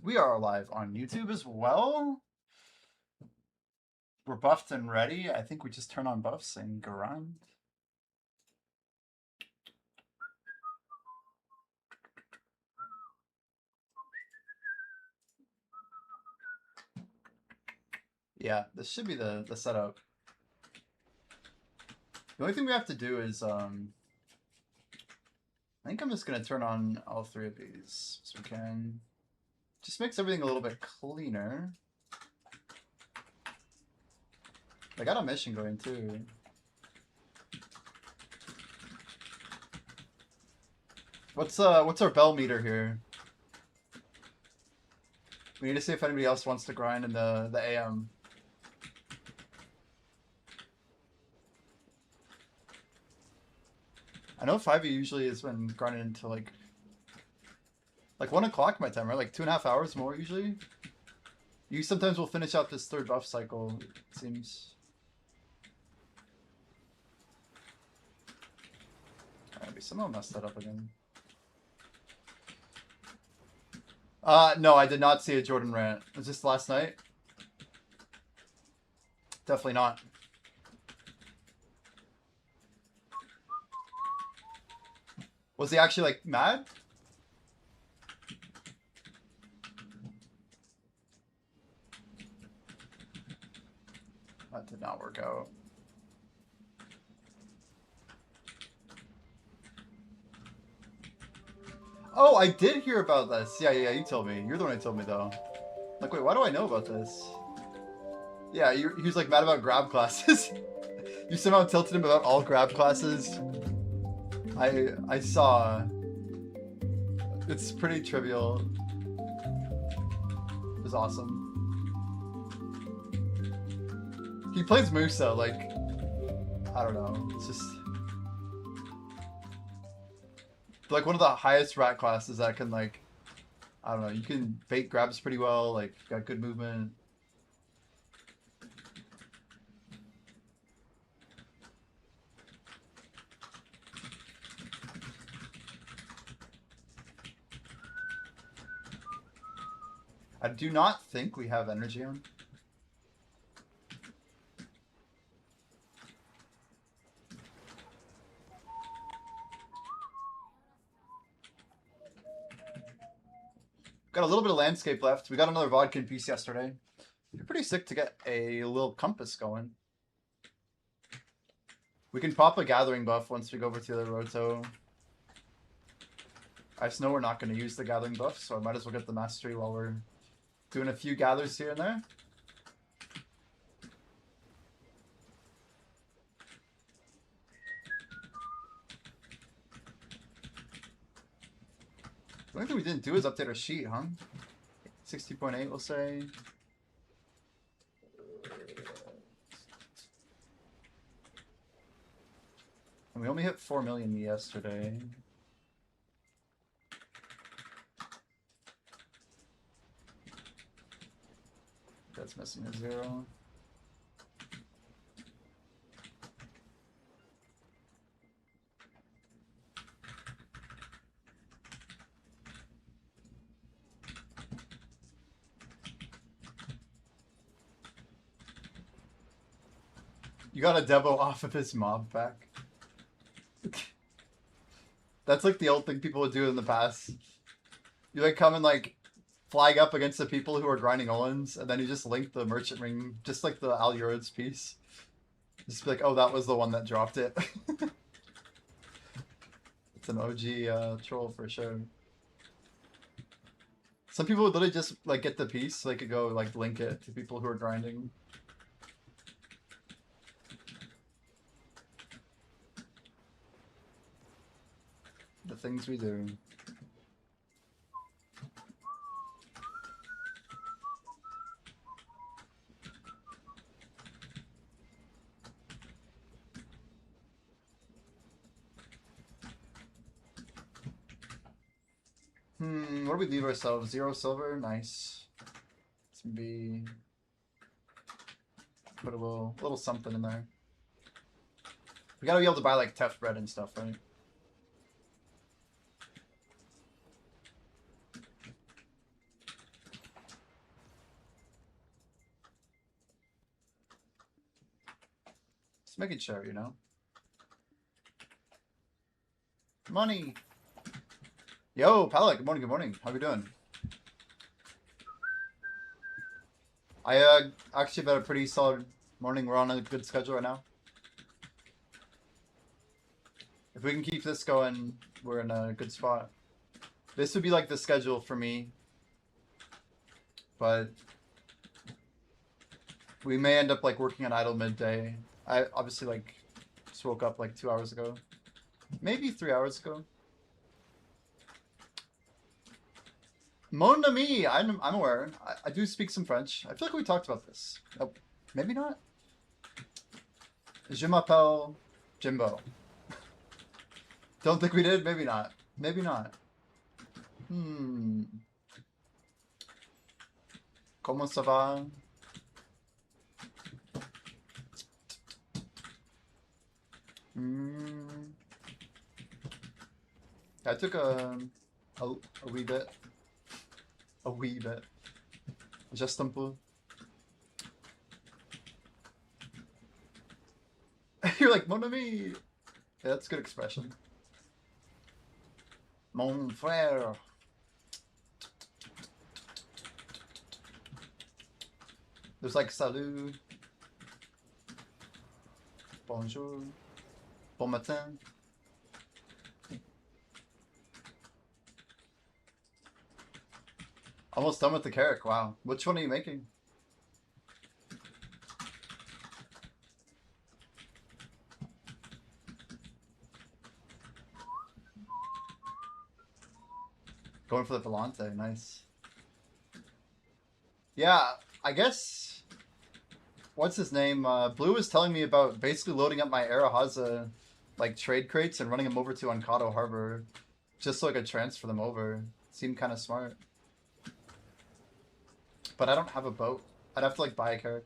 We are live on YouTube as well. We're buffed and ready. I think we just turn on buffs and grind. Yeah, this should be the setup. The only thing we have to do is, I think I'm just going to turn on all three of these so we can. Just makes everything a little bit cleaner. I got a mission going too. What's our bell meter here? We need to see if anybody else wants to grind in the AM. I know 5e usually is when grinding into like 1 o'clock my time, right? Like 2.5 hours more usually. You sometimes will finish out this third buff cycle, it seems. Maybe someone messed that up again. No, I did not see a Jordan rant. Was this last night? Definitely not. Was he actually like mad? That did not work out. Oh, I did hear about this. Yeah, you told me. You're the one who told me though. Like, wait, why do I know about this? Yeah, he was like mad about grab classes. You somehow tilted him about all grab classes. I saw. It's pretty trivial. It was awesome. He plays Musa, like, I don't know. It's just like one of the highest rat classes that can, like, I don't know, you can bait grabs pretty well, like, got good movement. I do not think we have energy on. Got a little bit of landscape left. We got another vodka piece yesterday. It'd be pretty sick to get a little compass going. We can pop a gathering buff once we go over to the other roto. I just know we're not going to use the gathering buff, so I might as well get the mastery while we're doing a few gathers here and there. The only thing we didn't do is update our sheet, huh? 60.8, we'll say. And we only hit 4 million yesterday. That's missing a 0. You got a Devo off of his mob pack. That's like the old thing people would do in the past. You like come and like flag up against the people who are grinding Olins, and then you just link the merchant ring, just like the Al Urod's piece. Just be like, oh, that was the one that dropped it. It's an OG troll for sure. Some people would literally just like get the piece so they could go like link it to people who are grinding. The things we do. What do we leave ourselves? 0 silver? Nice. Let's be put a little something in there. We gotta be able to buy like Teft bread and stuff, right? Just making sure, you know. Money. Yo, Palak, good morning, good morning. How we doing? I actually had a pretty solid morning. We're on a good schedule right now. If we can keep this going, we're in a good spot. This would be like the schedule for me. But we may end up like working on idle midday. I obviously like just woke up like 2 hours ago. Maybe 3 hours ago. Mon ami, I'm aware. I do speak some French. I feel like we talked about this. Oh, maybe not. Je m'appelle Jimbo. Don't think we did? Maybe not. Maybe not. Comment ça va? I took a wee bit. A wee bit. Just un peu. You're like, mon ami! Yeah, that's a good expression. Mon frère. There's like salut. Bonjour. Bon matin. Almost done with the carrot. Wow. Which one are you making? Going for the Volante. Nice. Yeah, I guess... What's his name? Blue was telling me about basically loading up my Arahaza like trade crates and running them over to Ankado Harbor just so I could transfer them over. Seemed kind of smart. But I don't have a boat. I'd have to like buy a carrack.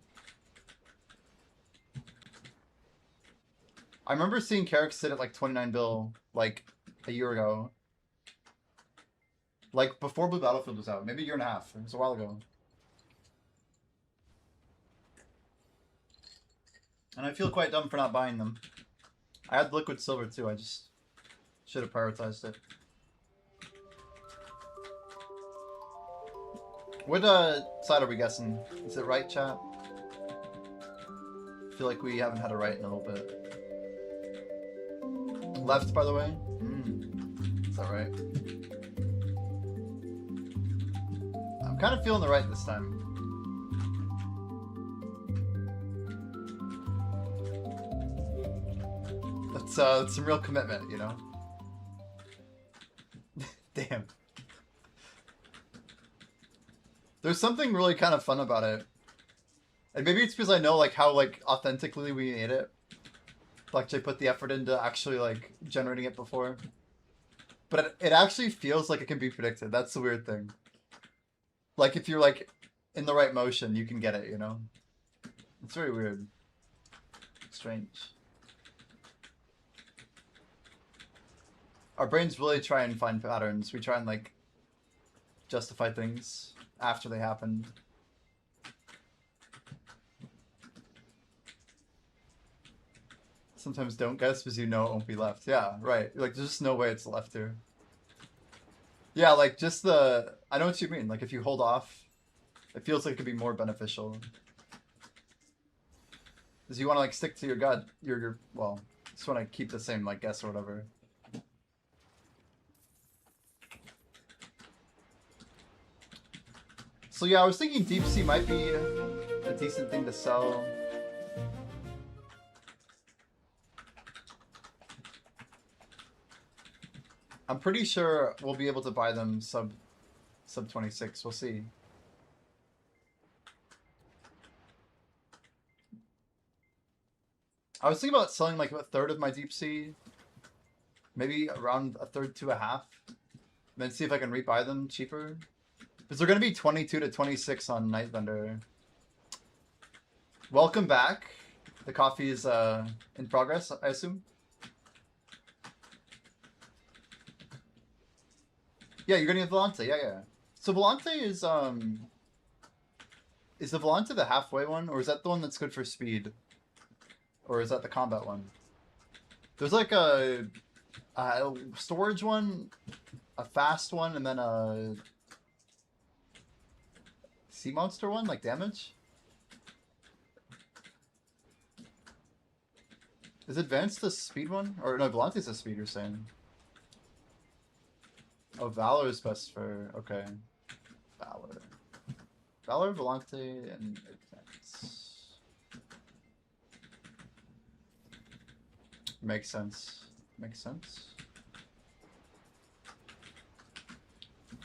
I remember seeing carracks sit at like 29 bill like a year ago. Like before Blue Battlefield was out. Maybe a year and a half. It was a while ago. And I feel quite dumb for not buying them. I had liquid silver too. I just should have prioritized it. What side are we guessing? Is it right, chat? I feel like we haven't had a right in a little bit. Left, by the way? Is that right? I'm kind of feeling the right this time. That's some real commitment, you know? Damn. There's something really kind of fun about it. And maybe it's because I know like how like authentically we made it. Like I put the effort into actually like generating it before. But it actually feels like it can be predicted. That's the weird thing. Like if you're like in the right motion, you can get it, you know? It's very weird. Strange. Our brains really try and find patterns. We try and like justify things after they happen. Sometimes don't guess because you know it won't be left. Yeah, right. Like there's just no way it's left here. Yeah, like just the... I know what you mean. Like if you hold off, it feels like it could be more beneficial. Because you want to like stick to your gut. Your well, just want to keep the same like guess or whatever. So yeah, I was thinking deep sea might be a decent thing to sell. I'm pretty sure we'll be able to buy them sub 26. We'll see. I was thinking about selling like a third of my deep sea, maybe around a third to a half, and then see if I can rebuy them cheaper. Because they're going to be 22 to 26 on Night Thunder. Welcome back. The coffee is in progress, I assume. Yeah, you're getting a Volante. Yeah. So Volante is the Volante the halfway one, or is that the one that's good for speed? Or is that the combat one? There's like a storage one, a fast one, and then a sea monster one, like damage. Is advanced the speed one? Or no, Volante's the speed, you're saying. Oh, Valor is best for... Okay. Valor. Valor, Volante, and advance. Makes sense. Makes sense.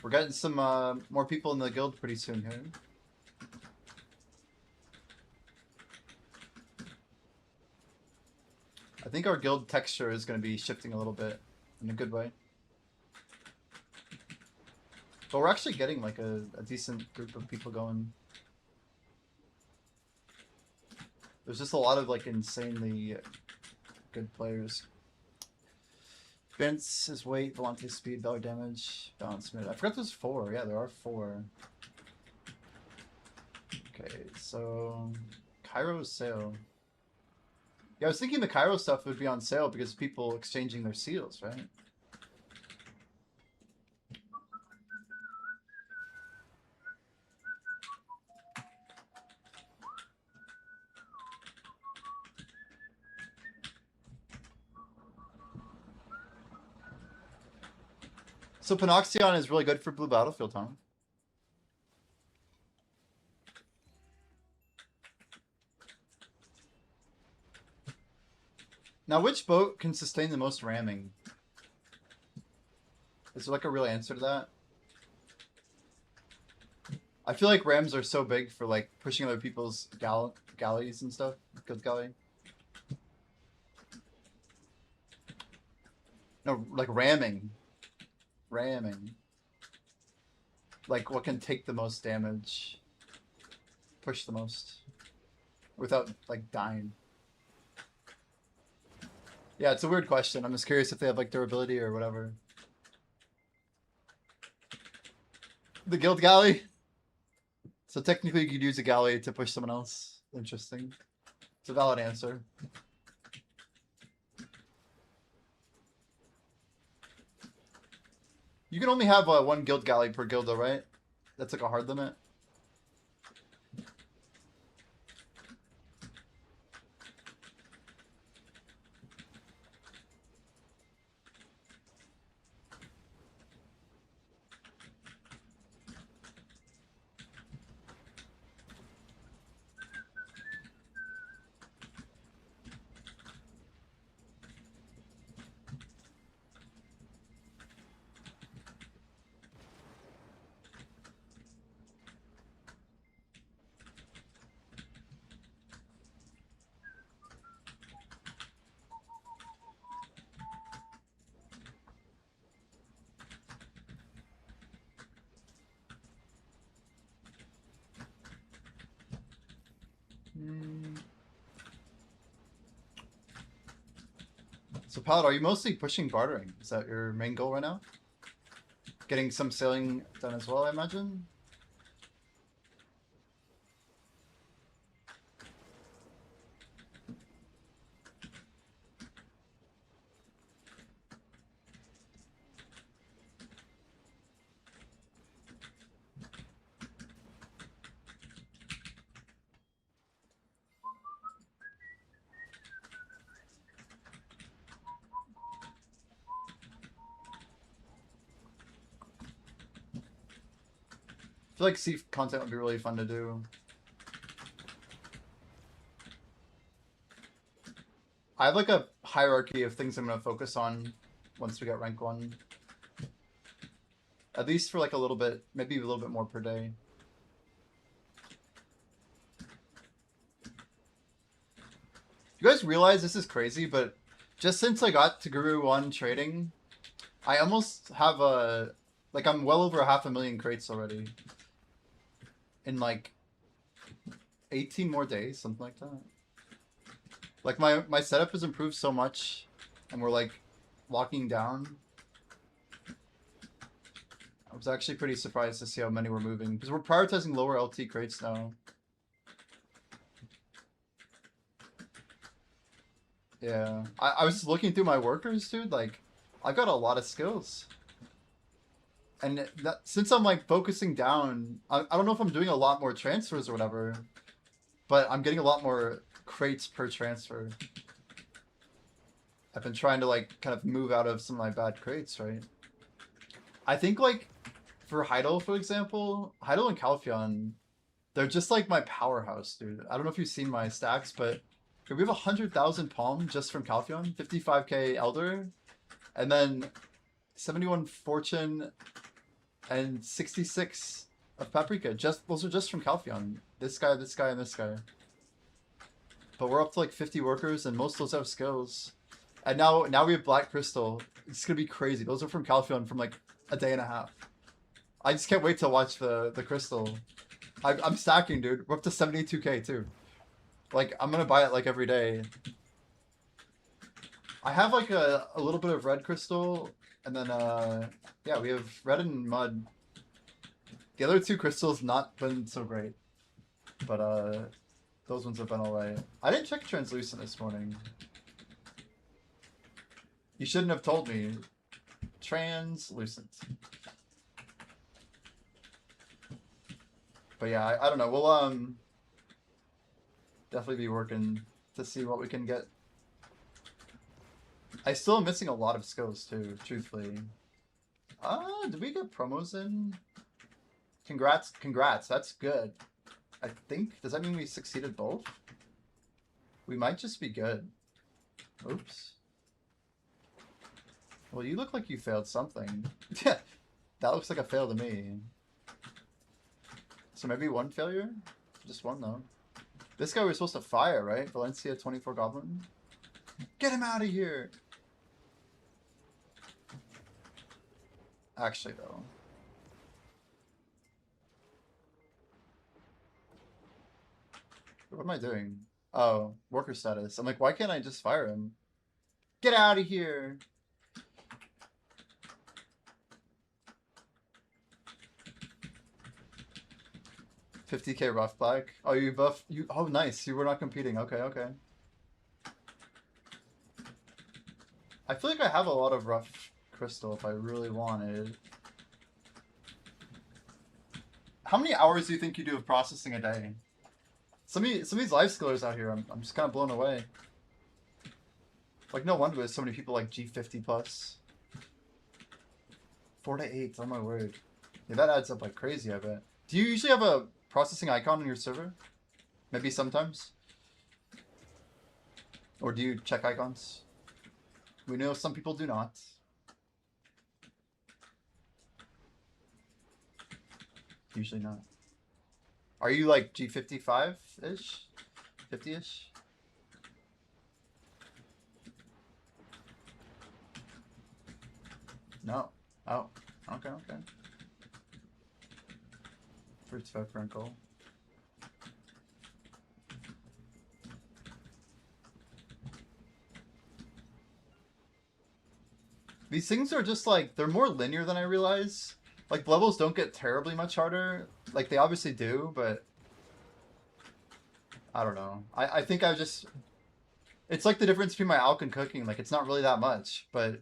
We're getting some more people in the guild pretty soon here. I think our guild texture is going to be shifting a little bit in a good way. But we're actually getting like a decent group of people going. There's just a lot of like insanely good players. Vince is weight, Volante speed, Valor damage, balance mid. I forgot there's 4. Yeah, there are 4. Okay, so Cairo's sale. Yeah, I was thinking the Cairo stuff would be on sale because people exchanging their seals, right? So Panoxion is really good for Blue Battlefield, huh? Now, which boat can sustain the most ramming? Is there like a real answer to that? I feel like rams are so big for like pushing other people's galleys and stuff. Guild galley. No, like ramming. Ramming. Like what can take the most damage, push the most, without like dying. Yeah, it's a weird question. I'm just curious if they have like durability or whatever. The guild galley? So technically you could use a galley to push someone else. Interesting. It's a valid answer. You can only have 1 guild galley per guild though, right? That's like a hard limit. So Paladin, are you mostly pushing bartering? Is that your main goal right now? Getting some sailing done as well, I imagine? I feel like sea content would be really fun to do. I have like a hierarchy of things I'm going to focus on once we get rank 1. At least for like a little bit, maybe a little bit more per day. You guys realize this is crazy, but just since I got to Guru 1 trading, I almost have a... Like, I'm well over 500,000 crates already. In like 18 more days, something like that. Like my setup has improved so much, and we're like locking down. I was actually pretty surprised to see how many we're moving because we're prioritizing lower LT crates now. Yeah. I was just looking through my workers, dude. Like, I got a lot of skills. And that, since I'm like focusing down, I don't know if I'm doing a lot more transfers or whatever, but I'm getting a lot more crates per transfer. I've been trying to like kind of move out of some of my bad crates, right? I think like for Heidel, for example, Heidel and Calpheon, they're just like my powerhouse, dude. I don't know if you've seen my stacks, but we have 100,000 Palm just from Calpheon, 55k Elder, and then 71 Fortune, and 66 of Paprika. Just those are just from Calpheon. This guy, and this guy. But we're up to like 50 workers, and most of those have skills. And now we have Black Crystal. It's gonna be crazy. Those are from Calpheon from like a day and a half. I just can't wait to watch the crystal. I'm stacking, dude. We're up to 72k too. Like, I'm gonna buy it like every day. I have like a little bit of red crystal, and then yeah, we have red and mud. The other two crystals not been so great, but those ones have been alright. I didn't check translucent this morning. You shouldn't have told me. Translucent. But yeah, I don't know. We'll definitely be working to see what we can get. I still am missing a lot of skills too, truthfully. Did we get promos in? Congrats, congrats. That's good. I think, does that mean we succeeded both? We might just be good. Oops. Well, you look like you failed something. Yeah, that looks like a fail to me. So maybe one failure? Just one, though. This guy was supposed to fire, right? Valencia 24 Goblin? Get him out of here! Actually, though. What am I doing? Oh, worker status. I'm like, why can't I just fire him? Get out of here! $50k rough black. Oh, you buff you. Oh, nice. You were not competing. Okay, okay. I feel like I have a lot of rough crystal if I really wanted. How many hours do you think you do of processing a day? Some of these life skillers out here, I'm just kind of blown away. Like, no wonder there's so many people like G50 plus. 4 to 8. Oh my word. Yeah, that adds up like crazy, I bet. Do you usually have a processing icon on your server? Maybe sometimes? Or do you check icons? We know some people do not. Usually not. Are you like G55-ish? 50-ish? No. Oh. Okay, okay. Fruits of Crinkle. These things are just like, they're more linear than I realize. Like, levels don't get terribly much harder. Like, they obviously do, but I don't know. I think I just... It's like the difference between my alch and cooking. Like, it's not really that much, but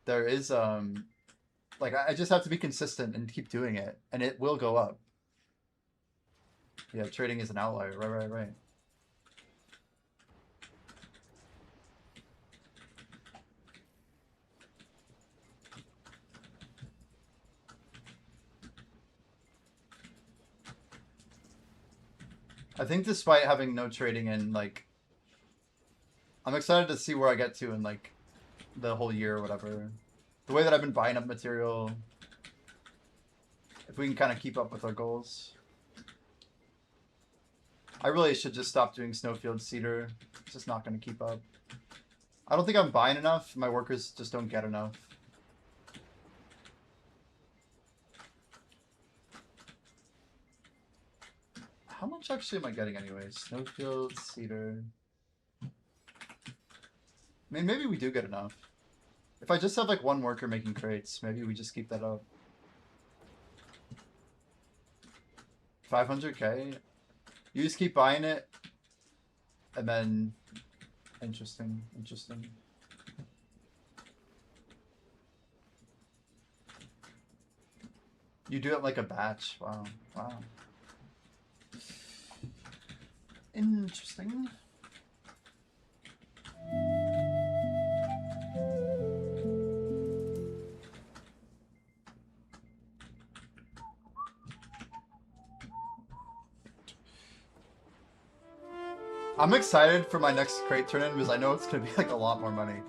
there is, like, I just have to be consistent and keep doing it, and it will go up. Yeah, trading is an outlier. Right. I think despite having no trading in, like... I'm excited to see where I get to in, like, the whole year or whatever. The way that I've been buying up material. If we can kind of keep up with our goals. I really should just stop doing Snowfield Cedar. It's just not going to keep up. I don't think I'm buying enough. My workers just don't get enough. How much actually am I getting anyways? Snowfield, Cedar. I mean, maybe we do get enough. If I just have like one worker making crates, maybe we just keep that up. 500k? You just keep buying it, and then Interesting, interesting. You do it like a batch. Wow, wow. Interesting. I'm excited for my next crate turn-in because I know it's gonna be like a lot more money.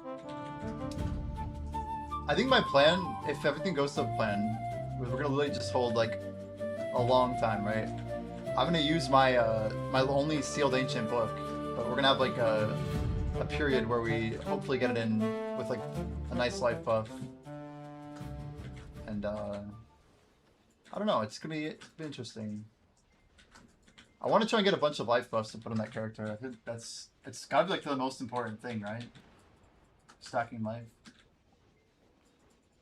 I think my plan, if everything goes to plan, we're gonna literally just hold like a long time, right? I'm gonna use my my only sealed ancient book, but we're gonna have like a period where we hopefully get it in with like a nice life buff, and I don't know, it's gonna be interesting. I want to try and get a bunch of life buffs to put on that character. I think it's gotta be like the most important thing, right? Stacking life.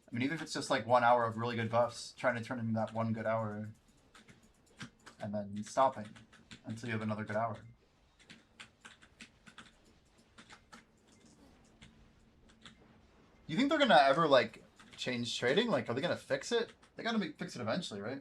I mean, even if it's just like 1 hour of really good buffs, trying to turn in that one good hour, and then stopping until you have another good hour. You think they're gonna ever like change trading? Like, are they gonna fix it? They gotta fix it eventually, right?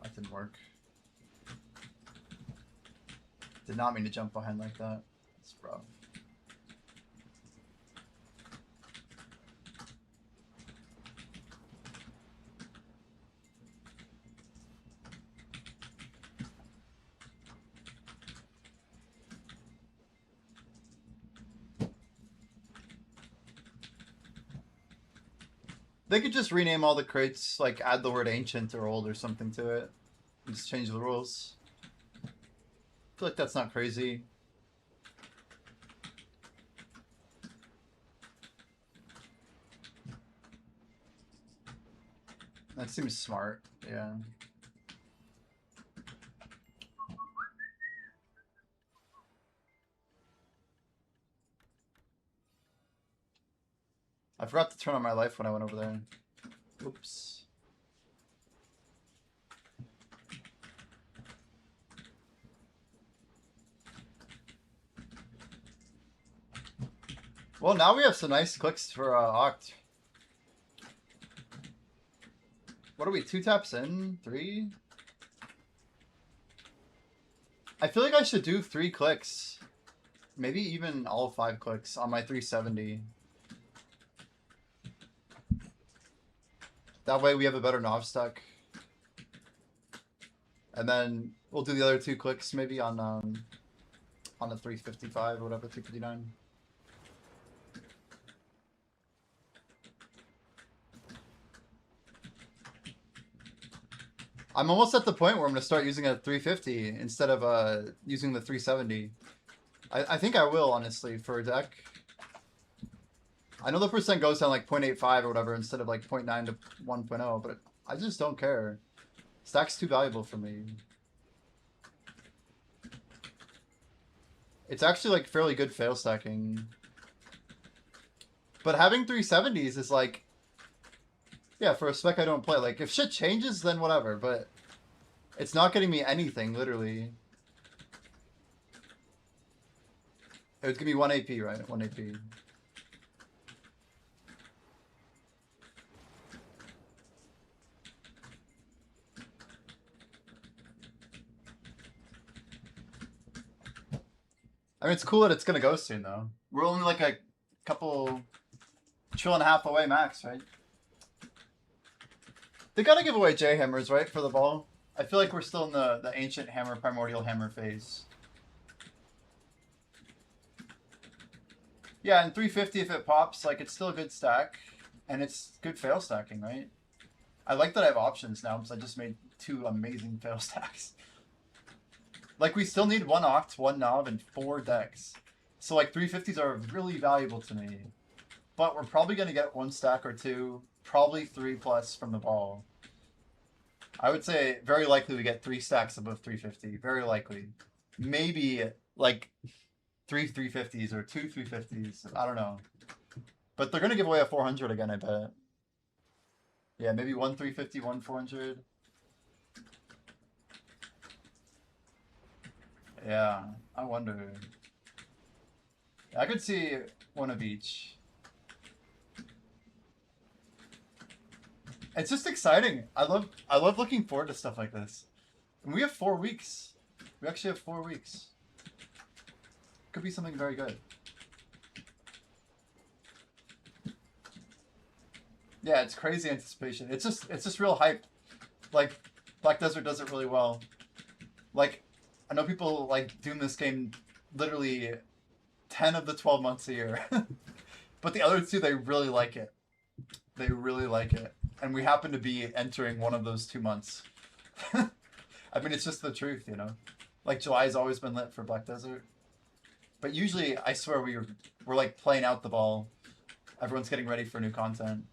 That didn't work. Did not mean to jump behind like that. It's rough. They could just rename all the crates, like add the word ancient or old or something to it. And just change the rules. I feel like that's not crazy. That seems smart, yeah. I forgot to turn on my life when I went over there. Oops. Well, now we have some nice clicks for Oct. What are we, 2 taps in? 3? I feel like I should do 3 clicks. Maybe even all 5 clicks on my 370. That way we have a better Nov stack. And then we'll do the other 2 clicks maybe on the 355 or whatever, 359. I'm almost at the point where I'm going to start using a 350 instead of using the 370. I think I will, honestly, for a deck. I know the percent goes down like 0.85 or whatever instead of like 0.9 to 1.0, but I just don't care. Stack's too valuable for me. It's actually like fairly good fail stacking. But having 370s is like, yeah, for a spec I don't play. Like, if shit changes, then whatever, but it's not getting me anything, literally. It would give me 1 AP, right? 1 AP. I mean, it's cool that it's gonna go soon, though. We're only like a couple chill and a half away max, right? They gotta give away J-hammers, right, for the ball? I feel like we're still in the ancient hammer, primordial hammer phase. Yeah, and 350 if it pops, like, it's still a good stack. And it's good fail stacking, right? I like that I have options now because I just made 2 amazing fail stacks. Like, we still need 1 Oct, 1 Nov, and 4 decks. So, like, 350s are really valuable to me. But we're probably going to get 1 stack or 2, probably 3 plus from the ball. I would say very likely we get 3 stacks above 350. Very likely. Maybe like 350s or 350s. I don't know. But they're gonna give away a 400 again, I bet. Yeah, maybe one 350, one 400. Yeah, I wonder. I could see one of each. It's just exciting. I love looking forward to stuff like this. And we have 4 weeks. We actually have 4 weeks. Could be something very good. Yeah, it's crazy anticipation. It's just real hype. Like, Black Desert does it really well. Like, I know people like doom this game literally 10 of the 12 months a year. But the other two, they really like it. They really like it. And we happen to be entering one of those 2 months. I mean, it's just the truth, you know? Like, July's always been lit for Black Desert. But usually, I swear, we're like playing out the ball. Everyone's getting ready for new content.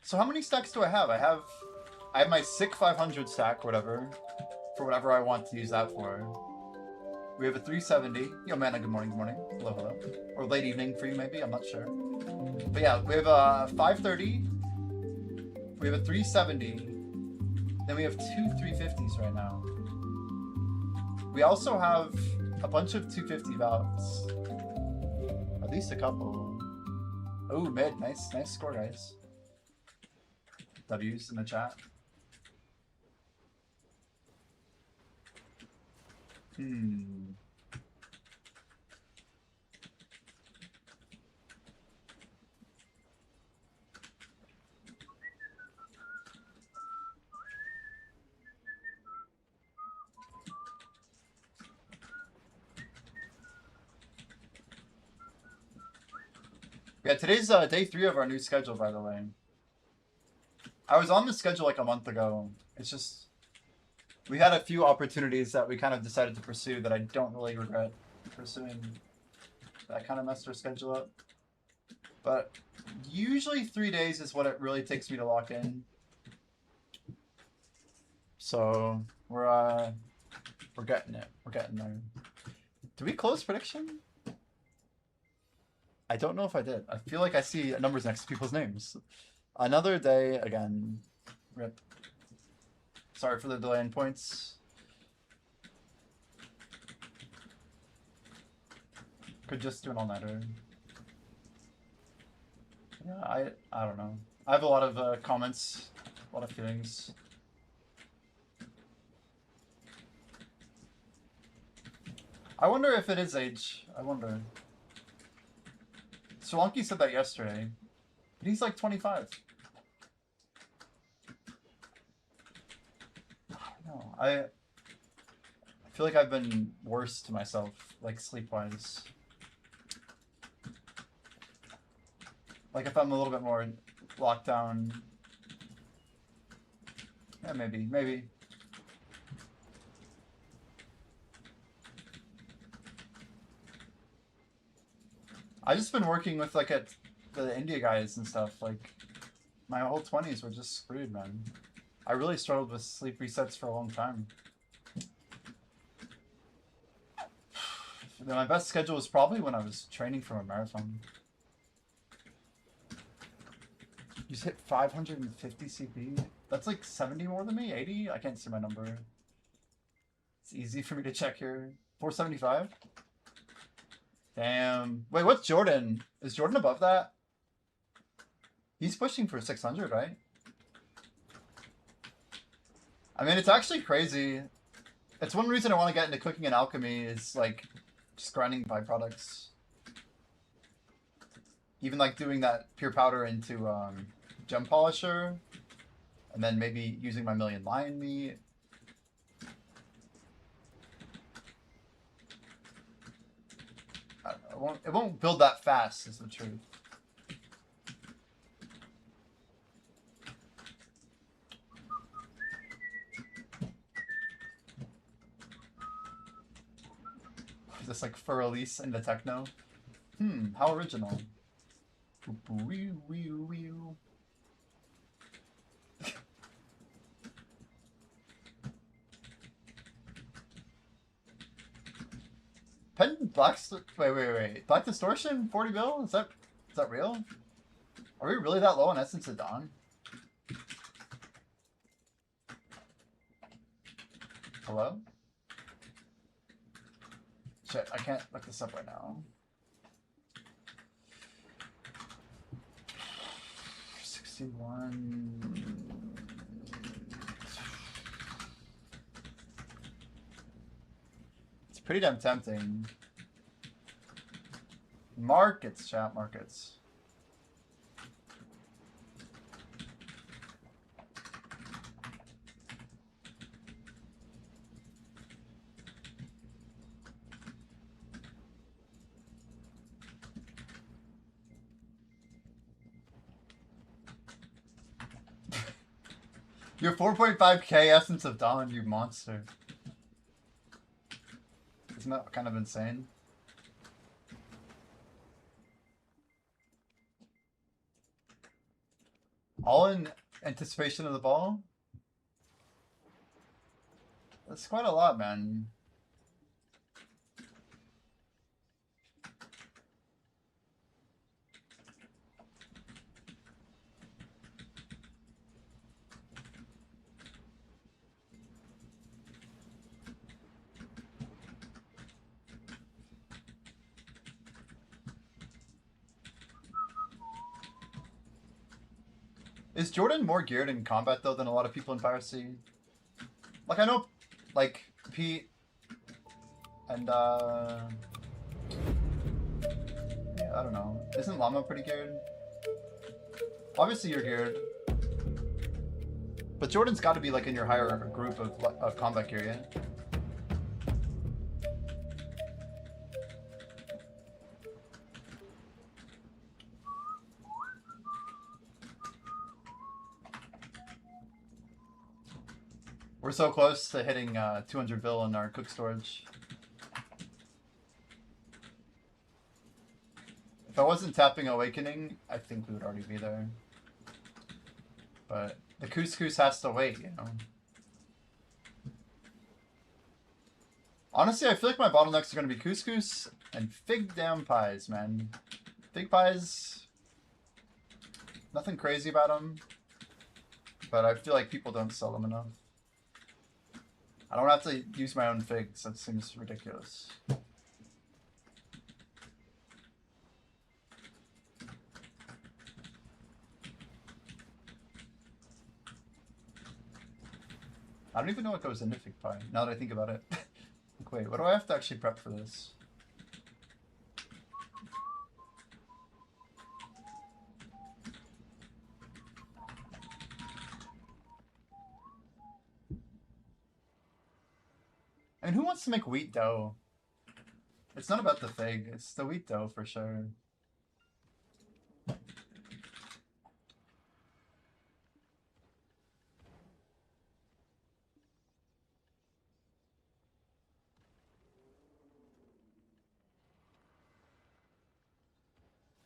So how many stacks do I have? I have my SICK 500 stack, whatever, for whatever I want to use that for. We have a 370. Yo, man, good morning, good morning. Hello, hello. Or late evening for you, maybe. I'm not sure. But yeah, we have a 530. We have a 370. Then we have 2 350s right now. We also have a bunch of 250 valves. At least a couple. Oh, mid. Nice score, guys. W's in the chat. Yeah, today's day 3 of our new schedule, by the way. I was on the schedule like a month ago. It's just, we had a few opportunities that we kind of decided to pursue that I don't really regret pursuing. That kind of messed our schedule up. But usually 3 days is what it really takes me to lock in. So we're getting it. We're getting there. Did we close prediction? I don't know if I did. I feel like I see numbers next to people's names. Another day again. Rip. Sorry for the delay in points. Could just do an all-nighter. Yeah, I don't know. I have a lot of comments, a lot of feelings. I wonder if it is age. I wonder. Solanki said that yesterday. But he's like 25. I don't know. I feel like I've been worse to myself, like sleep-wise. Like if I'm a little bit more locked down. Yeah, maybe. I've just been working with like the India guys and stuff. Like my whole 20s were just screwed, man. I really struggled with sleep resets for a long time. My best schedule was probably when I was training for a marathon. You just hit 550 CP? That's like 70 more than me? 80? I can't see my number. It's easy for me to check here. 475? Damn. Wait, what's Jordan? Is Jordan above that? He's pushing for 600, right? I mean, it's actually crazy. It's one reason I want to get into cooking and alchemy is like just grinding byproducts. Even like doing that pure powder into gem polisher, and then maybe using my million lion meat. It won't build that fast, is the truth. Is this like for release in the techno? How original. Pen Black wait. Black Distortion? 40 bill? Is that real? Are we really that low on Essence of Dawn? Hello? Shit, I can't look this up right now. 61. It's pretty damn tempting. Markets, chat, markets. You're 4.5k Essence of Dawn, you monster. Isn't that kind of insane? All in anticipation of the ball? That's quite a lot, man. Is Jordan more geared in combat, though, than a lot of people in Piracy? Like, I know, like, Pete and, yeah, I don't know. Isn't Llama pretty geared? Obviously, you're geared. But Jordan's got to be, like, in your higher group of combat gear, yeah? We're so close to hitting 200 bill in our cook storage. If I wasn't tapping Awakening, I think we would already be there. But the couscous has to wait, you know. Honestly, I feel like my bottlenecks are going to be couscous and fig damn pies, man. Fig pies, nothing crazy about them. But I feel like people don't sell them enough. I don't have to use my own figs. That seems ridiculous. I don't even know what goes into fig pie, now that I think about it. Like, wait, what do I have to actually prep for this? I mean, who wants to make wheat dough? It's not about the fig, it's the wheat dough for sure.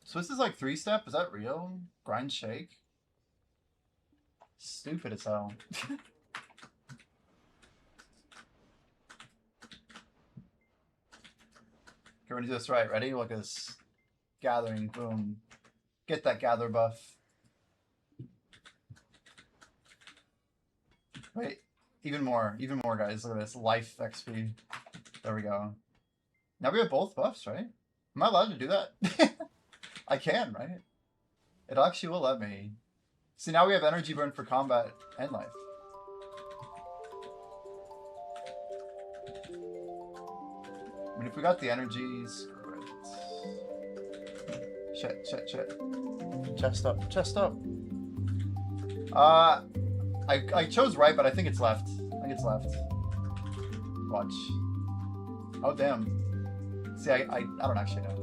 So this is like 3-step? Is that real? Grind shake? Stupid as hell. We're gonna do this right. Ready? Look at this. Gathering. Boom. Get that gather buff. Wait. Even more, guys. Look at this. Life XP. There we go. Now we have both buffs, right? Am I allowed to do that? I can, right? It actually will let me. See, now we have energy burn for combat and life. I mean, if we got the energy, screw it. Shit. Chest up. I chose right, but I think it's left. Watch. Oh, damn. See, I don't actually know.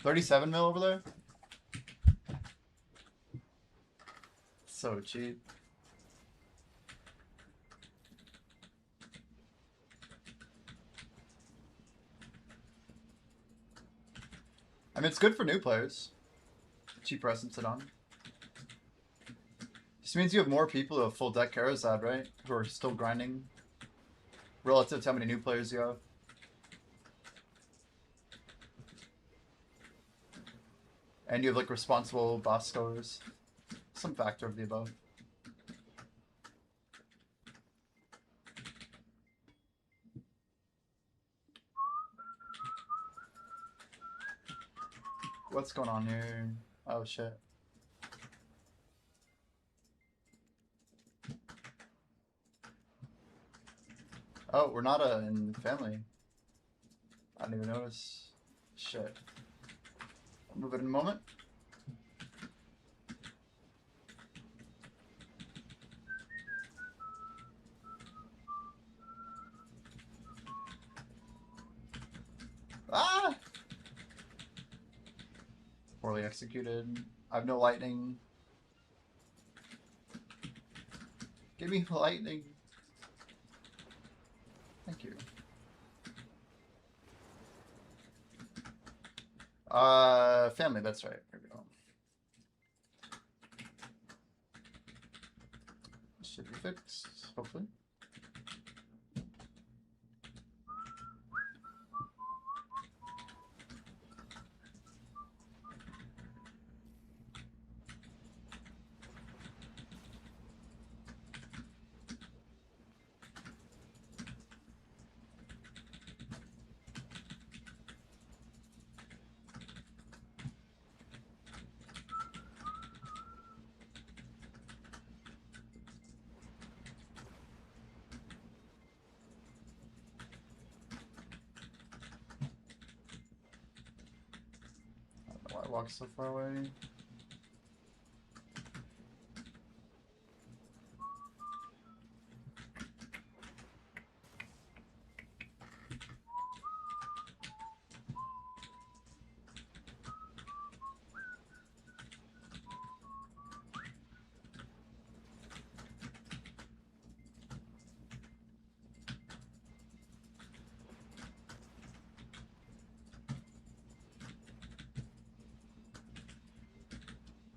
37 mil over there? So cheap. I mean, it's good for new players. Cheap price to sit on. Just means you have more people who have full deck Charizard, right? Who are still grinding relative to how many new players you have. And you have like responsible boss scores. Some factor of the above. What's going on here? Oh shit. Oh, we're not in family. I didn't even notice. Shit. I'll move it in a moment. Ah! Poorly executed. I have no lightning. Give me lightning. Thank you. Family, that's right. Here we go. Should be fixed, hopefully. I walk so far away.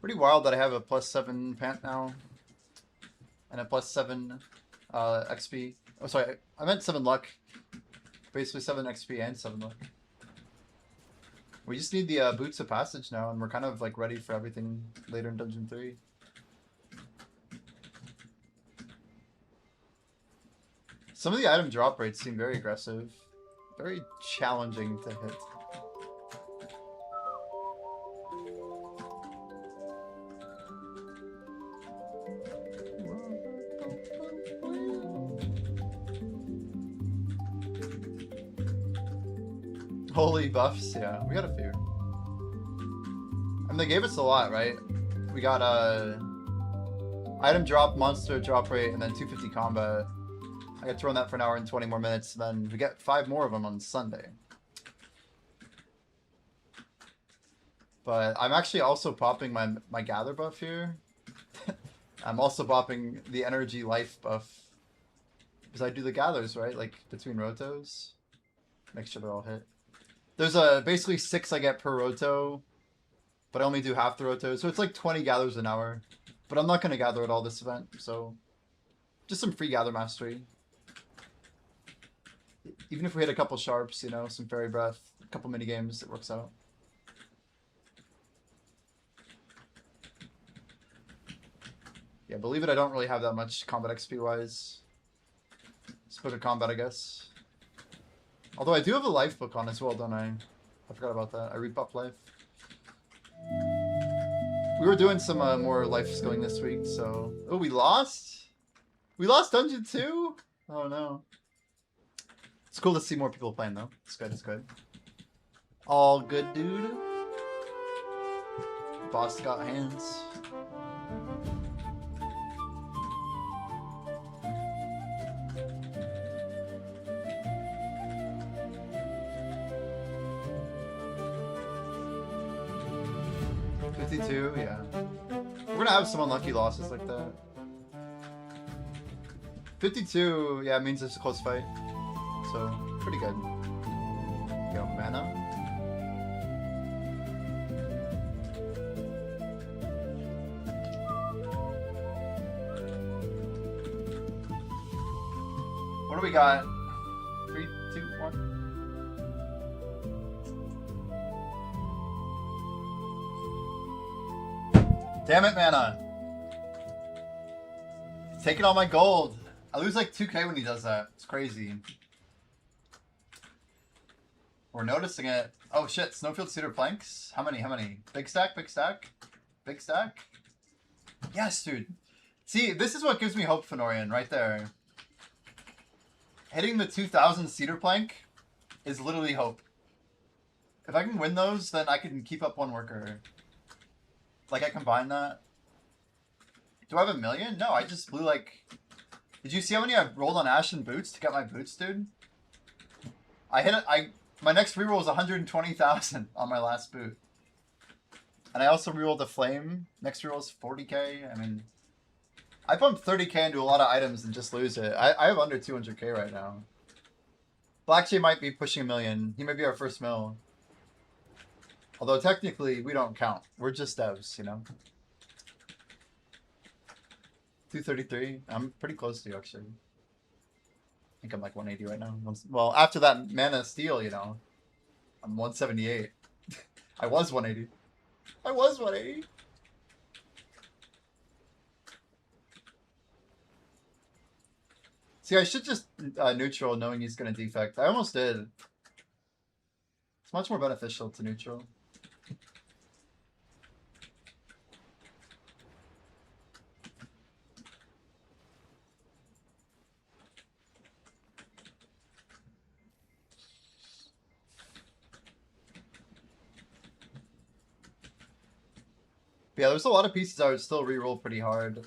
Pretty wild that I have a +7 pant now. And a +7 XP. Oh, sorry, I meant 7 luck. Basically 7 XP and 7 luck. We just need the Boots of Passage now, and we're kind of like ready for everything later in Dungeon 3. Some of the item drop rates seem very aggressive. Very challenging to hit. Holy buffs, yeah, we got a few. I mean, they gave us a lot, right? We got item drop, monster drop rate, and then 250 combat. I got thrown that for an hour and 20 more minutes, and then we get 5 more of them on Sunday. But I'm actually also popping my gather buff here. I'm also popping the energy life buff. Because I do the gathers, right? Like, between rotos. Make sure they're all hit. There's basically 6 I get per roto, but I only do half the roto, so it's like 20 gathers an hour. But I'm not going to gather at all this event, so just some free gather mastery. Even if we hit a couple sharps, you know, some fairy breath, a couple mini games, it works out. Yeah, believe it, I don't really have that much combat XP wise. Split of combat, I guess. Although I do have a life book on as well, don't I? I forgot about that. I rebuff life. We were doing some more life skilling this week, so... Oh, we lost? We lost Dungeon 2? Oh, no. It's cool to see more people playing, though. It's good, it's good. All good, dude. Boss got hands. 52, yeah. We're gonna have some unlucky losses like that. 52, yeah, means it's a close fight. So, pretty good. Yo, mana. What do we got? 3, 2, 1. Damn it, mana. He's taking all my gold. I lose like 2k when he does that. It's crazy. We're noticing it. Oh shit, Snowfield Cedar Planks? How many? How many? Big stack, big stack? Big stack? Yes, dude. See, this is what gives me hope, Fenorian, right there. Hitting the 2000 Cedar Plank is literally hope. If I can win those, then I can keep up one worker. Like, I combine that. Do I have 1 million? No, I just blew like... Did you see how many I rolled on Ashen Boots to get my boots, dude? I hit it... My next reroll was 120,000 on my last boot. And I also rerolled the Flame. Next reroll is 40k. I mean... I pumped 30k into a lot of items and just lose it. I have under 200k right now. Black Jay might be pushing 1 million. He might be our first mill. Although technically, we don't count. We're just devs, you know? 233. I'm pretty close to you, actually. I think I'm like 180 right now. Well, after that mana steal, you know, I'm 178. I was 180. I was 180. See, I should just neutral knowing he's going to defect. I almost did. It's much more beneficial to neutral. Yeah, there's a lot of pieces I would still reroll pretty hard.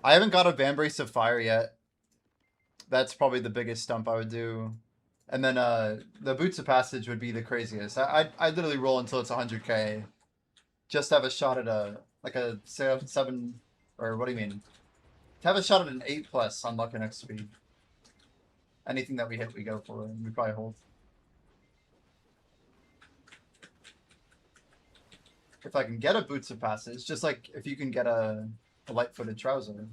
I haven't got a Vambrace of Fire yet. That's probably the biggest stump I would do. And then the Boots of Passage would be the craziest. I'd literally roll until it's 100k. Just to have a shot at a 7, or what do you mean? To have a shot at an 8+ on luck and XP. Anything that we hit, we go for, and we probably hold. If I can get a Boots of Passage, just like if you can get a light-footed trouser.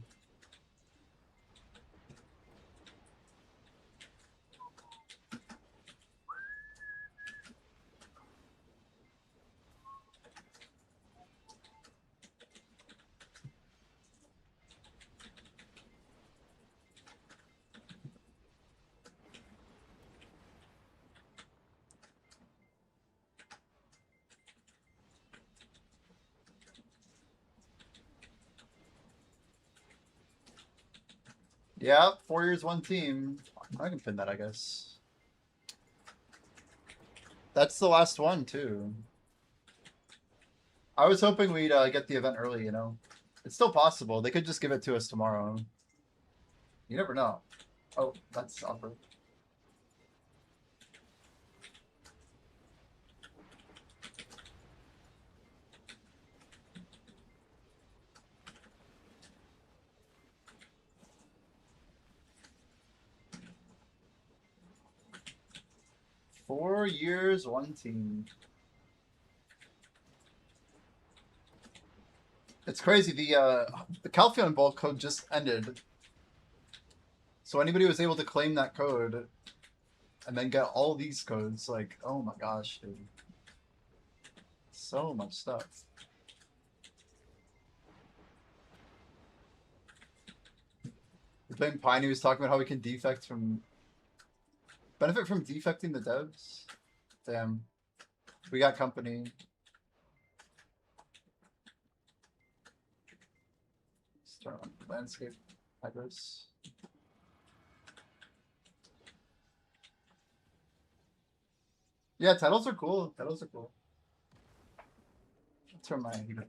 Yeah, 4 years, 1 team. I can pin that, I guess. That's the last one, too. I was hoping we'd get the event early, you know? It's still possible. They could just give it to us tomorrow. You never know. Oh, that's awkward. Four years, 1 team. It's crazy. The Calpheon bulk code just ended. So anybody was able to claim that code and then get all these codes. Like, oh my gosh, dude. So much stuff. We're playing Pine, he was talking about how we can defect from... Benefit from defecting the devs? Damn. We got company. Let's turn on landscape address. Yeah, titles are cool. Titles are cool. I'll turn my heater.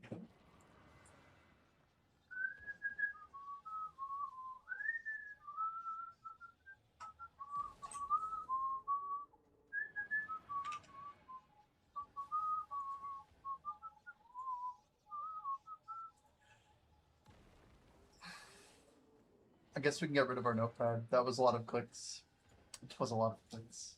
I guess we can get rid of our notepad. That was a lot of clicks. It was a lot of clicks.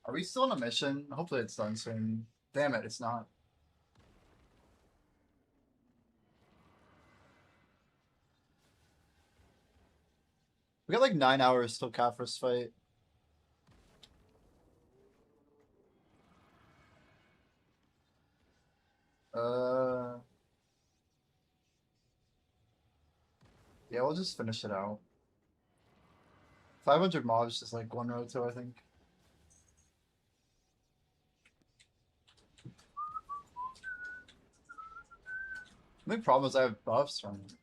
Are we still on a mission? Hopefully it's done soon. Damn it, it's not. We got like 9 hours till Kafra's fight. Yeah, we'll just finish it out. 500 mobs, just like one row two, I think. The big problem is I have buffs from it.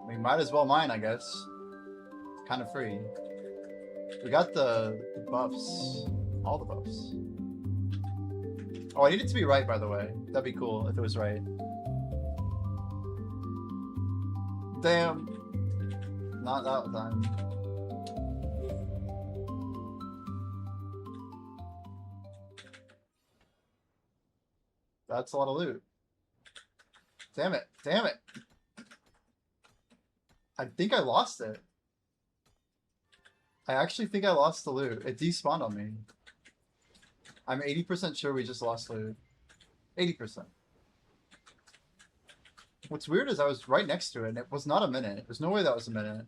We might as well mine, I guess. Kind of free. We got the buffs. All the buffs. Oh, I need it to be right, by the way. That'd be cool if it was right. Damn. Not that time. That's a lot of loot. Damn it. Damn it. I think I lost it. I actually think I lost the loot. It despawned on me. I'm 80% sure we just lost loot. 80%. What's weird is I was right next to it, and it was not a minute. There's no way that was a minute.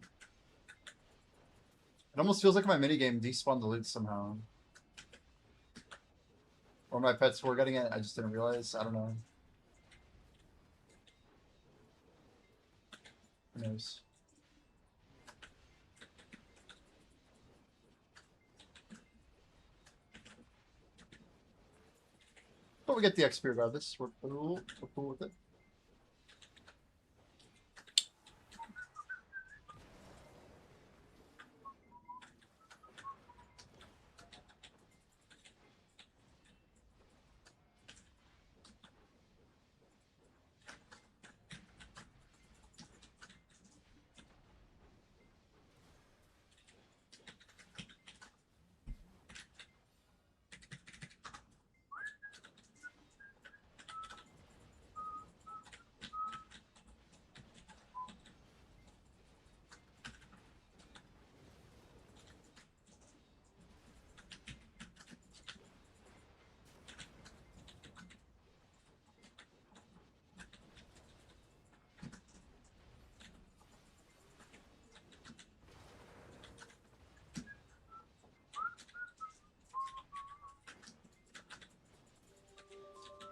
It almost feels like my minigame despawned the loot somehow. Or my pets were getting it, I just didn't realize. I don't know. Who knows? But we get the XP regardless. We're cool with it.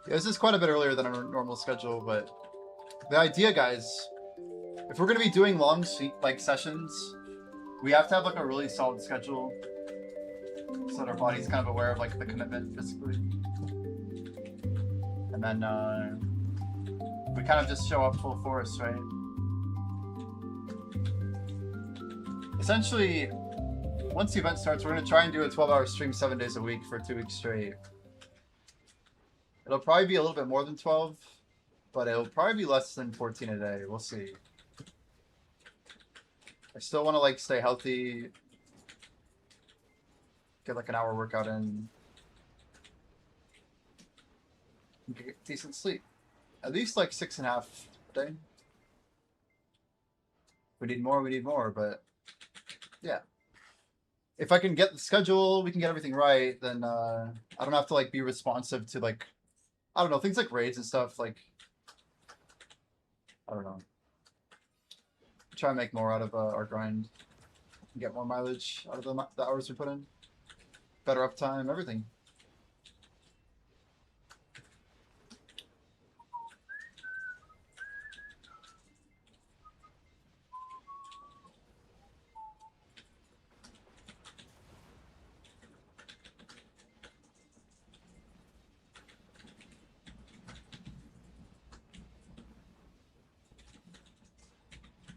Yeah, this is quite a bit earlier than our normal schedule, but the idea, guys, if we're going to be doing long like sessions, we have to have like a really solid schedule so that our body's kind of aware of like the commitment physically. And then we kind of just show up full force, right? Essentially, once the event starts, we're going to try and do a 12-hour stream 7 days a week for 2 weeks straight. It'll probably be a little bit more than 12, but it'll probably be less than 14 a day. We'll see. I still want to like stay healthy, get like an hour workout in, and get decent sleep. At least like 6.5 a day. We need more, but yeah. If I can get the schedule, we can get everything right, then I don't have to like be responsive to like, I don't know, things like raids and stuff, like, I don't know. Try and make more out of our grind. Get more mileage out of the hours we put in. Better uptime, everything.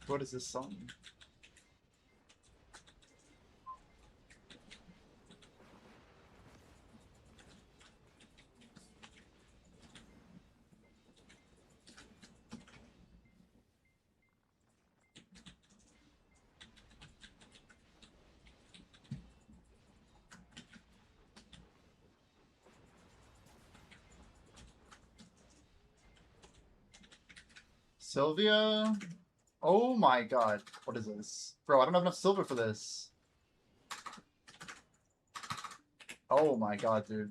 What is this song? Sylvia. Oh my god. What is this? Bro, I don't have enough silver for this. Oh my god, dude.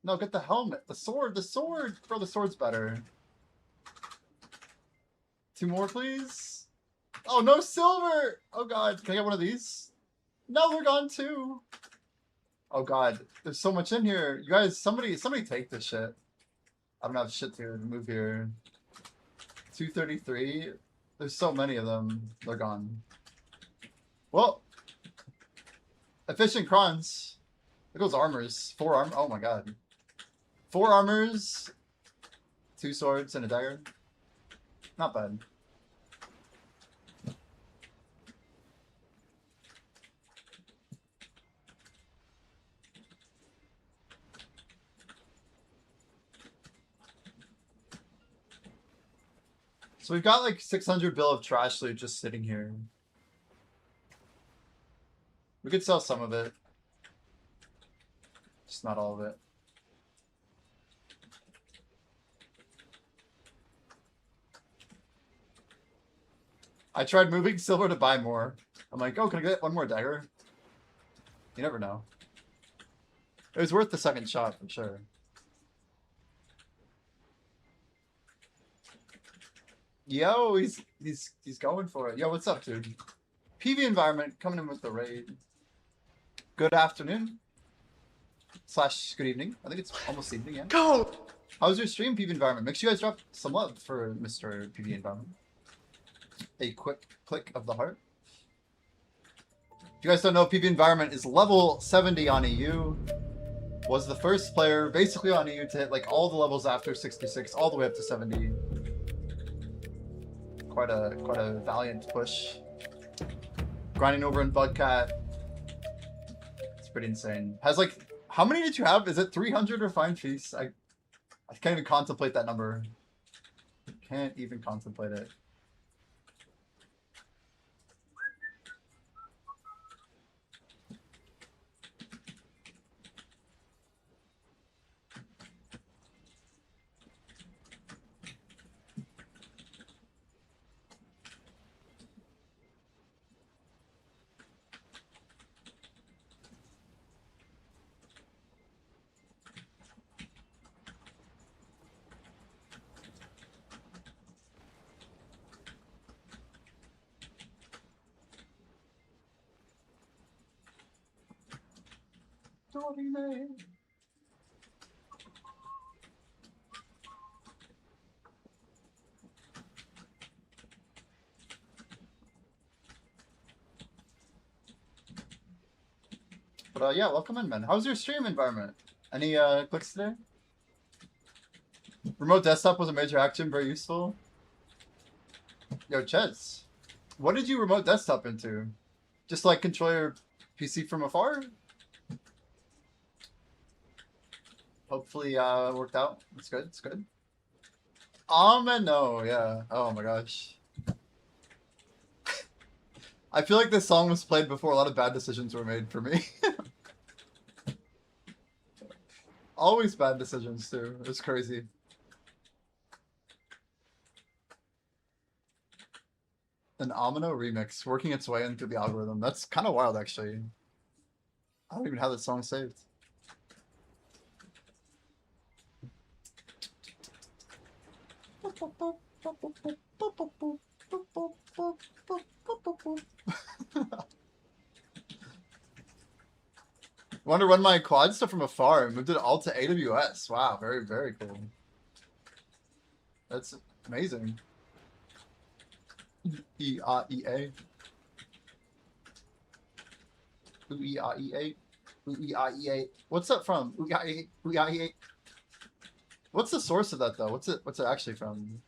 No, get the helmet. The sword. The sword. Bro, the sword's better. 2 more, please. Oh, no silver. Oh god. Can I get one of these? No, they're gone too. Oh god. There's so much in here. You guys, somebody take this shit. I don't have shit to move here. 233. There's so many of them. They're gone. Well, efficient crons. There goes armors. 4 armor. Oh my god. 4 armors, 2 swords, and a dagger. Not bad. So we've got like 600 bill of trash loot just sitting here. We could sell some of it. Just not all of it. I tried moving silver to buy more. I'm like, oh, can I get one more dagger? You never know. It was worth the second shot for sure. Yo, he's going for it. Yo, what's up, dude? PV environment coming in with the raid. Good afternoon. / good evening. I think it's almost evening, yeah. Go! How's your stream, PV environment? Make sure you guys drop some love for Mr. PV environment. A quick click of the heart. If you guys don't know, PV environment is level 70 on EU. Was the first player basically on EU to hit like all the levels after 66, all the way up to 70. Quite a valiant push. Grinding over in Bugcat. It's pretty insane. Has like, how many did you have? Is it 300 refined feasts? I can't even contemplate that number. Can't even contemplate it. But yeah, welcome in, man. How's your stream environment? Any clicks today? Remote desktop was a major action, very useful. Yo, Ches, what did you remote desktop into? Just like control your PC from afar? Hopefully worked out. It's good, it's good. No, yeah. Oh my gosh. I feel like this song was played before a lot of bad decisions were made for me. Always bad decisions too. It was crazy. An Amino remix working its way into the algorithm. That's kind of wild, actually. I don't even have this song saved. Want to run my quad stuff from afar and moved it all to AWS. Wow, very, very cool. That's amazing. E-A. Ooh-ee-ah-ee-ay. What's that from? Ooh-ee-ah-ee-ay. What's the source of that though? What's it actually from?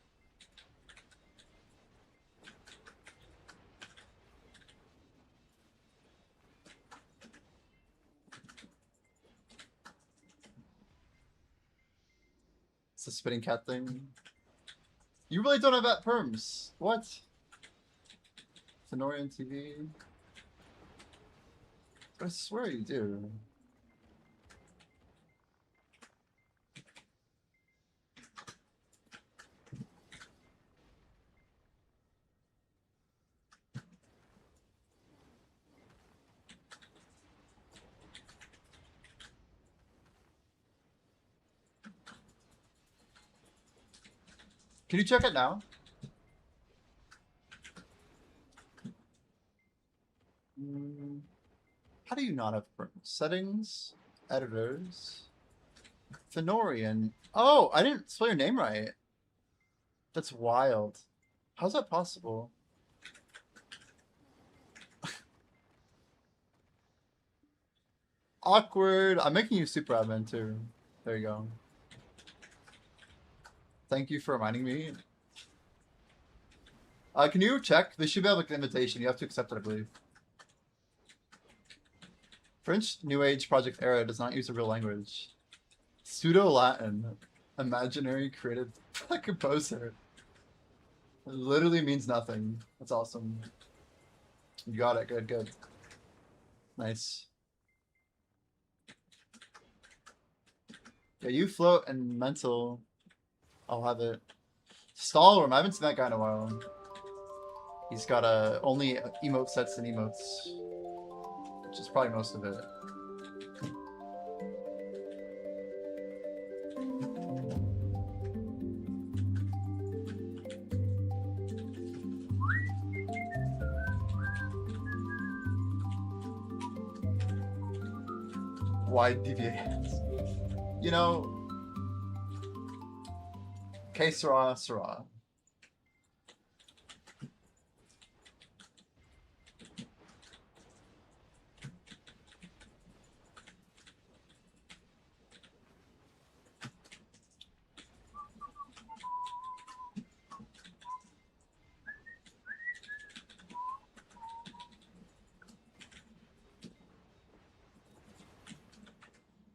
It's the spinning cat thing. You really don't have that perms. What? Tenorian TV. I swear you do. Can you check it now? How do you not have settings? Editors. Fenorian. Oh, I didn't spell your name right. That's wild. How's that possible? Awkward. I'm making you super admin too. There you go. Thank you for reminding me. Can you check? They should be like an invitation. You have to accept it, I believe. French New Age Project era does not use a real language. Pseudo-Latin. Imaginary creative composer. It literally means nothing. That's awesome. You got it. Good, good. Nice. Yeah, you float and mental. I'll have it. Stall room. I haven't seen that guy in a while. He's got only emote sets and emotes, which is probably most of it. Wide deviations. You know, que sera, sera.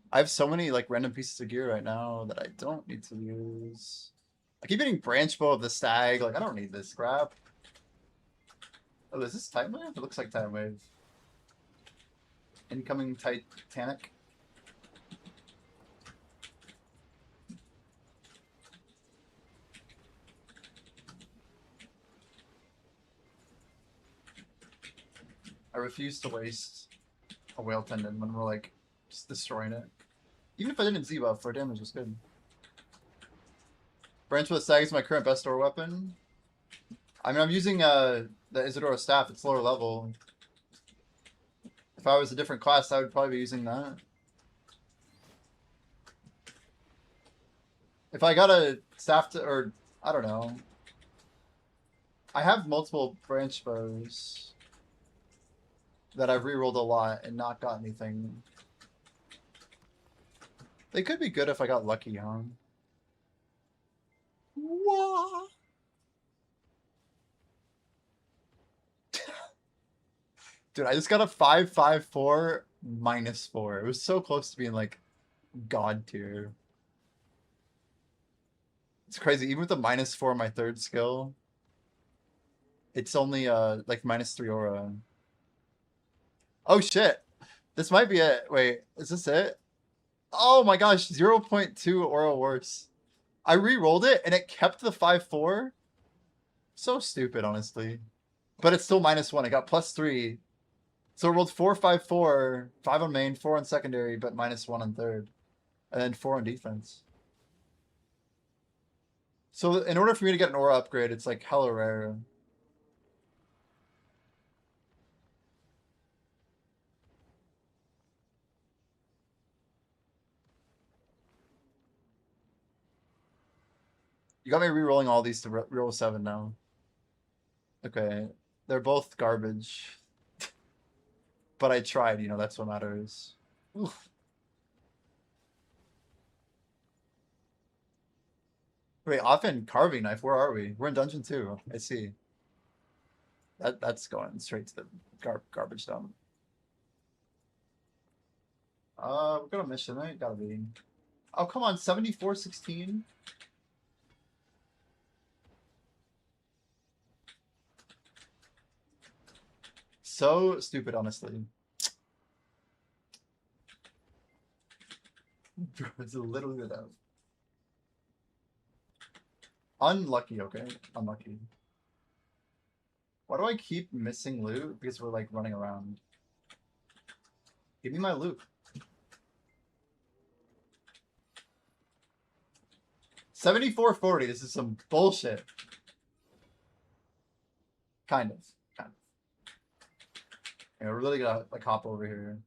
I have so many like random pieces of gear right now that I don't need to use. I keep getting branch bow of the stag. Like I don't need this crap. Oh, is this Time Wave? It looks like Time Wave. Incoming Titanic. I refuse to waste a whale tendon when we're like just destroying it. Even if I didn't Z-buff, our damage was good. Branch with the stag is my current best door weapon. I mean, I'm using the Isidora staff. It's lower level. If I was a different class, I would probably be using that. If I got a staff to, or I don't know. I have multiple branch bows that I've rerolled a lot and not got anything. They could be good if I got lucky, huh? What? Dude, I just got a 554 -4. It was so close to being like god tier. It's crazy. Even with the -4 on my third skill, it's only like -3 aura. Oh shit. This might be it. Wait, is this it? Oh my gosh, 0.2 aura worse. I re-rolled it and it kept the 5-4. So stupid, honestly. But it's still -1. I got +3. So I rolled 4, 5, 4, 5 on main, 4 on secondary, but -1 on third. And then 4 on defense. So in order for me to get an aura upgrade, it's like hella rare. You got me re-rolling all these to reroll 7 now. Okay. They're both garbage. But I tried, you know, that's what matters. Oof. Wait, often carving knife, where are we? We're in dungeon 2. I see. That's going straight to the garbage dump. We're gonna mission, right? Gotta be. Oh, come on, 74-16. So stupid, honestly. It's literally that. Unlucky, okay? Unlucky. Why do I keep missing loot? Because we're like running around. Give me my loot. 7440. This is some bullshit. Kind of. Kind of. Yeah, we're really gonna like hop over here.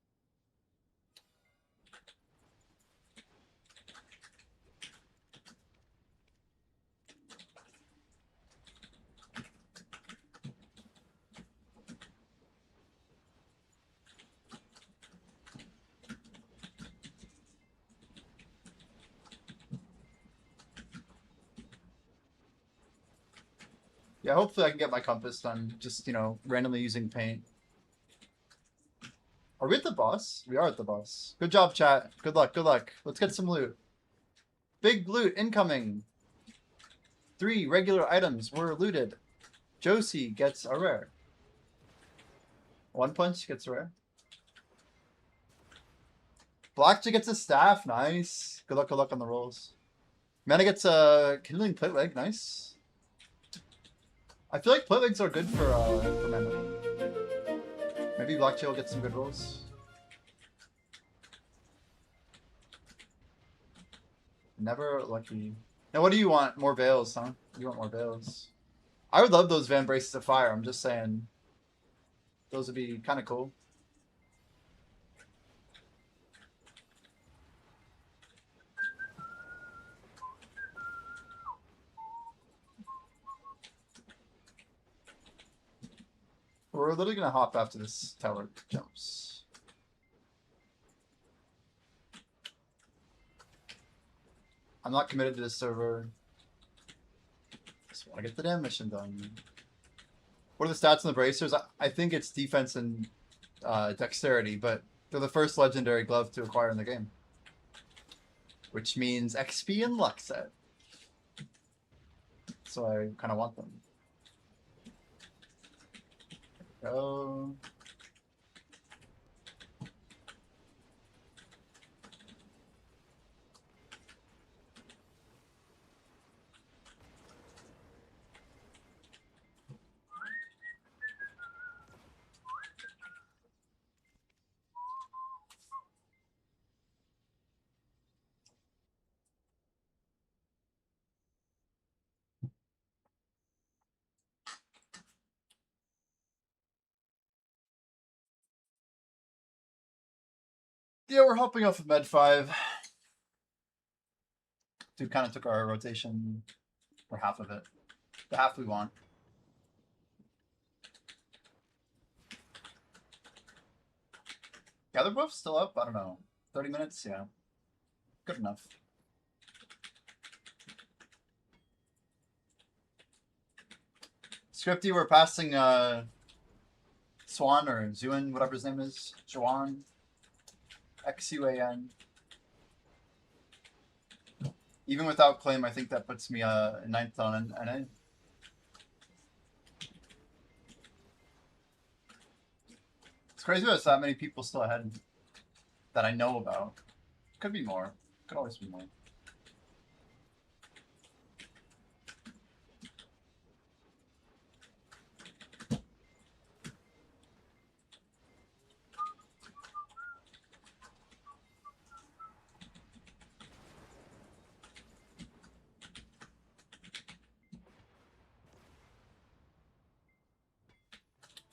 Yeah, hopefully I can get my compass done. Just, you know, randomly using paint. Are we at the boss? We are at the boss. Good job, chat. Good luck, good luck. Let's get some loot. Big loot incoming. 3 regular items were looted. Josie gets a rare. 1 punch gets a rare. Blackjack gets a staff. Nice. Good luck on the rolls. Mana gets a kindling plate leg. Nice. I feel like plate legs are good for mana. Maybe Blackjack will get some good rolls. Never lucky. Now, what do you want? More veils, huh? You want more veils? I would love those Van Braces of Fire. I'm just saying. Those would be kind of cool. We're literally going to hop after this tower jumps. I'm not committed to this server. Just want to get the damn mission done. What are the stats on the bracers? I think it's defense and dexterity, but they're the first legendary glove to acquire in the game. Which means XP and luck set. So I kind of want them. Go. Yeah, we're helping off with Med 5. Dude kind of took our rotation for half of it. The half we want. Gather buff's still up? I don't know. 30 minutes? Yeah. Good enough. Scripty, we're passing Swan or Zuan, whatever his name is. Juan. XUAN. Even without claim, I think that puts me 9th on NA. It's crazy there's that many people still ahead that I know about. Could be more. Could always be more.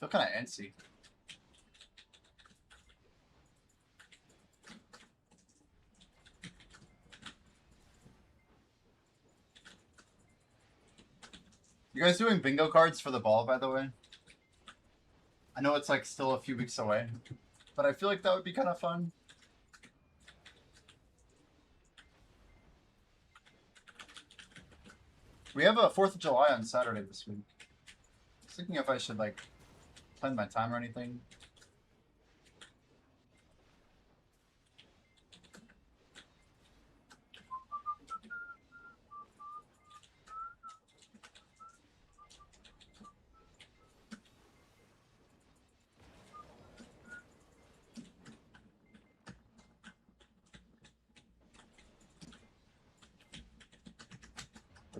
I feel kind of antsy. You guys doing bingo cards for the ball, by the way? I know it's like still a few weeks away, but I feel like that would be kind of fun. We have a 4th of July on Saturday this week. I was thinking if I should like plan my time or anything.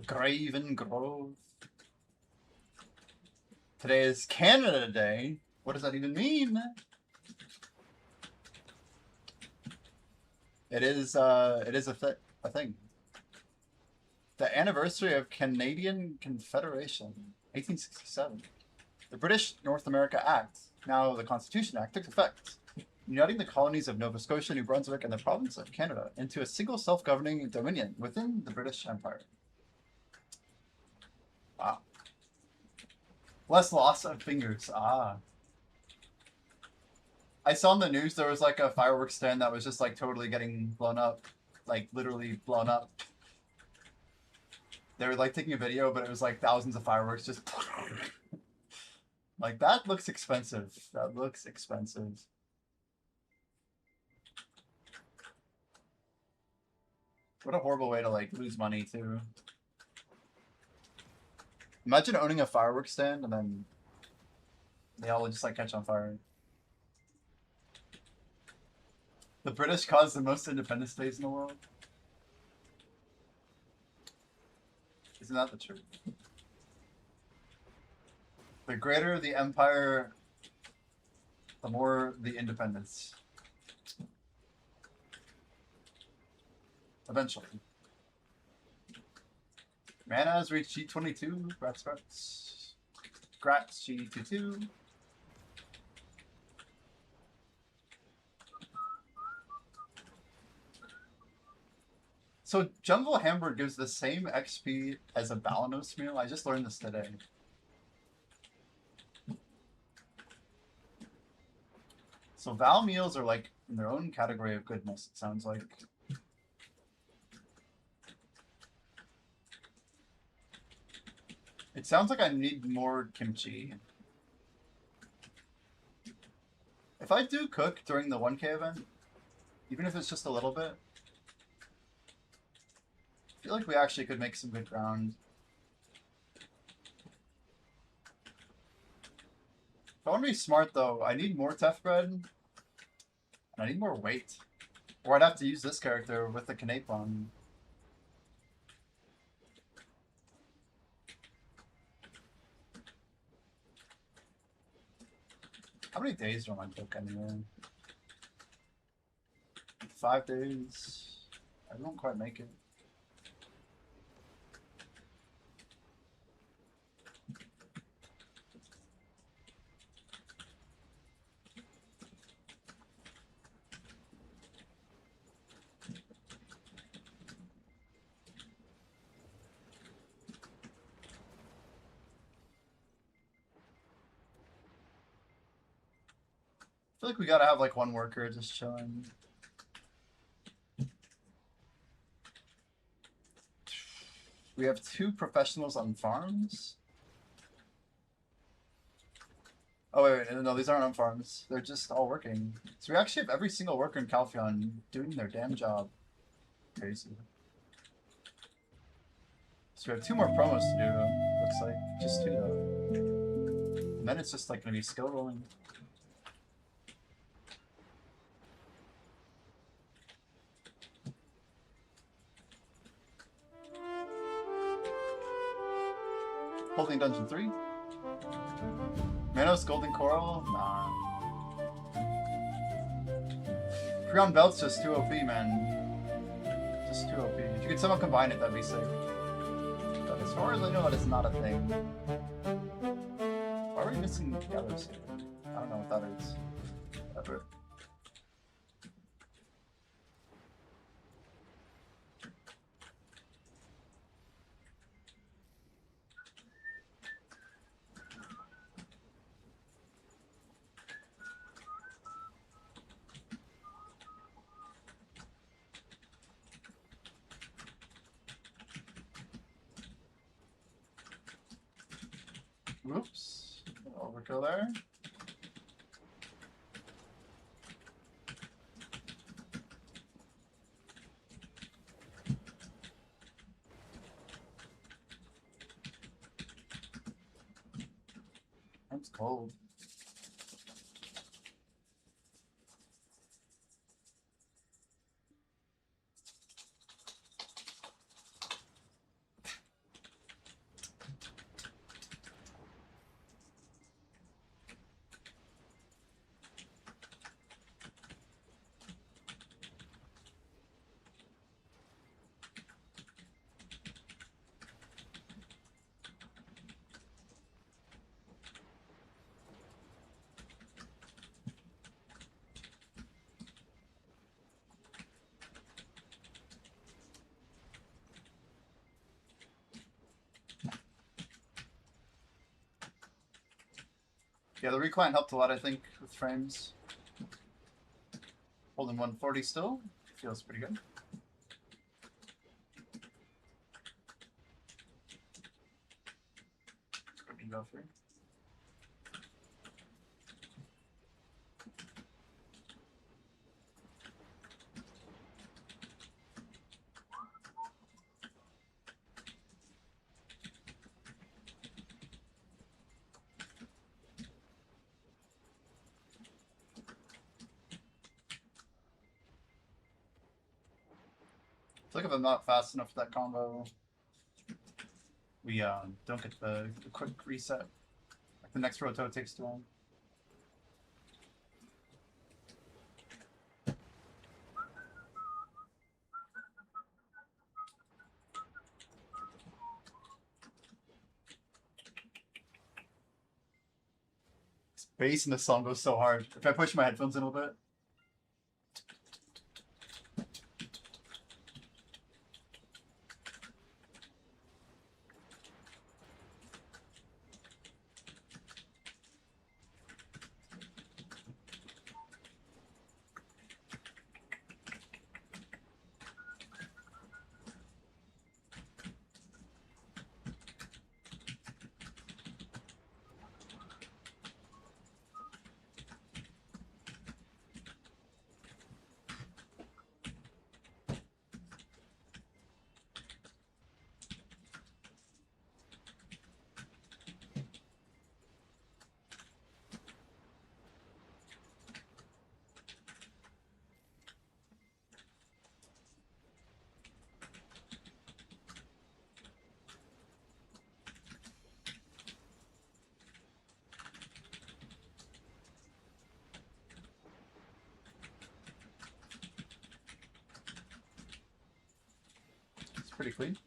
Graven Grove. Today is Canada Day. What does that even mean? It is a thing. The anniversary of Canadian Confederation, 1867. The British North America Act, now the Constitution Act, took effect, uniting the colonies of Nova Scotia, New Brunswick, and the province of Canada into a single self-governing dominion within the British Empire. Wow. Less loss of fingers. Ah. I saw in the news there was like a fireworks stand that was just like totally getting blown up. Like literally blown up. They were like taking a video, but it was like thousands of fireworks just... Like, that looks expensive. That looks expensive. What a horrible way to, like, lose money, too. Imagine owning a fireworks stand and then they all just, like, catch on fire. The British caused the most Independence Days in the world. Isn't that the truth? The greater the empire, the more the independence. Eventually. Mana has reached G22. Grats. G22. So Jungle Hamburg gives the same XP as a Balanos meal. I just learned this today. So Val meals are like in their own category of goodness, it sounds like. It sounds like I need more kimchi. If I do cook during the 1K event, even if it's just a little bit, I feel like we actually could make some good ground. If I want to be smart though, I need more Tef bread. And I need more weight. Or I'd have to use this character with the Knape on. How many days do I cook anyway? 5 days. I don't quite make it. I feel like we gotta have like one worker just chilling. We have 2 professionals on farms. Oh wait, no, these aren't on farms. They're just all working. So we actually have every single worker in Calpheon doing their damn job. Crazy. So we have 2 more promos to do, looks like. Just 2 though. And then it's just like gonna be skill rolling. Holding Dungeon 3. Manos Golden Coral? Nah. Freon Belt's just too OP, man. Just too OP. If you could somehow combine it, that'd be sick. But as far as I know, that is not a thing. Why are we missing yellows here? I don't know what that is. Whatever. Whoops. Overkill there. That's cold. Yeah, the recline helped a lot, I think, with frames. Holding 140 still. Feels pretty good. Go through. It's like if I'm not fast enough for that combo, we don't get the quick reset. Like the next roto takes too long. This bass in the song goes so hard. If I push my headphones in a little bit. It's pretty clean.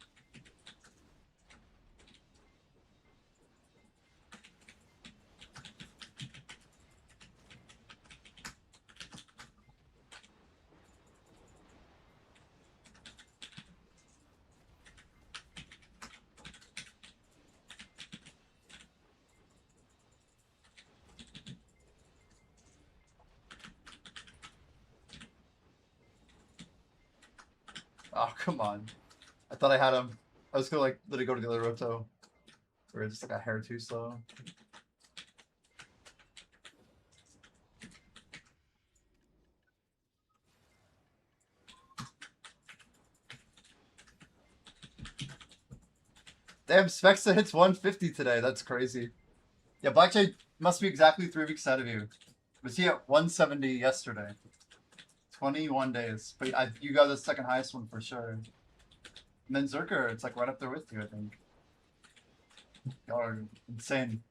Oh, come on. I thought I had him. I was gonna like literally go to the other roto. Where it's just like a hair too slow. Damn, Spexa hits 150 today. That's crazy. Yeah, Blackjay must be exactly 3 weeks ahead of you. Was he at 170 yesterday? 21 days. But you got the second highest one for sure. And then Zerker, it's like right up there with you, I think. Y'all are insane.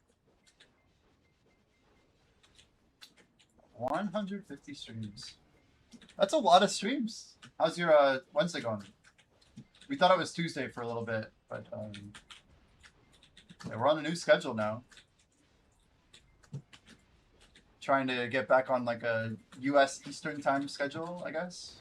150 streams. That's a lot of streams. How's your Wednesday going? We thought it was Tuesday for a little bit, but yeah, we're on a new schedule now. Trying to get back on like a US Eastern time schedule, I guess.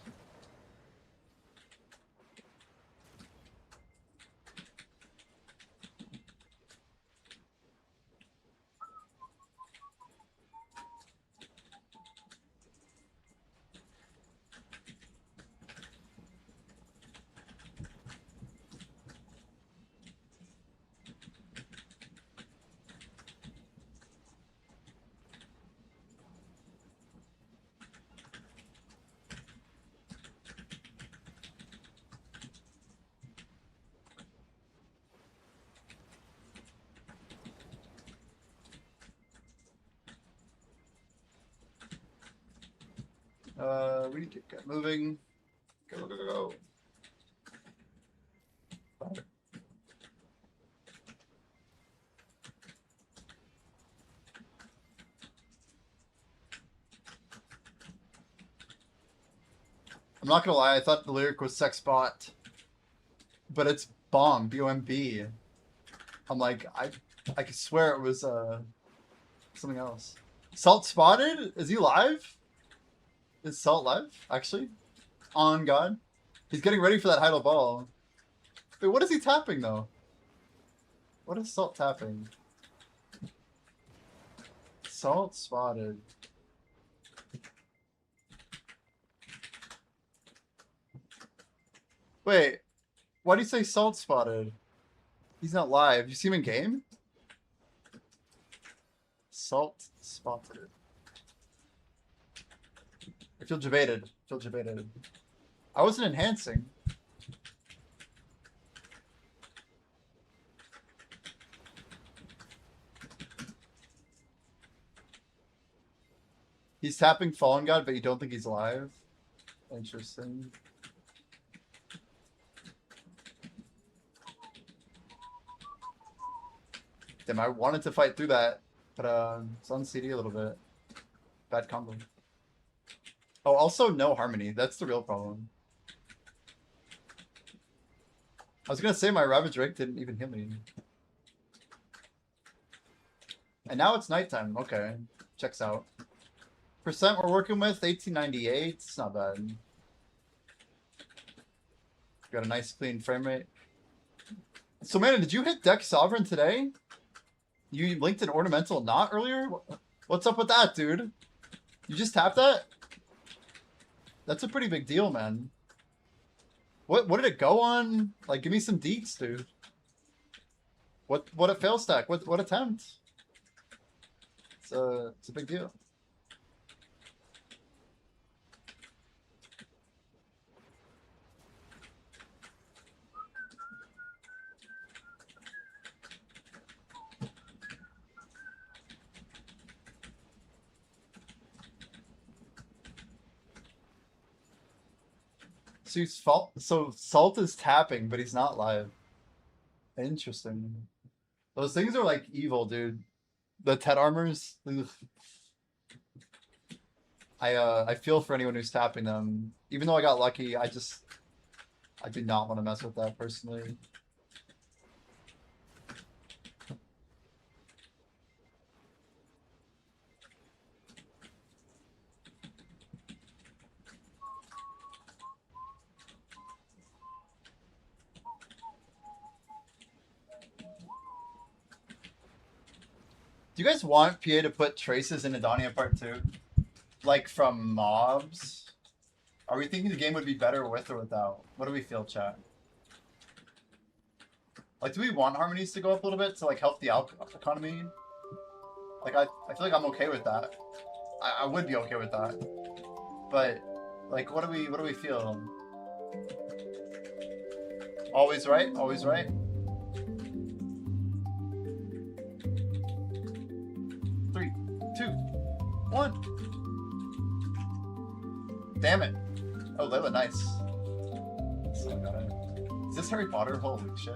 We need to get moving. Go, go, go, go. I'm not gonna lie, I thought the lyric was Sexbot, but it's Bomb, B-O-M-B. I'm like, I could swear it was something else. Salt spotted? Is he live? Is Salt live, actually? On God? He's getting ready for that idle ball. Wait, what is he tapping, though? What is Salt tapping? Salt spotted. Wait, why do you say salt spotted? He's not live. You see him in game? Salt spotted. I feel debated. I wasn't enhancing. He's tapping Fallen God, but you don't think he's live? Interesting. Damn, I wanted to fight through that, but it's on CD a little bit. Bad combo. Oh, also no harmony. That's the real problem. I was gonna say my Ravage Rake didn't even hit me. And now it's nighttime. Okay, checks out. Percent we're working with, 1898. It's not bad. Got a nice clean frame rate. So, man, did you hit Deck Sovereign today? You linked an Ornamental Knot earlier? What's up with that, dude? You just tapped that? That's a pretty big deal, man. What did it go on? Like, give me some deets, dude. What a fail stack? What attempt? It's a big deal. So Salt is tapping, but he's not live. Interesting. Those things are like evil, dude. The Tet armors. Ugh. I feel for anyone who's tapping them. Even though I got lucky, I do not want to mess with that personally. Do you guys want PA to put traces in Adonia Part 2? Like from mobs? Are we thinking the game would be better with or without? What do we feel, chat? Like, do we want harmonies to go up a little bit to like help the economy? Like, I feel like I'm okay with that. I would be okay with that. But like, what do we feel? Always right? Always right? Three, two, one. Damn it. Oh, Layla, nice. So got it. Is this Harry Potter? Holy shit.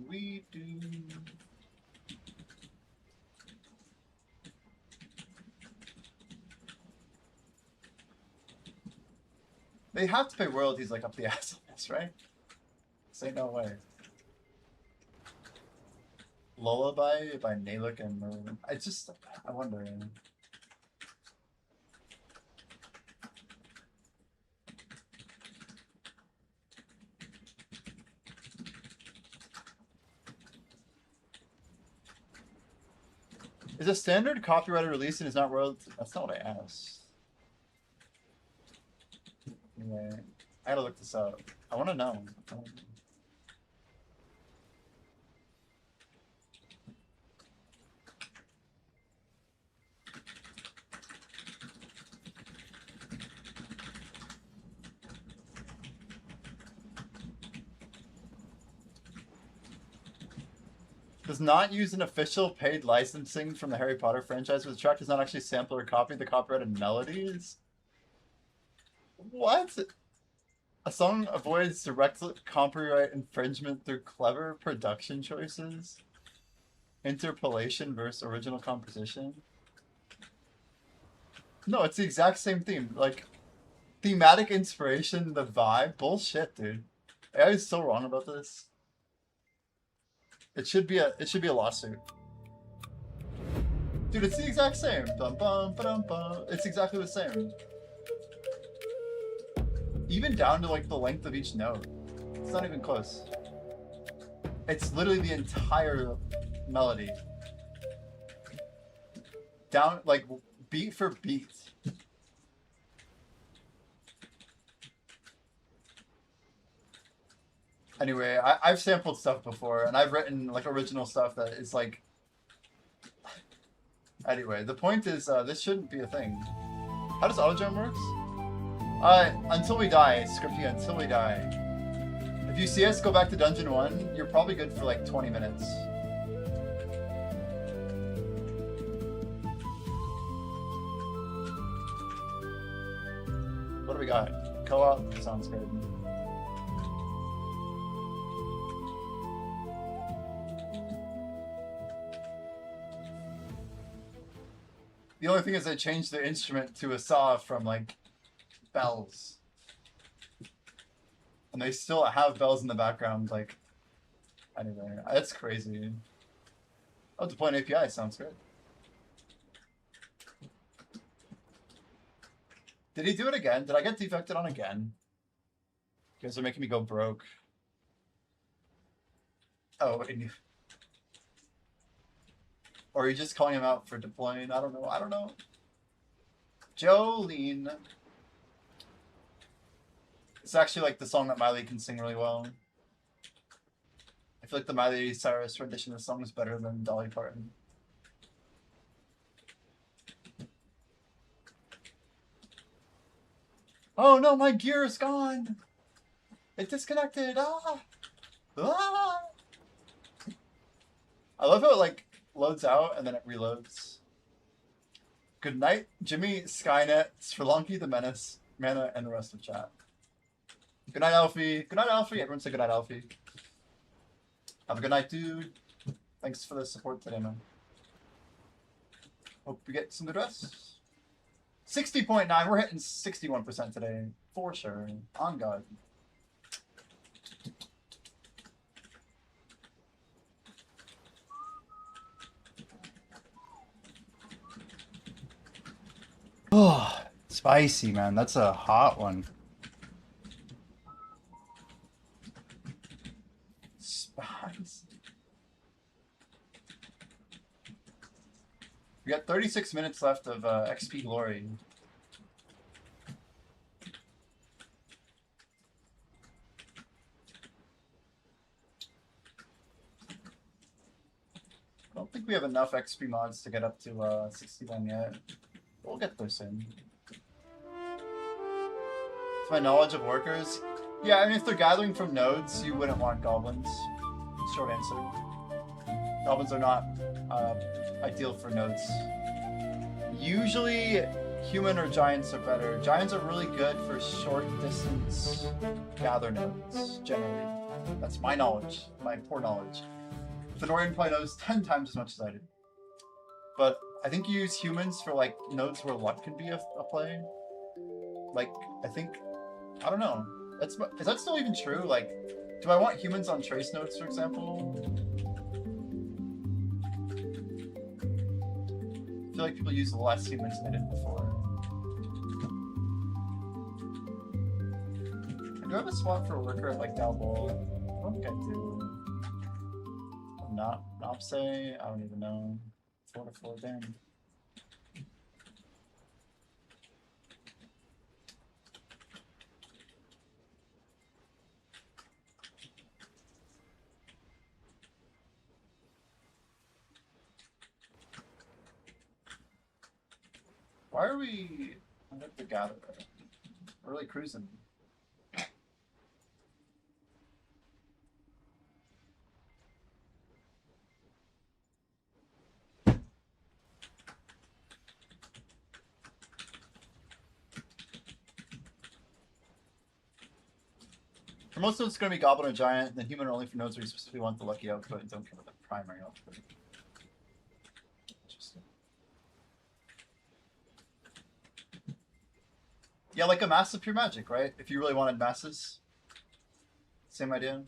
We do. They have to pay royalties like up the ass on this, right? Say no way. Lullaby by Naluk and Merlin. I wonder. Is a standard copyrighted release and is not royalty? That's not what I asked. Anyway, I gotta look this up. I want to know. Does not use an official paid licensing from the Harry Potter franchise, but the track does not actually sample or copy the copyrighted melodies? What? A song avoids direct copyright infringement through clever production choices? Interpolation versus original composition? No, it's the exact same theme. Like, thematic inspiration, the vibe. Bullshit, dude. AI is so wrong about this. It should be a lawsuit. Dude, it's the exact same. Dum bum ba-dum bum. It's exactly the same. Even down to like the length of each note. It's not even close. It's literally the entire melody. Down, like, beat for beat. Anyway, I've sampled stuff before, and I've written, like, original stuff that is, like... Anyway, the point is, this shouldn't be a thing. How does auto-jump works? Until we die, scripting until we die. If you see us go back to Dungeon 1, you're probably good for, like, 20 minutes. What do we got? Co-op? Sounds good. The only thing is I changed the instrument to a saw from, like, bells. And they still have bells in the background, like... Anyway, that's crazy. Oh, deploy an API sounds good. Did he do it again? Did I get defected on again? You guys are making me go broke. Oh, wait. Or are you just calling him out for deploying? I don't know. I don't know. Jolene. It's actually like the song that Miley can sing really well. I feel like the Miley Cyrus rendition of the song is better than Dolly Parton. Oh no, my gear is gone! It disconnected! Ah! Ah! I love how it like loads out and then it reloads. Good night, Jimmy, Skynet, Srilanki the Menace, Mana, and the rest of chat. Good night, Alfie. Good night, Alfie. Everyone say good night, Alfie. Have a good night, dude. Thanks for the support today, man. Hope you get some good rest. 60.9. We're hitting 61% today. For sure. On God. Oh, spicy, man. That's a hot one. Spicy. We got 36 minutes left of XP Glory. I don't think we have enough XP mods to get up to 61 yet. We'll get there soon. It's my knowledge of workers. Yeah, I mean, if they're gathering from nodes, you wouldn't want goblins. Short answer. Goblins are not ideal for nodes. Usually, human or giants are better. Giants are really good for short distance gather nodes, generally. That's my knowledge, my poor knowledge. Fenorian probably knows 10 times as much as I do. But I think you use humans for like nodes where luck can be a play. Like, I think, I don't know. Is that still even true? Like, do I want humans on trace nodes, for example? I feel like people use less humans than they did before. Do I have a swap for a worker at like Dalbol? I don't think I do. Not Nopse? I don't even know. 4 to 4, damn. Why are we at the gather? We're really cruising. For most nodes, it's going to be Goblin or Giant, and then Human are only for nodes where you specifically want the lucky output and don't care about the primary output. Interesting. Yeah, like a mass of pure magic, right? If you really wanted masses. Same idea.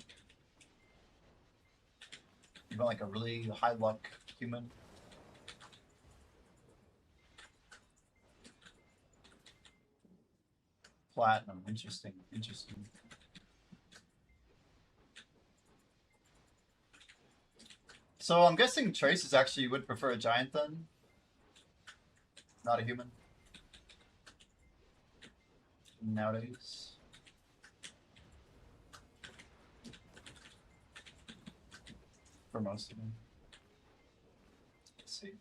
You want like a really high luck human. Platinum, interesting, interesting. So I'm guessing Trace is actually would prefer a giant then, not a human. Nowadays. For most of them. Let's see.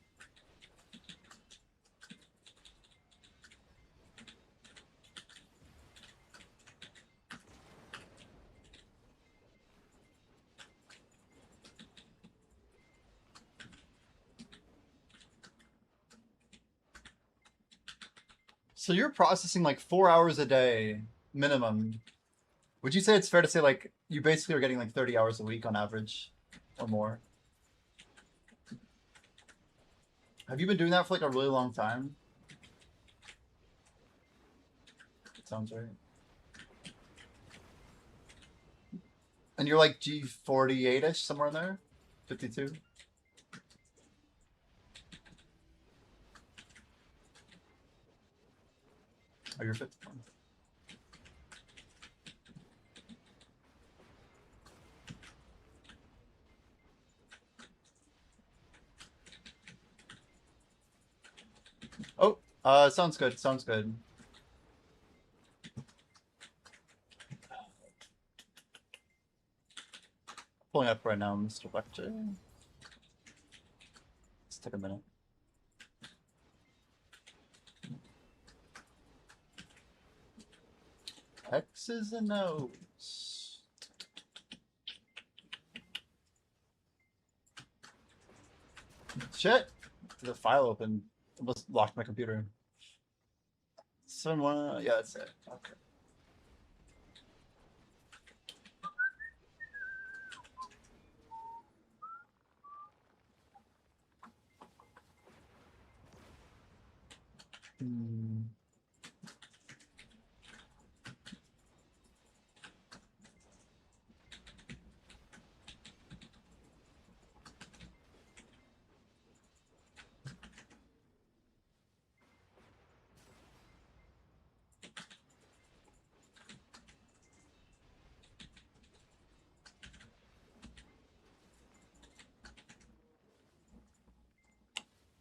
So you're processing like 4 hours a day minimum. Would you say it's fair to say like you basically are getting like 30 hours a week on average or more? Have you been doing that for like a really long time? Sounds right. And you're like G48-ish, somewhere in there? 52? Oh, you're 51. Oh, sounds good, sounds good. Pulling up right now, Mr. Lecter. Let's take a minute. X's and O's. Shit! The file open. Almost locked my computer. Someone, yeah, that's it. Okay.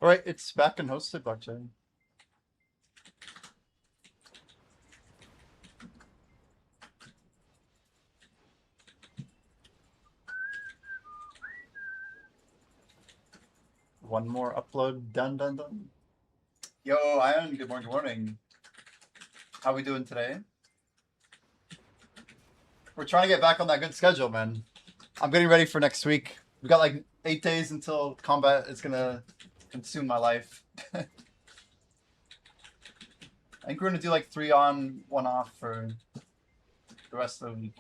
All right, it's back and hosted, blockchain. One more upload done. Yo, Ion, good morning. How we doing today? We're trying to get back on that good schedule, man. I'm getting ready for next week. We got like 8 days until combat is gonna consume my life. I think we're gonna do like 3 on, 1 off for the rest of the week.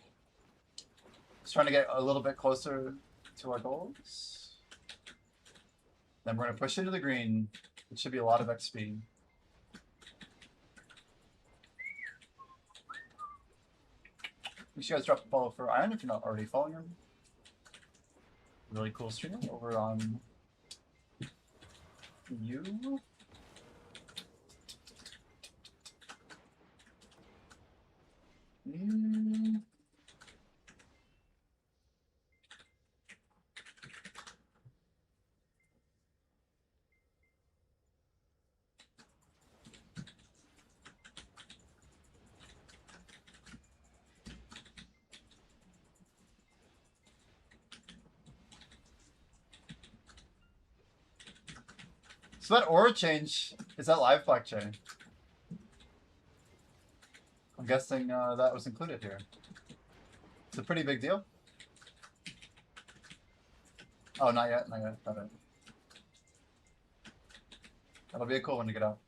Just trying to get a little bit closer to our goals. Then we're gonna push into the green. It should be a lot of XP. Make sure you guys drop a follow for Iron if you're not already following him. Really cool streamer over on you. So that aura change, is that live, blockchain? I'm guessing that was included here. It's a pretty big deal. Oh, not yet. That'll be a cool one to get out.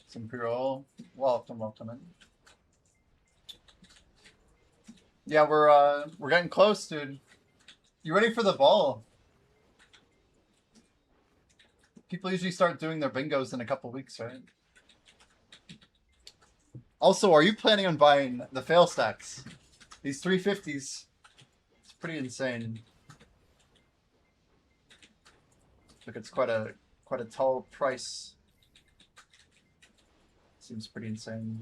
Some Imperial. Welcome in. Yeah, we're getting close, dude. You ready for the ball? People usually start doing their bingos in a couple weeks, right? Also, are you planning on buying the fail stacks? These 350s. It's pretty insane. Look, it's quite a tall price. Seems pretty insane.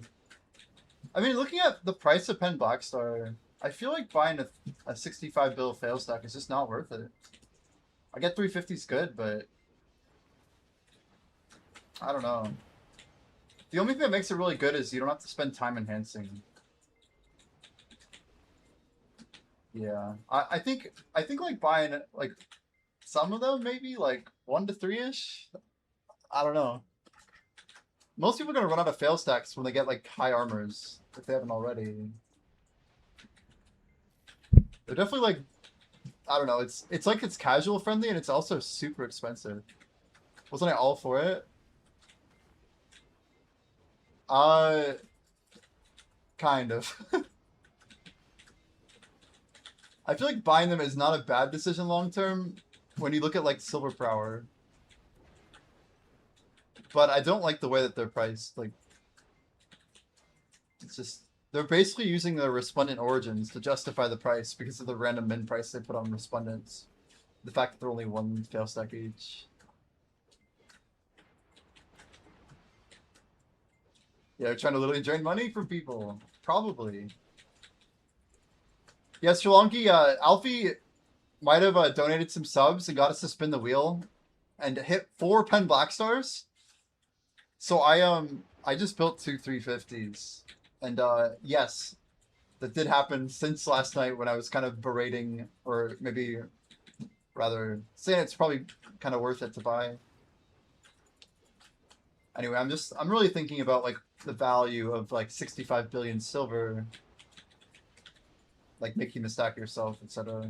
I mean, looking at the price of Pen Blackstar, I feel like buying a 65 bill fail stack is just not worth it. I get 350's good, but I don't know. The only thing that makes it really good is you don't have to spend time enhancing. Yeah, I think like buying like some of them maybe like 1 to 3-ish. I don't know. Most people are gonna run out of fail stacks when they get like high armors if they haven't already. They're definitely like, I don't know. It's like it's casual friendly and it's also super expensive. Wasn't I all for it? Kind of. I feel like buying them is not a bad decision long term when you look at like silver per hour. But I don't like the way that they're priced. Like, it's just they're basically using the resplendent origins to justify the price because of the random min price they put on resplendents. The fact that they're only 1 fail stack each. Yeah, they're trying to literally drain money from people. Probably. Yeah, Sri Lanki, Alfie might have donated some subs and got us to spin the wheel and hit 4 pen black stars. So I just built 2 350s. And yes, that did happen since last night when I was kind of berating, or maybe rather saying it's probably kind of worth it to buy. Anyway, I'm really thinking about like the value of like 65 billion silver, like making the stack yourself, etc.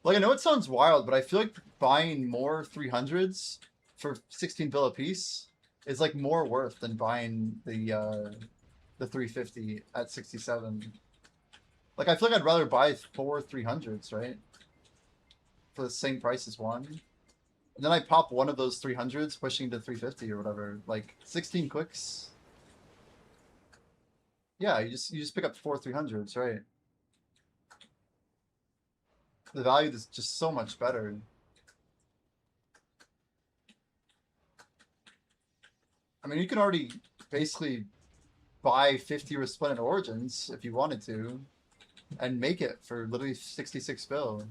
Like I know it sounds wild, but I feel like buying more 300s for 16 bill a piece is like more worth than buying the 350 at 67. Like I feel like I'd rather buy 4 300s, right? For the same price as one. And then I pop one of those 300s pushing to 350 or whatever. Like 16 quicks. Yeah, you just pick up 4 300s, right? The value is just so much better. I mean, you can already basically buy 50 Resplendent Origins if you wanted to and make it for literally 66 bill.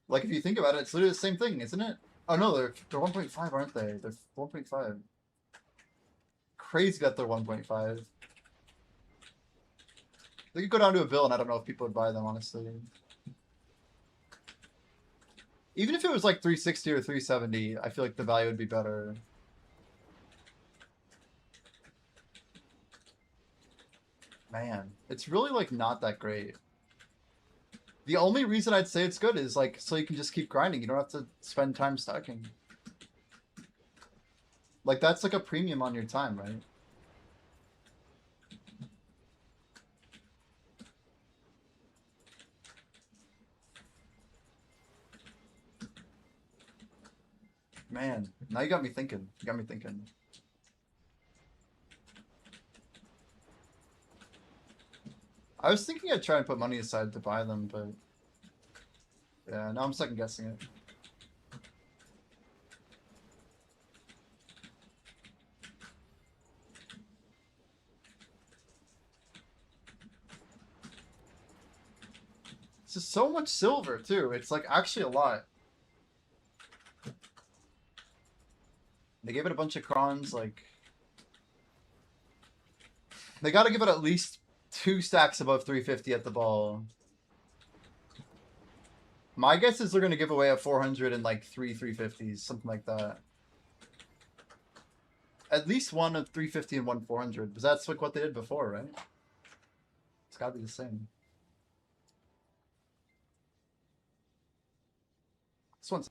Like, if you think about it, it's literally the same thing, isn't it? Oh, no, they're 1.5, aren't they? They're 1.5. Crazy that they're 1.5. They could go down to a bill, and I don't know if people would buy them, honestly. Even if it was like 360 or 370, I feel like the value would be better. Man, it's really like not that great. The only reason I'd say it's good is like so you can just keep grinding. You don't have to spend time stacking. Like that's like a premium on your time, right? Man, now you got me thinking. You got me thinking. I was thinking I'd try and put money aside to buy them, but yeah, now I'm second guessing it. It's just so much silver too. It's like actually a lot. They gave it a bunch of crons, like they gotta give it at least 2 stacks above 350 at the ball. My guess is they're gonna give away a 400 and like 3 350s, something like that. At least one of 350 and one 400, because that's like what they did before, right? It's gotta be the same. This one's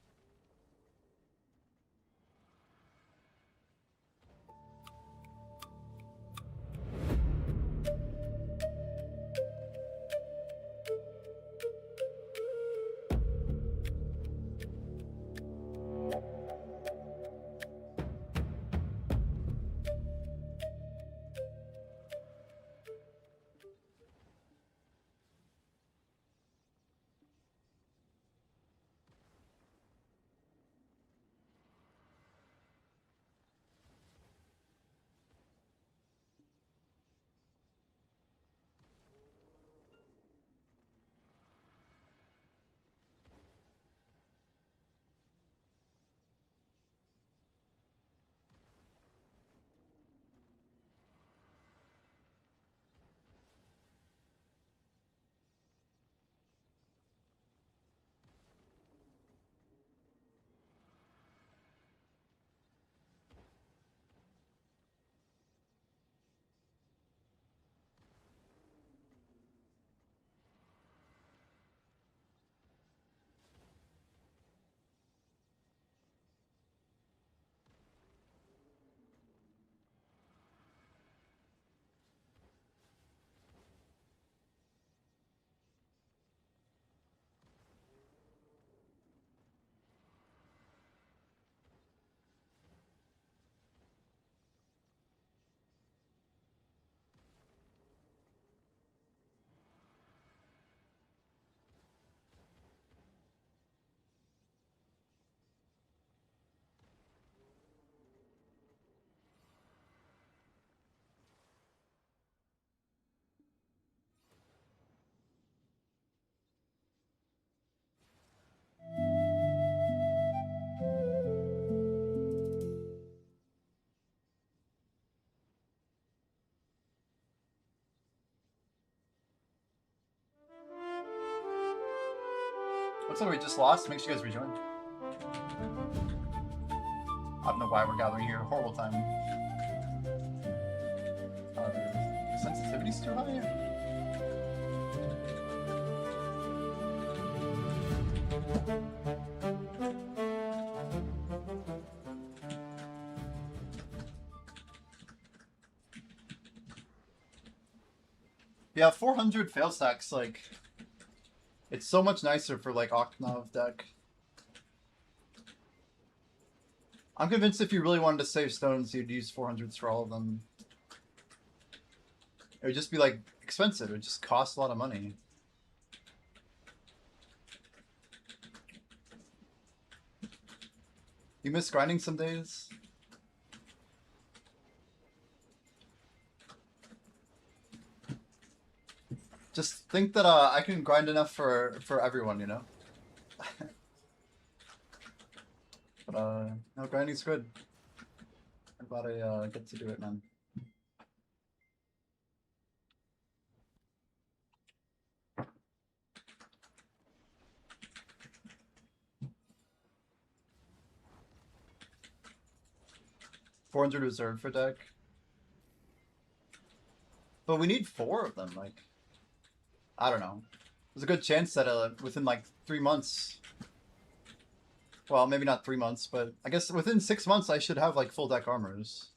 What's up? We just lost. Make sure you guys rejoin. I don't know why we're gathering here. Horrible time. Sensitivity's too high. Yeah, 400 fail stacks, like, it's so much nicer for, like, Octanav deck. I'm convinced if you really wanted to save stones, you'd use 400s for all of them. It would just be, like, expensive. It would just cost a lot of money. You miss grinding some days? Just think that I can grind enough for everyone, you know? But no, grinding's good. I'm glad I get to do it, man. $400 reserved for deck. But we need 4 of them, like... I don't know. There's a good chance that within like 3 months, well, maybe not 3 months, but I guess within 6 months I should have like full deck armors.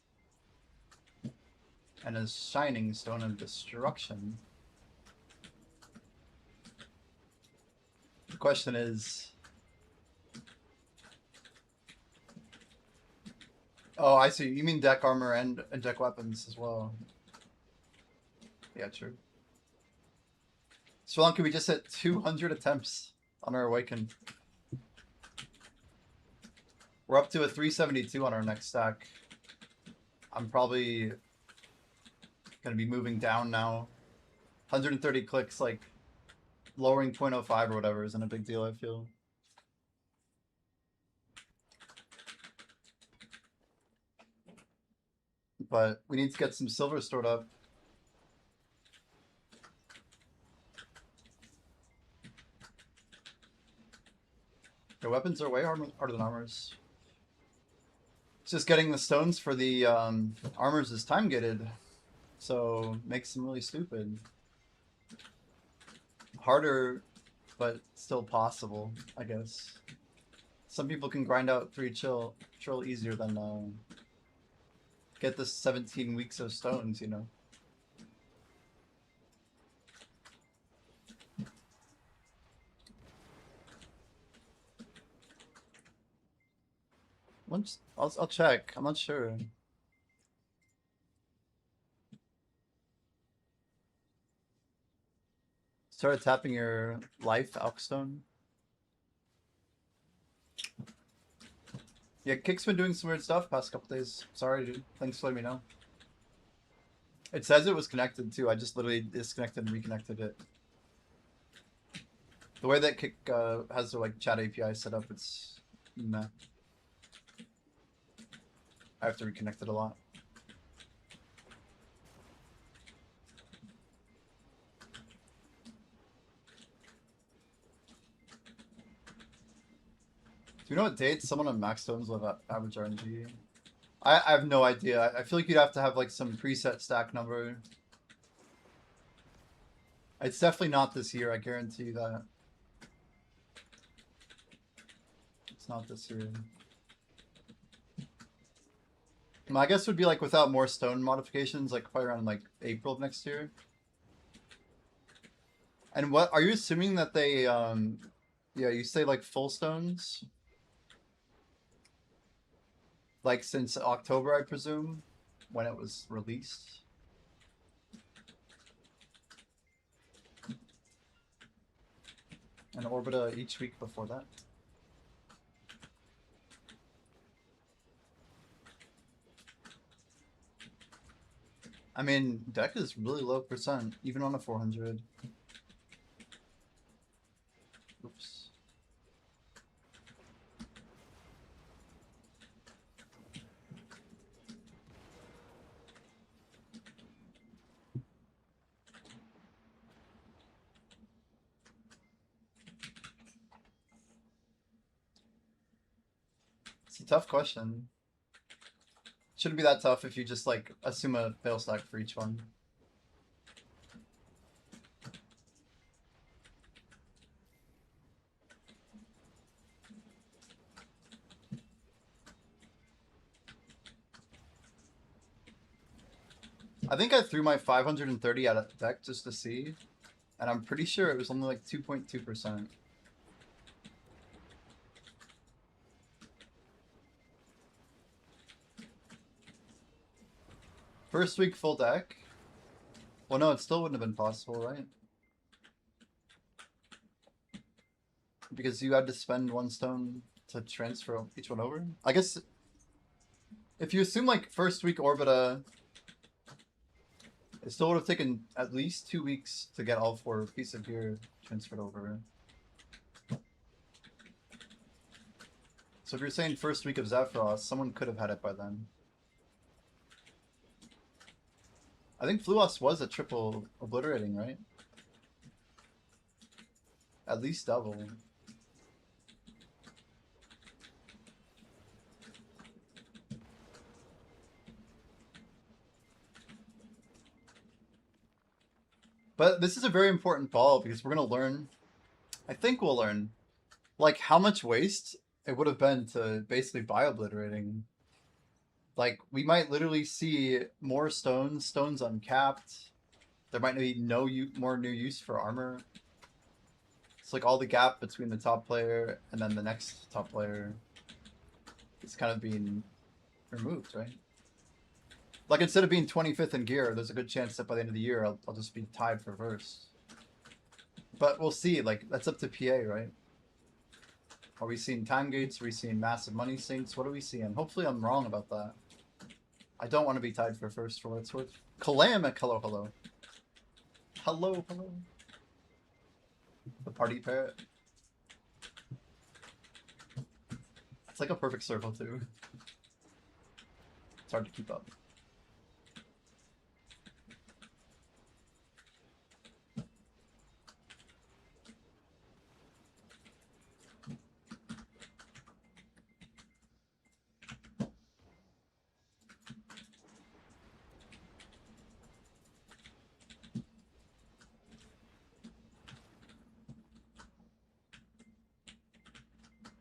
And a Shining Stone of Destruction. The question is... Oh, I see. You mean deck armor and deck weapons as well. Yeah, true. So long can we just hit 200 attempts on our Awaken? We're up to a 372 on our next stack. I'm probably going to be moving down now. 130 clicks, like, lowering 0.05 or whatever isn't a big deal, I feel. But we need to get some silver stored up. The weapons are way harder than armors. It's just getting the stones for the armors is time gated, so makes them really stupid. Harder, but still possible, I guess. Some people can grind out 3 trill easier than get the 17 weeks of stones, you know. I'll check. I'm not sure. Started tapping your life Alkstone. Yeah, Kick's been doing some weird stuff past couple days. Sorry, dude. Thanks for letting me know. It says it was connected too. I just literally disconnected and reconnected it. The way that Kick has their like chat API set up, it's meh. I have to reconnect it a lot. Do you know what dates someone on Max Stones will have average RNG? I have no idea. I feel like you'd have to have like some preset stack number. It's definitely not this year, I guarantee you that. It's not this year. My guess would be like without more stone modifications, like probably around like April of next year. And what are you assuming that they yeah, you say like full stones? Like since October, I presume, when it was released. And Orbita each week before that. I mean, deck is really low percent, even on a 400. Oops. It's a tough question. Shouldn't be that tough if you just like assume a fail stack for each one. I think I threw my 530 at a deck just to see, and I'm pretty sure it was only like 2.2%. First week full deck? Well, no, it still wouldn't have been possible, right? Because you had to spend 1 stone to transfer each one over? I guess if you assume like first week Orbita, it still would have taken at least 2 weeks to get all 4 pieces of gear transferred over. So if you're saying first week of Zephyros, someone could have had it by then. I think Fluos was a triple obliterating, right? At least double. But this is a very important ball because we're going to learn, I think we'll learn, like how much waste it would have been to basically buy obliterating. Like we might literally see more stones uncapped. There might be more new use for armor. It's like all the gap between the top player and then the next top player is kind of being removed, right? Like instead of being 25th in gear, there's a good chance that by the end of the year I'll just be tied for first. But we'll see. Like that's up to PA, right? Are we seeing time gates? Are we seeing massive money sinks? What are we seeing? Hopefully I'm wrong about that. I don't want to be tied for first for what it's worth. Kalamic, hello, hello. Hello, hello. The party parrot. It's like a perfect circle too. It's hard to keep up.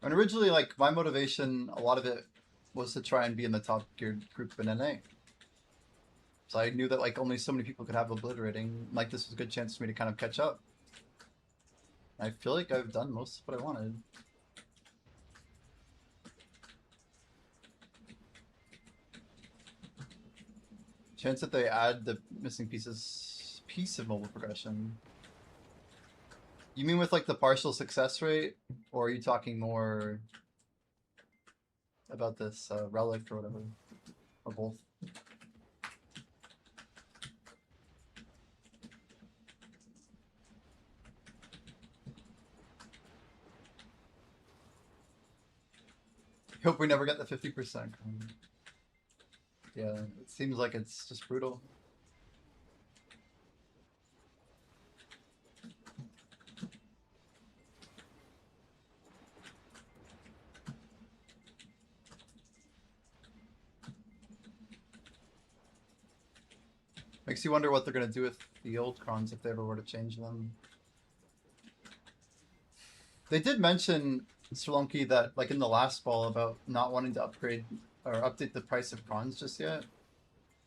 And originally, like, my motivation, a lot of it was to try and be in the top geared group in NA. So I knew that, like, only so many people could have obliterating. Like, this was a good chance for me to kind of catch up. I feel like I've done most of what I wanted. Chance that they add the missing piece of mobile progression. You mean with like the partial success rate, or are you talking more about this relic or whatever, or both? Hope we never get the 50%. Yeah, it seems like it's just brutal. Makes you wonder what they're going to do with the old crons if they ever were to change them. They did mention, Solanki, that like in the last ball about not wanting to upgrade or update the price of crons just yet.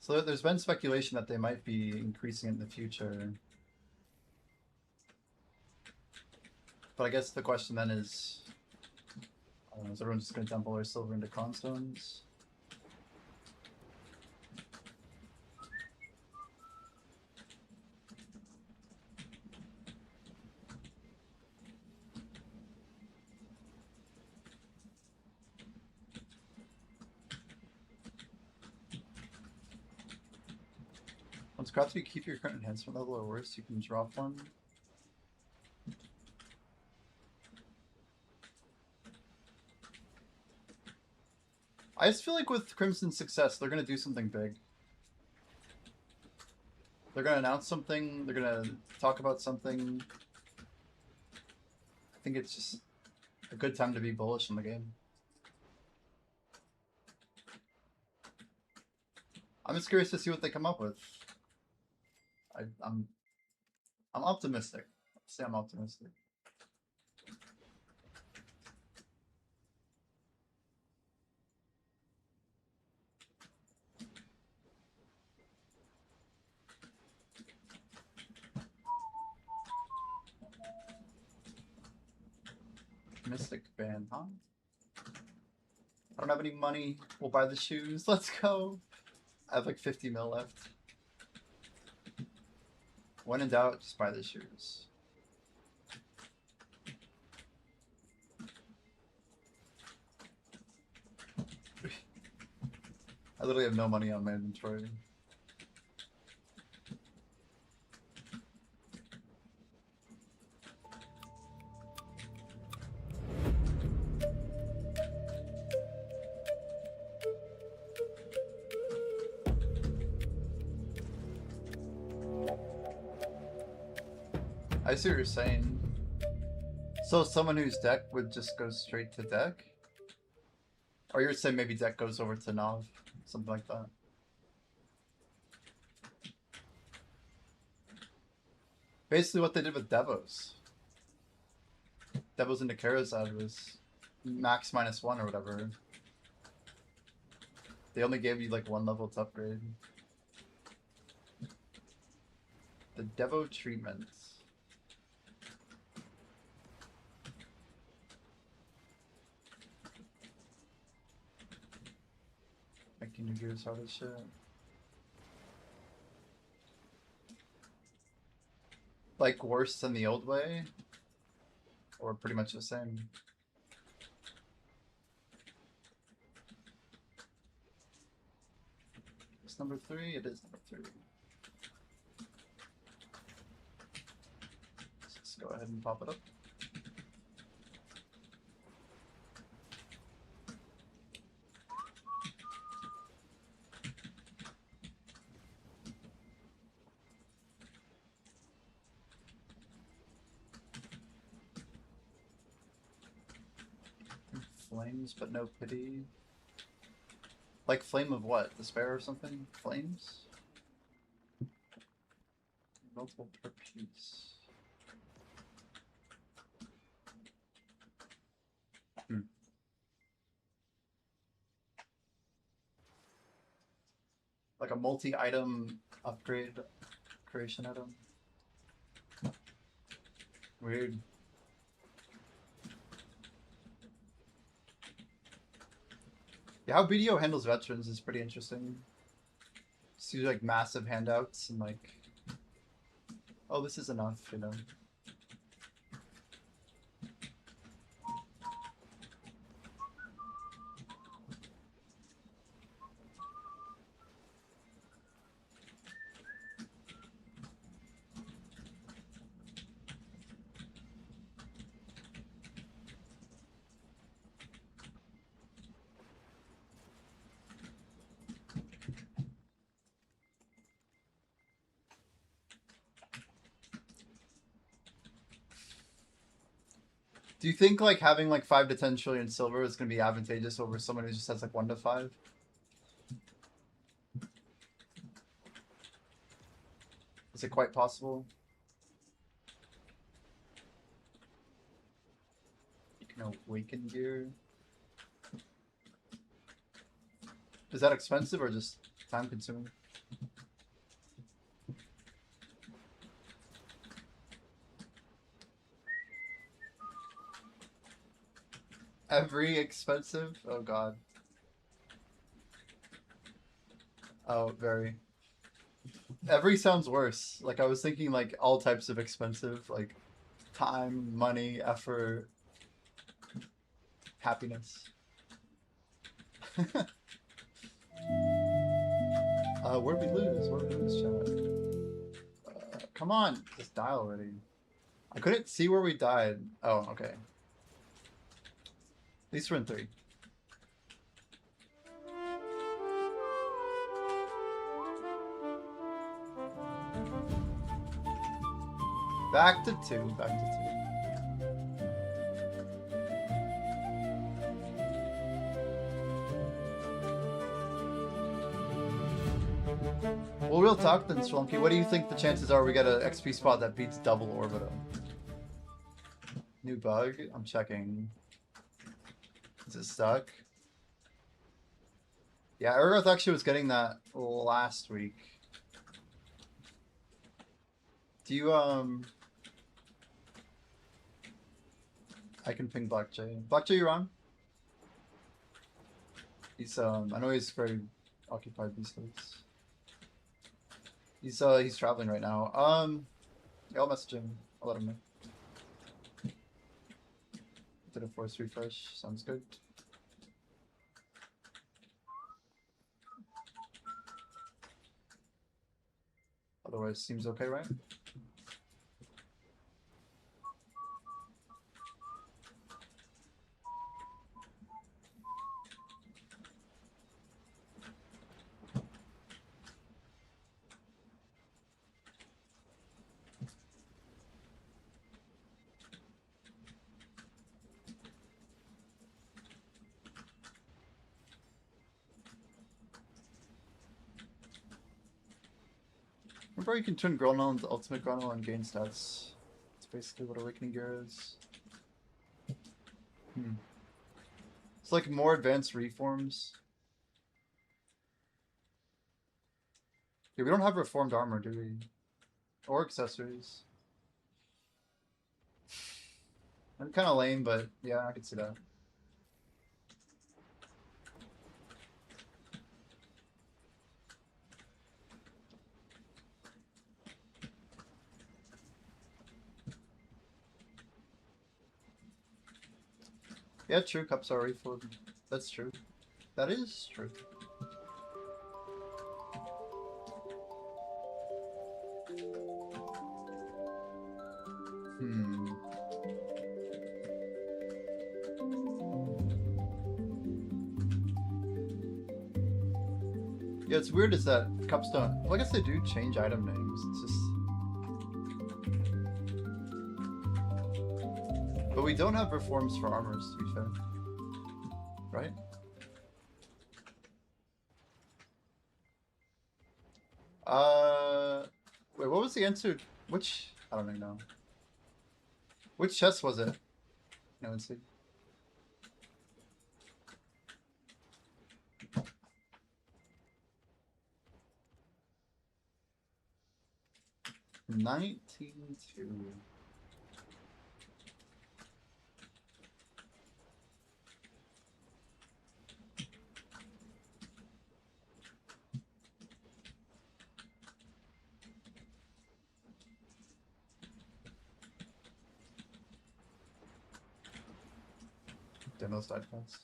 So there's been speculation that they might be increasing it in the future. But I guess the question then is, I don't know, is everyone just going to dump all their silver into cron stones? Once crafted, you keep your current enhancement level or worse, you can drop one. I just feel like with Crimson Success, they're going to do something big. They're going to announce something, they're going to talk about something. I think it's just a good time to be bullish in the game. I'm just curious to see what they come up with. I'm optimistic. Let's say I'm optimistic. Mystic band, huh? I don't have any money. We'll buy the shoes. Let's go. I have like 50 mil left. When in doubt, just buy the shoes. I literally have no money on my inventory. I see what you're saying. So someone whose deck would just go straight to deck? Or you're saying maybe deck goes over to Nav? Something like that. Basically what they did with Devos. Devos into Karazad was max -1 or whatever. They only gave you like 1 level to upgrade. The Devo treatment. Making your gears hard as shit. Like worse than the old way? Or pretty much the same? It's number 3? It is number 3. Let's go ahead and pop it up. Flames, but no pity. Like flame of what? Despair or something? Flames? Multiple per piece. Like a multi-item upgrade creation item. Weird. Yeah, how BDO handles veterans is pretty interesting. See like massive handouts and like, oh, this is enough, you know. Do you think like having like 5 to 10 trillion silver is going to be advantageous over someone who just has like 1 to 5? Is it quite possible? You can awaken gear. Is that expensive or just time consuming? Every expensive? Oh god. Oh, very. Every sounds worse. Like I was thinking like all types of expensive, like time, money, effort, happiness. Where'd we lose? Where'd we lose, chat? Come on, just die already. I couldn't see where we died. Oh, okay. At least we're in 3. Back to 2. Back to 2. Well, real talk then, Swelunky. What do you think the chances are we get an XP spot that beats double Orbita? New bug? I'm checking. Is it stuck? Yeah, Urgoth actually was getting that last week. Do you, I can ping Black J. Black J, you on? He's, I know he's very occupied these days. He's traveling right now. Yeah, I'll message him. I'll let him know. Did a force refresh. Sounds good. Otherwise, seems okay, right? Remember, you can turn Gronal into Ultimate Gronal and gain stats. That's basically what Awakening Gear is. It's like more advanced reforms. Yeah, we don't have reformed armor, do we? Or accessories. I'm kind of lame, but yeah, I can see that. Yeah, true. Cups are refilled. That's true. That is true. Yeah, it's weird is that cups don't... Well, I guess they do change item names. It's just... But we don't have reforms for armors, to be fair. Right? Wait, what was the answer? Which... I don't even know. Which chest was it? No, let's see. $19.2. Demos died fast.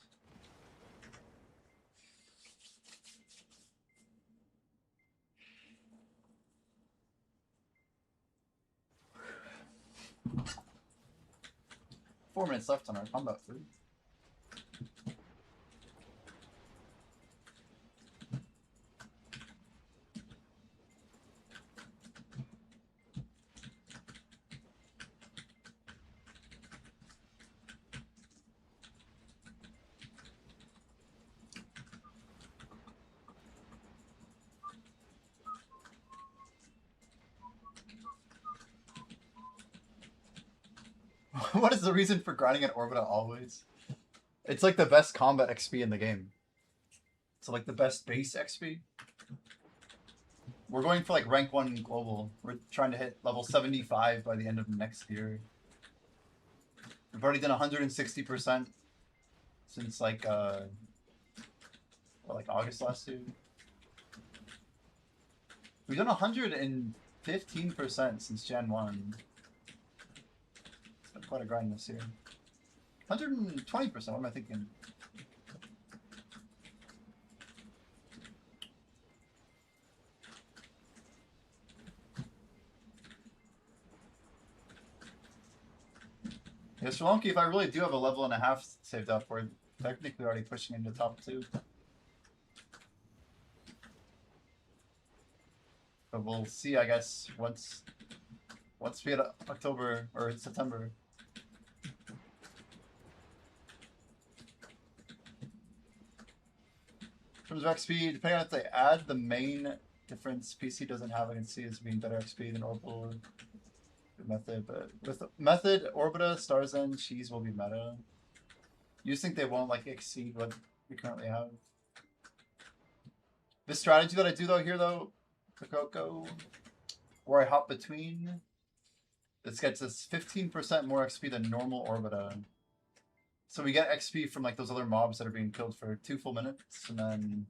Four minutes left on our combat food. What is the reason for grinding at Orbita always? It's like the best combat XP in the game. It's like the best base XP. We're going for like rank 1 global. We're trying to hit level 75 by the end of next year. We've already done 160% since like August last year. We've done 115% since Gen 1. It's been quite a grind this year. 120%, what am I thinking? Yeah, Shalonki, if I really do have a level and a half saved up, we're technically already pushing into top 2. But we'll see, I guess, once we hit October or September. In terms of XP, depending on if they add the main difference PC doesn't have, I can see as being better XP than Orbital Method, but with Method, Orbita, Stars End, Cheese will be meta. You just think they won't like exceed what we currently have? The strategy that I do though here though, Coco, where I hop between, this gets us 15% more XP than normal Orbita. So we get XP from like those other mobs that are being killed for 2 full minutes, and then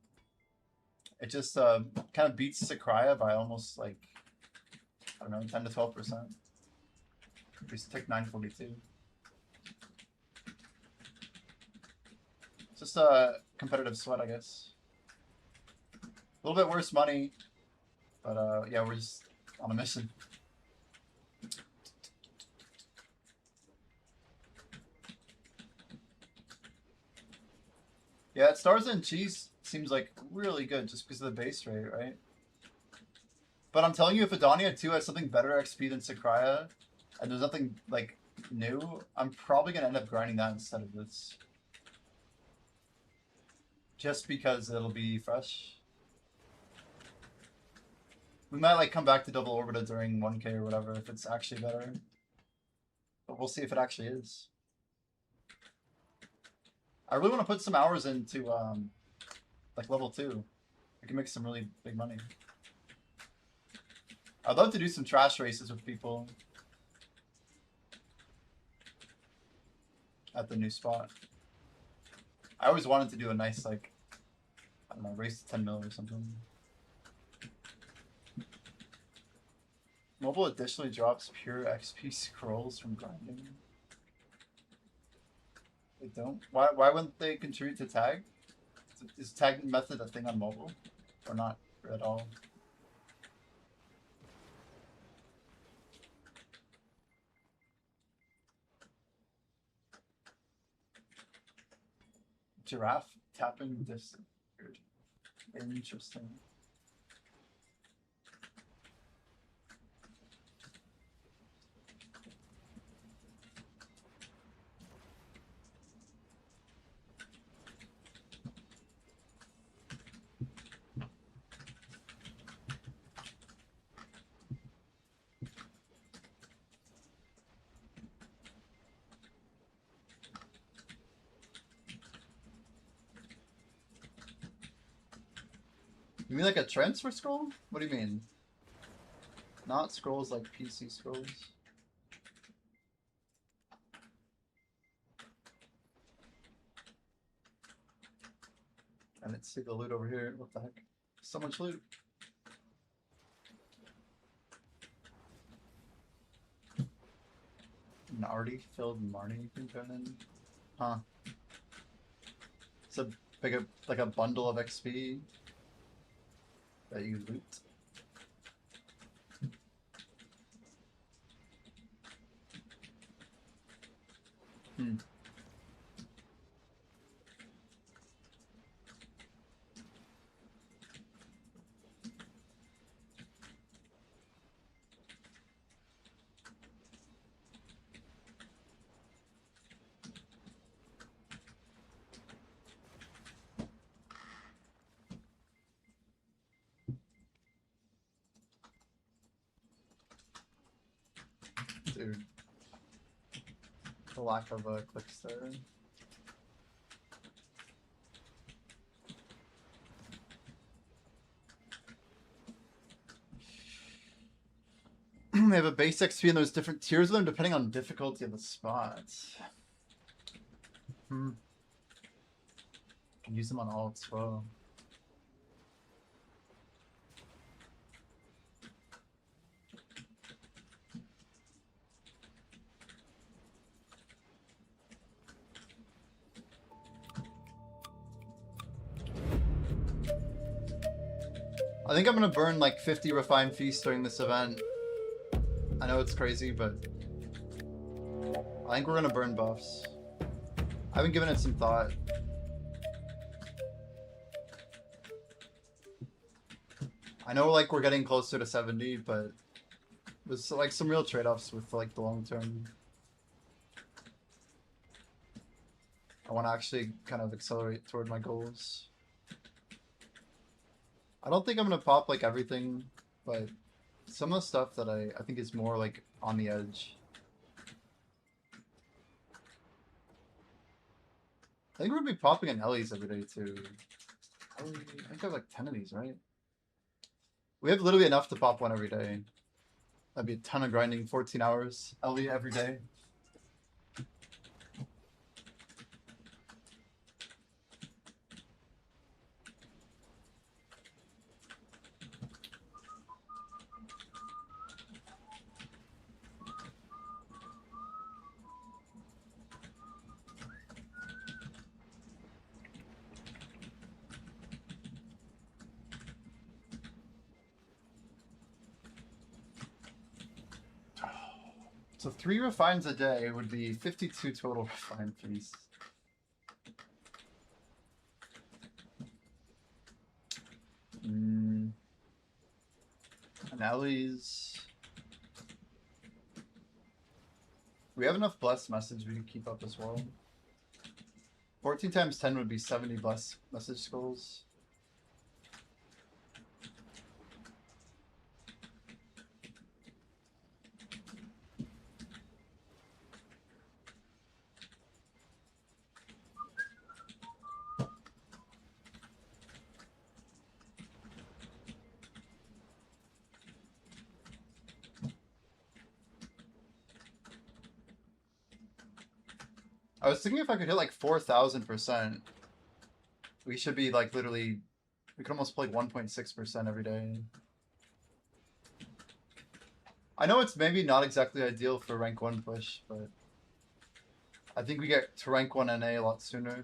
it just kind of beats Sakraya by almost like, I don't know, 10 to 12%. We take 942. Just a competitive sweat, I guess. A little bit worse money, but yeah, we're just on a mission. Yeah, Stars and Cheese seems like really good just because of the base rate, right? But I'm telling you, if Adania 2 has something better XP than Sakraya, and there's nothing like new, I'm probably gonna end up grinding that instead of this. Just because it'll be fresh. We might like come back to double Orbita during 1K or whatever if it's actually better. But we'll see if it actually is. I really want to put some hours into like level 2. I can make some really big money. I'd love to do some trash races with people at the new spot. I always wanted to do a nice, like, I don't know, race to 10 mil or something. Mobile additionally drops pure XP scrolls from grinding. They don't? Why wouldn't they contribute to tag? Is tag method a thing on mobile? Or not at all? Giraffe tapping this. Interesting. You mean like a transfer scroll? What do you mean? Not scrolls like PC scrolls. I didn't see the loot over here. What the heck? So much loot. An already filled Marnie component? Huh. It's a big, like a bundle of XP that you loot. Hmm. Dude. The lack of clicks there. They have a base XP and there's different tiers of them depending on difficulty of the spots. Can use them on all as well. I think I'm gonna burn like 50 refined feasts during this event. I know it's crazy, but I think we're gonna burn buffs. I haven't given it some thought. I know like we're getting closer to 70, but there's like some real trade-offs with like the long term. I want to actually kind of accelerate toward my goals. I don't think I'm gonna pop like everything, but some of the stuff that I think is more like on the edge. I think we're gonna be popping an Ellie's every day too. I think I have like 10 of these, right? We have literally enough to pop one every day. That'd be a ton of grinding, 14 hours. Ellie every day. So 3 refines a day would be 52 total refine fees. And Ellie's. We have enough blessed message we can keep up as well. 14 times 10 would be 70 blessed message skulls. I was thinking if I could hit like 4,000%, we should be like literally, we could almost play 1.6% every day. I know it's maybe not exactly ideal for rank 1 push, but I think we get to rank 1 NA a lot sooner.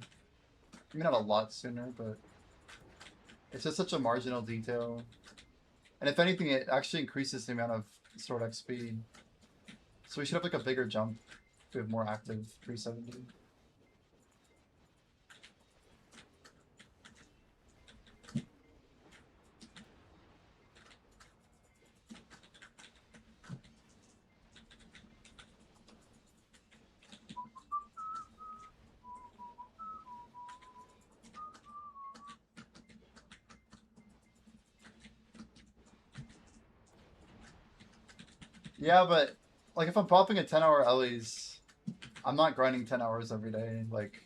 I mean, not a lot sooner, but it's just such a marginal detail. And if anything, it actually increases the amount of sword XP. So we should have like a bigger jump if we have more active 370. Yeah, but like if I'm popping a 10-hour Ellie's, I'm not grinding 10 hours every day. Like,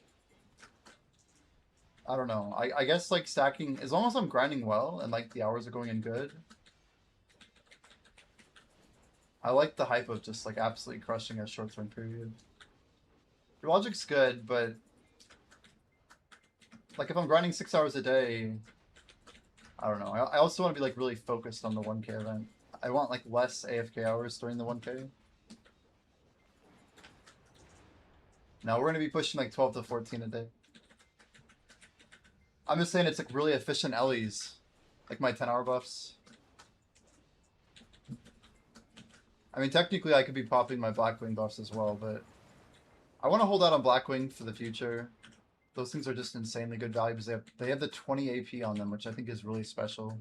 I don't know. I guess like stacking, as long as I'm grinding well and like the hours are going in good, I like the hype of just like absolutely crushing a short-term period. Your logic's good, but like if I'm grinding 6 hours a day, I don't know. I also want to be like really focused on the 1K event. I want like less AFK hours during the 1K. Now we're gonna be pushing like 12 to 14 a day. I'm just saying it's like really efficient Ellie's, like my 10-hour buffs. I mean, technically I could be popping my Blackwing buffs as well, but I want to hold out on Blackwing for the future. Those things are just insanely good value because they have the 20 AP on them, which I think is really special.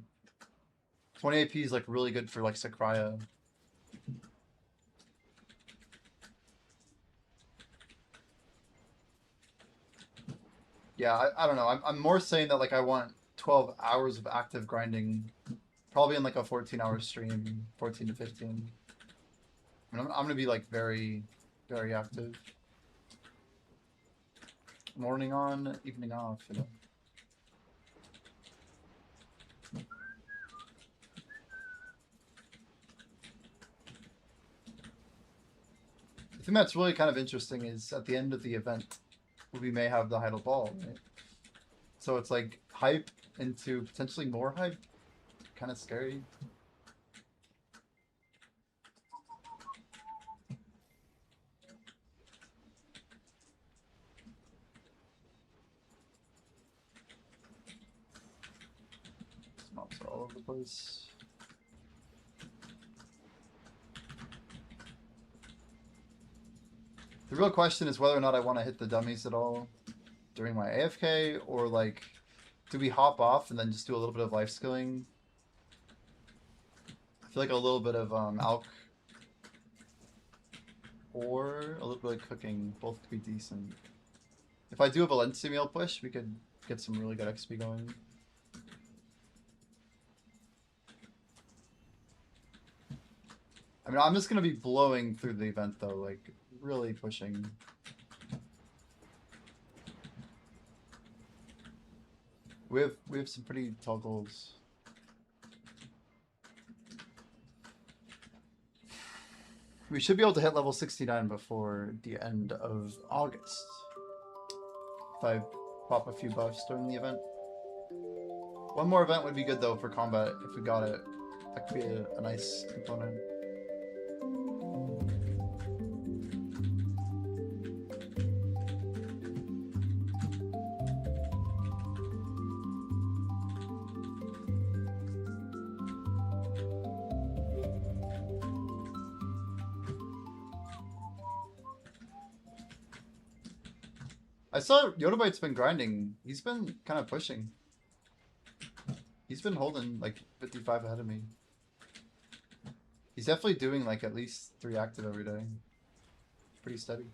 20 AP is like really good for like Sakraya. Yeah, I don't know. I'm more saying that like I want 12 hours of active grinding, probably in like a 14-hour stream, 14 to 15. And I'm gonna be like very, very active. Morning on, evening off, you know. The thing that's really kind of interesting is at the end of the event, we may have the Heidel Ball, right? So it's like hype into potentially more hype. Kind of scary. Mobs are all over the place. The real question is whether or not I want to hit the dummies at all during my AFK, or like, do we hop off and then just do a little bit of life skilling? I feel like a little bit of alch or a little bit of cooking, both could be decent. If I do a Valencia meal push, we could get some really good XP going. mean, I'm just gonna be blowing through the event though, like really pushing. We have some pretty tall goals. We should be able to hit level 69 before the end of August. If I pop a few buffs during the event. One more event would be good though for combat if we got it. That could be a nice component. I saw Yodobite's been grinding. He's been kind of pushing. He's been holding like 55 ahead of me. He's definitely doing like at least 3 active every day. Pretty steady.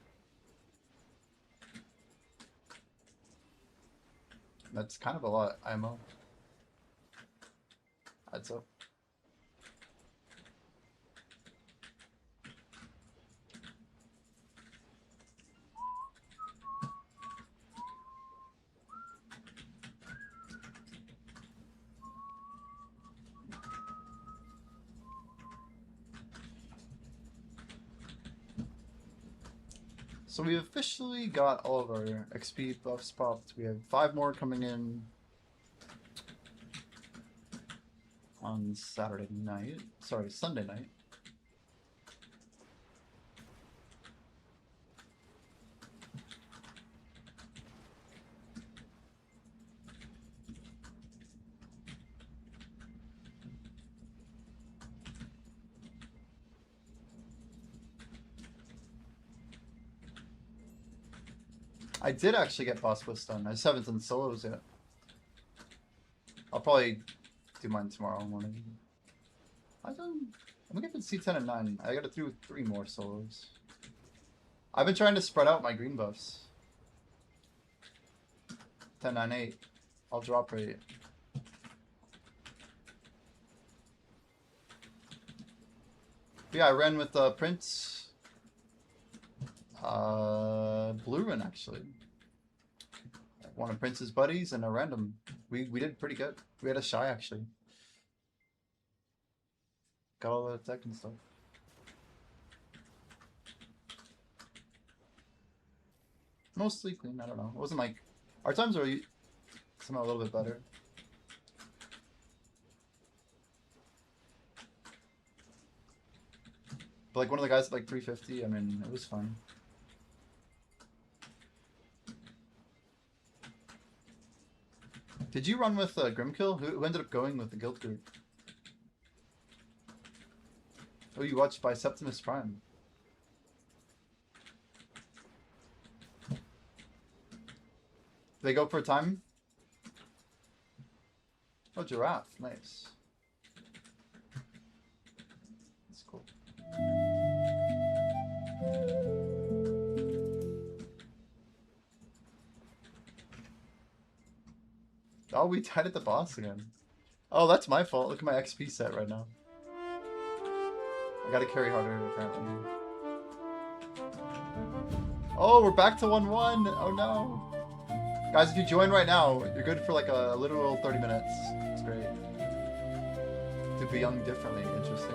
That's kind of a lot, IMO. Adds up. So we officially got all of our XP buffs popped. We have 5 more coming in on Saturday night. Sorry, Sunday night. I did actually get boss quest done. I just haven't done solos yet. I'll probably do mine tomorrow morning. I'm gonna get C10 and 9. I gotta do 3 more solos. I've been trying to spread out my green buffs. 10, 9, 8. I'll drop rate. But yeah, I ran with Prince. Blue run actually. One of Prince's buddies and a random. We did pretty good. We had a shy actually. Got all the tech and stuff. Mostly clean, I don't know. It wasn't like our times were somehow a little bit better. But like one of the guys at like 350, I mean, it was fun. Did you run with Grimkill? Who ended up going with the guild group? Oh, you watched by Septimus Prime. They go for a time? Oh, giraffe. Nice. That's cool. Oh, we tied at the boss again. Oh, that's my fault. Look at my XP set right now. I gotta carry harder, apparently. Oh, we're back to 1-1. Oh, no. Guys, if you join right now, you're good for like a literal 30 minutes. It's great. To be young differently. Interesting.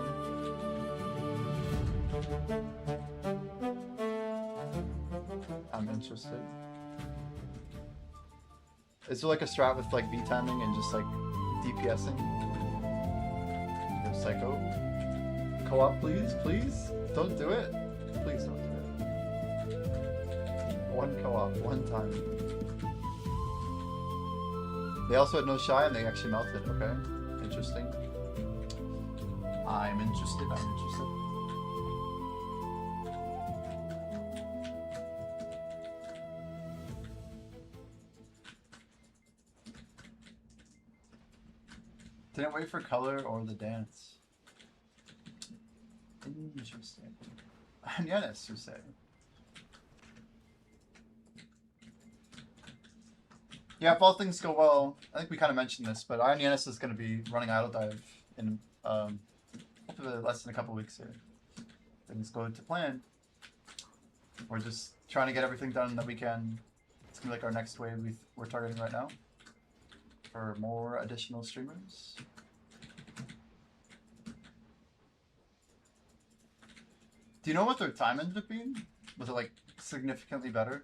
I'm interested. Is there like a strat with like B timing and just like DPSing? Psycho. Co-op, please, please. Don't do it. Please don't do it. One co-op, one time. They also had no shy and they actually melted. Okay, interesting. I'm interested. I'm interested. Didn't wait for color or the dance. Interesting. Yanis, you say? Yeah, if all things go well, I think we kind of mentioned this, but Iron Yanis is going to be running Idle Dive in hopefully less than a couple weeks here. things go to plan. We're just trying to get everything done that we can. It's gonna be like our next wave we're targeting right now for more additional streamers. Do you know what their time ended up being? Was it like significantly better?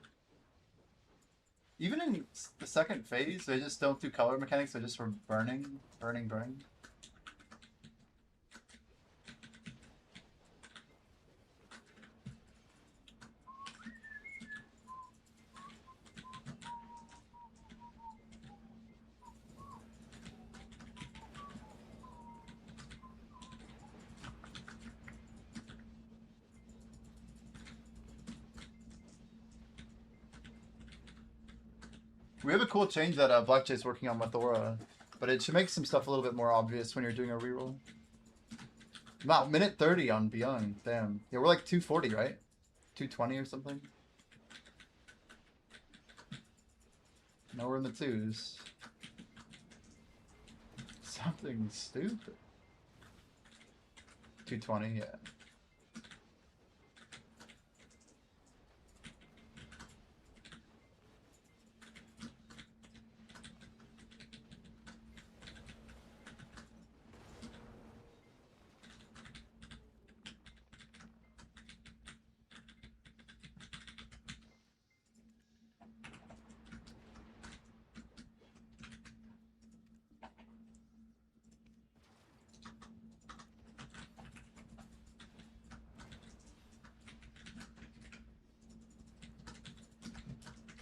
Even in the second phase, they just don't do color mechanics, they just were burning. We have a cool change that Black Jay's working on with Aura, but it should make some stuff a little bit more obvious when you're doing a reroll. Wow, minute 30 on Beyond. Damn. Yeah, we're like 240, right? 220 or something? Now we're in the twos. Something stupid. 220, yeah.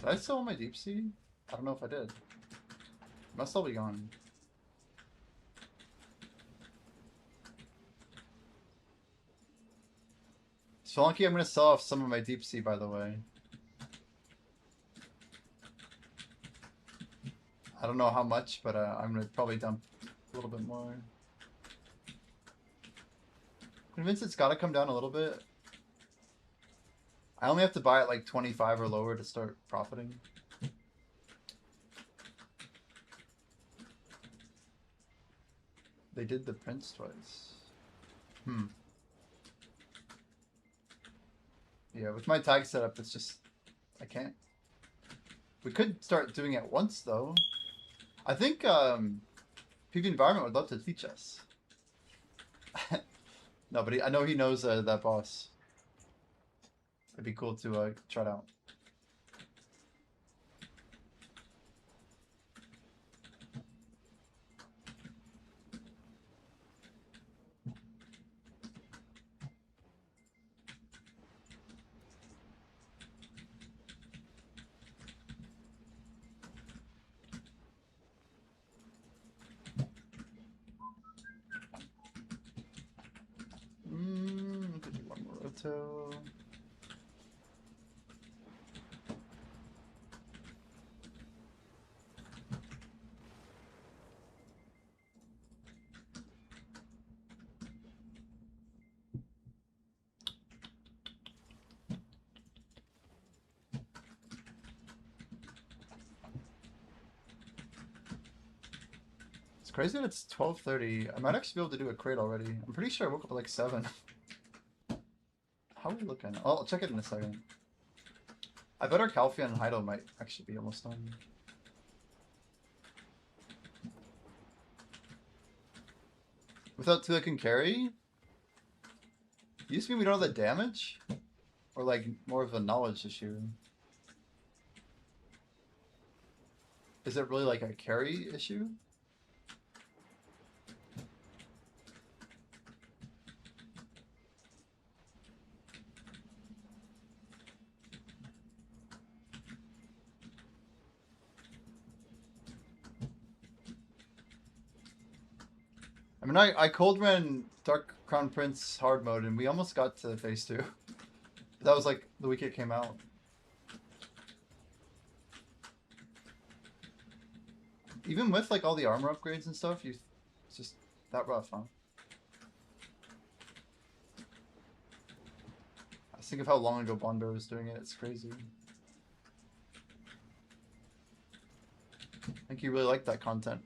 Did I sell my deep sea? I don't know if I did. Must all be gone. Spelunky, I'm gonna sell off some of my deep sea, by the way. I don't know how much, but I'm gonna probably dump a little bit more. Convinced it's gotta come down a little bit. I only have to buy it like 25 or lower to start profiting. They did the prince twice. Yeah, with my tag setup, it's just... I can't. We could start doing it once, though. I think PV Environment would love to teach us. No, but I know he knows that boss. It'd be cool to try it out. Could do one more roto. It's crazy that it's 12:30. I might actually be able to do a crate already. I'm pretty sure I woke up at like 7. How are we looking? Oh, I'll check it in a second. I bet our Calpheon and Hydo might actually be almost done. Without Tula can carry? Used to mean we don't have the damage? Or like more of a knowledge issue? Is it really like a carry issue? I mean, I cold ran Dark Crown Prince hard mode and we almost got to phase 2. That was like the week it came out. Even with like all the armor upgrades and stuff, it's just that rough, huh? I just think of how long ago Bondo was doing it, it's crazy. I think you really liked that content.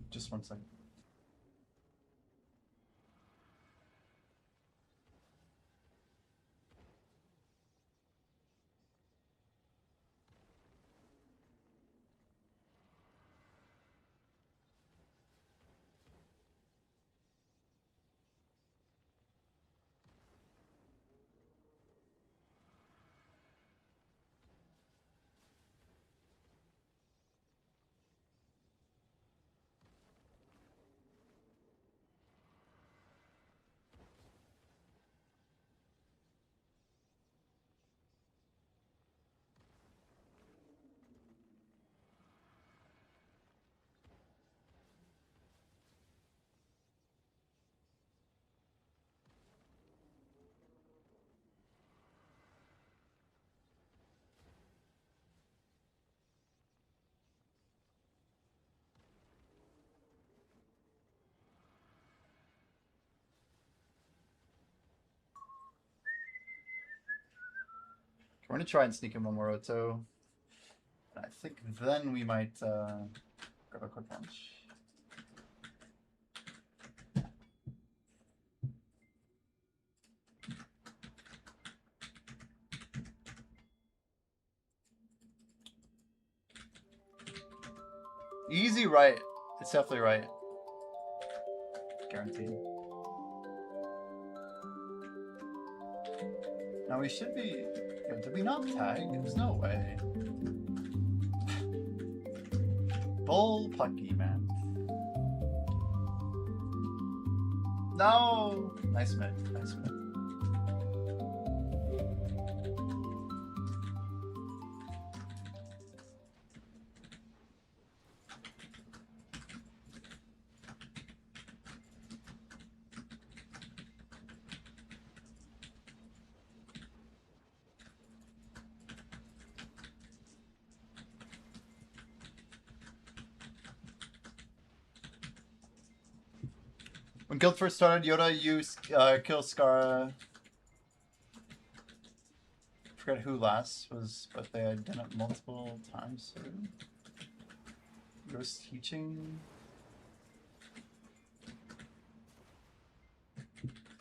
Just 1 second. We're gonna try and sneak in one more Oto. I think then we might grab a quick lunch. Easy right. It's definitely right. Guaranteed. Now we should be... Yo, did we not tag? There's no way. Bull Pucky, man. No! Nice mid. Nice mid. When Guild first started, Yoda used kill Skara. I forget who last was, but they had done it multiple times. So. Yoda's teaching.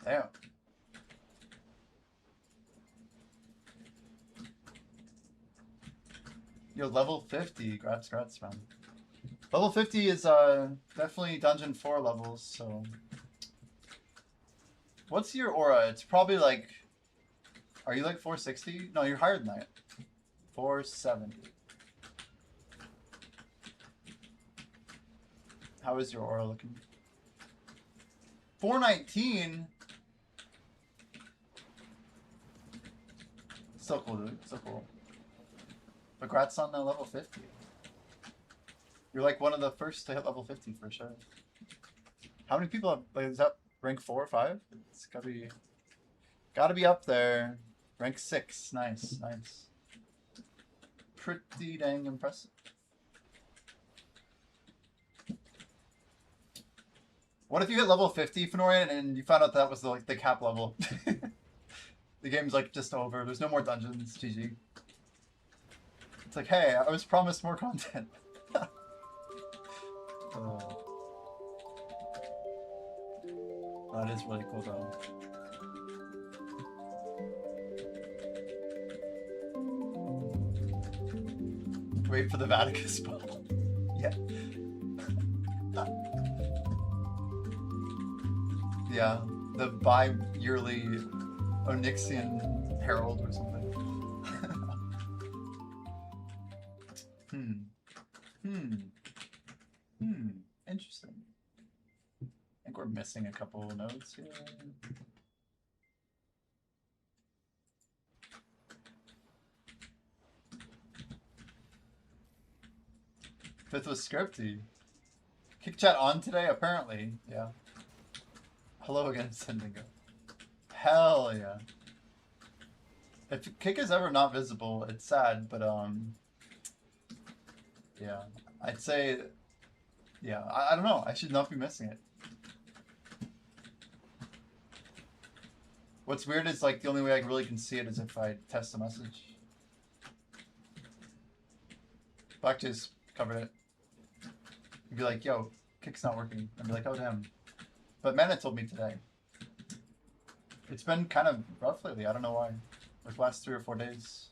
Damn. Yo, level 50. Grats, man. Level 50 is definitely Dungeon 4 levels, so... What's your aura? It's probably like... Are you like 460? No, you're higher than that. 470. How is your aura looking? 419? So cool, dude. So cool. But congrats on level 50. You're like one of the first to hit level 50 for sure. How many people have... Like, is that rank 4 or 5? It's gotta be up there. Rank 6. Nice, nice. Pretty dang impressive. What if you hit level 50, Fenorian, and you found out that was the cap level? The game's like just over. There's no more dungeons. GG. It's like, hey, I was promised more content. That is really cool though. Wait for the Vatican ball. Yeah. Yeah, the bi-yearly Onyxian Herald or something. Interesting. I think we're missing a couple of nodes here. Fifth was scripty. Kick chat on today, apparently. Yeah. Hello again, Sendingo. Hell yeah. If Kick is ever not visible, it's sad, but yeah. I'd say, yeah, I don't know. I should not be missing it. What's weird is like the only way I really can see it is if I test a message. Black just covered it. You'd be like, yo, kick's not working. I'd be like, oh damn. But Mana told me today. It's been kind of rough lately. I don't know why. Like last 3 or 4 days.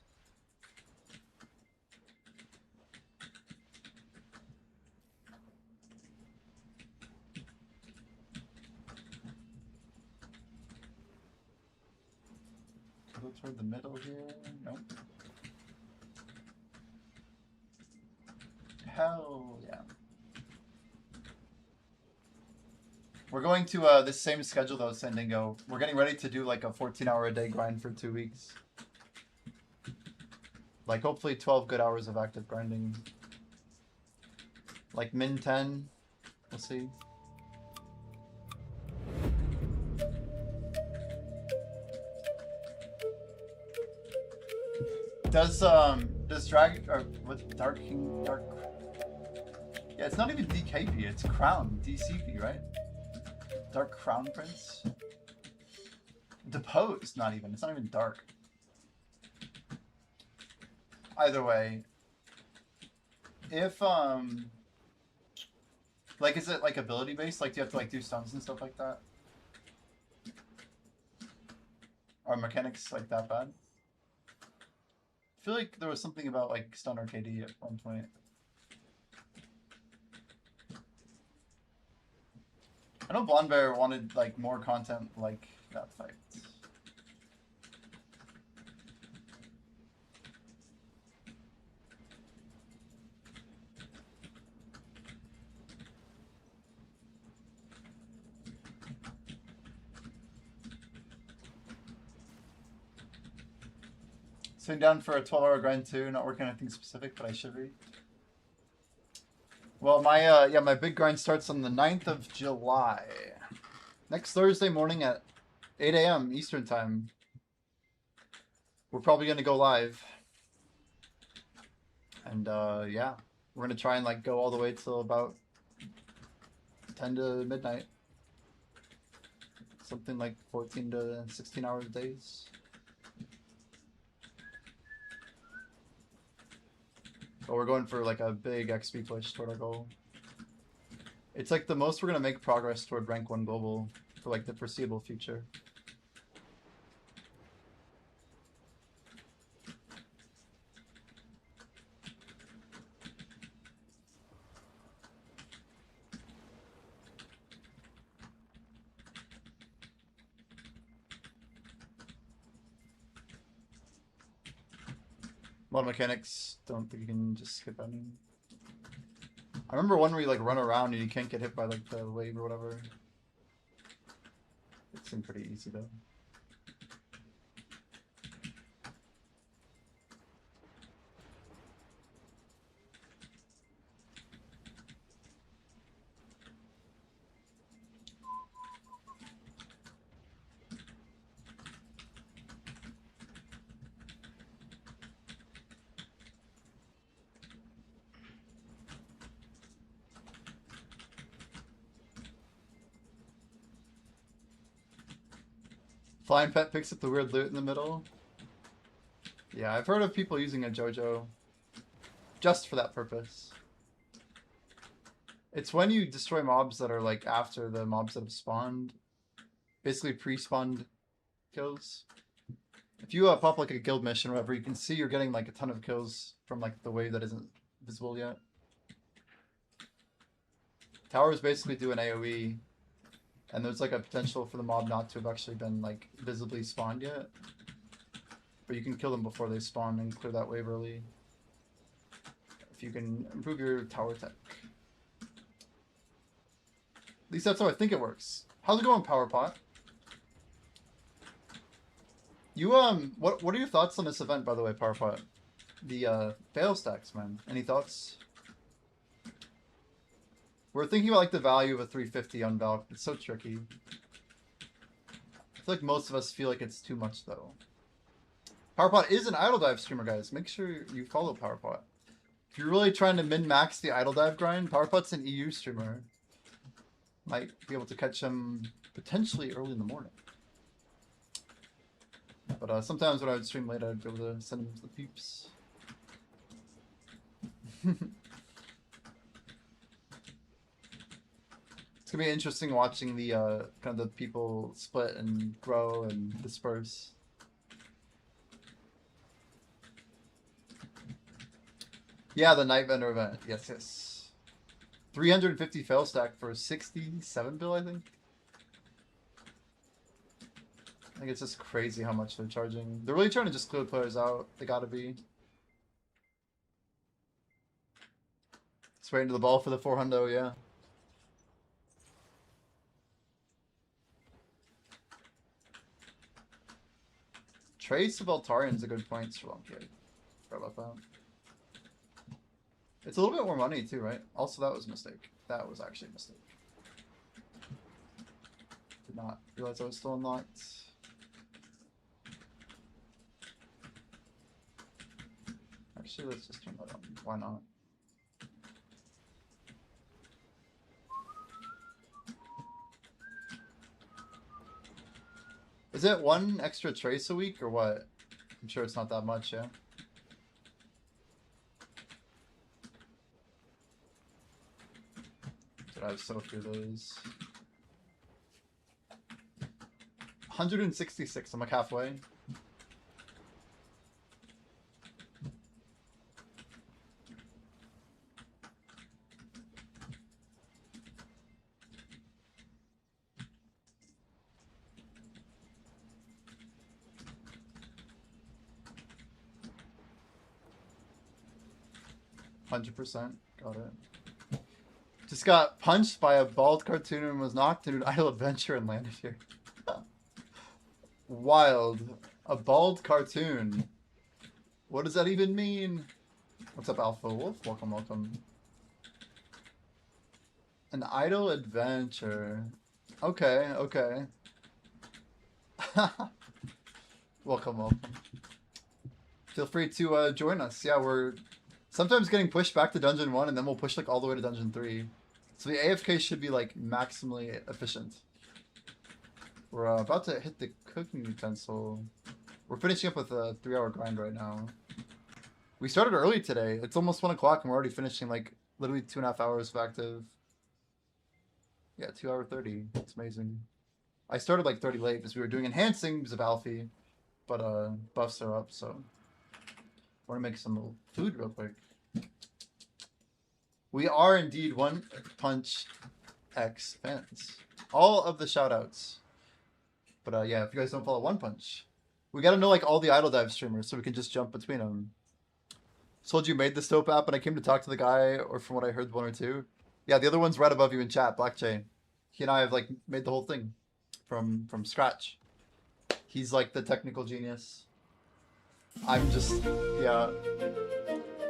Go toward the middle here. Nope. Hell yeah. We're going to this same schedule though, Sandingo. We're getting ready to do like a 14-hour-a-day grind for 2 weeks. Like hopefully 12 good hours of active grinding. Like min 10. We'll see. Does Dragon or what Dark King Dark? Yeah, it's not even DKP. It's Crown DCP, right? Dark Crown Prince. Deposed, not even. It's not even dark. Either way, if like, is it like ability based? Like, do you have to like do stuns and stuff like that? Are mechanics like that bad? I feel like there was something about like stun or KD at one point. I know Blonde Bear wanted like more content like that fight. Sitting down for a 12-hour grind too, not working on anything specific, but I should be. Well, my yeah, my big grind starts on the 9th of July. Next Thursday morning at 8 a.m. Eastern time. We're probably gonna go live. And yeah, we're gonna try and like go all the way till about 10 to midnight. Something like 14 to 16 hours days. But we're going for like a big XP push toward our goal. It's like the most we're gonna make progress toward rank 1 global for like the foreseeable future. A lot of mechanics, don't think you can just skip any. I remember one where you like run around and you can't get hit by like the wave or whatever. It seemed pretty easy though. Flying Pet picks up the weird loot in the middle. Yeah, I've heard of people using a JoJo just for that purpose. It's when you destroy mobs that are like after the mobs that have spawned. Basically pre-spawned kills. If you pop like a guild mission or whatever, you can see you're getting like a ton of kills from like the wave that isn't visible yet. Towers basically do an AoE. And there's like a potential for the mob not to have actually been like visibly spawned yet. But you can kill them before they spawn and clear that wave early. If you can improve your tower tech. At least that's how I think it works. How's it going, PowerPot? You what are your thoughts on this event, by the way, PowerPot? The fail stacks, man. Any thoughts? We're thinking about like the value of a 350 on Valk. It's so tricky. I feel like most of us feel like it's too much though. PowerPot is an idle dive streamer, guys. Make sure you follow PowerPot. If you're really trying to min-max the idle dive grind, PowerPot's an EU streamer. Might be able to catch him potentially early in the morning. But sometimes when I would stream late, I'd be able to send him to the peeps. gonna be interesting watching the kind of the people split and grow and disperse. Yeah, the Night Vendor event. Yes, yes. 350 fail stack for 67 bill, I think. I think it's just crazy how much they're charging. They're really trying to just clear players out. They gotta be. Straight into the ball for the 400, yeah. Trace of Altarian's a good point. Sure, okay. Forgot about that. It's a little bit more money too, right? Also, that was a mistake. That was actually a mistake. Did not realize I was still unlocked. Actually, let's just turn that on. Why not? Is it one extra trace a week or what? I'm sure it's not that much, yeah. Dude, I have so few of those. 166. I'm like halfway. %. Got it. Just got punched by a bald cartoon and was knocked into an idle adventure and landed here. Wild. A bald cartoon. What does that even mean? What's up, Alpha Wolf? Welcome, welcome. An idle adventure. Okay, okay. Welcome, welcome. Feel free to join us. Yeah, we're sometimes getting pushed back to Dungeon 1, and then we'll push like all the way to Dungeon 3. So the AFK should be like maximally efficient. We're about to hit the cooking utensil. We're finishing up with a 3-hour grind right now. We started early today. It's almost 1 o'clock and we're already finishing like literally 2.5 hours of active. Yeah, 2 hour 30. It's amazing. I started like 30 late because we were doing enhancing because of Alfie, but buffs are up, so want to make some food real quick. We are indeed One Punch X fans. All of the shoutouts. But yeah, if you guys don't follow One Punch, we gotta know like all the Idle Dive streamers so we can just jump between them. Told you made the Stope app, and I came to talk to the guy, or from what I heard, 1 or 2. Yeah, the other one's right above you in chat, Black Jay. He and I have like made the whole thing from scratch. He's like the technical genius. I'm just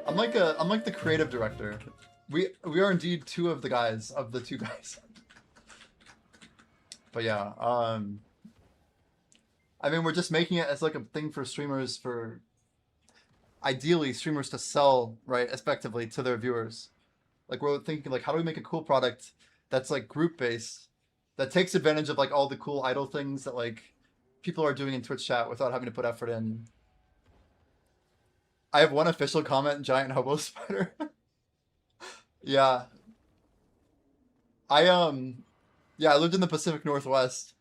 I'm like the creative director. We are indeed two of the guys of the 2 guys. But yeah, I mean, we're just making it as like a thing for streamers, for ideally streamers to sell, right, effectively to their viewers. Like we're thinking like, how do we make a cool product that's like group based, that takes advantage of like all the cool idle things that like people are doing in Twitch chat without having to put effort in. I have one official comment, giant hobo spider. Yeah. Yeah, I lived in the Pacific Northwest.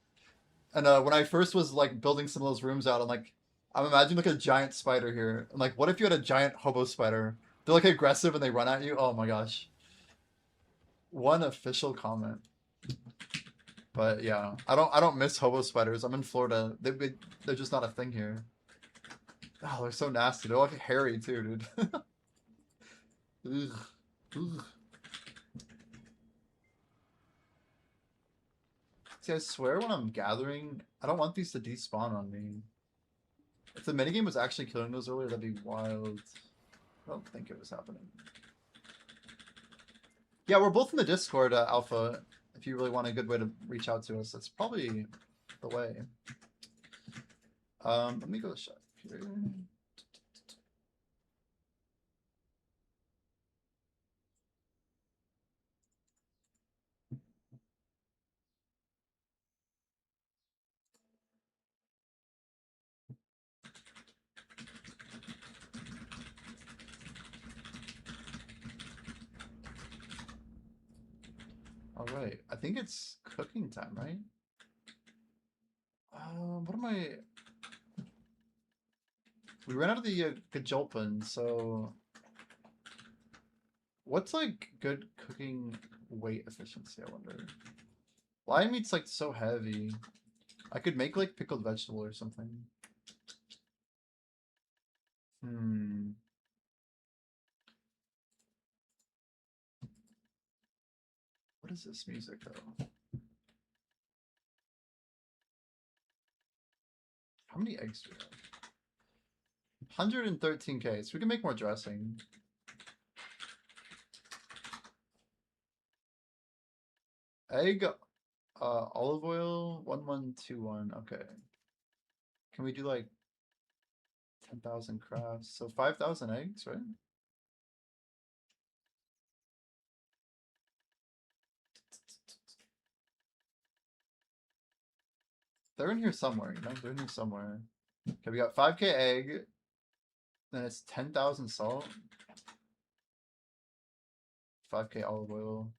And when I first was like building some of those rooms out, I'm imagining like a giant spider here. And like, what if you had a giant hobo spider? They're like aggressive and they run at you. Oh my gosh. One official comment. But yeah, I don't miss hobo spiders. I'm in Florida. They're just not a thing here. Oh, they're so nasty. They're like hairy too, dude. Ugh. Ugh. See, I swear when I'm gathering, I don't want these to despawn on me. If the minigame was actually killing those earlier, that'd be wild. I don't think it was happening. Yeah, we're both in the Discord, Alpha. If you really want a good way to reach out to us, that's probably the way. Let me go check here. All right, I think it's cooking time, right? What am I? We ran out of the gajolpin, so what's like good cooking weight efficiency? I wonder. Lion meat's like so heavy. I could make like pickled vegetable or something. Hmm. What is this music though? How many eggs do we have? 113K. So we can make more dressing. Egg, olive oil, 1121. Okay. Can we do like 10,000 crafts? So 5,000 eggs, right? They're in here somewhere, you know? They're in here somewhere. Okay, we got 5K egg. Then it's 10,000 salt. 5K olive oil.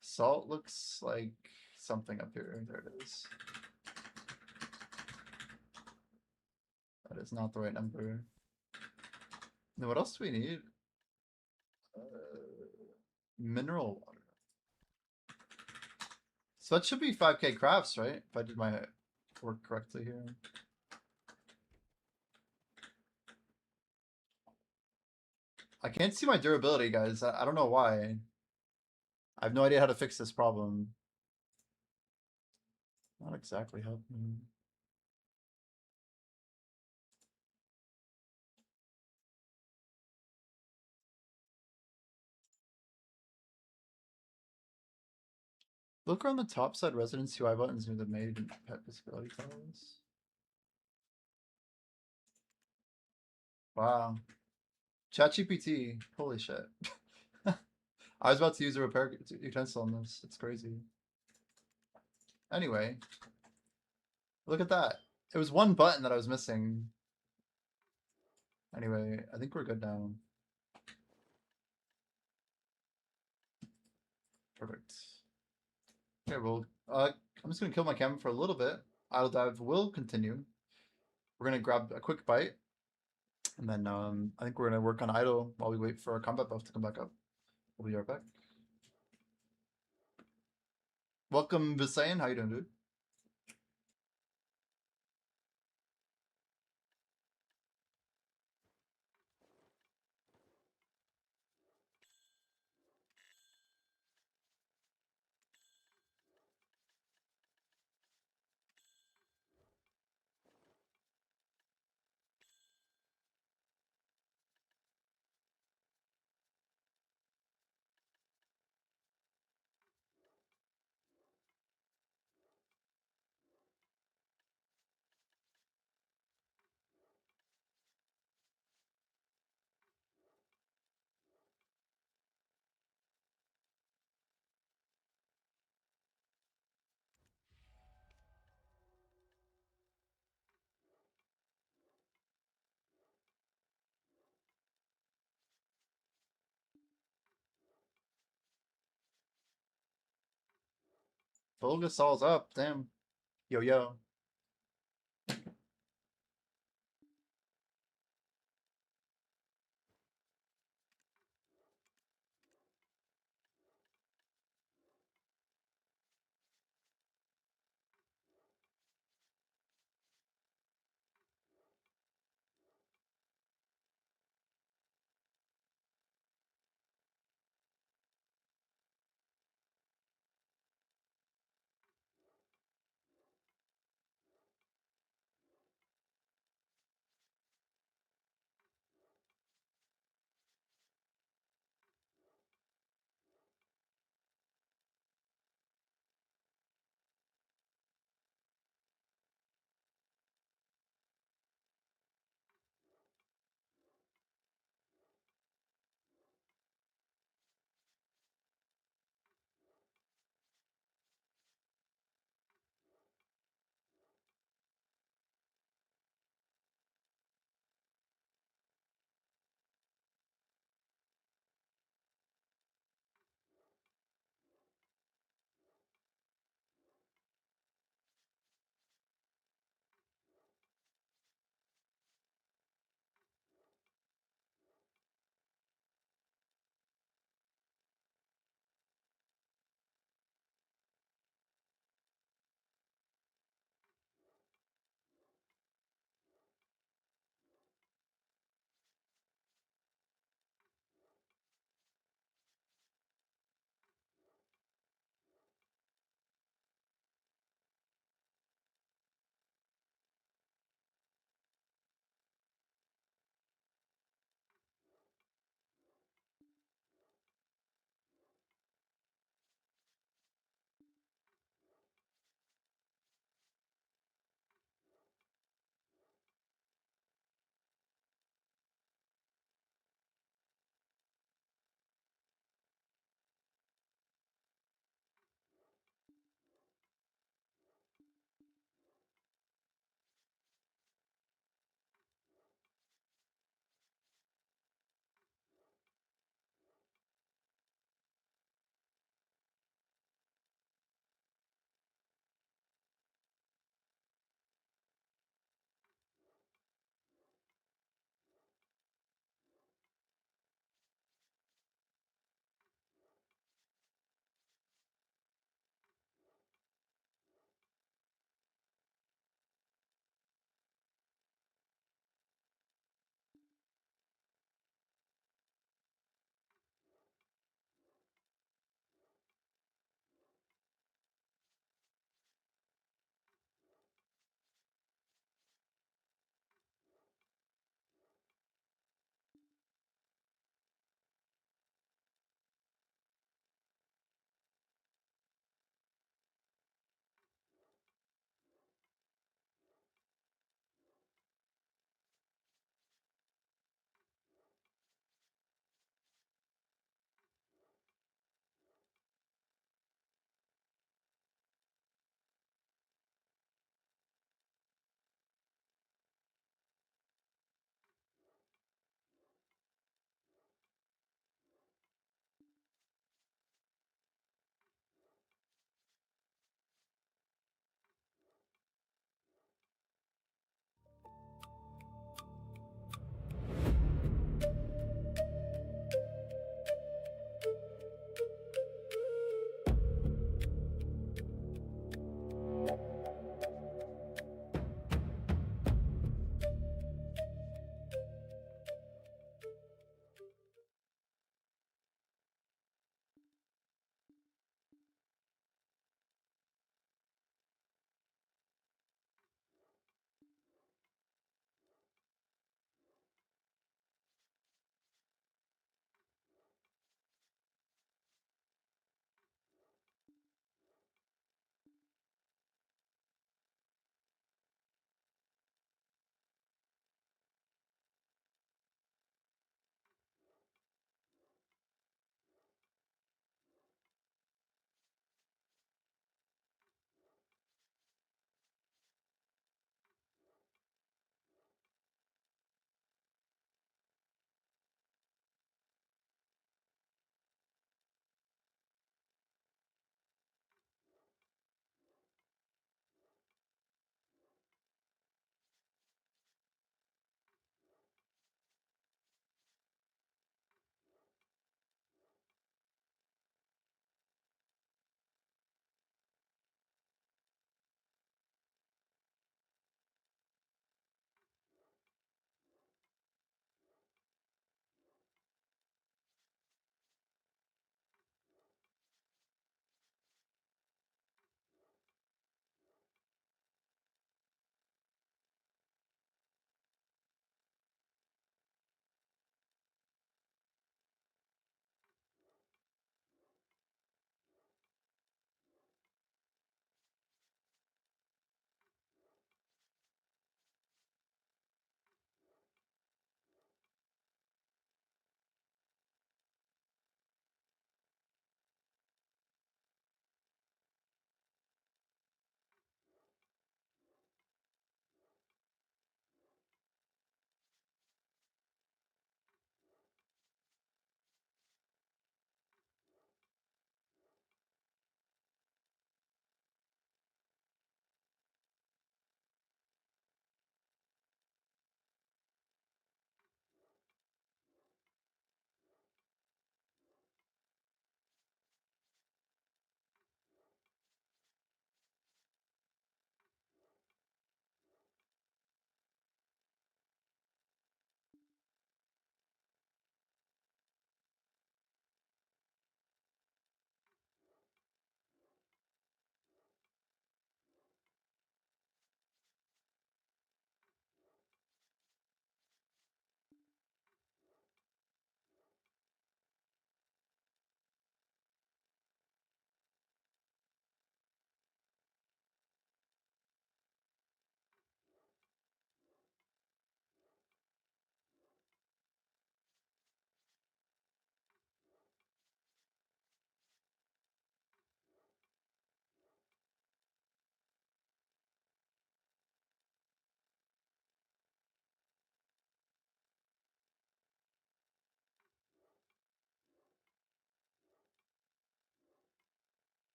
Salt looks like something up here. There it is. That is not the right number. Then what else do we need? Mineral water. So that should be 5K crafts, right? If I did my work correctly here. I can't see my durability, guys. I don't know why. I have no idea how to fix this problem. Not exactly helping. Look around the top side residence UI buttons near the maid and pet visibility tiles. Wow. ChatGPT. Holy shit. I was about to use a repair utensil on this. It's crazy. Anyway, look at that. It was one button that I was missing. Anyway, I think we're good now. Perfect. Okay, well, I'm just gonna kill my camera for a little bit. Idle dive will continue. We're gonna grab a quick bite, and then I think we're gonna work on idle while we wait for our combat buff to come back up. We'll be right back. Welcome, Visayan. How you doing, dude? Bulgasol's up. Damn. Yo, yo.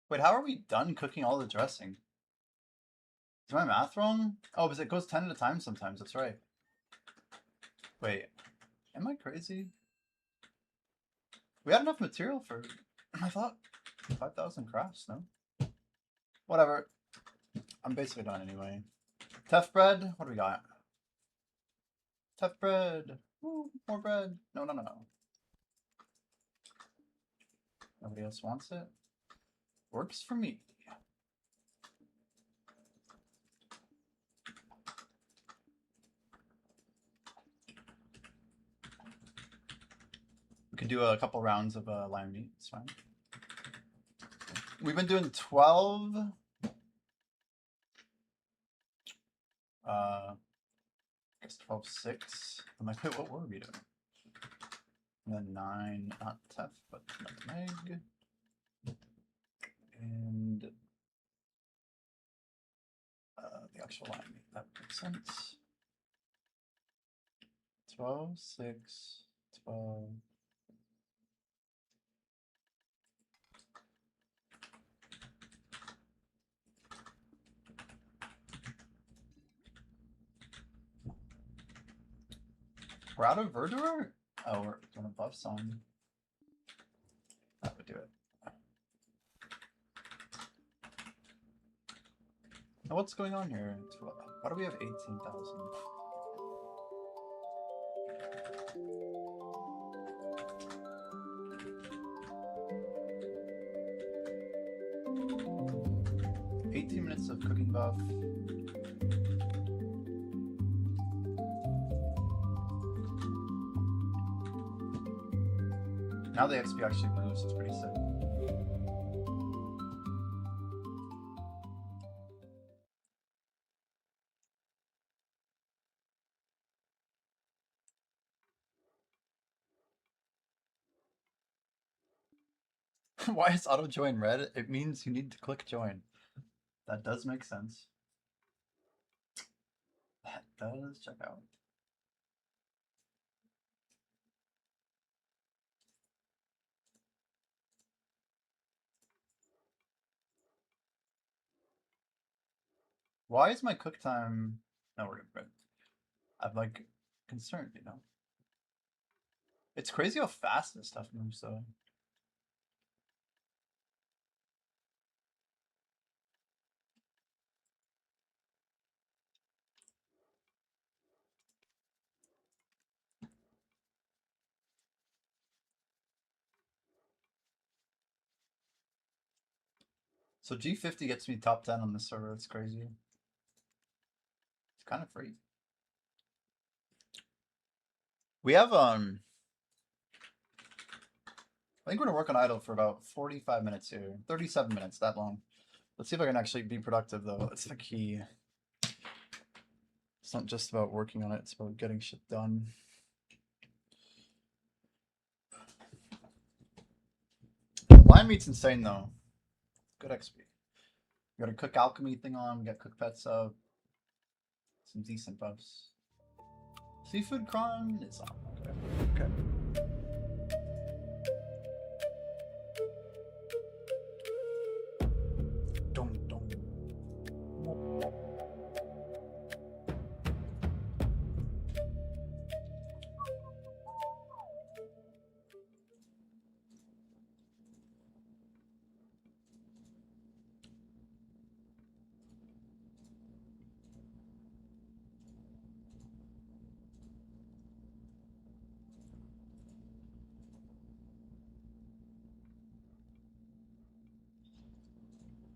Wait, how are we done cooking all the dressing? Is my math wrong? Oh, because it goes 10 at a time sometimes. That's right. Wait, am I crazy? We had enough material for, I thought, 5,000 crafts, no? Whatever. I'm basically done anyway. Tough bread. What do we got? Tough bread. Woo, more bread. No, no, no, no. Nobody else wants it. Works for me. We could do a couple rounds of lime meat. It's fine. We've been doing 12. I guess 12-6. I'm like, wait, what were we doing? And then 9, not tough, but nutmeg. And the actual lime meat. That makes sense. 12, 6, 12. We're out of verdure? Oh, we're doing a buff song. That would do it. Now what's going on here? Why do we have 18,000? Minutes of cooking buff. Now the XP actually moves, it's pretty sick. Why is auto join red? It means you need to click join. That does make sense. That does check out. Why is my cook time? No, we're good. I'm like concerned, you know. It's crazy how fast this stuff moves, though. So G50 gets me top 10 on this server. It's crazy. It's kind of free. We have I think we're gonna work on idle for about 45 minutes here. 37 minutes, that long. Let's see if I can actually be productive though. That's the key. It's not just about working on it, it's about getting shit done. Lime meat's insane though. Good XP. We got a cook alchemy thing on, we got cook pets up. Some decent buffs. Seafood cron is on. Okay. Okay. Dum dum.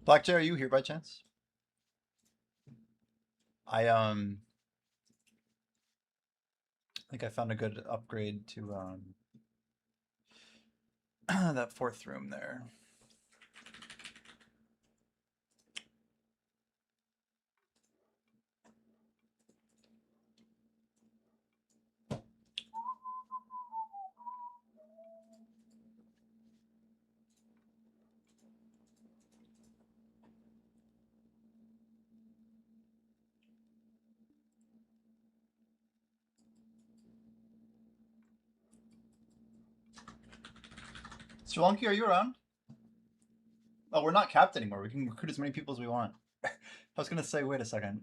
Black Jay, are you here by chance? I think I found a good upgrade to that fourth room there. Sri Lanka, are you around? Oh, we're not capped anymore. We can recruit as many people as we want. I was gonna say, wait a second.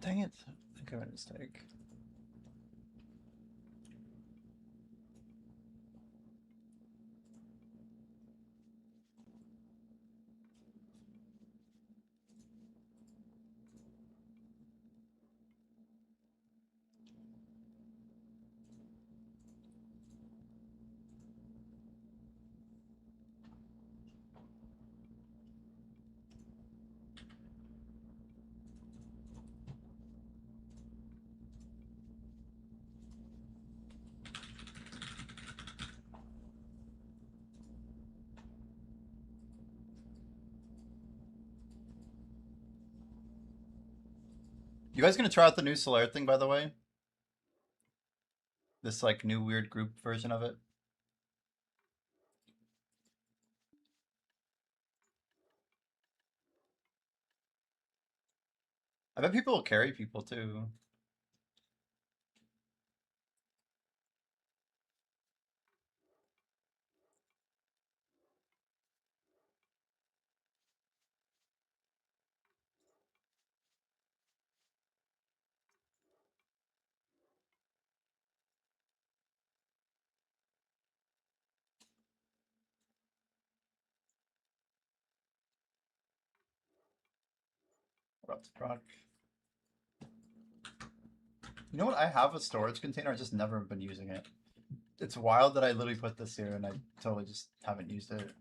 Dang it. I think I made a mistake. You guys gonna try out the new Solaire thing, by the way? This like new weird group version of it? I bet people will carry people too. We're up to proc. You know what? I have a storage container. I just never been using it. It's wild that I literally put this here and I totally just haven't used it.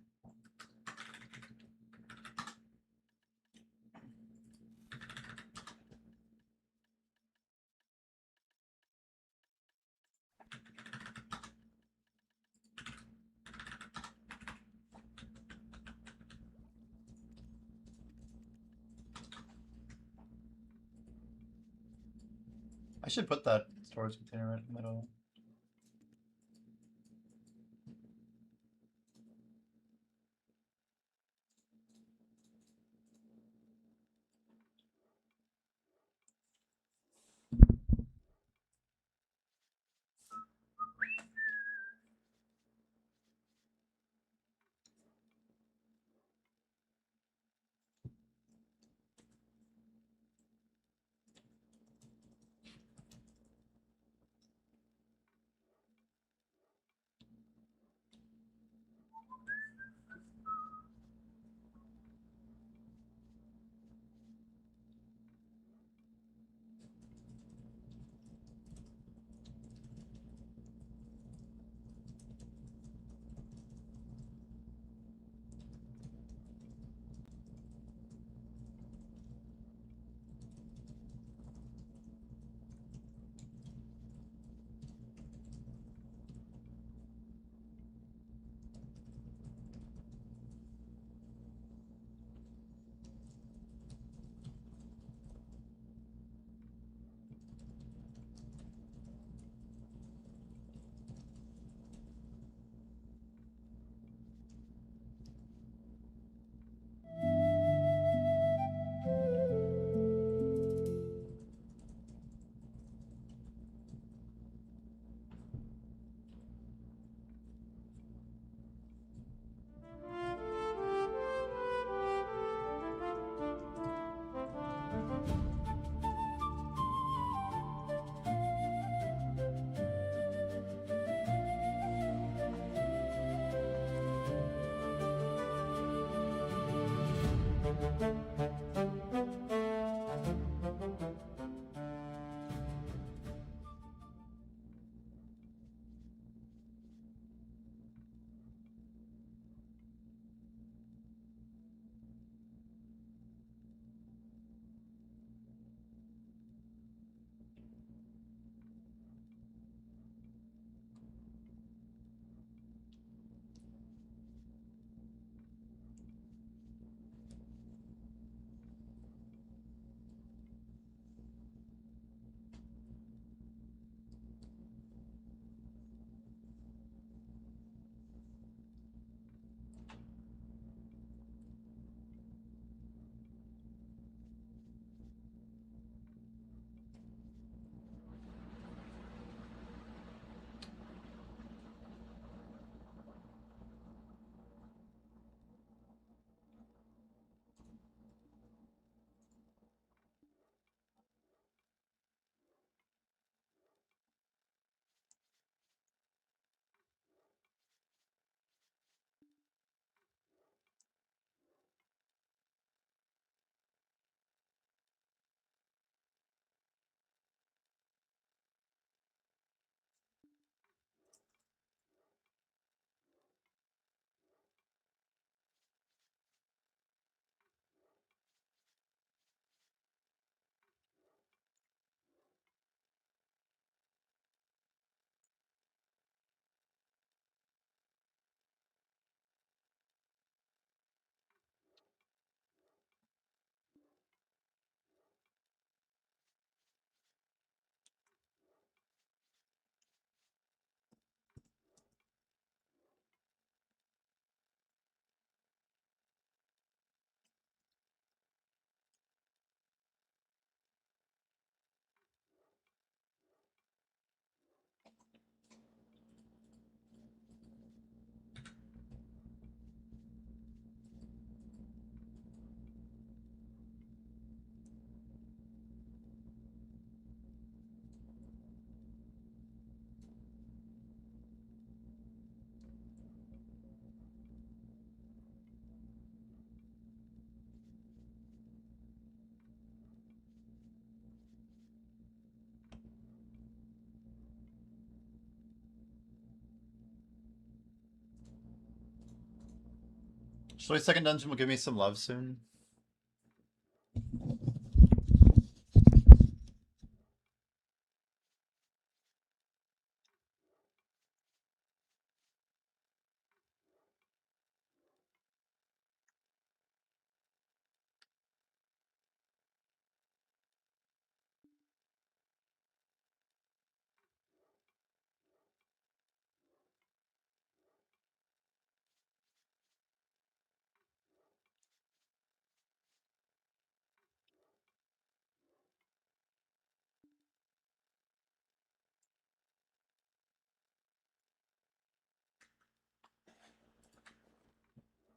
I should put that storage container right in the middle. 22nd dungeon will give me some love soon.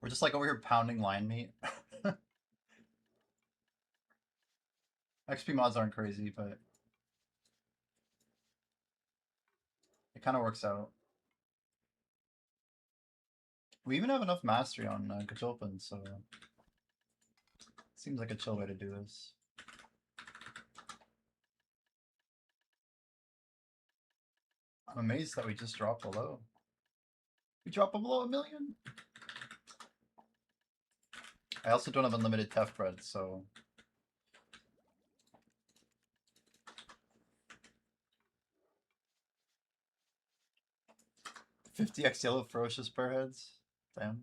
We're just like over here pounding line meat. XP mods aren't crazy, but it kind of works out. We even have enough mastery on Kachulpan, so seems like a chill way to do this. I'm amazed that we just dropped below. We dropped below 1 million? I also don't have unlimited Tef bread, so... 50x yellow ferocious bearheads? Damn.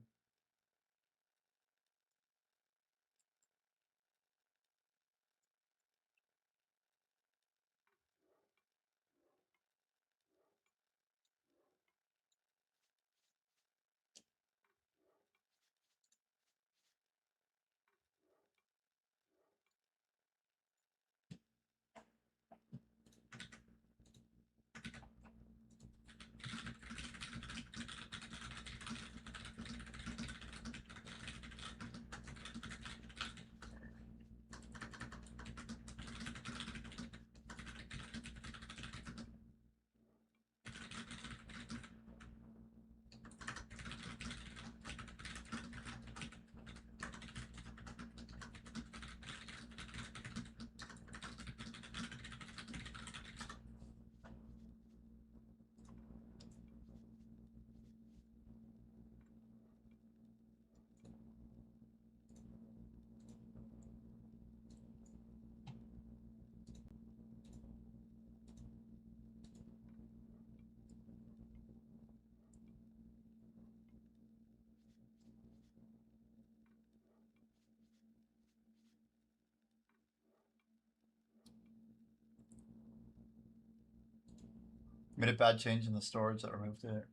Made a bad change in the storage that removed it.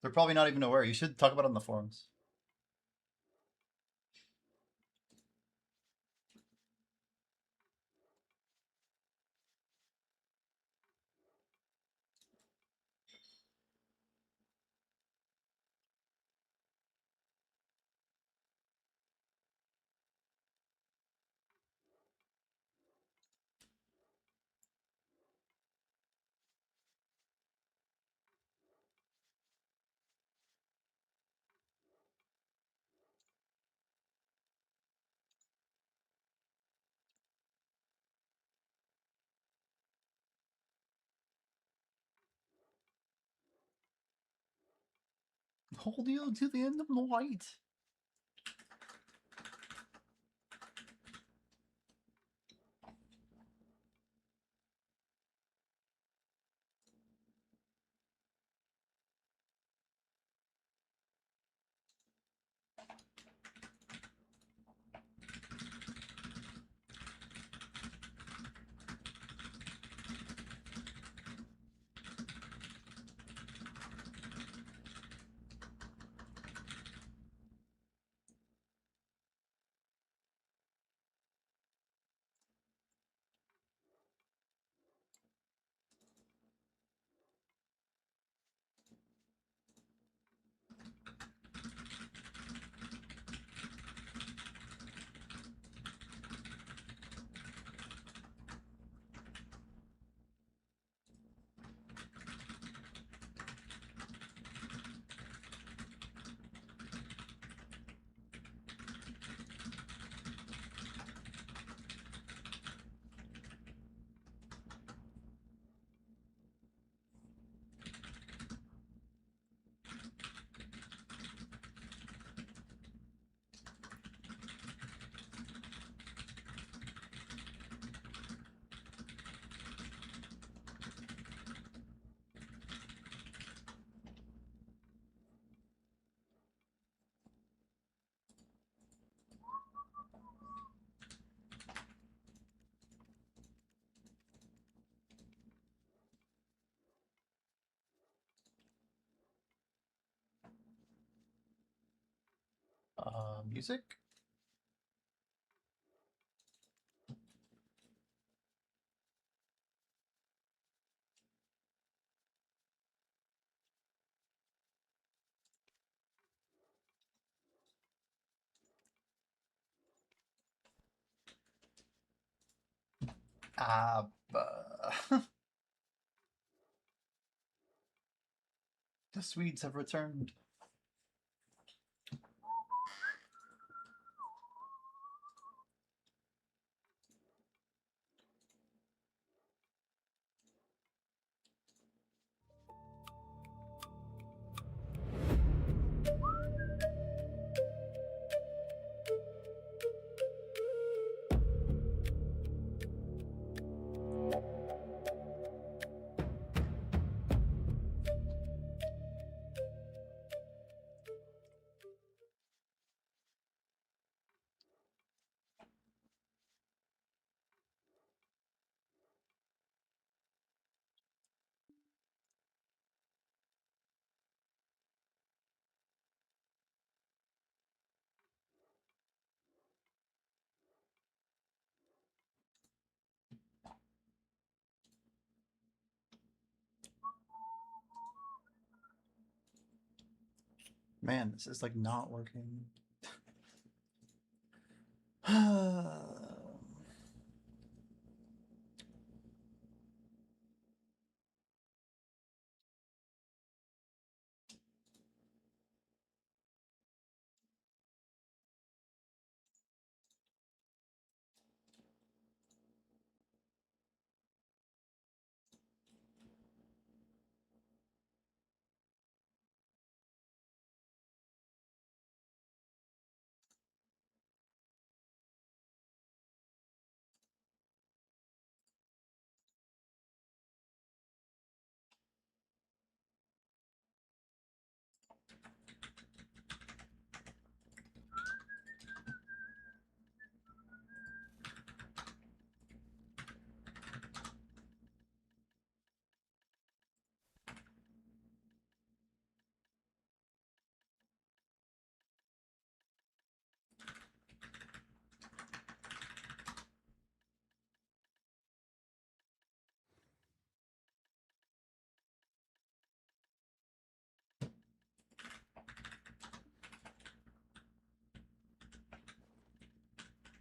They're probably not even aware. You should talk about it on the forums. Hold you to the end of the light. music? Ah, the Swedes have returned. Man, this is like not working.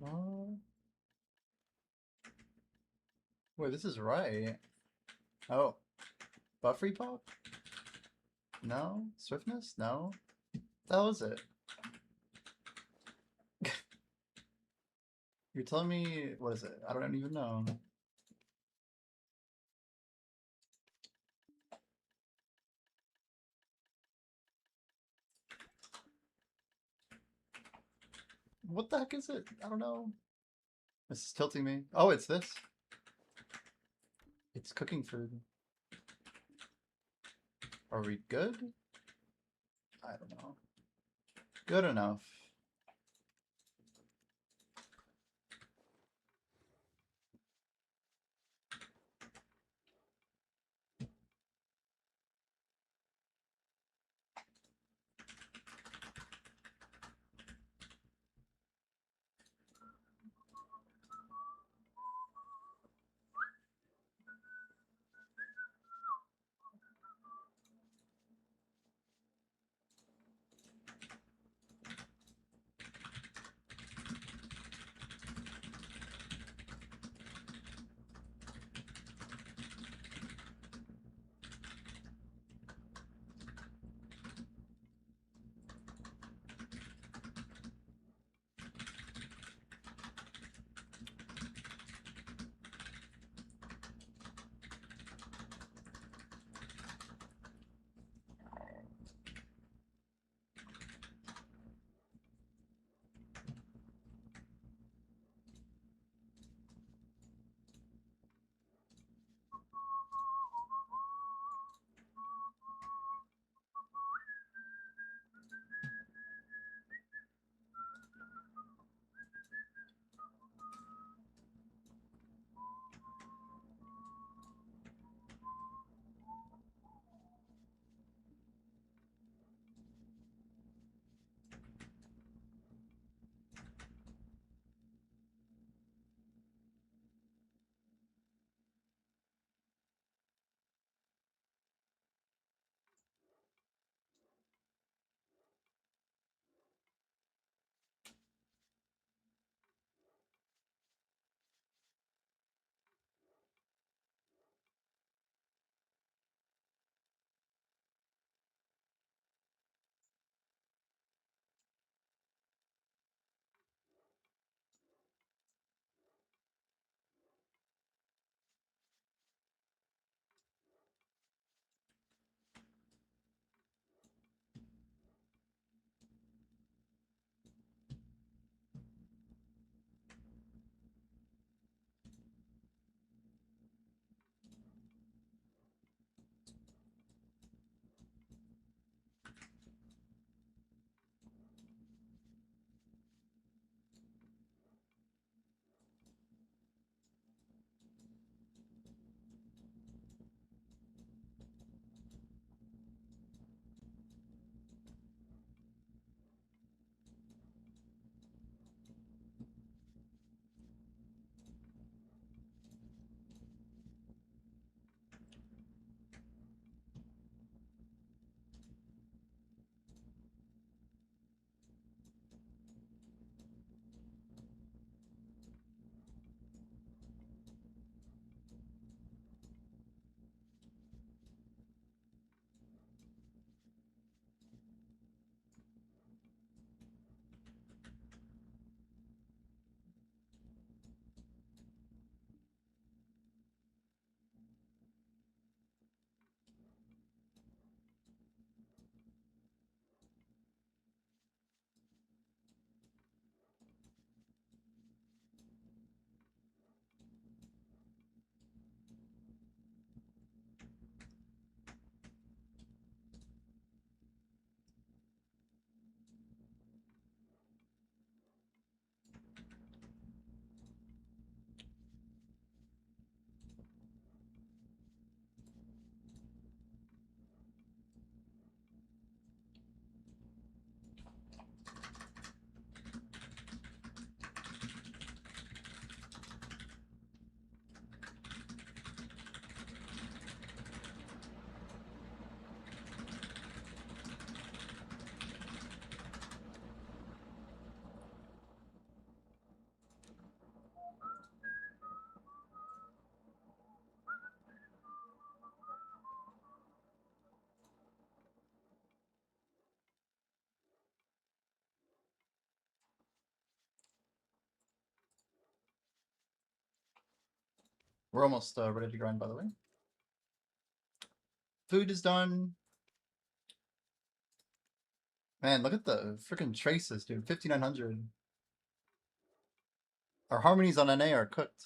Oh. Wait, this is right. Oh. Buffery pop? No? Swiftness? No? That was it. You're telling me, what is it? I don't even know. What the heck is it? I don't know. This is tilting me. Oh, it's this. It's cooking food. Are we good? I don't know. Good enough. We're almost ready to grind, by the way. Food is done. Man, look at the freaking traces, dude. 5900. Our harmonies on NA are cooked.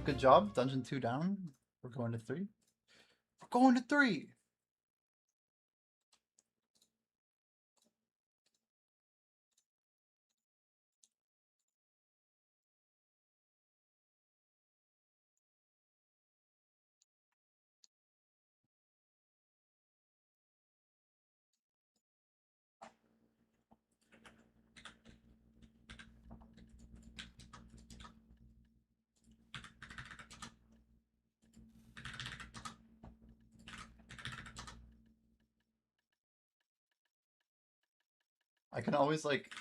Good job. Dungeon 2 down. We're going to 3. We're going to 3! I can always, like...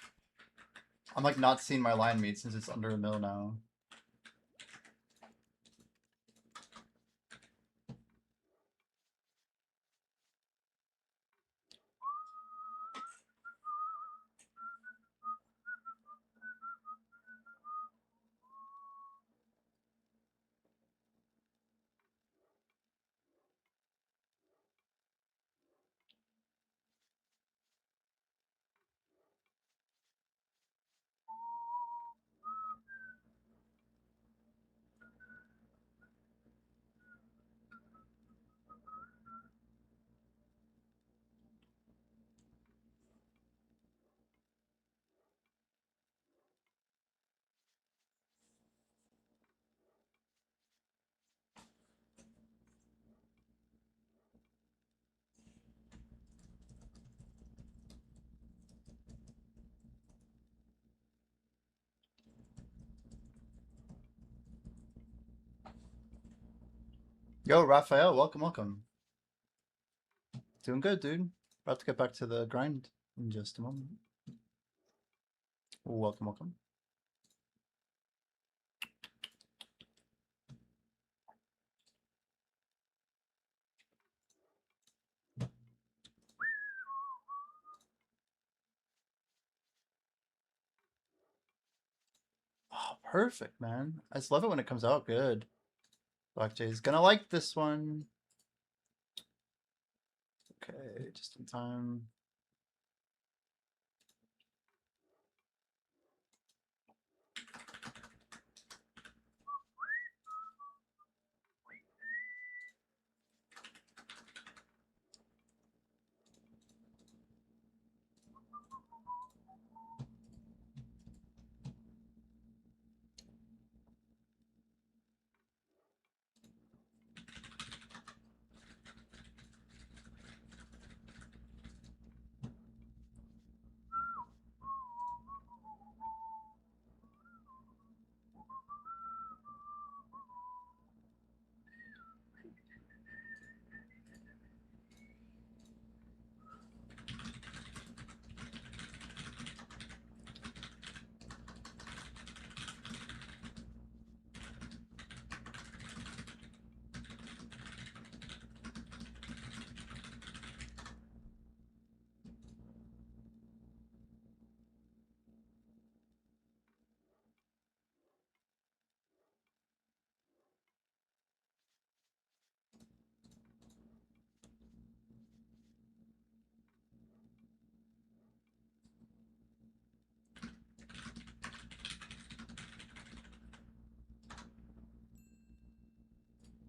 I'm, like, not seeing my line meet since it's under a mil now. Yo, Raphael, welcome, welcome. Doing good, dude. About to get back to the grind in just a moment. Welcome, welcome. Oh, perfect, man. I just love it when it comes out good. Black Jay's gonna like this one. Okay, just in time.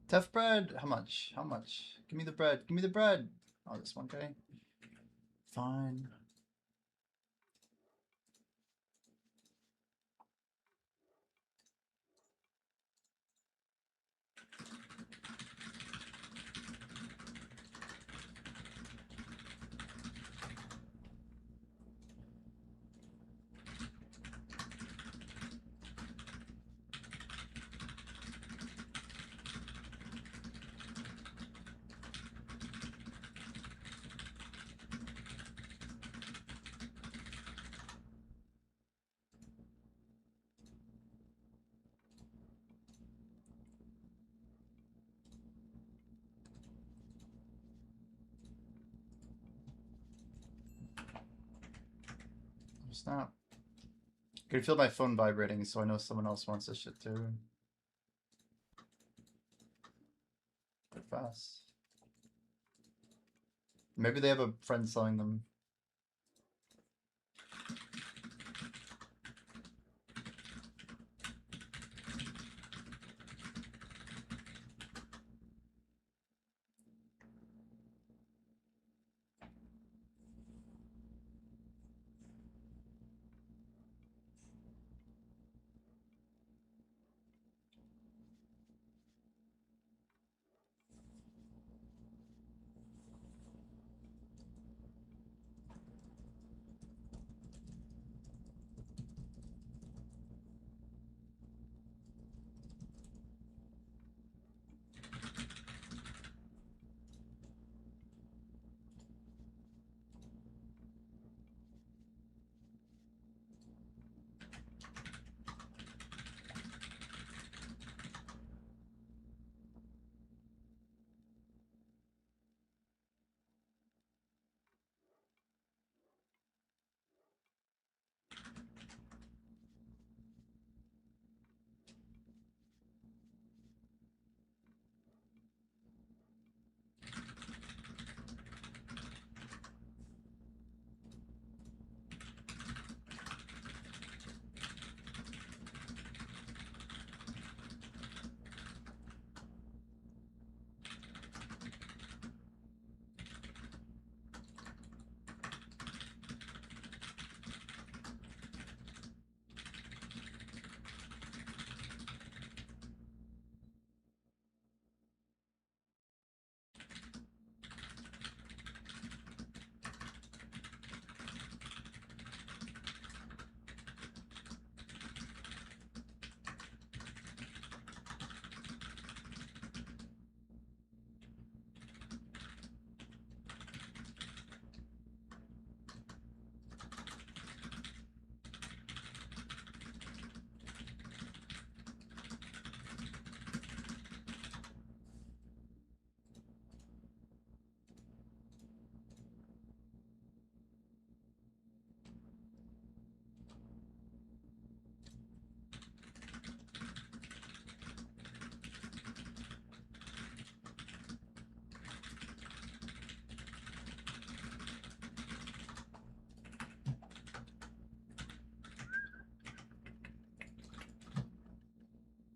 Tough bread. How much? How much? Give me the bread. Give me the bread. Oh, this one, okay. Fine. Snap. I can feel my phone vibrating, so I know someone else wants this shit too. They're fast. Maybe they have a friend selling them.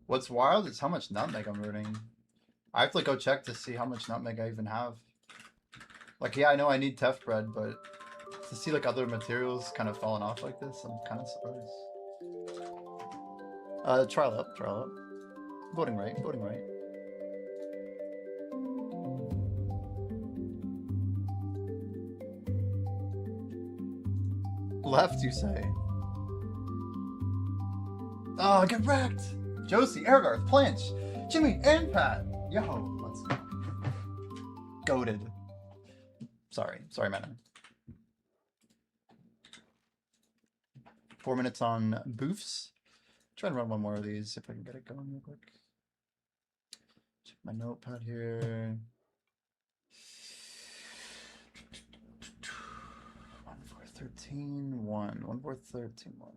What's wild is how much nutmeg I'm ruining. I have to go check to see how much nutmeg I even have. Like, yeah, I know I need teff bread, but to see like other materials kind of falling off like this, I'm kind of surprised. Trial up, trial up. Voting right, voting right. Left, you say? Oh, get wrecked! Josie, Airgarth, Planch, Jimmy, and Pat. Yo, let's go. Goated. Sorry, man. 4 minutes on boofs. Try and run one more of these if I can get it going real quick. Check my notepad here. 1, 4, 13, 1. 1, 4, 13, 1.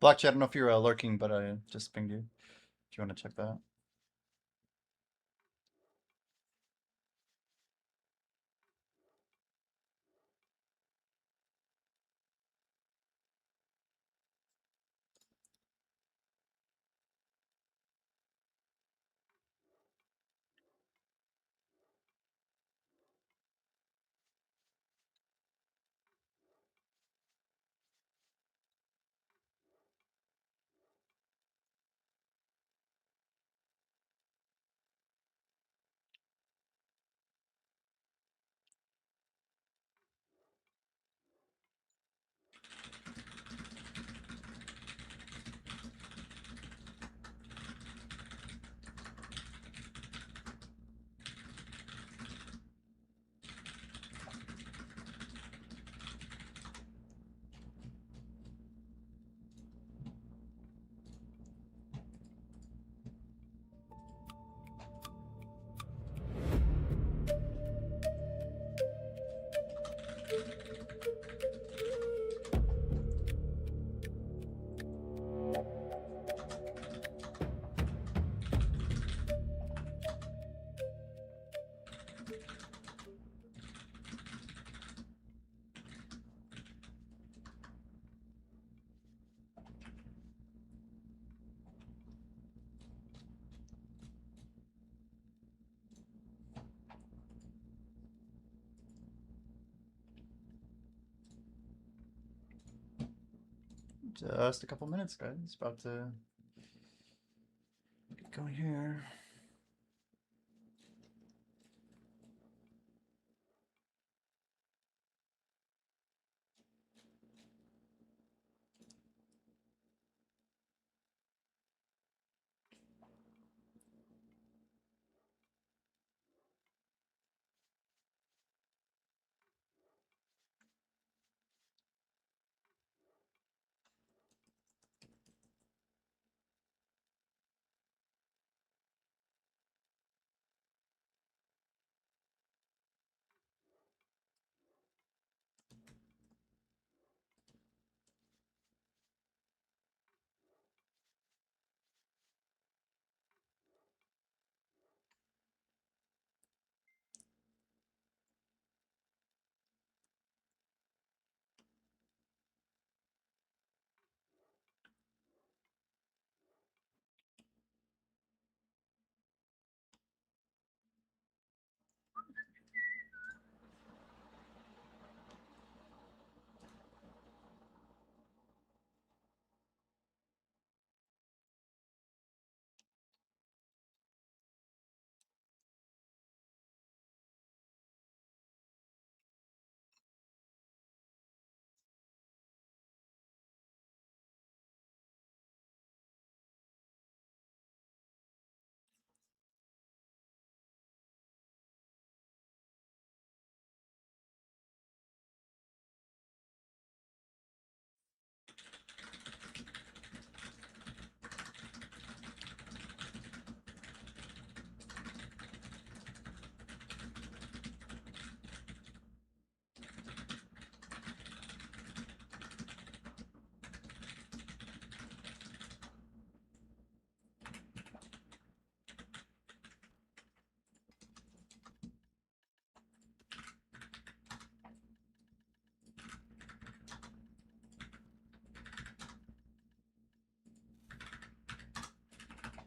Blackjack, I don't know if you're lurking, but I just pinged you. If you want to check that. Just a couple minutes, guys. About to get going here.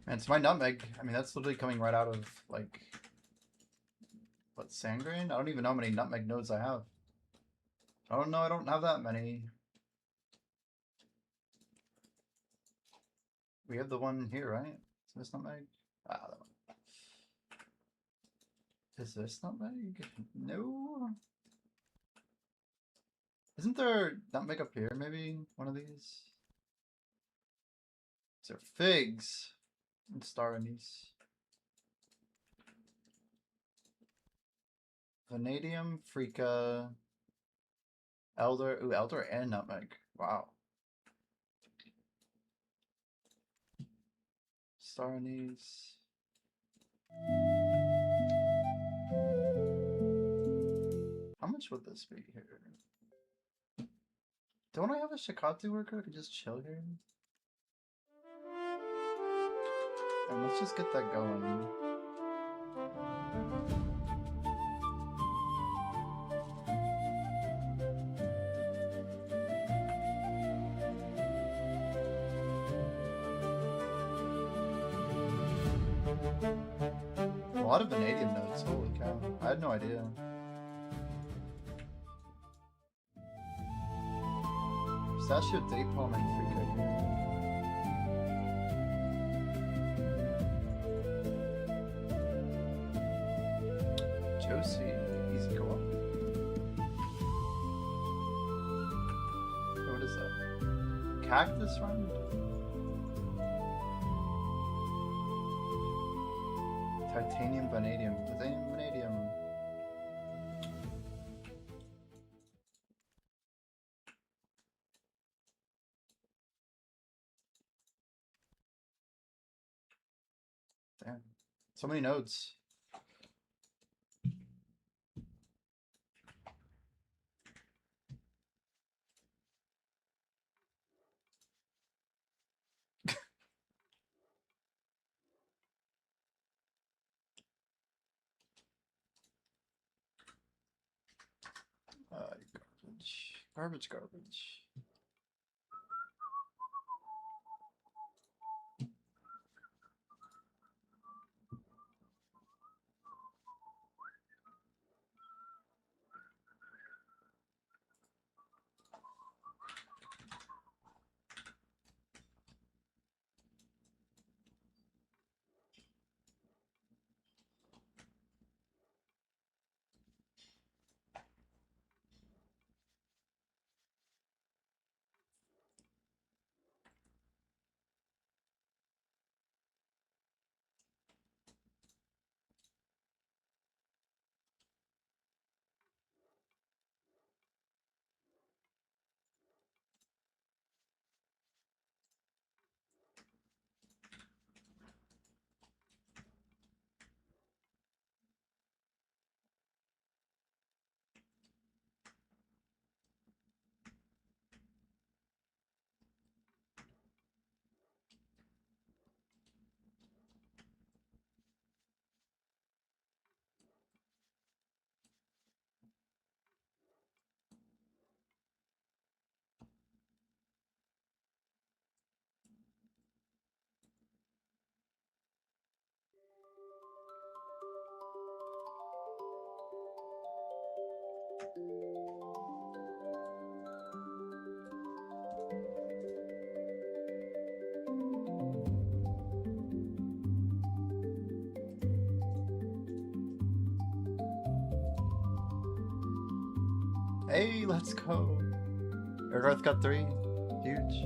Man, so my nutmeg, I mean, that's literally coming right out of, like, what, sand grain? I don't even know how many nutmeg nodes I have. I don't know, I don't have that many. We have the one here, right? Is this nutmeg? Ah, that one. Is this nutmeg? No. Isn't there nutmeg up here, maybe? One of these? Is there figs? And star anise. Vanadium, freeca, elder. Ooh, elder and nutmeg. Wow. Star anise. How much would this be here? Don't I have a Shikatu worker who could just chill here? And let's just get that going. A lot of vanadium notes, holy cow. I had no idea. Pistachio date palm and Africa here. Josie, easy go up. Hey, what is that? Cactus round? Titanium vanadium. Titanium vanadium. Damn. So many nodes. Garbage. Garbage, garbage. Hey, let's go. Airgarth got 3. Huge.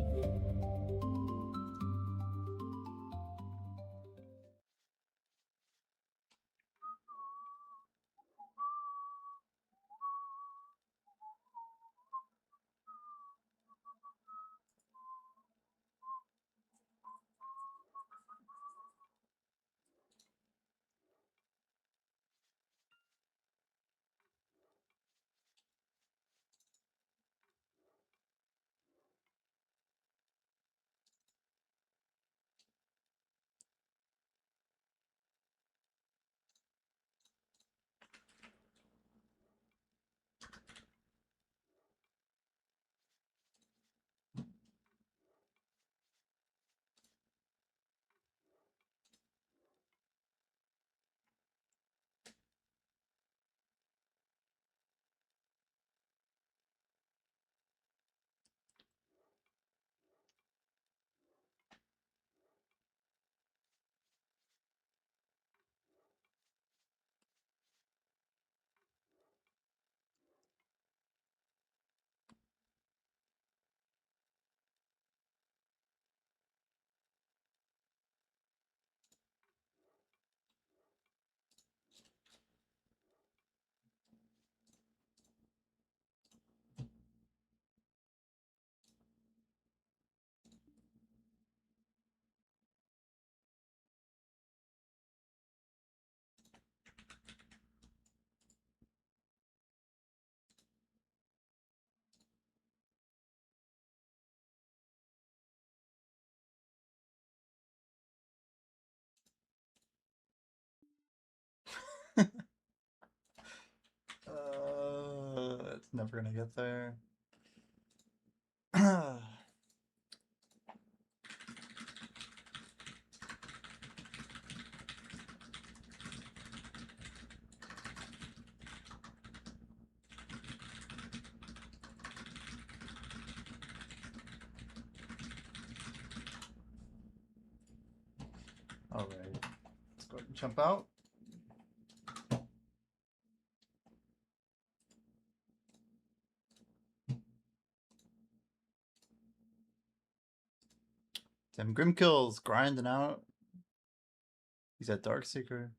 It's never gonna get there. All right, let's go ahead and jump out. Tim Grimkill's grinding out. He's at Darkseeker.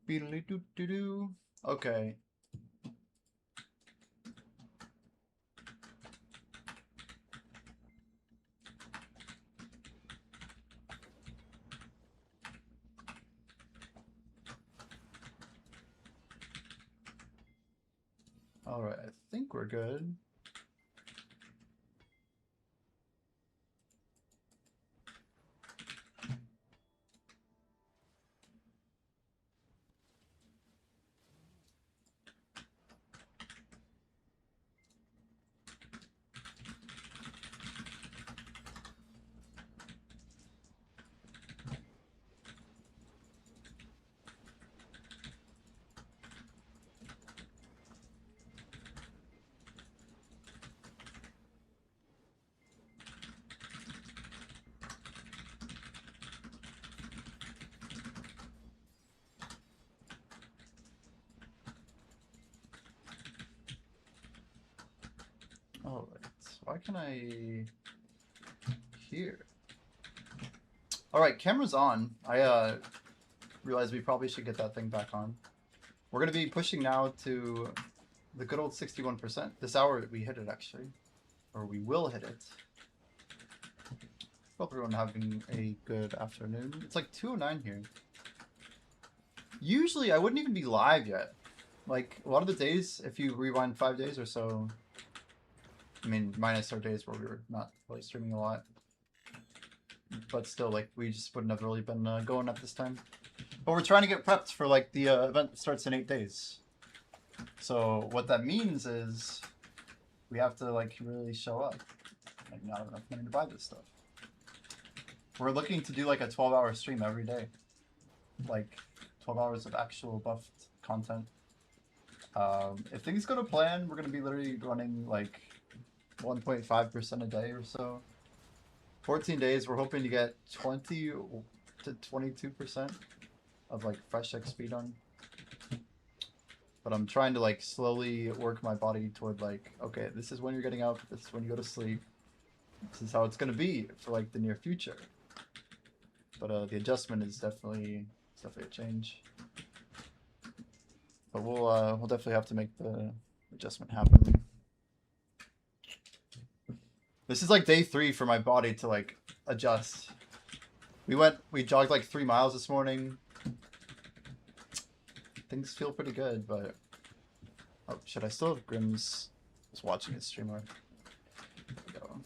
Beedly doo doo doo. Okay. All right, I think we're good. All right, why can I hear? All right, camera's on. I realized we probably should get that thing back on. We're gonna be pushing now to the good old 61%. This hour we hit it actually, or we will hit it. Hope everyone having a good afternoon. It's like 2:09 here. Usually I wouldn't even be live yet. Like a lot of the days, if you rewind 5 days or so, I mean, minus our days where we were not really streaming a lot, but still, like, we just wouldn't have really been going at this time. But we're trying to get prepped for, like, the event that starts in 8 days. So what that means is we have to, like, really show up. Like, not have enough money to buy this stuff. We're looking to do, like, a 12-hour stream every day. Like, 12 hours of actual buffed content. If things go to plan, we're going to be literally running, like, 1.5% a day or so. 14 days, we're hoping to get 20 to 22% of like fresh XP done. But I'm trying to like slowly work my body toward like, okay, this is when you're getting up, this is when you go to sleep. This is how it's gonna be for like the near future. But the adjustment is definitely a change. But we'll definitely have to make the adjustment happen. This is like day 3 for my body to like adjust. We jogged like 3 miles this morning. Things feel pretty good, but oh shit, I still have Grimm's was watching his streamer. There we go.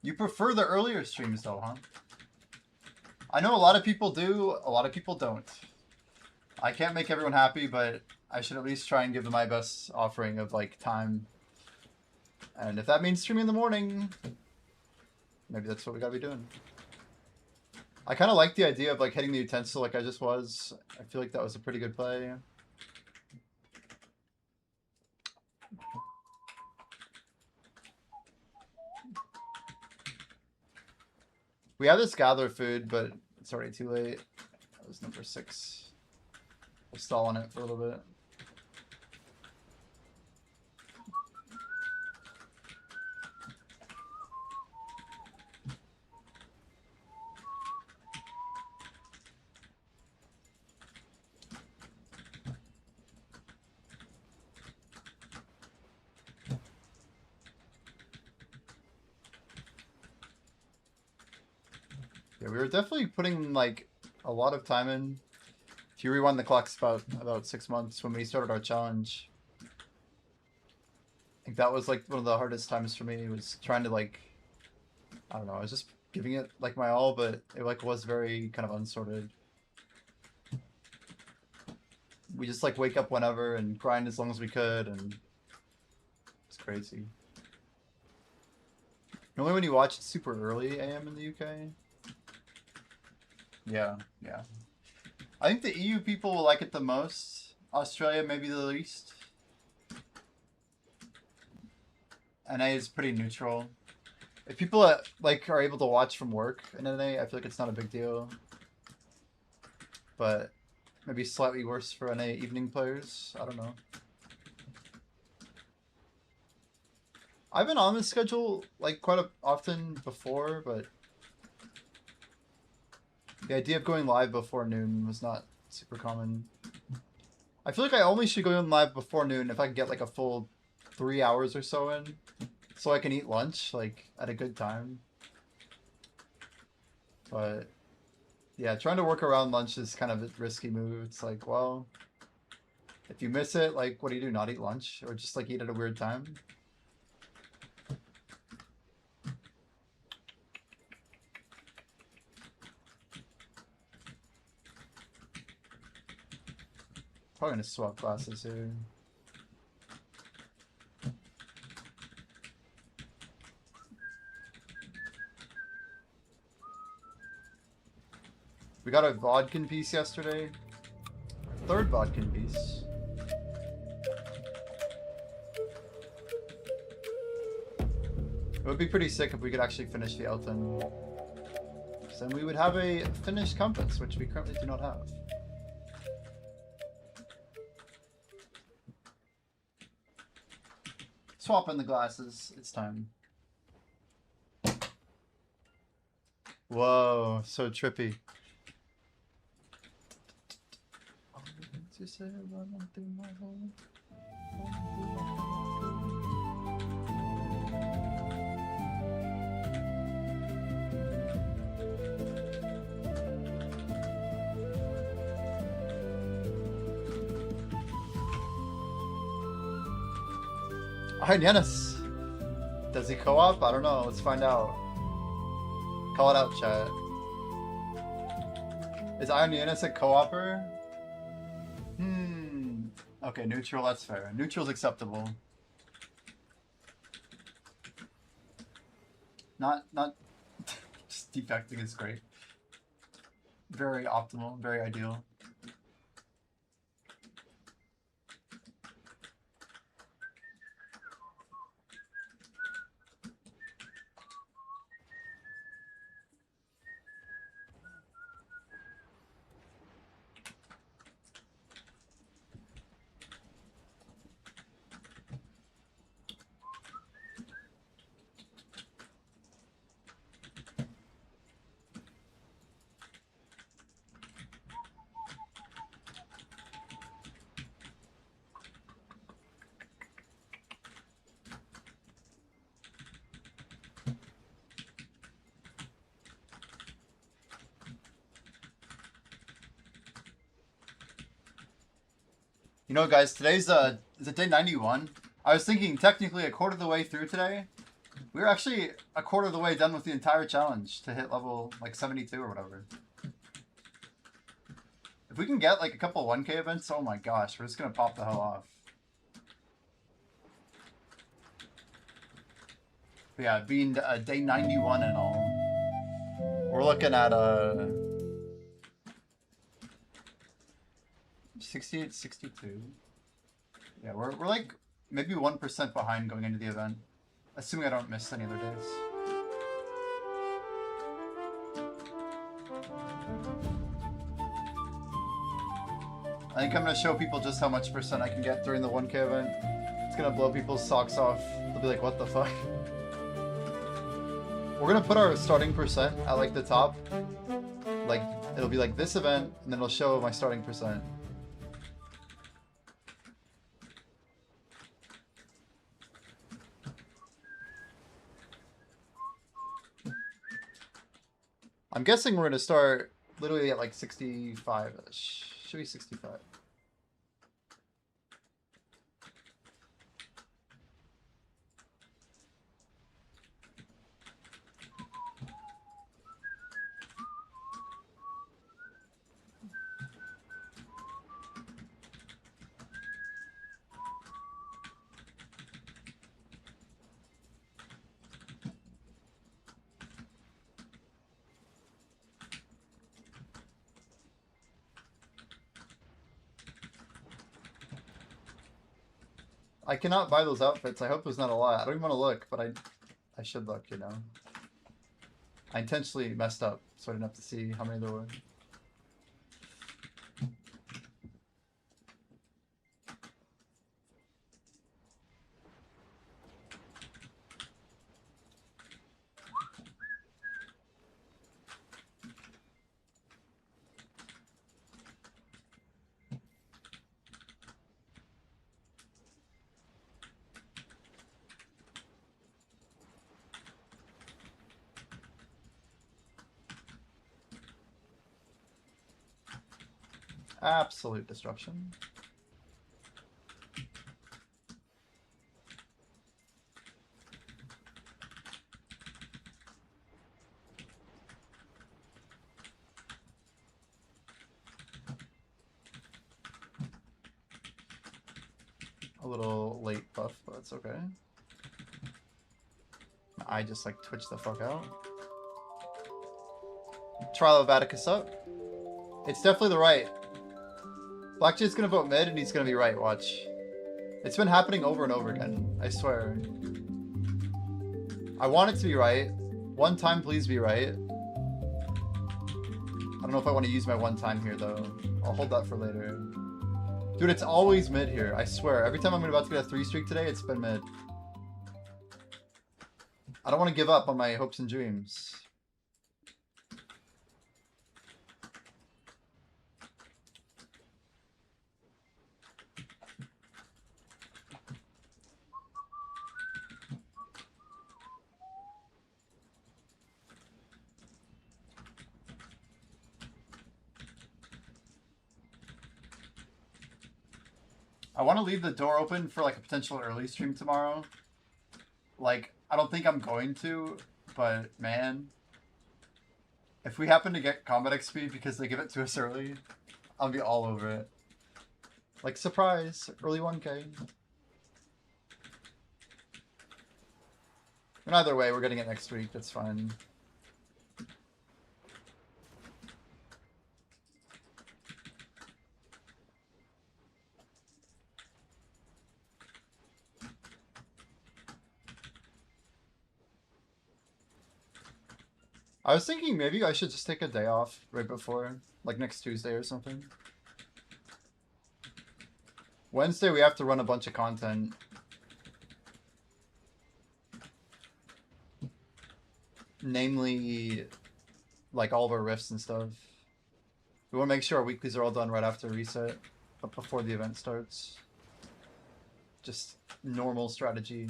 You prefer the earlier streams though, huh? I know a lot of people do, a lot of people don't. I can't make everyone happy, but I should at least try and give them my best offering of like time. And if that means streaming in the morning, maybe that's what we gotta be doing. I kind of like the idea of like hitting the utensil like I just was. I feel like that was a pretty good play. We have this gather food, but it's already too late. That was number 6. We'll stall on it for a little bit. Yeah, we were definitely putting like a lot of time in. If you rewind the clocks about 6 months when we started our challenge, I think that was like one of the hardest times for me, was trying to like, I don't know, I was just giving it like my all, but it like was very kind of unsorted. We just like wake up whenever and grind as long as we could, and it's crazy. Normally when you watch it super early AM in the UK. Yeah, yeah. I think the EU people will like it the most. Australia maybe the least. NA is pretty neutral. If people like are able to watch from work in NA, I feel like it's not a big deal. But maybe slightly worse for NA evening players. I don't know. I've been on this schedule like quite often before, but the idea of going live before noon was not super common. I feel like I only should go in live before noon if I can get like a full 3 hours or so in, so I can eat lunch like at a good time. But yeah, trying to work around lunch is kind of a risky move. It's like, well, if you miss it, like, what do? Not eat lunch? Or just like eat at a weird time? Probably gonna swap glasses here. We got a vodkin piece yesterday. Third vodkin piece. It would be pretty sick if we could actually finish the Elton. So then we would have a finished compass, which we currently do not have. Swap in the glasses. It's time. Whoa, so trippy. Alright, Yanis. Does he co-op? I don't know. Let's find out. Call it out, chat. Is Iron Yanis a co-opper? Okay, neutral, that's fair. Neutral's acceptable. Not just defecting is great. Very optimal, very ideal. You know, guys, today's is it day 91? I was thinking technically a quarter of the way through today. We were actually a quarter of the way done with the entire challenge to hit level like 72 or whatever. If we can get like a couple 1K events, oh my gosh, we're just gonna pop the hell off. But yeah, being day 91 and all, we're looking at 68, 62. Yeah, we're like maybe 1% behind going into the event, assuming I don't miss any other days. I think I'm gonna show people just how much percent I can get during the 1K event. It's gonna blow people's socks off. They'll be like, what the fuck? We're gonna put our starting percent at like the top. Like, it'll be like this event, and then it'll show my starting percent. I'm guessing we're gonna start literally at like 65-ish. Should be 65. I cannot buy those outfits. I hope there's not a lot. I don't even want to look, but I should look, you know. I intentionally messed up, so I didn't have to see how many there were. Absolute destruction. A little late buff, but it's okay. I just like twitch the fuck out. Trial of Atticus up. It's definitely the right. Blackjack's gonna vote mid and he's gonna be right, watch. It's been happening over and over again, I swear. I want it to be right. One time, please be right. I don't know if I want to use my one time here, though. I'll hold that for later. Dude, it's always mid here, I swear. Every time I'm about to get a 3 streak today, it's been mid. I don't want to give up on my hopes and dreams. I want to leave the door open for like a potential early stream tomorrow. Like, I don't think I'm going to, but man, if we happen to get combat XP because they give it to us early, I'll be all over it. Like, surprise, early 1K. And either way, we're getting it next week, that's fine. I was thinking maybe I should just take a day off right before, like next Tuesday or something. Wednesday we have to run a bunch of content. Namely, like all of our rifts and stuff. We want to make sure our weeklies are all done right after reset, but before the event starts. Just normal strategy.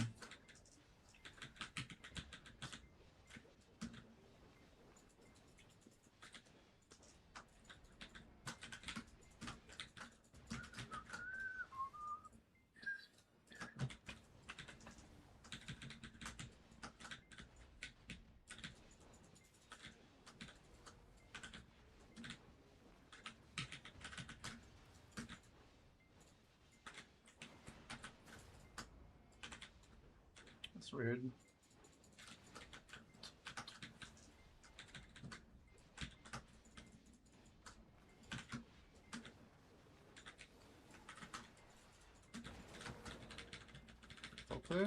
That's weird. Okay.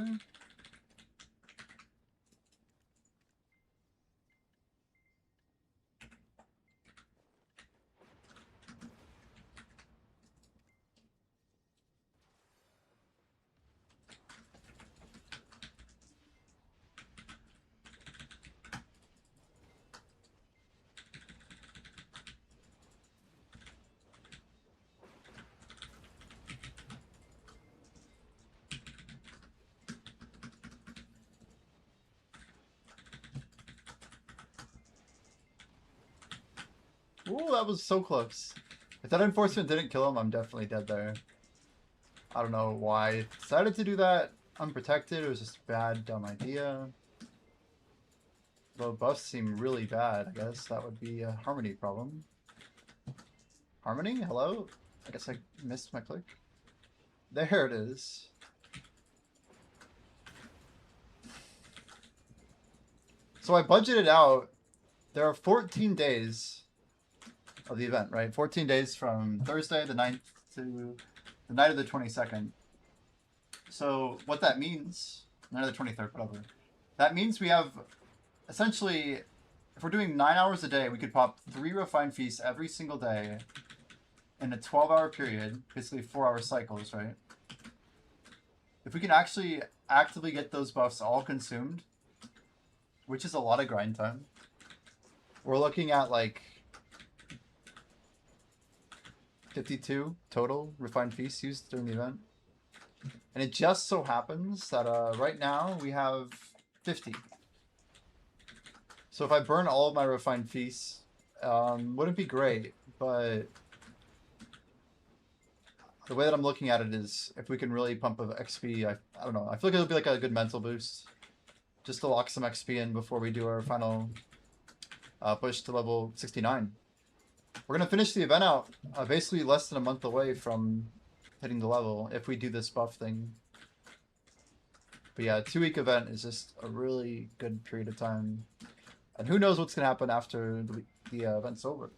Ooh, that was so close. If that enforcement didn't kill him, I'm definitely dead there. I don't know why I decided to do that unprotected. It was just a bad, dumb idea. Though buffs seem really bad, I guess that would be a Harmony problem. Harmony? Hello? I guess I missed my click. There it is. So I budgeted out. There are 14 days of the event, right? 14 days from Thursday the 9th to the night of the 22nd. So what that means, night of the 23rd, whatever. That means we have essentially, if we're doing 9 hours a day, we could pop 3 refined feasts every single day in a 12-hour period, basically 4-hour cycles, right? If we can actually actively get those buffs all consumed, which is a lot of grind time, we're looking at like 52 total refined feasts used during the event. And it just so happens that right now we have 50. So if I burn all of my refined feasts, wouldn't be great, but the way that I'm looking at it is if we can really pump up XP, I don't know. I feel like it'll be like a good mental boost just to lock some XP in before we do our final push to level 69. We're going to finish the event out basically less than a month away from hitting the level if we do this buff thing. But yeah, a 2-week event is just a really good period of time. And who knows what's going to happen after the event's over.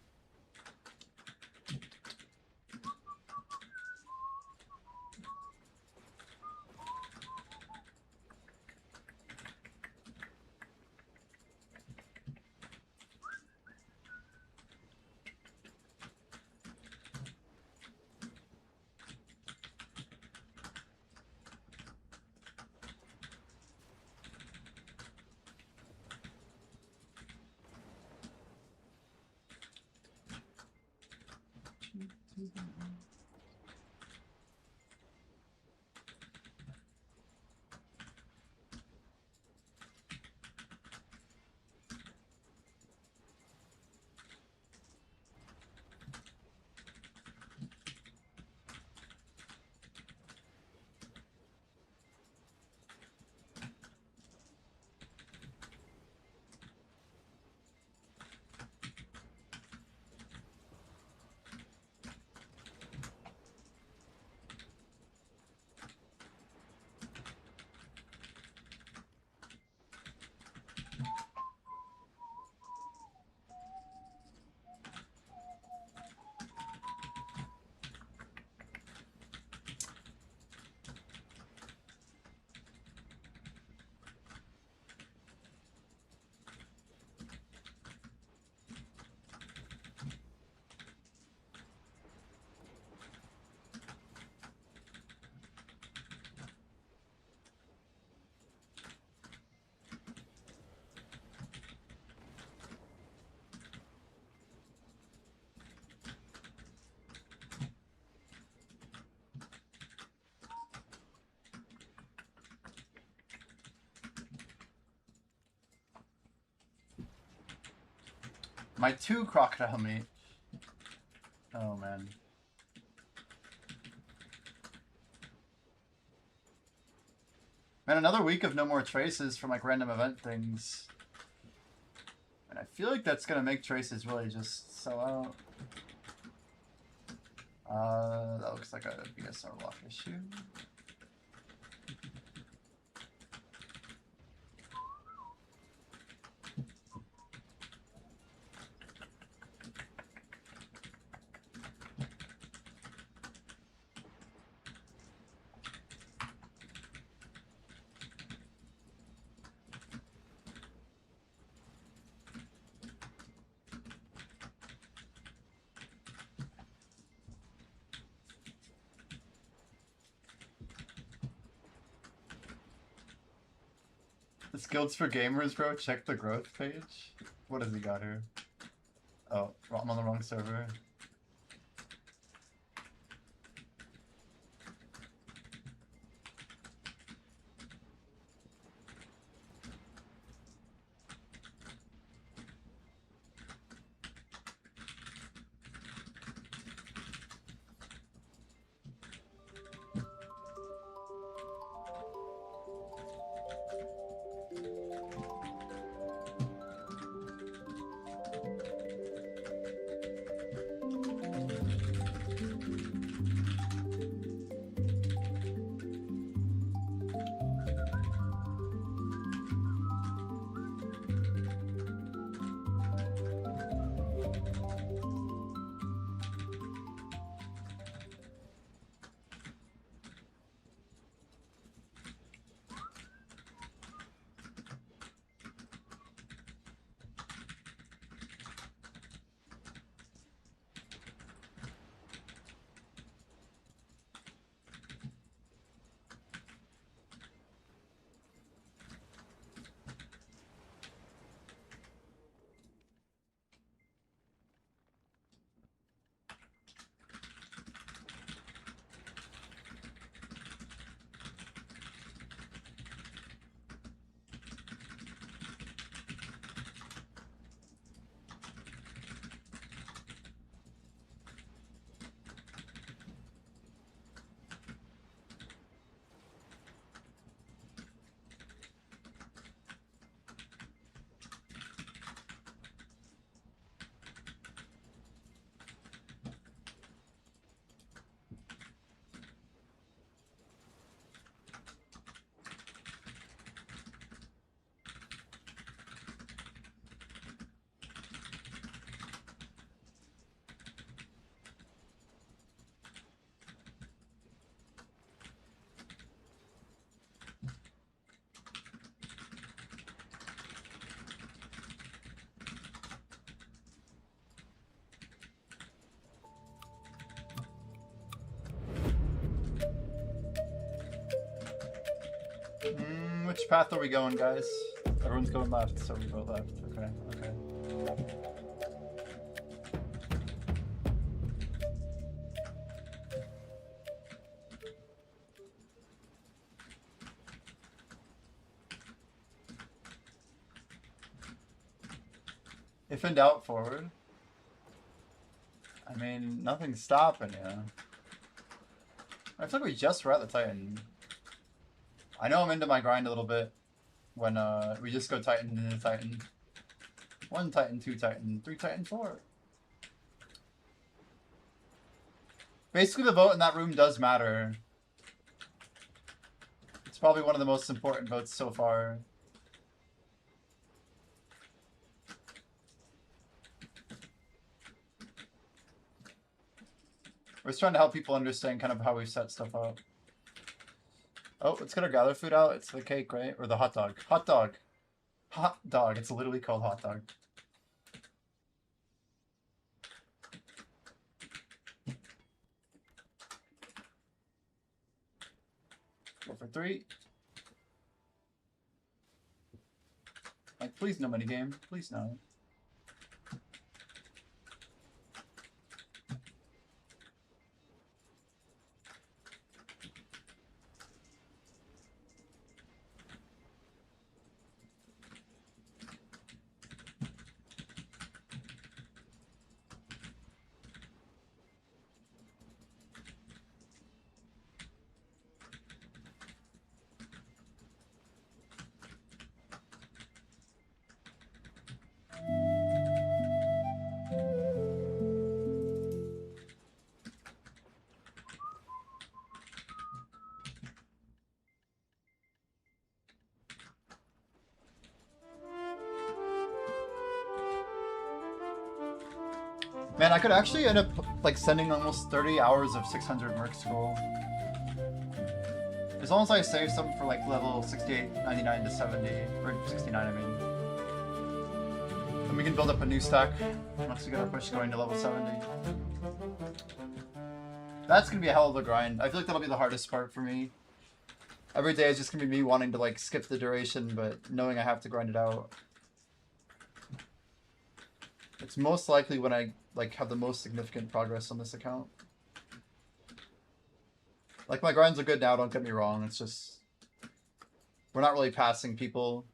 My 2 crocodile meat. Oh man. Man, another week of no more traces from like random event things. And I feel like that's gonna make traces really just sell out. That looks like a BSR lock issue. This guild's for gamers, bro. Check the growth page. What has he got here? Oh, I'm on the wrong server. Which path are we going, guys? Everyone's going left, so we go left. Okay, okay. If in doubt, forward. I mean, nothing's stopping you. I feel like we just were at the Titan. I know I'm into my grind a little bit when we just go Titan into Titan. 1 Titan, 2 Titan, 3 Titan, 4. Basically, the vote in that room does matter. It's probably one of the most important votes so far. We're just trying to help people understand kind of how we set stuff up. Oh, let's get our gather food out. It's the cake, right? Or the hot dog. Hot dog. Hot dog. It's literally called hot dog. Go for 3. Like, please no minigame. Please no. Man, I could actually end up like sending almost 30 hours of 600 Merc Scroll. As long as I save some for like level 68, 99 to 70, or 69 I mean. And we can build up a new stack once we get our push going to level 70. That's gonna be a hell of a grind. I feel like that'll be the hardest part for me. Every day is just gonna be me wanting to like skip the duration, but knowing I have to grind it out. It's most likely when I like have the most significant progress on this account. Like my grinds are good now, don't get me wrong. It's just we're not really passing people.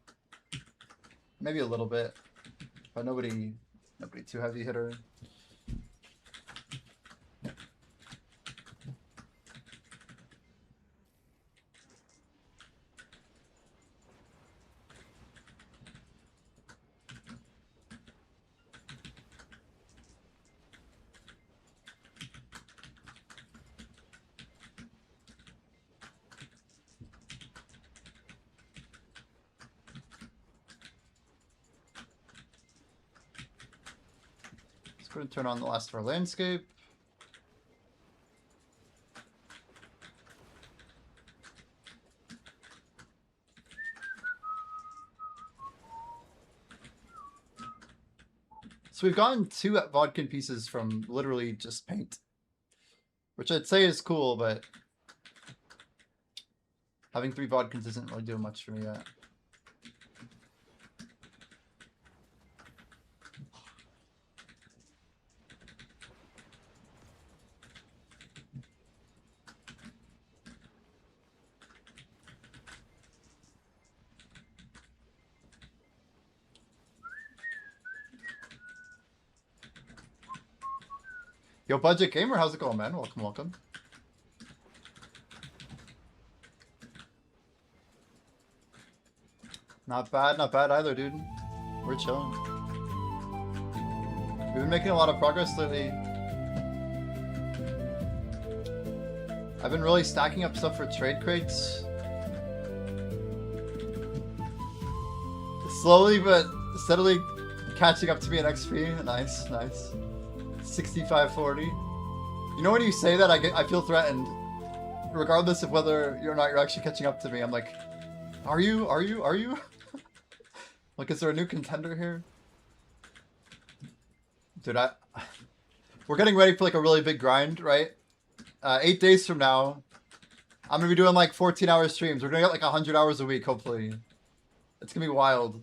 Maybe a little bit, but nobody too heavy hitter. We're going to turn on the last of our landscape. So we've gotten 2 vodka pieces from literally just paint, which I'd say is cool, but having 3 vodkas isn't really doing much for me yet. Yo, Budget Gamer, how's it going, man? Welcome, welcome. Not bad either, dude. We're chilling. We've been making a lot of progress lately. I've been really stacking up stuff for trade crates. Slowly but steadily catching up to me in XP. Nice, nice. 6540. You know when you say that, I feel threatened. Regardless of whether or not you're actually catching up to me, I'm like, are you? Like, is there a new contender here? Dude, we're getting ready for like a really big grind, right? 8 days from now, I'm gonna be doing like 14-hour streams. We're gonna get like 100 hours a week, hopefully. It's gonna be wild.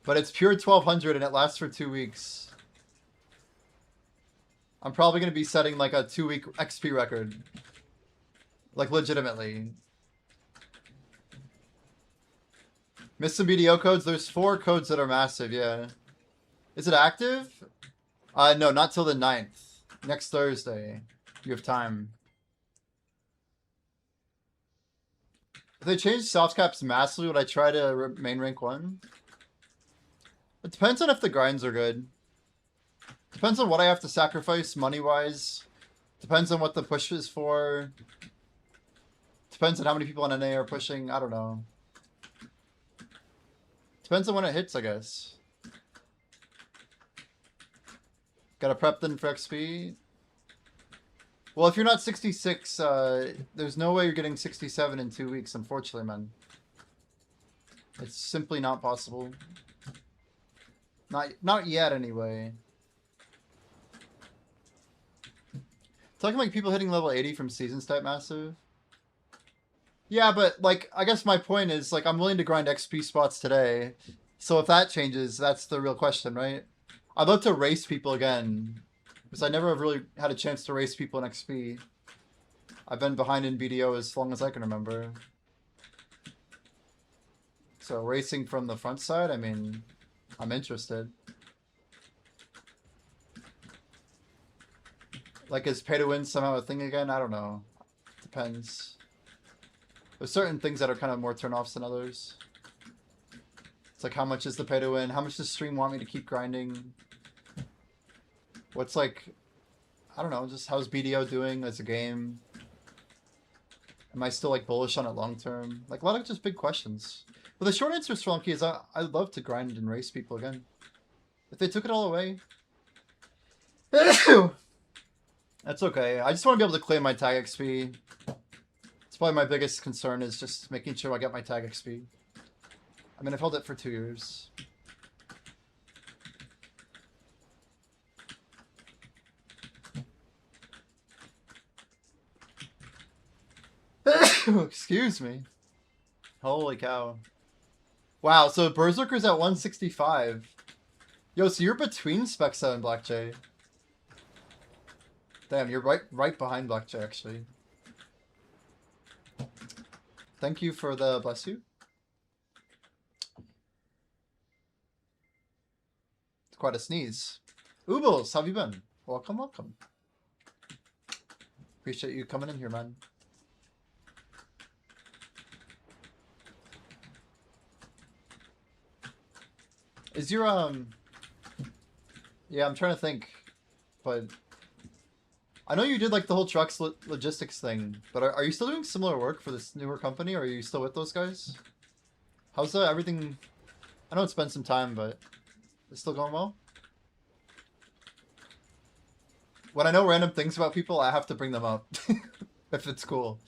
But it's pure 1200 and it lasts for 2 weeks. I'm probably gonna be setting like a 2-week XP record. Like legitimately. Missed some BDO codes? There's 4 codes that are massive, yeah. Is it active? No, not till the 9th. Next Thursday. You have time. If they change soft caps massively, would I try to main rank 1? It depends on if the grinds are good. Depends on what I have to sacrifice money-wise. Depends on what the push is for. Depends on how many people on NA are pushing. I don't know. Depends on when it hits, I guess. Gotta prep then for XP. Well, if you're not 66, there's no way you're getting 67 in 2 weeks, unfortunately, man. It's simply not possible. Not yet, anyway. Talking like people hitting level 80 from Seasons type massive. Yeah, but, like, I guess my point is, like, I'm willing to grind XP spots today. So if that changes, that's the real question, right? I'd love to race people again. Because I never have really had a chance to race people in XP. I've been behind in BDO as long as I can remember. So racing from the front side, I mean, I'm interested. Like, is pay to win somehow a thing again? I don't know. Depends. There's certain things that are kind of more turn-offs than others. It's like, how much is the pay to win? How much does stream want me to keep grinding? What's like, I don't know, just how's BDO doing as a game? Am I still like bullish on it long term? Like a lot of just big questions. But the short answer, Strelonki, is I'd love to grind and race people again. If they took it all away. That's okay. I just want to be able to claim my tag XP. It's probably my biggest concern is just making sure I get my tag XP. I mean, I've held it for 2 years. Excuse me. Holy cow. Wow, so Berserker's at 165. Yo, so you're between Spexa and Black J. Damn, you're right behind Black J, actually. Thank you for the bless you. It's quite a sneeze. Oobles, how have you been? Welcome, welcome. Appreciate you coming in here, man. Is your, yeah, I'm trying to think, but I know you did like the whole trucks logistics thing, but are you still doing similar work for this newer company, or are you still with those guys? How's everything? I know it's been some time, but it's still going well? When I know random things about people, I have to bring them up, if it's cool.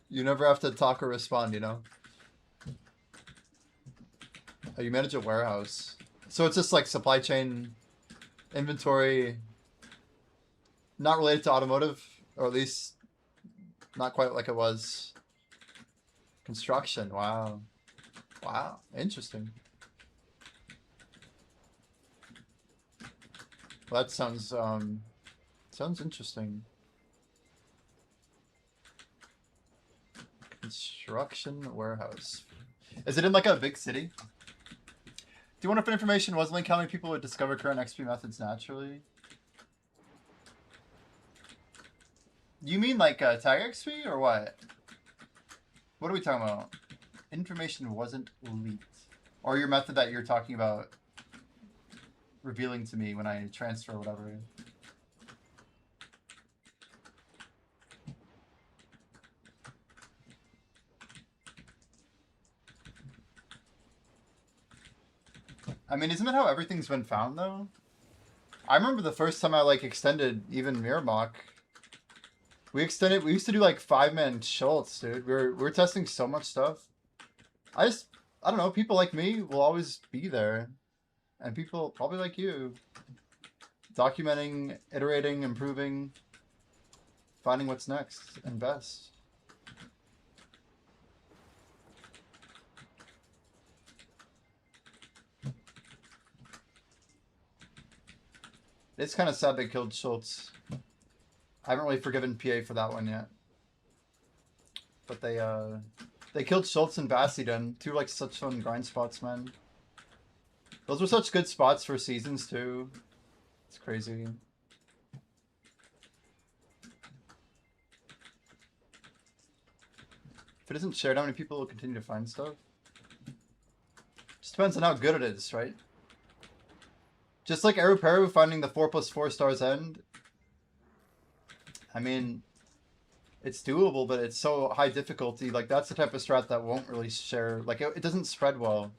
You never have to talk or respond, you know? Oh, you manage a warehouse. So it's just like supply chain, inventory, not related to automotive, or at least not quite like it was. Construction, wow. Wow, interesting. Well, that sounds interesting. Construction warehouse. Is it in like a big city? Do you wonder if information was linked how many people would discover current XP methods naturally? You mean like tag XP or what? What are we talking about? Information wasn't leaked. Or your method that you're talking about revealing to me when I transfer or whatever. I mean, isn't that how everything's been found, though? I remember the first time I, like, extended even Miramach. We used to do, like, 5-man Schultz, dude. We were testing so much stuff. I don't know, people like me will always be there. And people probably like you. Documenting, iterating, improving, finding what's next and best. It's kind of sad they killed Schultz. I haven't really forgiven PA for that one yet. But they killed Schultz and Basildon. Two like such fun grind spots, man. Those were such good spots for seasons too. It's crazy. If it isn't shared, how many people will continue to find stuff? Just depends on how good it is, right? Just like Eru Peru finding the 4+4 stars end. I mean, it's doable, but it's so high difficulty. Like, that's the type of strat that won't really share. Like, it doesn't spread well.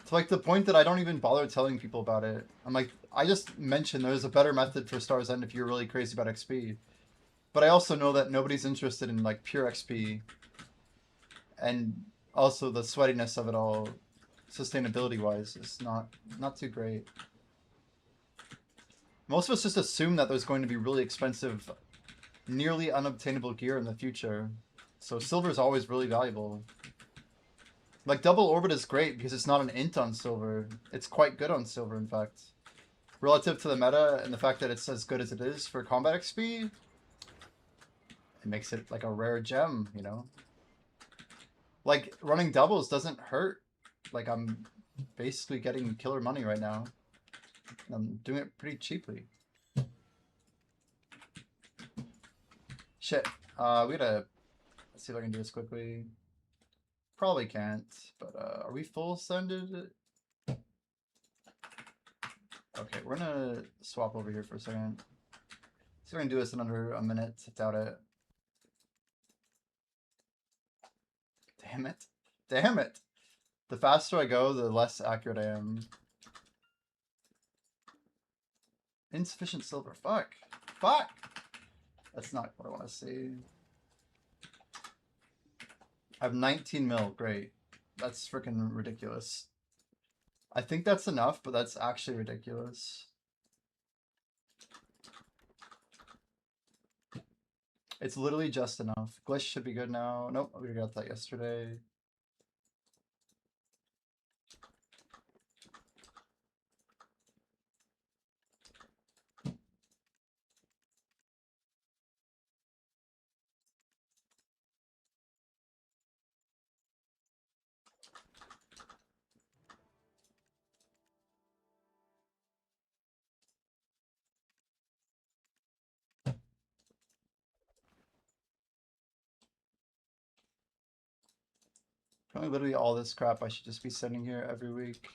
To like the point that I don't even bother telling people about it. I'm like, I just mentioned there's a better method for stars end if you're really crazy about XP. But I also know that nobody's interested in like pure XP. And also the sweatiness of it all, sustainability wise, is not too great. Most of us just assume that there's going to be really expensive, nearly unobtainable gear in the future. So silver is always really valuable. Like double orbit is great because it's not an int on silver. It's quite good on silver, in fact. Relative to the meta and the fact that it's as good as it is for combat XP, it makes it like a rare gem, you know? Like, running doubles doesn't hurt. Like, I'm basically getting killer money right now. I'm doing it pretty cheaply. Shit. We gotta... Let's see if I can do this quickly. Probably can't, but are we full sended? Okay, we're gonna swap over here for a second. So we're gonna do this in under a minute. Doubt it. Damn it. Damn it. The faster I go, the less accurate I am. Insufficient silver. Fuck. Fuck! That's not what I want to see. I have 19 mil. Great. That's freaking ridiculous. I think that's enough, but that's actually ridiculous. It's literally just enough. Glitch should be good now. Nope, we got that yesterday. Probably literally all this crap I should just be sending here every week.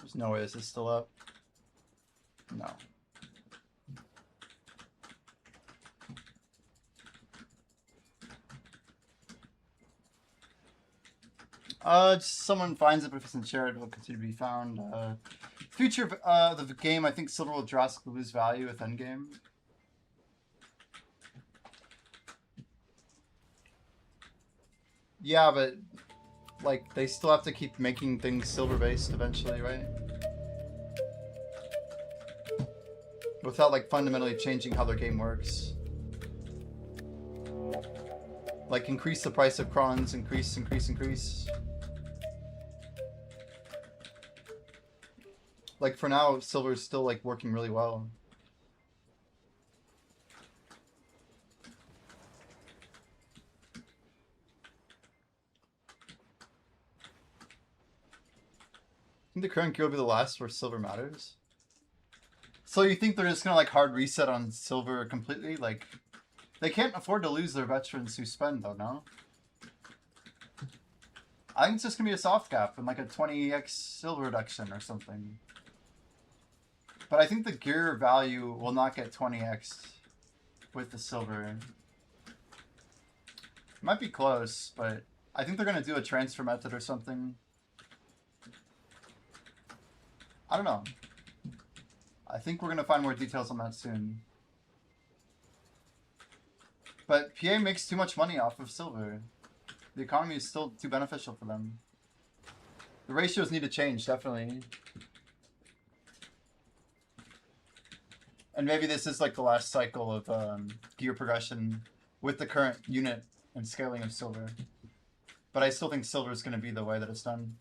There's no way this is still up. No. Just someone finds it, but if it's in share, it will continue to be found. Future of the game, I think silver will drastically lose value with endgame. Yeah, but like they still have to keep making things silver based eventually, right? Without like fundamentally changing how their game works. Like increase the price of crons, increase. Like for now, silver is still like working really well. I think the current gear will be the last where silver matters. So you think they're just gonna like hard reset on silver completely? Like, they can't afford to lose their veterans who spend though, no? I think it's just gonna be a soft cap and like a 20x silver reduction or something. But I think the gear value will not get 20x with the silver. It might be close, but I think they're gonna do a transfer method or something. I don't know. I think we're going to find more details on that soon. But PA makes too much money off of silver. The economy is still too beneficial for them. The ratios need to change, definitely. And maybe this is like the last cycle of gear progression with the current unit and scaling of silver. But I still think silver is going to be the way that it's done.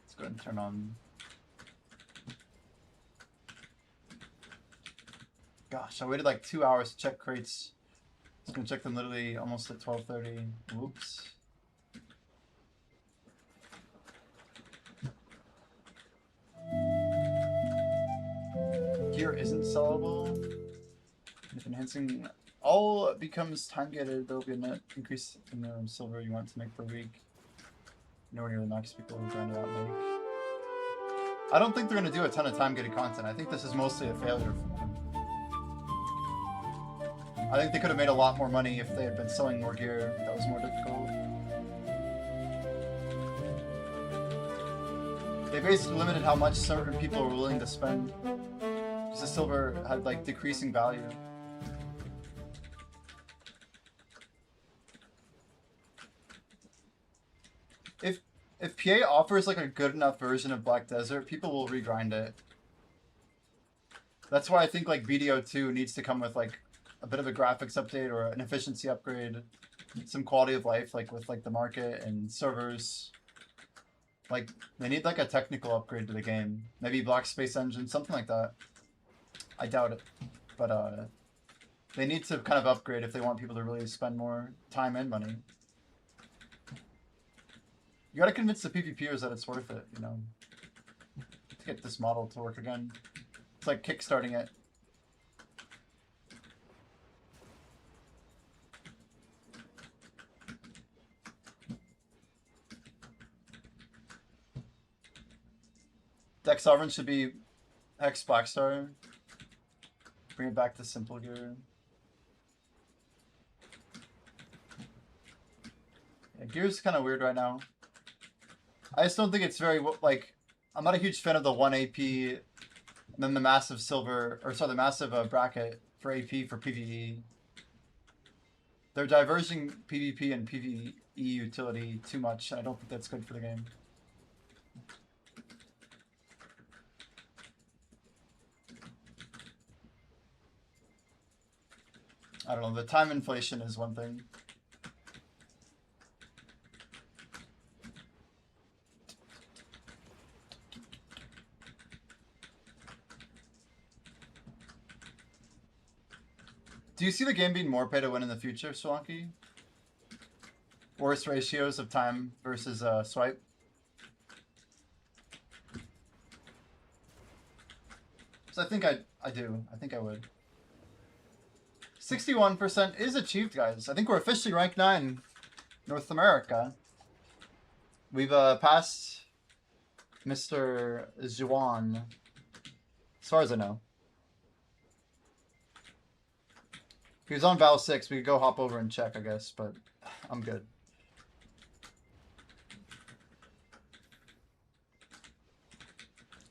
Let's go ahead and turn on. Gosh, I waited like 2 hours to check crates. I was going to check them literally almost at 12:30. Whoops. Gear isn't sellable. If enhancing all becomes time gated, there will be a net increase in the silver you want to make per week. Nowhere near the max people who grind it out make. I don't think they're going to do a ton of time gated content. I think this is mostly a failure for them. I think they could have made a lot more money if they had been selling more gear. That was more difficult. They basically limited how much certain people were willing to spend. Because the silver had like decreasing value. If PA offers like a good enough version of Black Desert, people will regrind it. That's why I think like BDO2 needs to come with like a bit of a graphics update or an efficiency upgrade, some quality of life, like with like the market and servers. Like they need like a technical upgrade to the game. Maybe Black Space Engine, something like that. I doubt it, but they need to kind of upgrade if they want people to really spend more time and money. You gotta convince the PvPers that it's worth it, you know, to get this model to work again. It's like kickstarting it. Deck Sovereign should be Hex Blackstar. Bring it back to simple gear. Yeah, gear's kind of weird right now. I just don't think it's very, like, I'm not a huge fan of the 1 AP and then the massive silver, or sorry, the massive bracket for AP for PvE. They're diverging PvP and PvE utility too much, and I don't think that's good for the game. I don't know, the time inflation is one thing. Do you see the game being more pay to win in the future, Swanky? Worse ratios of time versus swipe? So I think I do. I think I would. 61% is achieved, guys. I think we're officially ranked 9 North America. We've passed Mr. Zhuan, as far as I know. If he was on Val 6, we could go hop over and check, I guess, but I'm good.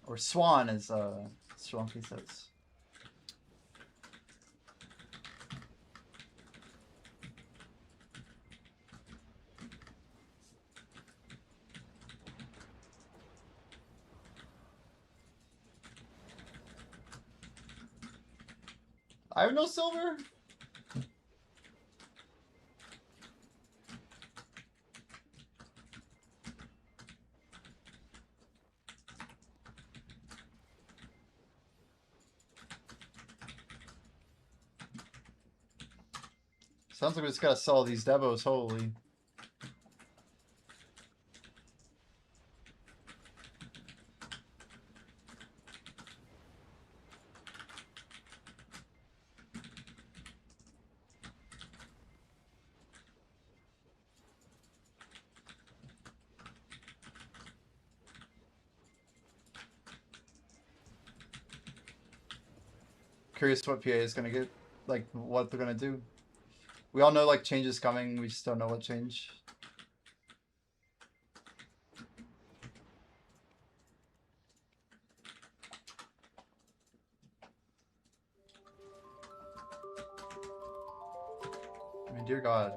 Or Swan, as Swanky says. I have no silver? Sounds like we just gotta sell these devos, holy. Curious what PA is gonna get, like what they're gonna do. We all know like change is coming, we just don't know what change. I mean, dear God.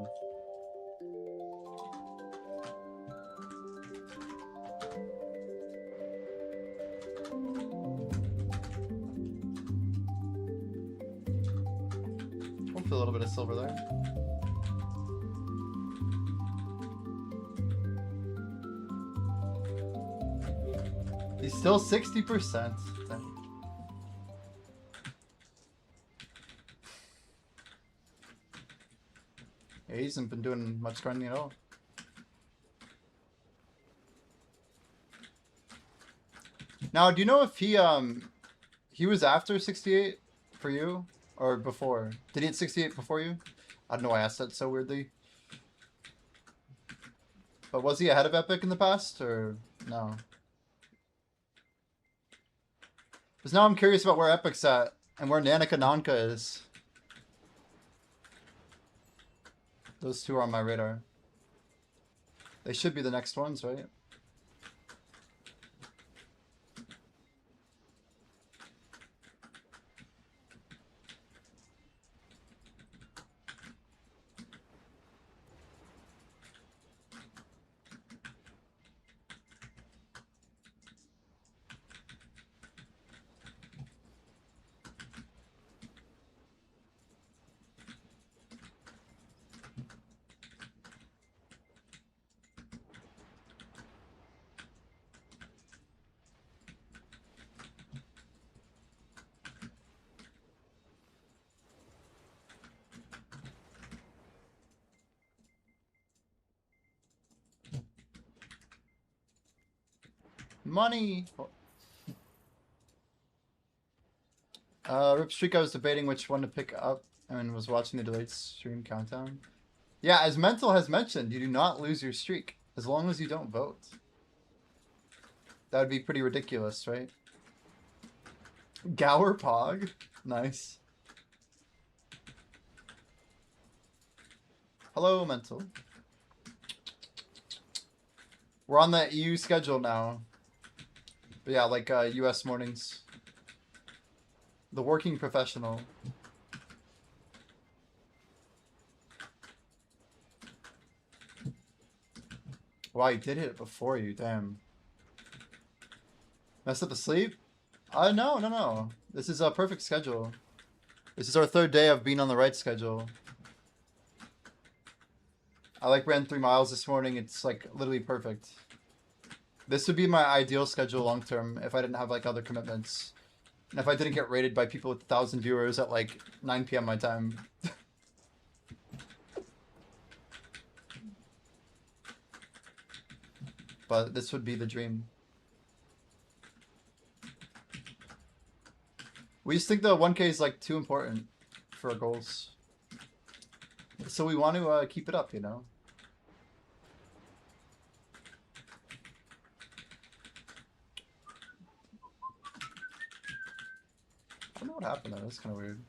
Hopefully a little bit of silver there. He's still 60%. Yeah, he hasn't been doing much grinding at all. Now, do you know if he was after 68 for you or before? Did he hit 68 before you? I don't know why I asked that so weirdly. But was he ahead of Epic in the past or no? Because now I'm curious about where Epic's at and where Nanika Nanka is. Those two are on my radar. They should be the next ones, right? Money! Rip Streak, I was debating which one to pick up and was watching the delayed stream countdown. Yeah, as Mental has mentioned, you do not lose your streak as long as you don't vote. That would be pretty ridiculous, right? Gower Pog? Nice. Hello, Mental. We're on the EU schedule now. But yeah, like US mornings. The working professional. Wow, you did hit it before you, damn. Messed up the sleep? No. This is a perfect schedule. This is our third day of being on the right schedule. I ran 3 miles this morning. It's like literally perfect. This would be my ideal schedule long term if I didn't have like other commitments. And if I didn't get rated by people with 1,000 viewers at like 9 p.m. my time. But this would be the dream. We just think the 1K is like too important for our goals. So we want to keep it up, you know? I don't know what happened there. That's kind of weird.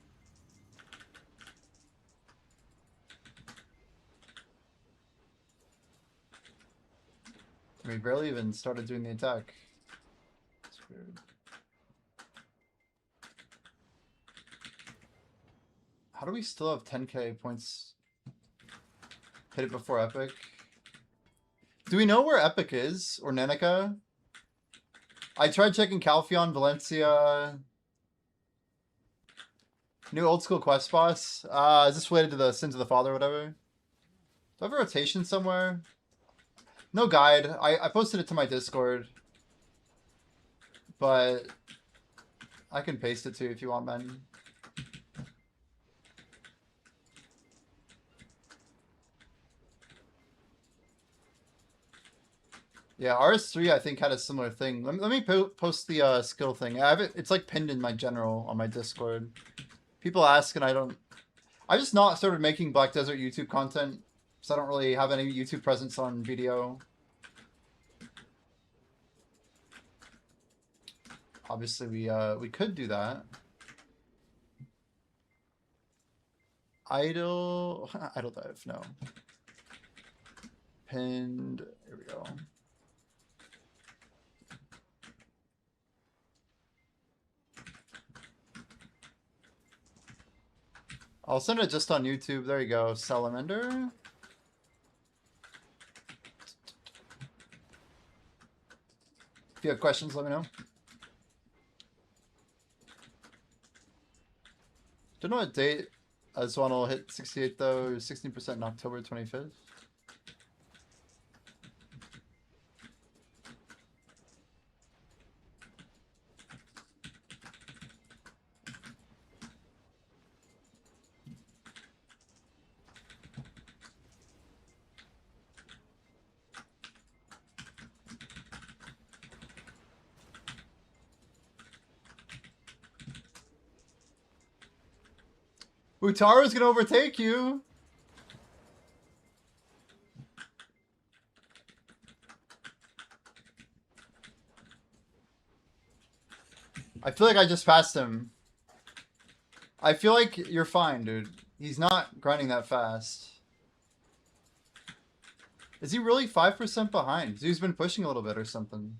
We barely even started doing the attack. It's weird. How do we still have 10k points? Hit it before Epic. Do we know where Epic is? Or Nanika? I tried checking Calpheon, Valencia. New old school quest boss. Is this related to the Sins of the Father or whatever? Do I have a rotation somewhere? No guide. I posted it to my Discord. But I can paste it too if you want, man. Yeah, RS3 I think had a similar thing. Let me post the skill thing. I have it. It's like pinned in my general on my Discord. People ask and I just not started making Black Desert YouTube content, so I don't really have any YouTube presence on video. Obviously, we could do that. Idle dive, no. Pinned. Here we go. I'll send it just on YouTube. There you go. Salamander. If you have questions, let me know. Don't know what date This one will hit 68 though, 16% in October 25th. Utaru's gonna overtake you. I feel like I just passed him. I feel like you're fine, dude. He's not grinding that fast. Is he really 5% behind? He's been pushing a little bit or something.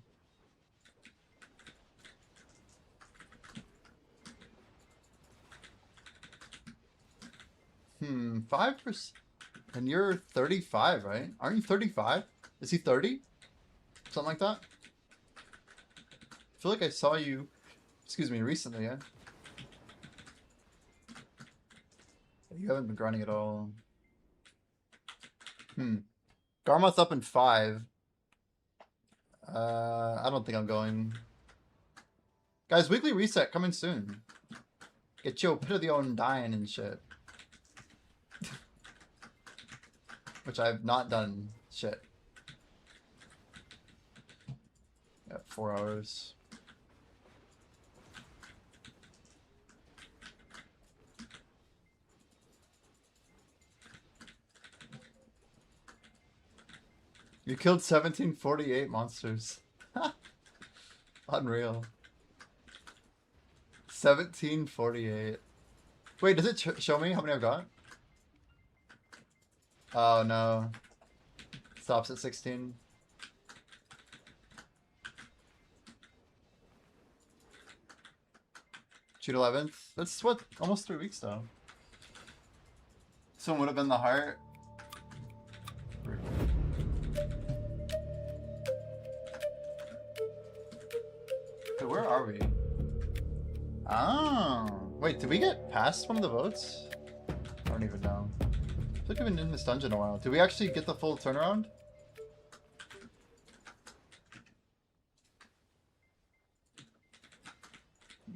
5%. And you're 35, right? Aren't you 35? Is he 30? Something like that? I feel like I saw you, excuse me, recently, yeah? You haven't been grinding at all. Garmoth's up in 5. I don't think I'm going. Guys, weekly reset coming soon. Get your pit of the own dying and shit. Which I've not done shit. Yeah, 4 hours. You killed 1748 monsters. Unreal. 1748. Wait, does it show me how many I've got? Oh no. Stops at 16. June 11th. That's what, almost 3 weeks though. Someone would have been the heart. Okay, where are we? Oh. Wait, did we get past one of the votes? I don't even know. I feel like we've been in this dungeon a while. Did we actually get the full turnaround?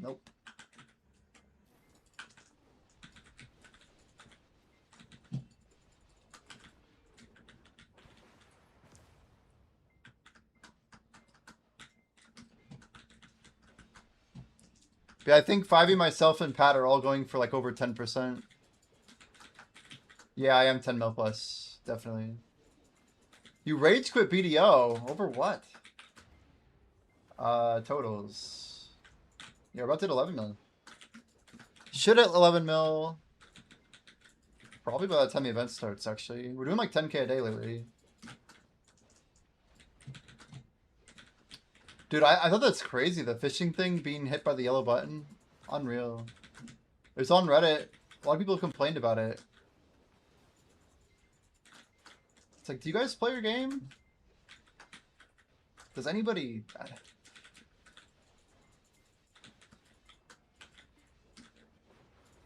Nope. Yeah, I think 5e, myself, and Pat are all going for like over 10%. Yeah, I am 10 mil plus. Definitely. You rage quit BDO? Over what? Totals. Yeah, we're about to hit 11 mil. Should hit 11 mil. Probably by the time the event starts, actually. We're doing like 10k a day lately. Dude, I thought that's crazy. The fishing thing being hit by the yellow button. Unreal. It was on Reddit. A lot of people complained about it. It's like, do you guys play your game? Does anybody...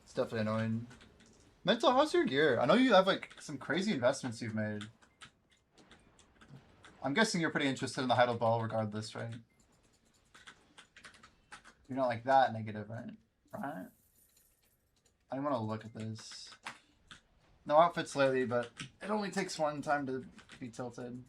It's definitely annoying. Mental, how's your gear? I know you have like some crazy investments you've made. I'm guessing you're pretty interested in the Heidel Ball regardless, right? You're not like that negative, right? Right? I want to look at this. No outfits lately, but it only takes one time to be tilted.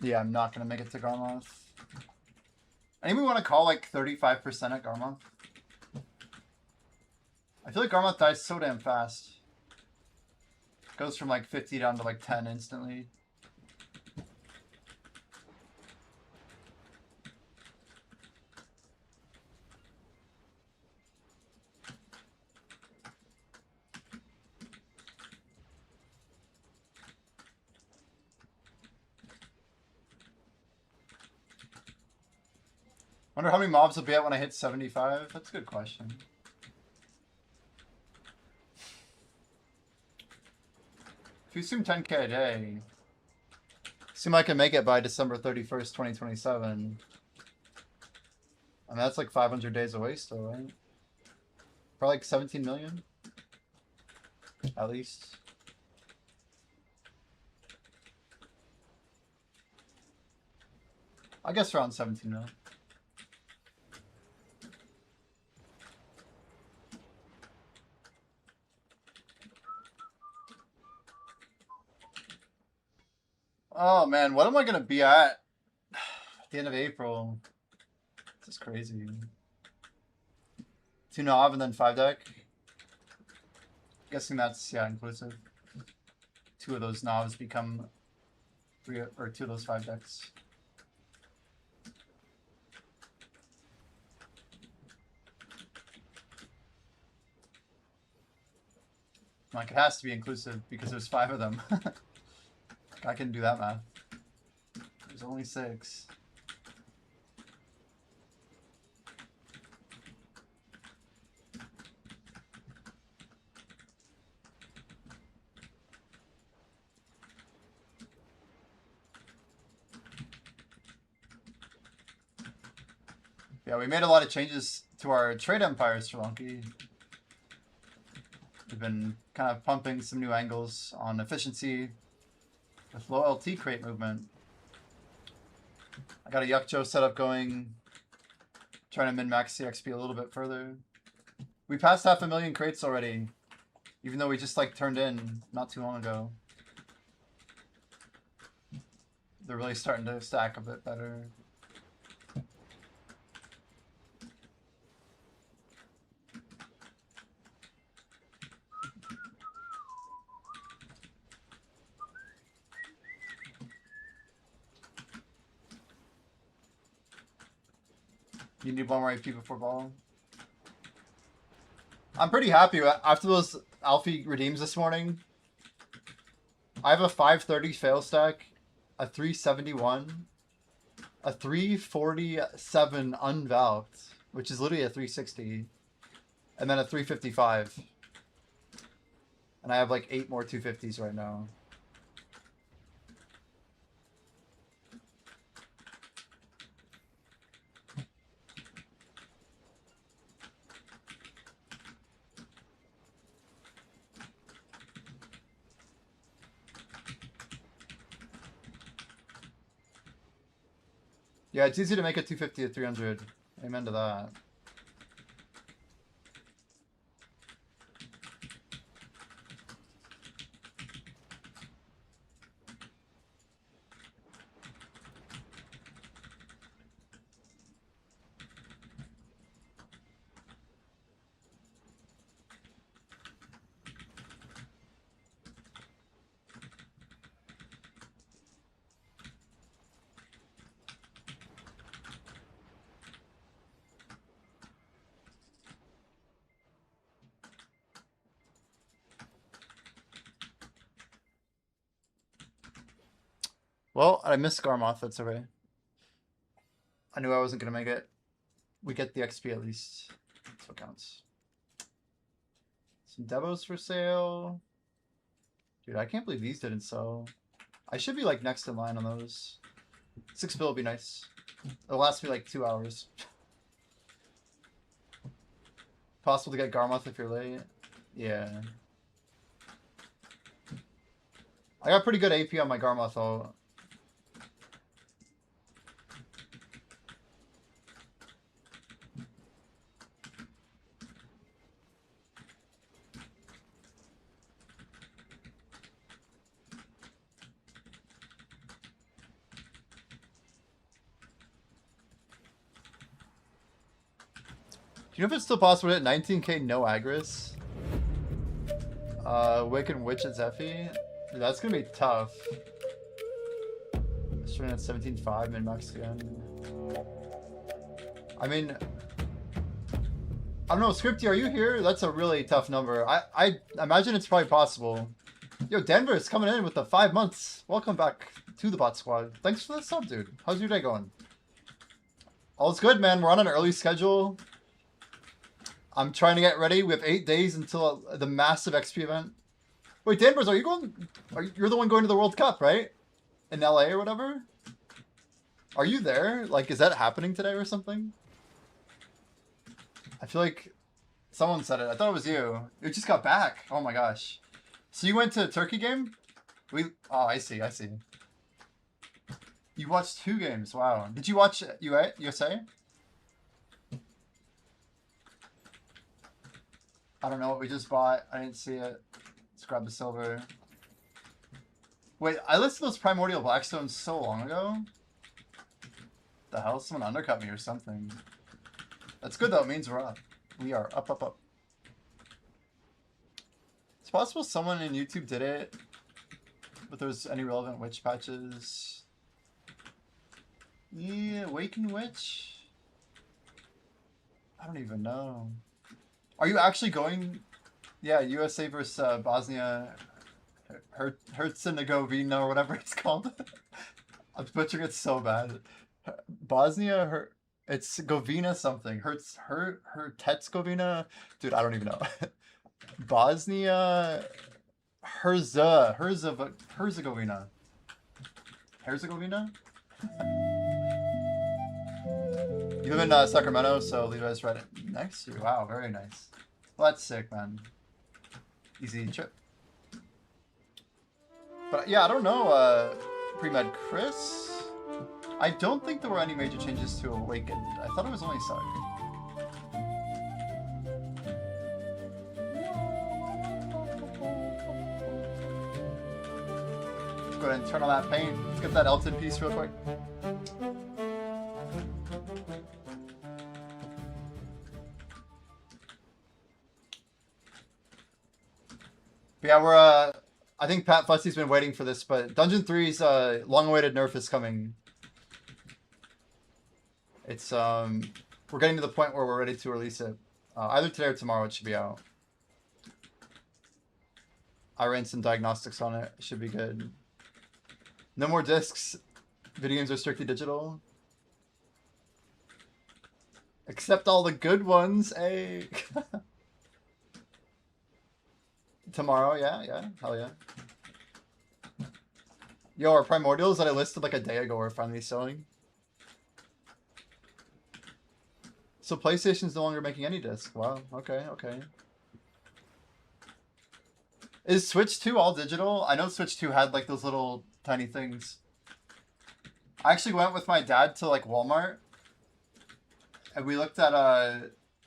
Yeah, I'm not going to make it to Garmoth. Anybody want to call like 35% at Garmoth? I feel like Garmoth dies so damn fast. Goes from like 50 down to like 10 instantly. Wonder how many mobs will be at when I hit 75? That's a good question. If you assume 10k a day, assume I can make it by December 31st, 2027. I mean, that's like 500 days away still, right? Probably like 17 million? At least. I guess around 17 million. Oh man, what am I gonna be at the end of April? This is crazy. 2 Nav and then 5 deck. Guessing that's, yeah, inclusive. 2 of those Navs become 3 or 2 of those 5 decks. Like, it has to be inclusive because there's 5 of them. I can do that math. There's only 6. Yeah, we made a lot of changes to our trade empires for Lunky. We've been kind of pumping some new angles on efficiency with low LT crate movement. I got a Yuckjo setup going, trying to min-max the XP a little bit further. We passed 500,000 crates already, even though we just like turned in not too long ago. They're really starting to stack a bit better. You need one more AP before ball. I'm pretty happy after those Alfie redeems this morning. I have a 530 fail stack, a 371, a 347 unvalved, which is literally a 360, and then a 355. And I have like 8 more 250s right now. Yeah, it's easy to make a 250 at 300. Amen to that. Well, I missed Garmoth, that's okay. I knew I wasn't going to make it. We get the XP at least. That's what counts. Some Devos for sale. Dude, I can't believe these didn't sell. I should be like next in line on those. 6 bill would be nice. It'll last me like 2 hours. Possible to get Garmoth if you're late. Yeah. I got pretty good AP on my Garmoth though. Do you know if it's still possible to hit 19k no Agris? Wicked Witch at Zephy? Dude, that's gonna be tough. Starting at 17.5 min-max again. I mean, I don't know, Scripty, are you here? That's a really tough number. I imagine it's probably possible. Yo, Denver's coming in with the 5 months. Welcome back to the bot squad. Thanks for the sub, dude. How's your day going? All's good, man. We're on an early schedule. I'm trying to get ready. We have 8 days until the massive XP event. Wait, Danvers, are you going? You're the one going to the World Cup, right? In LA or whatever? Are you there? Like, is that happening today or something? I feel like someone said it. I thought it was you. You just got back. Oh my gosh. So you went to a Turkey game? Oh, I see. I see. You watched 2 games. Wow. Did you watch USA? I don't know what we just bought. I didn't see it. Let's grab the silver. Wait, I listed those primordial blackstones so long ago. The hell? Someone undercut me or something. That's good though. It means we're up. We are up, up, up. It's possible someone in YouTube did it, but there's any relevant witch patches. Yeah, Awaken Witch? I don't even know. Are you actually going? Yeah, USA versus Bosnia Herzegovina or whatever it's called. I'm butchering it so bad. Bosnia, it's Govina something. Herzegovina? Dude, I don't even know. Bosnia Herzegovina. Herzegovina? You live in Sacramento, so Levi's right next to you. Wow, very nice. Well, that's sick, man. Easy trip. But yeah, I don't know, Pre-Med Chris. I don't think there were any major changes to Awakened. I thought it was only Sark. Go ahead and turn on that paint. Let's get that Elton piece real quick. But yeah, we're I think Pat Fussy's been waiting for this, but Dungeon 3's long-awaited nerf is coming. It's we're getting to the point where we're ready to release it. Either today or tomorrow it should be out. I ran some diagnostics on it. It should be good. No more discs. Video games are strictly digital. Except all the good ones, eh? Tomorrow, yeah, hell yeah. Yo, our primordials that I listed like a day ago are finally selling. So PlayStation's no longer making any discs. Wow, okay. Is Switch 2 all digital? I know Switch 2 had like those little tiny things. I actually went with my dad to like Walmart. And we looked at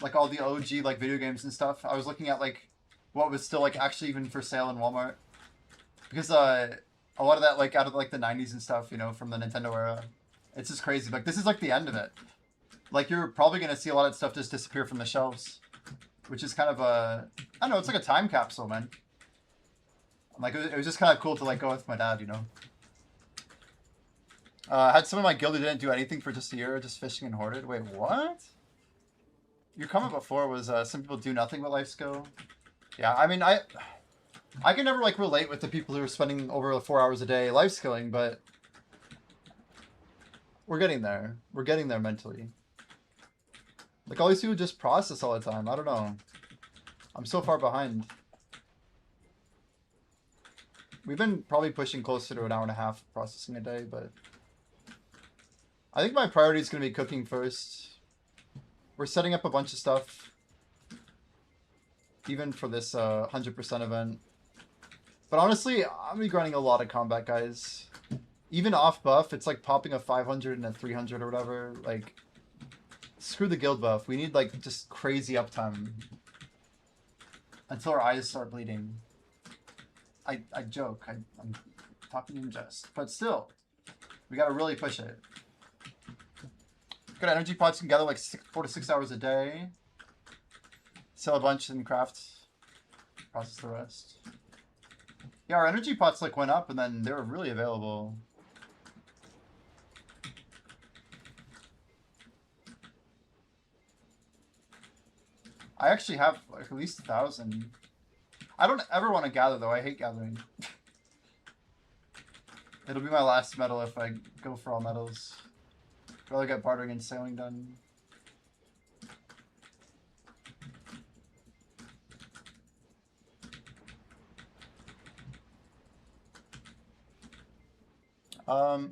like all the OG like video games and stuff. I was looking at like what was still like actually even for sale in Walmart. Because a lot of that like out of like the 90s and stuff, you know, from the Nintendo era. It's just crazy. Like this is like the end of it. Like you're probably going to see a lot of stuff just disappear from the shelves. Which is kind of a, I don't know, it's like a time capsule, man. Like it was just kind of cool to like go with my dad, you know. Had some of my guild who didn't do anything for just a year, just fishing and hoarded. Wait, what? Your comment before was some people do nothing but life skill. Yeah, I mean, I can never like relate with the people who are spending over 4 hours a day life skilling, but we're getting there. We're getting there mentally. Like all these people just process all the time. I don't know. I'm so far behind. We've been probably pushing closer to an hour and a half processing a day, but I think my priority is going to be cooking first. We're setting up a bunch of stuff, even for this 100% event. But honestly, I'm be grinding a lot of combat, guys. Even off buff, it's like popping a 500 and a 300 or whatever. Like, screw the guild buff. We need like just crazy uptime until our eyes start bleeding. I joke. I'm talking in jest, but still, we gotta really push it. Good energy pots can gather like 4 to 6 hours a day. Sell a bunch and craft. Process the rest. Yeah, our energy pots like went up and then they were really available. I actually have like at least 1,000. I don't ever want to gather though. I hate gathering. It'll be my last medal if I go for all medals. Rather get bartering and sailing done.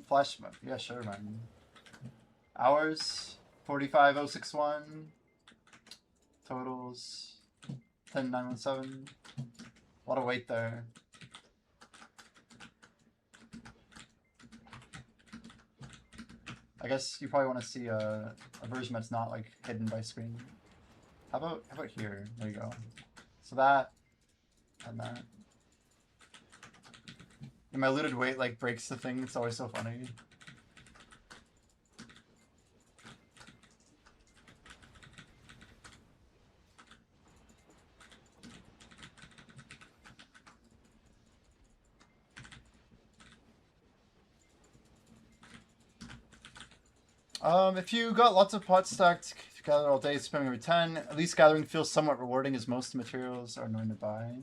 Flash mode. Yeah, sure, man. Hours 45061. Totals 10917. A lot of weight there. I guess you probably want to see a version that's not like hidden by screen. How about here? There you go. So that and that. And my looted weight like breaks the thing. It's always so funny. If you got lots of pots stacked, if you gather all day, spamming every 10, at least gathering feels somewhat rewarding as most materials are annoying to buy.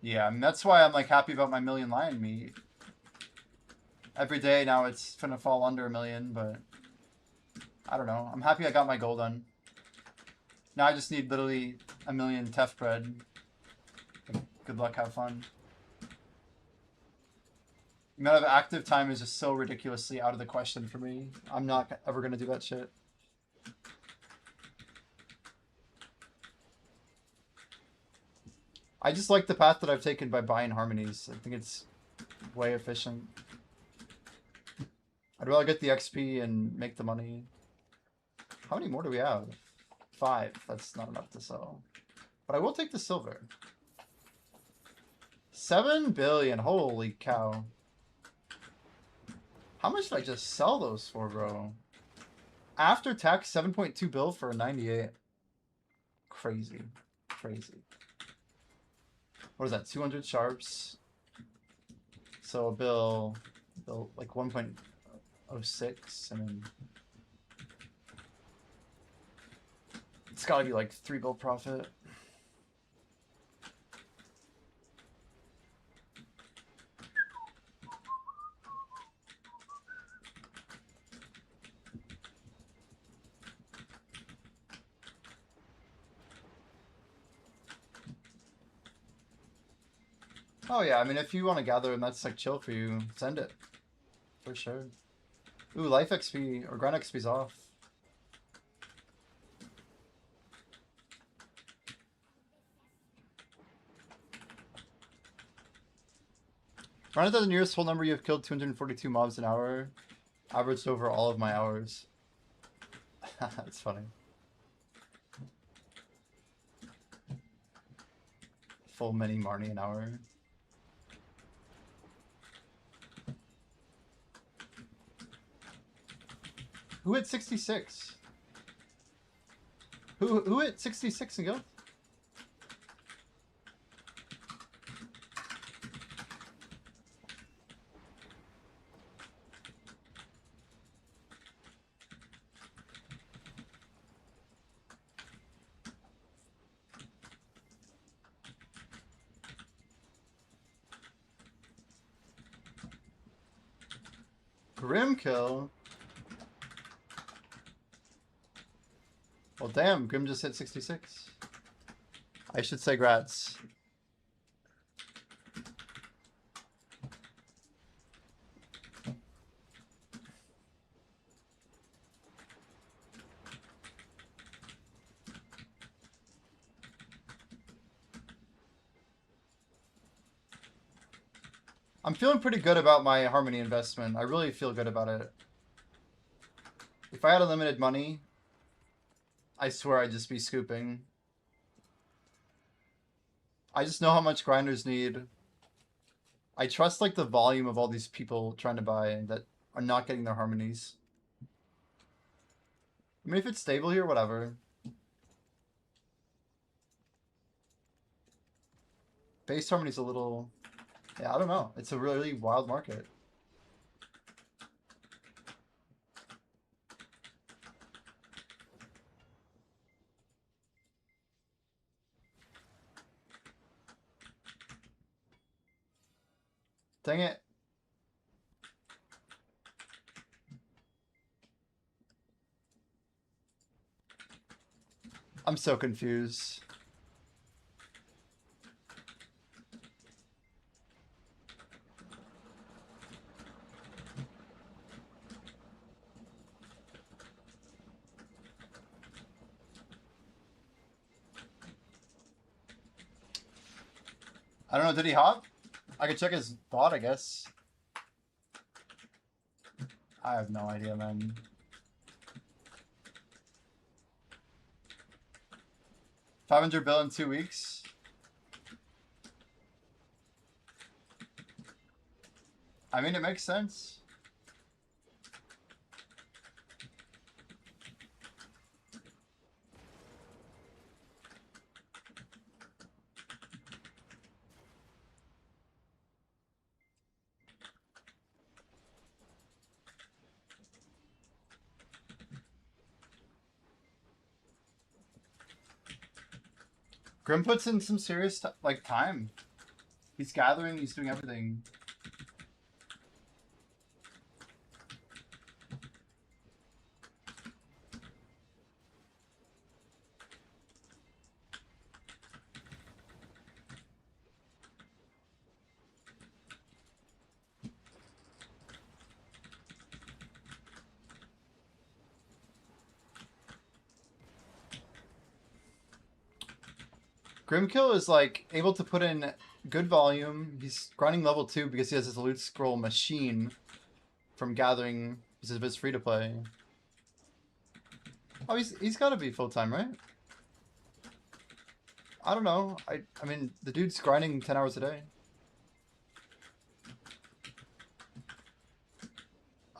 Yeah, I mean, that's why I'm like happy about my million lion meat. Every day now it's gonna fall under 1 million, but I don't know. I'm happy I got my goal done. Now I just need literally 1 million Tef bread. Good luck, have fun. The amount of active time is just so ridiculously out of the question for me. I'm not ever gonna do that shit. I just like the path that I've taken by buying harmonies. I think it's way efficient. I'd rather get the XP and make the money. How many more do we have? 5. That's not enough to sell. But I will take the silver. 7 billion. Holy cow. How much did I just sell those for, bro? After tax, 7.2 bill for a 98. Crazy. Crazy. What is that? 200 sharps. So a bill like 1.06. I mean, it's gotta be like 3 bill profit. Oh yeah, I mean, if you want to gather and that's like chill for you, send it. For sure. Ooh, life XP or grind XP's off. Round it to the nearest whole number, you have killed 242 mobs an hour. Averaged over all of my hours. That's funny. Full mini Marnie an hour. Who hit 66? Who hit 66 in guild? Grim kill. Well, damn, Grim just hit 66. I should say grats. I'm feeling pretty good about my Harmony investment. I really feel good about it. If I had unlimited money, I swear I'd just be scooping. I just know how much grinders need. I trust like the volume of all these people trying to buy that are not getting their harmonies. I mean, if it's stable here, whatever. Base harmony's a little... Yeah, I don't know. It's a really wild market. Dang it. I'm so confused. I don't know, did he hop? I could check his bot, I guess. I have no idea, man. $500 bill in 2 weeks. I mean, it makes sense. Grim puts in some serious time. He's gathering, he's doing everything. Grimkill is like able to put in good volume. He's grinding level 2 because he has his loot scroll machine from gathering because of his free to play. Oh, he's got to be full time, right? I don't know. I mean, the dude's grinding 10 hours a day.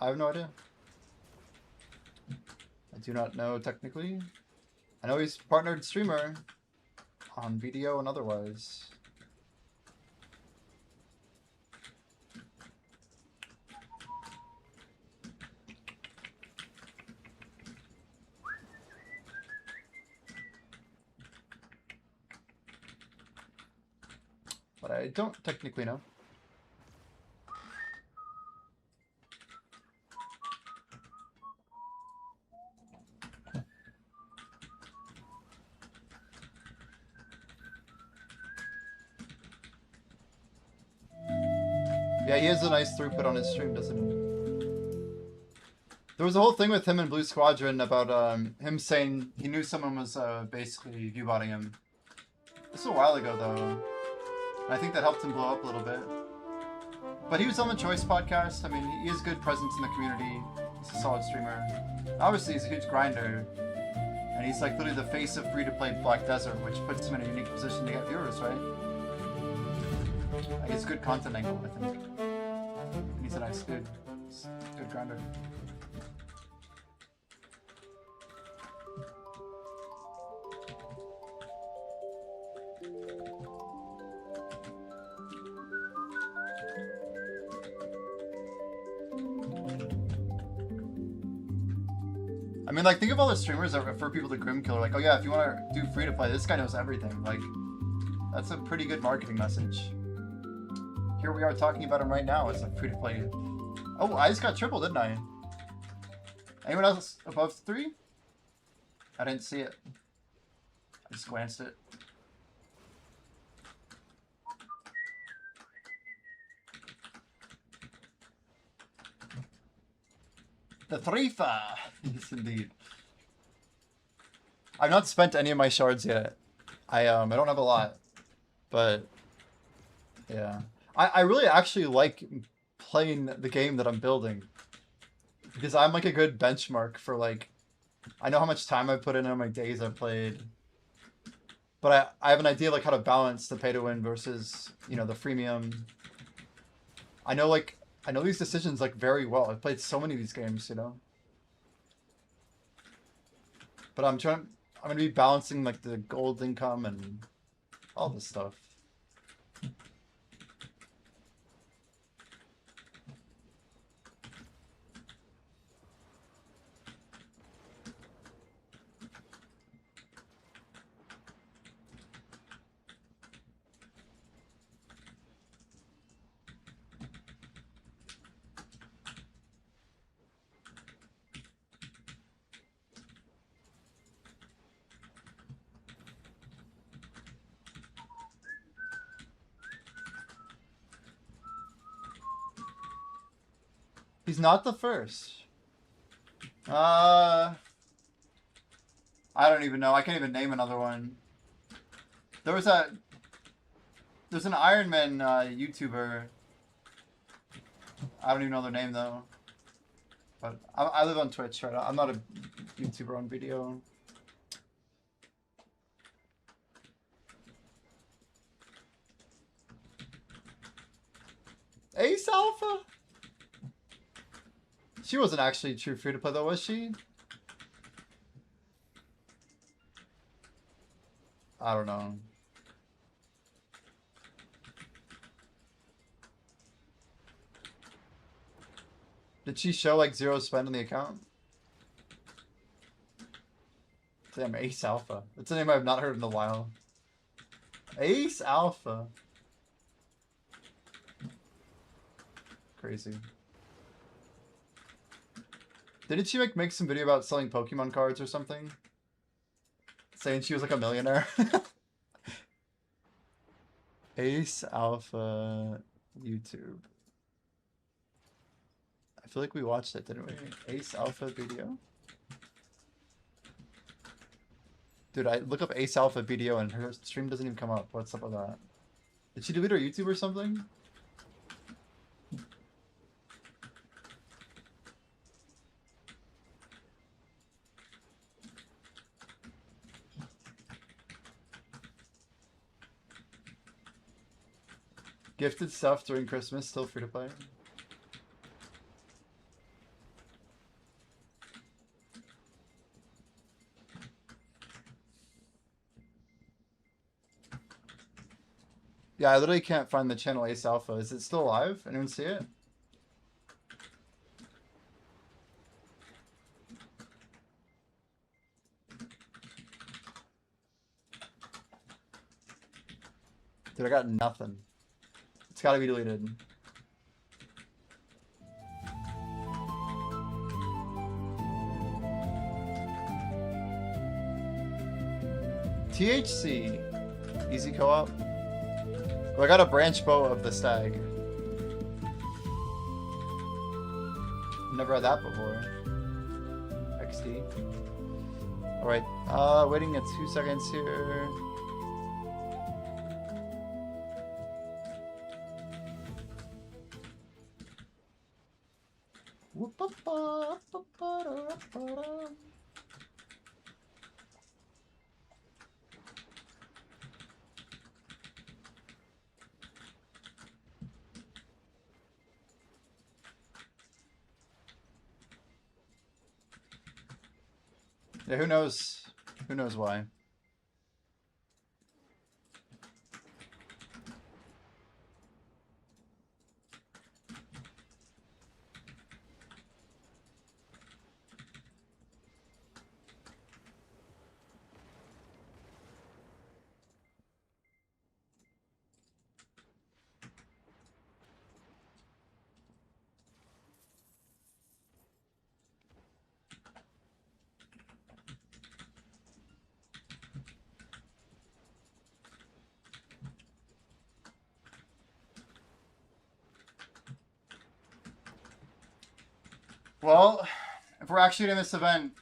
I have no idea. I do not know technically. I know he's partnered streamer on video and otherwise. But I don't technically know. Yeah, he has a nice throughput on his stream, doesn't he? There was a whole thing with him in Blue Squadron about him saying he knew someone was basically viewbotting him. This was a while ago, though. And I think that helped him blow up a little bit. But he was on the Choice podcast. I mean, he has good presence in the community. He's a solid streamer. Obviously, he's a huge grinder. And he's like literally the face of free-to-play Black Desert, which puts him in a unique position to get viewers, right? Like, it's good content angle, I think. And he's a nice dude. He's a good grinder. I mean, like, think of all the streamers that refer people to Grimkiller. Like, oh yeah, if you want to do free-to-play, this guy knows everything. Like, that's a pretty good marketing message. Here we are talking about him right now as a free-to-play. Oh, I just got triple, didn't I? Anyone else above 3? I didn't see it. I just glanced it. The Threefa! Yes, indeed. I've not spent any of my shards yet. I don't have a lot. But, yeah. I really actually like playing the game that I'm building. Because I'm like a good benchmark for like... I know how much time I put in on my days I've played. But I have an idea like how to balance the pay to win versus, you know, the freemium. I know these decisions like very well. I've played so many of these games, you know. But I'm gonna be balancing like the gold income and all this stuff. He's not the first. I don't even know. I can't even name another one. There's an Iron Man YouTuber. I don't even know their name though. But I live on Twitch, right? I'm not a YouTuber on video. Ace Alpha? She wasn't actually true free to play though, was she? I don't know. Did she show like 0 spend on the account? Damn, Ace Alpha. That's a name I've not heard in a while. Ace Alpha. Crazy. Didn't she make some video about selling Pokemon cards or something? Saying she was like a millionaire? Ace Alpha YouTube. I feel like we watched it, didn't we? Ace Alpha video? Dude, I look up Ace Alpha video and her stream doesn't even come up. What's up with that? Did she delete her YouTube or something? Gifted stuff during Christmas, still free to play. Yeah, I literally can't find the channel Ace Alpha. Is it still alive? Anyone see it? Dude, I got nothing. It's gotta be deleted. THC. Easy co-op. Oh, I got a branch bow of the stag. Never had that before. XD. Alright, waiting 2 seconds here. Yeah, who knows? Who knows why? Well, if we're actually in this event,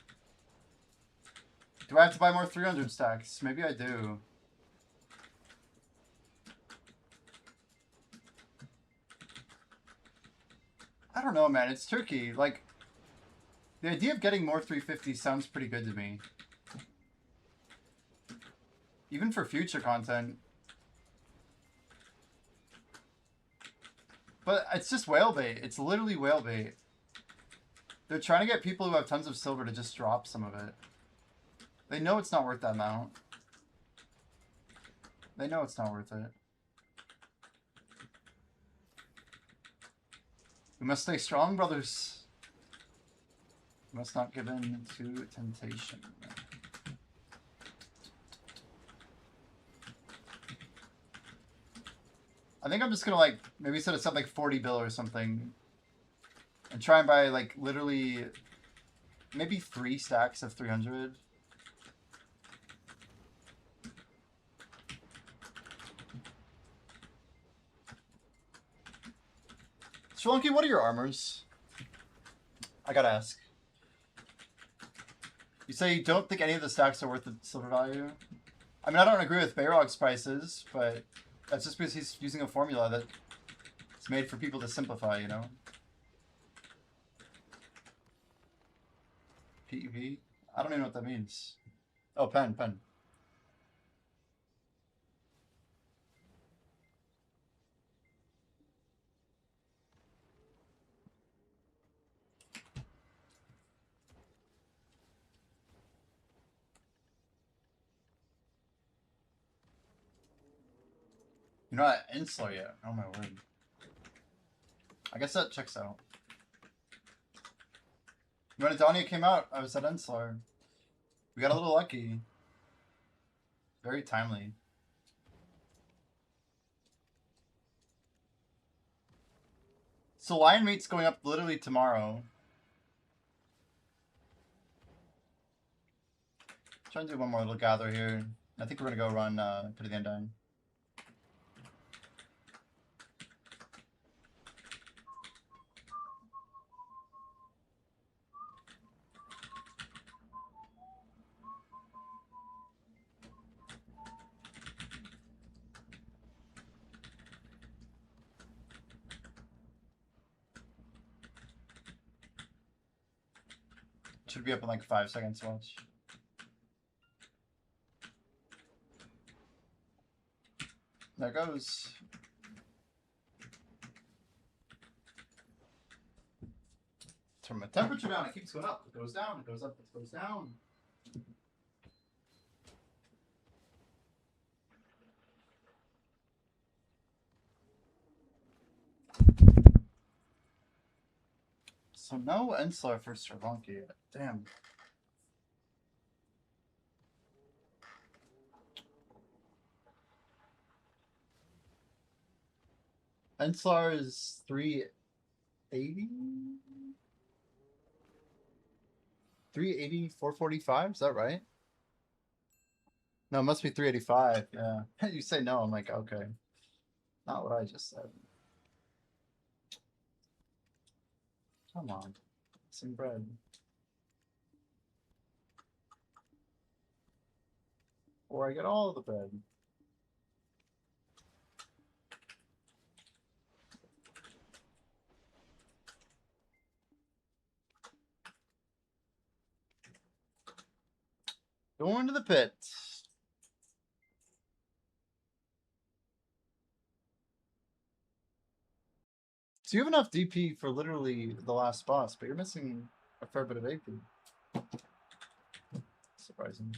do I have to buy more 300 stacks? Maybe I do. I don't know, man. It's tricky. Like, the idea of getting more 350 sounds pretty good to me. Even for future content. But it's just whale bait. It's literally whale bait. They're trying to get people who have tons of silver to just drop some of it. They know it's not worth that amount. They know it's not worth it. We must stay strong, brothers. We must not give in to temptation. I think I'm just gonna like maybe set us up like 40 bill or something. And try and buy, like, literally maybe 3 stacks of 300. Shalonki, what are your armors? I gotta ask. You say you don't think any of the stacks are worth the silver value? I mean, I don't agree with Bayrog's prices, but that's just because he's using a formula that it's made for people to simplify, you know? PEV? I don't even know what that means. Oh, pen. You're not at Enslar yet. Oh my word. I guess that checks out. When Adonia came out, I was at Enslar. We got a little lucky. Very timely. So Lion Meat's going up literally tomorrow. Trying to do one more little gather here. I think we're gonna go run Pit of the Undying. Should be up in like 5 seconds, watch. There it goes. Turn my temperature down, it keeps going up. It goes down, it goes up, it goes down. So no Enslar for Sri Lanka yet. Damn. Enslar is 380? 380, 445? Is that right? No, it must be 385. Yeah. You say no, I'm like, okay. Not what I just said. Come on. Some bread. Or I get all the bread. Going to the pit. So you have enough DP for literally the last boss, but you're missing a fair bit of AP. Surprising.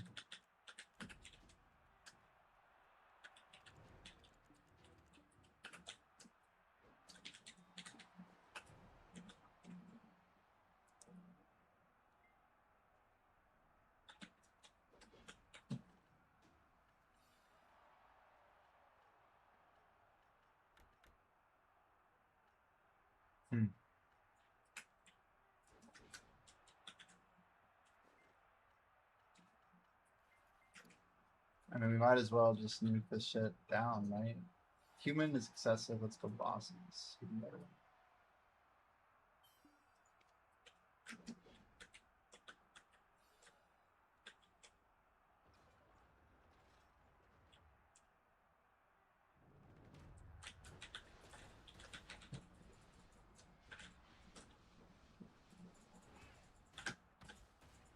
I mean, we might as well just nuke this shit down, right? Human is excessive. Let's go bosses. Even better.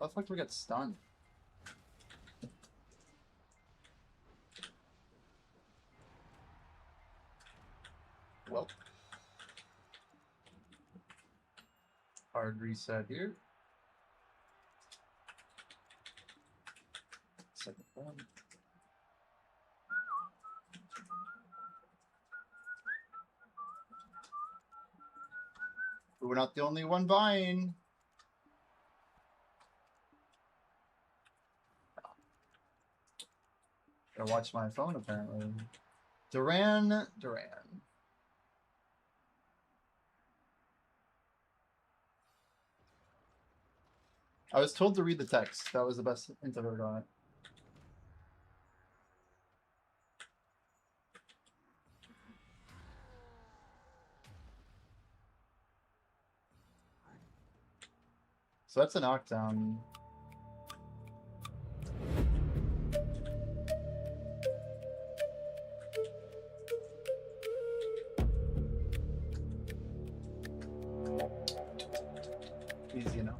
How the fuck do we get stunned? Well, hard reset here. Second one. We're not the only one buying. Gotta watch my phone apparently. Duran. I was told to read the text. That was the best hint I've ever got. So that's a knockdown. Easy enough.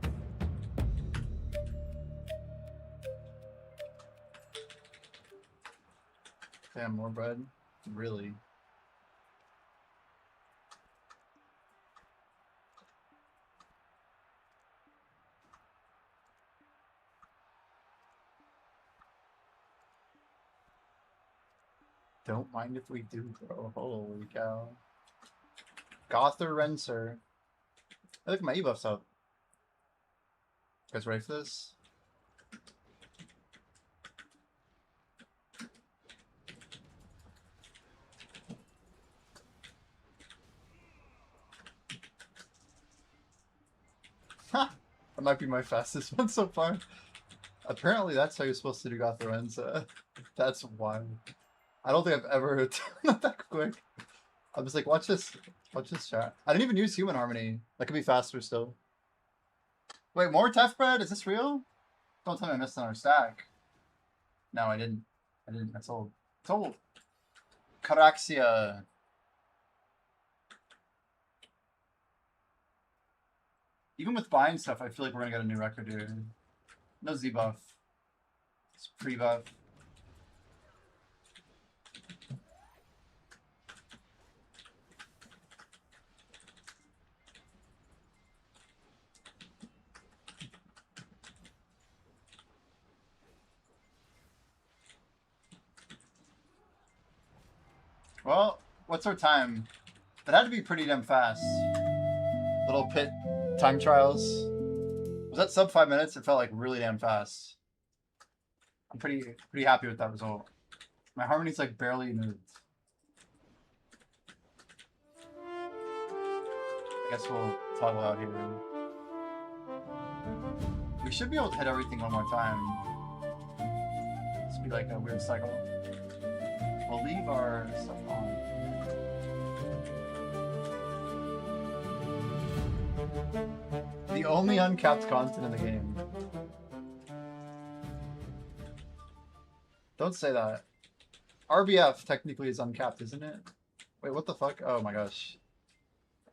Damn, more bread? Really? Don't mind if we do, bro. Holy cow. Gother Renser. Hey, look at my ebuffs up. You guys ready for this? Ha! That might be my fastest one so far. Apparently that's how you're supposed to do Gother Renser. That's wild. I don't think I've ever done that that quick. I'm just like, watch this. Watch this chat. I didn't even use Human Harmony. That could be faster still. Wait, more Tef bread? Is this real? Don't tell me I missed another stack. No, I didn't. I didn't. I told. Caraxia. Even with buying stuff, I feel like we're gonna get a new record here. No Z buff. It's pre-buff. Well, what's our time? That had to be pretty damn fast. Little pit time trials. Was that sub 5 minutes? It felt like really damn fast. I'm pretty happy with that result. My harmony's like barely moved. I guess we'll toggle out here. We should be able to hit everything one more time. This would be like a weird cycle. We'll leave our stuff on. The only uncapped content in the game. Don't say that. RBF technically is uncapped, isn't it? Wait, what the fuck? Oh my gosh.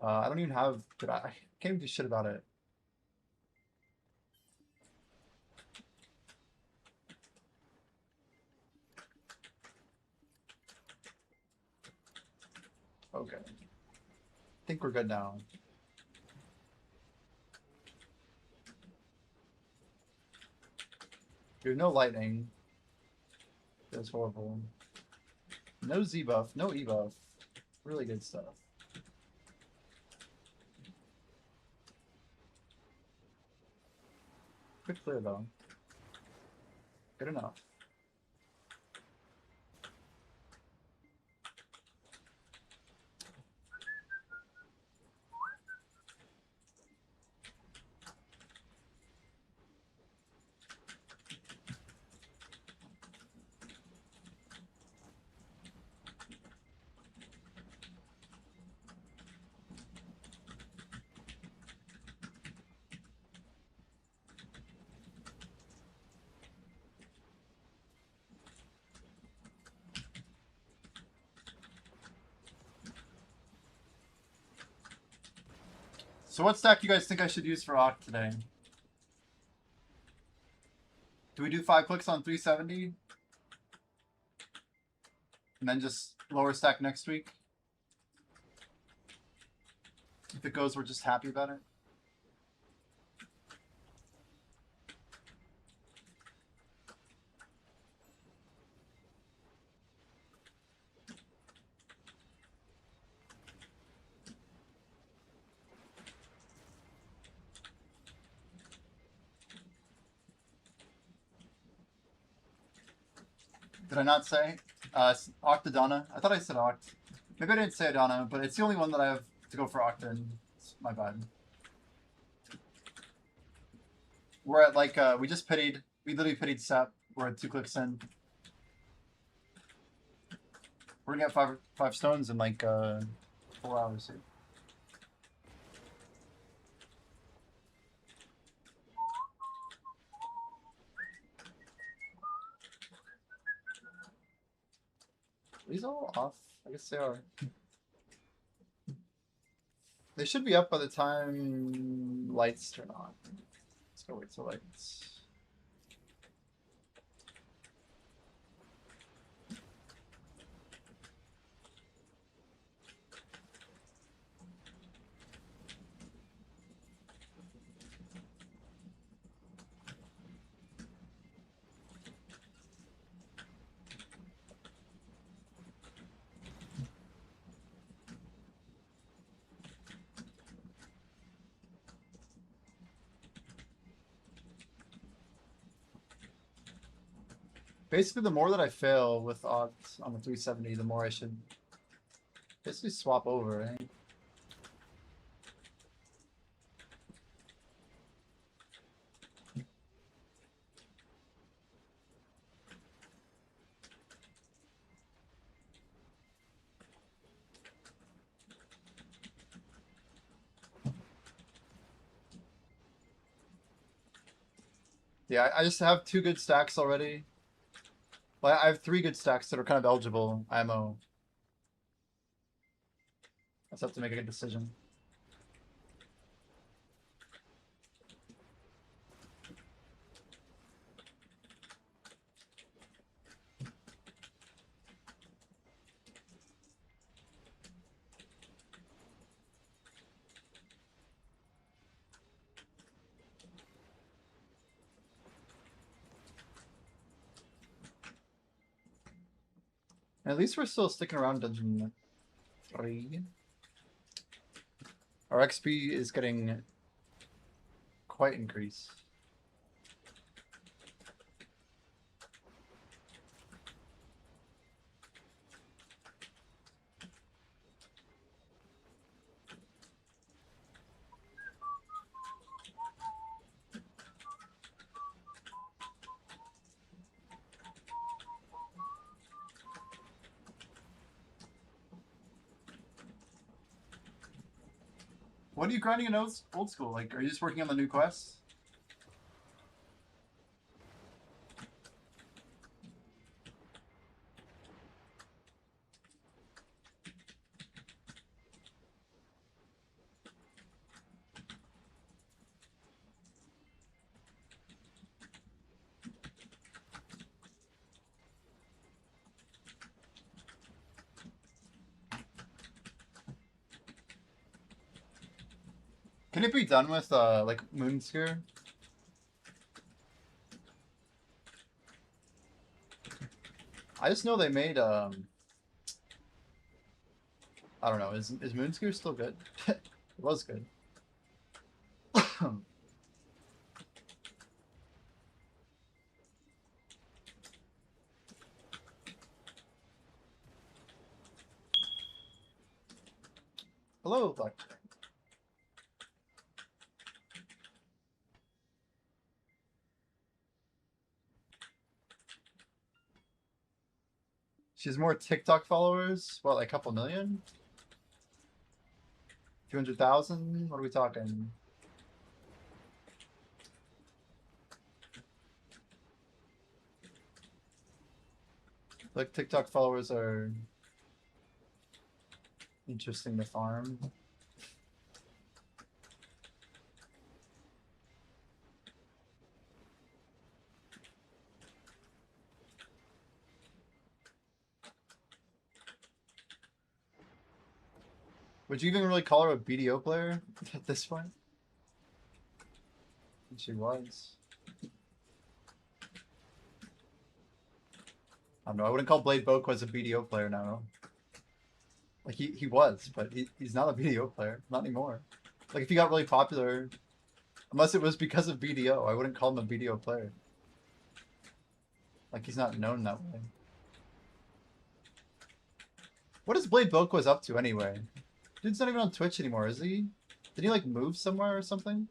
I don't even have... I can't even do shit about it. Okay. I think we're good now. Dude, no lightning. That's horrible. No Z buff, no E buff. Really good stuff. Good clear though. Good enough. So what stack do you guys think I should use for Oct today? Do we do 5 clicks on 370? And then just lower stack next week? If it goes, we're just happy about it? Did I not say? Octadonna. I thought I said Oct. Maybe I didn't say Adana, but it's the only one that I have to go for Octa. It's my bad. We're at like, we just pitied. We literally pitied Sep. We're at 2 clicks in. We're gonna get five stones in like 4 hours here. these all off? I guess they are. They should be up by the time lights turn on. Let's go wait till lights. Basically, the more that I fail with odds on the 370, the more I should basically swap over, right? Yeah, I just have 2 good stacks already. Well, I have 3 good stacks that are kind of eligible IMO. I just have to make a good decision. And at least we're still sticking around Dungeon 3. Our XP is getting quite increased. What are you grinding in old school? Like, are you just working on the new quests? Can it be done with like Moonsphere? I just know they made I don't know, is Moonsphere still good? It was good. Hello, Doctor. She has more TikTok followers? What, like a couple million? 200,000? What are we talking? Like TikTok followers are interesting to farm. Would you even really call her a BDO player at this point? She was. I don't know. I wouldn't call Blade Boquez a BDO player now. Like he was, but he's not a BDO player. Not anymore. Like if he got really popular, unless it was because of BDO, I wouldn't call him a BDO player. Like he's not known that way. What is Blade Boquez up to anyway? Dude's not even on Twitch anymore, is he? Did he like move somewhere or something?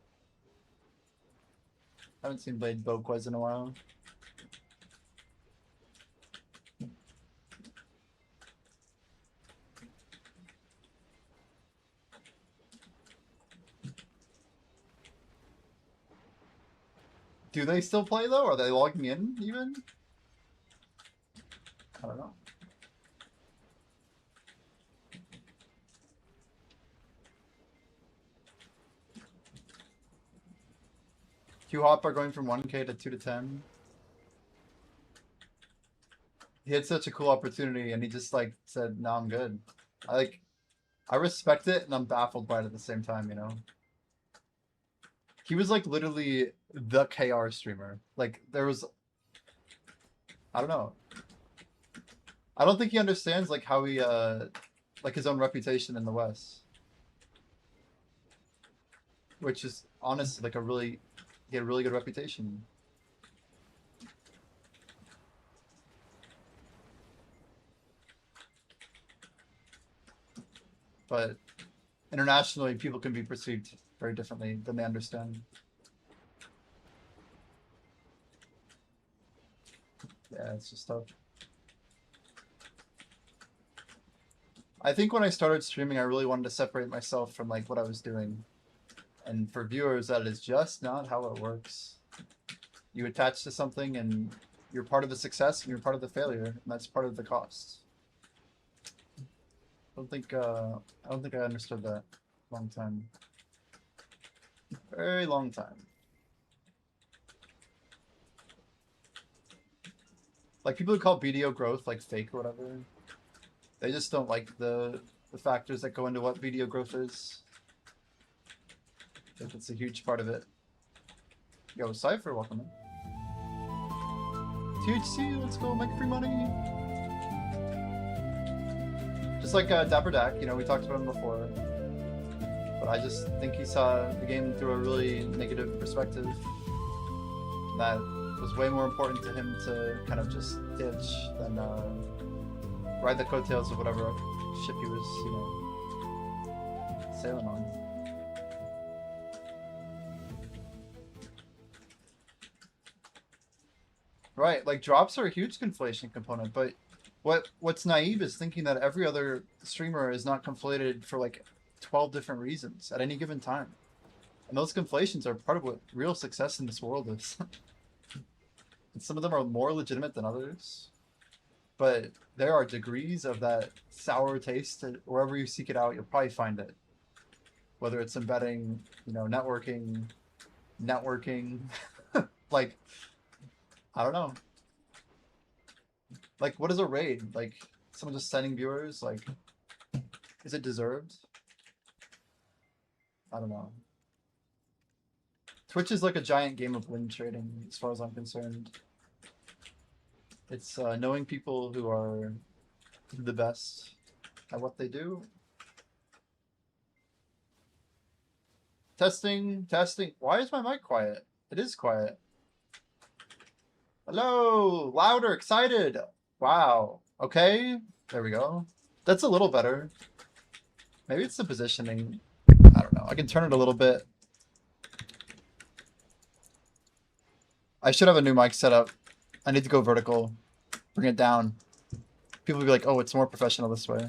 I haven't seen Blade Boquez in a while. Do they still play though? Are they logging in even? I don't know. Q-Hop are going from 1K to 2 to 10. He had such a cool opportunity and he just like said, no, I'm good. I respect it and I'm baffled by it at the same time, you know? He was like literally the KR streamer. Like there was, I don't know. I don't think he understands like how he, like his own reputation in the West. Which is honestly like he had a really good reputation. But internationally, people can be perceived very differently than they understand. Yeah, it's just tough. I think when I started streaming, I really wanted to separate myself from like what I was doing. And for viewers, that is just not how it works. You attach to something and you're part of the success and you're part of the failure, and that's part of the cost. I don't think I understood that long time. Very long time. Like people who call BDO growth like fake or whatever, they just don't like the factors that go into what BDO growth is. I think it's a huge part of it. Yo, Cypher, welcome in. THC, let's go make free money. Just like Dapper Dak, you know, we talked about him before. But I just think he saw the game through a really negative perspective. That was way more important to him to kind of just ditch than ride the coattails of whatever ship he was, you know, sailing on. Right, like drops are a huge conflation component, but what's naive is thinking that every other streamer is not conflated for like 12 different reasons at any given time. And those conflations are part of what real success in this world is. And some of them are more legitimate than others. But there are degrees of that sour taste that wherever you seek it out, you'll probably find it. Whether it's embedding, you know, networking, like, I don't know. Like, what is a raid? Like, someone just sending viewers? Like, is it deserved? I don't know. Twitch is like a giant game of win trading, as far as I'm concerned. It's knowing people who are the best at what they do. Testing, testing. Why is my mic quiet? It is quiet. Hello, louder, excited. Wow. Okay, there we go. That's a little better. Maybe it's the positioning. I don't know. I can turn it a little bit. I should have a new mic set up. I need to go vertical. Bring it down. People will be like, oh, it's more professional this way.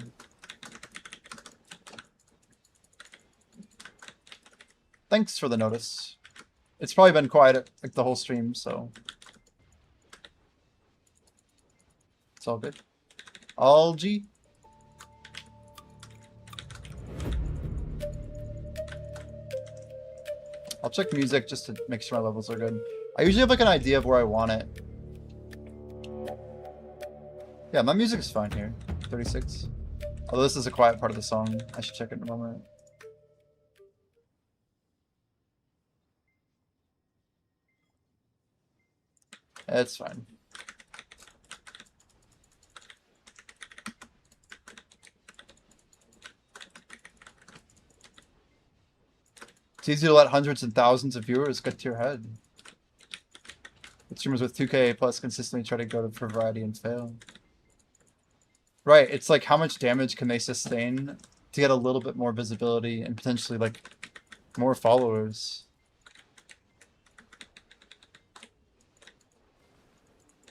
Thanks for the notice. It's probably been quiet like the whole stream, so it's all good. All G. I'll check music just to make sure my levels are good. I usually have like an idea of where I want it. Yeah, my music's fine here. 36. Although this is a quiet part of the song. I should check it in a moment. It's fine. It's easy to let hundreds and thousands of viewers get to your head. But streamers with 2K plus consistently try to go for variety and fail. Right, it's like how much damage can they sustain to get a little bit more visibility and potentially like more followers.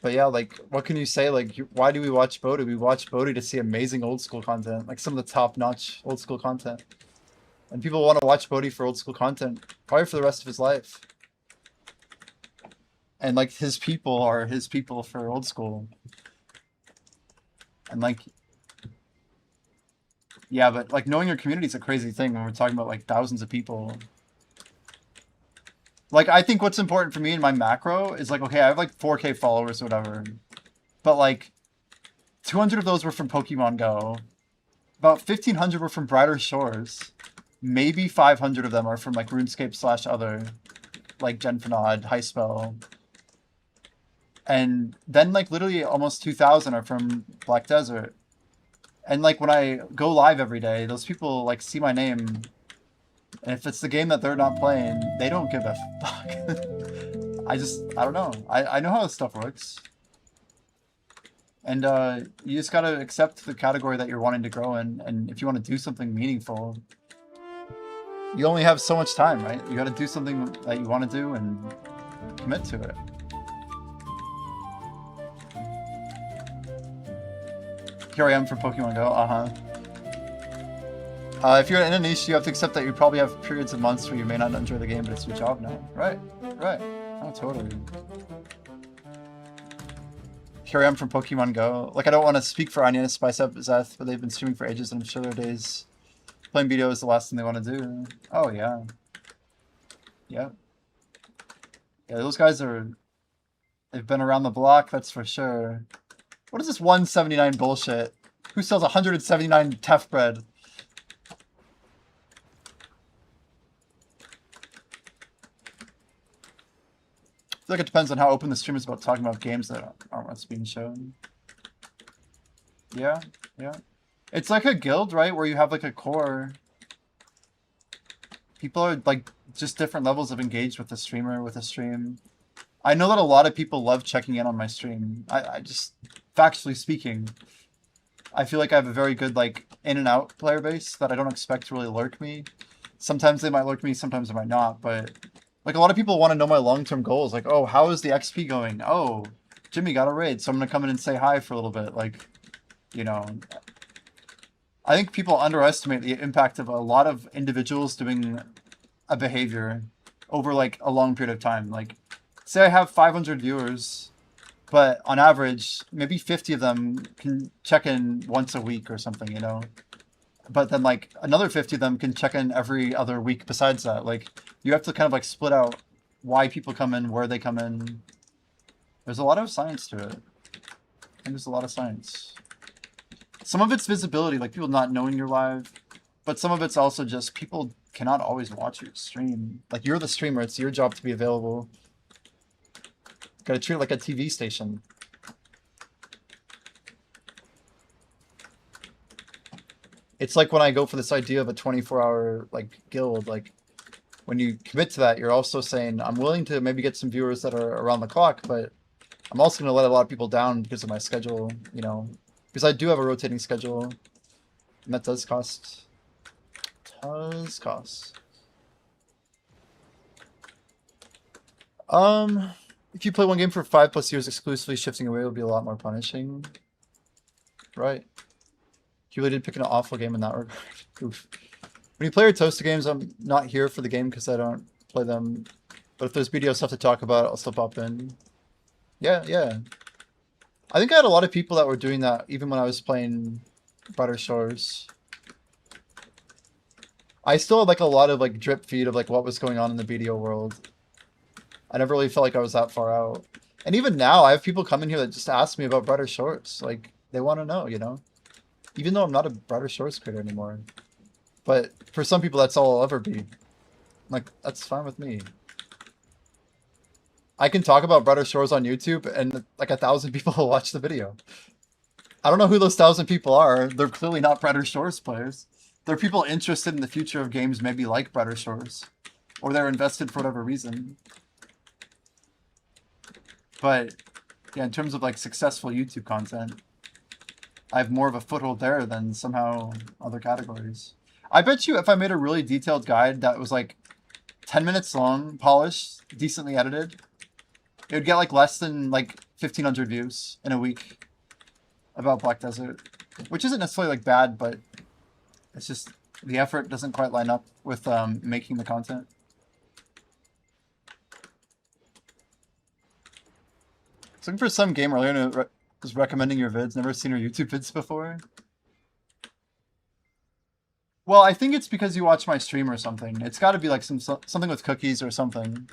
But yeah, like, what can you say? Like, why do we watch Bodhi? We watch Bodhi to see amazing old school content, like some of the top-notch old school content. And people want to watch Bodhi for old school content, probably for the rest of his life. And like, his people are his people for old school. And like, yeah, but like knowing your community is a crazy thing when we're talking about like thousands of people. Like, I think what's important for me in my macro is like, okay, I have like 4K followers or whatever, but like 200 of those were from Pokemon Go. About 1,500 were from Brighter Shores. Maybe 500 of them are from like RuneScape / other, like Genfinod, Highspell. And then like literally almost 2,000 are from Black Desert. And like when I go live every day, those people like see my name. And if it's the game that they're not playing, they don't give a fuck. I don't know. I know how this stuff works. And you just gotta accept the category that you're wanting to grow in. And if you want to do something meaningful, you only have so much time, right? You gotta do something that you want to do and commit to it. Here I am from Pokemon Go, if you're in a niche, you have to accept that you probably have periods of months where you may not enjoy the game, but it's your job now. Right, right. Oh, totally. Here I am from Pokemon Go. Like, I don't want to speak for Anya, Spice Up, Zeth, but they've been streaming for ages, and I'm sure their days playing video is the last thing they want to do. Oh, yeah. Yeah. Yeah, those guys they've been around the block, that's for sure. What is this 179 bullshit? Who sells 179 Tef bread? I feel like it depends on how open the stream is about talking about games that aren't what's being shown. Yeah, yeah. It's like a guild, right? Where you have like a core. People are like just different levels of engaged with the streamer, with the stream. I know that a lot of people love checking in on my stream. I just, factually speaking, I feel like I have a very good like in and out player base that I don't expect to really lurk me. Sometimes they might lurk me, sometimes they might not, but like a lot of people want to know my long-term goals. Like, oh, how is the XP going? Oh, Jimmy got a raid, so I'm going to come in and say hi for a little bit. Like, you know, I think people underestimate the impact of a lot of individuals doing a behavior over like a long period of time. Like, say I have 500 viewers, but on average, maybe 50 of them can check in once a week or something, you know? But then like another 50 of them can check in every other week besides that. Like, you have to kind of like split out why people come in, where they come in. There's a lot of science to it. I think there's a lot of science. Some of it's visibility, like people not knowing you're live, but some of it's also just people cannot always watch your stream. Like, you're the streamer, it's your job to be available. Gotta treat it like a TV station. It's like when I go for this idea of a 24-hour like guild, like when you commit to that, you're also saying, I'm willing to maybe get some viewers that are around the clock, but I'm also going to let a lot of people down because of my schedule, you know, because I do have a rotating schedule, and that does cost. If you play one game for 5+ years exclusively, shifting away will be a lot more punishing. Right. You really did pick an awful game in that regard. Oof. When you play your Toaster games, I'm not here for the game because I don't play them. But if there's BDO stuff to talk about, I'll still pop in. Yeah, yeah. I think I had a lot of people that were doing that even when I was playing Brighter Shores. I still had like a lot of like drip feed of like what was going on in the BDO world. I never really felt like I was that far out. And even now, I have people come in here that just ask me about Brighter Shores. Like, they want to know, you know? Even though I'm not a Brighter Shores creator anymore. But for some people, that's all I'll ever be. Like, that's fine with me. I can talk about Brighter Shores on YouTube, and like 1,000 people will watch the video. I don't know who those 1,000 people are. They're clearly not Brighter Shores players. They're people interested in the future of games maybe like Brighter Shores. Or they're invested for whatever reason. But, yeah, in terms of like successful YouTube content, I have more of a foothold there than somehow other categories. I bet you if I made a really detailed guide that was like 10 minutes long, polished, decently edited, it would get like less than like 1,500 views in a week about Black Desert, which isn't necessarily like bad, but it's just the effort doesn't quite line up with making the content. I was looking for some gamer earlier who was recommending your vids. Never seen her YouTube vids before. Well, I think it's because you watch my stream or something. It's got to be like something with cookies or something.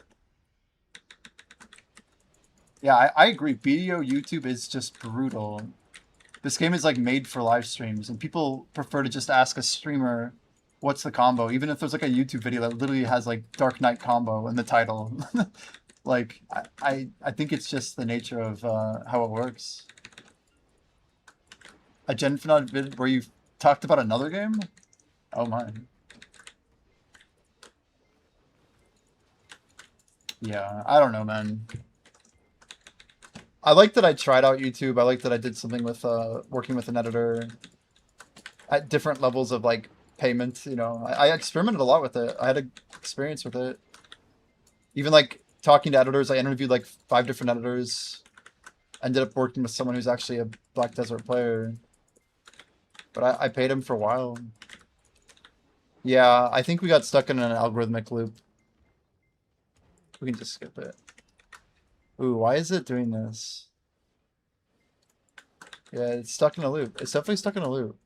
Yeah, I agree. Video YouTube is just brutal. This game is like made for live streams, and people prefer to just ask a streamer, "What's the combo?" Even if there's like a YouTube video that literally has like Dark Knight combo in the title. Like I think it's just the nature of how it works. A Gen Finod vid where you talked about another game? Oh my. Yeah, I don't know, man. I like that I tried out YouTube. I like that I did something with working with an editor at different levels of like payment. You know, I experimented a lot with it. I had a experience with it. Even like talking to editors, I interviewed like 5 different editors. Ended up working with someone who's actually a Black Desert player. But I paid him for a while. Yeah, I think we got stuck in an algorithmic loop. We can just skip it. Ooh, why is it doing this? Yeah, it's stuck in a loop. It's definitely stuck in a loop.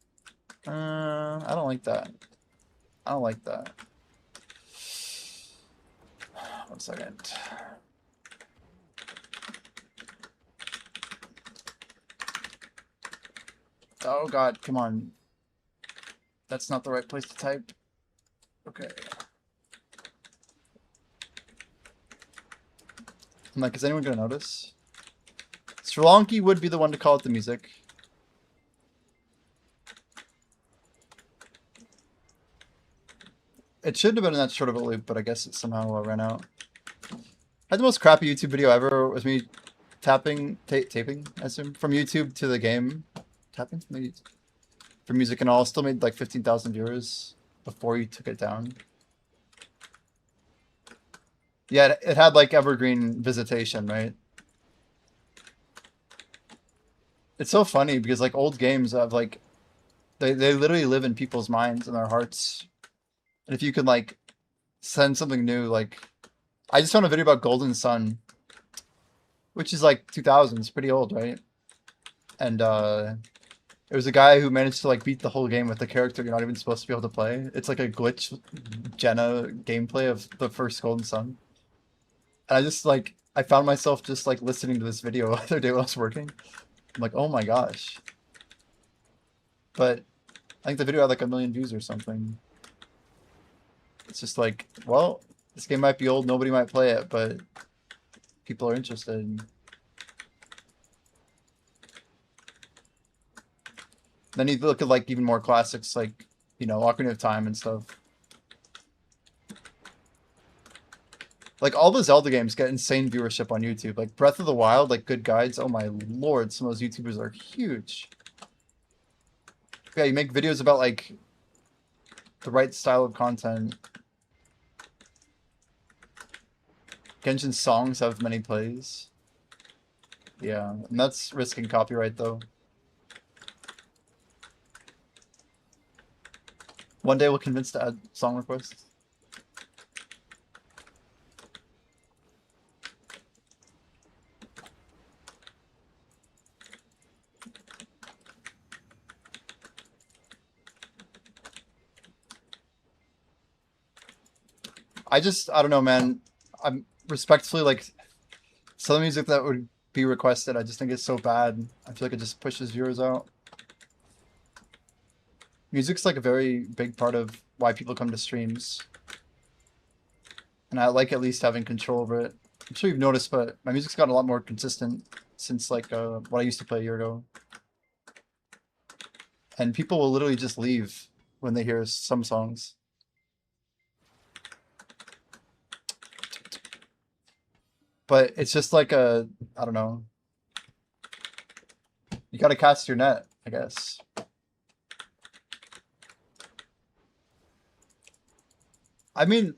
I don't like that. I don't like that. 1 second. Oh god, come on. That's not the right place to type. Okay. I'm like, is anyone gonna notice? Sri Lanka would be the one to call it the music. It should have been in that short of a loop, but I guess it somehow ran out. I had the most crappy YouTube video ever. It was me taping, I assume, from YouTube to the game. Tapping for music and all. Still made like 15,000 viewers before you took it down. Yeah, it had like evergreen visitation, right? It's so funny because like old games have like they literally live in people's minds and their hearts. And if you can like send something new, like I just found a video about Golden Sun, which is like 2000s, pretty old, right? And it was a guy who managed to like beat the whole game with the character you're not even supposed to be able to play. It's like a glitch Jenna gameplay of the first Golden Sun. And I just like I found myself just like listening to this video the other day while I was working. I'm like, oh my gosh. But I think the video had like 1 million views or something. It's just like, well, this game might be old, nobody might play it, but people are interested. Then you look at like even more classics like, you know, Ocarina of Time and stuff. Like all the Zelda games get insane viewership on YouTube. Like Breath of the Wild, like good guides. Oh my lord, some of those YouTubers are huge. Yeah, you make videos about like the right style of content. Genshin's songs have many plays. Yeah, and that's risking copyright though. One day we'll convince to add song requests. I don't know, man. I'm respectfully like some music that would be requested. I just think it's so bad. I feel like it just pushes viewers out. Music's like a very big part of why people come to streams. And I like at least having control over it. I'm sure you've noticed, but my music's gotten a lot more consistent since like what I used to play a year ago. And people will literally just leave when they hear some songs. But it's just like I don't know. You gotta cast your net, I guess. I mean,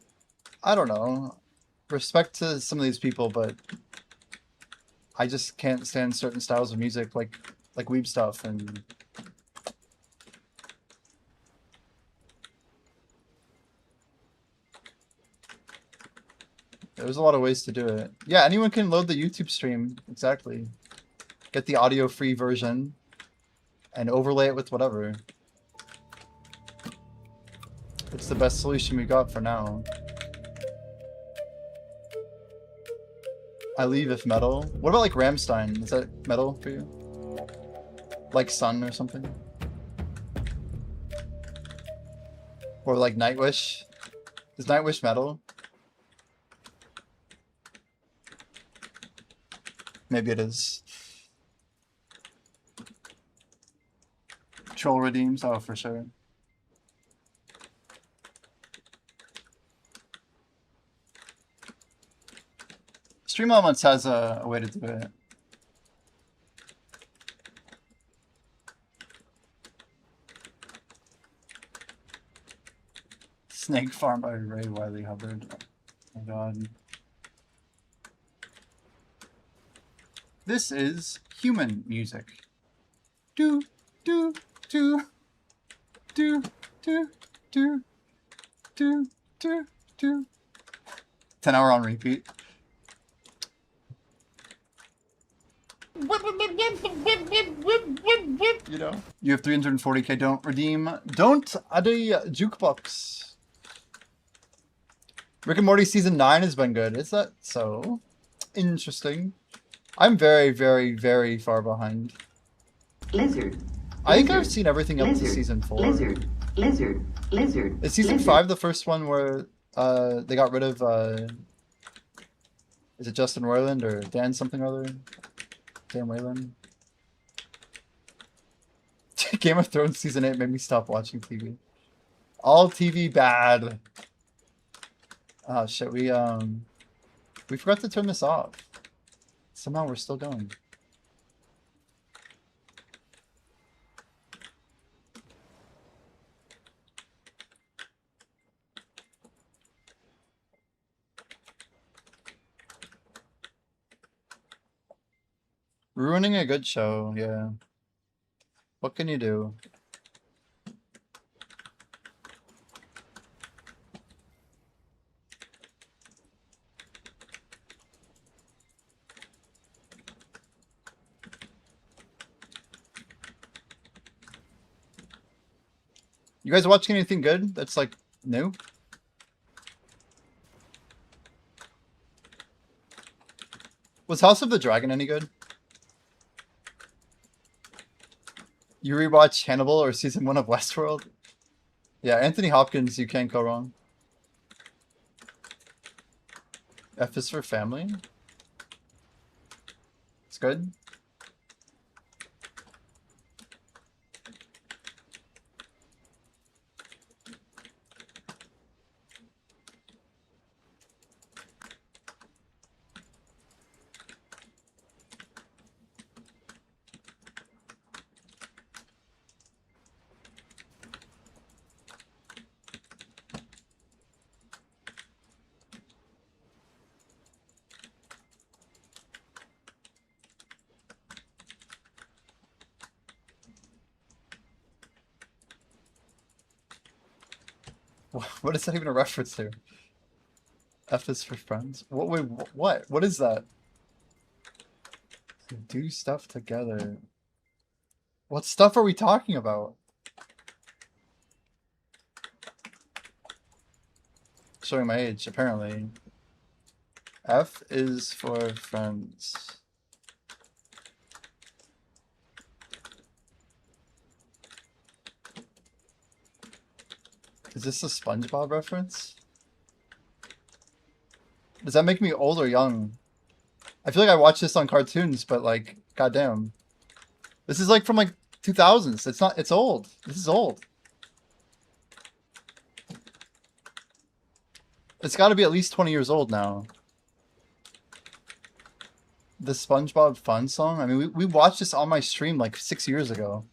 I don't know. Respect to some of these people, but I just can't stand certain styles of music like weeb stuff and there's a lot of ways to do it. Yeah, anyone can load the YouTube stream. Exactly. Get the audio free version and overlay it with whatever. It's the best solution we got for now. I leave if metal. What about like Rammstein? Is that metal for you? Like Sun or something? Or like Nightwish? Is Nightwish metal? Maybe it is. Troll redeems? Oh, for sure. Stream Elements has a way to do it. Snake Farm by Ray Wiley Hubbard. Oh my god. This is human music. Do, do, do, do, do, do, do, do, do. 10 hour on repeat. You know, you have 340k. Don't redeem. Don't add a jukebox. Rick and Morty season 9 has been good. Is that so? Interesting. I'm very, very, very far behind. Lizard. I think I've seen everything up to season 4. Lizard. Is season 5 the first one where they got rid of is it Justin Roiland or Dan something or other? Dan Whalen? Game of Thrones season 8 made me stop watching TV. All TV bad. Oh shit, we forgot to turn this off. Somehow we're still going. Ruining a good show, yeah. What can you do? You guys watching anything good that's like new? Was House of the Dragon any good? You rewatch Hannibal or season 1 of Westworld? Yeah, Anthony Hopkins, you can't go wrong. F is for family. It's good. What is that even a reference to? F is for friends? What? Wait, what? What is that? Do stuff together. What stuff are we talking about? Showing my age, apparently. F is for friends. Is this a SpongeBob reference? Does that make me old or young? I feel like I watched this on cartoons, but like, goddamn. This is like from like 2000s. It's not, it's old. This is old. It's gotta be at least 20 years old now. The SpongeBob Fun song? I mean, we watched this on my stream like 6 years ago.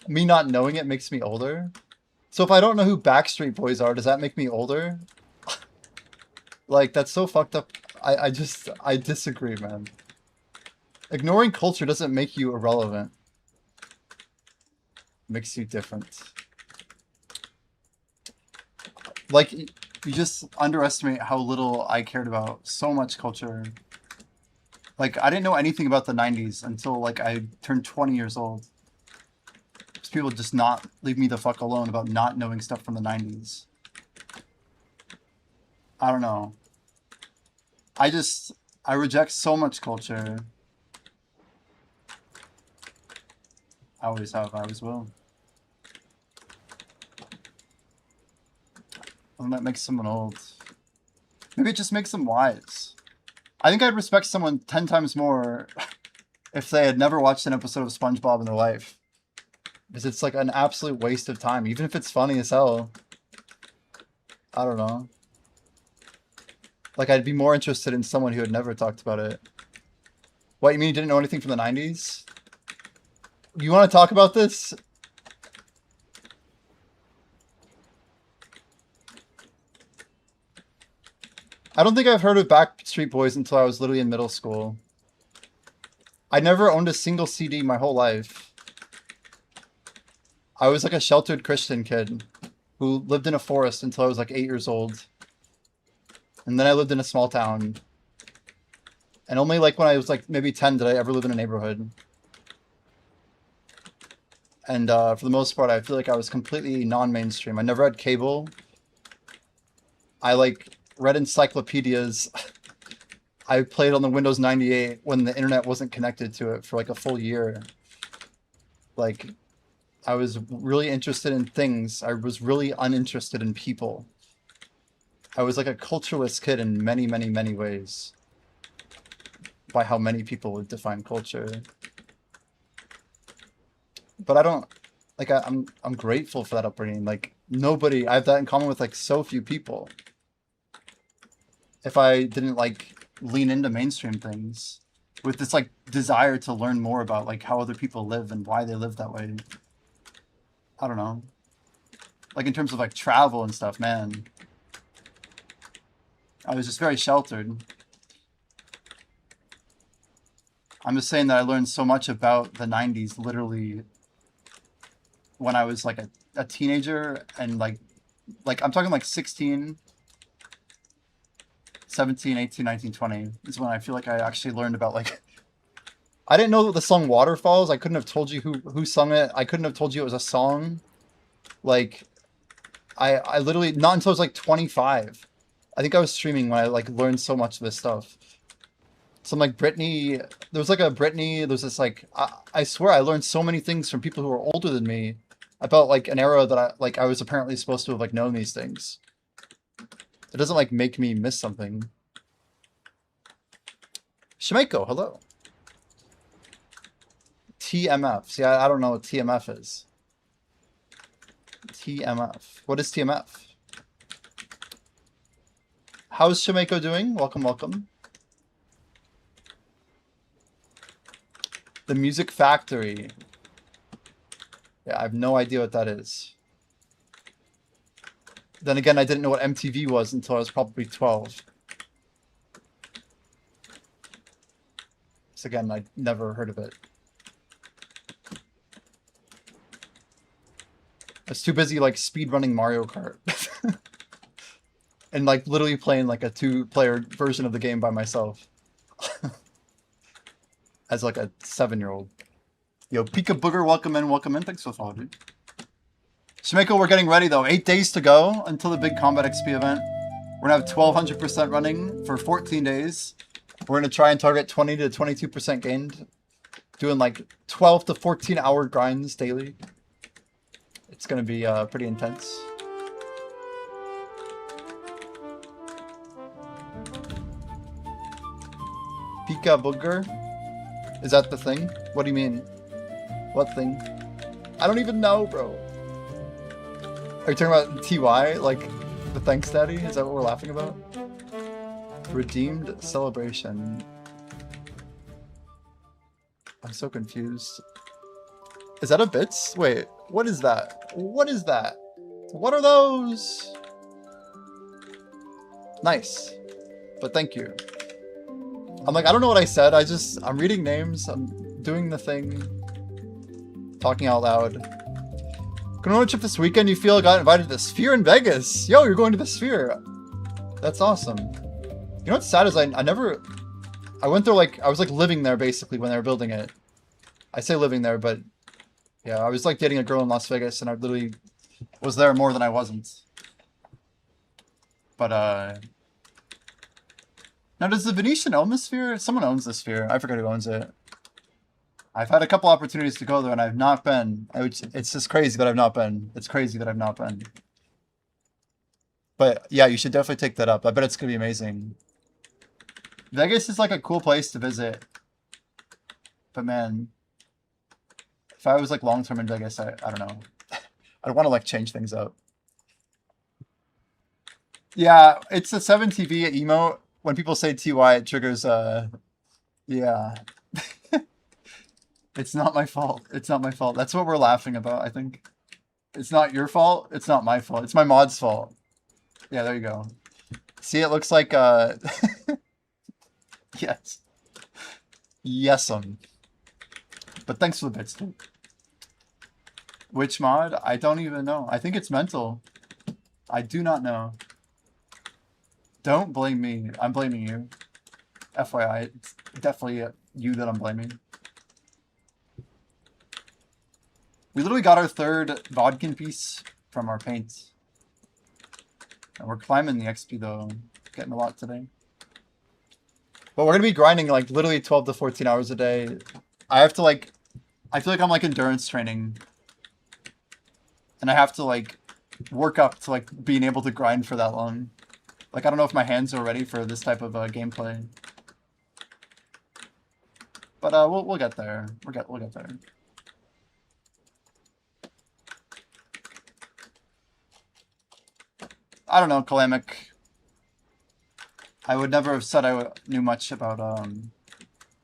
Me not knowing it makes me older. So if I don't know who Backstreet Boys are, does that make me older? Like, that's so fucked up. I disagree, man. Ignoring culture doesn't make you irrelevant. Makes you different. Like, you just underestimate how little I cared about so much culture. Like, I didn't know anything about the 90s until, like, I turned 20 years old. People just not leave me the fuck alone about not knowing stuff from the 90s. I don't know. I reject so much culture. I always have, I always will. And that makes someone old. Maybe it just makes them wise. I think I'd respect someone 10 times more if they had never watched an episode of SpongeBob in their life. Because it's like an absolute waste of time, even if it's funny as hell. I don't know. Like, I'd be more interested in someone who had never talked about it. What, you mean you didn't know anything from the 90s? You want to talk about this? I don't think I've heard of Backstreet Boys until I was literally in middle school. I never owned a single CD my whole life. I was like a sheltered Christian kid who lived in a forest until I was like 8 years old. And then I lived in a small town. And only like when I was like maybe 10 did I ever live in a neighborhood. And for the most part, I feel like I was completely non-mainstream. I never had cable. I like read encyclopedias. I played on the Windows 98 when the internet wasn't connected to it for like a full year. Like, I was really interested in things. I was really uninterested in people. I was like a cultureless kid in many, many, many ways. By how many people would define culture. But I don't, like, I'm grateful for that upbringing. Like, nobody, I have that in common with like so few people. If I didn't like lean into mainstream things with this like desire to learn more about like how other people live and why they live that way. I don't know. Like in terms of like travel and stuff, man. I was just very sheltered. I'm just saying that I learned so much about the 90s literally when I was like a teenager and like I'm talking like 16, 17, 18, 19, 20 is when I feel like I actually learned about like I didn't know the song Waterfalls. I couldn't have told you who sung it. I couldn't have told you it was a song. Like I literally not until I was like 25. I think I was streaming when I like learned so much of this stuff. Some like Britney, there was like a Britney, there's this like I swear I learned so many things from people who are older than me about like an era that I was apparently supposed to have like known these things. It doesn't like make me miss something. Shimeko, hello. TMF. See, I don't know what TMF is. TMF. What is TMF? How's Shimeko doing? Welcome, welcome. The Music Factory. Yeah, I have no idea what that is. Then again, I didn't know what MTV was until I was probably 12. So again, I never heard of it. I was too busy like speedrunning Mario Kart. And like literally playing like a 2-player version of the game by myself. As like a 7-year-old. Yo, Pika Booger, welcome in, welcome in. Thanks for the follow, dude. Shimeko, we're getting ready though. 8 days to go until the big Combat XP event. We're gonna have 1200% running for 14 days. We're gonna try and target 20 to 22% gained. Doing like 12 to 14 hour grinds daily. It's gonna be pretty intense. Pika Booger? Is that the thing? What do you mean? What thing? I don't even know, bro. Are you talking about TY? Like, the Thanks Daddy? Is that what we're laughing about? Redeemed Celebration. I'm so confused. Is that a bits? Wait, what is that? What is that? What are those? Nice. But thank you. I'm like, I don't know what I said. I'm reading names. I'm doing the thing. Talking out loud. Going on a trip this weekend, you feel got invited to the Sphere in Vegas. Yo, you're going to the Sphere. That's awesome. You know what's sad is I went there like, I was like living there basically when they were building it. I say living there, but yeah, I was like dating a girl in Las Vegas and I literally was there more than I wasn't. But Now, does the Venetian own the Sphere? Someone owns the Sphere. I forget who owns it. I've had a couple opportunities to go there, and I've not been. It's just crazy that I've not been. It's crazy that I've not been. But yeah, you should definitely take that up. I bet it's gonna be amazing. Vegas is like a cool place to visit. But man, if I was like long term in Vegas, I don't know. I'd want to like change things up. Yeah, it's a 7TV emote. When people say TY, it triggers yeah. It's not my fault. It's not my fault. That's what we're laughing about, I think. It's not your fault. It's not my fault. It's my mod's fault. Yeah, there you go. See, it looks like yes. Yes'm. But thanks for the bits, dude. Which mod? I don't even know. I think it's mental. I do not know. Don't blame me. I'm blaming you. FYI, it's definitely you that I'm blaming. We literally got our third Vodkin piece from our paint. And we're climbing the XP though. Getting a lot today. But we're going to be grinding like literally 12 to 14 hours a day. I have to like... I feel like I'm like endurance training. And I have to like work up to like being able to grind for that long. Like I don't know if my hands are ready for this type of gameplay. But we'll get there. We'll get there. I don't know, Kalamic. I would never have said I knew much about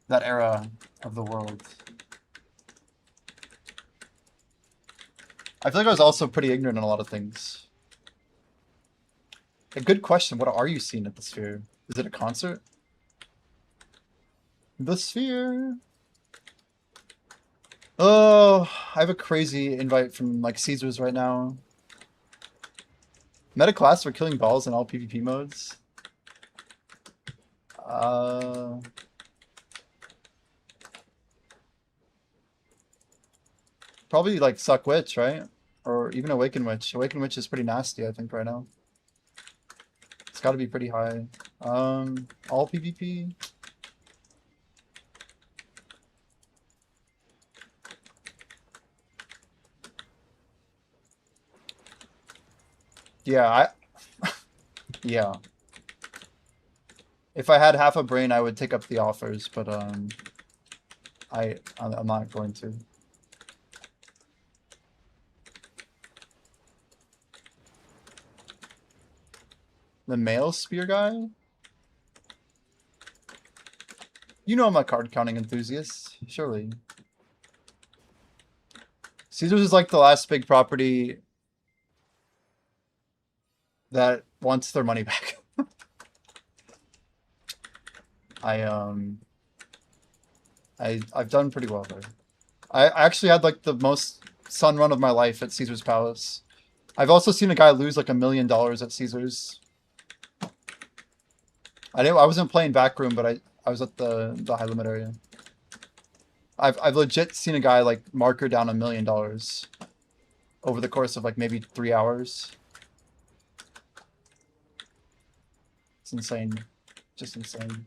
that era of the world. I feel like I was also pretty ignorant on a lot of things. A good question. What are you seeing at the Sphere? Is it a concert? The Sphere. Oh, I have a crazy invite from like Caesars right now. Meta class for killing balls in all PvP modes. Probably like Suck Witch, right? Or even Awaken Witch. Awaken Witch is pretty nasty, I think, right now. It's got to be pretty high. All PvP. Yeah, yeah. If I had half a brain, I would take up the offers, but I'm not going to. The male spear guy? You know I'm a card counting enthusiast, surely. Caesars is like the last big property that wants their money back. I've done pretty well there. I actually had like the most sun run of my life at Caesar's Palace. I've also seen a guy lose like $1 million at Caesars. I wasn't playing backroom, but I was at the high limit area. I've legit seen a guy like marker down $1 million over the course of like maybe 3 hours. It's insane. Just insane.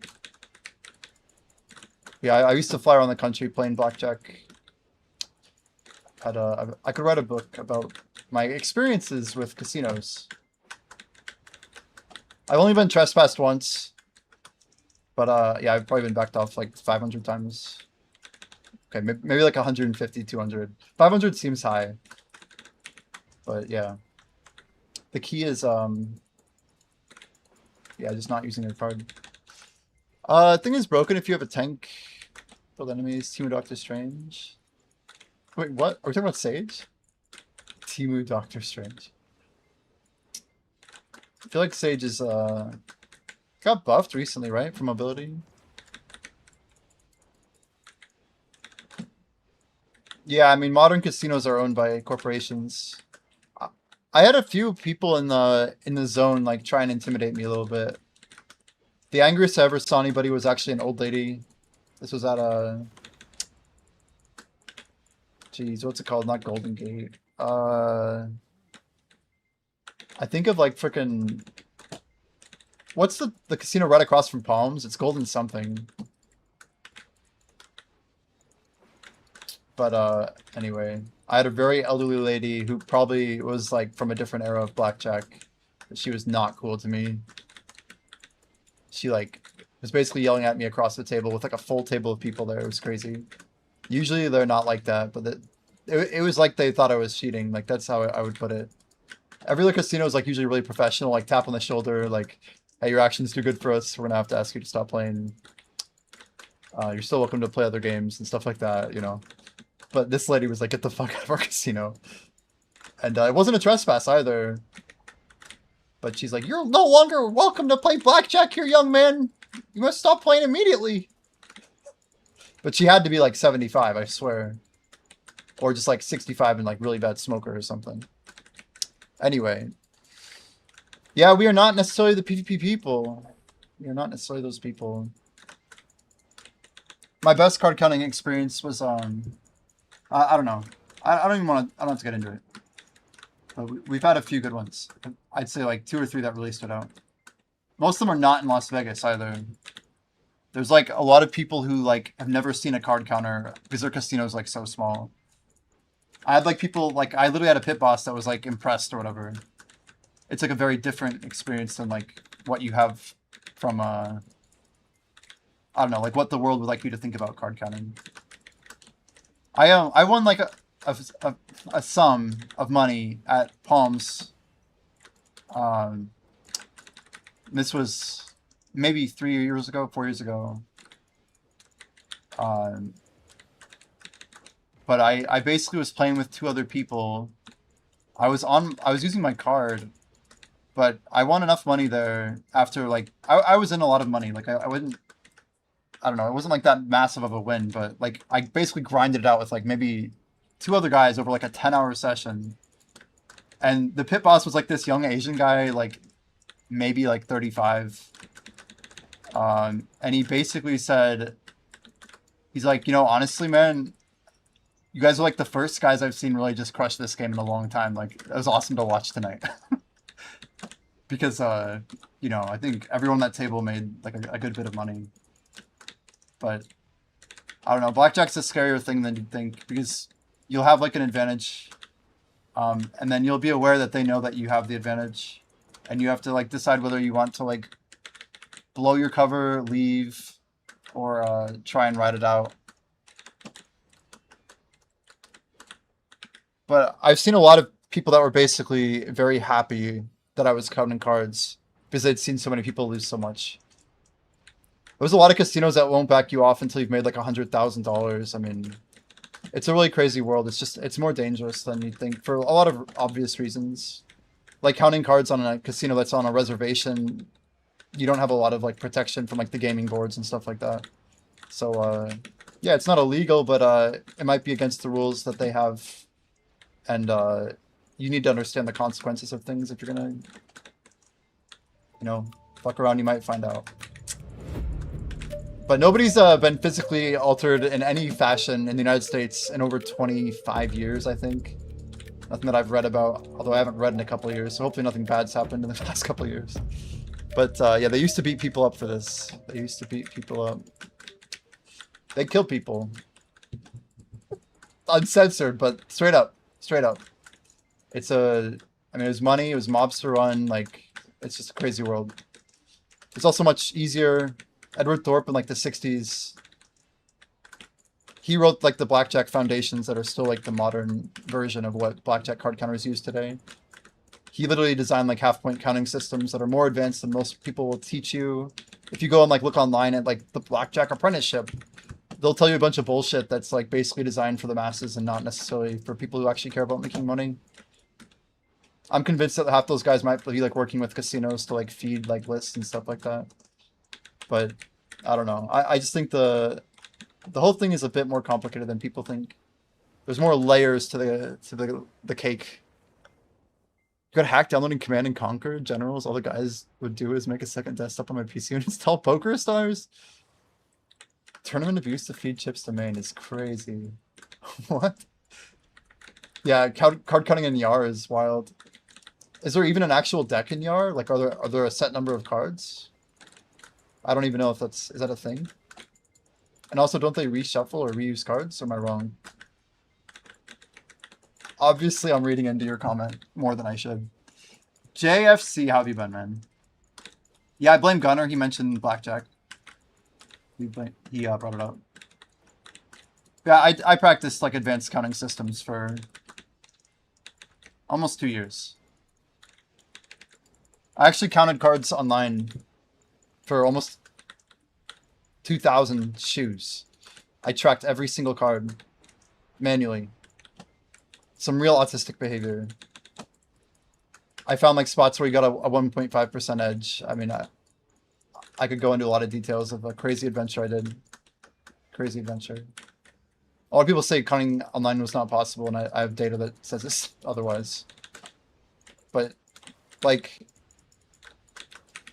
Yeah, I used to fly around the country playing blackjack. I could write a book about my experiences with casinos. I've only been trespassed once. But yeah, I've probably been backed off like 500 times. Okay, maybe like 150, 200. 500 seems high. But yeah. The key is, yeah, just not using your card. Thing is broken if you have a tank. Build enemies, Timu Doctor Strange. Wait, what? Are we talking about Sage? Timu Doctor Strange. I feel like Sage is, got buffed recently, right? For mobility. Yeah, I mean, modern casinos are owned by corporations. I had a few people in the zone like try and intimidate me a little bit. The angriest I ever saw anybody was actually an old lady. This was at a... Jeez, what's it called? Not Golden Gate. I think of like frickin'... What's the casino right across from Palms? It's Golden something. But anyway, I had a very elderly lady who probably was like from a different era of blackjack. She was not cool to me. She like was basically yelling at me across the table with like a full table of people there. It was crazy. Usually they're not like that, but it was like they thought I was cheating. Like that's how I would put it. Every other casino is like usually really professional, like tap on the shoulder, like, hey, your action's too good for us. We're gonna have to ask you to stop playing. You're still welcome to play other games and stuff like that, you know. But this lady was like, get the fuck out of our casino. And it wasn't a trespass either. But she's like, you're no longer welcome to play blackjack here, young man. You must stop playing immediately. But she had to be like 75, I swear. Or just like 65 and like really bad smoker or something. Anyway. Yeah, we are not necessarily the PvP people. We are not necessarily those people. My best card counting experience was I don't know. I don't even want to. I don't have to get into it. But we've had a few good ones. I'd say like 2 or 3 that really stood out. Most of them are not in Las Vegas either. There's like a lot of people who like have never seen a card counter because their casino's like so small. I had like people like I literally had a pit boss that was like impressed or whatever. It's like a very different experience than like what you have from I don't know, like what the world would like you to think about card counting. I won like a sum of money at Palms. This was maybe 3 years ago, 4 years ago. But I basically was playing with 2 other people. I was using my card, but I won enough money there after like I was in a lot of money. Like I wouldn't. I don't know, it wasn't like that massive of a win, but like I basically grinded it out with like maybe 2 other guys over like a 10-hour session. And the pit boss was like this young Asian guy, like maybe like 35. And he basically said, he's like, you know, honestly, man, you guys are like the first guys I've seen really just crush this game in a long time. Like, it was awesome to watch tonight. Because, you know, I think everyone at that table made like a good bit of money. But I don't know, blackjack's a scarier thing than you'd think because you'll have like an advantage, and then you'll be aware that they know that you have the advantage, and you have to like decide whether you want to like blow your cover, leave, or try and ride it out. But I've seen a lot of people that were basically very happy that I was counting cards because they'd seen so many people lose so much. There's a lot of casinos that won't back you off until you've made like $100,000. I mean, it's a really crazy world. It's more dangerous than you'd think for a lot of obvious reasons. Like counting cards on a casino that's on a reservation, you don't have a lot of like protection from like the gaming boards and stuff like that. So yeah, it's not illegal, but it might be against the rules that they have, and you need to understand the consequences of things. If you're gonna, you know, fuck around, you might find out. But nobody's been physically altered in any fashion in the United States in over 25 years, I think. Nothing that I've read about, although I haven't read in a couple of years, so hopefully nothing bad's happened in the past couple of years. But yeah, they used to beat people up for this. They used to beat people up. They kill people. Uncensored, but straight up. Straight up. It's I mean, it was money, it was mobster run, like, it's just a crazy world. It's also much easier. Edward Thorpe in like the 60s, he wrote like the blackjack foundations that are still like the modern version of what blackjack card counters use today. He literally designed like half-point counting systems that are more advanced than most people will teach you. If you go and like look online at like the blackjack apprenticeship, they'll tell you a bunch of bullshit that's like basically designed for the masses and not necessarily for people who actually care about making money. I'm convinced that half those guys might be like working with casinos to like feed like lists and stuff like that. But I don't know. I just think the whole thing is a bit more complicated than people think. There's more layers to the cake. You got hacked downloading Command and Conquer Generals. All the guys would do is make a second desktop on my PC and install Poker Stars. Tournament abuse to feed chips to main is crazy. What? Yeah, card cutting in YAR is wild. Is there even an actual deck in Yar? Like, are there a set number of cards? I don't even know if is that a thing? And also, don't they reshuffle or reuse cards? Or am I wrong? Obviously, I'm reading into your comment more than I should. JFC, how have you been, man? Yeah, I blame Gunner. He mentioned blackjack. He brought it up. Yeah, I practiced like advanced counting systems for almost 2 years. I actually counted cards online for almost 2,000 shoes. I tracked every single card manually. Some real autistic behavior. I found like spots where you got a 1.5% edge. I mean, I could go into a lot of details of a crazy adventure I did. Crazy adventure. A lot of people say counting online was not possible, and I have data that says it's otherwise. But, like,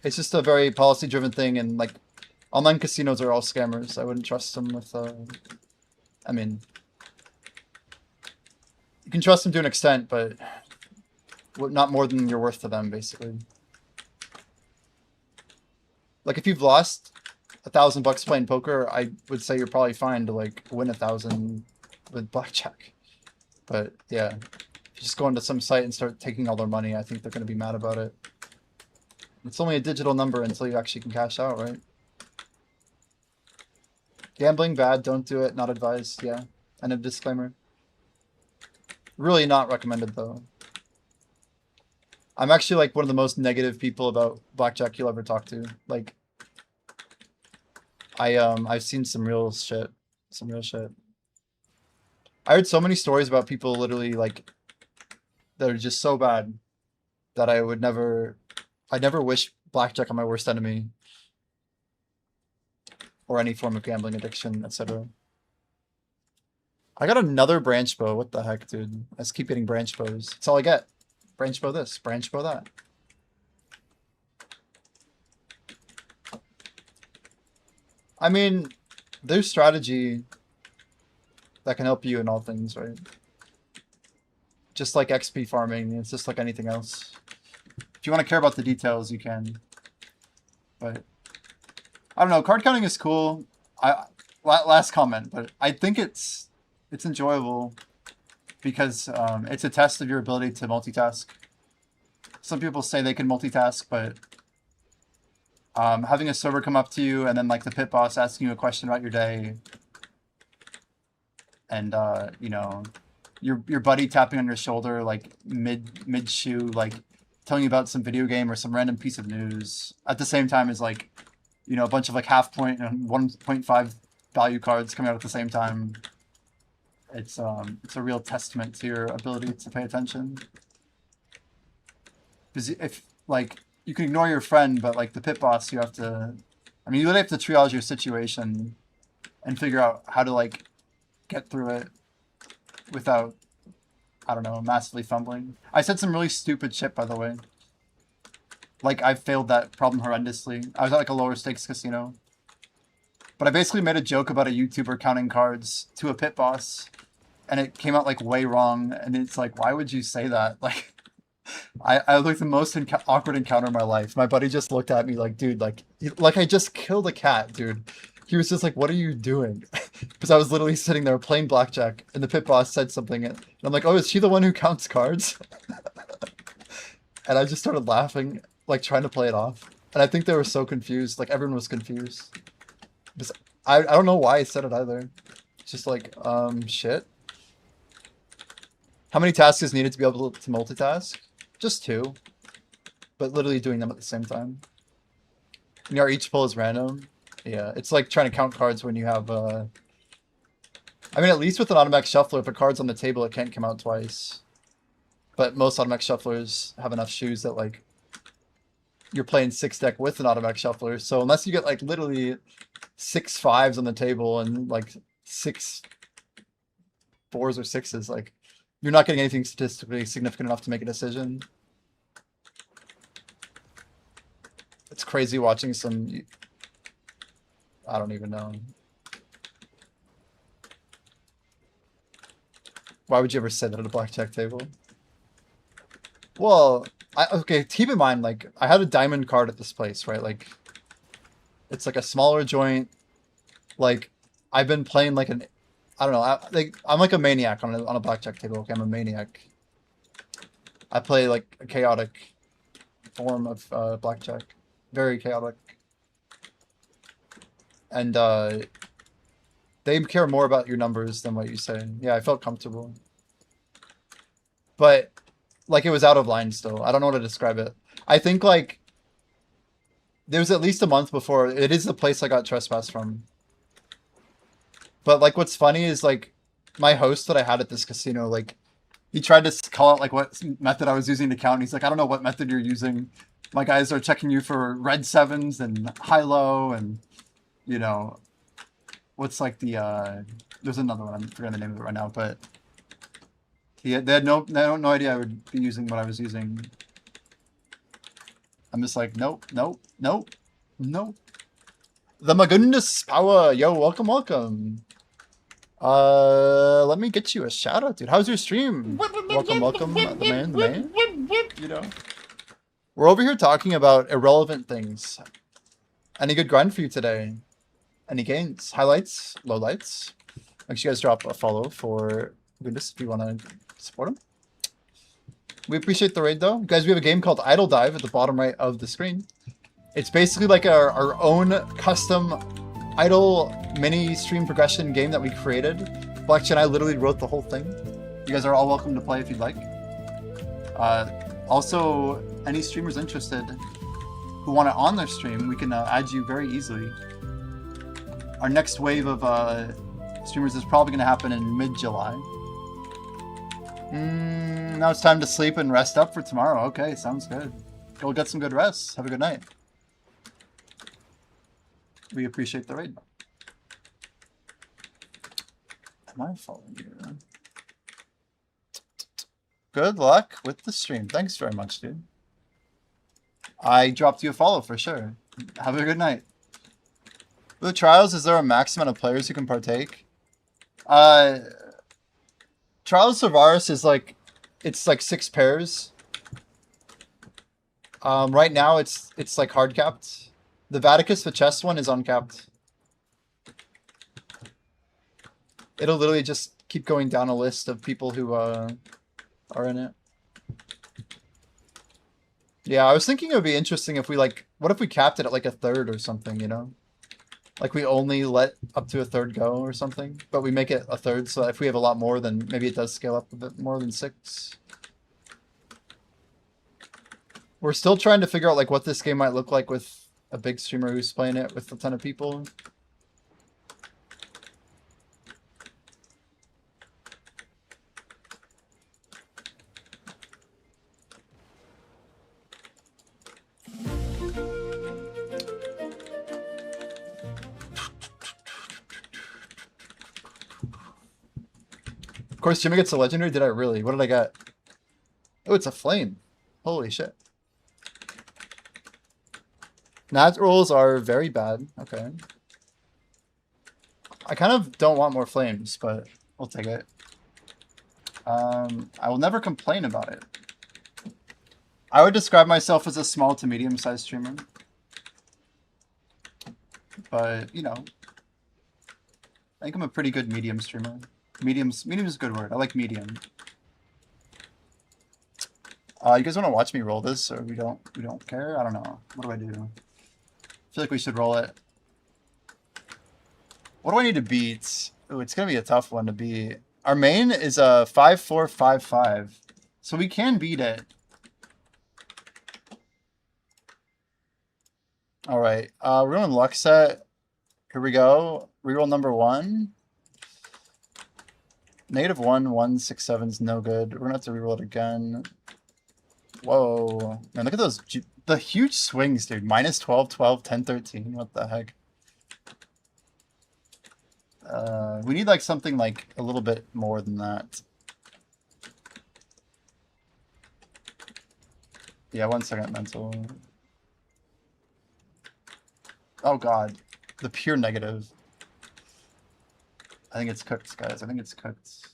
it's just a very policy-driven thing, and, like, online casinos are all scammers. I wouldn't trust them with, I mean, you can trust them to an extent, but not more than you're worth to them, basically. Like, if you've lost $1,000 playing poker, I would say you're probably fine to, like, win 1,000 with blackjack. But, yeah. If you just go into some site and start taking all their money, I think they're going to be mad about it. It's only a digital number until you actually can cash out, right? Gambling, bad, don't do it, not advised, yeah. And a disclaimer. Really not recommended, though. I'm actually, like, one of the most negative people about blackjack you'll ever talk to. Like, I've seen some real shit. Some real shit. I heard so many stories about people literally, like, that are just so bad that I'd never wish blackjack on my worst enemy. Or any form of gambling addiction, etc. I got another branch bow. What the heck, dude? I just keep getting branch bows. That's all I get. Branch bow this, branch bow that. I mean, there's strategy that can help you in all things, right? Just like XP farming, it's just like anything else. If you want to care about the details, you can. But I don't know, card counting is cool. Last comment, but I think it's enjoyable because it's a test of your ability to multitask. Some people say they can multitask, but having a server come up to you and then like the pit boss asking you a question about your day, and you know, your buddy tapping on your shoulder like mid shoe, like telling you about some video game or some random piece of news at the same time as like, you know, a bunch of like 0.5 point and 1.5 value cards coming out at the same time. It's a real testament to your ability to pay attention. Because if like you can ignore your friend, but like the pit boss, you have to. I mean, you really have to triage your situation and figure out how to like get through it without, I don't know, massively fumbling. I said some really stupid shit, by the way. Like, I failed that problem horrendously. I was at like a lower stakes casino. But I basically made a joke about a YouTuber counting cards to a pit boss. And it came out like way wrong. And it's like, why would you say that? Like, I looked the most awkward encounter of my life. My buddy just looked at me like, dude, like I just killed a cat, dude. He was just like, what are you doing? Because I was literally sitting there playing blackjack. And the pit boss said something. And I'm like, oh, is she the one who counts cards? And I just started laughing, like trying to play it off. And I think they were so confused. Like everyone was confused. Because I don't know why I said it either. It's just like, shit. How many tasks is needed to be able to multitask? Just 2. But literally doing them at the same time. And each pull is random. Yeah, it's like trying to count cards when you have, I mean, at least with an automatic shuffler, if a card's on the table, it can't come out twice. But most automatic shufflers have enough shoes that, like, you're playing 6 deck with an automatic shuffler. So unless you get, like, literally 6 5s on the table and, like, 6 4s or 6s, like, you're not getting anything statistically significant enough to make a decision. It's crazy watching some... I don't even know. Why would you ever say that at a blackjack table? Well, Okay, keep in mind, like, I had a diamond card at this place, right? Like, it's like a smaller joint. Like, I've been playing like an, I don't know, I'm like a maniac on a blackjack table. Okay, I'm a maniac. I play like a chaotic form of blackjack, very chaotic, and they care more about your numbers than what you say. Yeah, I felt comfortable, but like it was out of line still. I don't know how to describe it. I think like there was at least a month before. It is the place I got trespassed from. But like what's funny is like my host that I had at this casino, like he tried to call out like what method I was using to count. And he's like, I don't know what method you're using. My guys are checking you for red sevens and high low and you know what's like the there's another one, I'm forgetting the name of it right now, but they had no idea I would be using what I was using. I'm just like, nope, nope, nope, nope. The Magundas power, yo, welcome, welcome. Let me get you a shout out, dude. How's your stream? Welcome, welcome, the man. You know, we're over here talking about irrelevant things. Any good grind for you today? Any gains, highlights, lowlights? Make sure you guys drop a follow for Goodness if you want to support him. We appreciate the raid though. Guys, we have a game called Idle Dive at the bottom right of the screen. It's basically like our own custom idle mini stream progression game that we created. Blackjack and I literally wrote the whole thing. You guys are all welcome to play if you'd like. Also, any streamers interested who want it on their stream, we can add you very easily. Our next wave of streamers is probably going to happen in mid-July. Now it's time to sleep and rest up for tomorrow. Okay, sounds good. Go get some good rest. Have a good night. We appreciate the raid. Am I following you? Good luck with the stream. Thanks very much, dude. I dropped you a follow for sure. Have a good night. For the trials, is there a max amount of players who can partake? Trials of Varus is like, it's like 6 pairs. Right now it's like hard capped. The Vaticus, the chess one, is uncapped. It'll literally just keep going down a list of people who are in it. Yeah, I was thinking it would be interesting if we like, what if we capped it at like a third or something, you know? Like we only let up to a third go or something, but we make it a third, so if we have a lot more, then maybe it does scale up a bit more than 6. We're still trying to figure out like what this game might look like with a big streamer who's playing it with a ton of people. Of course, Jimmy gets a legendary. Did I really? What did I get? Oh, it's a flame. Holy shit. Nat rolls are very bad. Okay. I kind of don't want more flames, but we'll take it. I will never complain about it. I would describe myself as a small to medium-sized streamer. But, you know, I think I'm a pretty good medium streamer. Medium is a good word. I like medium. You guys want to watch me roll this, or we don't care? I don't know. What do I do? I feel like we should roll it. What do I need to beat? Ooh, it's gonna be a tough one to beat. Our main is a 5-4-5-5, so we can beat it. All right, we're on luck set. Here we go. Reroll number 1. -1, 1, 6, 7 is no good. We're gonna have to reroll it again. Whoa, man! Look at those, the huge swings, dude. -12, 12, 10, 13. What the heck? We need like something like a little bit more than that. Yeah, 1 second mental. Oh god, the pure negative. I think it's cooked, guys. I think it's cooked.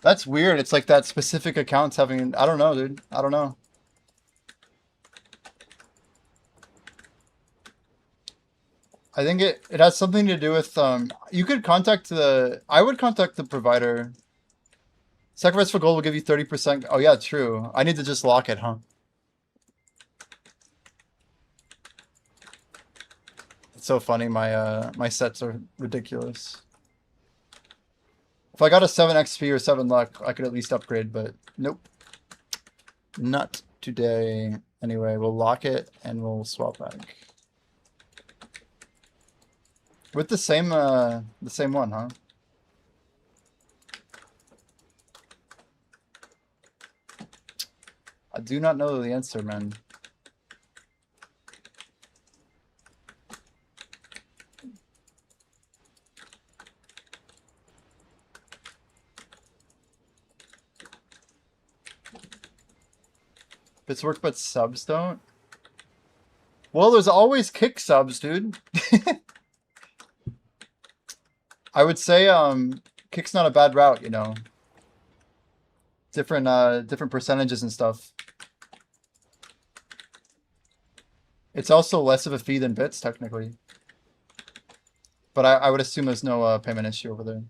That's weird. It's like that specific account's having, I don't know, dude. I don't know. I think it has something to do with, you could contact I would contact the provider. Sacrifice for gold will give you 30%. Oh yeah, true. I need to just lock it, huh? It's so funny. My sets are ridiculous. If I got a 7 XP or 7 luck, I could at least upgrade, but nope. Not today. Anyway, we'll lock it and we'll swap back. With the same one, huh? I do not know the answer, man. Bits work, but subs don't? Well, there's always kick subs, dude. I would say kick's not a bad route, you know. Different percentages and stuff. It's also less of a fee than bits, technically. But I would assume there's no payment issue over there.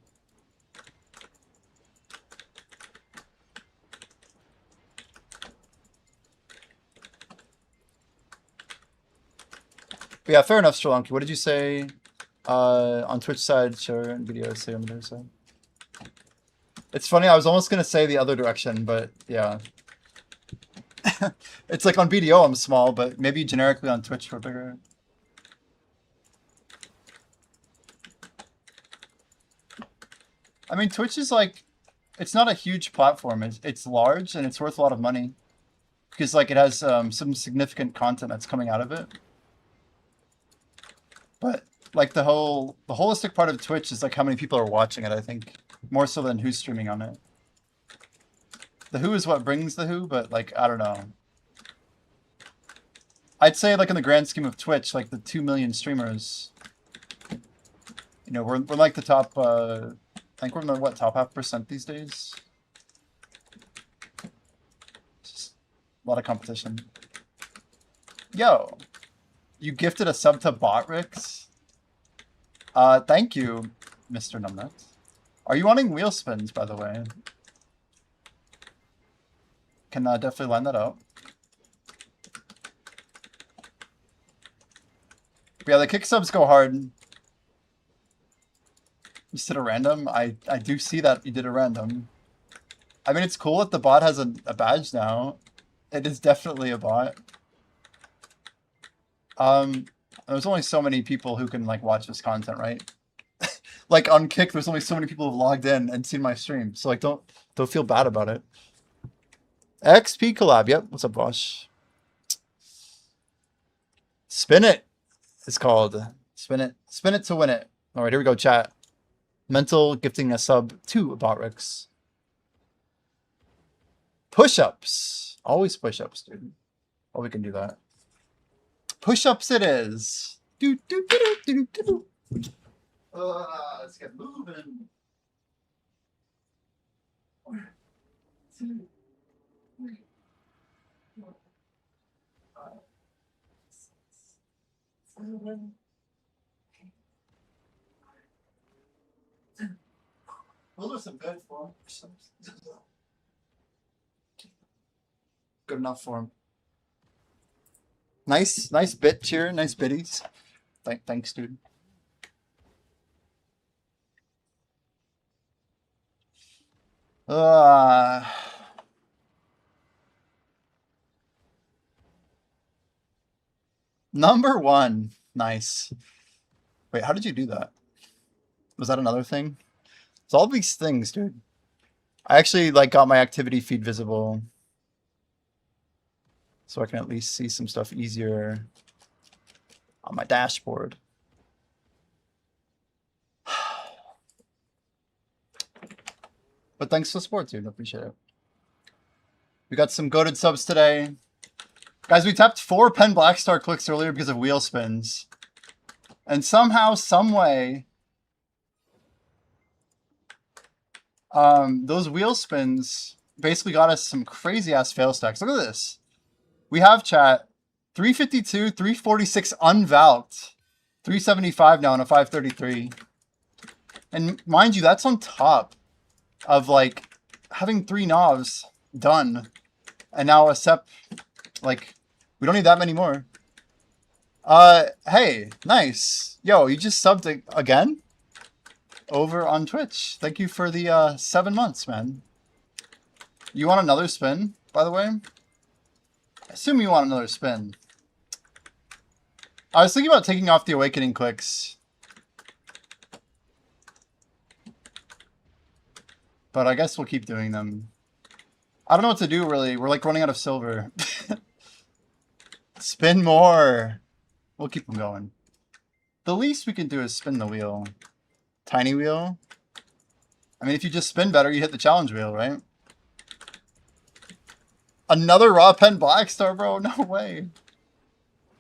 But yeah, fair enough, Sri Lanka. What did you say on Twitch side, share and video, say on the other side? It's funny, I was almost going to say the other direction, but yeah. It's like on BDO I'm small, but maybe generically on Twitch we're bigger. I mean, Twitch is like, it's not a huge platform. It's large and it's worth a lot of money. Because like it has some significant content that's coming out of it. But like the holistic part of Twitch is like how many people are watching it, I think. More so than who's streaming on it. The who is what brings the who, but like, I don't know. I'd say like in the grand scheme of Twitch, like the 2 million streamers, you know, we're like the top, I think we're in the, what, top 0.5% these days? Just a lot of competition. Yo, you gifted a sub to Botrix? Thank you, Mr. Numbnut. Are you wanting wheel spins, by the way? Can definitely line that up. But yeah, the kick subs go hard. You did a random? I do see that you did a random. I mean, it's cool that the bot has a badge now. It is definitely a bot. There's only so many people who can like watch this content, right? Like on Kick, there's only so many people who've logged in and seen my stream. So like, don't feel bad about it. XP collab. Yep. What's up, Bosh? Spin it. It's called spin it. Spin it to win it. All right, here we go, chat. Mental gifting a sub to Botrix. Push-ups. Always push-ups, dude. Oh, we can do that. Push-ups it is. Do, do, do, do, do, do. Let's get moving. 1, 2, 3, 4, 5, 6, 7, 8, 9, 10. Those are some good form. Good enough for him. Nice bit cheer. Nice biddies. Thanks, dude. Number 1. Nice. Wait, how did you do that? Was that another thing? It's all these things, dude. I actually like got my activity feed visible, so I can at least see some stuff easier on my dashboard. But thanks for the support, dude. I appreciate it. We got some goated subs today. Guys, we tapped 4 Pen Black Star clicks earlier because of wheel spins. And somehow, someway, those wheel spins basically got us some crazy ass fail stacks. Look at this. We have chat 352, 346 unvalved, 375 now on a 533. And mind you, that's on top of like having 3 knobs done. And now a SEP, like, we don't need that many more. Hey, nice. Yo, you just subbed again? Over on Twitch. Thank you for the 7 months, man. You want another spin, by the way? I assume you want another spin. I was thinking about taking off the awakening clicks. But I guess we'll keep doing them. I don't know what to do, really. We're like running out of silver. Spin more. We'll keep them going. The least we can do is spin the wheel. Tiny wheel. I mean, if you just spin better, you hit the challenge wheel, right? Another raw pen black star, bro? No way.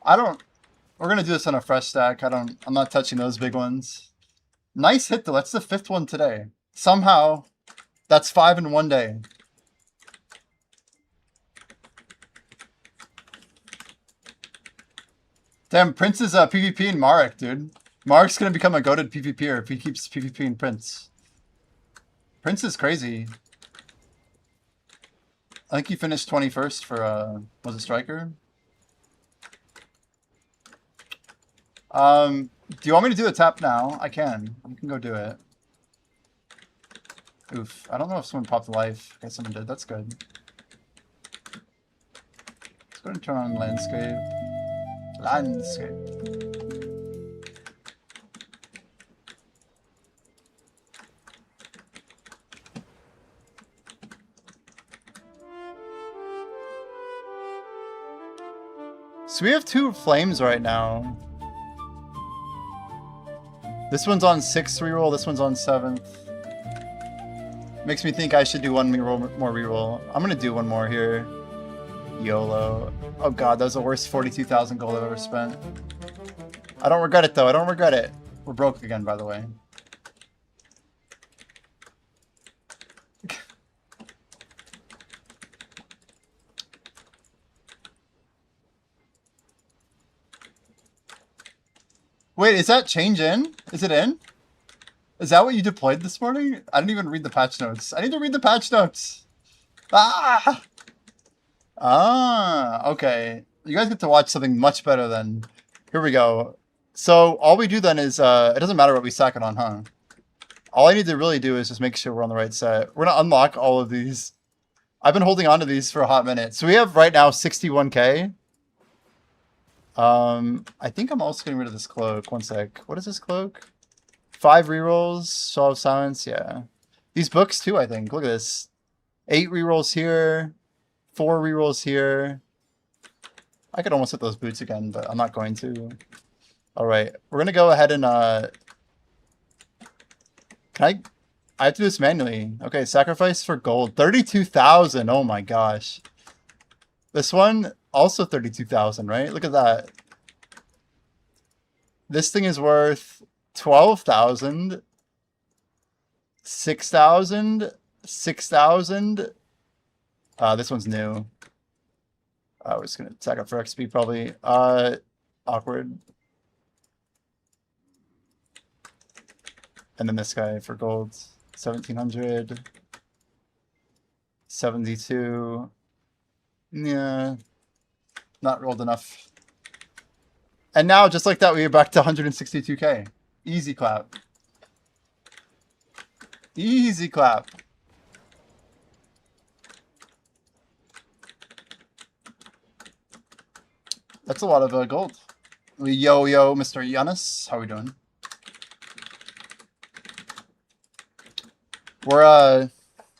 We're gonna do this on a fresh stack. I'm not touching those big ones. Nice hit though. That's the 5th one today. Somehow, that's 5 in one day. Damn, Prince is PvP in Marek, dude. Marek's gonna become a goated PvPer if he keeps PvPing Prince. Prince is crazy. I think he finished 21st for, was it Striker? Do you want me to do a tap now? I can. You can go do it. Oof. I don't know if someone popped life. Okay, someone did. That's good. Let's go and turn on landscape. Landscape. So we have 2 flames right now. This one's on 6th reroll, this one's on 7th. Makes me think I should do one more reroll. I'm gonna do one more here. YOLO. Oh god, that was the worst 42,000 gold I've ever spent. I don't regret it though, I don't regret it. We're broke again, by the way. Wait, is that change in? Is it in? Is that what you deployed this morning? I didn't even read the patch notes. I need to read the patch notes. Ah! Ah, okay. You guys get to watch something much better than... Here we go. So, all we do then is, it doesn't matter what we stack it on, huh? All I need to really do is just make sure we're on the right set. We're gonna unlock all of these. I've been holding on to these for a hot minute. So we have right now 61k. I think I'm also getting rid of this cloak. One sec. What is this cloak? 5 rerolls. Shaw of Silence. Yeah. These books too, I think. Look at this. 8 rerolls here. 4 rerolls here. I could almost hit those boots again, but I'm not going to. All right. We're going to go ahead and, I have to do this manually. Okay. Sacrifice for gold. 32,000. Oh my gosh. This one, also 32,000, right? Look at that. This thing is worth 12,000, 6,000, 6,000. This one's new. We're just gonna attack up for XP probably. Awkward. And then this guy for gold, 1,700, 72. Yeah, not rolled enough. And now, just like that, we are back to 162k. Easy clap. Easy clap. That's a lot of gold. Yo, Mr. Giannis. How are we doing? We're,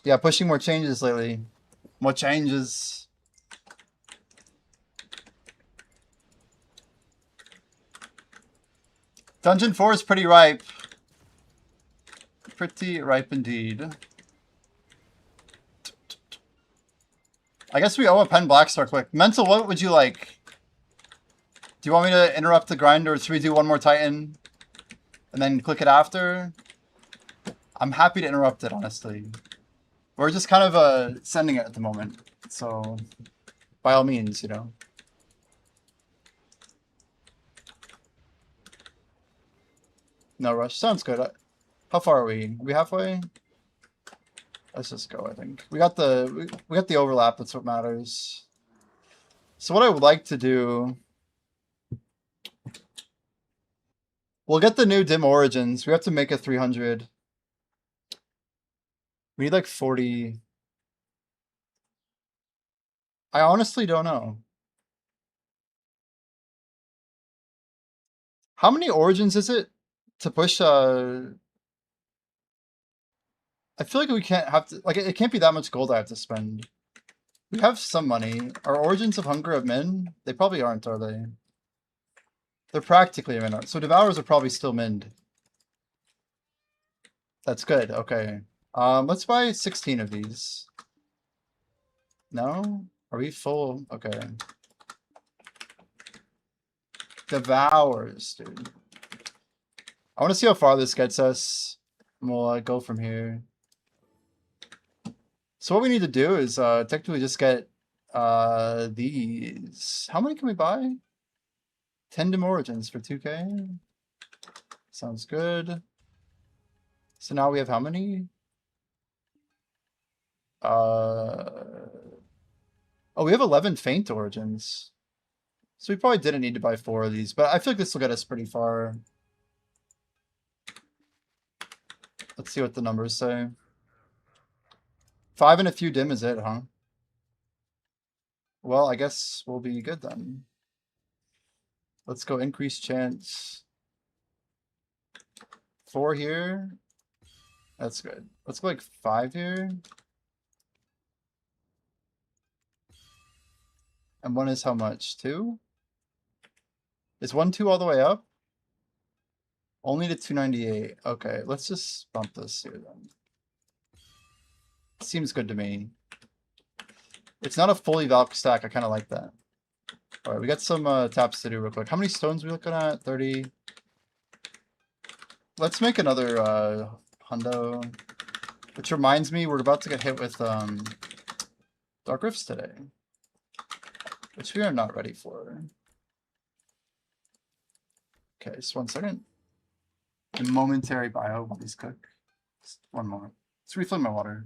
yeah, pushing more changes lately. More changes. Dungeon 4 is pretty ripe. Pretty ripe indeed. I guess we owe a pen black star quick. Mental, what would you like? Do you want me to interrupt the grind, or should we do one more Titan and then click it after? I'm happy to interrupt it, honestly. We're just kind of sending it at the moment, so by all means, you know. No rush. Sounds good. How far are we? Are we halfway? Let's just go, I think. We got the overlap, that's what matters. So what I would like to do, we'll get the new dim origins. We have to make a 300. We need like 40. I honestly don't know. How many origins is it to push I feel like we can't have to, like, it can't be that much gold I have to spend. We have some money. Are Origins of Hunger of Min? They probably aren't, are they? They're practically min. So Devours are probably still min. That's good, okay. Let's buy 16 of these. No? Are we full? Okay. Devours, dude. I want to see how far this gets us. And we'll go from here. So what we need to do is technically just get these. How many can we buy? 10 dim origins for 2k. Sounds good. So now we have how many? Oh, we have 11 faint origins. So we probably didn't need to buy 4 of these, but I feel like this will get us pretty far. Let's see what the numbers say. 5 and a few dim is it, huh? Well, I guess we'll be good then. Let's go increase chance. 4 here. That's good. Let's go like 5 here. And 1 is how much? 2? Is 1 2 all the way up? Only to 298. Okay, let's just bump this here then. Seems good to me. It's not a fully Valk stack. I kind of like that. All right, we got some taps to do real quick. How many stones are we looking at? 30. Let's make another hundo. Which reminds me, we're about to get hit with Dark Rifts today. Which we are not ready for. Okay, just 1 second. A momentary bio while these cook. Just 1 moment. Let's refill my water.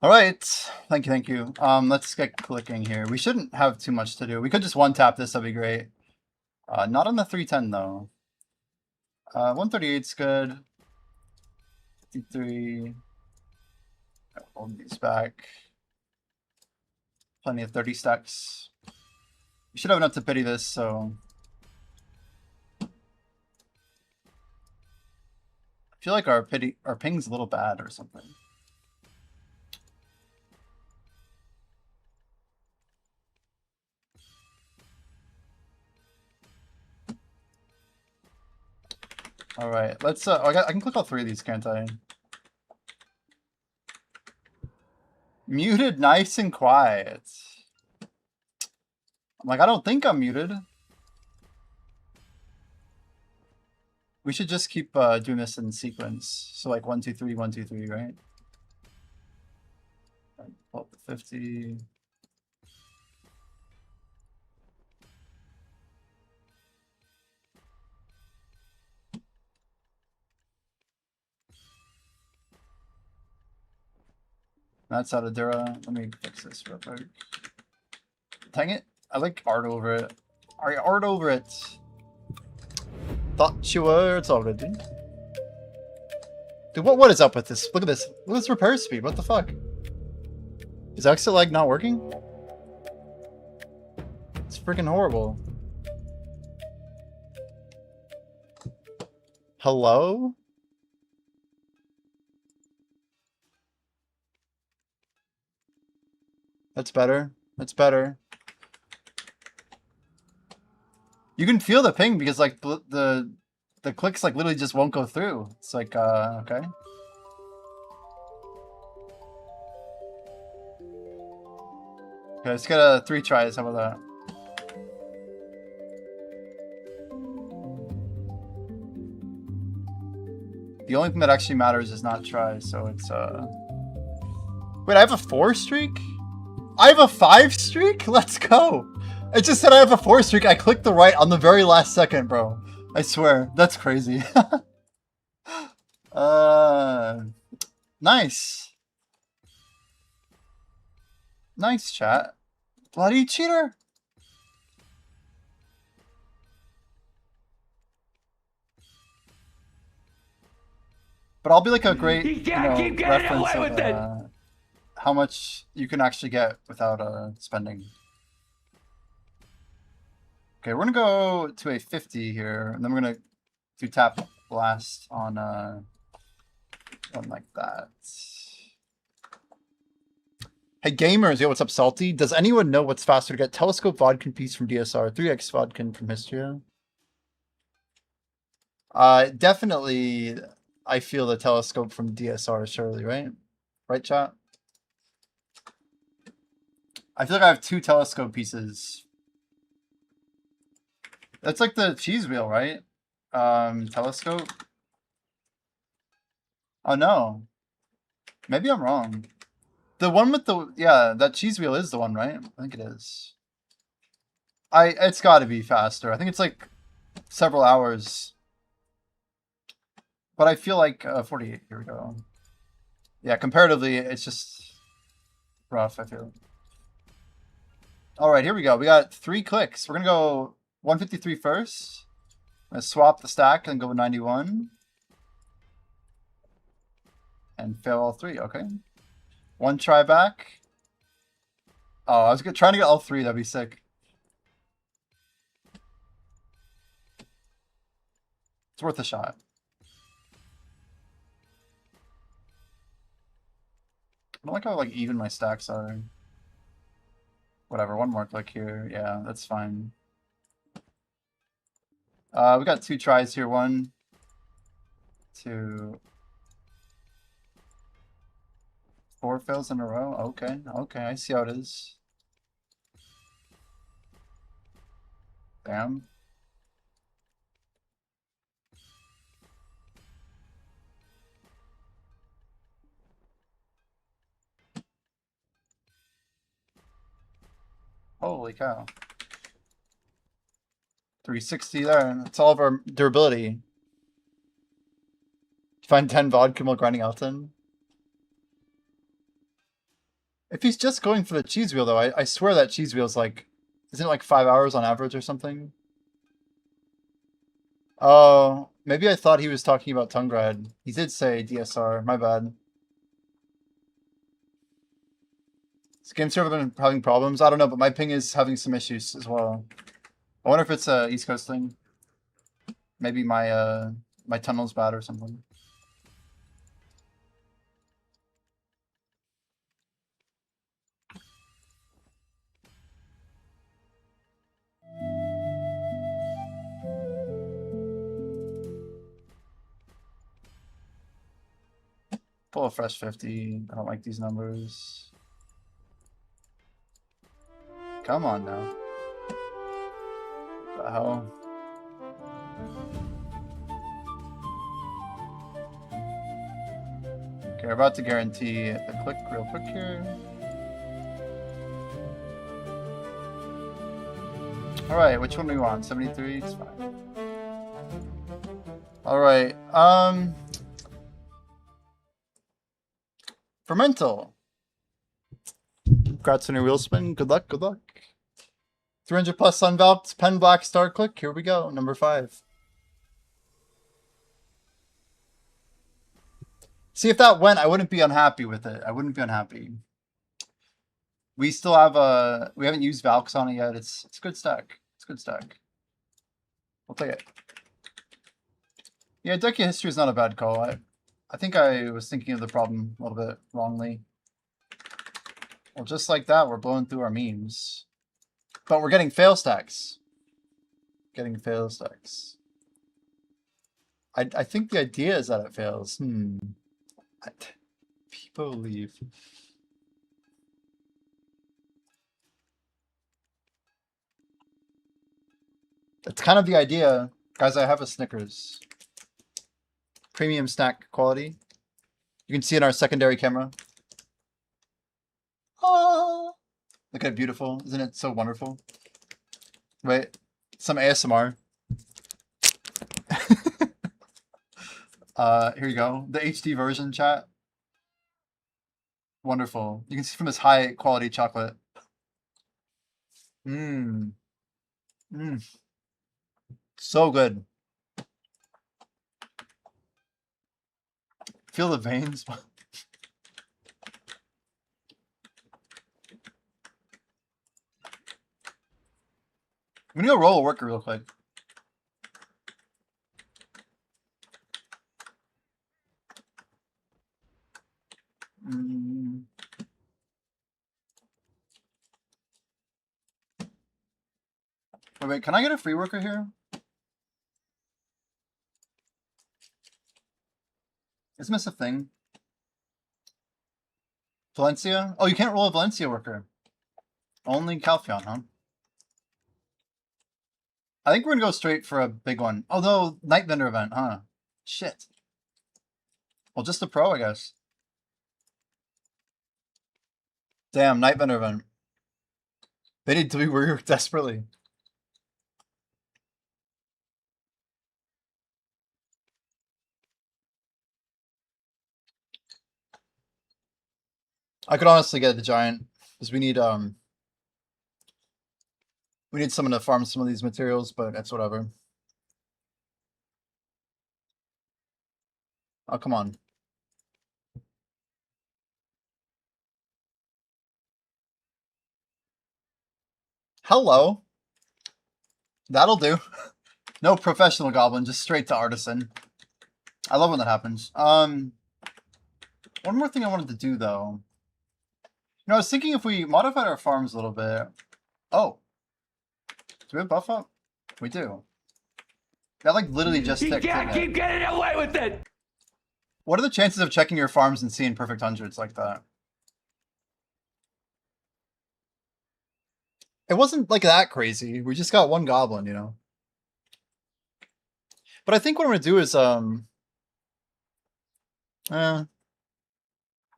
All right, thank you, thank you. Let's get clicking here. We shouldn't have too much to do. We could just one tap this. That'd be great. Not on the 310 though. 138's good. 53. Hold these back. Plenty of 30 stacks. We should have enough to pity this, so. I feel like our ping's a little bad or something. All right, let's. I can click all three of these, can't I? Muted, nice and quiet. I'm like, I don't think I'm muted. We should just keep doing this in sequence. So like 1, 2, 3, 1, 2, 3, right? Pull up the 50. That's out of Dura. Let me fix this real quick. Dang it. I like art over it. Art over it. Thought you were. It's all good, dude. Dude, what is up with this? Look at this. Look at this repair speed. What the fuck? Is exit lag not working? It's freaking horrible. Hello? That's better. That's better. You can feel the ping because like the clicks like literally just won't go through. It's like okay. Okay, let's get 3 tries. How about that? The only thing that actually matters is not tries, so it's Wait, I have a 4 streak? I have a 5 streak? Let's go. It just said I have a 4 streak. I clicked the right on the very last second, bro. I swear. That's crazy. Nice. Nice, chat. Bloody cheater. But I'll be like a great reference of how much you can actually get without spending. Okay, we're gonna go to a 50 here, and then we're gonna do tap blast on one like that. Hey gamers, yo, what's up, Salty? Does anyone know what's faster to get? Telescope Vodkin piece from DSR, 3x Vodkin from Histria? Definitely, I feel the telescope from DSR, surely, right? Right, chat? I feel like I have 2 telescope pieces. That's like the cheese wheel, right? Telescope. Oh no. Maybe I'm wrong. The one with the that cheese wheel is the one, right? I think it is. It's got to be faster. I think it's like several hours. But I feel like 48. Here we go. Yeah, comparatively, it's just rough, I feel. All right, here we go. We got 3 clicks. We're going to go 153 first. I'm going to swap the stack and go with 91. And fail all 3. Okay. 1 try back. Oh, I was trying to get all 3. That'd be sick. It's worth a shot. I don't like how like even my stacks are. Whatever, 1 more click here. Yeah, that's fine. We got 2 tries here. 1, 2, 4 fails in a row. Okay, okay, I see how it is. Damn. Holy cow. 360 there. That's all of our durability. Find 10 vodka while grinding Elton. If he's just going for the cheese wheel, though, I swear that cheese wheel's like, isn't it like 5 hours on average or something? Oh, maybe I thought he was talking about tongue ride. He did say DSR. My bad. This game server been having problems? I don't know, but my ping is having some issues as well. I wonder if it's a East Coast thing. Maybe my my tunnel's bad or something. Pull a fresh 50. I don't like these numbers. Come on now. What the hell? Okay, we're about to guarantee a click real quick here. Alright, which one do we want? 73? It's fine. Alright, Fermental. Congrats on your wheel spin. Good luck, good luck. 300 plus unvalved, pen black star click. Here we go, number 5. See, if that went, I wouldn't be unhappy with it. I wouldn't be unhappy. We still have we haven't used Valks on it yet. It's a good stack. It's a good stack. We'll take it. Yeah, Dekia history is not a bad call. I think I was thinking of the problem a little bit wrongly. Well, just like that, we're blowing through our memes. But we're getting fail stacks. Getting fail stacks. I think the idea is that it fails. People leave. That's kind of the idea. Guys, I have a Snickers. Premium snack quality. You can see in our secondary camera. Oh, look at it, beautiful. Isn't it so wonderful? Wait, some ASMR. Here you go. The HD version, chat. Wonderful. You can see from this high quality chocolate. So good. Feel the veins. I'm gonna go roll a worker real quick. Wait, can I get a free worker here? Isn't this a thing? Valencia? Oh, you can't roll a Valencia worker. Only Calphion, huh? I think we're gonna go straight for a big one. Although, Night Vendor event, huh? Shit. Well, just a pro, I guess. Damn, Night Vendor event. They need to be reworked desperately. I could honestly get the giant because we need someone to farm some of these materials, but that's whatever. Oh, come on. Hello. That'll do. No professional goblin, just straight to artisan. I love when that happens. One more thing I wanted to do though. You know, I was thinking if we modified our farms a little bit. Oh. Do we have buff up? We do. That like literally just ticked. You can't keep getting away with it! What are the chances of checking your farms and seeing perfect hundreds like that? It wasn't like that crazy. We just got one goblin, you know. But I think what I'm gonna do is I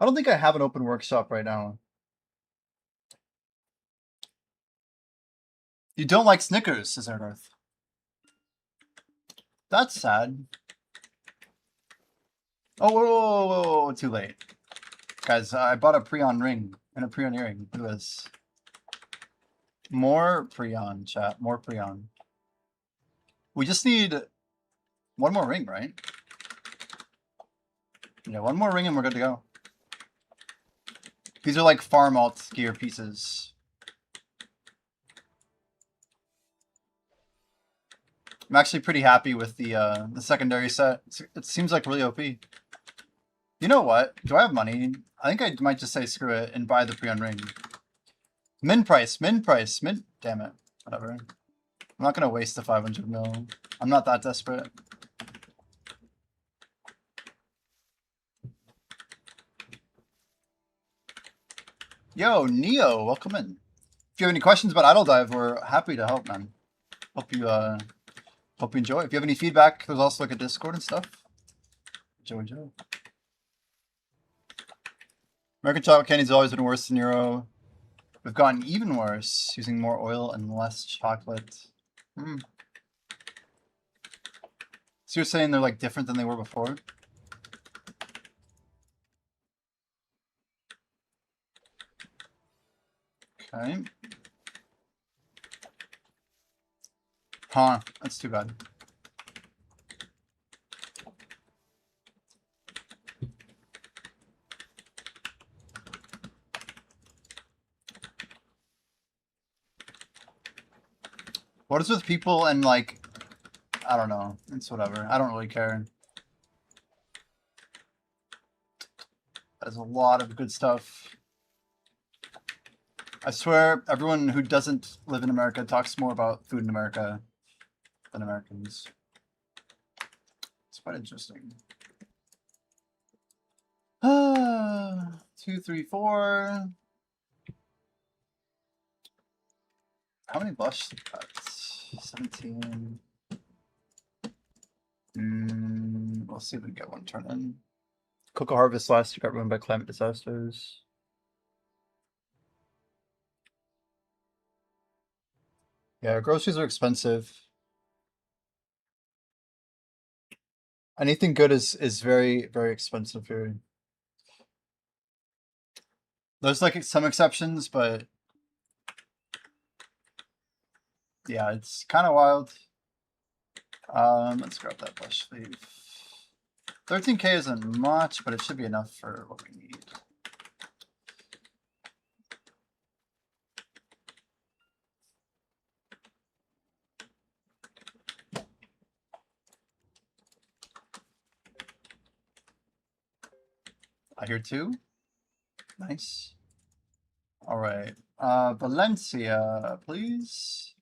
don't think I have an open workshop right now. You don't like Snickers, says Erdarth. That's sad. Oh, whoa, too late. Guys, I bought a Prion ring. And a Prion earring. Look at this. More Prion, chat. More Prion. We just need one more ring, right? Yeah, one more ring and we're good to go. These are like farm alt gear pieces. I'm actually pretty happy with the secondary set. It seems like really OP. You know what? Do I have money? I think I might just say screw it and buy the Prion ring. Min price. Damn it. Whatever. I'm not gonna waste the 500 mil. I'm not that desperate. Yo, Neo, welcome in. If you have any questions about Idle Dive, we're happy to help, man. Hope you enjoy. If you have any feedback, there's also like a Discord and stuff. Enjoy. American chocolate candy's always been worse than Euro. We've gotten even worse, using more oil and less chocolate. So you're saying they're like different than they were before? Okay. Huh, that's too bad. What is with people and like, I don't know, it's whatever. I don't really care. There's a lot of good stuff. I swear everyone who doesn't live in America talks more about food in America than Americans. It's quite interesting. 2, 3, 4. How many blush cuts? 17. We'll see if we can get one turn in. Cocoa harvest last year got ruined by climate disasters. Yeah, groceries are expensive. Anything good is very, very expensive here. There's like some exceptions, but yeah, it's kind of wild. Let's grab that blush sleeve. 13K isn't much, but it should be enough for what we need. I hear 2. Nice. All right. Valencia, please.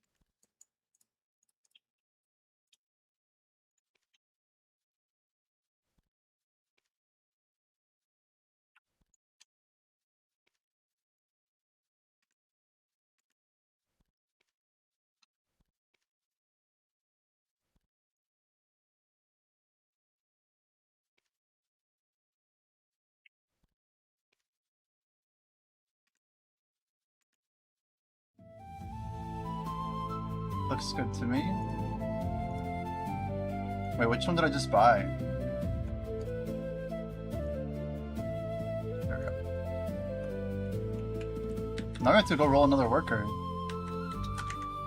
Looks good to me. Wait, which one did I just buy? There we go. Now I have to go roll another worker.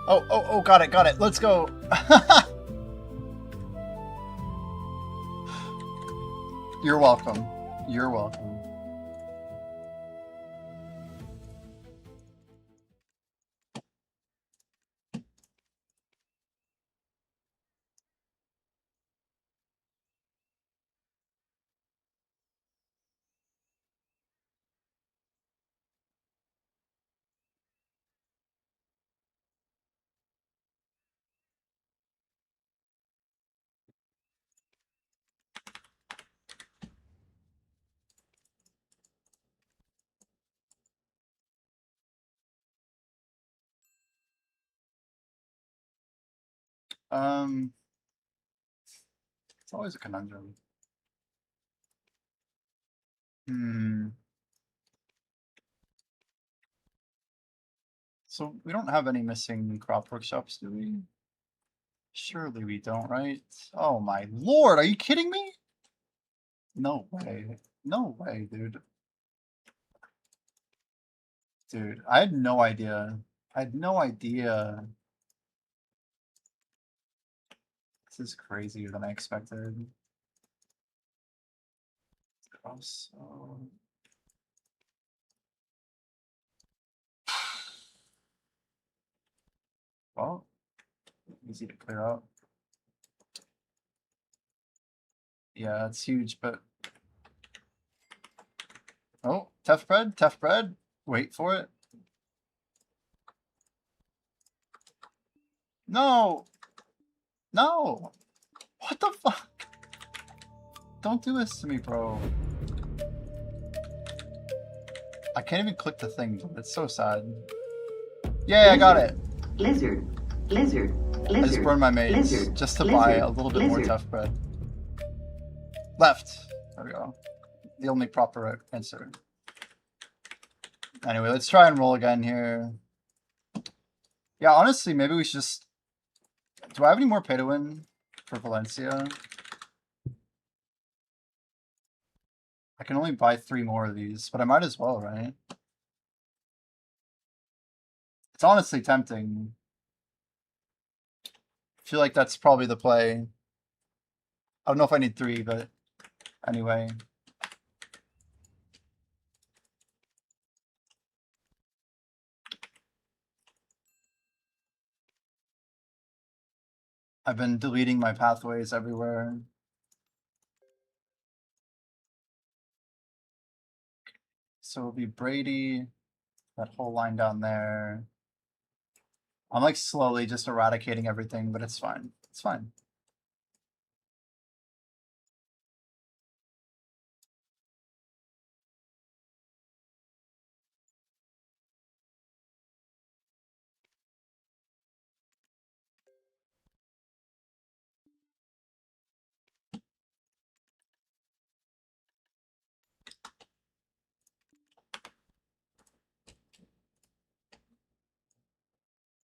Oh, got it. Let's go. You're welcome. You're welcome. It's always a conundrum. So we don't have any missing crop workshops, do we? Surely we don't, right? Oh my lord, are you kidding me? No way. No way, dude. Dude, I had no idea. I had no idea. This is crazier than I expected. Also, well, easy to clear out. Yeah, it's huge, but oh, tough bread, tough bread. Wait for it. No, no. What the fuck? Don't do this to me, bro. I can't even click the thing. It's so sad. Yeah, I got it. Lizard. Lizard. Lizard. I just burned my mates Lizard. just to Lizard. buy a little bit more Lizard. tough bread. Left. There we go. The only proper answer. Anyway, let's try and roll again here. Yeah, honestly, maybe we should just... Do I have any more pay to win for Valencia? I can only buy 3 more of these, but I might as well, right? It's honestly tempting. I feel like that's probably the play. I don't know if I need 3, but anyway. I've been deleting my pathways everywhere. So it'll be Brady, that whole line down there. I'm like slowly just eradicating everything, but it's fine. It's fine.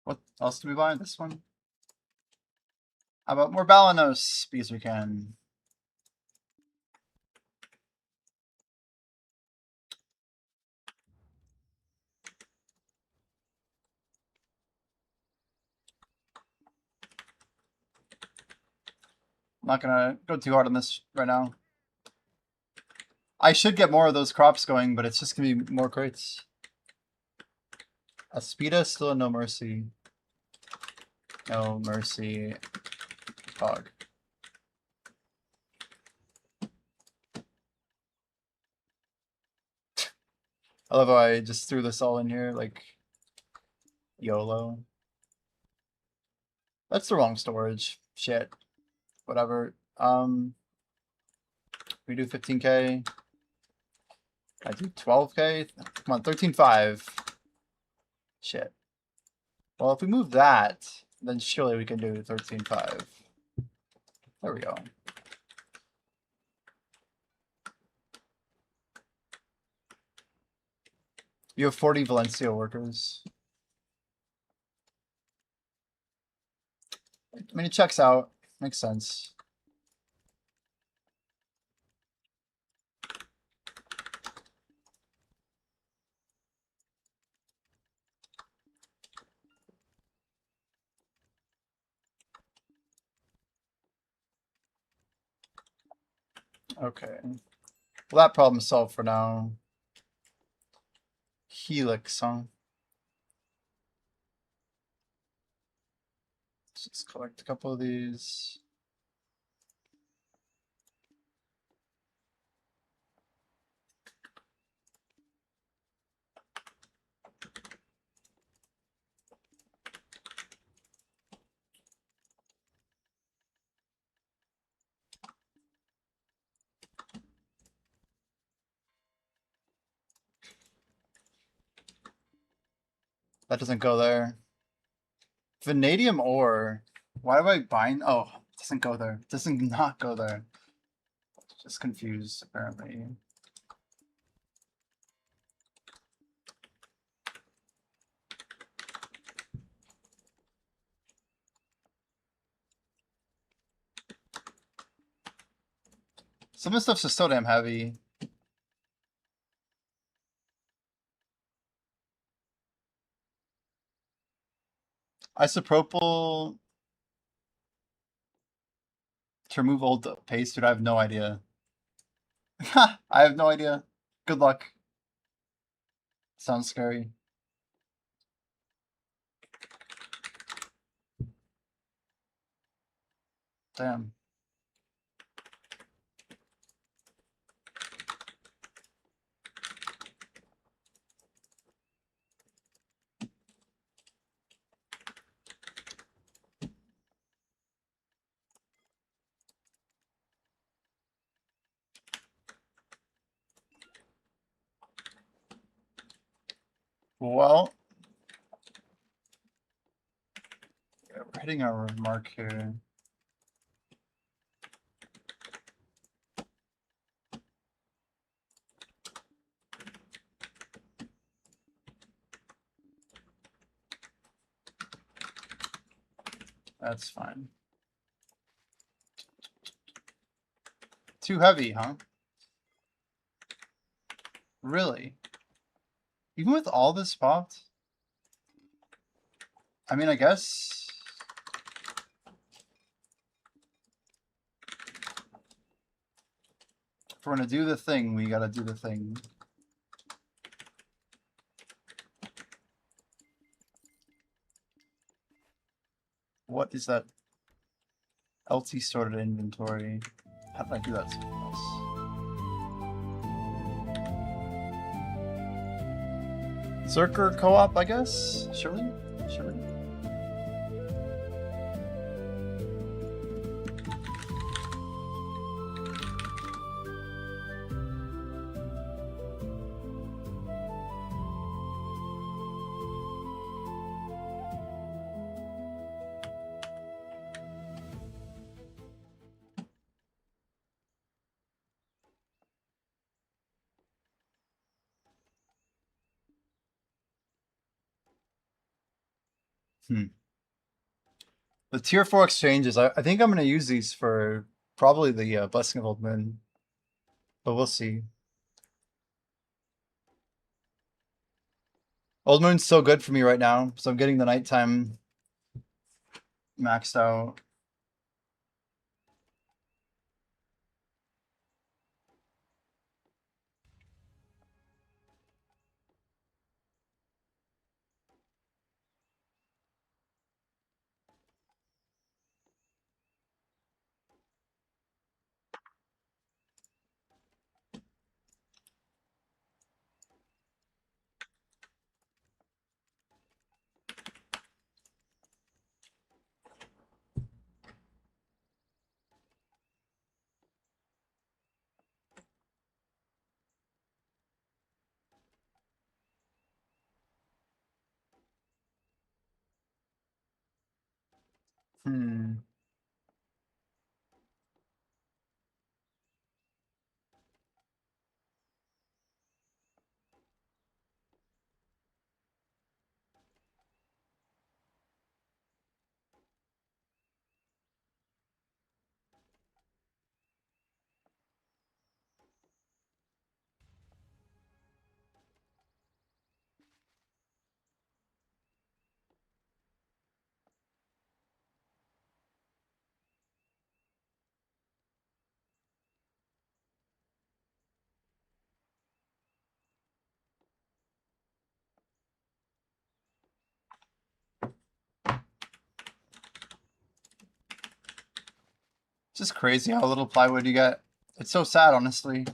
What else do we buy? This one? How about more Balanos? Because we can. I'm not gonna go too hard on this right now. I should get more of those crops going, but it's just gonna be more crates. Aspida still no mercy. No mercy. Hog. I love how I just threw this all in here, like YOLO. That's the wrong storage. Shit. Whatever. We do 15k. I do 12k. Come on, 13.5. Shit. Well, if we move that, then surely we can do 13.5. There we go. You have 40 Valencia workers. I mean, it checks out. Makes sense. Okay. Well, that problem's solved for now. Helix, huh? Let's just collect a couple of these. That doesn't go there. Vanadium ore. Why do I bind? Oh, it doesn't go there. It doesn't not go there. Just confused, apparently. Some of the stuff's just so damn heavy. Isopropyl to remove old paste, dude. I have no idea. I have no idea. Good luck. Sounds scary. Damn. Well, yeah, we're hitting our mark here. That's fine. Too heavy, huh? Really? Even with all this popped? I mean, I guess... if we're gonna do the thing, we gotta do the thing. What is that? LT sorted inventory. How did I do that something else? Zerker co-op, I guess? Surely? Surely? The tier 4 exchanges, I think I'm going to use these for probably the Blessing of Old Moon. But we'll see. Old Moon's so good for me right now, so I'm getting the nighttime maxed out. Just crazy how little plywood you get. It's so sad, honestly.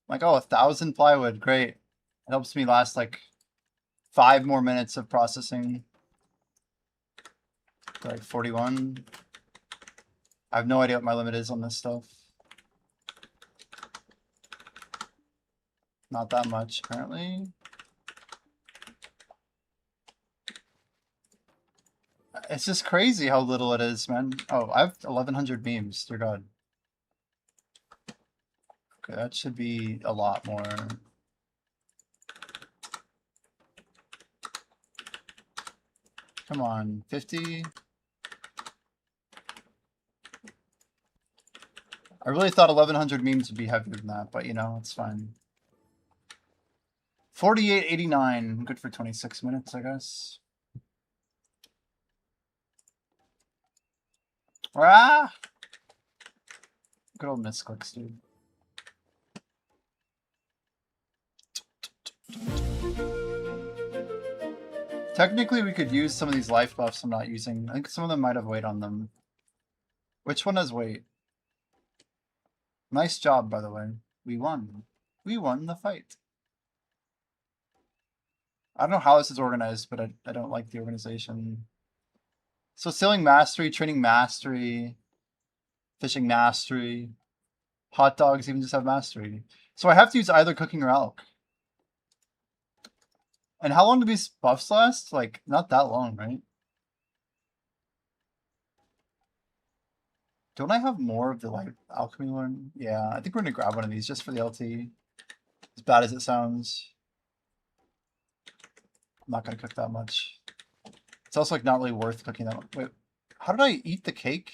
Like, oh, 1,000 plywood, great. It helps me last like 5 more minutes of processing. Like 41. I have no idea what my limit is on this stuff. Not that much, apparently. It's just crazy how little it is, man. Oh, I have 1,100 beams, dear God. Okay, that should be a lot more. Come on, 50. I really thought 1,100 memes would be heavier than that, but you know, it's fine. 48.89, good for 26 minutes, I guess. Ah! Good old misclicks, dude. Technically, we could use some of these life buffs I'm not using. I think some of them might have weight on them. Which one has weight? Nice job, by the way. We won. We won the fight. I don't know how this is organized, but I don't like the organization. So sailing mastery, training mastery, fishing mastery, hot dogs even just have mastery. So I have to use either cooking or elk. And how long do these buffs last? Like, not that long, right? Don't I have more of the, like, alchemy one? Yeah, I think we're gonna grab one of these just for the LT. As bad as it sounds. I'm not gonna cook that much. It's also, like, not really worth cooking that much. Wait, how did I eat the cake?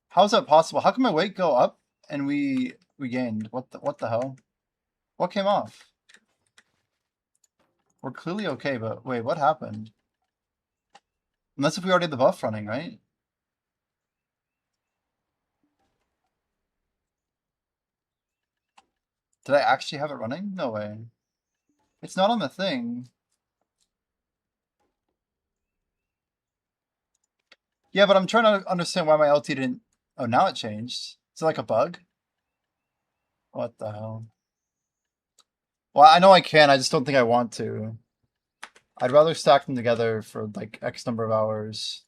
How is that possible? How can my weight go up and we gained? What the hell? What came off? We're clearly okay, but wait, what happened? Unless if we already had the buff running, right? Did I actually have it running? No way. It's not on the thing. Yeah, but I'm trying to understand why my LT didn't... Oh, now it changed. Is it like a bug? What the hell? Well, I know I can, I just don't think I want to. I'd rather stack them together for like X number of hours.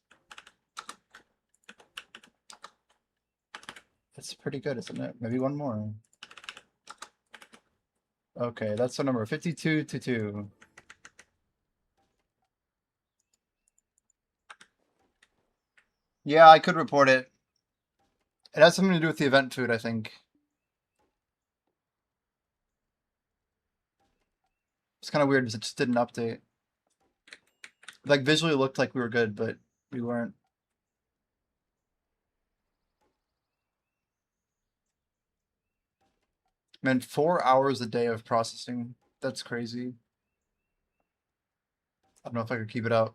It's pretty good, isn't it? Maybe one more. Okay, that's our number, 52 to 2. Yeah, I could report it. It has something to do with the event food, I think. It's kind of weird because it just didn't update. Like, visually looked like we were good, but we weren't. Man, 4 hours a day of processing. That's crazy. I don't know if I could keep it up.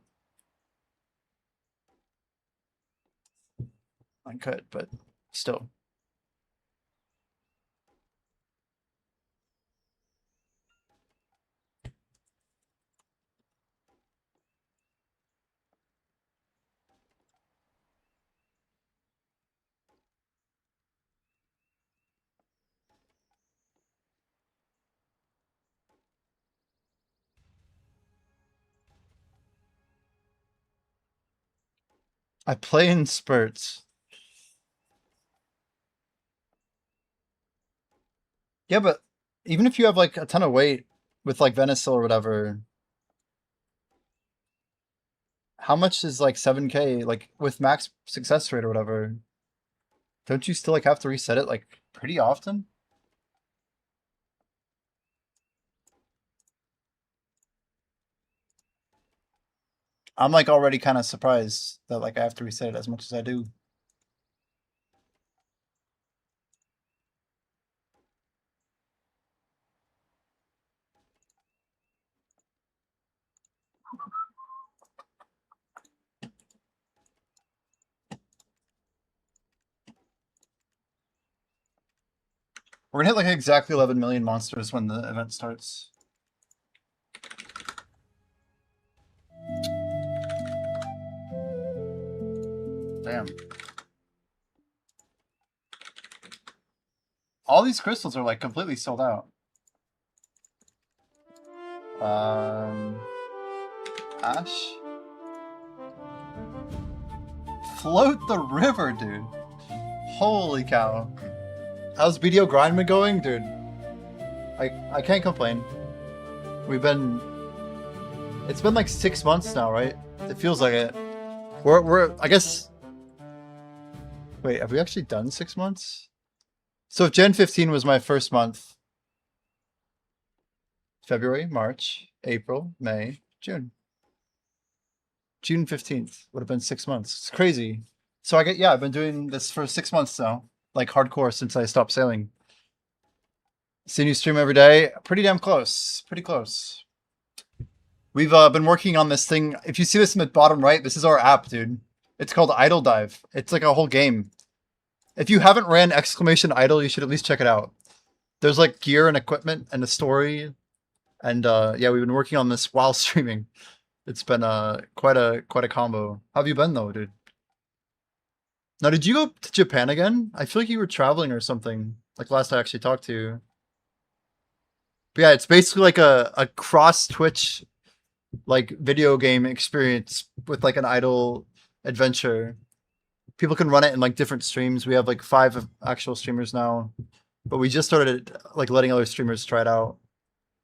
I could, but still. I play in spurts. Yeah, but even if you have like a ton of weight with like Venesil or whatever, how much is like 7K, like with max success rate or whatever? Don't you still like have to reset it like pretty often? I'm like already kind of surprised that like I have to reset it as much as I do. We're gonna hit like exactly 11 million monsters when the event starts. Damn. All these crystals are like completely sold out. Ash? Float the river, dude. Holy cow. How's BDO grind been going? Dude, I can't complain. It's been like 6 months now, right? It feels like it. I guess, wait, have we actually done 6 months? So if Gen 15 was my first month, February, March, April, May, June. June 15th would have been 6 months. It's crazy. So I've been doing this for 6 months now, like hardcore since I stopped sailing. Seeing you stream every day, pretty damn close. Pretty close. We've been working on this thing. If you see this in the bottom right, this is our app, dude. It's called Idle Dive. It's like a whole game. If you haven't ran exclamation idle, you should at least check it out. There's like gear and equipment and a story. And yeah, we've been working on this while streaming. It's been quite a combo. How have you been though, dude? Now, did you go to Japan again? I feel like you were traveling or something. Like last I actually talked to you. But yeah, it's basically like a cross Twitch like video game experience with like an idle adventure. People can run it in like different streams. We have like 5 actual streamers now, but we just started like letting other streamers try it out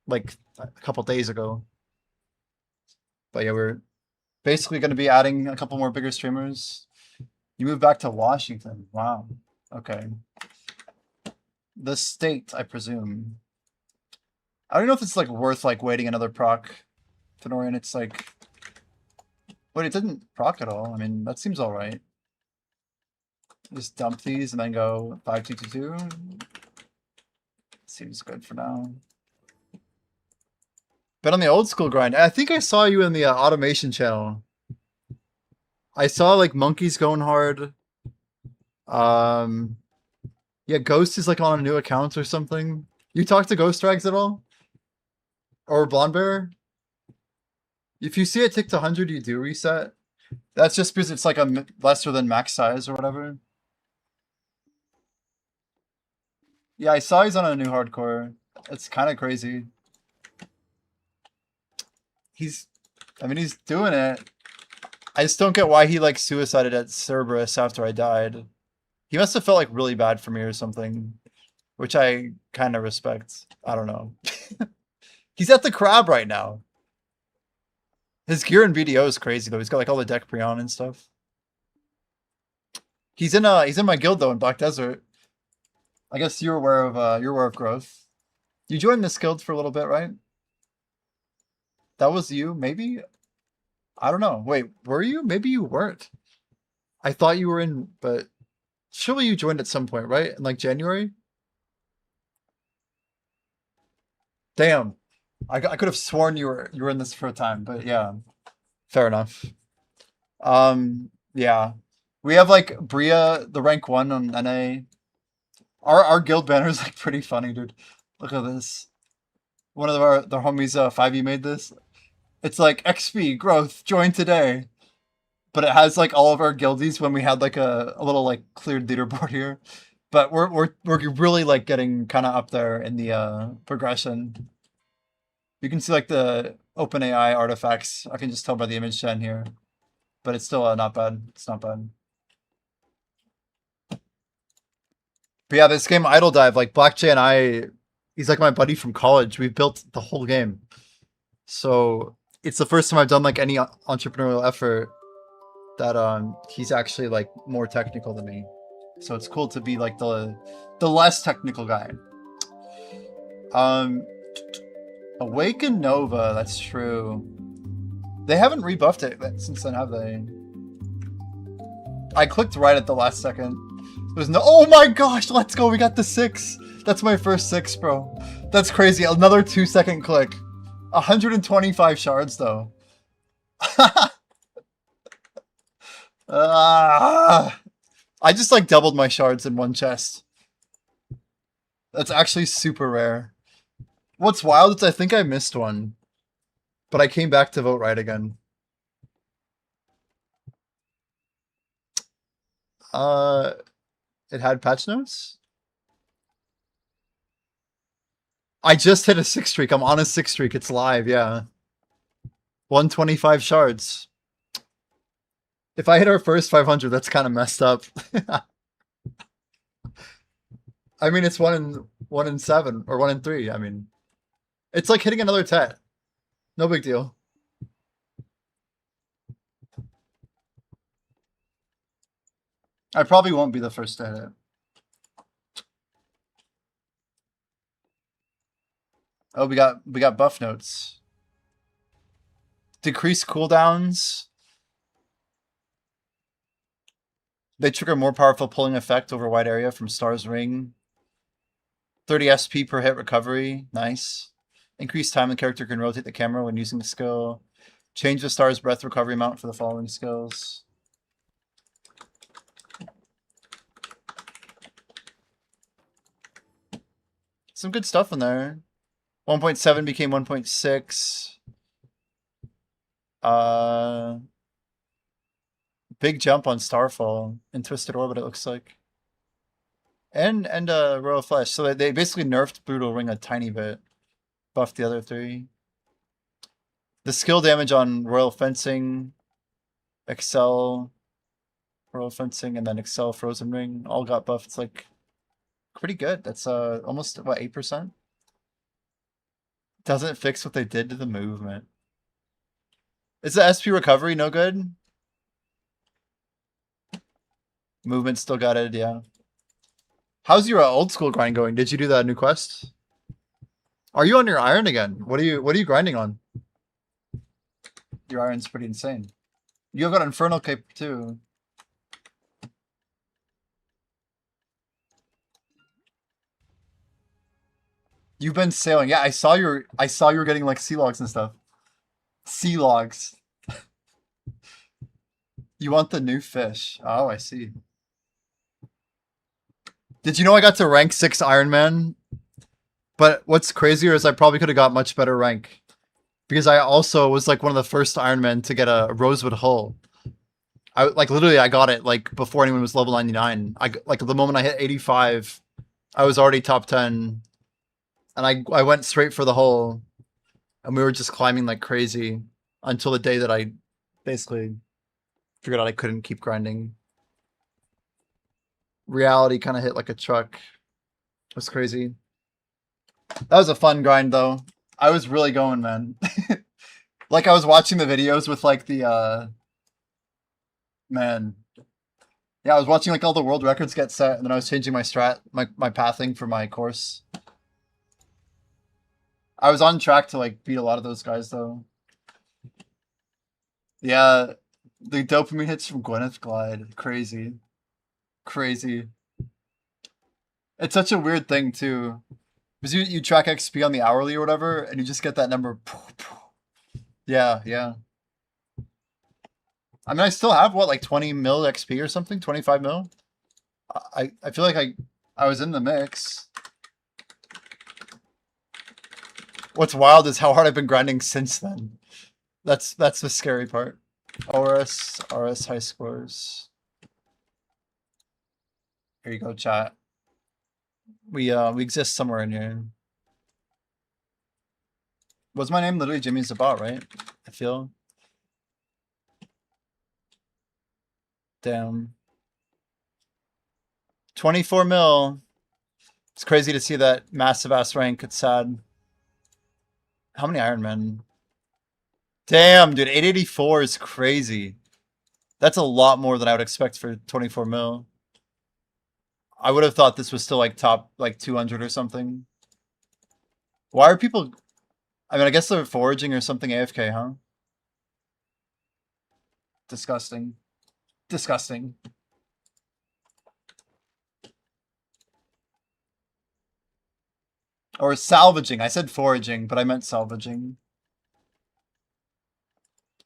like a couple days ago. But yeah, we're basically going to be adding a couple more bigger streamers. You moved back to Washington. Wow. Okay. The state, I presume. I don't know if it's like worth like waiting another proc. Fenorian, it's like, wait, it didn't proc at all. I mean, that seems all right. Just dump these and then go 5222. Seems good for now. But on the old school grind, I think I saw you in the automation channel. I saw like monkeys going hard. Yeah, Ghost is like on a new account or something. You talk to Ghost Drags at all? Or Blonde Bear? If you see it tick to 100, you do reset. That's just because it's like a lesser than max size or whatever. Yeah, I saw he's on a new hardcore. It's kind of crazy. I mean, he's doing it. I just don't get why he like suicided at Cerberus after I died. He must have felt like really bad for me or something, which I kind of respect. I don't know. He's at the crab right now. His gear in BDO is crazy though. He's got like all the deck Prion and stuff. He's in my guild though in Black Desert. I guess you're aware of growth. You joined this guild for a little bit, right? That was you, maybe? I don't know. Wait, were you? Maybe you weren't. I thought you were in, but surely you joined at some point, right? In like January? Damn. I could have sworn you were in this for a time, but yeah. Fair enough. Yeah. We have like Bria, the rank 1 on NA. Our guild banner is like pretty funny, dude. Look at this. One of the homies 5e made this. It's like XP growth, join today. But it has like all of our guildies when we had like a little like cleared leaderboard here. But we're really like getting kind of up there in the progression. You can see like the OpenAI artifacts. I can just tell by the image gen here. But it's still not bad. It's not bad. But yeah, this game Idle Dive, like Black J and I, he's like my buddy from college. We've built the whole game. So it's the first time I've done like any entrepreneurial effort that he's actually like more technical than me. So it's cool to be like the less technical guy. Awaken Nova, that's true. They haven't rebuffed it since then, have they? I clicked right at the last second. There's no. Oh my gosh, let's go. We got the 6. That's my first 6, bro. That's crazy. Another 2-second click. 125 shards though. I just like doubled my shards in one chest. That's actually super rare. What's wild is I think I missed one, but I came back to vote right again. It had patch notes? I just hit a 6 streak. I'm on a 6 streak. It's live, yeah. 125 shards. If I hit our first 500, that's kind of messed up. I mean, it's 1 in 7 or 1 in 3. I mean, it's like hitting another 10. No big deal. I probably won't be the first to hit it. Oh, we got buff notes. Decrease cooldowns. They trigger more powerful pulling effect over wide area from Star's Ring. 30 SP per hit recovery. Nice. Increase time the character can rotate the camera when using the skill. Change the star's breath recovery amount for the following skills. Some good stuff in there. 1.7 became 1.6. Big jump on Starfall and Twisted Orbit, it looks like. And Royal Flesh. So they basically nerfed Brutal Ring a tiny bit. Buffed the other three. The skill damage on Royal Fencing, Excel, Royal Fencing, and then Excel Frozen Ring all got buffed. It's like pretty good. That's almost about 8%. Doesn't fix what they did to the movement. Is the SP recovery no good? Movement still got it, yeah. How's your old school grind going? Did you do that new quest? Are you on your iron again? What are you grinding on? Your iron's pretty insane. You have got Infernal Cape too. You've been sailing. Yeah, I saw you were getting like sea logs and stuff. Sea logs. You want the new fish. Oh, I see. Did you know I got to rank 6 Iron Man? But what's crazier is I probably could have got much better rank. Because I also was like one of the first Iron Men to get a Rosewood hull. I literally I got it like before anyone was level 99. Like the moment I hit 85, I was already top 10. And I went straight for the hull. And we were just climbing like crazy until the day that I basically figured out I couldn't keep grinding. Reality kind of hit like a truck. It was crazy. That was a fun grind though. I was really going, man. Like I was watching the videos with like the man. Yeah, I was watching like all the world records get set, and then I was changing my strat, my pathing for my course. I was on track to like beat a lot of those guys though. Yeah, the dopamine hits from Gwyneth Glide, crazy, crazy. It's such a weird thing too, because you track XP on the hourly or whatever, and you just get that number. Yeah, yeah. I mean, I still have what, like 20 mil XP or something, 25 mil. I feel like I was in the mix. What's wild is how hard I've been grinding since then. That's the scary part. RS high scores. Here you go, chat. We exist somewhere in here. Was my name literally Jimmy Zabat, right? I feel. Damn. 24 mil. It's crazy to see that massive ass rank. It's sad. How many Iron Men? Damn, dude, 884 is crazy. That's a lot more than I would expect for 24 mil. I would have thought this was still like top like 200 or something. Why are people... I mean, I guess they're foraging or something AFK, huh? Disgusting. Disgusting. Or salvaging. I said foraging, but I meant salvaging.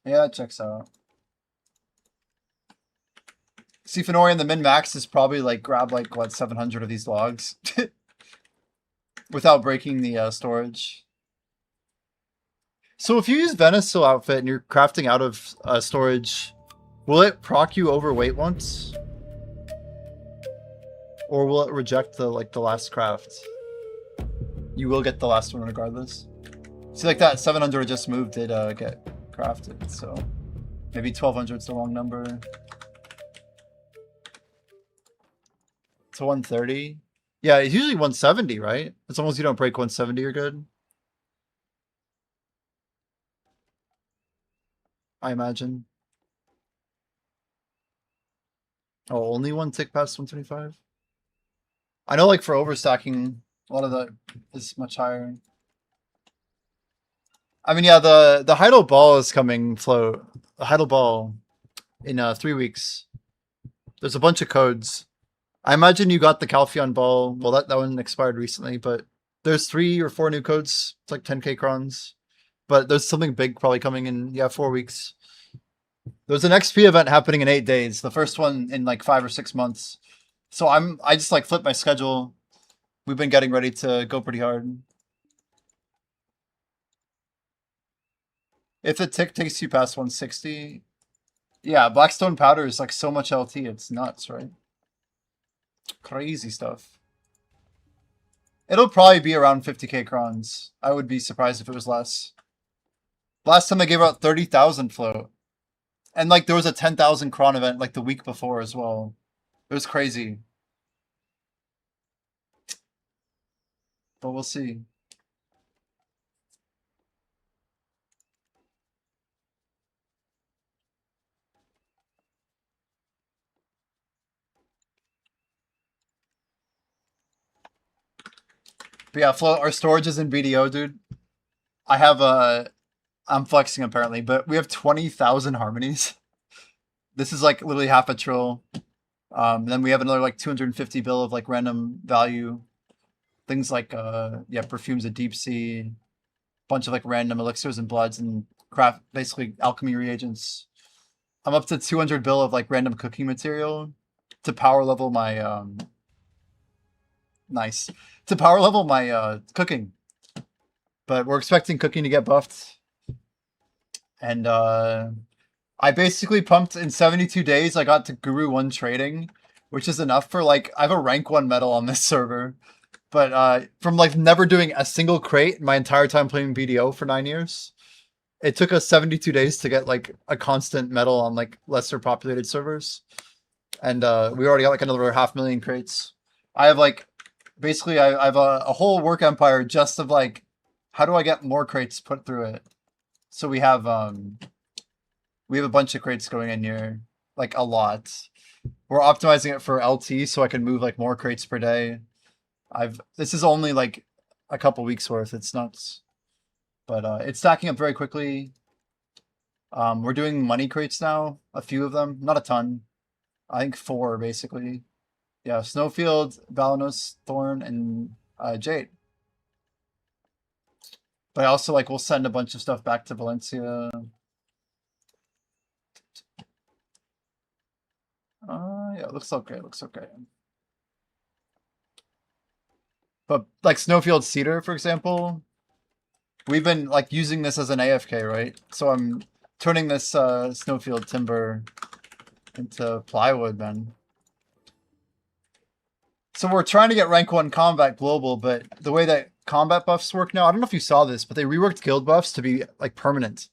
Yeah, that checks out. See, Fenorian, the min-max is probably like grab like, what, 700 of these logs? Without breaking the storage. So if you use Venistil outfit and you're crafting out of storage, will it proc you overweight once? Or will it reject the last craft? You will get the last one regardless. See, like that 700 just moved did get crafted, so maybe 1200 is the wrong number. To 130. Yeah, it's usually 170, right? As long as you don't break 170, you're good. I imagine. Oh, only one tick past 125? I know, like, for overstacking, a lot of that is much higher. I mean, yeah, the Heidel Ball is coming, Float. The Heidel Ball in 3 weeks. There's a bunch of codes. I imagine you got the Calpheon Ball. Well, that one expired recently, but there's 3 or 4 new codes. It's like 10k crons. But there's something big probably coming in, 4 weeks. There's an XP event happening in 8 days. The first one in like 5 or 6 months. So I just like flipped my schedule. We've been getting ready to go pretty hard. If the tick takes you past 160, yeah, Blackstone powder is like so much LT. It's nuts, right? Crazy stuff. It'll probably be around 50k crons. I would be surprised if it was less. Last time I gave out 30,000 float. And like there was a 10,000 cron event like the week before as well. It was crazy. But we'll see. But yeah, float, our storage is in BDO, dude. I have I'm flexing apparently, but we have 20,000 harmonies. This is like literally half a trill. Then we have another like 250 bill of like random value. Things like yeah, perfumes of deep sea, bunch of like random elixirs and bloods and craft, basically alchemy reagents. I'm up to 200 bill of like random cooking material to power level my nice. To power level my cooking. But we're expecting cooking to get buffed. And I basically pumped in 72 days. I got to Guru 1 trading, which is enough for like, I have a rank 1 medal on this server. But from like never doing a single crate my entire time playing BDO for 9 years, it took us 72 days to get like a constant medal on like lesser populated servers. And we already got like another 500,000 crates. I have like, basically I have a whole work empire just of like, how do I get more crates put through it? So we have a bunch of crates going in here, like a lot. We're optimizing it for LT so I can move like more crates per day. This is only like a couple weeks worth. It's nuts, but it's stacking up very quickly. We're doing money crates now, a few of them, not a ton. I think 4 basically. Yeah, Snowfield, Balanos, Thorn, and Jade. But I also like we'll send a bunch of stuff back to Valencia. Yeah, it looks okay. It looks okay. But like Snowfield Cedar, for example, we've been like using this as an AFK, right? So I'm turning this Snowfield timber into plywood, man. So we're trying to get rank 1 combat global, but the way that combat buffs work now, I don't know if you saw this, but they reworked guild buffs to be like permanent.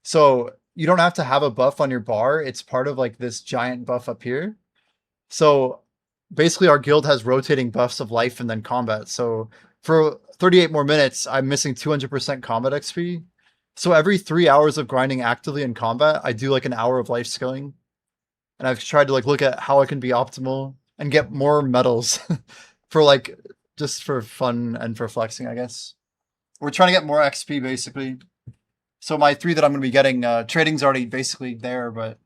So you don't have to have a buff on your bar. It's part of like this giant buff up here. So basically our guild has rotating buffs of life and then combat. So for 38 more minutes, I'm missing 200% combat XP. So every 3 hours of grinding actively in combat, I do like an hour of life skilling. And I've tried to like look at how I can be optimal and get more medals for like just for fun and for flexing, I guess. We're trying to get more XP basically. So my 3 that I'm going to be getting, trading's already basically there, but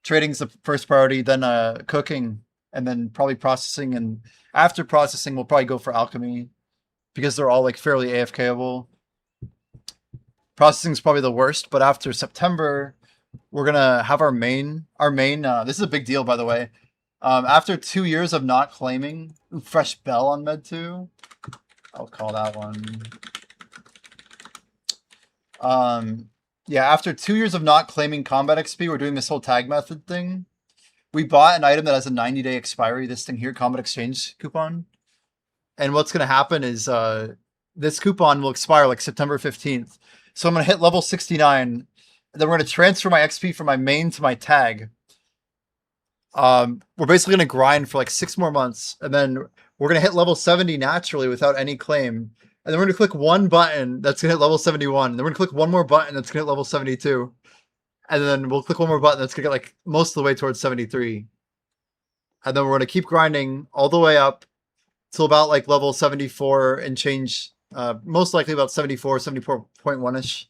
trading's the first priority, then cooking, and then probably processing. And after processing, we'll probably go for alchemy because they're all like fairly AFKable. Processing is probably the worst, but after September, we're going to have our main, this is a big deal, by the way. After 2 years of not claiming fresh bell on med 2, I'll call that one. Yeah, after 2 years of not claiming combat XP, we're doing this whole tag method thing. We bought an item that has a 90-day expiry, this thing here, combat exchange coupon. And what's going to happen is this coupon will expire like September 15th. So I'm going to hit level 69. And then we're going to transfer my XP from my main to my tag. We're basically going to grind for like 6 more months. And then we're going to hit level 70 naturally without any claim. And then we're going to click one button that's going to hit level 71. And then we're going to click one more button that's going to hit level 72. And then we'll click one more button that's going to get like most of the way towards 73. And then we're going to keep grinding all the way up till about like level 74 and change, most likely about 74, 74.1-ish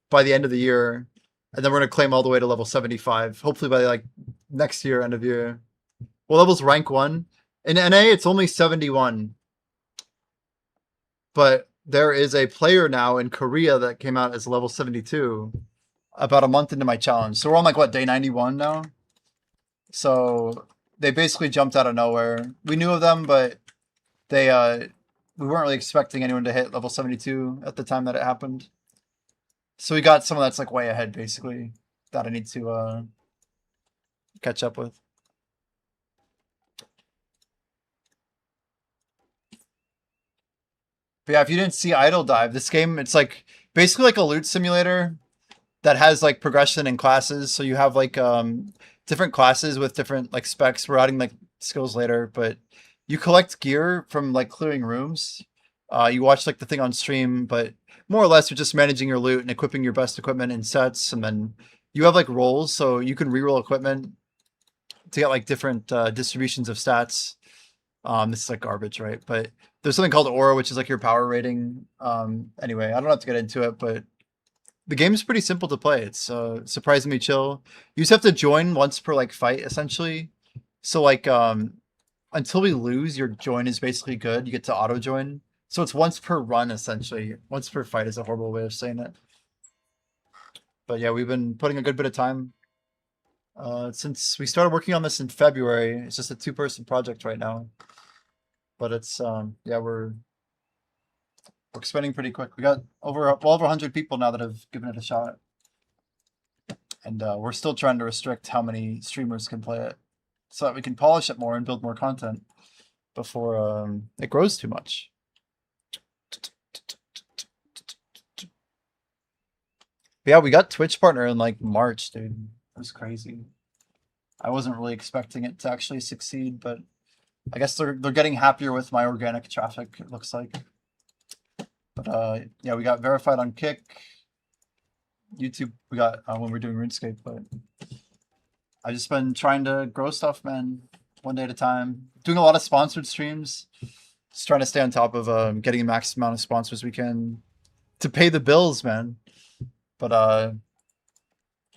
by the end of the year. And then we're going to claim all the way to level 75, hopefully by like next year, end of year. Well, level's rank 1. In NA, it's only 71. But there is a player now in Korea that came out as level 72 about a month into my challenge. So we're on like what, day 91 now? So they basically jumped out of nowhere. We knew of them, but they we weren't really expecting anyone to hit level 72 at the time that it happened. So we got someone that's like way ahead basically that I need to catch up with. But yeah, if you didn't see Idle Dive, this game, it's like basically like a loot simulator that has like progression and classes. So you have like different classes with different like specs. We're adding like skills later, but you collect gear from like clearing rooms. You watch like the thing on stream, but more or less you're just managing your loot and equipping your best equipment in sets, and then you have like roles, so you can reroll equipment to get like different distributions of stats. This is like garbage, right? But there's something called Aura, which is like your power rating. Anyway, I don't have to get into it, but the game is pretty simple to play. It's surprisingly chill. You just have to join once per like fight, essentially. So like until we lose, your join is basically good. You get to auto join. So it's once per run, essentially. Once per fight is a horrible way of saying it. But yeah, we've been putting a good bit of time. Since we started working on this in February, it's just a 2-person project right now. But it's yeah, we're expanding pretty quick. We got well over 100 people now that have given it a shot, and we're still trying to restrict how many streamers can play it, so that we can polish it more and build more content before it grows too much. But yeah, we got Twitch partner in like March, dude. It was crazy. I wasn't really expecting it to actually succeed, but I guess they're getting happier with my organic traffic, it looks like. But yeah, we got verified on Kick. YouTube, we got when we're doing RuneScape, but I've just been trying to grow stuff, man, one day at a time. Doing a lot of sponsored streams. Just trying to stay on top of getting the max amount of sponsors we can to pay the bills, man. But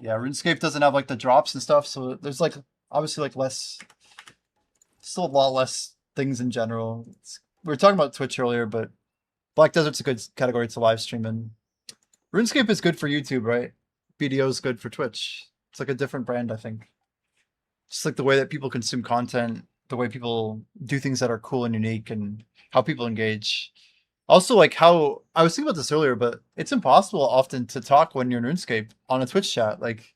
yeah, RuneScape doesn't have like the drops and stuff, so there's like obviously like still a lot less things in general. We were talking about Twitch earlier, but Black Desert's a good category to live stream in. RuneScape is good for YouTube, right? BDO is good for Twitch. It's like a different brand, I think. Just like the way that people consume content, the way people do things that are cool and unique, and how people engage. Also, like how I was thinking about this earlier, but it's impossible often to talk when you're in RuneScape on a Twitch chat. Like,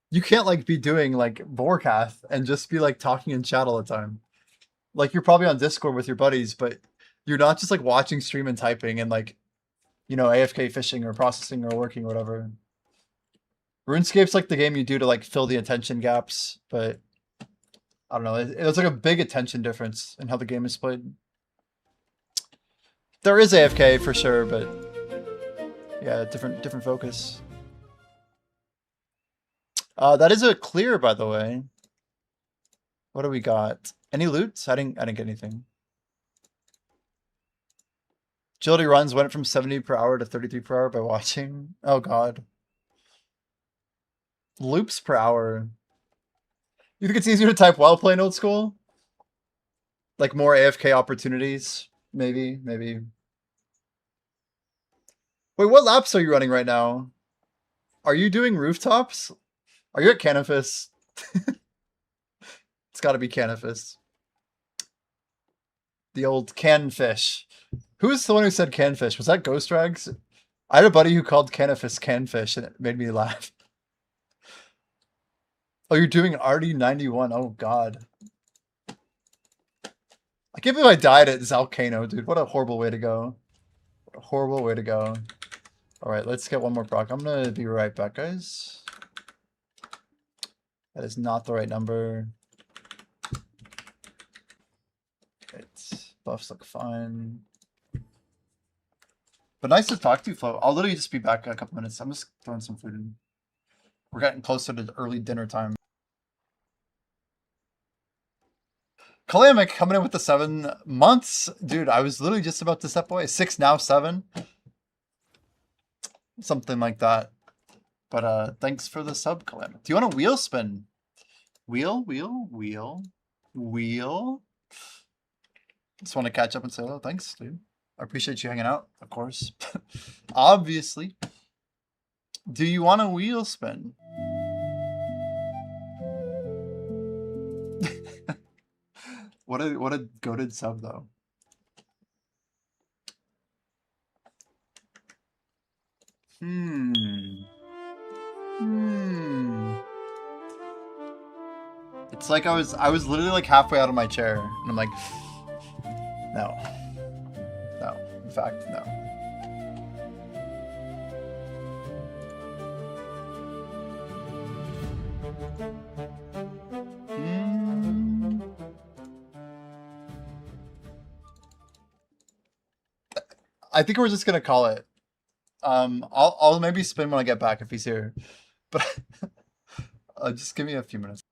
you can't like be doing like Vorkath and just be like talking in chat all the time. Like, you're probably on Discord with your buddies, but you're not just like watching stream and typing and like, you know, AFK fishing or processing or working or whatever. RuneScape's like the game you do to like fill the attention gaps, but I don't know. It's like a big attention difference in how the game is played. There is AFK for sure, but yeah, different focus. That is a clear, by the way. What do we got? Any loot? I didn't get anything. Agility runs went from 70 per hour to 33 per hour by watching. Oh god. Loops per hour. You think it's easier to type while playing old school? Like more AFK opportunities? Maybe. Wait, what laps are you running right now? Are you doing rooftops? Are you at Canifis? It's gotta be Canifis. The old canfish. Who's the one who said canfish? Was that Ghost Rags? I had a buddy who called Canifis canfish and it made me laugh. Oh, you're doing RD91. Oh god. I can't believe I died at Zalcano, dude. What a horrible way to go. What a horrible way to go. Alright, let's get one more proc. I'm gonna be right back, guys. That is not the right number. It's buffs look fine. But nice to talk to you, Flo. I'll literally just be back in a couple minutes. I'm just throwing some food in. We're getting closer to early dinner time. Kalamic coming in with the 7 months. Dude, I was literally just about to step away. 6 now, 7. Something like that. But thanks for the sub, Kalamic. Do you want a wheel spin? Wheel. Just want to catch up and say hello. Thanks, dude. I appreciate you hanging out, of course. Obviously. Do you want a wheel spin? What a goated sub though. It's like I was literally like halfway out of my chair and I'm like, no. No. In fact, no. I think we're just gonna call it. I'll maybe spin when I get back if he's here, but just give me a few minutes.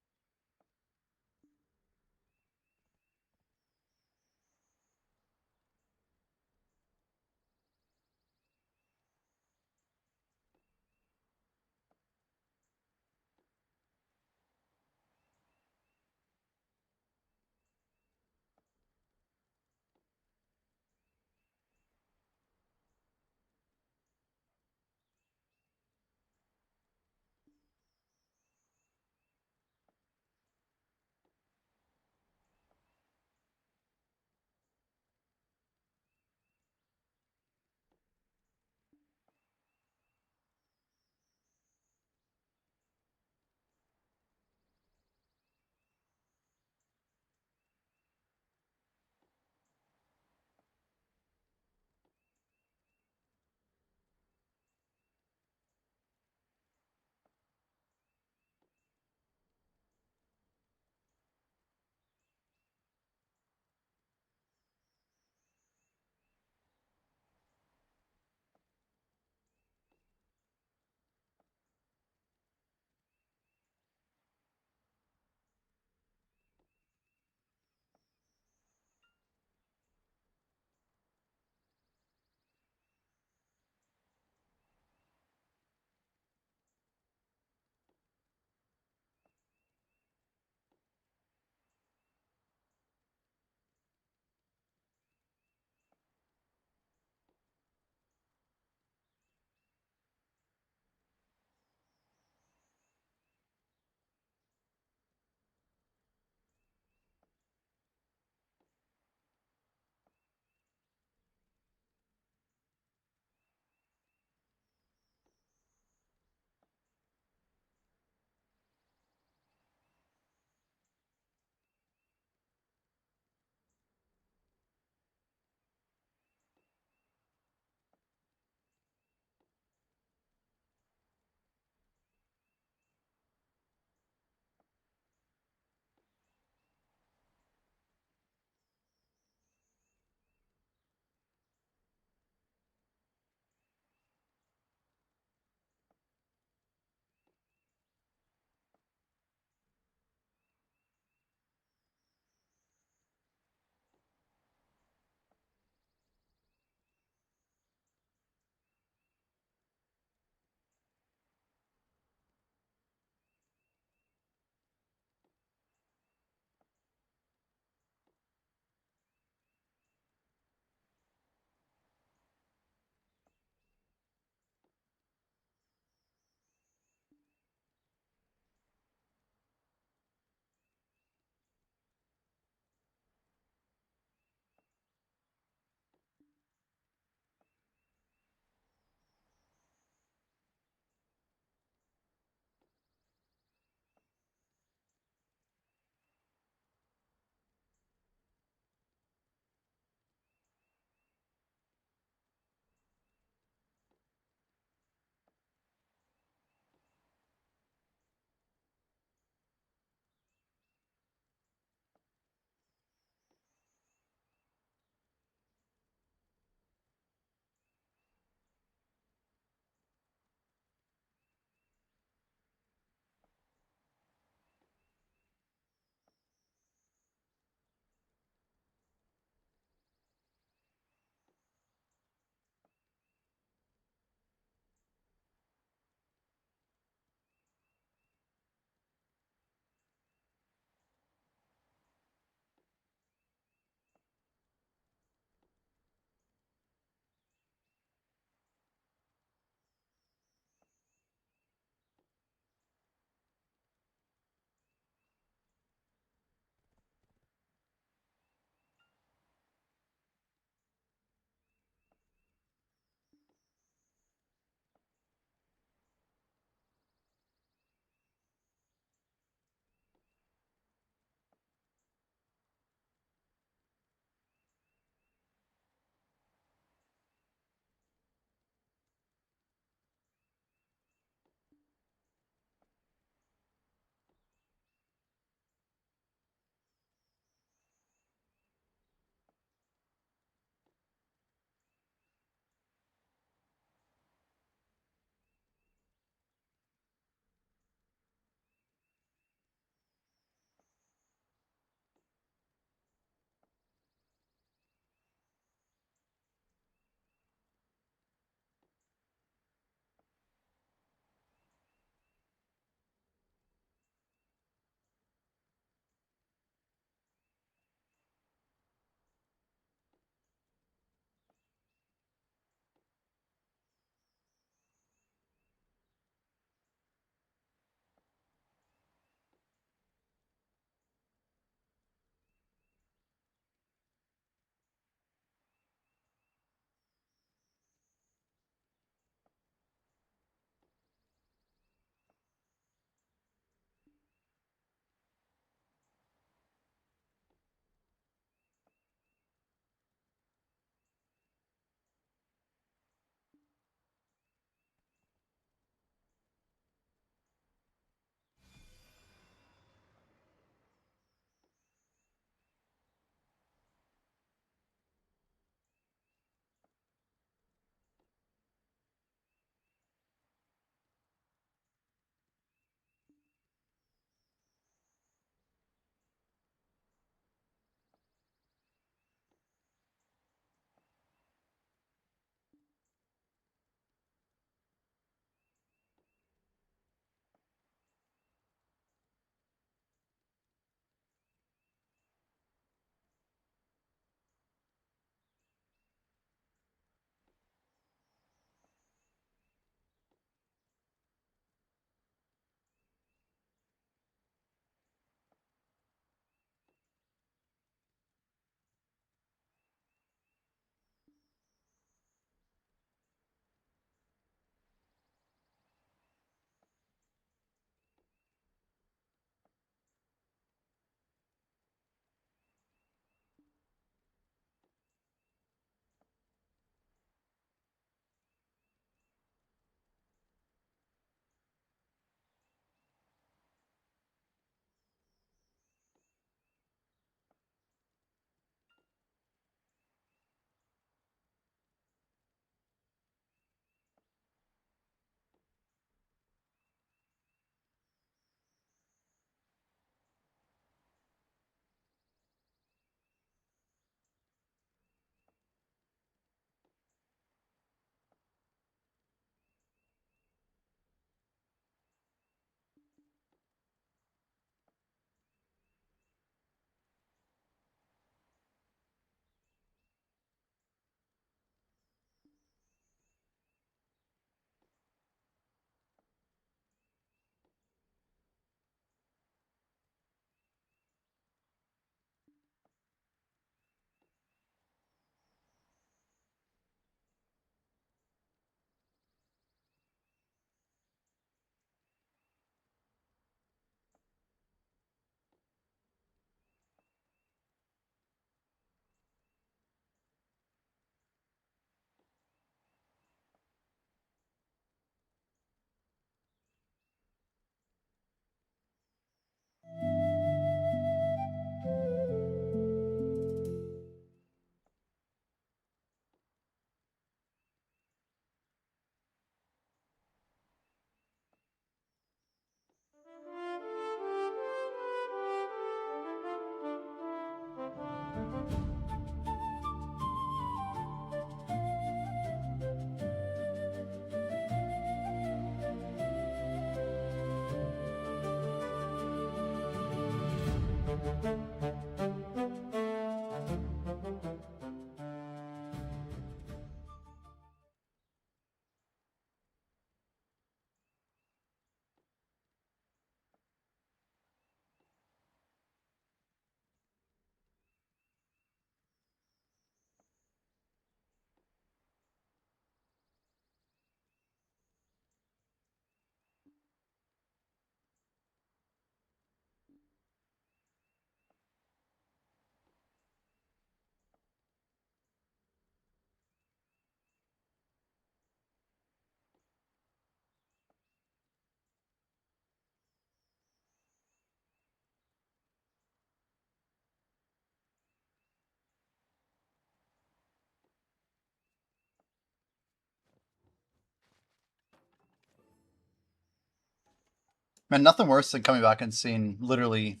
Man, nothing worse than coming back and seeing literally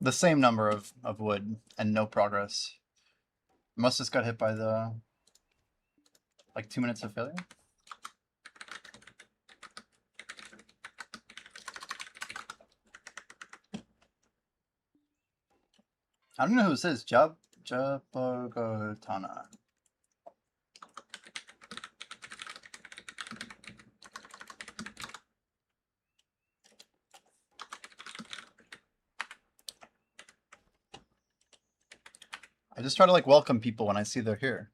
the same number of wood and no progress. Must just got hit by the like 2 minutes of failure. I don't know who this is. Jabogotana. I just try to like welcome people when I see they're here.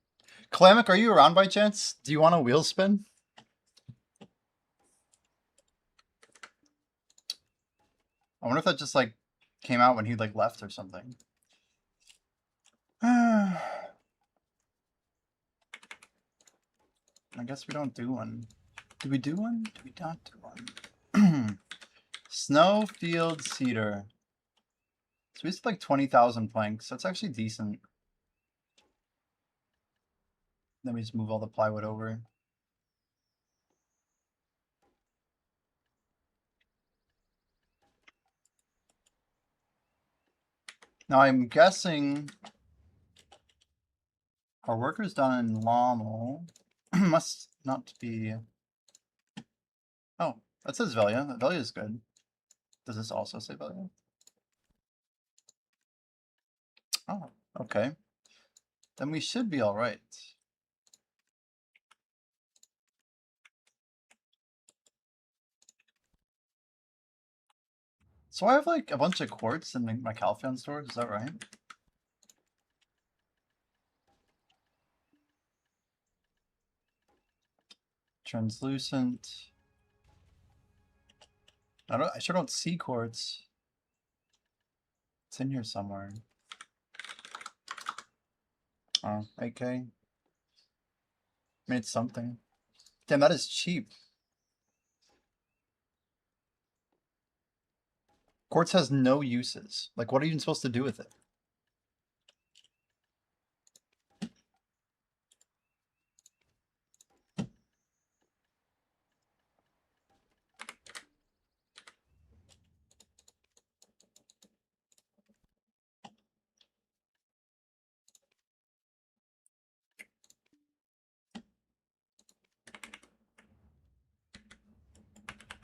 Klamic, are you around by chance? Do you want a wheel spin? I wonder if that just like came out when he like left or something. I guess we don't do one. Do we do one? Do we not do one? Snowfield Cedar. So we have like 20,000 planks. That's actually decent. Then we just move all the plywood over. Now I'm guessing our workers done in Lommel must not be. Oh, that says Velia. Velia is good. Does this also say Velia? Oh, okay. Then we should be all right. So I have like a bunch of quartz in my Calpheon stores, is that right? Translucent. I sure don't see quartz. It's in here somewhere. Oh, AK. I mean, it's something. Damn, that is cheap. Quartz has no uses. Like, what are you even supposed to do with it?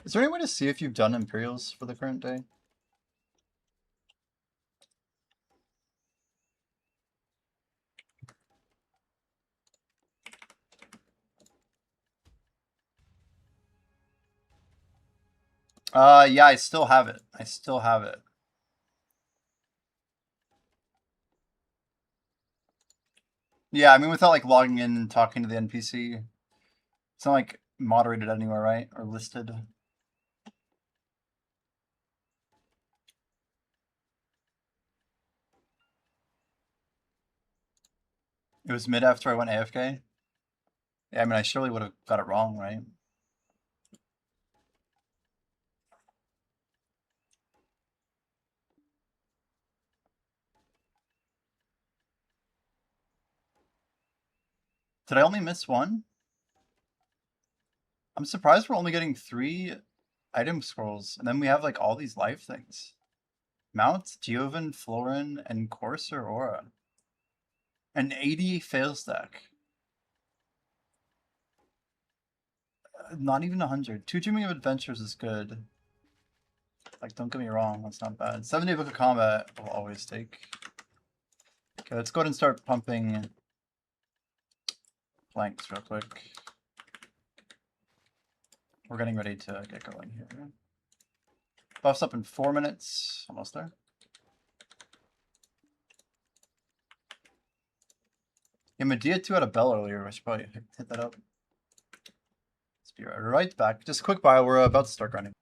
Is there any way to see if you've done Imperials for the current day? Yeah, I still have it. I still have it. Yeah, I mean, without like logging in and talking to the NPC. It's not like moderated anywhere, right? Or listed. It was mid after I went AFK. Yeah, I mean, I surely would have got it wrong, right? Did I only miss one? I'm surprised we're only getting 3 item scrolls, and then we have like all these life things. Mount, Geovan, Florin, and Courser Aura. An 80 fail stack. Not even 100. 2 Dreaming of Adventures is good. Like, don't get me wrong, that's not bad. 70 Book of Combat will always take. Okay, let's go ahead and start pumping blanks real quick. We're getting ready to get going here. Buffs up in 4 minutes. Almost there. Yeah, Medea 2 had a bell earlier. I should probably hit that up. Let's be right back. Just a quick bio. We're about to start grinding.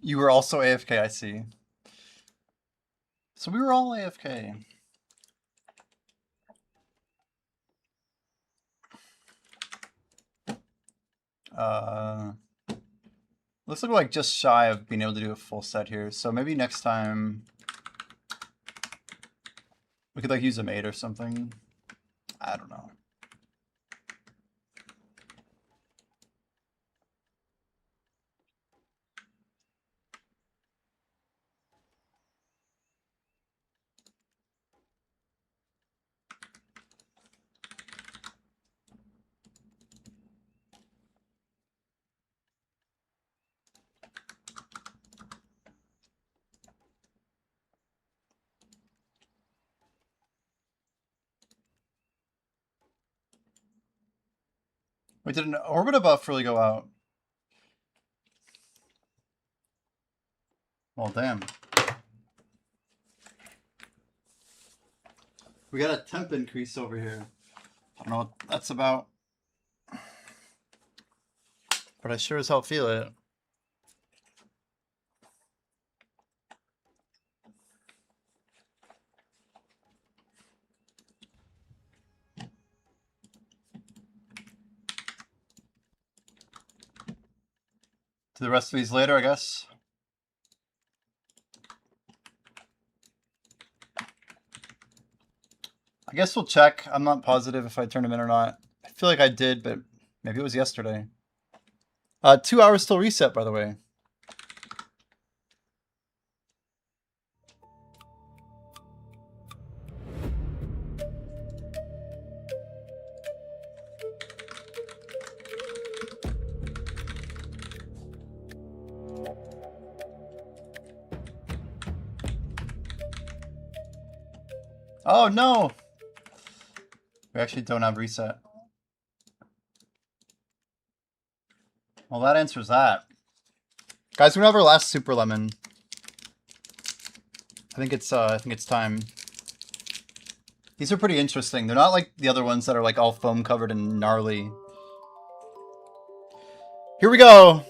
You were also AFK, I see. So we were all AFK. Looks like we're like just shy of being able to do a full set here. So maybe next time we could like use a mate or something. I don't know. Wait, did an ORBITA buff really go out? Well, damn. We got a temp increase over here. I don't know what that's about. But I sure as hell feel it. To the rest of these later, I guess. I guess we'll check. I'm not positive if I turned him in or not. I feel like I did, but maybe it was yesterday. 2 hours till reset, by the way. Oh no! We actually don't have reset. Well, that answers that. Guys, we have our last super lemon. I think it's time. These are pretty interesting. They're not like the other ones that are like all foam covered and gnarly. Here we go.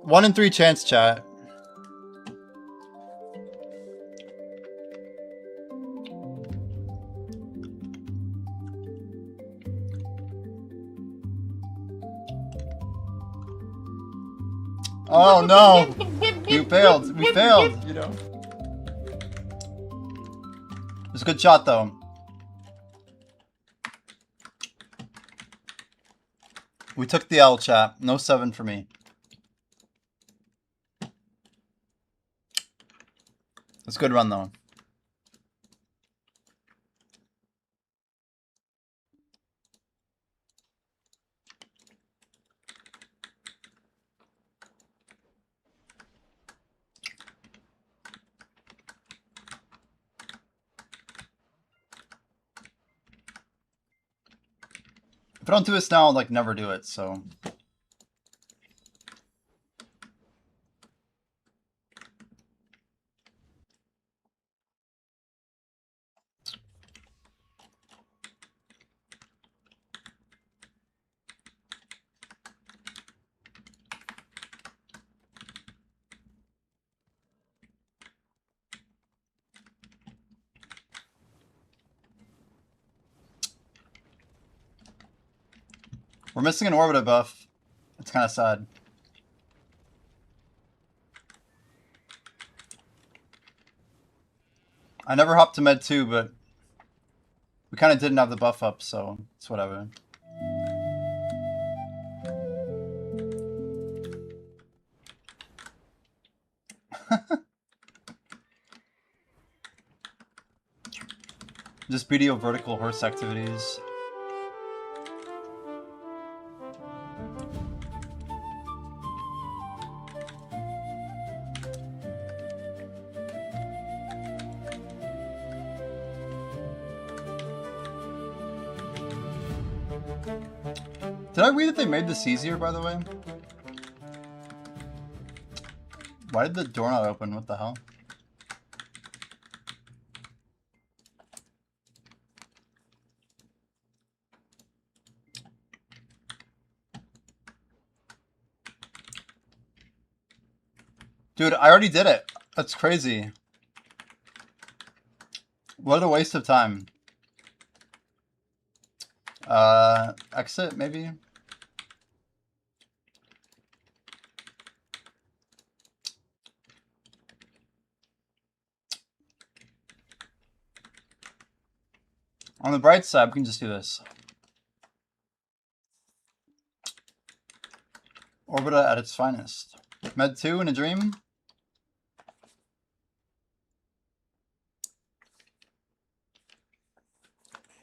1 in 3 chance, chat. Oh no! We failed. We failed, you know. It was a good shot though. We took the L, chat. No 7 for me. It's a good run though. If I don't do this now, I'll like never do it, so. We're missing an ORBITA buff. It's kind of sad. I never hopped to med 2, but we kind of didn't have the buff up, so it's whatever. Just BDO vertical horse activities. Did I read that they made this easier, by the way? Why did the door not open? What the hell? Dude, I already did it. That's crazy. What a waste of time. Exit, maybe? On the bright side, we can just do this. ORBITA at its finest. Med 2 in a dream?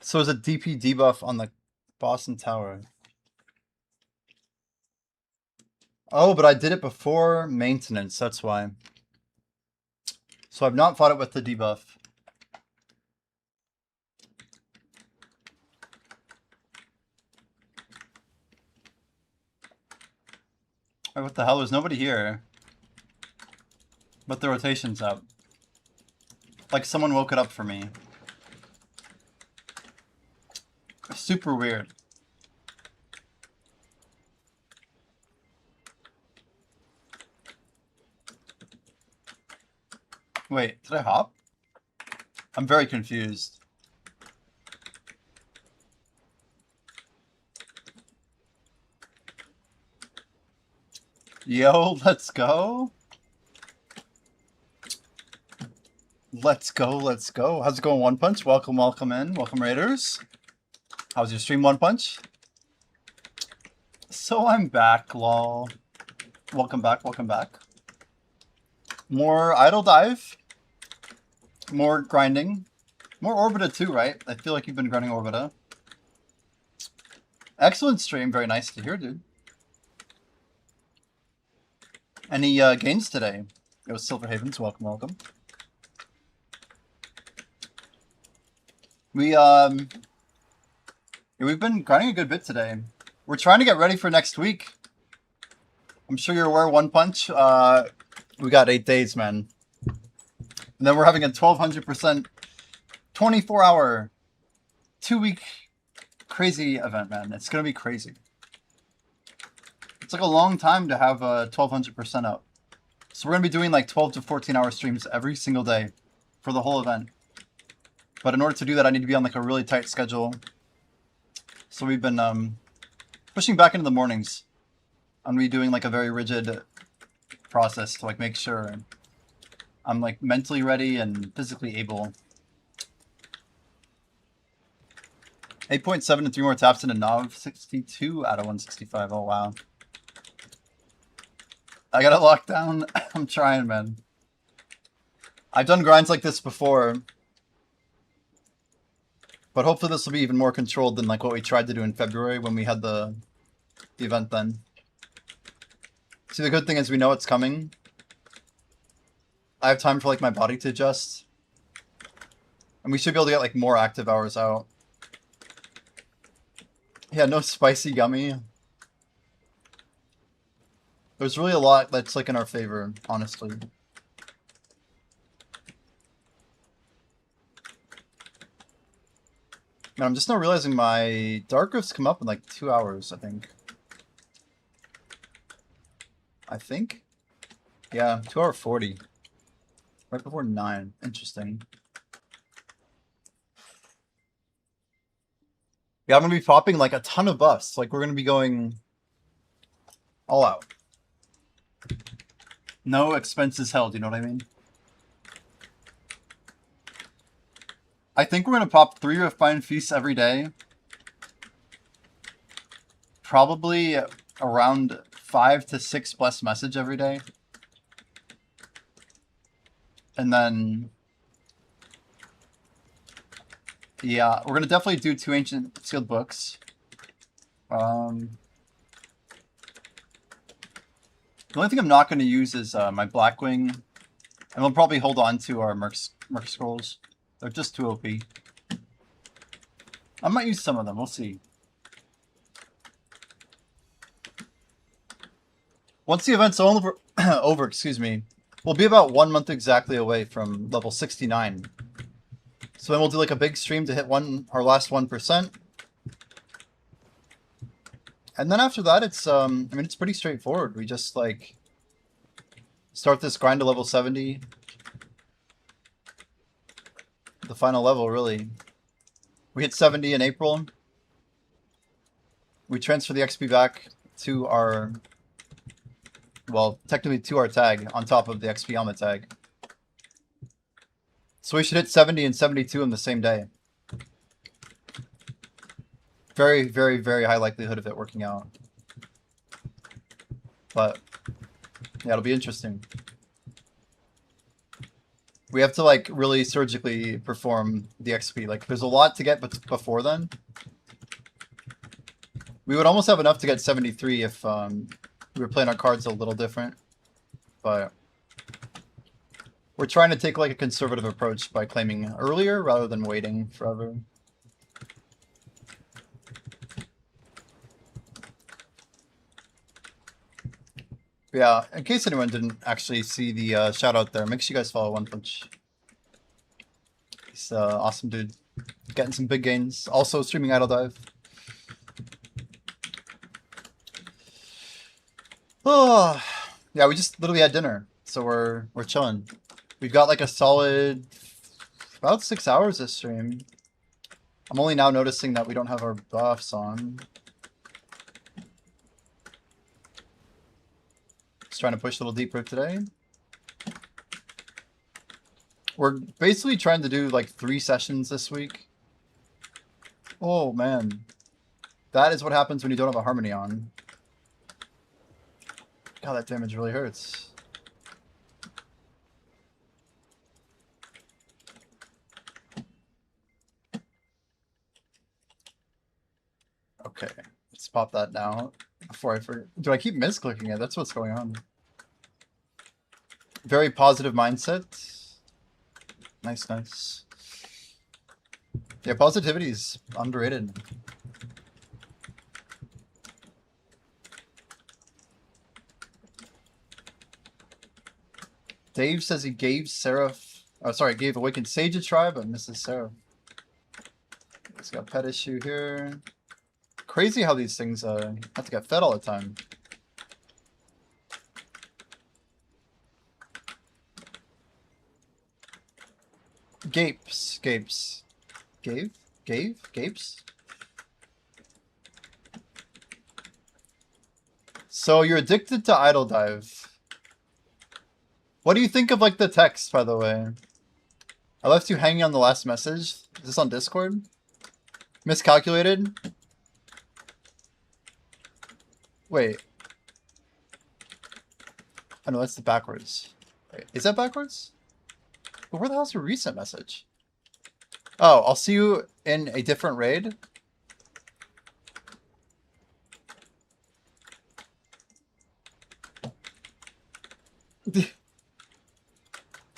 So is a DP debuff on the Boston Tower. Oh, but I did it before maintenance, that's why. So I've not fought it with the debuff. Wait, what the hell? There's nobody here. But the rotation's up. Like someone woke it up for me. Super weird. Wait, did I hop? I'm very confused. Yo, let's go. Let's go, let's go. How's it going, One Punch? Welcome, welcome in. Welcome, Raiders. How's your stream, One Punch? So I'm back, lol. Welcome back, welcome back. More idle dive. More grinding. More ORBITA too, right? I feel like you've been grinding ORBITA. Excellent stream. Very nice to hear, dude. Any gains today? It was Silver Havens. Welcome, welcome. We've been grinding a good bit today. We're trying to get ready for next week. I'm sure you're aware, One Punch. We got 8 days, man. And then we're having a 1200% 24-hour 2-week crazy event, man. It's gonna be crazy. It's like a long time to have 1200% up. So we're gonna be doing like 12 to 14-hour streams every single day for the whole event. But in order to do that, I need to be on like a really tight schedule. So we've been pushing back into the mornings. I'm redoing like a very rigid process to like make sure I'm like mentally ready and physically able. 8.7 and 3 more taps into Nav 62 out of 165. Oh wow. I got it locked down. I'm trying, man. I've done grinds like this before, but hopefully this will be even more controlled than like what we tried to do in February when we had the event then. See, the good thing is we know it's coming. I have time for like my body to adjust. And we should be able to get like more active hours out. Yeah, no spicy gummy. There's really a lot that's like in our favor, honestly. Man, I'm just now realizing my dark rifts come up in like 2 hours, I think. Yeah, 2 hour 40. Right before 9. Interesting. Yeah, I'm gonna be popping like a ton of buffs. Like we're gonna be going all out. No expenses held, you know what I mean? I think we're gonna pop 3 refined feasts every day. Probably around 5 to 6 blessed message every day. And then yeah, we're gonna definitely do 2 ancient sealed books. The only thing I'm not going to use is my Blackwing, and we'll probably hold on to our Merc Scrolls. They're just too OP. I might use some of them. We'll see. Once the event's over, excuse me, we'll be about 1 month exactly away from level 69. So then we'll do like a big stream to hit our last 1%. And then after that, it's I mean, it's pretty straightforward. We just like start this grind to level 70. The final level, really. We hit 70 in April. We transfer the XP back to our, well, technically to our tag on top of the XP on the tag. So we should hit 70 and 72 in the same day. Very, very, very high likelihood of it working out. But yeah, it'll be interesting. We have to like really surgically perform the XP. Like there's a lot to get before then. We would almost have enough to get 73 if we were playing our cards a little different. But we're trying to take like a conservative approach by claiming earlier rather than waiting forever. Yeah, in case anyone didn't actually see the shout out there, make sure you guys follow One Punch. He's awesome dude. Getting some big gains. Also streaming Idle Dive. Oh, yeah, we just literally had dinner, so we're chilling. We've got like a solid about 6 hours this stream. I'm only now noticing that we don't have our buffs on. Just trying to push a little deeper today. We're basically trying to do like 3 sessions this week. Oh man. That is what happens when you don't have a Harmony on. God, that damage really hurts. Okay, let's pop that now before I forget. Do I keep misclicking it? That's what's going on. Very positive mindset. Nice, nice. Yeah, positivity is underrated. Dave says he gave Seraph... Oh, sorry, gave Awakened Sage a try, but misses Seraph. He's got pet issue here. Crazy how these things have to get fed all the time. Gapes. Gapes. Gapes? So you're addicted to Idle Dive. What do you think of like the text, by the way? I left you hanging on the last message. Is this on Discord? Miscalculated? Wait. Oh no, that's the backwards. Wait, is that backwards? But where the hell's your recent message? Oh, I'll see you in a different raid.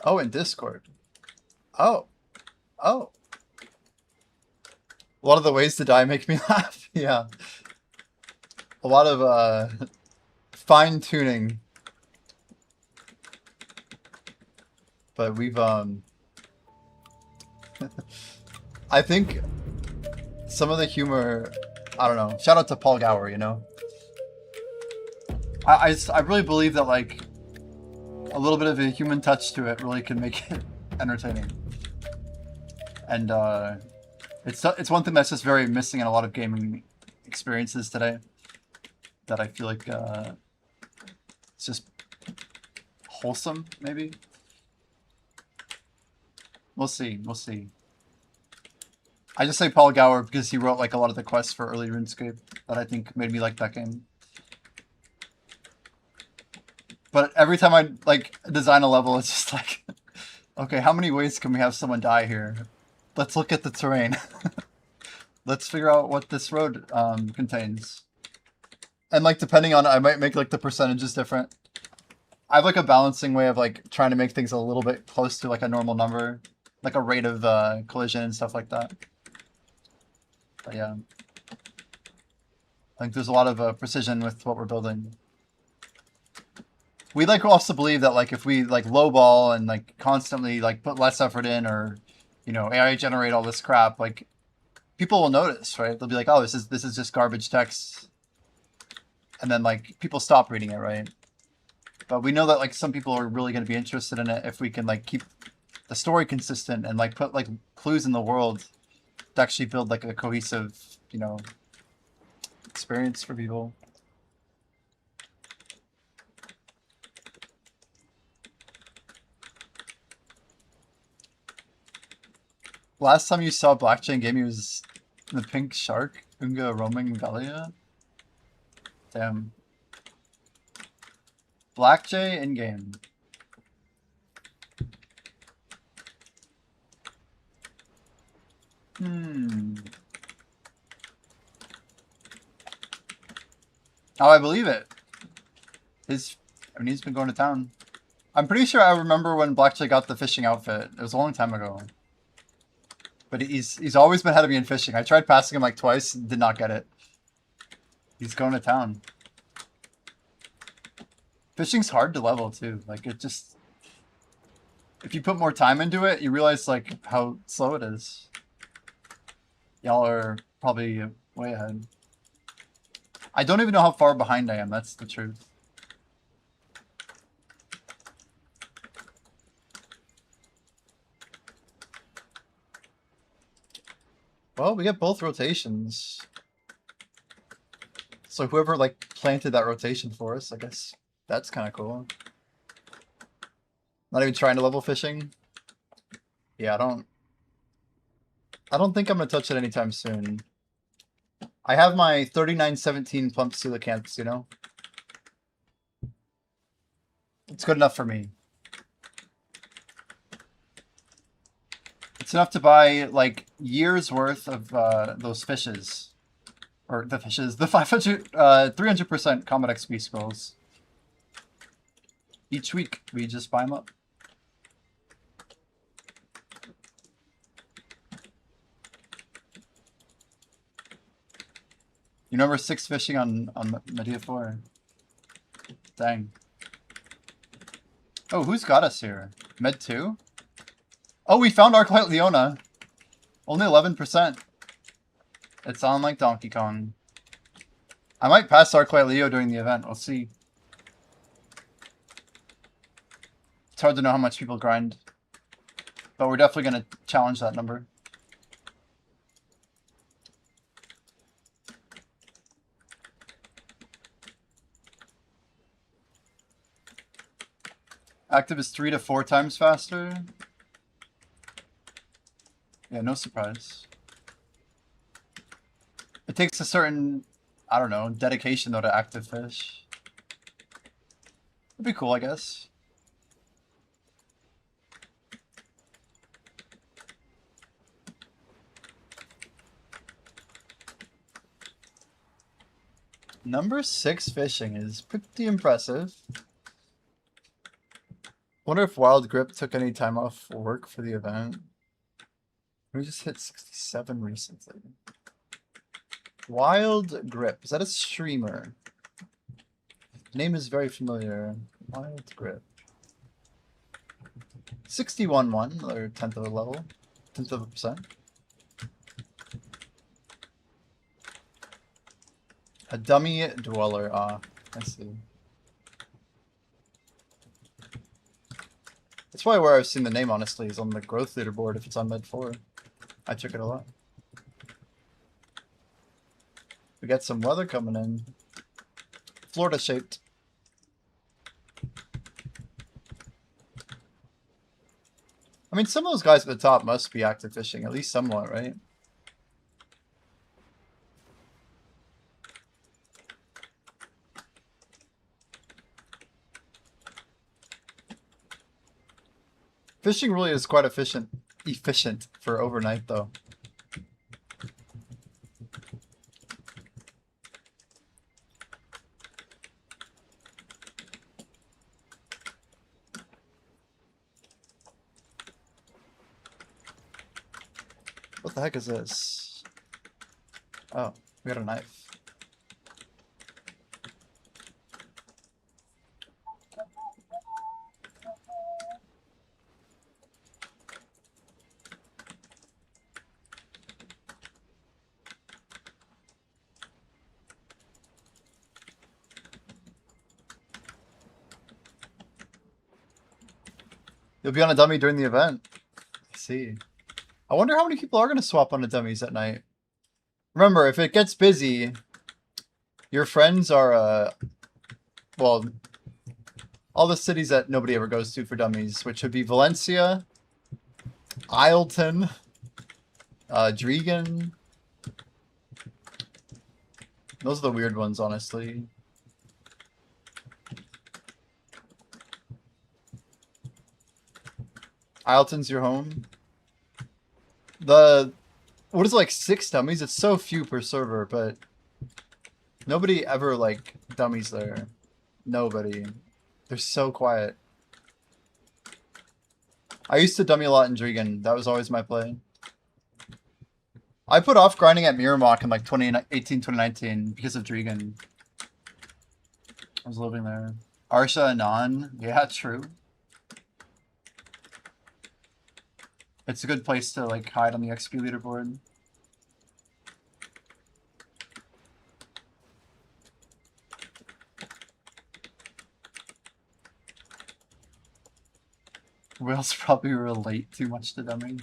Oh, in Discord. Oh. Oh. A lot of the ways to die make me laugh. Yeah. A lot of fine tuning. But we've I think some of the humor, I don't know. Shout out to Paul Gower, you know. I really believe that like a little bit of a human touch to it really can make it entertaining. And it's one thing that's just very missing in a lot of gaming experiences today. That I feel like it's just wholesome, maybe. We'll see. We'll see. I just say Paul Gower because he wrote like a lot of the quests for early RuneScape that I think made me like that game. But every time I like design a level, it's just like, okay, how many ways can we have someone die here? Let's look at the terrain. Let's figure out what this road contains. And like depending on, I might make like the percentages different. I have like a balancing way of like trying to make things a little bit close to like a normal number, like a rate of collision and stuff like that. But yeah, I think there's a lot of precision with what we're building. We like also believe that like if we like lowball and like constantly like put less effort in, or you know AI generate all this crap, like people will notice, right? They'll be like, oh, this is just garbage text, and then like people stop reading it, right? But we know that like some people are really going to be interested in it if we can like keep the story consistent and like put like clues in the world to actually build like a cohesive, you know, experience for people. Last time you saw Blackchain game, he was the pink shark, Unga roaming Velia. Damn. Blackjay in game. Oh, I believe it. I mean, he's been going to town. I'm pretty sure I remember when Blackjay got the fishing outfit. It was a long time ago. But he's always been ahead of me in fishing. I tried passing him like twice, did not get it. He's going to town. Fishing's hard to level too. Like it just, if you put more time into it, you realize like how slow it is. Y'all are probably way ahead. I don't even know how far behind I am. That's the truth. Well, we get both rotations. So whoever like planted that rotation for us, I guess that's kind of cool. Not even trying to level fishing. Yeah, I don't think I'm gonna touch it anytime soon. I have my 3917 plump coelacanths, you know? It's good enough for me. It's enough to buy like years worth of those fishes. Or the fishes, the 300% combat XP scrolls. Each week, we just buy them up. You remember 6 fishing on Medea 4? Dang. Oh, who's got us here? Med 2? Oh, we found Arclight Leona. Only 11%. It's on like Donkey Kong. I might pass Arclight Leo during the event. We'll see. It's hard to know how much people grind. But we're definitely going to challenge that number. Active is 3 to 4 times faster. Yeah, no surprise. It takes a certain, I don't know, dedication though to active fish. It'd be cool, I guess. Number 6 fishing is pretty impressive. Wonder if Wild Grip took any time off work for the event. We just hit 67 recently. Wild Grip. Is that a streamer? Name is very familiar. Wild Grip. 61-1, or 10th of a level. 10th of a percent. A dummy dweller. Ah, I see. That's probably where I've seen the name, honestly, is on the growth leaderboard if it's on Med 4. I check it a lot. We got some weather coming in. Florida shaped. I mean, some of those guys at the top must be active fishing, at least somewhat, right? Fishing really is quite efficient for overnight, though. What the heck is this? Oh, we got a knife. You'll be on a dummy during the event. I see. I wonder how many people are going to swap onto dummies at night. Remember, if it gets busy, your friends are, well, all the cities that nobody ever goes to for dummies, which would be Valencia, Isleton, Dregan. Those are the weird ones, honestly. Isleton's your home. What is it, like 6 dummies? It's so few per server, but nobody ever like dummies there. Nobody. They're so quiet. I used to dummy a lot in Dregan. That was always my play. I put off grinding at Miramach in like 2018, 2019 because of Dregan. I was living there. Arsha Anon. Yeah, true. It's a good place to like hide on the XP leaderboard. Whales probably relate too much to dummies.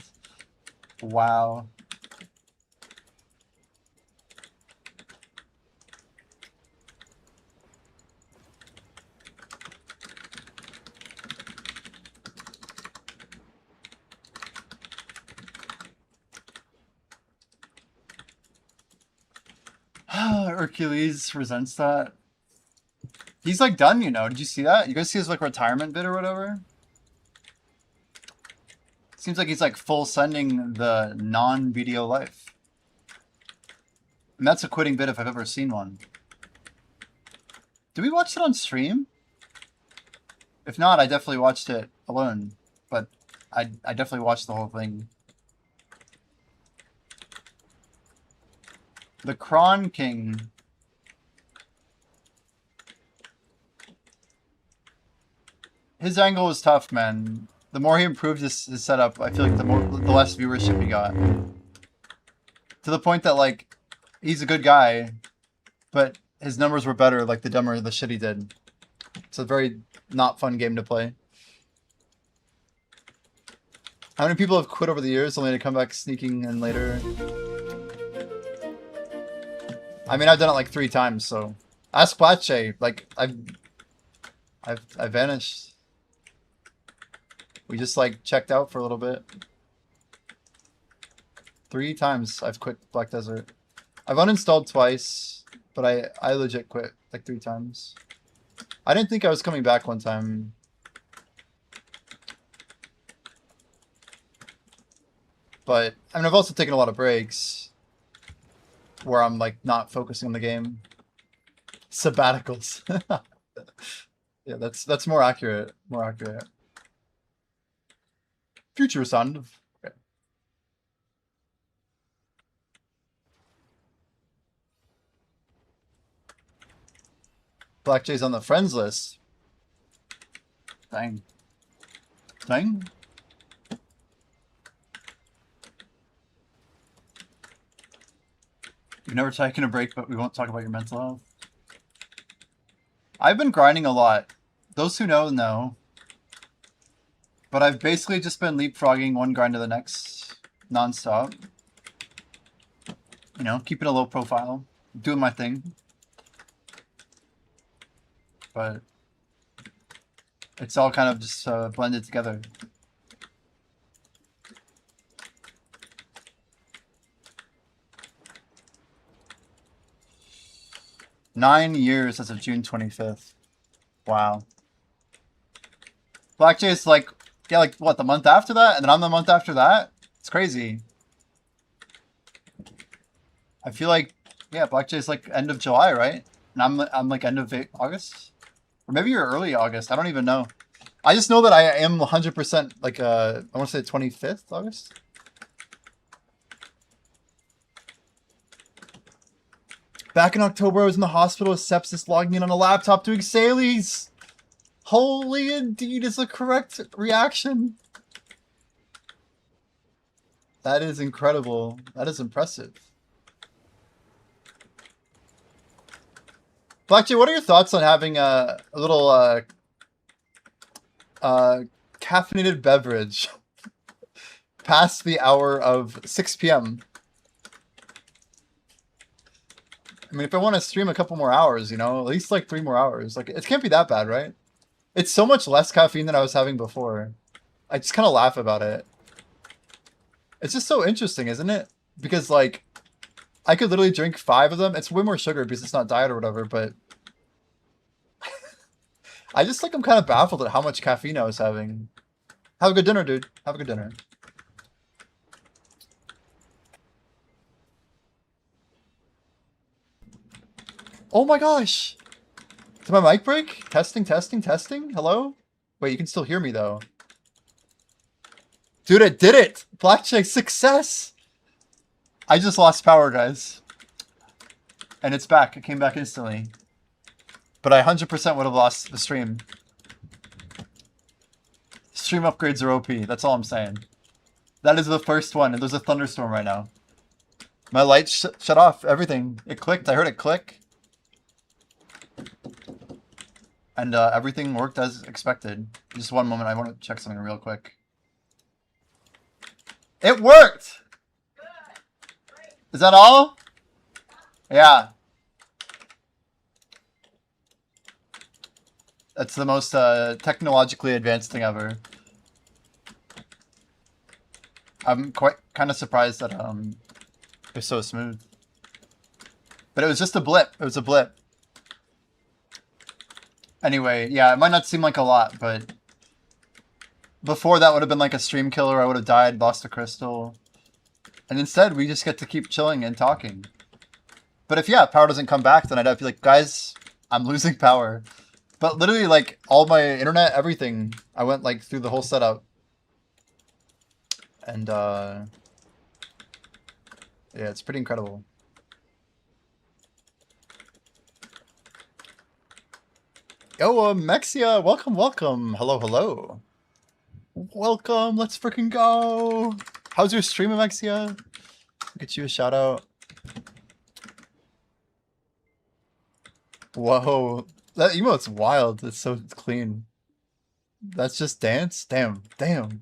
Wow. Hercules resents that. He's like done, you know. Did you see that? You guys see his like retirement bid or whatever? Seems like he's like full sending the non-BDO life. And that's a quitting bid if I've ever seen one. Did we watch it on stream? If not, I definitely watched it alone. But I definitely watched the whole thing. The Kron King. His angle was tough, man. The more he improved his setup, I feel like the less viewership he got. To the point that like he's a good guy, but his numbers were better like the dumber the shit he did. It's a very not fun game to play. How many people have quit over the years only to come back sneaking in later? I mean, I've done it like 3 times, so ask Pache. Like I vanished. We just like checked out for a little bit. 3 times I've quit Black Desert. I've uninstalled twice, but I legit quit like 3 times. I didn't think I was coming back one time. But I mean, I've also taken a lot of breaks where I'm like not focusing on the game. Sabbaticals. Yeah, that's more accurate. More accurate. Future son. Okay. Black Jay's on the friends list. Dang. Dang. You've never taken a break, but we won't talk about your mental health. I've been grinding a lot. Those who know, know. But I've basically just been leapfrogging one grind to the next non-stop. You know, keeping a low profile. Doing my thing. But it's all kind of just blended together. Nine years as of June 25th. Wow. Black Jay's like, yeah, like what, the month after that? And then I'm the month after that? It's crazy. I feel like, yeah, Black Jay's like end of July, right? And I'm like end of August? Or maybe you're early August. I don't even know. I just know that I am 100% like, I want to say 25th August? Back in October, I was in the hospital with sepsis, logging in on a laptop doing Salies. Holy indeed is the correct reaction. That is incredible. That is impressive. Black Jay, what are your thoughts on having a little caffeinated beverage past the hour of 6 p.m.? I mean, if I want to stream a couple more hours, you know, at least like 3 more hours. Like, it can't be that bad, right? It's so much less caffeine than I was having before. I just kind of laugh about it. It's just so interesting, isn't it? Because, like, I could literally drink 5 of them. It's way more sugar because it's not diet or whatever, but I just, like, I'm kind of baffled at how much caffeine I was having. Have a good dinner, dude. Have a good dinner. Oh my gosh! Did my mic break? Testing, testing, testing? Hello? Wait, you can still hear me, though. Dude, it did it! Blackjack success! I just lost power, guys. And it's back. It came back instantly. But I 100% would have lost the stream. Stream upgrades are OP. That's all I'm saying. That is the first one, and there's a thunderstorm right now. My light shut off. Everything. It clicked. I heard it click. And everything worked as expected. Just one moment. I want to check something real quick. It worked! Is that all? Yeah. That's the most technologically advanced thing ever. I'm kind of surprised that it's so smooth. But it was just a blip. It was a blip. Anyway, yeah, it might not seem like a lot, but before that would have been like a stream killer. I would have died, lost a crystal. And instead, we just get to keep chilling and talking. But if, yeah, power doesn't come back, then I'd be like, guys, I'm losing power. But literally, like, all my internet, everything, I went, like, through the whole setup. And, yeah, it's pretty incredible. Yo, Mexia, welcome, welcome. Hello, hello. Welcome, let's freaking go. How's your stream, Mexia? Get you a shout out. Whoa, that emote's wild. It's so clean. That's just dance? Damn, damn.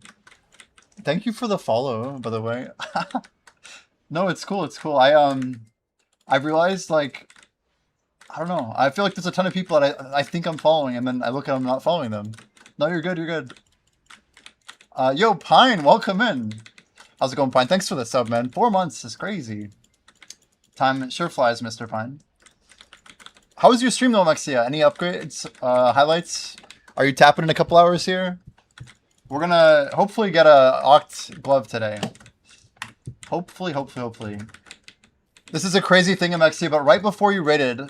Thank you for the follow, by the way. No, it's cool, it's cool. I realized, like, I don't know. I feel like there's a ton of people that I think I'm following, and then I look at them not following them. No, you're good, you're good. Yo, Pine, welcome in. How's it going, Pine? Thanks for the sub, man. 4 months is crazy. Time sure flies, Mr. Pine. How was your stream, though, Mexia? Any upgrades, highlights? Are you tapping in a couple hours here? We're gonna hopefully get a Oct glove today. Hopefully, hopefully, hopefully. This is a crazy thing, Mexia, but right before you raided,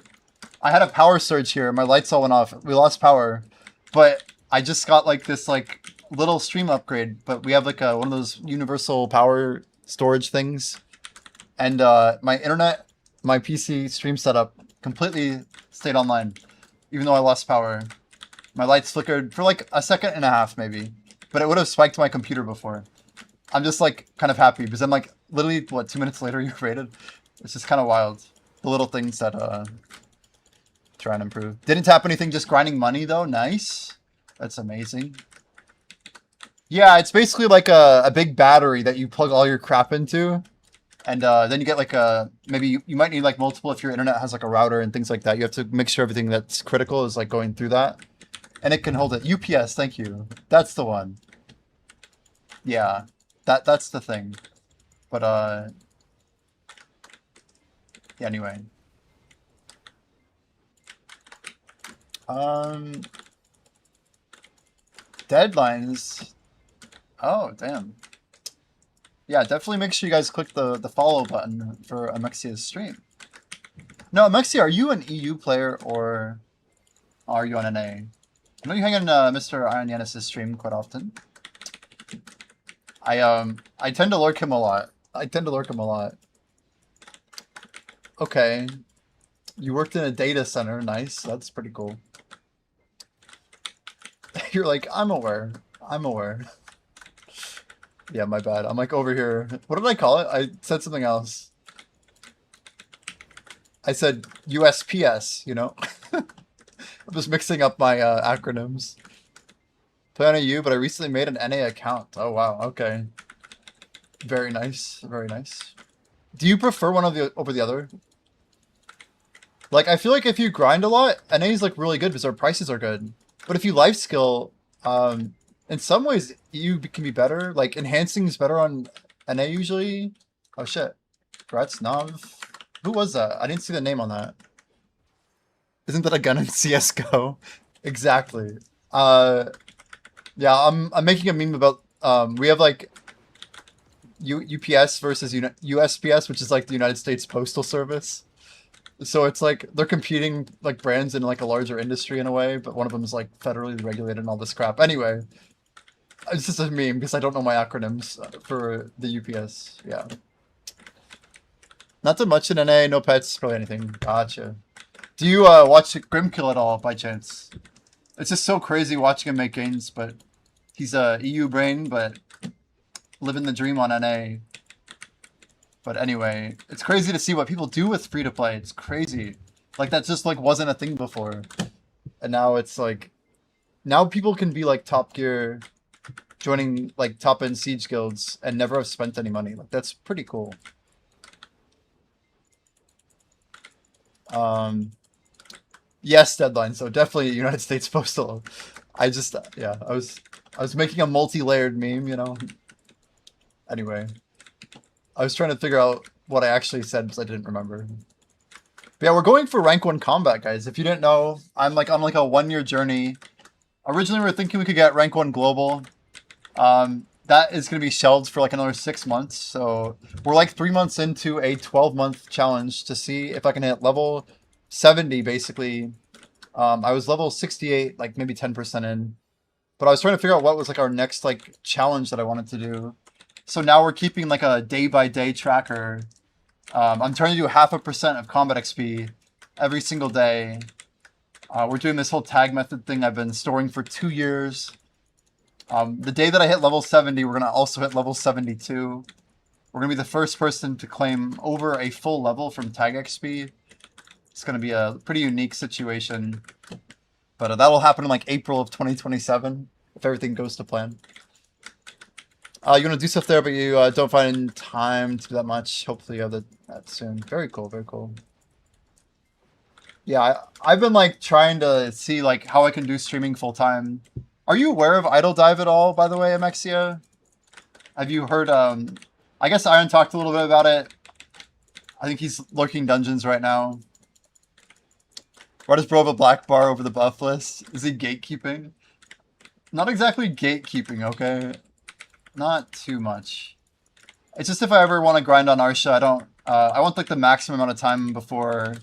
I had a power surge here. My lights all went off. We lost power, but I just got like this like little stream upgrade. But we have like one of those universal power storage things, and my internet, my PC stream setup completely stayed online, even though I lost power. My lights flickered for like a second and a half maybe, but it would have spiked my computer before. I'm just like kind of happy because I'm like literally what 2 minutes later you rated. It's just kind of wild. The little things that try and improve. Didn't tap anything, just grinding money though. Nice. That's amazing. Yeah, it's basically like a big battery that you plug all your crap into. And then you get like maybe you might need like multiple if your internet has like a router and things like that. You have to make sure everything that's critical is like going through that. And it can hold it. UPS, thank you. That's the one. Yeah, that's the thing. But yeah, anyway. Deadlines. Oh, damn. Yeah, definitely make sure you guys click the follow button for Amexia's stream. No, Amexia, are you an EU player or are you on NA? I know you hang on Mr. Iron Yanis' stream quite often. I tend to lurk him a lot. Okay. You worked in a data center. Nice. That's pretty cool. You're like, I'm aware. Yeah, my bad. I'm like over here. What did I call it? I said something else. I said USPS, you know? I'm just mixing up my acronyms. Play on a U, but I recently made an NA account. Oh, wow. Okay. Very nice. Very nice. Do you prefer one of the over the other? Like, I feel like if you grind a lot, NA is like really good because their prices are good. But if you life skill, in some ways EU can be better. Like enhancing is better on NA usually. Oh shit. Gretz Nav. Who was that? I didn't see the name on that. Isn't that a gun in CS:GO? Exactly. Yeah, I'm making a meme about we have like UPS versus USPS, which is like the United States Postal Service. So it's like they're competing like brands in like a larger industry in a way, but one of them is like federally regulated and all this crap. Anyway, it's just a meme because I don't know my acronyms for the UPS. Yeah. Not too much in NA, no pets, probably anything. Gotcha. Do you watch Grimkill at all by chance? It's just so crazy watching him make gains, but he's a EU brain, but living the dream on NA. But anyway, it's crazy to see what people do with free-to-play. It's crazy. Like, that just, like, wasn't a thing before. And now it's, like... Now people can be, like, top gear, joining, like, top-end siege guilds, and never have spent any money. Like, that's pretty cool. Yes, deadline. So definitely United States Postal. I just, yeah, I was making a multi-layered meme, you know? Anyway. I was trying to figure out what I actually said because I didn't remember. But yeah, we're going for rank 1 combat, guys. If you didn't know, I'm like on like a 1-year journey. Originally, we were thinking we could get rank 1 global. That is going to be shelved for like another 6 months. So we're like 3 months into a 12-month challenge to see if I can hit level 70, basically. I was level 68, like maybe 10% in. But I was trying to figure out what was like our next like challenge that I wanted to do. So now we're keeping like a day-by-day tracker. I'm trying to do 0.5% of combat XP every single day. We're doing this whole tag method thing I've been storing for 2 years. The day that I hit level 70, we're going to also hit level 72. We're going to be the first person to claim over a full level from tag XP. It's going to be a pretty unique situation. But that'll happen in like April of 2027 if everything goes to plan. You want to do stuff there, but you don't find time to do that much. Hopefully you have that soon. Very cool, very cool. Yeah, I've been like trying to see like how I can do streaming full time. Are you aware of Idle Dive at all, by the way, Amexia? Have you heard, I guess Iron talked a little bit about it. I think he's lurking dungeons right now. Why does bro have a black bar over the buff list? Is he gatekeeping? Not exactly gatekeeping, okay? Not too much. It's just if I ever want to grind on Arsha, I don't, I want like the maximum amount of time before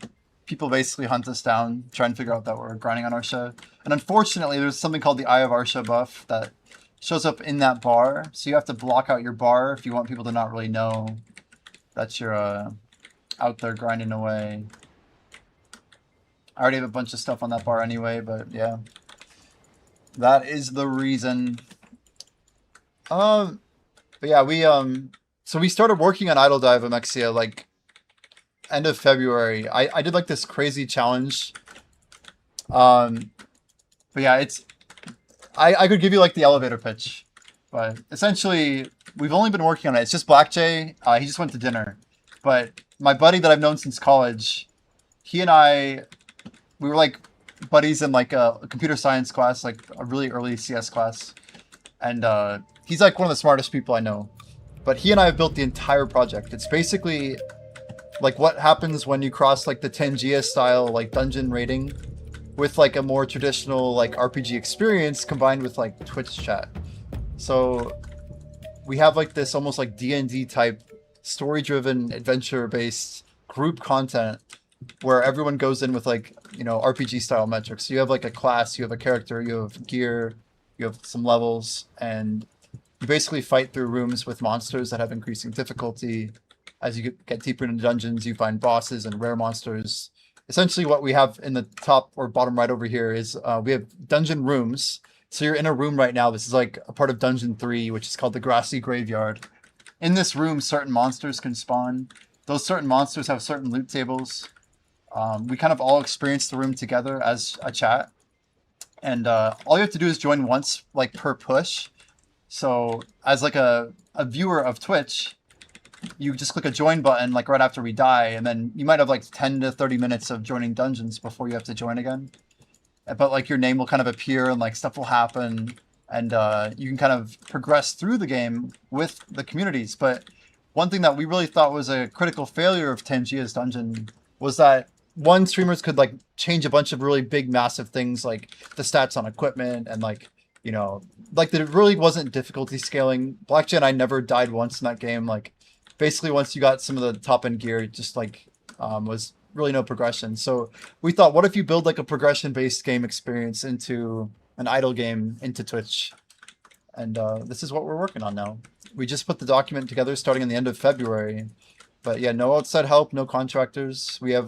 people basically hunt us down, try and figure out that we're grinding on Arsha. And unfortunately, there's something called the Eye of Arsha buff that shows up in that bar. So you have to block out your bar if you want people to not really know that you're out there grinding away. I already have a bunch of stuff on that bar anyway, but yeah. That is the reason. But yeah, so we started working on Idle Dive Amexia like end of February. I did like this crazy challenge. But yeah, I could give you like the elevator pitch, but essentially we've only been working on it. It's just Black Jay. He just went to dinner, but my buddy that I've known since college, he and we were like buddies in like a computer science class, like a really early CS class. And he's like one of the smartest people I know. But he and I have built the entire project. It's basically like what happens when you cross like the Tangia style like dungeon raiding with like a more traditional like RPG experience combined with like Twitch chat. So we have like this almost like D&D type story-driven adventure-based group content where everyone goes in with like, you know, RPG style metrics. So you have like a class, you have a character, you have gear, you have some levels, and you basically fight through rooms with monsters that have increasing difficulty. As you get deeper into dungeons, you find bosses and rare monsters. Essentially what we have in the top or bottom right over here is we have dungeon rooms. So you're in a room right now. This is like a part of Dungeon 3, which is called the Grassy Graveyard. In this room, certain monsters can spawn. Those certain monsters have certain loot tables. We kind of all experience the room together as a chat. And all you have to do is join once, like per push. So as like a viewer of Twitch, you just click a join button like right after we die, and then you might have like 10 to 30 minutes of joining dungeons before you have to join again. But like your name will kind of appear and like stuff will happen, and you can kind of progress through the game with the communities. But one thing that we really thought was a critical failure of Tangia's dungeon was that one, streamers could like change a bunch of really big massive things like the stats on equipment and like, you know, like that it really wasn't difficulty scaling. Blackjack and I never died once in that game. Like basically once you got some of the top end gear, it just like was really no progression. So we thought, what if you build like a progression based game experience into an idle game into Twitch? And this is what we're working on now. We just put the document together starting in the end of February. But yeah, no outside help, no contractors. We have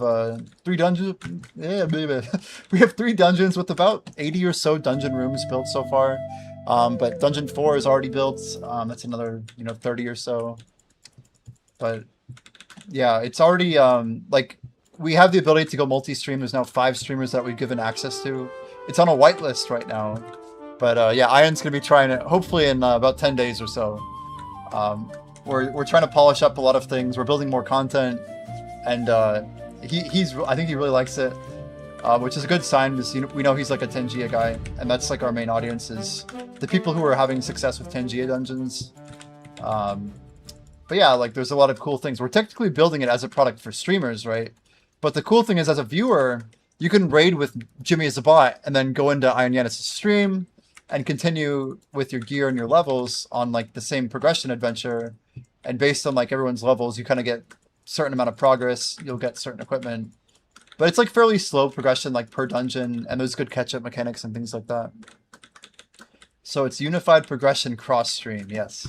3 dungeons. Yeah, baby. We have 3 dungeons with about 80 or so dungeon rooms built so far. But Dungeon 4 is already built. That's another, 30 or so. But yeah, it's already like we have the ability to go multi-stream. There's now 5 streamers that we've given access to. It's on a whitelist right now. But yeah, Iron's gonna be trying it hopefully in about 10 days or so. We're trying to polish up a lot of things. We're building more content, and I think he really likes it, which is a good sign because we know he's like a Tangia guy, and that's like our main audience is the people who are having success with Tangia dungeons. But yeah, like there's a lot of cool things. We're technically building it as a product for streamers, right? But the cool thing is, as a viewer, you can raid with Jimmy as a bot and then go into Iron Yanis' stream and continue with your gear and your levels on like the same progression adventure. And based on like everyone's levels, you kind of get a certain amount of progress. You'll get certain equipment, but it's like fairly slow progression, like per dungeon, and there's good catch-up mechanics and things like that. So it's unified progression cross-stream, yes,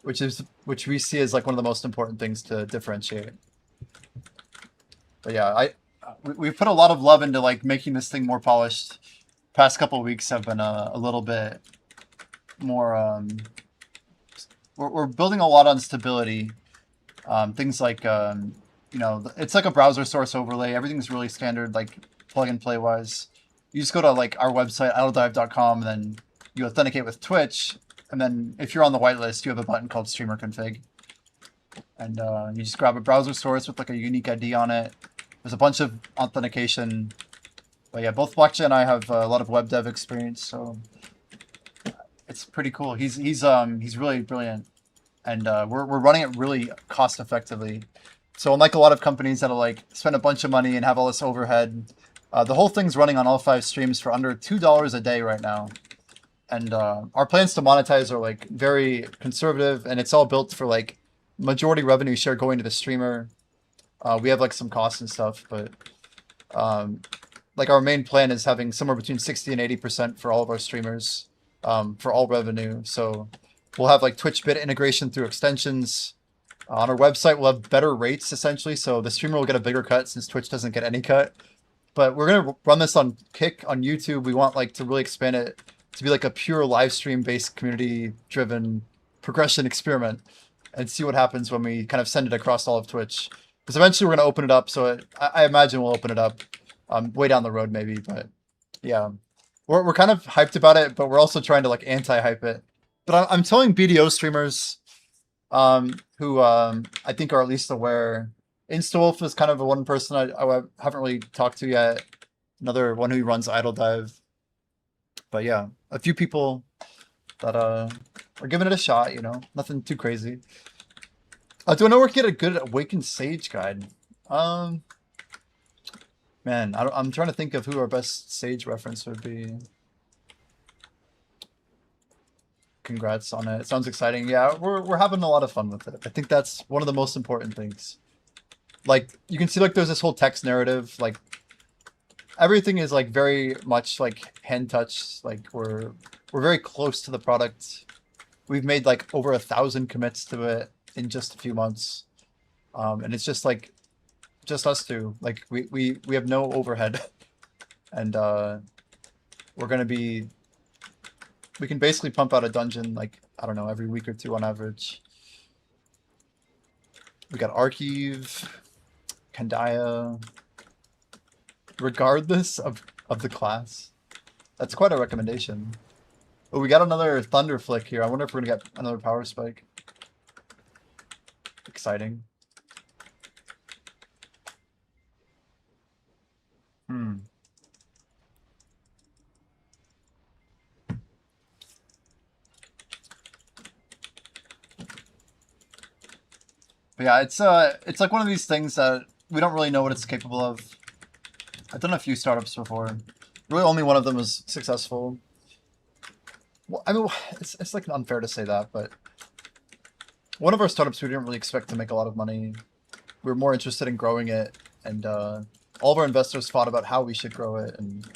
which we see as like one of the most important things to differentiate. But yeah, we put a lot of love into like making this thing more polished. Past couple of weeks have been a little bit more. We're building a lot on stability. Things like it's like a browser source overlay. Everything's really standard, like plug and play wise. You just go to like our website idledive.com, and then you authenticate with Twitch. And then if you're on the whitelist, you have a button called Streamer Config, and you just grab a browser source with like a unique ID on it. There's a bunch of authentication. But yeah, both Blackjack and I have a lot of web dev experience, so it's pretty cool. He's really brilliant, and we're running it really cost effectively. So unlike a lot of companies that'll like spend a bunch of money and have all this overhead, the whole thing's running on all 5 streams for under $2 a day right now. And our plans to monetize are like very conservative, and it's all built for like majority revenue share going to the streamer. We have like some costs and stuff, but Like our main plan is having somewhere between 60 and 80% for all of our streamers, for all revenue. So we'll have like Twitch bit integration through extensions. On our website, we'll have better rates essentially. So the streamer will get a bigger cut since Twitch doesn't get any cut. But we're gonna run this on Kick on YouTube. We want like to really expand it to be like a pure live stream based community driven progression experiment and see what happens when we kind of send it across all of Twitch. Because eventually we're gonna open it up. So I imagine we'll open it up way down the road maybe. But yeah, we're kind of hyped about it, but we're also trying to like anti-hype it. But I'm telling BDO streamers who I think are at least aware. InstaWolf is kind of a one person I haven't really talked to yet. Another one who runs Idle Dive. But yeah, a few people that are giving it a shot, you know, nothing too crazy. Do I know where to get a good Awakened Sage guide? Man, I'm trying to think of who our best Sage reference would be. Congrats on it. It sounds exciting. Yeah, we're having a lot of fun with it. I think that's one of the most important things. Like, you can see, like, there's this whole text narrative. Like, everything is, like, very much, like, hand touched. Like, we're very close to the product. We've made, like, over 1,000 commits to it in just a few months. And it's just, like, just us two. Like, we have no overhead. And, we're gonna be... We can basically pump out a dungeon, like, I don't know, every week or two on average. We got Archive... Kandaya, regardless of the class. That's quite a recommendation. Oh, we got another Thunder Flick here. I wonder if we're gonna get another Power Spike. Exciting. But yeah, it's like one of these things that we don't really know what it's capable of. I've done a few startups before. Really, only one of them was successful. Well, I mean, it's like unfair to say that, but one of our startups we didn't really expect to make a lot of money. We were more interested in growing it, and all of our investors fought about how we should grow it, and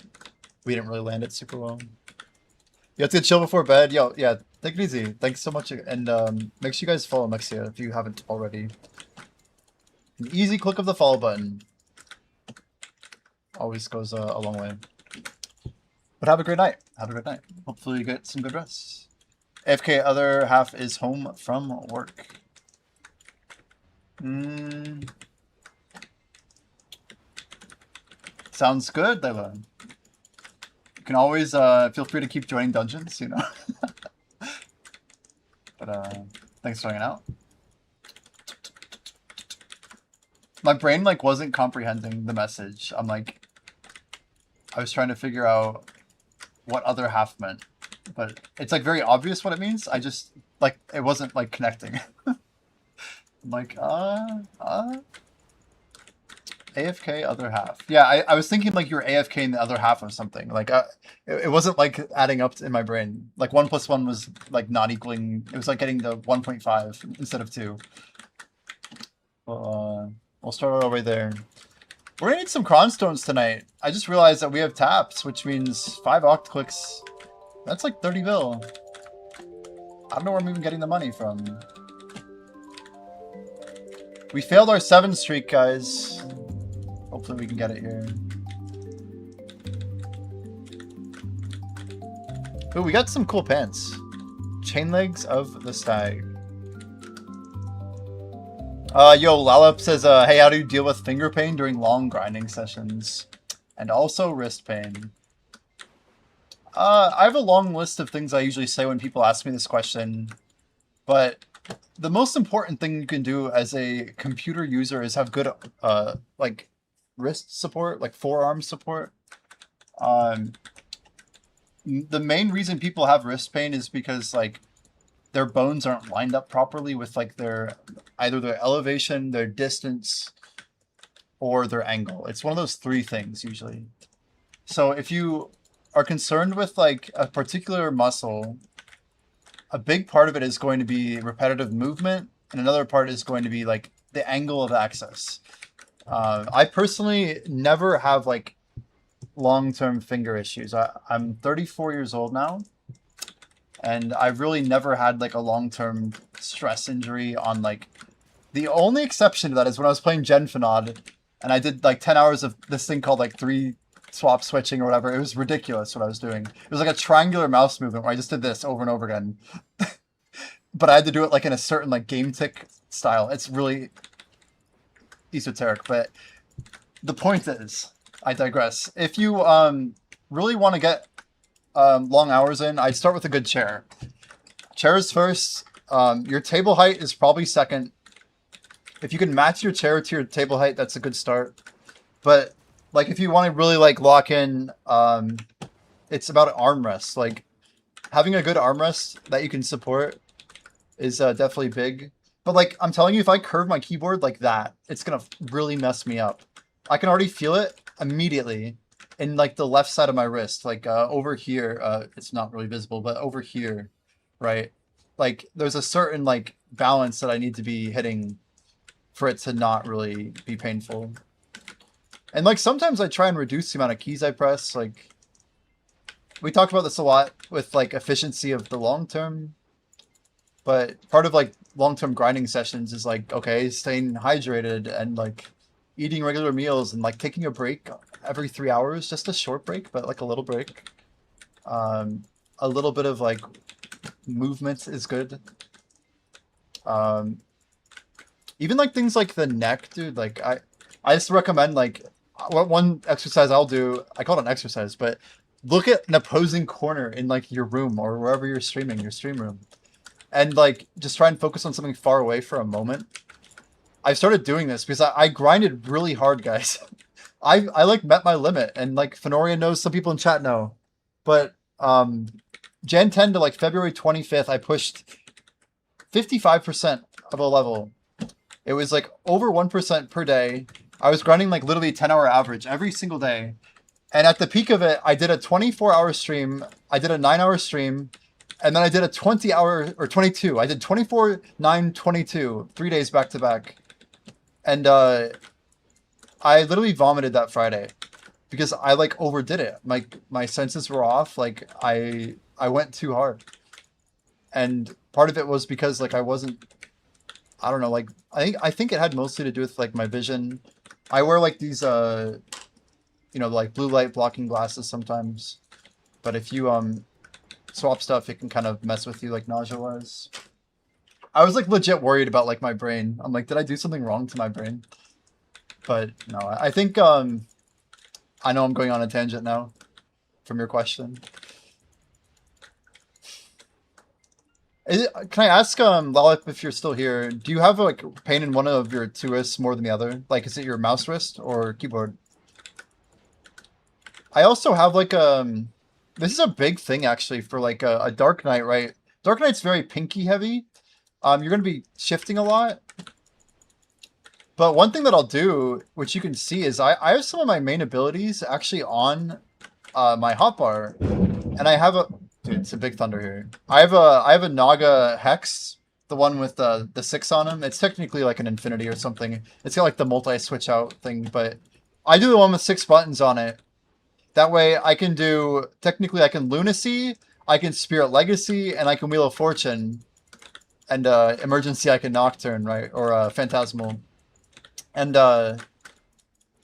we didn't really land it super well. You have to chill before bed. Yo, yeah, take it easy. Thanks so much, and make sure you guys follow Mexia if you haven't already. An easy click of the follow button always goes a long way. But have a great night. Have a great night. Hopefully you get some good rest. AFK other half is home from work. Sounds good, Layla. You can always feel free to keep joining dungeons, you know. But thanks for hanging out. My brain like wasn't comprehending the message. I'm like, I was trying to figure out what other half meant, but it's like very obvious what it means. I just like it wasn't like connecting. I'm like, AFK other half. Yeah, I was thinking like you were AFK in the other half of something. Like it wasn't like adding up in my brain. Like 1 + 1 was like not equaling. It was like getting the 1.5 instead of 2. Well, we'll start our way there. We're gonna need some cron stones tonight. I just realized that we have taps, which means 5 oct clicks. That's like 30 bill. I don't know where I'm even getting the money from. We failed our 7 streak, guys. Hopefully we can get it here. Ooh, we got some cool pants. Chain legs of the stag. Yo, Lalop says, hey, how do you deal with finger pain during long grinding sessions? And also wrist pain. I have a long list of things I usually say when people ask me this question. But the most important thing you can do as a computer user is have good, like, wrist support, like forearm support. The main reason people have wrist pain is because, like, their bones aren't lined up properly with like either their elevation, their distance, or their angle. It's one of those 3 things usually. So if you are concerned with like a particular muscle, a big part of it is going to be repetitive movement, and another part is going to be like the angle of access. I personally never have like long-term finger issues. I'm 34 years old now, and I've really never had like a long-term stress injury on like the only exception to that is when I was playing Genfinod and I did like 10 hours of this thing called like 3 swap switching or whatever. It was ridiculous what I was doing. It was like a triangular mouse movement where I just did this over and over again. But I had to do it like in a certain like game tick style. It's really esoteric, but the point is, I digress. If you really want to get long hours in, I'd start with a good chair. Chairs first. Your table height is probably second. If you can match your chair to your table height, that's a good start. But like if you want to really like lock in, it's about armrest. Like having a good armrest that you can support is definitely big. But like I'm telling you, if I curve my keyboard like that, it's gonna really mess me up. I can already feel it immediately in like the left side of my wrist, like over here. It's not really visible, but over here, right? Like there's a certain like balance that I need to be hitting for it to not really be painful. And like sometimes I try and reduce the amount of keys I press. Like we talked about this a lot with like efficiency of the long term. But part of like long-term grinding sessions is like, okay, staying hydrated and like eating regular meals and like taking a break every 3 hours, just a short break, but like a little break. A little bit of like movement is good. Even like things like the neck, dude, like I just recommend like one exercise I'll do, I call it an exercise, but look at an opposing corner in like your room or wherever you're streaming, your stream room. And like just try and focus on something far away for a moment. I started doing this because I grinded really hard, guys. I like met my limit, and like Fenoria knows, some people in chat know. But Jan 10 to like February 25th, I pushed 55% of a level. It was like over 1% per day. I was grinding like literally 10-hour average every single day. And at the peak of it, I did a 24-hour stream. I did a 9-hour stream. And then I did a 20-hour, or 22. I did 24, 9, 22, 3 days back to back. And I literally vomited that Friday because I like overdid it. My senses were off. Like I went too hard. And part of it was because like I wasn't, I don't know, like I think it had mostly to do with like my vision. I wear like these you know, like blue light blocking glasses sometimes. But if you swap stuff, it can kind of mess with you like nausea wise. I was like legit worried about like my brain. I'm like, did I do something wrong to my brain? But no, I think I know I'm going on a tangent now from your question. Can I ask Lollip, if you're still here, do you have like pain in one of your two wrists more than the other? Like is it your mouse wrist or keyboard? I also have like this is a big thing actually for like a Dark Knight, right? Dark Knight's very pinky heavy. You're going to be shifting a lot. But one thing that I'll do, which you can see, is I have some of my main abilities actually on my hotbar. And I have a... Dude, it's a big thunder here. I have a Naga Hex, the one with the 6 on him. It's technically like an Infinity or something. It's got like the multi-switch out thing, but I do the one with 6 buttons on it. That way I can do, technically I can Lunacy, I can Spirit Legacy, and I can Wheel of Fortune. And Emergency I can Nocturne, right? Or Phantasmal. And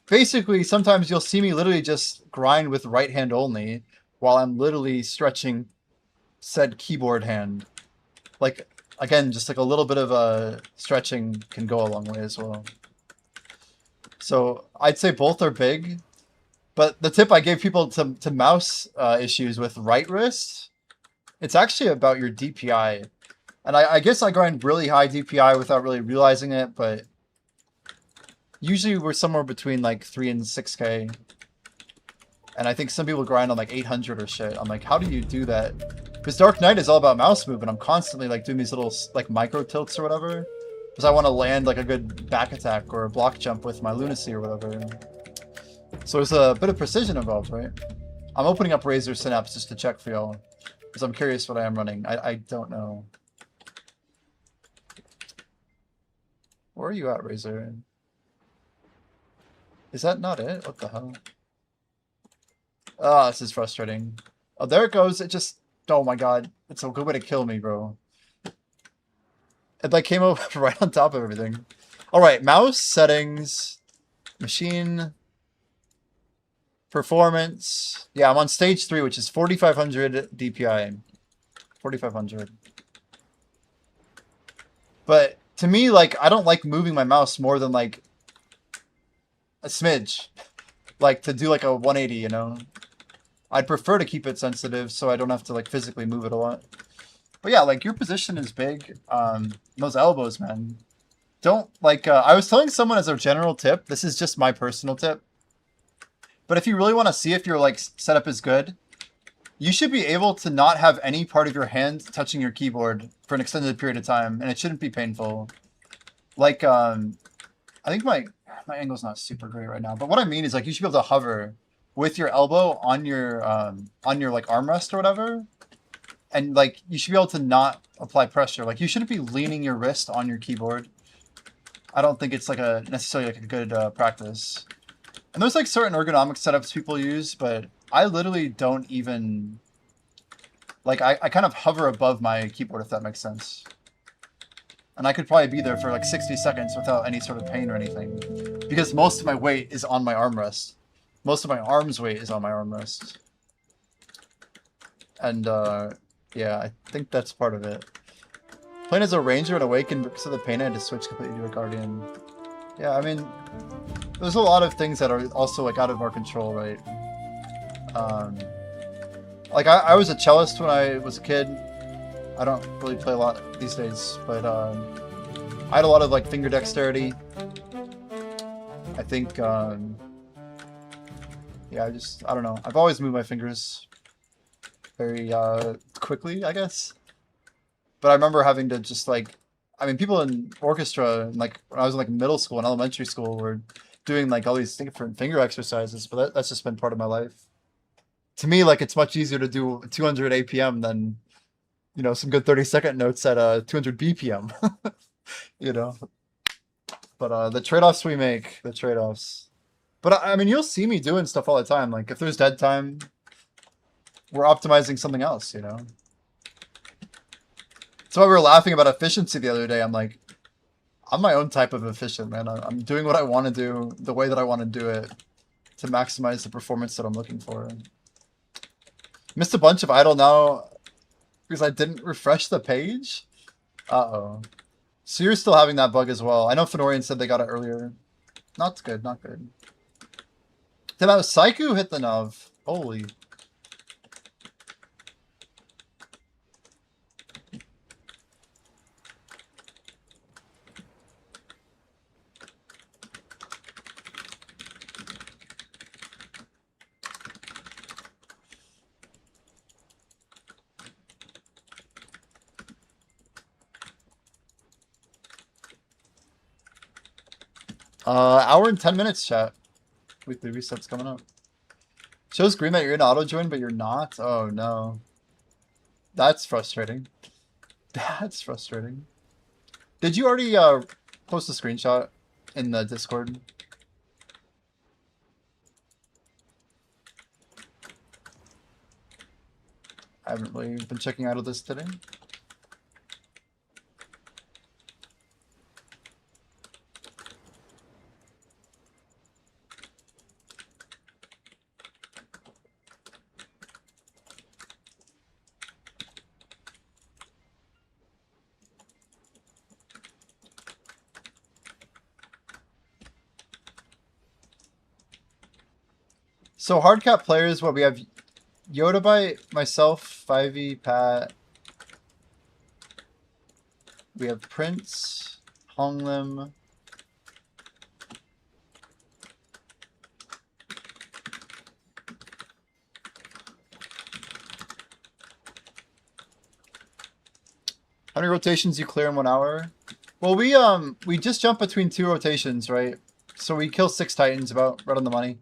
basically sometimes you'll see me literally just grind with right hand only while I'm literally stretching said keyboard hand. Like, again, just like a little bit of stretching can go a long way as well. So I'd say both are big. But the tip I gave people to mouse issues with right wrist, it's actually about your DPI. And I guess I grind really high DPI without really realizing it, but usually we're somewhere between like 3 and 6K. And I think some people grind on like 800 or shit. I'm like, how do you do that? Because Dark Knight is all about mouse movement. I'm constantly like doing these little like micro tilts or whatever. Because I want to land like a good back attack or a block jump with my Lunacy or whatever. So there's a bit of precision involved, right? I'm opening up Razer Synapse just to check for y'all. Because I'm curious what I am running. I don't know. Where are you at, Razer? Is that not it? What the hell? Ah, this is frustrating. Oh, there it goes. It just... Oh my god. It's a good way to kill me, bro. It like came over right on top of everything. Alright, mouse settings. Machine. Performance. Yeah, I'm on stage 3, which is 4500 DPI. 4500. But to me, like, I don't like moving my mouse more than like a smidge. Like to do like a 180, you know? I'd prefer to keep it sensitive so I don't have to like physically move it a lot. But yeah, like your position is big. Those elbows, man. Don't like, I was telling someone as a general tip, this is just my personal tip. But if you really want to see if your like setup is good, you should be able to not have any part of your hand touching your keyboard for an extended period of time, and it shouldn't be painful. Like, I think my angle's not super great right now, but what I mean is like you should be able to hover with your elbow on your like armrest or whatever, and like you should be able to not apply pressure. Like you shouldn't be leaning your wrist on your keyboard. I don't think it's like necessarily like a good practice. And there's like certain ergonomic setups people use, but I literally don't even like I kind of hover above my keyboard, if that makes sense. And I could probably be there for like 60 seconds without any sort of pain or anything. Because most of my weight is on my armrest. Most of my arm's weight is on my armrest. And yeah, I think that's part of it. Playing as a ranger and awaken because of the pain, I had to switch completely to a guardian. Yeah, I mean, there's a lot of things that are also like out of our control, right? Like I was a cellist when I was a kid. I don't really play a lot these days, but I had a lot of like finger dexterity. I think, yeah, I don't know. I've always moved my fingers very quickly, I guess. But I remember having to just like, I mean, people in orchestra, like when I was in like middle school and elementary school, were doing like all these different finger exercises, but that's just been part of my life. To me, like it's much easier to do 200 APM than, you know, some good 30-second notes at 200 BPM. You know, but the trade-offs we make, the trade-offs. But I mean, you'll see me doing stuff all the time. Like if there's dead time, we're optimizing something else, you know. That's why we were laughing about efficiency the other day. I'm like, I'm my own type of efficient, man. I'm doing what I want to do, the way that I want to do it, to maximize the performance that I'm looking for. Missed a bunch of idle now because I didn't refresh the page? Uh-oh. So you're still having that bug as well. I know Fenorian said they got it earlier. Not good, not good. Did that Saiku hit the Nuv? Holy. Hour and 10 minutes, chat. Weekly resets coming up. Shows green that you're in auto join, but you're not? Oh no. That's frustrating. That's frustrating. Did you already post a screenshot in the Discord? I haven't really been checking out of this today. So hardcap players, what we have Yodabite, myself, 5e, Pat. We have Prince, Honglim. How many rotations you clear in 1 hour? Well, we just jump between 2 rotations, right? So we kill 6 Titans about right on the money.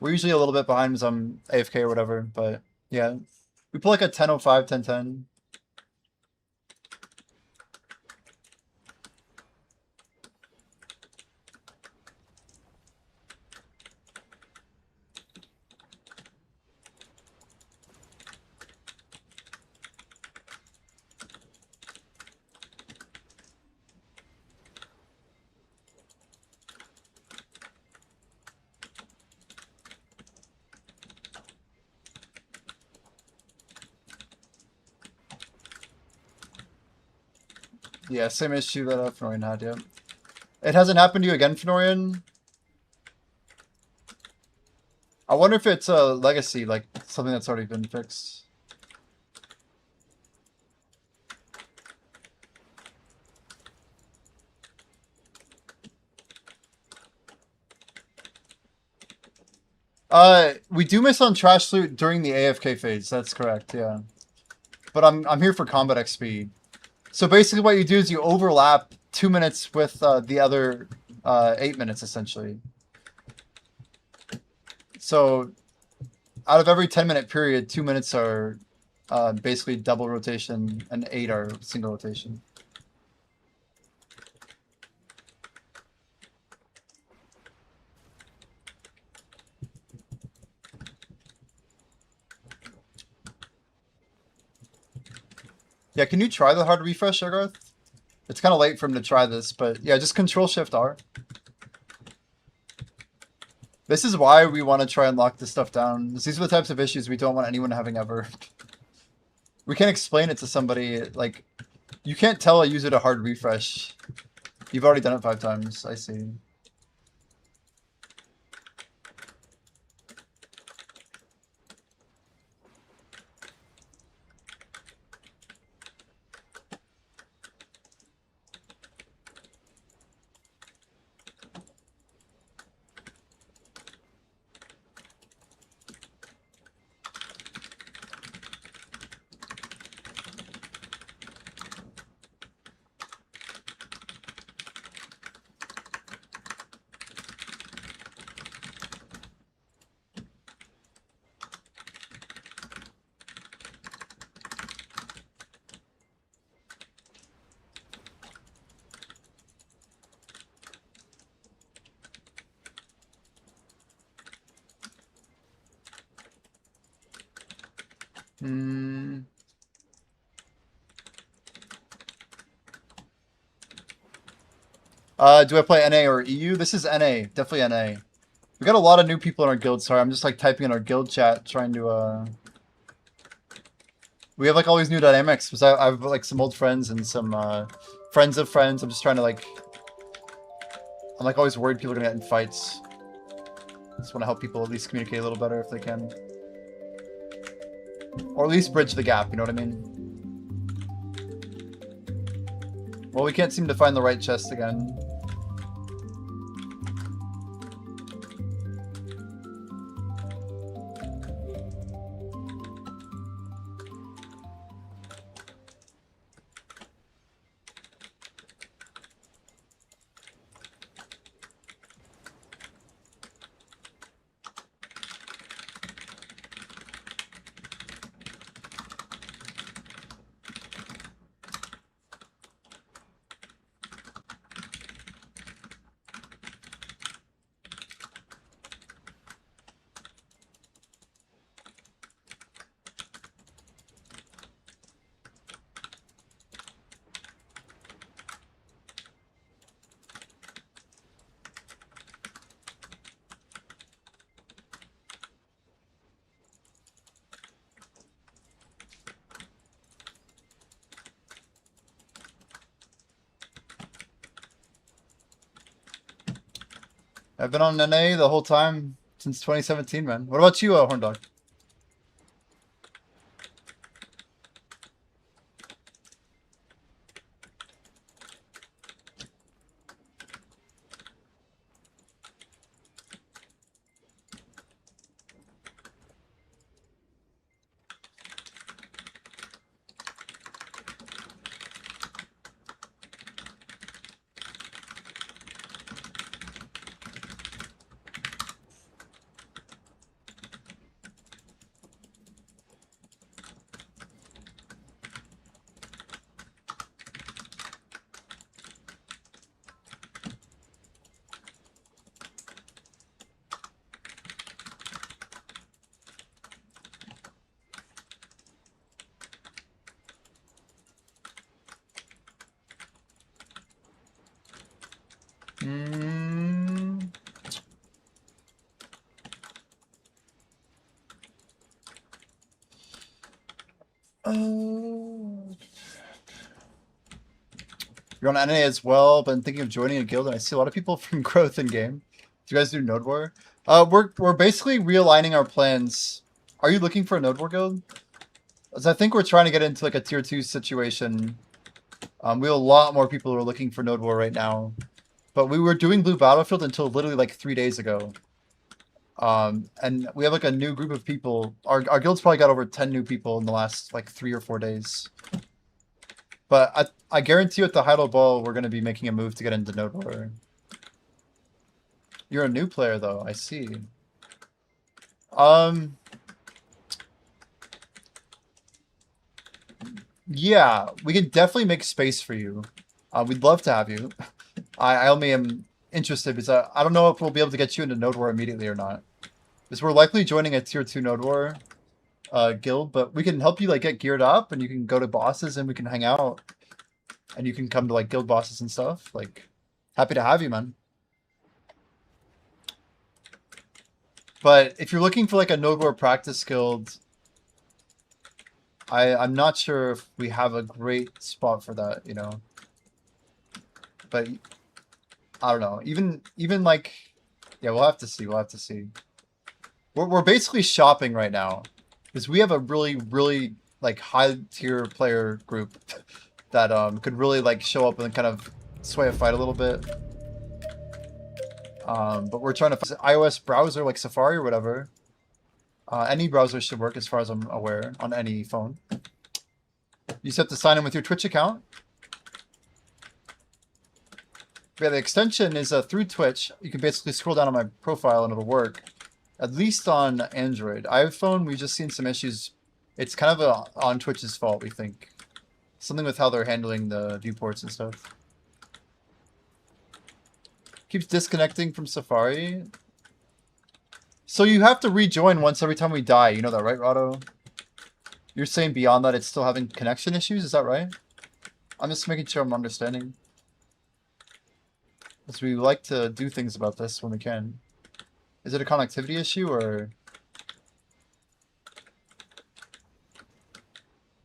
We're usually a little bit behind because I'm AFK or whatever, but yeah. We pull like a 10:05, 10:10. Yeah, same issue that Fenorian had, yeah. It hasn't happened to you again, Fenorian? I wonder if it's a legacy, like something that's already been fixed. We do miss on trash loot during the AFK phase. That's correct, yeah. But I'm here for combat XP. So basically, what you do is you overlap 2 minutes with the other 8 minutes, essentially. So out of every 10-minute period, 2 minutes are basically double rotation, and 8 are single rotation. Yeah, can you try the hard refresh, Agarth? It's kind of late for him to try this, but yeah, just Control-Shift-R. This is why we want to try and lock this stuff down. These are the types of issues we don't want anyone having ever. We can't explain it to somebody. Like, you can't tell a user to hard refresh. You've already done it 5 times. I see. Hmm. Do I play NA or EU? This is NA. Definitely NA. We got a lot of new people in our guild. Sorry, I'm just like typing in our guild chat, trying to We have like all these new dynamics. Because I have like some old friends and some friends of friends. I'm just trying to like. I'm like always worried people are gonna get in fights. Just want to help people at least communicate a little better if they can. Or at least bridge the gap, you know what I mean? Well, we can't seem to find the right chest again. I've been on NA the whole time since 2017, man. What about you, Horn Dog? You're on NA as well, but I'm thinking of joining a guild, and I see a lot of people from Growth in game. Do you guys do Node War? We're basically realigning our plans. Are you looking for a Node War guild? As I think we're trying to get into like a tier 2 situation. We have a lot more people who are looking for Node War right now. But we were doing Blue Battlefield until literally like 3 days ago. And we have like a new group of people. Our guild's probably got over 10 new people in the last like 3 or 4 days. But I guarantee you at the Heidel Ball, we're going to be making a move to get into Node War. You're a new player though, I see. Yeah, we can definitely make space for you. We'd love to have you. I only am interested because I don't know if we'll be able to get you into Node War immediately or not. Because we're likely joining a tier 2 Node War guild, but we can help you like get geared up and you can go to bosses and we can hang out. And you can come to like guild bosses and stuff. Like, happy to have you, man. But if you're looking for like a Node War practice guild, I'm not sure if we have a great spot for that, you know. But I don't know. Even like, yeah, we'll have to see. We'll have to see. We're basically shopping right now because we have a really like high tier player group that could really like show up and kind of sway a fight a little bit. But we're trying to find an iOS browser like Safari or whatever. Any browser should work as far as I'm aware on any phone. You just have to sign in with your Twitch account. Yeah, the extension is through Twitch. You can basically scroll down on my profile and it'll work. At least on Android. iPhone, we've just seen some issues. It's kind of on Twitch's fault, we think. Something with how they're handling the viewports and stuff. Keeps disconnecting from Safari. So you have to rejoin once every time we die. You know that, right, Rado? You're saying beyond that it's still having connection issues? Is that right? I'm just making sure I'm understanding. Because we like to do things about this when we can. Is it a connectivity issue or...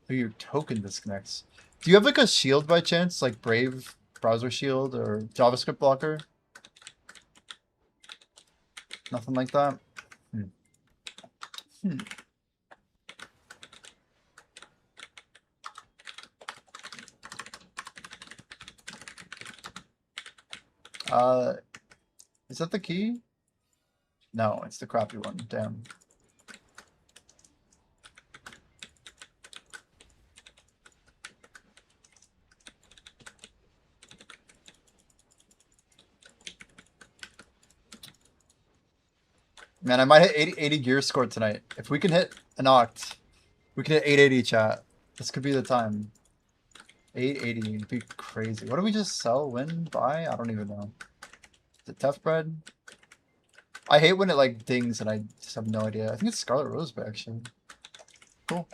Oh, your token disconnects. Do you have like a shield by chance? Like Brave browser shield or JavaScript blocker? Nothing like that? Is that the key? No, it's the crappy one. Damn. Man, I might hit 80 gear score tonight. If we can hit an oct, we can hit 880 chat. This could be the time. 880 would be crazy. What do we just sell, win, buy? I don't even know. Is it tough bread? I hate when it like dings and I just have no idea. I think it's Scarlet Rosebud actually. Cool.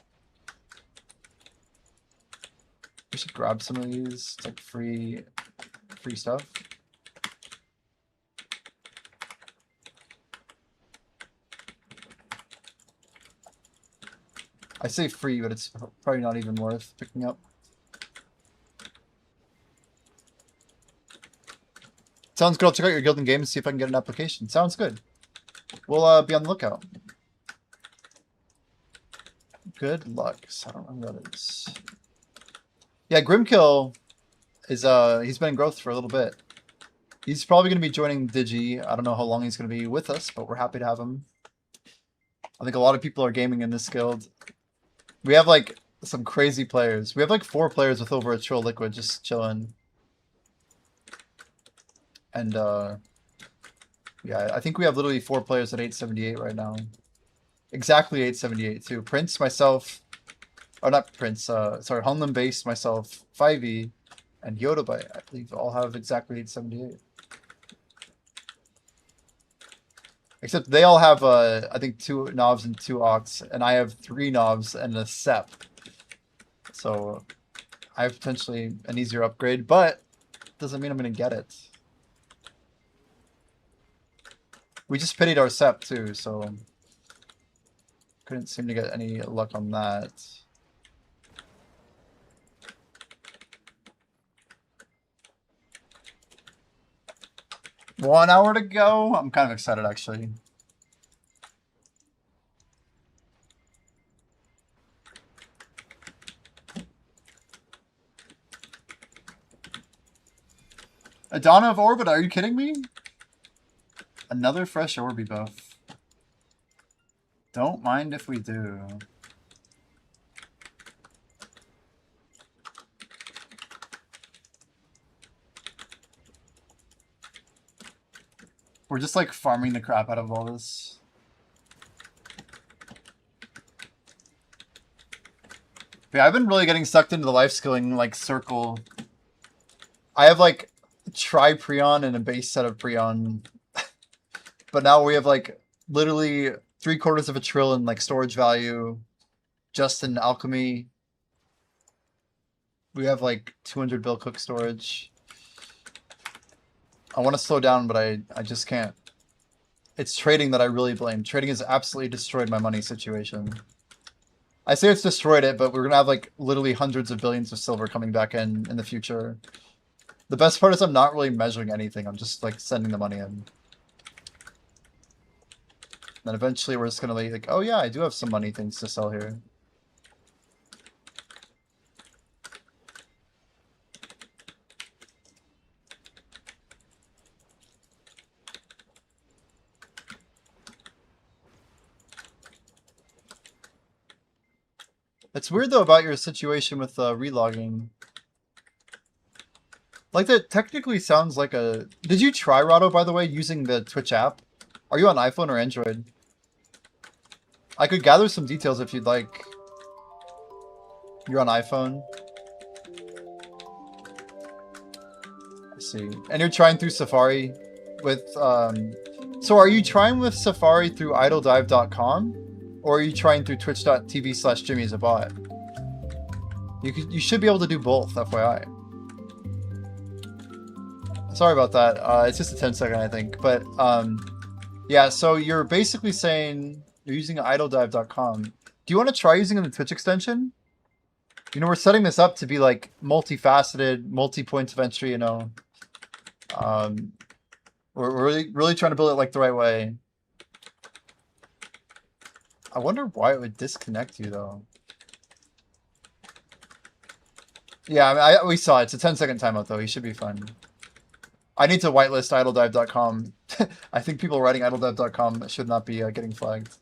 We should grab some of these. It's like free stuff. I say free, but it's probably not even worth picking up. Sounds good. I'll check out your guild and game and see if I can get an application. Sounds good. We'll be on the lookout. Good luck. So I don't know what that is. Yeah, Grimkill is he's been in growth for a little bit. He's probably gonna be joining Digi. I don't know how long he's gonna be with us, but we're happy to have him. I think a lot of people are gaming in this guild. We have like some crazy players. We have like 4 players with over a trill liquid just chilling. And yeah, I think we have literally 4 players at 878 right now. Exactly 878 too. Prince, myself, or not Prince, sorry, Hunlam Base, myself, 5e, and Yodabite, I believe all have exactly 878. Except they all have, I think 2 knobs and 2 octs, and I have 3 knobs and a sep. So I have potentially an easier upgrade, but doesn't mean I'm going to get it. We just pitied our sep too, so couldn't seem to get any luck on that. 1 hour to go. I'm kind of excited, actually. Adana of Orbita, are you kidding me? Another fresh Orbi buff. Don't mind if we do. We're just like farming the crap out of all this. But yeah, I've been really getting sucked into the life skilling like circle. I have like tri-Prion and a base set of Prion. But now we have like literally 3/4 of a trillion like storage value just in alchemy. We have like 200 bill cook storage. I want to slow down, but I just can't. It's trading that I really blame. Trading has absolutely destroyed my money situation. I say it's destroyed it, but we're going to have like literally hundreds of billions of silver coming back in the future. The best part is I'm not really measuring anything. I'm just like sending the money in. Then eventually we're just going to be like, oh yeah, I do have some money things to sell here. It's weird though about your situation with relogging. Like that technically sounds like a... Did you try Rado, by the way, using the Twitch app? Are you on iPhone or Android? I could gather some details if you'd like. You're on iPhone? I see. And you're trying through Safari with... So are you trying with Safari through idledive.com? Or are you trying through twitch.tv/Jimmy as a bot? You should be able to do both, FYI. Sorry about that. It's just a 10-second, I think. But, yeah, so you're basically saying you're using idledive.com. Do you want to try using the Twitch extension? You know, we're setting this up to be, like, multifaceted, multi-points of entry, you know. We're really trying to build it, like, the right way. I wonder why it would disconnect you, though. Yeah, I mean, we saw it. It's a 10-second timeout, though. He should be fine. I need to whitelist idledive.com. I think people writing idledive.com should not be getting flagged.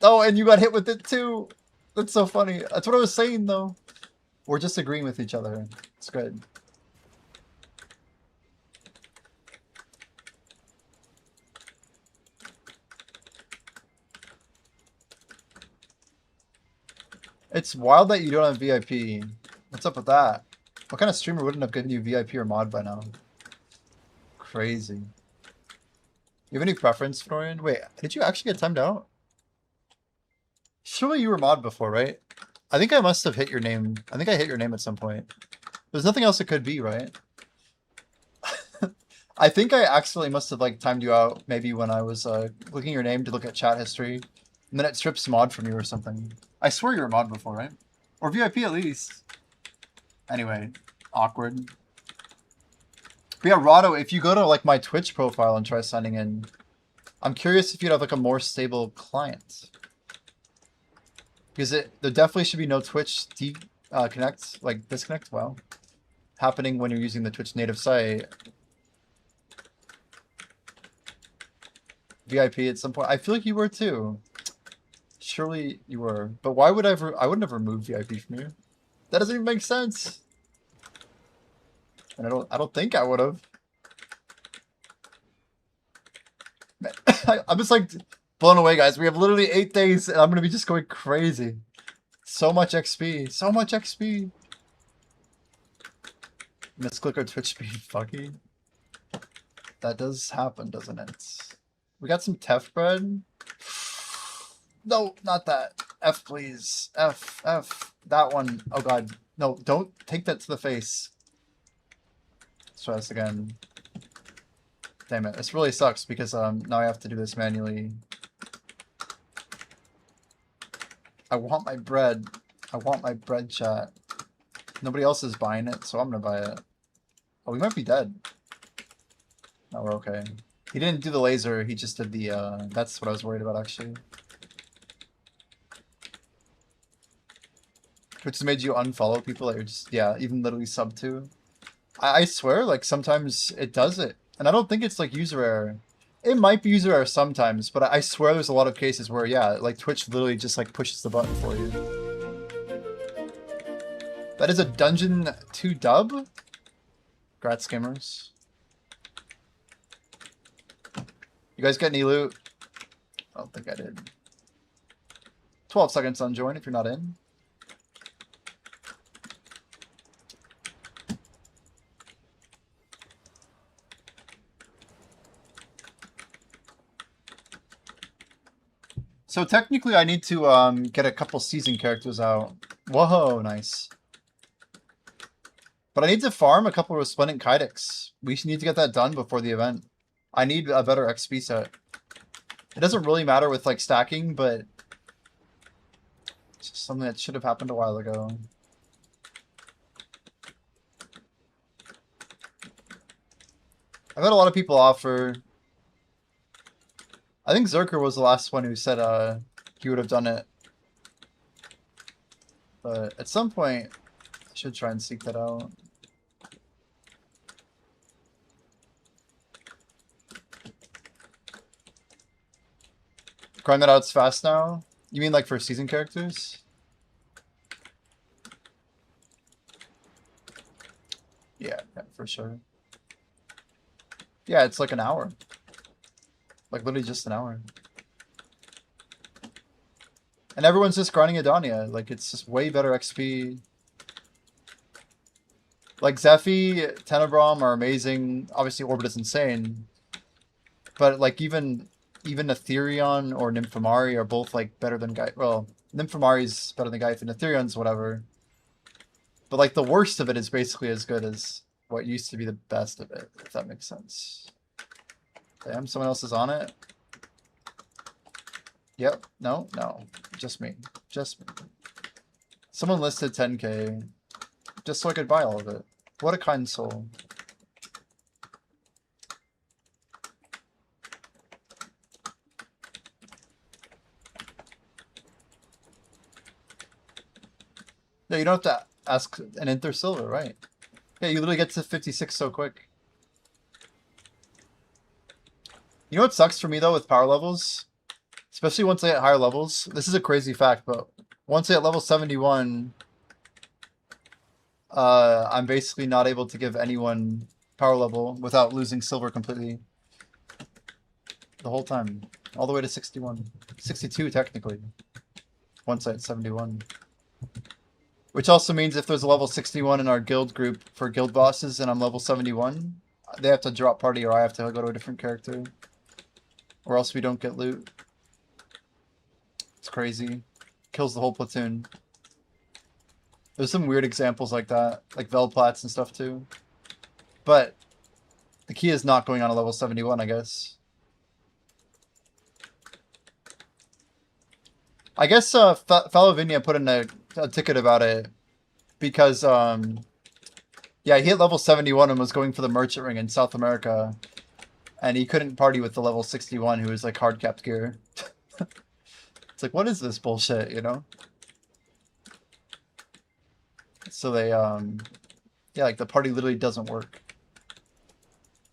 Oh, and you got hit with it, too. That's so funny. That's what I was saying, though. We're just agreeing with each other. It's good. It's wild that you don't have VIP. What's up with that? What kind of streamer wouldn't have given you VIP or mod by now? Crazy. You have any preference, Florian? Wait, did you actually get timed out? Surely you were mod before, right? I think I must have hit your name. I think I hit your name at some point. There's nothing else it could be, right? I think I accidentally must have like timed you out maybe when I was looking at your name to look at chat history. And then it strips mod from you or something. I swear you were mod before, right? Or VIP at least. Anyway, awkward. But yeah, Rado, if you go to like my Twitch profile and try signing in, I'm curious if you'd have like a more stable client. Because there definitely should be no Twitch connect, like disconnect, wow, happening when you're using the Twitch native site. VIP at some point. I feel like you were too. Surely you were. But why would I wouldn't have removed VIP from you. That doesn't even make sense. And I don't think I would have. I'm just like blown away, guys. We have literally 8 days and I'm gonna be just going crazy. So much XP. So much XP. Misclick our Twitch speed, fucky. That does happen, doesn't it? We got some Tef bread. No, not that. F, please. F, F. That one. Oh, God. No, don't take that to the face. Let's try this again. Damn it. This really sucks because now I have to do this manually. I want my bread. I want my bread, chat. Nobody else is buying it, so I'm gonna buy it. Oh, we might be dead. No, we're okay. He didn't do the laser, he just did the, that's what I was worried about, actually. Which has made you unfollow people that you're just, yeah, even literally sub to. I swear, like, sometimes it does it. And I don't think it's, like, user error. It might be user error sometimes, but I swear there's a lot of cases where, yeah, like, Twitch literally just, like, pushes the button for you. That is a Dungeon 2 dub? Congrats, gamers. You guys get any loot? I don't think I did. 12 seconds on join if you're not in. So technically I need to get a couple season characters out. Whoa, nice. But I need to farm a couple of Resplendent Kydex. We need to get that done before the event. I need a better XP set. It doesn't really matter with like stacking, but it's just something that should have happened a while ago. I've had a lot of people offer. I think Zerker was the last one who said he would have done it. But at some point, I should try and seek that out. Grind that out's fast now? You mean like for season characters? Yeah, for sure. Yeah, it's like an hour. Like literally just an hour. And everyone's just grinding Adonia. Like it's just way better XP. Like Zephy, Tenebrom are amazing. Obviously Orbit is insane. But like even Ethereon or Nymphomari are both like better than Guy. Well, Nymphomari's better than Gaiath and Ethereon's whatever. But like the worst of it is basically as good as what used to be the best of it, if that makes sense. Damn, someone else is on it. Yep. No, no. Just me. Just me. Someone listed 10k. Just so I could buy all of it. What a kind soul. Yeah, you don't have to ask an Inter Silver, right? Yeah, you literally get to 56 so quick. You know what sucks for me though with power levels? Especially once I hit higher levels. This is a crazy fact, but once I hit level 71, I'm basically not able to give anyone power level without losing silver completely. The whole time. All the way to 61. 62 technically. Once I hit 71. Which also means if there's a level 61 in our guild group for guild bosses and I'm level 71, they have to drop party or I have to go to a different character. Or else we don't get loot. It's crazy. Kills the whole platoon. There's some weird examples like that, like Velplats and stuff too. But the key is not going on a level 71, I guess. I guess Falavinia put in a ticket about it because, yeah, he hit level 71 and was going for the merchant ring in South America. And he couldn't party with the level 61 who was like hard capped gear. It's like, what is this bullshit, you know? So they, yeah, like the party literally doesn't work.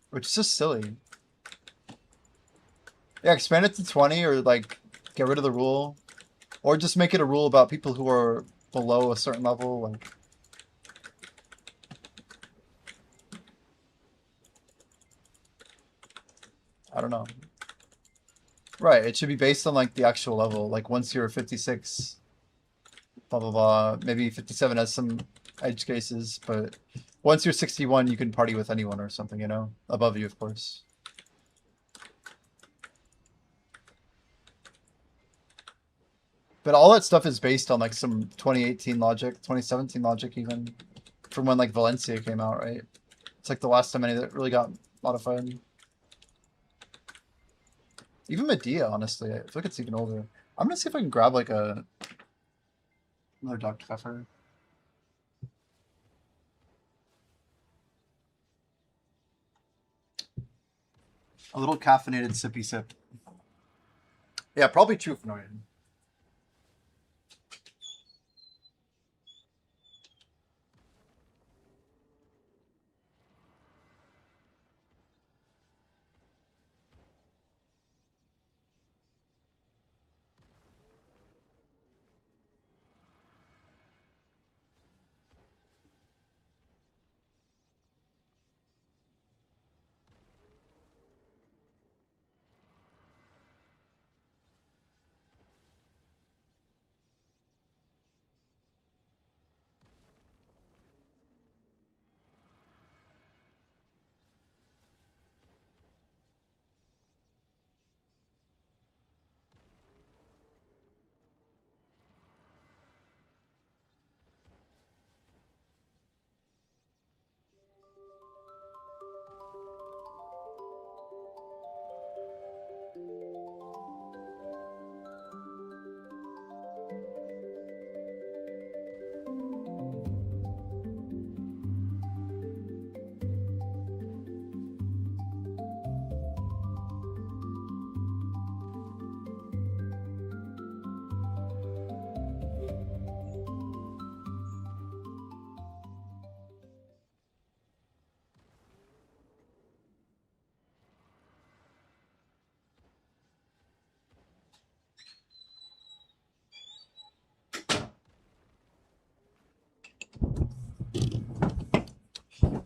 Which is just silly. Yeah, expand it to 20 or like get rid of the rule. Or just make it a rule about people who are below a certain level, like... I don't know. Right, it should be based on like the actual level. Like once you're 56, blah blah blah. Maybe 57 has some edge cases, but once you're 61, you can party with anyone or something, you know? Above you, of course. But all that stuff is based on like some 2018 logic, 2017 logic even, from when like Valencia came out, right? It's like the last time any that really got modified. Even Medea, honestly, I feel like it's even older. I'm gonna see if I can grab like another Dr. Pepper. A little caffeinated sippy sip. Yeah, probably true for Norian.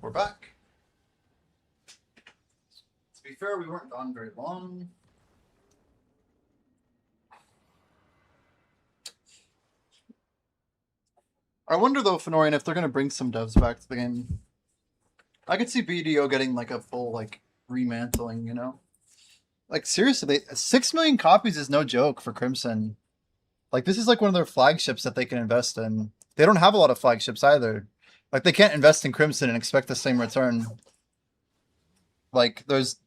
We're back. To be fair, we weren't gone very long. I wonder though, Fenorian, if they're gonna bring some devs back to the game. I could see BDO getting like a full like remantling, you know? Like seriously, 6 million copies is no joke for Crimson. Like this is like one of their flagships that they can invest in. They don't have a lot of flagships either. Like they can't invest in Crimson and expect the same return. Like there's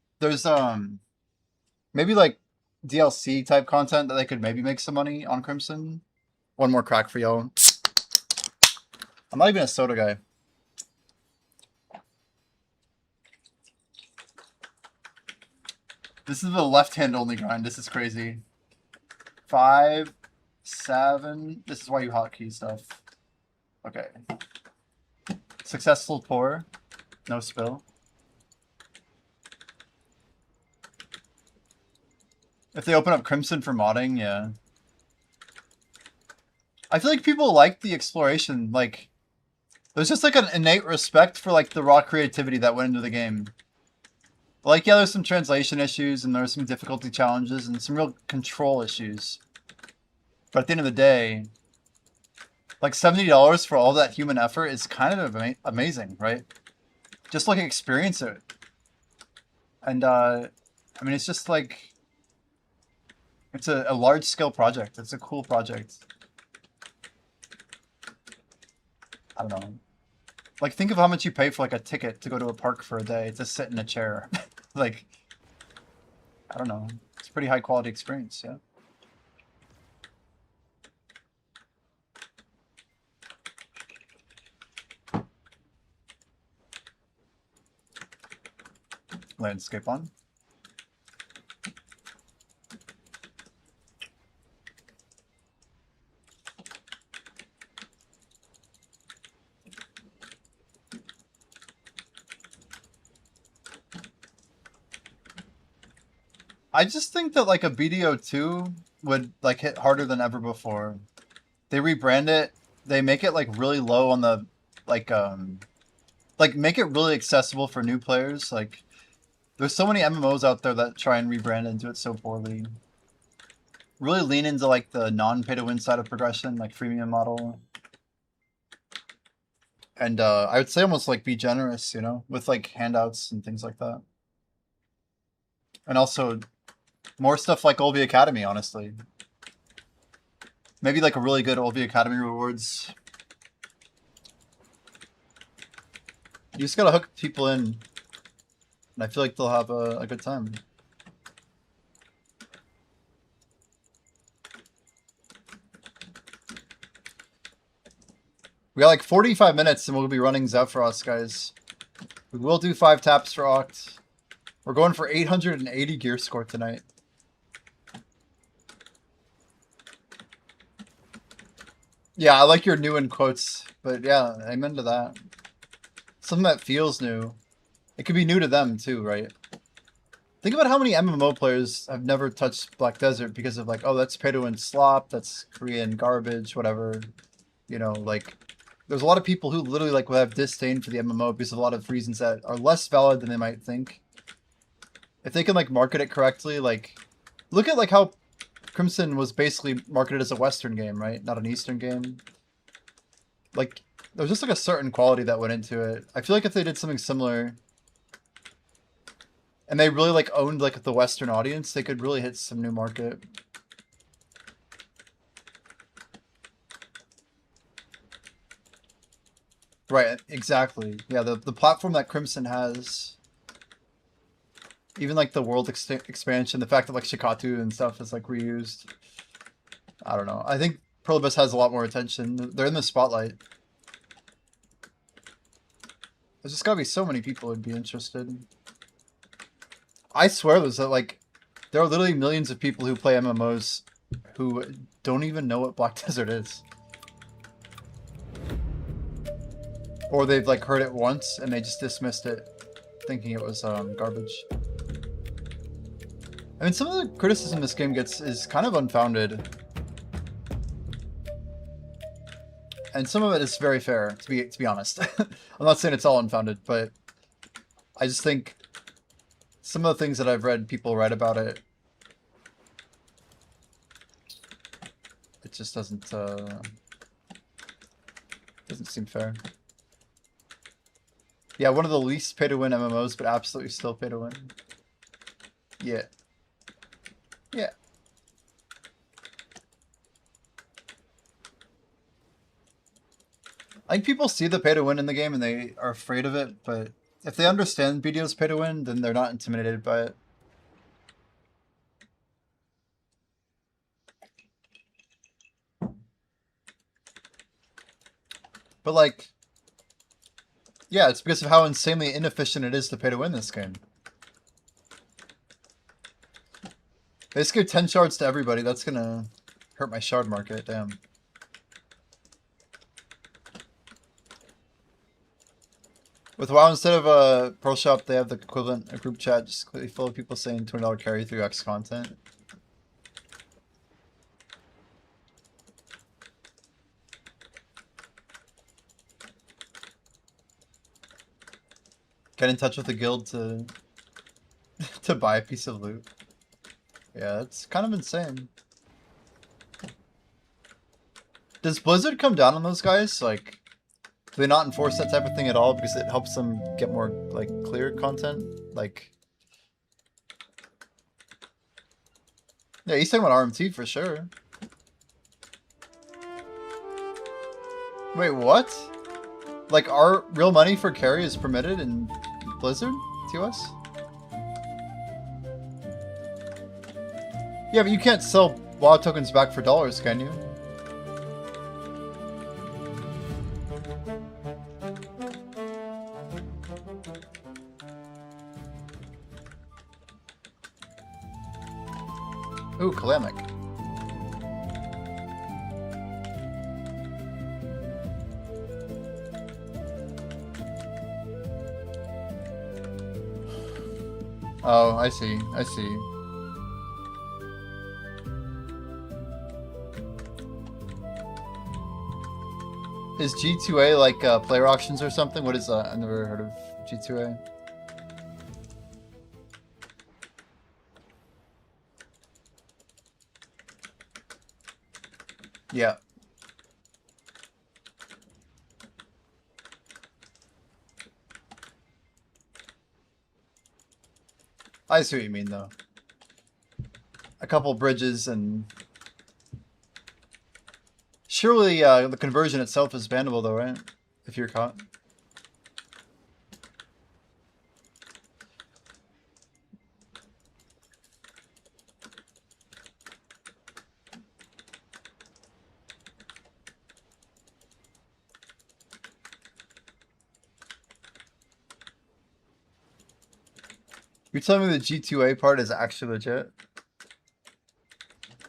maybe like DLC type content that they could maybe make some money on Crimson. One more crack for y'all. I'm not even a soda guy. This is the left hand only grind. This is crazy. 5, 7. This is why you hotkey stuff. Okay. Successful pour. No spill. If they open up Crimson for modding, yeah. I feel like people like the exploration. Like, there's just like an innate respect for like the raw creativity that went into the game. Like, yeah, there's some translation issues and there's some difficulty challenges and some real control issues. But at the end of the day, like $70 for all that human effort is kind of amazing, right? Just like experience it. And I mean, it's just like, it's a large scale project. It's a cool project. I don't know. Like, think of how much you pay for like a ticket to go to a park for a day to sit in a chair. Like, I don't know. It's a pretty high quality experience, yeah. Landscape on. I just think that like a BDO2 would like hit harder than ever before. They rebrand it. They make it like really low on the like make it really accessible for new players. Like there's so many MMOs out there that try and rebrand and do it so poorly. Really lean into like the non-pay to win side of progression, like freemium model. And I would say almost like be generous, you know, with like handouts and things like that. And also more stuff like Olvi Academy, honestly. Maybe like a really good Olvi Academy rewards. You just gotta hook people in. And I feel like they'll have a good time. We got like 45 minutes and we'll be running Zephyros, guys. We will do 5 taps for Oct. We're going for 880 gear score tonight. Yeah, I like your new in quotes, but yeah, I'm into that. Something that feels new. It could be new to them too, right? Think about how many MMO players have never touched Black Desert because of like, oh, that's pay-to-win slop, that's Korean garbage, whatever. You know, like, there's a lot of people who literally like will have disdain for the MMO because of a lot of reasons that are less valid than they might think. If they can like market it correctly, like, look at like how Crimson was basically marketed as a Western game, right? Not an Eastern game. Like, there's just like a certain quality that went into it. I feel like if they did something similar and they really like owned like the Western audience, they could really hit some new market. Right, exactly. Yeah, the platform that Crimson has, even like the world expansion, the fact that like Shikatu and stuff is like reused. I don't know. I think Prolibus has a lot more attention. They're in the spotlight. There's just gotta be so many people who'd be interested. I swear there's like, there are literally millions of people who play MMOs who don't even know what Black Desert is. Or they've like heard it once and they just dismissed it, thinking it was garbage. I mean, some of the criticism this game gets is kind of unfounded. And some of it is very fair, to be honest. I'm not saying it's all unfounded, but I just think some of the things that I've read people write about it, it just doesn't seem fair. Yeah, one of the least pay-to-win MMOs, but absolutely still pay-to-win. Yeah. Yeah. I think people see the pay-to-win in the game and they are afraid of it, but if they understand BDO's pay-to-win, then they're not intimidated by it. But like, yeah, it's because of how insanely inefficient it is to pay to win this game. They just give 10 shards to everybody. That's gonna hurt my shard market. Damn. With WoW, instead of a Pearl Shop, they have the equivalent, a group chat just completely full of people saying $20 carry through X content. Get in touch with the guild to to buy a piece of loot. Yeah, it's kind of insane. Does Blizzard come down on those guys? Like, do they not enforce that type of thing at all because it helps them get more, like, clear content? Like, yeah, he's talking about RMT for sure. Wait, what? Like, our real money for carry is permitted in Blizzard TOS? Yeah, but you can't sell WoW tokens back for dollars, can you? Ooh, Kalamic. Oh, I see. I see. Is G2A like player auctions or something? What is that? I've never heard of G2A. Yeah. I see what you mean, though. A couple bridges and... Surely the conversion itself is bannable, though, right? If you're caught. You're telling me the G2A part is actually legit?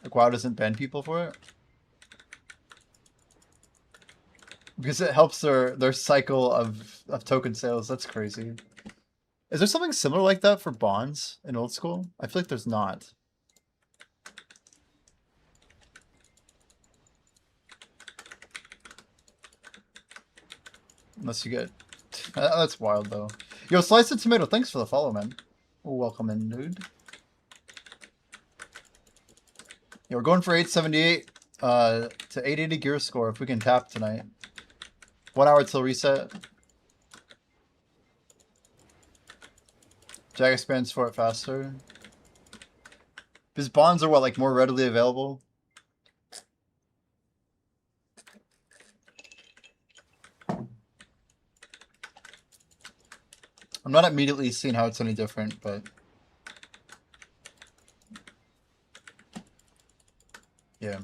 Like WoW doesn't ban people for it? Because it helps their cycle of token sales. That's crazy. Is there something similar like that for bonds in old school? I feel like there's not. Unless you get... That's wild, though. Yo, Slice of Tomato, thanks for the follow, man. Welcome in, dude. Yeah, we're going for 878 to 880 gear score if we can tap tonight. 1 hour till reset. Jag expands for it faster. His bonds are what, like more readily available? I'm not immediately seeing how it's any different, but yeah.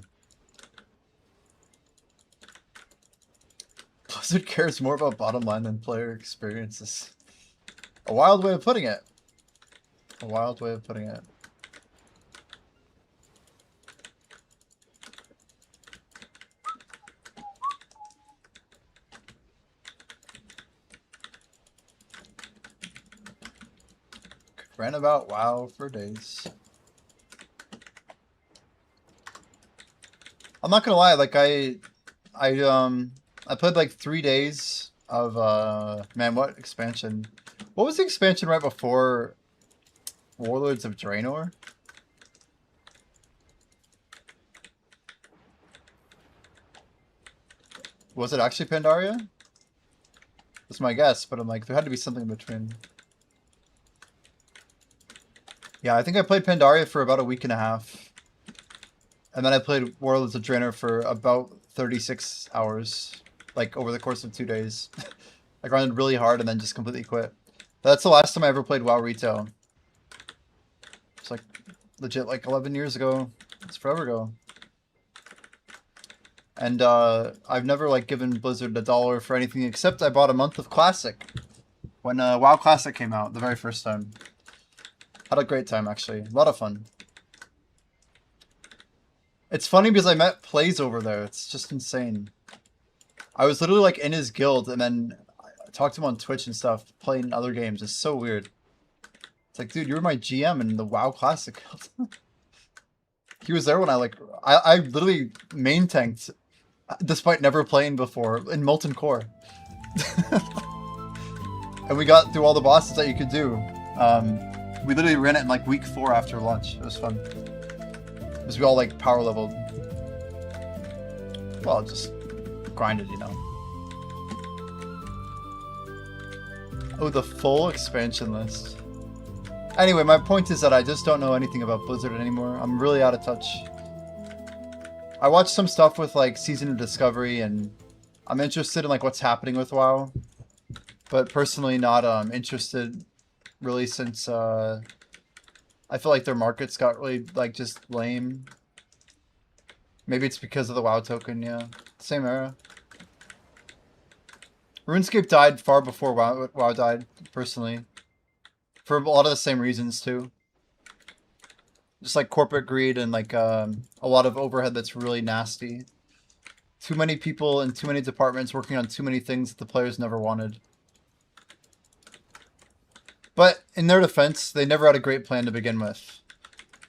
Blizzard cares more about bottom line than player experiences. A wild way of putting it. A wild way of putting it. Ran about WoW for days. I'm not gonna lie, like I played like 3 days of man, what expansion? What was the expansion right before Warlords of Draenor? Was it actually Pandaria? That's my guess, but I'm like, there had to be something in between. Yeah, I think I played Pandaria for about a week and a half. And then I played Warlords of Draenor for about 36 hours. Like, over the course of 2 days. I grinded really hard and then just completely quit. That's the last time I ever played WoW Retail. It's like, legit, like 11 years ago. It's forever ago. And I've never like given Blizzard $1 for anything except I bought a month of Classic. When WoW Classic came out, the very first time. Had a great time, actually. A lot of fun. It's funny because I met Plays over there. It's just insane. I was literally like in his guild and then I talked to him on Twitch and stuff, playing other games. It's so weird. It's like, dude, you were my GM in the WoW Classic guild. He was there when I literally main tanked despite never playing before in Molten Core. And we got through all the bosses that you could do. We literally ran it in like week 4 after launch. It was fun. Because we all like power leveled. Well, just grinded, you know. Oh, the full expansion list. Anyway, my point is that I just don't know anything about Blizzard anymore. I'm really out of touch. I watched some stuff with like Season of Discovery, and I'm interested in like what's happening with WoW. But personally not interested really since I feel like their markets got really like just lame. Maybe it's because of the WoW token, yeah. Same era. RuneScape died far before WoW died, personally. For a lot of the same reasons, too. Just like corporate greed and like a lot of overhead that's really nasty. Too many people in too many departments working on too many things that the players never wanted. But in their defense, they never had a great plan to begin with.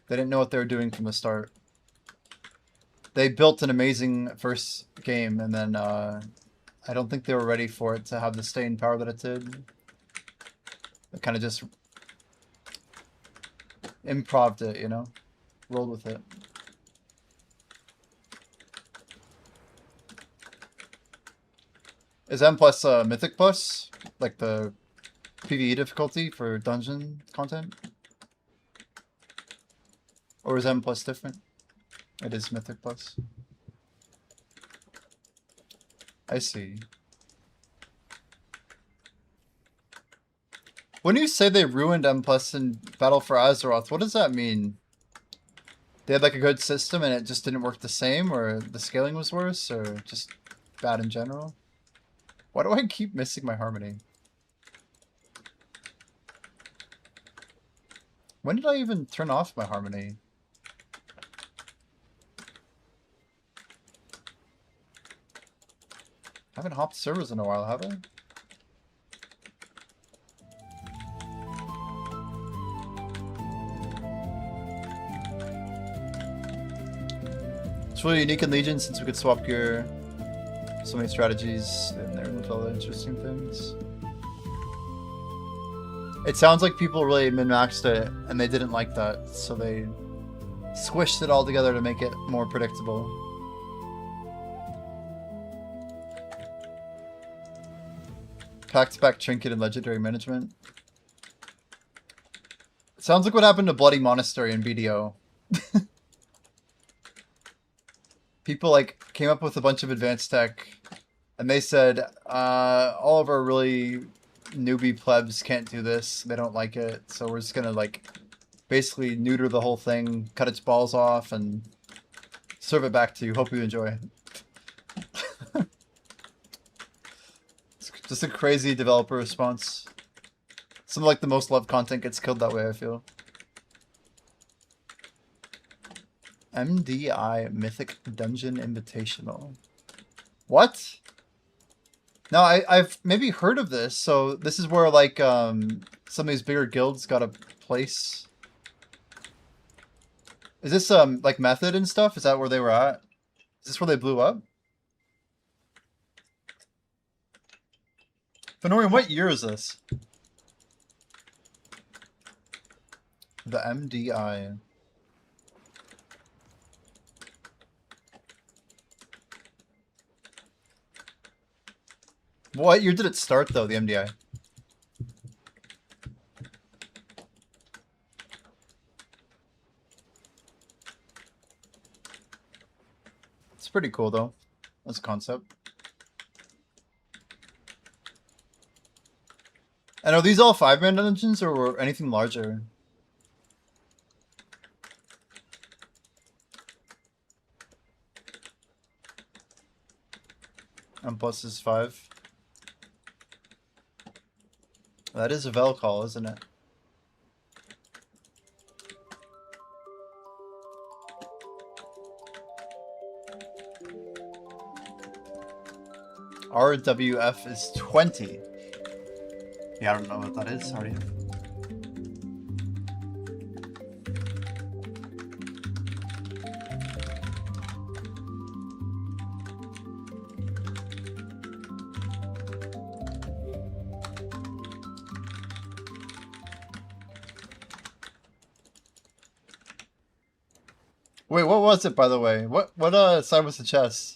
They didn't know what they were doing from the start. They built an amazing first game, and then I don't think they were ready for it to have the staying power that it did. They kind of just improv'd it, you know? Rolled with it. Is M plus Mythic plus? Like the PvE difficulty for dungeon content? Or is M plus different? It is Mythic plus. I see. When you say they ruined M plus in Battle for Azeroth, what does that mean? They had like a good system and it just didn't work the same, or the scaling was worse, or just bad in general? Why do I keep missing my harmony? When did I even turn off my harmony? I haven't hopped servers in a while, have I? It's really unique in Legion since we could swap gear, so many strategies, and they removed all the interesting things. It sounds like people really min-maxed it, and they didn't like that, so they squished it all together to make it more predictable. Packed back trinket and legendary management. It sounds like what happened to Bloody Monastery in BDO. People like came up with a bunch of advanced tech, and they said all of our really newbie plebs can't do this. They don't like it, so we're just gonna like basically neuter the whole thing, cut its balls off, and serve it back to you. Hope you enjoy. It's just a crazy developer response. Some of like the most loved content gets killed that way, I feel. MDI Mythic Dungeon Invitational. What? Now I've maybe heard of this. So this is where like some of these bigger guilds got a place. Is this like Method and stuff? Is that where they were at? Is this where they blew up? Fenorian, what year is this? The MDI. What year did it start, though, the MDI? It's pretty cool, though. That's a concept. And are these all 5-man dungeons, or anything larger? And plus is 5. That is a Vel call, isn't it? RWF is 20. Yeah, I don't know what that is. Sorry. Wait, what was it, by the way? What side was the chest?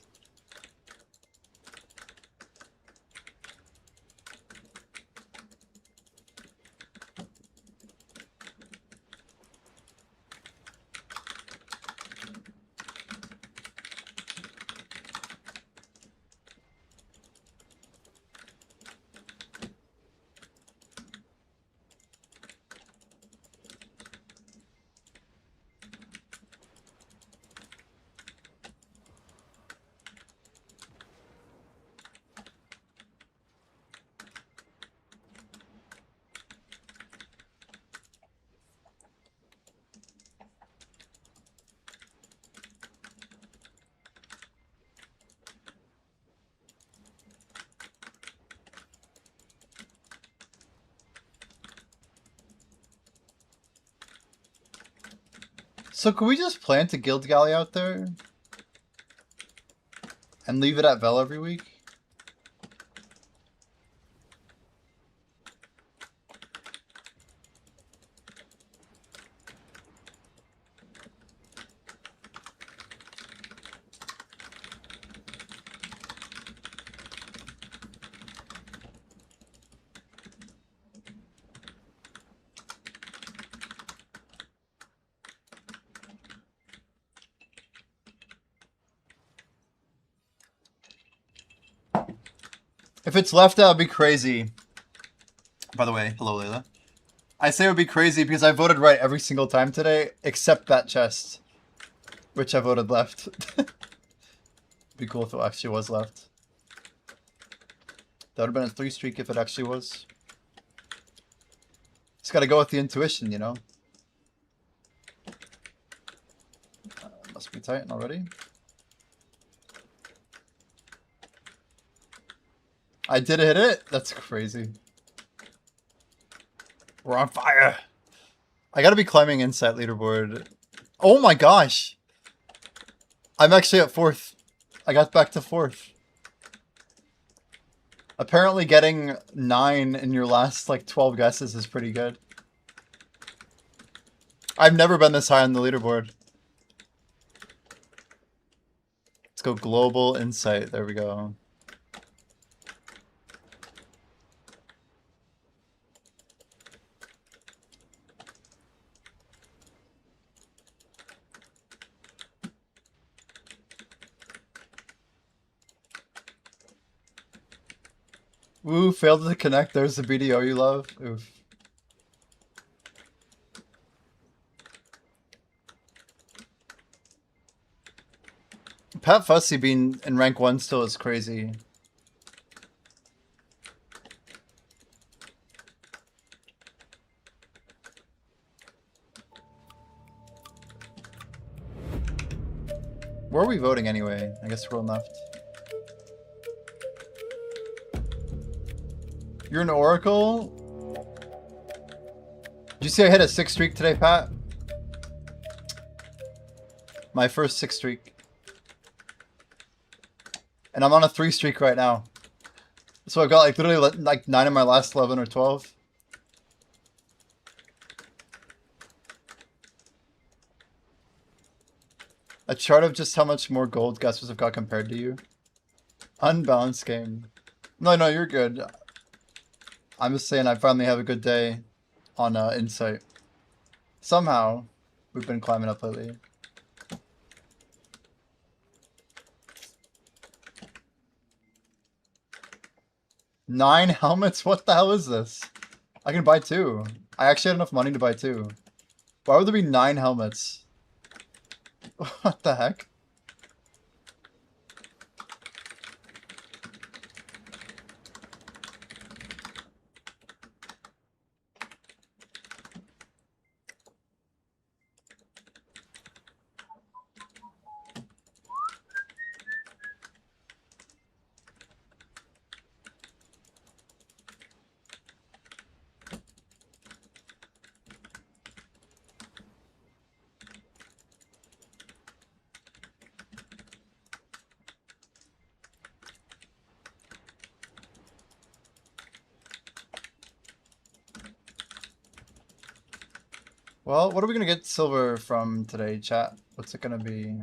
So could we just plant a guild galley out there and leave it at Vel every week? If it's left out, it'd be crazy. By the way, hello, Layla. I say it would be crazy because I voted right every single time today, except that chest, which I voted left. Be cool if it actually was left. That would have been a 3 streak if it actually was. Just gotta go with the intuition, you know? Market Titan already. I did hit it? That's crazy. We're on fire. I gotta be climbing Insight leaderboard. Oh my gosh. I'm actually at 4th. I got back to 4th. Apparently getting 9 in your last like 12 guesses is pretty good. I've never been this high on the leaderboard. Let's go global insight. There we go. Ooh, failed to connect. There's the BDO you love. Oof. Pat Fussy being in rank 1 still is crazy. Where are we voting anyway? I guess we're on left. You're an Oracle? Did you see I hit a 6 streak today, Pat? My first 6 streak. And I'm on a 3 streak right now. So I got like literally like 9 in my last 11 or 12. A chart of just how much more gold guesses have got compared to you. Unbalanced game. No, you're good. I'm just saying I finally have a good day on Insight. Somehow, we've been climbing up lately. Nine helmets? What the hell is this? I can buy 2. I actually had enough money to buy 2. Why would there be 9 helmets? What the heck? Well, what are we gonna get silver from today, chat? What's it gonna be?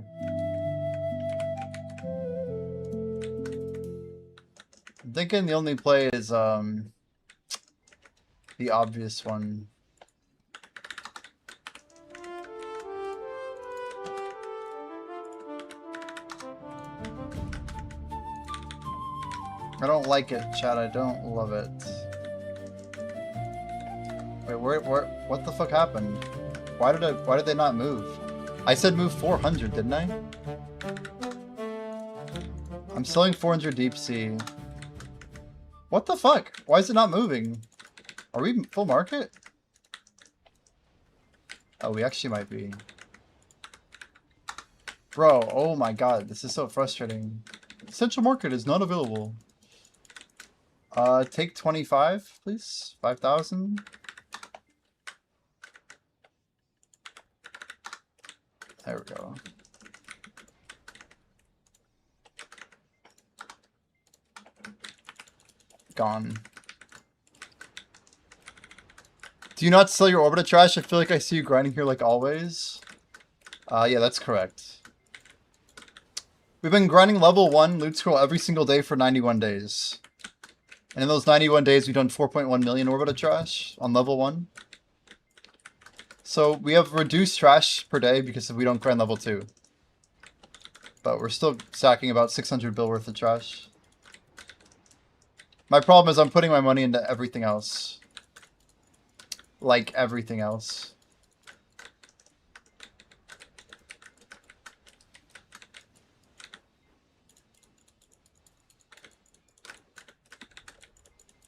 I'm thinking the only play is the obvious one. I don't like it, chat. I don't love it. Wait, what the fuck happened? Why did they not move? I said move 400, didn't I? I'm selling 400 deep sea. What the fuck? Why is it not moving? Are we full market? Oh, we actually might be. Bro, oh my god, this is so frustrating. Central market is not available. Take 25, please. 5,000. There we go. Gone. Do you not sell your Orbita trash? I feel like I see you grinding here like always. Yeah, that's correct. We've been grinding level 1 loot scroll every single day for 91 days. And in those 91 days, we've done 4.1 million Orbita trash on level 1. So we have reduced trash per day because we don't grind level 2. But we're still stacking about 600 bill worth of trash. My problem is I'm putting my money into everything else. Like everything else.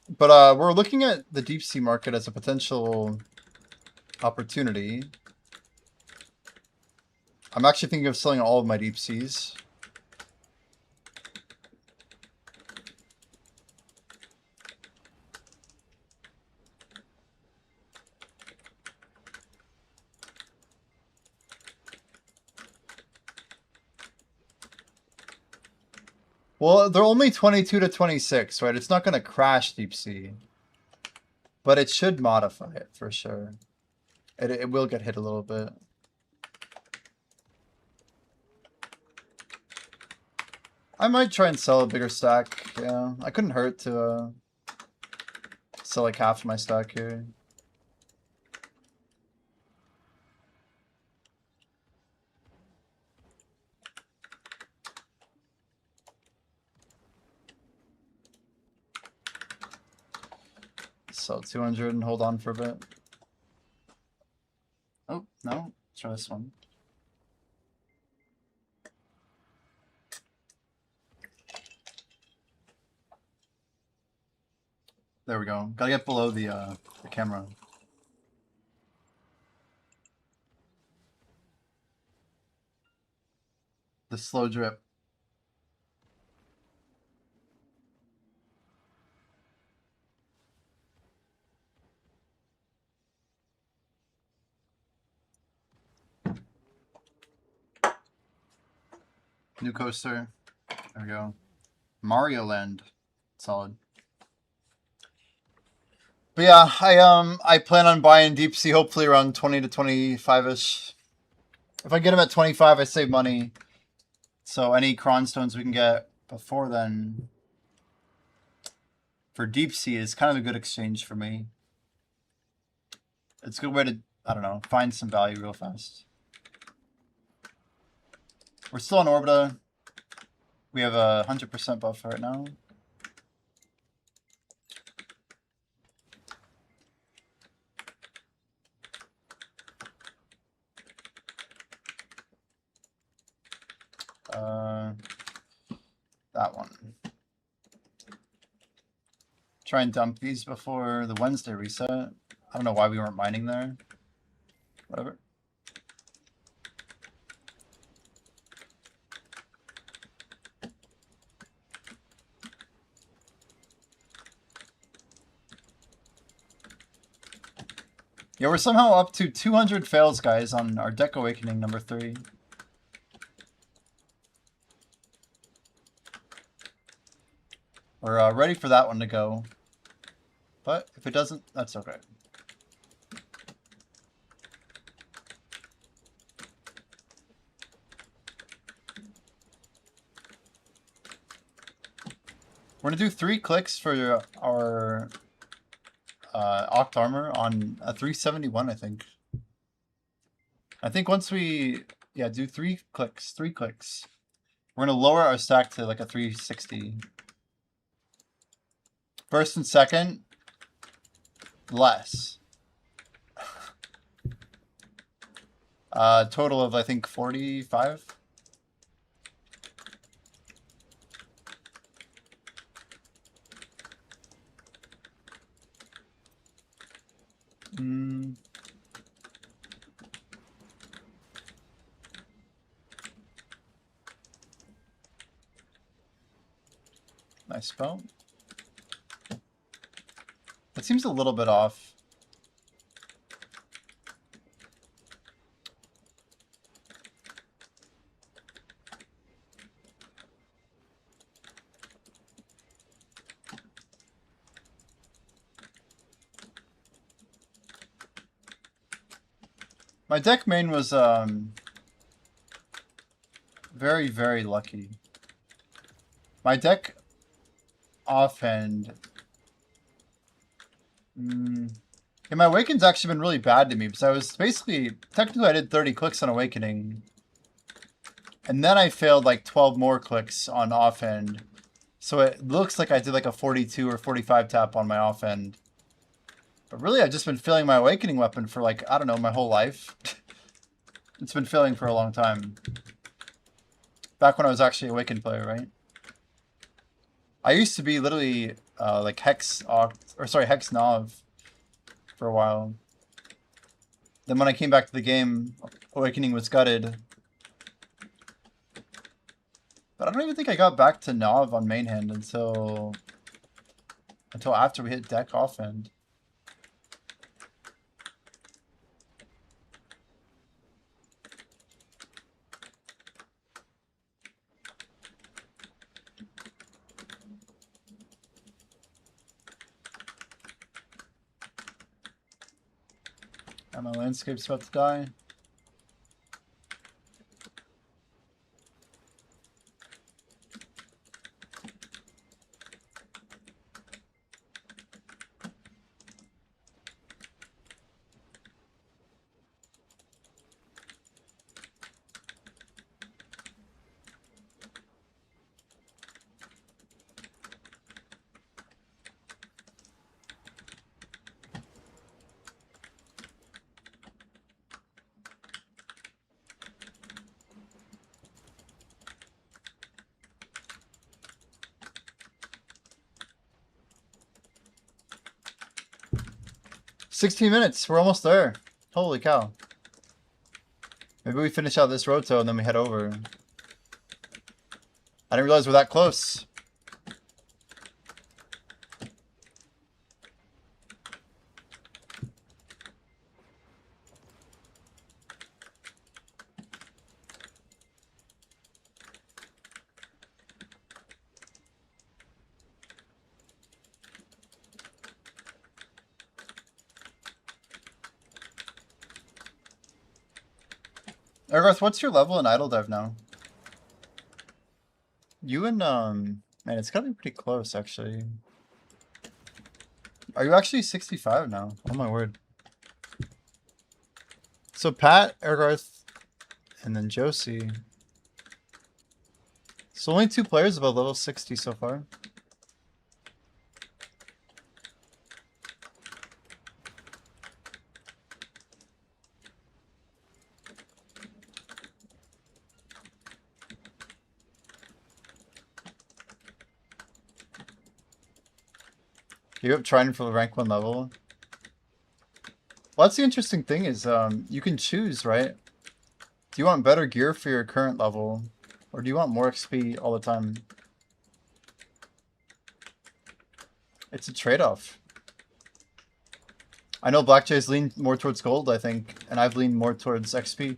But we're looking at the deep sea market as a potential opportunity. I'm actually thinking of selling all of my deep seas. Well, they're only 22 to 26, right? It's not going to crash deep sea. But it should modify it for sure. It will get hit a little bit. I might try and sell a bigger stack. Yeah, I couldn't hurt to sell like half of my stack here. Sell 200 and hold on for a bit. Oh, no. Let's try this one. There we go. Gotta get below the camera. The slow drip. New coaster. There we go. Mario Land. Solid. But yeah, I plan on buying deep sea hopefully around 20 to 25-ish. If I get them at 25, I save money. So any cron stones we can get before then for deep sea is kind of a good exchange for me. It's a good way to, I don't know, find some value real fast. We're still on ORBITA. We have a 100% buff right now. That one. Try and dump these before the Wednesday reset. I don't know why we weren't mining there. Whatever. Yeah, we're somehow up to 200 fails, guys, on our Deck Awakening number 3. We're ready for that one to go. But if it doesn't, that's okay. We're going to do 3 clicks for our Oct Armor on a 371, I think. I think once we, yeah, do 3 clicks, we're going to lower our stack to like a 360. First and second, less. Total of, I think, 45. Nice spell. It seems a little bit off. My deck main was very, very lucky. My deck offhand. Yeah, my Awaken's actually been really bad to me because I was basically, technically I did 30 clicks on Awakening. And then I failed like 12 more clicks on offhand. So it looks like I did like a 42 or 45 tap on my offhand. But really I've just been failing my Awakening weapon for like, I don't know, my whole life. It's been failing for a long time. Back when I was actually a Awakened player, right? I used to be literally like Hex Nav for a while. Then when I came back to the game, Awakening was gutted. don't even think I got back to Nav on main hand until after we hit deck offhand. And my landscape's about to die. $16 minutes. We're almost there. Holy cow. Maybe we finish out this roto and then we head over. I didn't realize we're that close. Ergoth, what's your level in Idle Dive now? You and, man, it's gotta be pretty close, actually. Are you actually 65 now? Oh my word. So Pat, Ergoth, and then Josie. So only 2 players above level 60 so far. You're up trying for the rank 1 level. Well, that's the interesting thing is you can choose, right? Do you want better gear for your current level? Or do you want more XP all the time? It's a trade-off. I know Black Jay's leaned more towards gold, I think, and I've leaned more towards XP.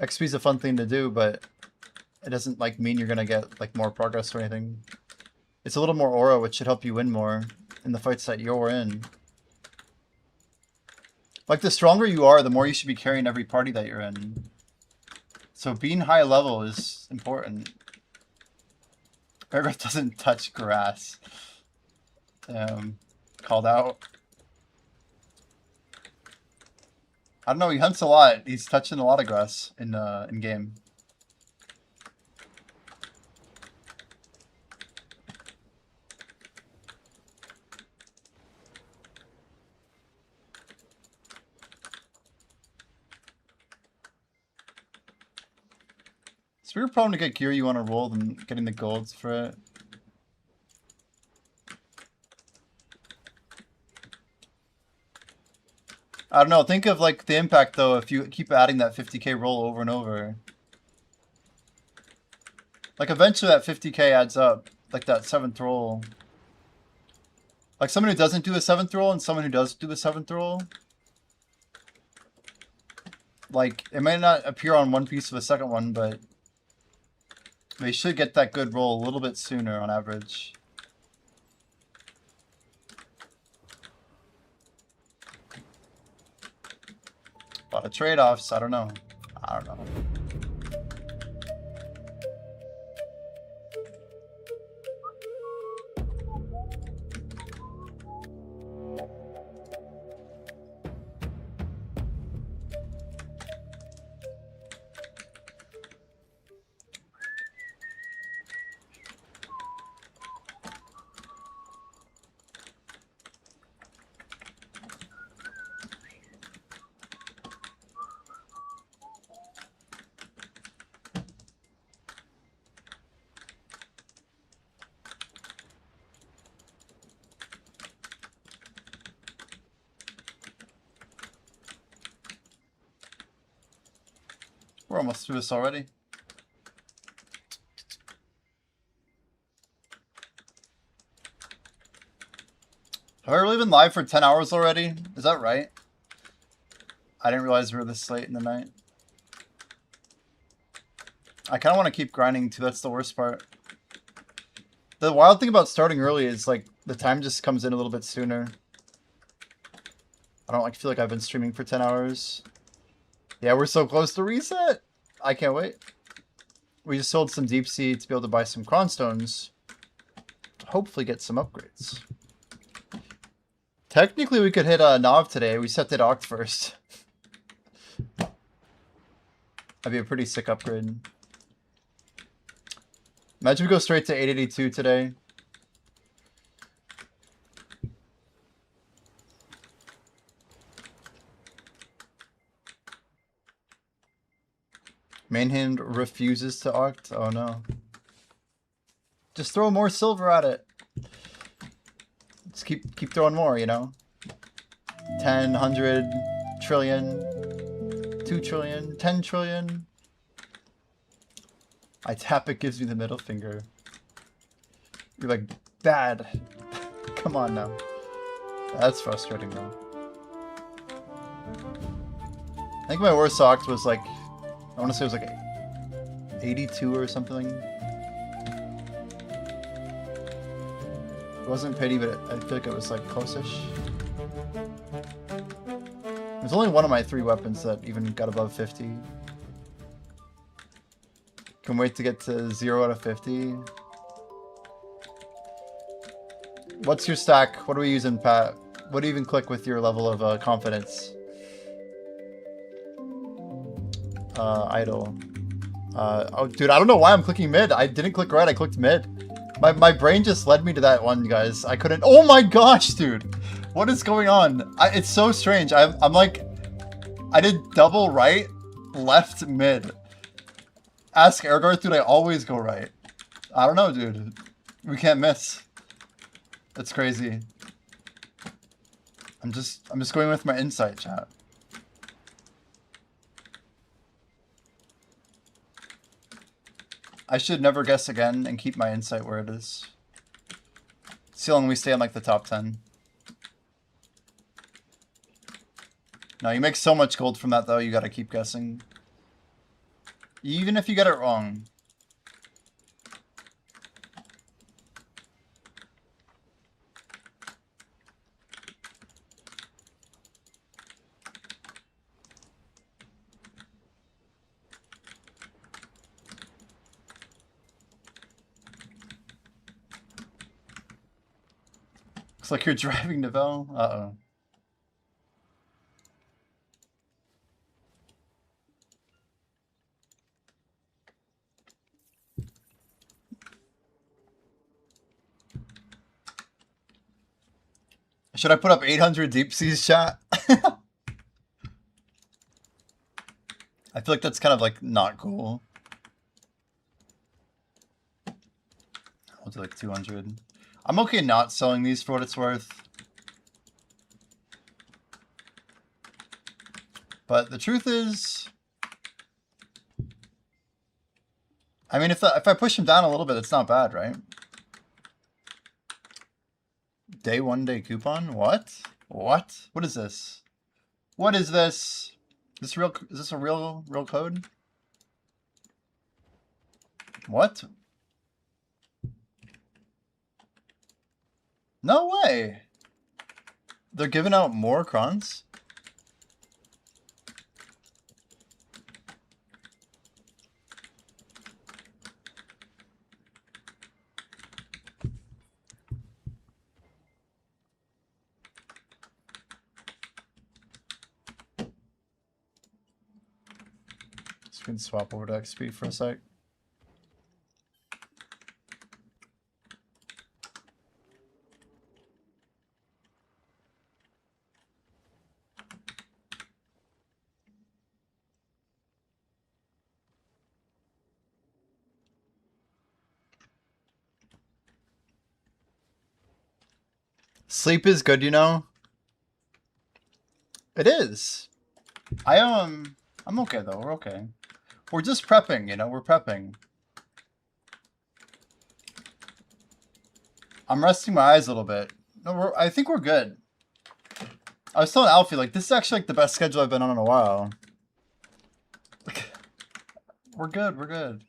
XP's a fun thing to do, but it doesn't like mean you're gonna get like more progress or anything. It's a little more aura, which should help you win more in the fights that you're in. Like, the stronger you are, the more you should be carrying every party that you're in. So being high level is important. Ergoth doesn't touch grass. Called out. I don't know, he hunts a lot. He's touching a lot of grass in game. It's a weird problem to get gear you want to roll than getting the golds for it. I don't know, think of like the impact though if you keep adding that 50k roll over and over. Like eventually that 50k adds up, like that 7th roll. Like someone who doesn't do a 7th roll and someone who does do a 7th roll. Like, it may not appear on one piece of the second one, but they should get that good roll a little bit sooner on average. A lot of trade-offs, I don't know. I don't know. We're almost through this already. Have I really been live for 10 hours already? Is that right? I didn't realize we were this late in the night. I kind of want to keep grinding too. That's the worst part. The wild thing about starting early is like the time just comes in a little bit sooner. I don't feel like I've been streaming for 10 hours. Yeah, we're so close to reset. I can't wait. We just sold some deep sea to be able to buy some cronstones. Hopefully get some upgrades. Technically, we could hit Nav today. We set it Oct first. That'd be a pretty sick upgrade. Imagine we go straight to 882 today. Main hand refuses to Oct. Oh no. Just throw more silver at it. Just keep throwing more, you know? 10, 100, trillion, 2 trillion, 10 trillion. I tap it, gives me the middle finger. You're like, Dad. Come on now. That's frustrating though. I think my worst Oct was like, I want to say it was like 82 or something. It wasn't pity, but I feel like it was like close-ish. There's only one of my 3 weapons that even got above 50. Can wait to get to 0 out of 50. What's your stack? What are we using, Pat? What do you even click with your level of confidence? Idle. Oh, dude, I don't know why I'm clicking mid. I didn't click right, I clicked mid. My brain just led me to that one, guys. I couldn't... Oh my gosh, dude! What is going on? It's so strange. I'm like... I did double right, left, mid. Ask Airguard, dude, I always go right. I don't know, dude. We can't miss. That's crazy. I'm just going with my insight, chat. I should never guess again and keep my insight where it is. See how long we stay in like the top 10. No, you make so much gold from that though, you gotta keep guessing. Even if you get it wrong. Looks like you're driving to Vel. Uh-oh. Should I put up 800 deep seas, chat? I feel like that's kind of like not cool. I'll do like 200. I'm okay not selling these for what it's worth. But the truth is, I mean, if I push them down a little bit, it's not bad, right? Day 1 day coupon? What? What? What is this? What is this? Is this a real code? What? No way. They're giving out more crons? We can swap over to XP for a sec. Sleep is good, you know? It is. I'm okay though, we're okay. We're just prepping, you know, we're prepping. I'm resting my eyes a little bit. No, I think we're good. I was telling Alfie, like, this is actually like the best schedule I've been on in a while. Like, we're good, we're good.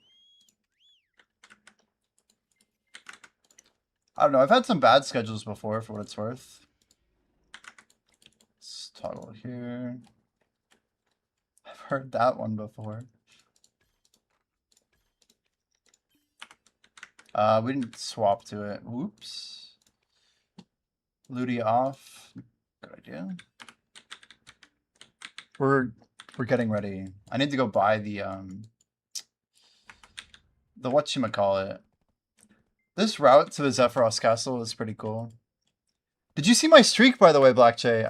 I don't know, I've had some bad schedules before, for what it's worth. Let's toggle here. I've heard that one before. We didn't swap to it. Whoops. Ludi off. Good idea. We're getting ready. I need to go buy the whatchamacallit. This route to the Zephyros Castle is pretty cool. Did you see my streak, by the way, Black Jay?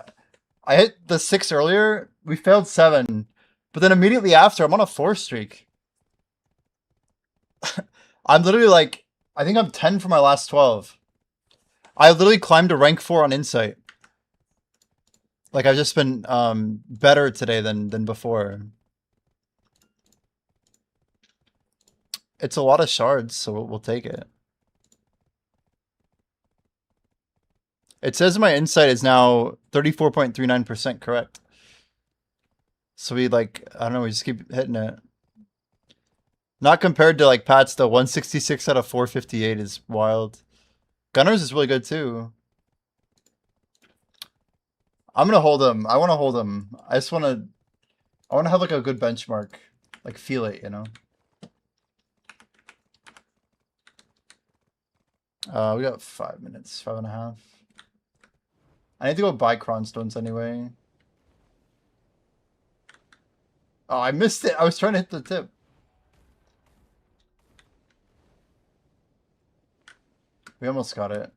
I hit the 6 earlier. We failed 7. But then immediately after, I'm on a 4 streak. I'm literally like, I think I'm 10 for my last 12. I literally climbed to rank 4 on Insight. Like, I've just been better today than before. It's a lot of shards, so we'll take it. It says my Insight is now 34.39% correct. So we like, I don't know, we just keep hitting it. Not compared to like Pat's, the 166 out of 458 is wild. Gunners is really good too. I'm gonna hold him. I want to hold him. I want to have like a good benchmark. Like feel it, you know? We got 5 minutes, 5.5. I need to go buy Cronstones anyway. Oh, I missed it. I was trying to hit the tip. We almost got it.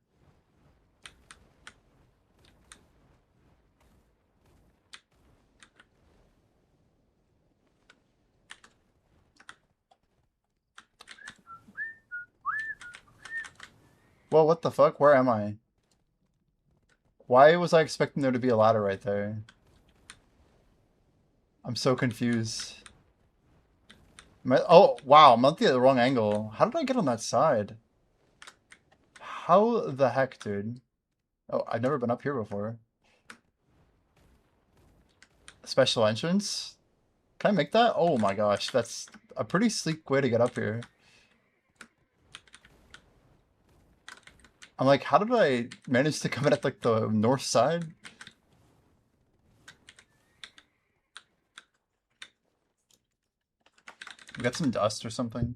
Well, what the fuck? Where am I? Why was I expecting there to be a ladder right there? I'm so confused. Oh, wow. I'm at the wrong angle. How did I get on that side? How the heck, dude? Oh, I've never been up here before. Special entrance? Can I make that? Oh my gosh, that's a pretty sleek way to get up here. I'm like, how did I manage to come in at like the north side? We got some dust or something.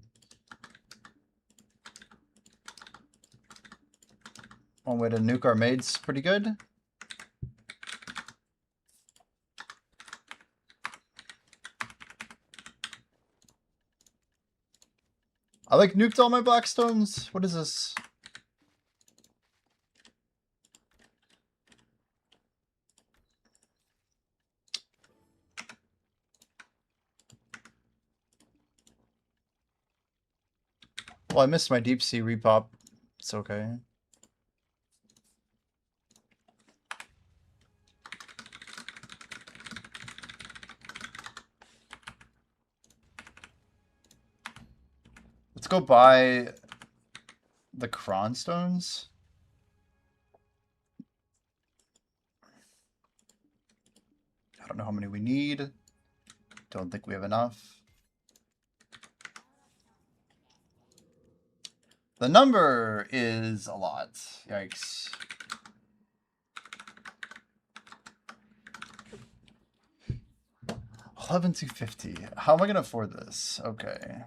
One way to nuke our maids, pretty good. I like nuked all my blackstones. What is this? Well, I missed my deep sea repop. It's okay. Let's go buy the Cronstones. I don't know how many we need. Don't think we have enough. The number is a lot. Yikes. $11,250. How am I gonna afford this? Okay.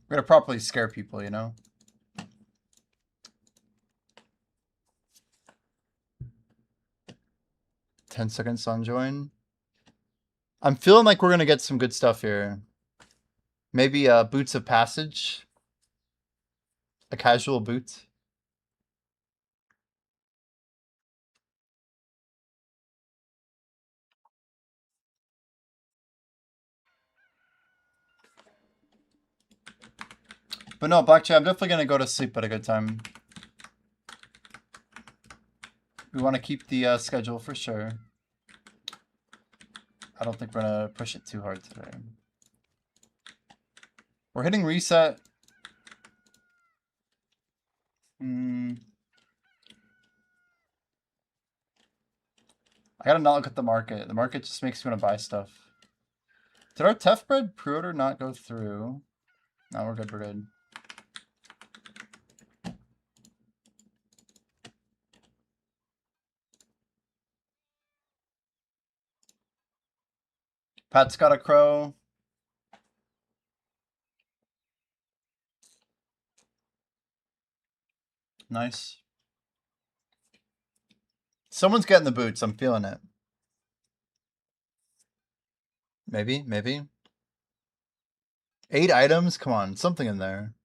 We're gonna properly scare people, you know? $10 on join. I'm feeling like we're gonna get some good stuff here. Maybe boots of passage. A casual boot. But no, Blackjack, I'm definitely gonna go to sleep at a good time. We want to keep the schedule for sure. I don't think we're gonna push it too hard today. We're hitting reset. I gotta not look at the market. The market just makes me want to buy stuff. Did our Tef Bread pre-order not go through? No, we're good, we're good. Pat's got a crow. Nice. Someone's getting the boots. I'm feeling it. Maybe, maybe. 8 items? Come on, something in there.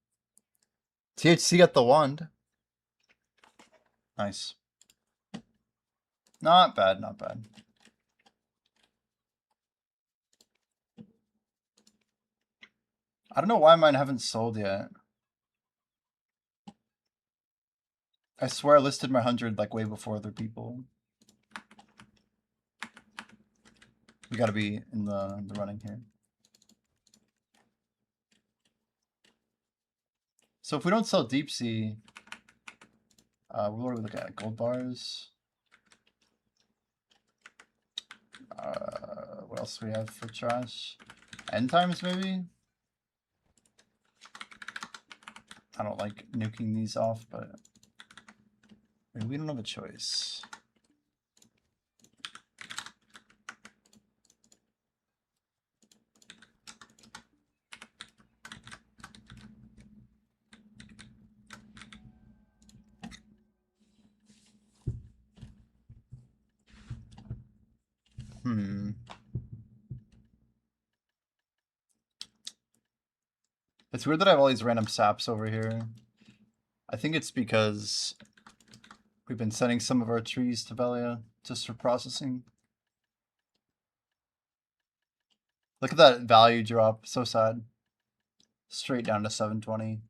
THC got the wand. Nice. Not bad, not bad. I don't know why mine haven't sold yet. I swear I listed my 100 like way before other people. We gotta be in the running here. So if we don't sell deep sea, what are we looking at? Gold bars. What else do we have for trash? End times maybe? I don't like nuking these off, but we don't have a choice. It's weird that I have all these random saps over here. I think it's because we've been sending some of our trees to Velia just for processing. Look at that value drop. So sad. Straight down to 720.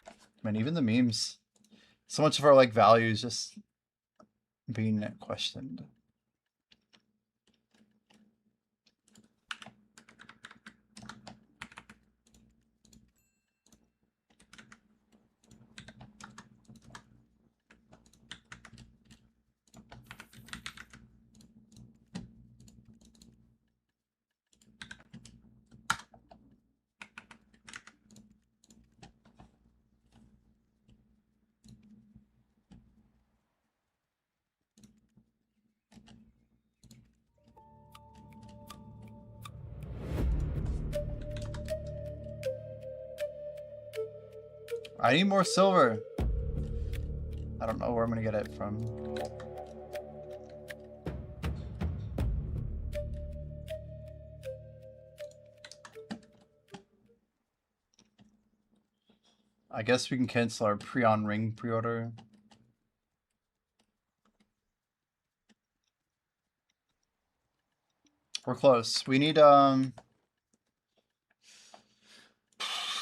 I mean, even the memes. So much of our like values just being questioned. I need more silver. I don't know where I'm gonna get it from. I guess we can cancel our Prion Ring pre-order. We're close. We need 8 or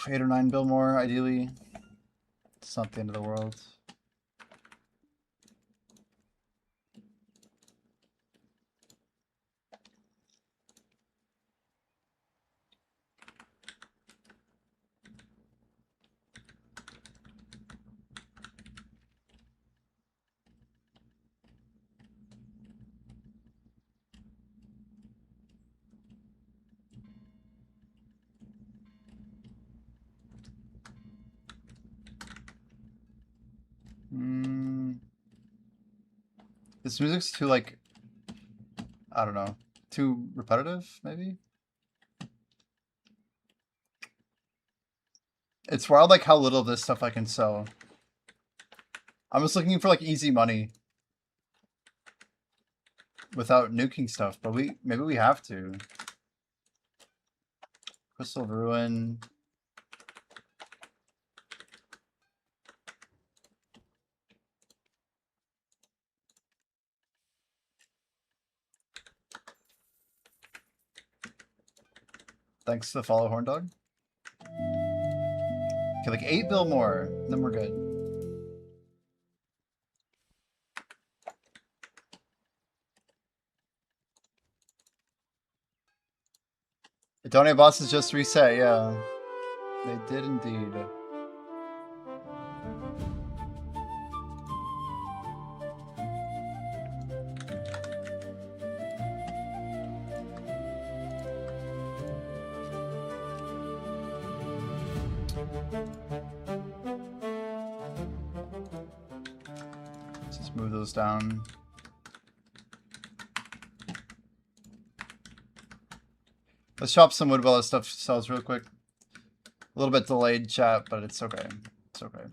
9 bill more, ideally. It's not the end of the world. This music's too, like, I don't know, too repetitive, maybe? It's wild, like, how little of this stuff I can sell. I'm just looking for, like, easy money. Without nuking stuff, but maybe we have to. Crystal of Ruin. Thanks to the follow, Horn Dog. Okay, like 8 bill more, then we're good. The donate bosses just reset, yeah. They did indeed. Let's just move those down. Let's chop some wood while this stuff sells real quick. A little bit delayed, chat, but it's okay. It's okay.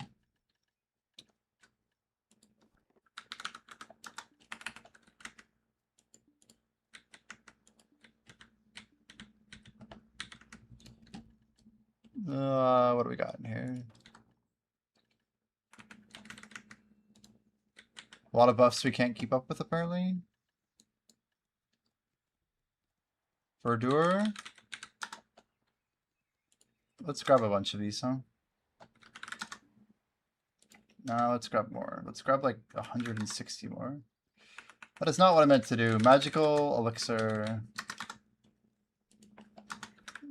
What do we got in here? A lot of buffs we can't keep up with, apparently. Verdure. Let's grab a bunch of these, huh? No, let's grab more. Let's grab like 160 more. That is not what I meant to do. Magical elixir.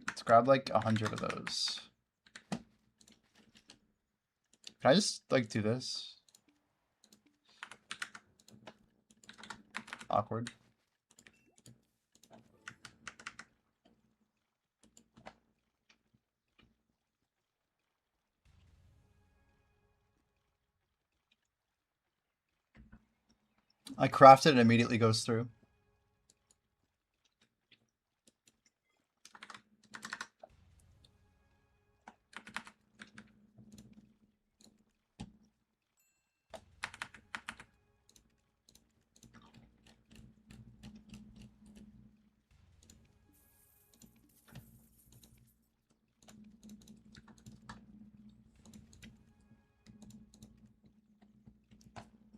Let's grab like 100 of those. Can I just like do this? Awkward. I craft it and immediately goes through.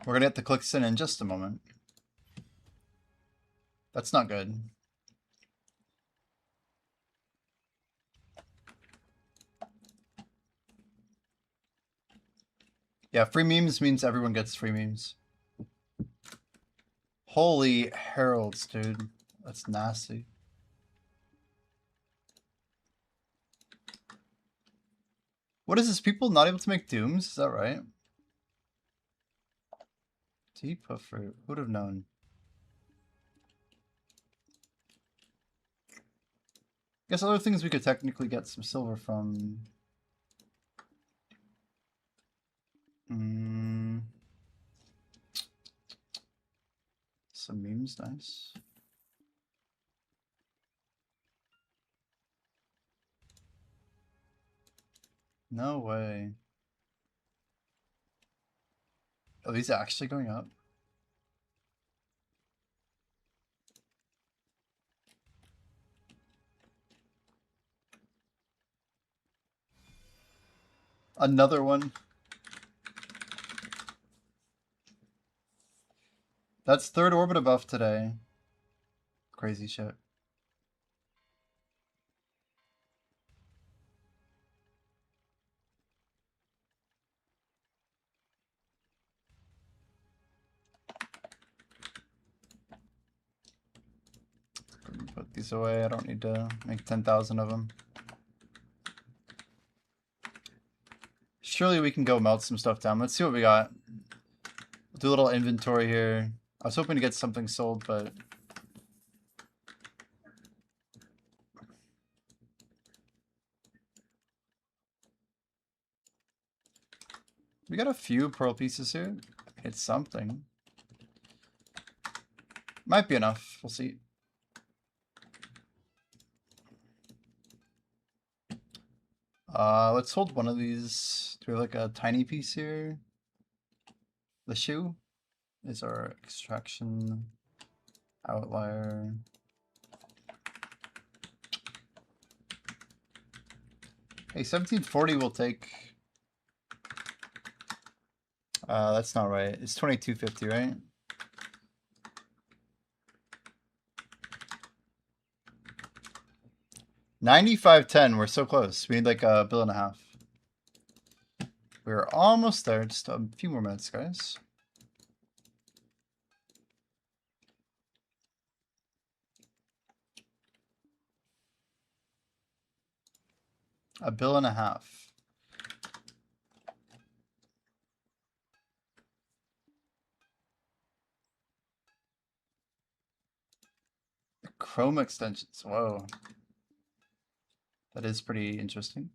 We're gonna get the clicks in just a moment. That's not good. Yeah, free memes means everyone gets free memes. Holy heralds, dude. That's nasty. What is this? People not able to make dooms? Is that right? Deep of fruit. Who'd have known? Guess other things we could technically get some silver from. Some memes, nice. No way. Are these actually going up? Another one. That's third ORBITA buff today. Crazy shit. Put these away. I don't need to make 10,000 of them. Surely we can go melt some stuff down. Let's see what we got. We'll do a little inventory here. I was hoping to get something sold, but we got a few pearl pieces here. It's something. Might be enough. We'll see. Let's hold one of these. Do we have like a tiny piece here? The shoe is our extraction outlier. Hey, 1740 will take. That's not right. It's 2250, right? $95.10. We're so close. We need like a bill and a half. We're almost there. Just a few more minutes, guys. $1.5 billion. Chrome extensions. Whoa. That is pretty interesting.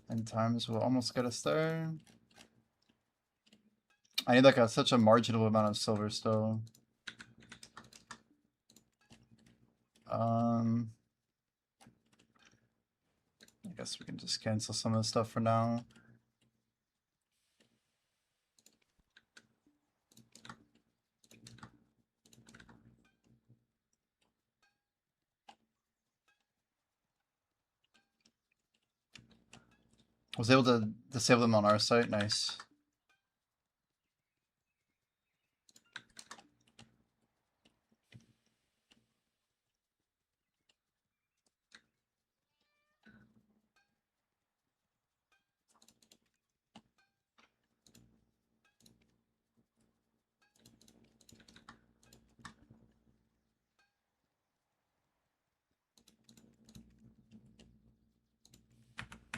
And times will almost get us there. I need like such a marginal amount of silver still. I guess we can just cancel some of the stuff for now. Was able to disable them on our site. Nice.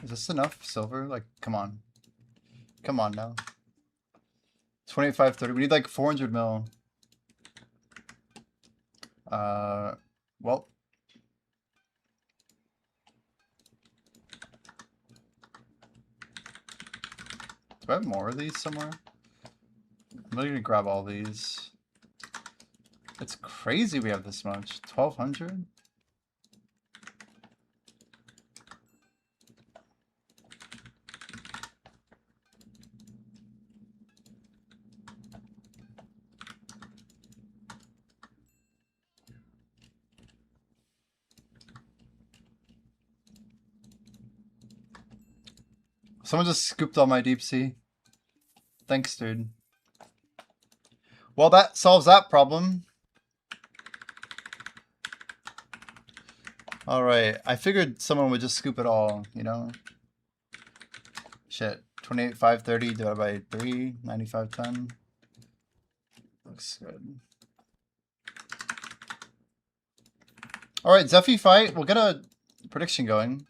Is this enough silver? Like, come on. Come on now. 2530. We need like 400 mil. Well. Do I have more of these somewhere? I'm really gonna grab all these. It's crazy we have this much. 1200? Someone just scooped all my deep sea. Thanks, dude. Well, that solves that problem. Alright, I figured someone would just scoop it all, you know? Shit. 28,530 divided by 3, 9510. Looks good. Alright, Zephy fight. We'll get a prediction going.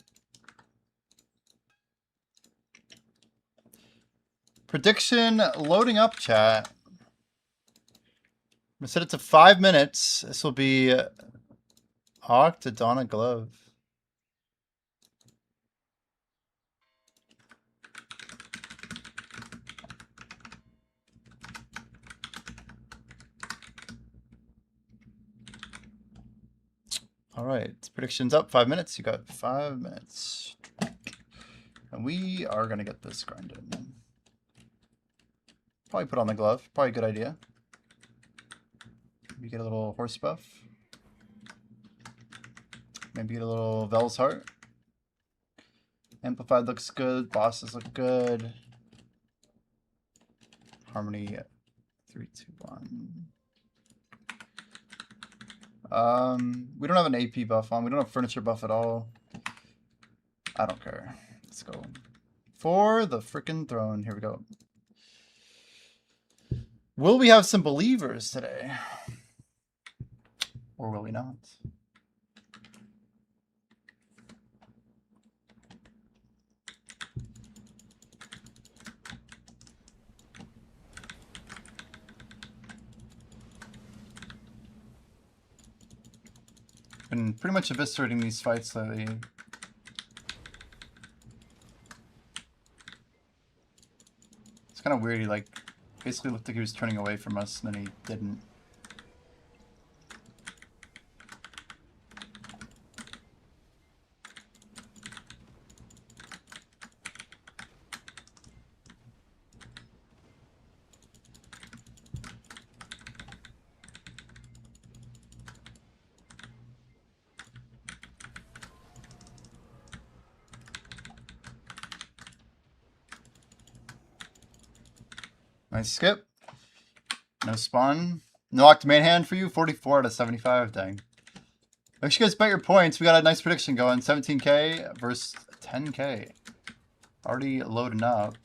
Prediction loading up, chat. I'm gonna set it to 5 minutes. This will be Hawk to Donna Glove. Alright, prediction's up. 5 minutes. You got 5 minutes. And we are gonna get this grinded. Probably put on the glove. Probably a good idea. Maybe get a little horse buff. Maybe get a little Vel's heart. Amplified looks good. Bosses look good. Harmony 3, 2, 1. We don't have an AP buff on. We don't have furniture buff at all. I don't care. Let's go. For the frickin' throne. Here we go. Will we have some believers today? Or will we not? Been pretty much eviscerating these fights lately. It's kind of weird. He like basically looked like he was turning away from us, and then he didn't. Nice skip. No spawn. No locked main hand for you. 44 out of 75. Dang. Make sure you guys bet your points. We got a nice prediction going. 17k versus 10k. Already loading up.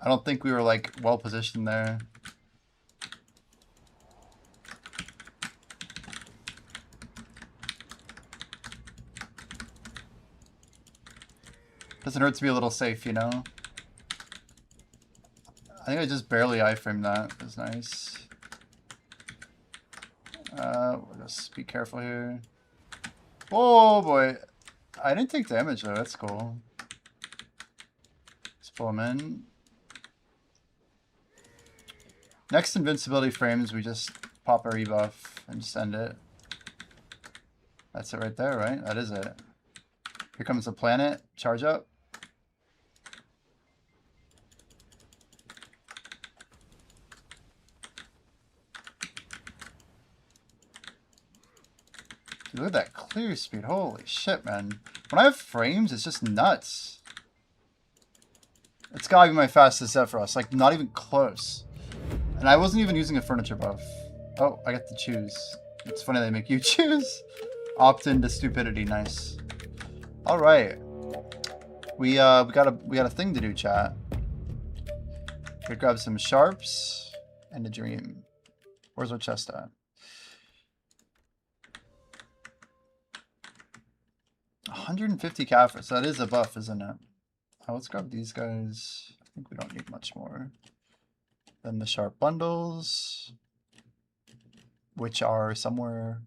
I don't think we were like well positioned there. Doesn't hurt to be a little safe, you know? I think I just barely iframed that. It was nice. We'll just be careful here. Oh boy. I didn't take damage though, that's cool. Let's pull him in. Next invincibility frames, we just pop our rebuff and just end it. That's it right there, right? That is it. Here comes the planet. Charge up. Dude, look at that clear speed. Holy shit, man. When I have frames, it's just nuts. It's gotta be my fastest Zephyros. Like, not even close. And I wasn't even using a furniture buff. Oh, I get to choose. It's funny they make you choose. Opt into stupidity. Nice. All right. We got a thing to do, chat. We grab some sharps and a dream. Where's our chest at? 150 Caphras. That is a buff, isn't it? Oh, let's grab these guys. I think we don't need much more. Then the sharp bundles, which are somewhere.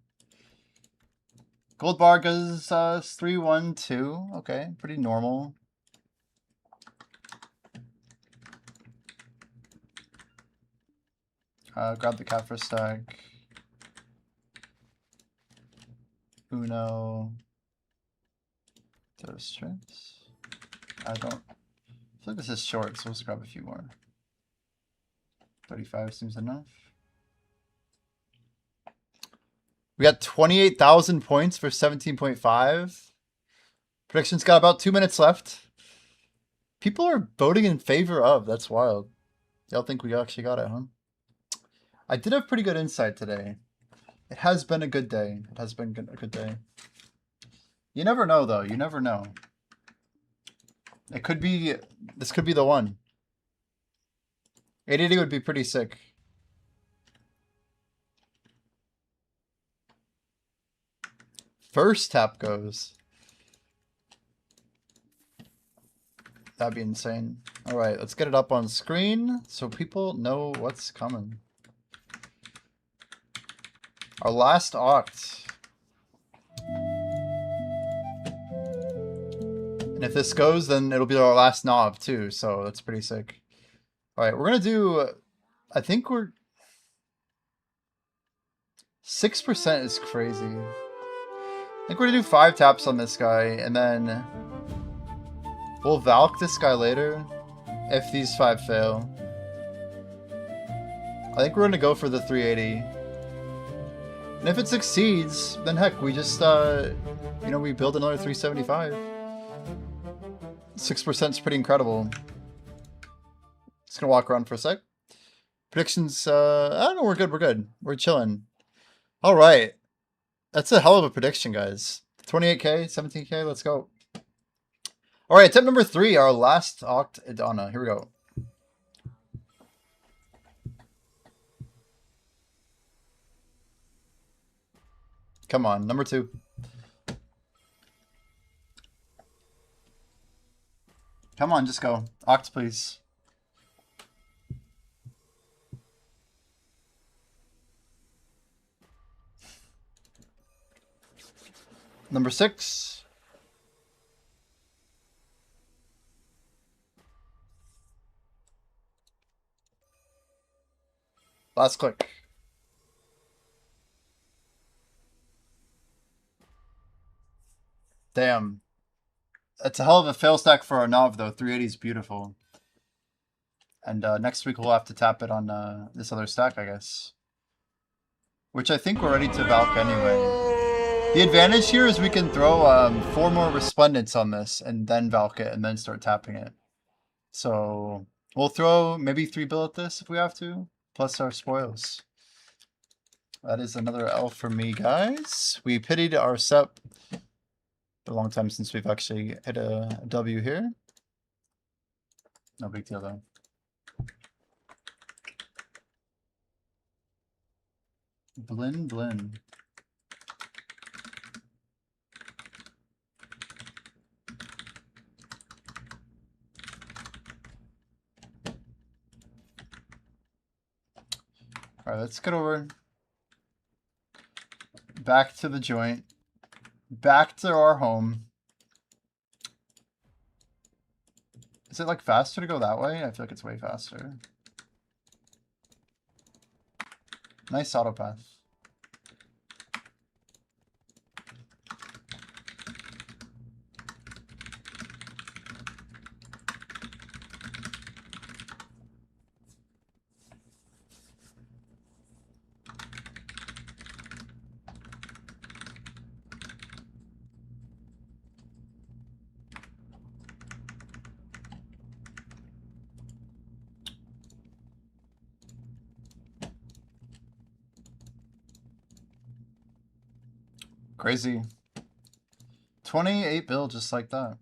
Gold bar goes 312. Okay, pretty normal. Grab the Caphras stack. Uno. Those strips. I feel like this is short, so let's grab a few more. 35 seems enough. We got 28,000 points for 17.5. Predictions got about 2 minutes left. People are voting in favor of. That's wild. Y'all think we actually got it, huh? I did have pretty good insight today. It has been a good day. It has been a good day. You never know, though. You never know. It could be... This could be the one. 880 would be pretty sick. First tap goes. That'd be insane. All right, let's get it up on screen so people know what's coming. Our last oct. And if this goes, then it'll be our last knob too, so that's pretty sick. All right, we're gonna do, I think we're, 6% is crazy. I think we're gonna do 5 taps on this guy, and then we'll Valk this guy later if these 5 fail. I think we're gonna go for the 380. And if it succeeds, then heck, we just, you know, we build another 375. 6% is pretty incredible. Just gonna walk around for a sec. Predictions, I don't know, we're good. We're chilling. All right. That's a hell of a prediction, guys. 28k, 17k, let's go. All right, attempt number 3, our last Oct Idana. Here we go. Come on, number 2. Come on, just go. Oct, please. Number 6. Last click. Damn. That's a hell of a fail stack for our Nav, though. 380 is beautiful. And next week we'll have to tap it on this other stack, I guess. Which I think we're ready to Valk anyway. The advantage here is we can throw 4 more Resplendents on this and then Valk it and then start tapping it. So we'll throw maybe 3 bill at this if we have to, plus our spoils. That is another L for me, guys. We pitied our SEP. A long time since we've actually hit a W here. No big deal though. Blin blin. Alright, let's get over. Back to the joint. Back to our home. Is it like faster to go that way? I feel like it's way faster. Nice auto path. Crazy. 28 bill just like that.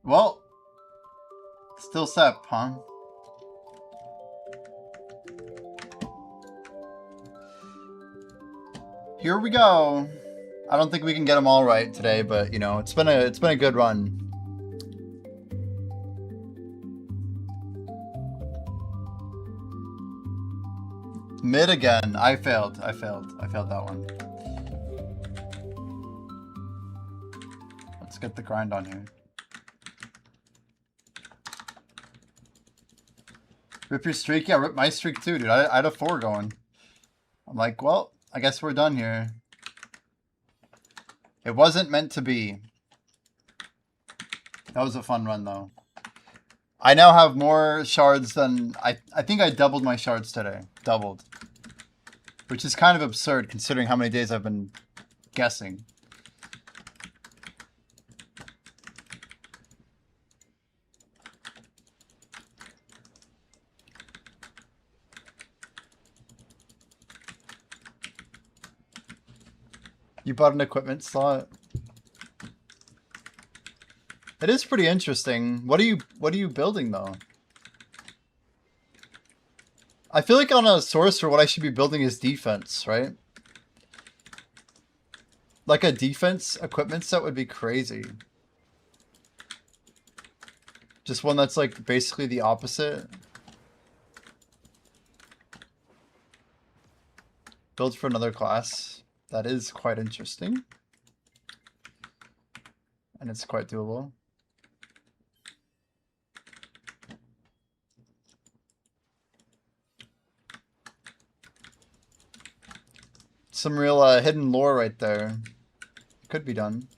Well, still set, huh? Here we go. I don't think we can get them all right today, but you know, it's been a good run. Mid again. I failed that one. Let's get the grind on here. Rip your streak? Yeah, rip my streak too, dude. I had a 4 going. I'm like, well, I guess we're done here. It wasn't meant to be. That was a fun run, though. I now have more shards than... I think I doubled my shards today. Doubled. Which is kind of absurd, considering how many days I've been guessing. You bought an equipment slot. It is pretty interesting. What are you building though? I feel like on a sorcerer, what I should be building is defense, right? Like a defense equipment set would be crazy. Just one that's like basically the opposite. Build for another class. That is quite interesting. And it's quite doable. Some real hidden lore right there. Could be done.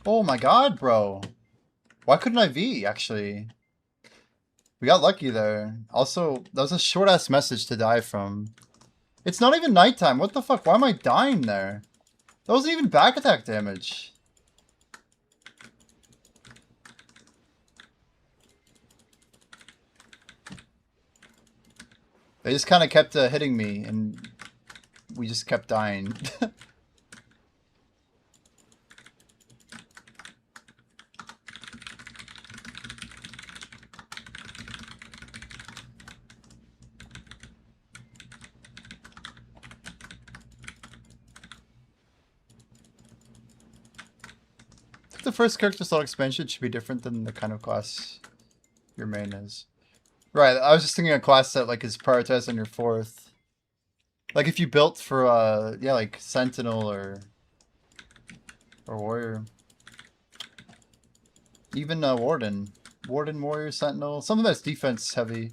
Oh my god, bro. Why couldn't I V, actually? We got lucky there. Also, that was a short-ass message to die from. It's not even nighttime. What the fuck? Why am I dying there? That wasn't even back attack damage. They just kind of kept hitting me, and we just kept dying. the first character slot expansion should be different than the kind of class your main is. Right, I was just thinking a class that like is prioritized on your fourth. Like if you built for yeah, like Sentinel or Warrior. Even Warden. Warden, Warrior, Sentinel. Something that's defense heavy.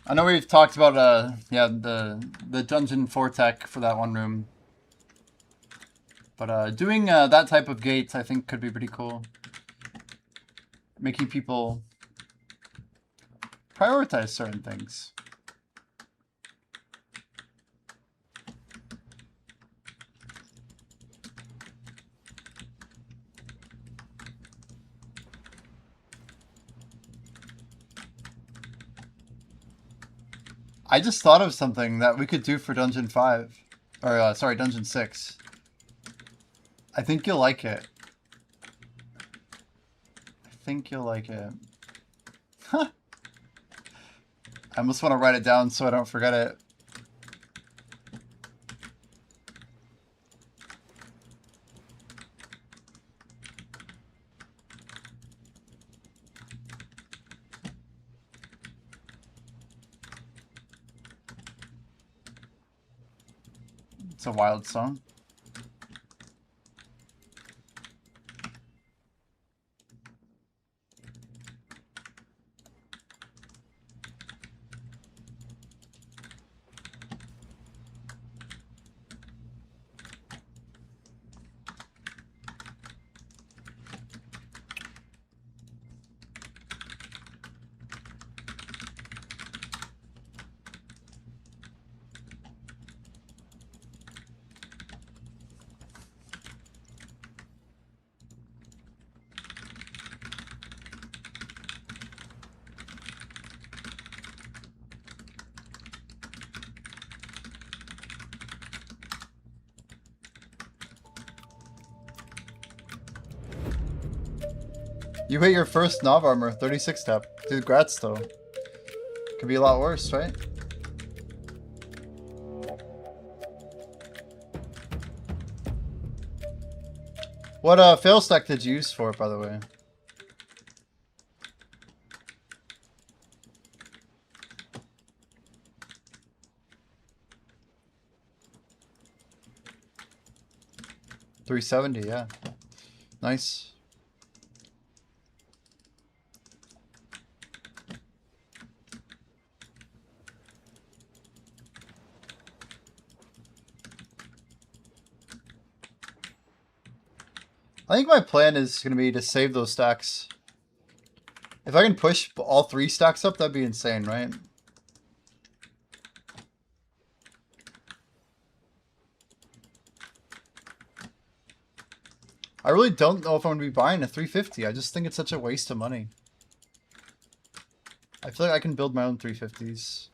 I know we've talked about yeah, the dungeon 4 tech for that one room. But doing that type of gate I think could be pretty cool. Making people prioritize certain things. I just thought of something that we could do for Dungeon 5. Or, sorry, Dungeon 6. I think you'll like it. I think you'll like it. Huh. I almost want to write it down so I don't forget it. It's a wild song. You hit your first Nav armor, 36 tap. Dude, grats though. Could be a lot worse, right? What fail stack did you use for it, by the way? $370, yeah. Nice. I think my plan is going to be to save those stacks. If I can push all 3 stacks up, that'd be insane, right? I really don't know if I'm going to be buying a 350. I just think it's such a waste of money. I feel like I can build my own 350s.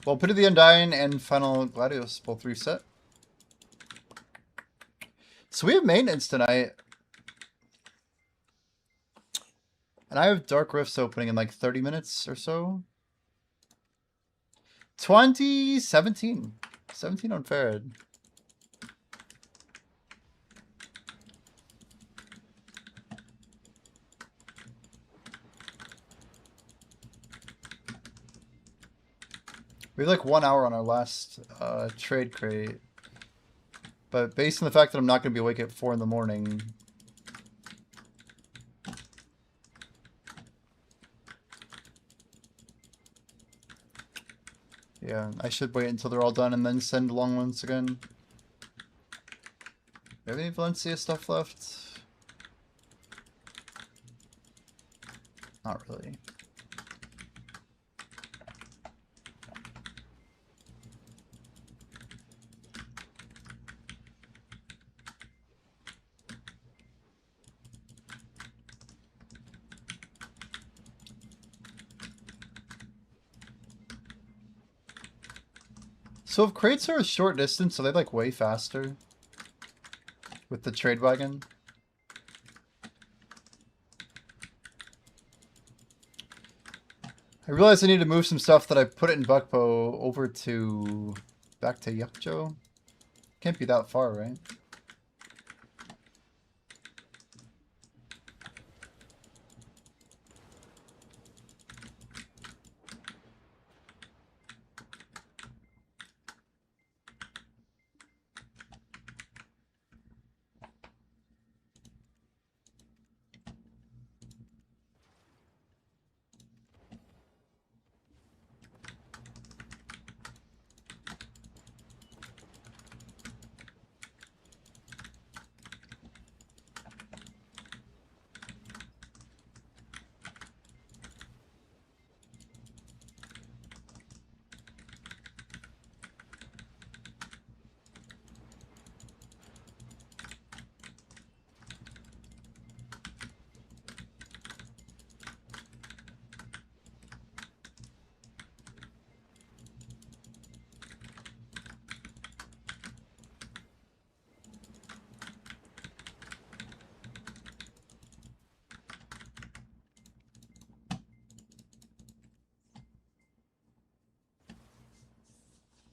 Well, Pit of the Undying and Final Gladius both reset. So we have maintenance tonight. And I have Dark Rifts opening in like 30 minutes or so. 2017. 17 on Farad. We have like 1 hour on our last trade crate. But based on the fact that I'm not going to be awake at 4 in the morning. Yeah, I should wait until they're all done and then send long ones again. have any Valencia stuff left? Not really. So if crates are a short distance, are they like way faster with the trade wagon? I realize I need to move some stuff that I put it in Buckpo over to back to Yukjo. Can't be that far, right?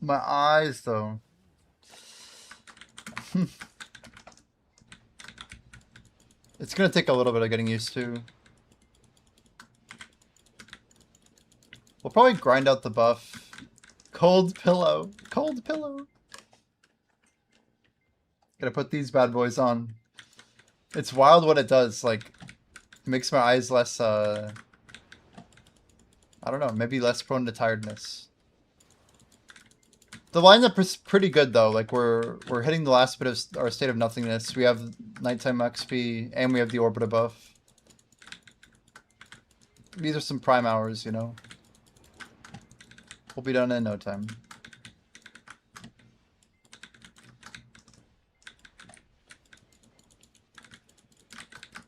My eyes, though. It's gonna take a little bit of getting used to. We'll probably grind out the buff. Cold pillow. Cold pillow. Gotta put these bad boys on. It's wild what it does. Like, it makes my eyes less, I don't know, maybe less prone to tiredness. The lineup is pretty good though. Like we're hitting the last bit of our State of Nothingness. We have Nighttime XP and we have the Orbita buff. These are some prime hours, you know. We'll be done in no time.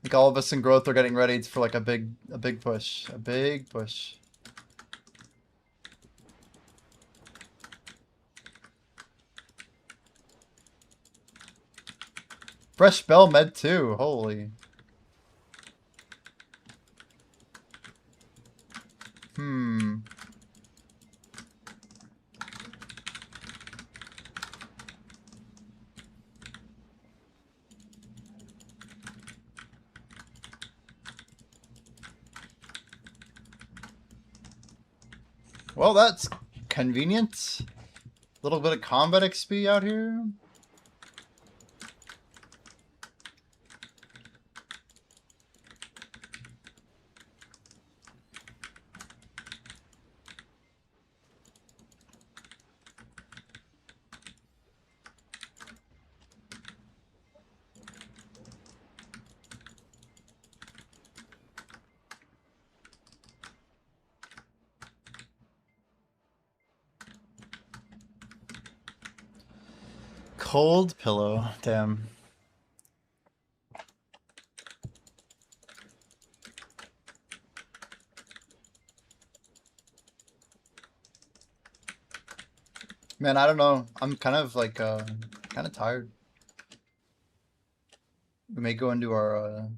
Like all of us in growth are getting ready for like a big push. A big push. Fresh Bell Med too, holy. Well, that's convenient. A little bit of combat XP out here. Cold pillow, damn. Man, I don't know. I'm kind of like kind of tired. We may go into our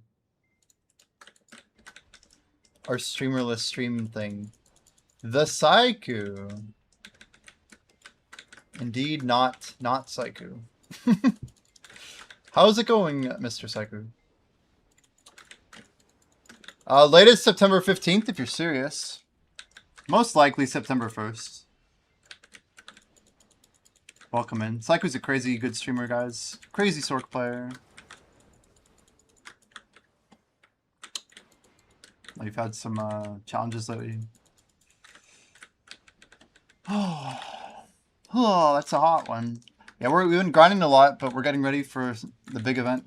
streamerless stream thing. The Saiku. Indeed, not Saiku. How's it going, Mr. Saiku? Latest September 15th, if you're serious. Most likely September 1st. Welcome in. Saiku's a crazy good streamer, guys. Crazy Sork player. We've had some challenges lately. Oh, that's a hot one. Yeah, we've been grinding a lot, but we're getting ready for the big event.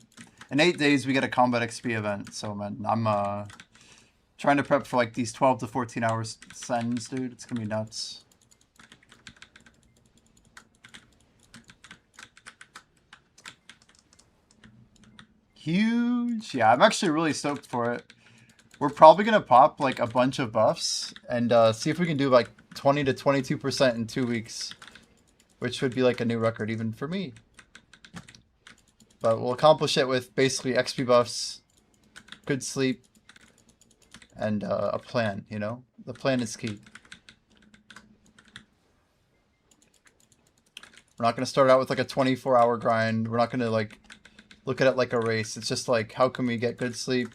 In 8 days, we get a Combat XP event. So, man, I'm trying to prep for like these 12 to 14 hours sends, dude. It's gonna be nuts. Huge. Yeah, I'm actually really stoked for it. We're probably gonna pop like a bunch of buffs and see if we can do like 20 to 22% in 2 weeks, which would be like a new record even for me. But we'll accomplish it with basically XP buffs, good sleep, and a plan, you know? The plan is key. We're not going to start out with like a 24-hour grind. We're not going to like look at it like a race. It's just like, how can we get good sleep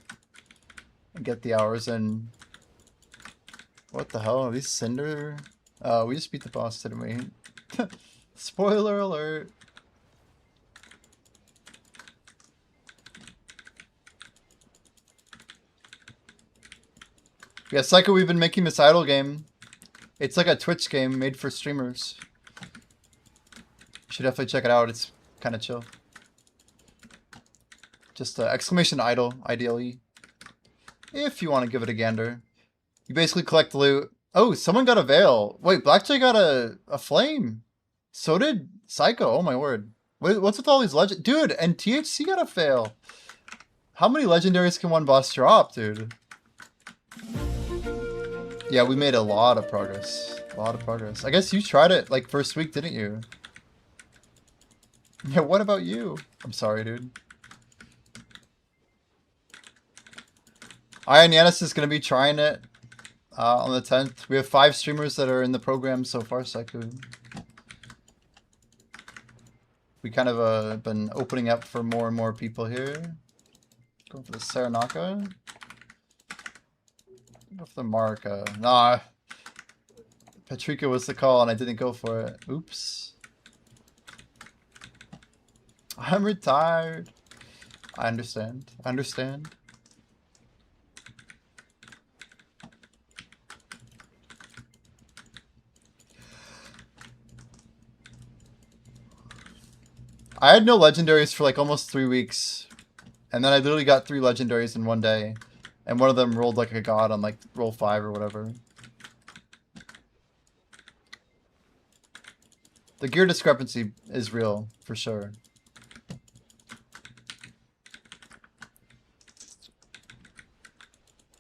and get the hours in? What the hell? Are these Cinder? We just beat the boss, didn't we? Spoiler alert. Yeah, Psycho, we've been making this idle game. It's like a Twitch game made for streamers. You should definitely check it out. It's kind of chill. Just exclamation idle, ideally. If you want to give it a gander. You basically collect loot. Oh, someone got a veil. Wait, Blackjack got a flame. So did Psycho. Oh my word. What's with all these legend? Dude, and THC got a fail. How many legendaries can one boss drop, dude? Yeah, we made a lot of progress. A lot of progress. I guess you tried it like first week, didn't you? Yeah, what about you? I'm sorry, dude. Iron Yanis is going to be trying it on the 10th. We have 5 streamers that are in the program so far, Psycho. We kind of been opening up for more and more people here. Going for the Saranaka. Go for the Marika. Nah. Patrika was the call and I didn't go for it. Oops. I'm retired. I understand. I understand. I had no legendaries for like almost 3 weeks. And then I literally got 3 legendaries in one day. And one of them rolled like a god on like roll 5 or whatever. The gear discrepancy is real, for sure.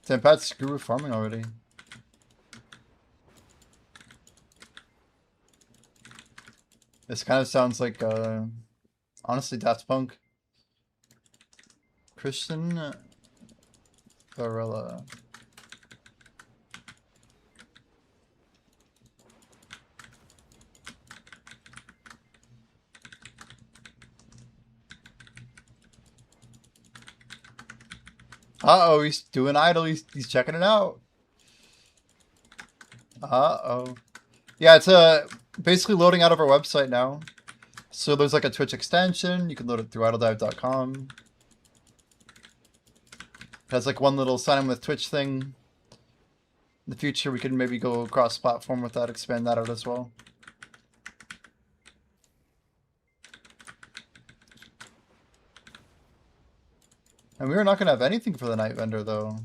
Damn, Pat, screw with farming already. This kind of sounds like, honestly, Daft Punk. Christian Varela. Uh-oh, he's doing idle. He's checking it out. Uh-oh. Yeah, it's basically loading out of our website now. So there's like a Twitch extension. You can load it through idledive.com. It has like one little sign in with Twitch thing. In the future, we can maybe go cross-platform with that, expand that out as well. And we are not going to have anything for the night vendor, though.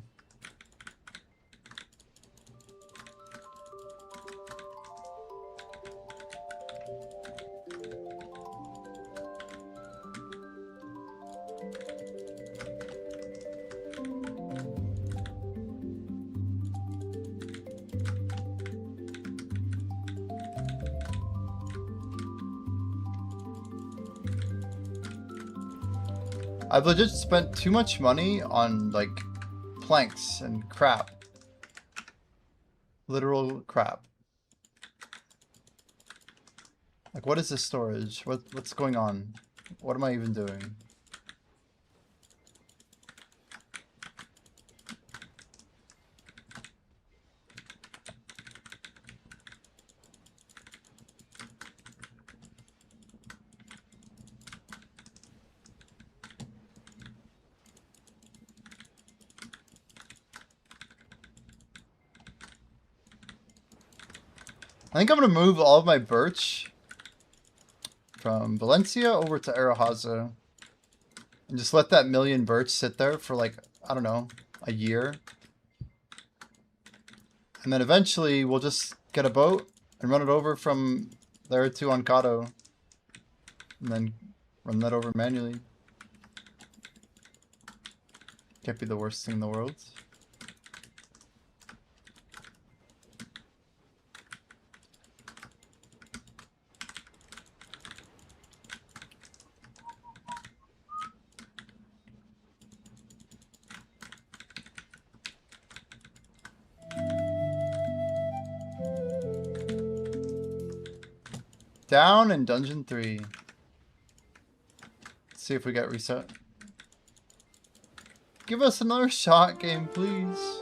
I've legit spent too much money on, like, planks and crap. Literal crap. Like, what is this storage? What's going on? What am I even doing? I think I'm gonna move all of my birch from Valencia over to Arahaza. And just let that million birch sit there for like, I don't know, a year. And then eventually we'll just get a boat and run it over from there to Ancado. And then run that over manually. Can't be the worst thing in the world. Down in Dungeon 3. Let's see if we get reset. Give us another shot game, please.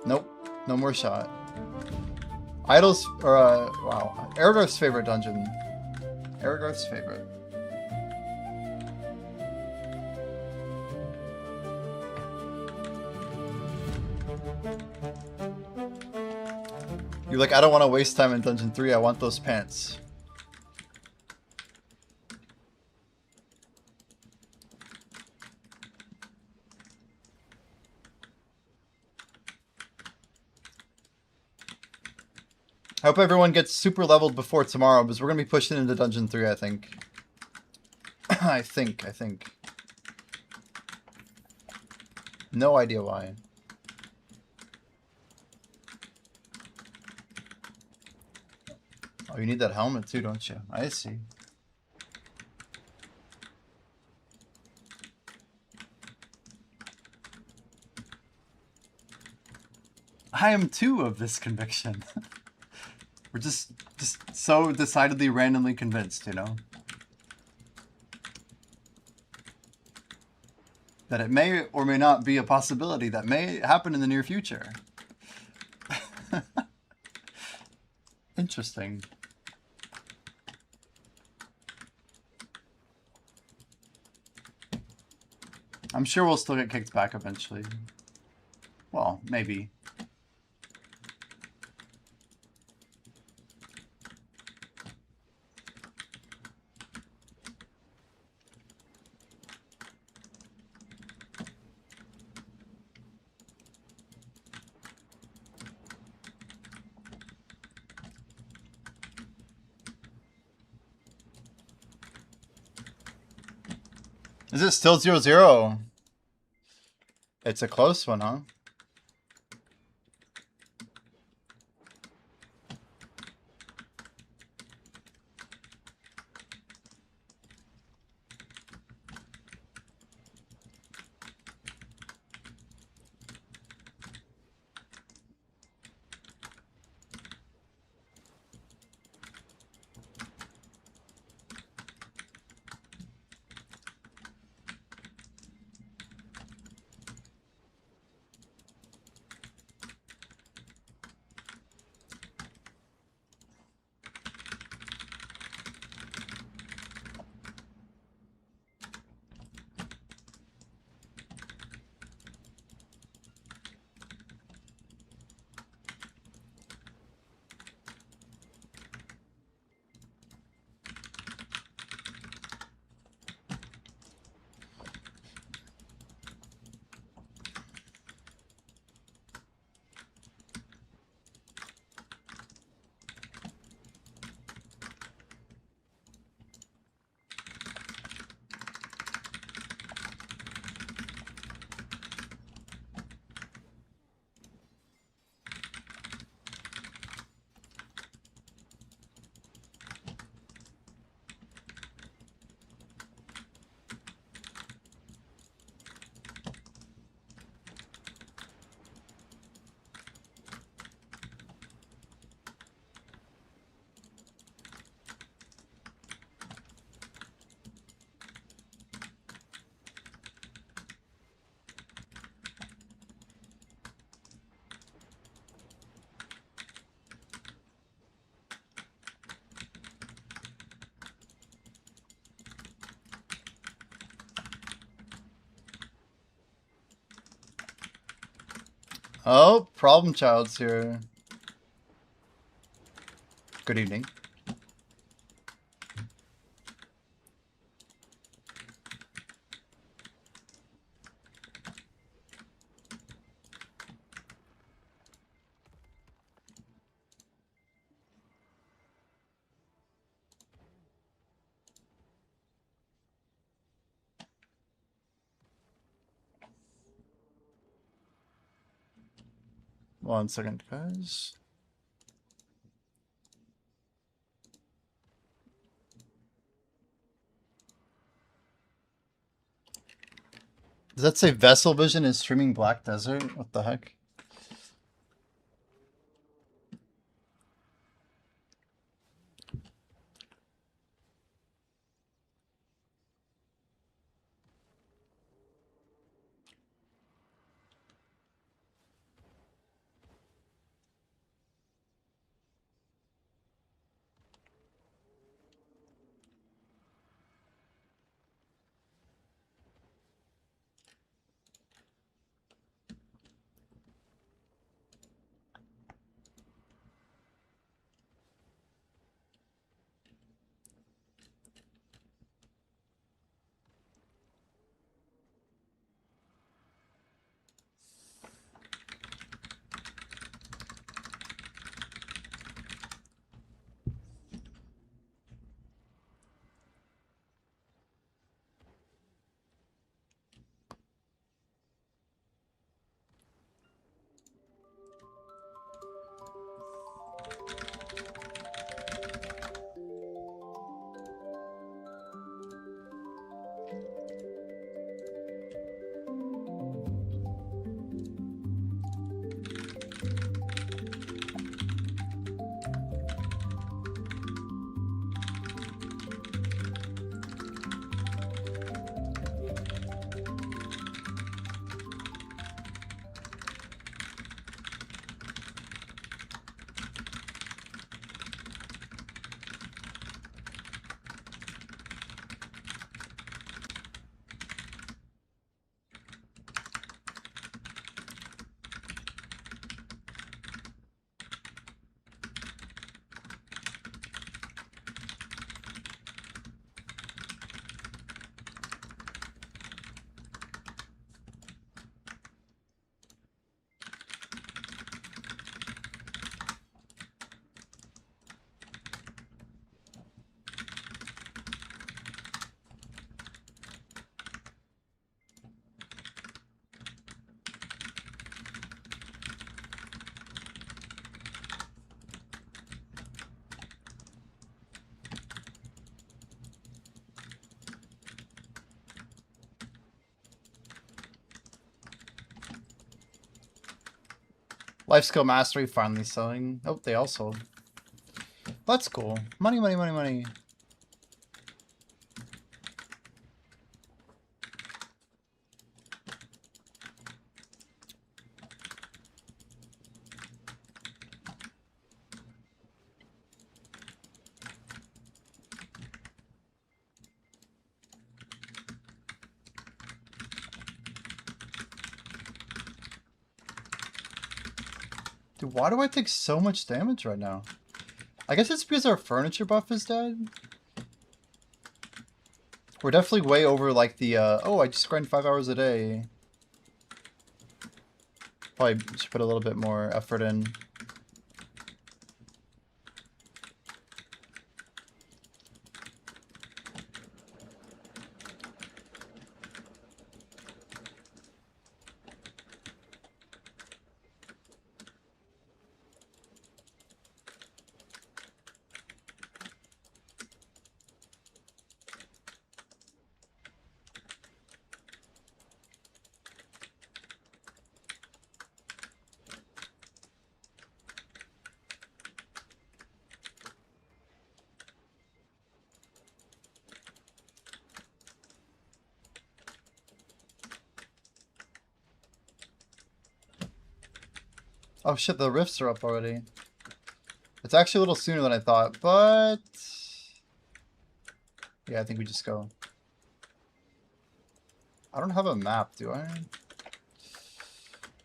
Nope. No more shot. Idle's, or, wow. Aragarth's favorite dungeon. Aragarth's favorite. You're like, I don't want to waste time in Dungeon 3. I want those pants. I hope everyone gets super leveled before tomorrow, because we're going to be pushing into Dungeon 3, I think. I think. No idea why. Oh, you need that helmet too, don't you? I see. I am too of this conviction. We're just so decidedly randomly convinced, you know? That it may or may not be a possibility that may happen in the near future. Interesting. I'm sure we'll still get kicked back eventually. Well, maybe. Is it still 0-0? It's a close one, huh? Oh, Problem Child's here. Good evening. 1 second, guys. Does that say Vessel Vision is streaming Black Desert? What the heck? Life Skill Mastery finally selling. Oh, they all sold. That's cool. Money, money, money, money. Dude, why do I take so much damage right now? I guess it's because our furniture buff is dead. We're definitely way over like the, oh, I just grind 5 hours a day. Probably should put a little bit more effort in. Oh shit, the rifts are up already. It's actually a little sooner than I thought, but... yeah, I think we just go. I don't have a map, do I?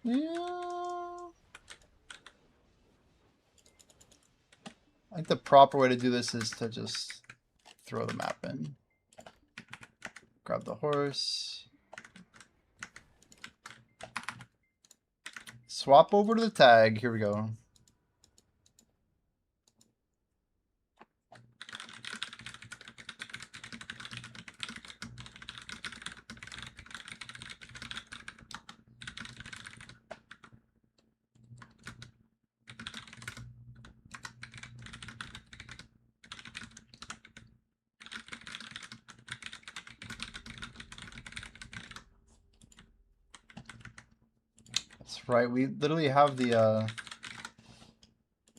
Yeah. I think the proper way to do this is to just throw the map in. Grab the horse. Swap over to the tag. Here we go. That's right. We literally have the.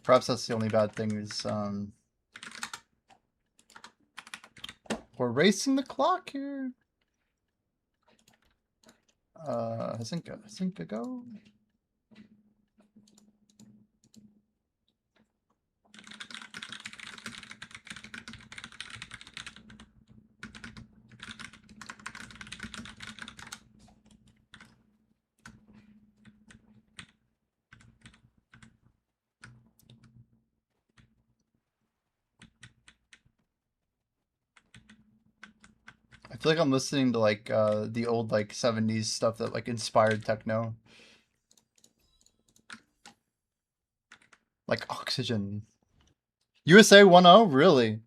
Perhaps that's the only bad thing is we're racing the clock here. Zinka go. I feel like I'm listening to like the old like 70s stuff that like inspired techno. Like Oxygen. USA 1-0? Really?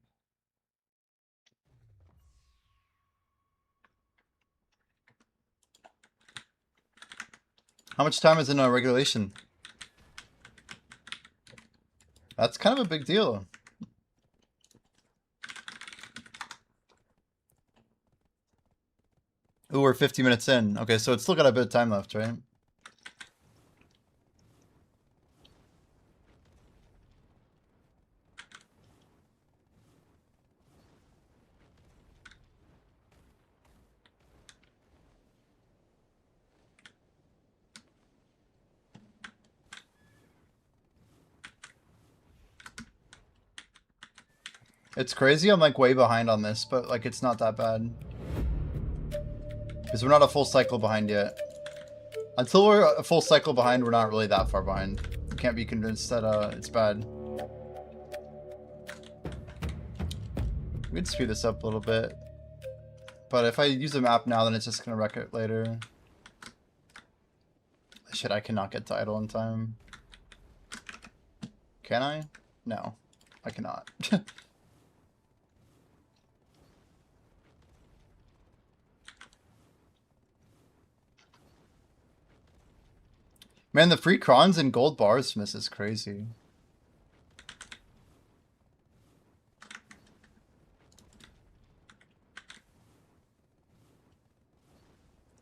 How much time is in a regulation? That's kind of a big deal. Ooh, we're 50 minutes in. Okay, so it's still got a bit of time left, right? It's crazy. I'm like way behind on this, but like it's not that bad. Because we're not a full cycle behind yet. Until we're a full cycle behind, we're not really that far behind. You can't be convinced that it's bad. We can speed this up a little bit. But if I use a map now, then it's just going to wreck it later. Shit, I cannot get to idle in time. Can I? No, I cannot. Man, the free crons and gold bars miss is crazy.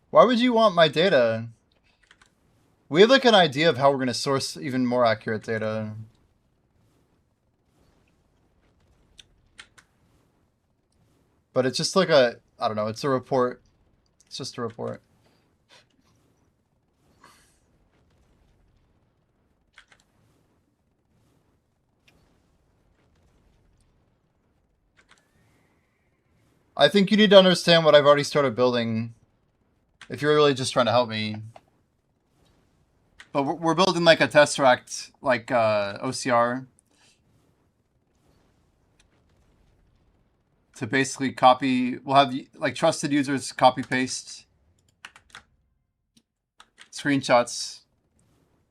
Why would you want my data? We have like an idea of how we're going to source even more accurate data. But it's just like a, I don't know, it's a report. It's just a report. I think you need to understand what I've already started building if you're really just trying to help me. But we're building like a Tesseract, like OCR. To basically copy, we'll have like trusted users copy paste screenshots,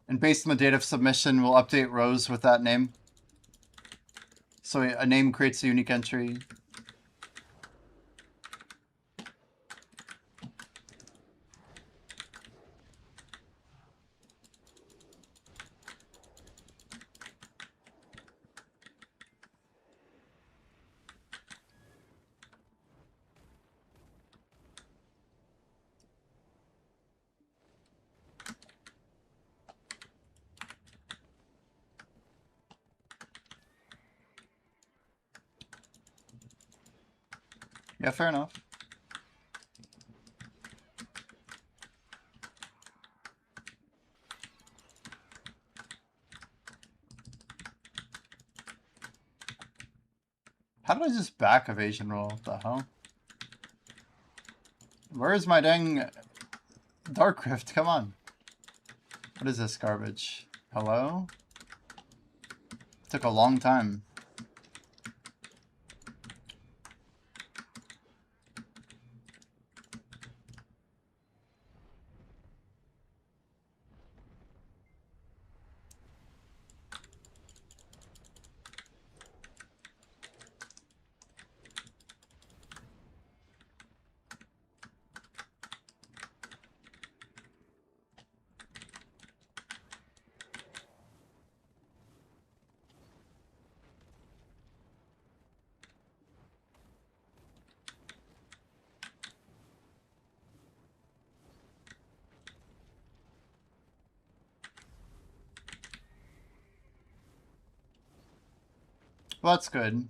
and based on the date of submission, we'll update rows with that name. So a name creates a unique entry. Yeah, fair enough. How did I just back evasion roll? What the hell? Where is my dang Dark Rift? Come on. What is this garbage? Hello? Took a long time. Well, that's good.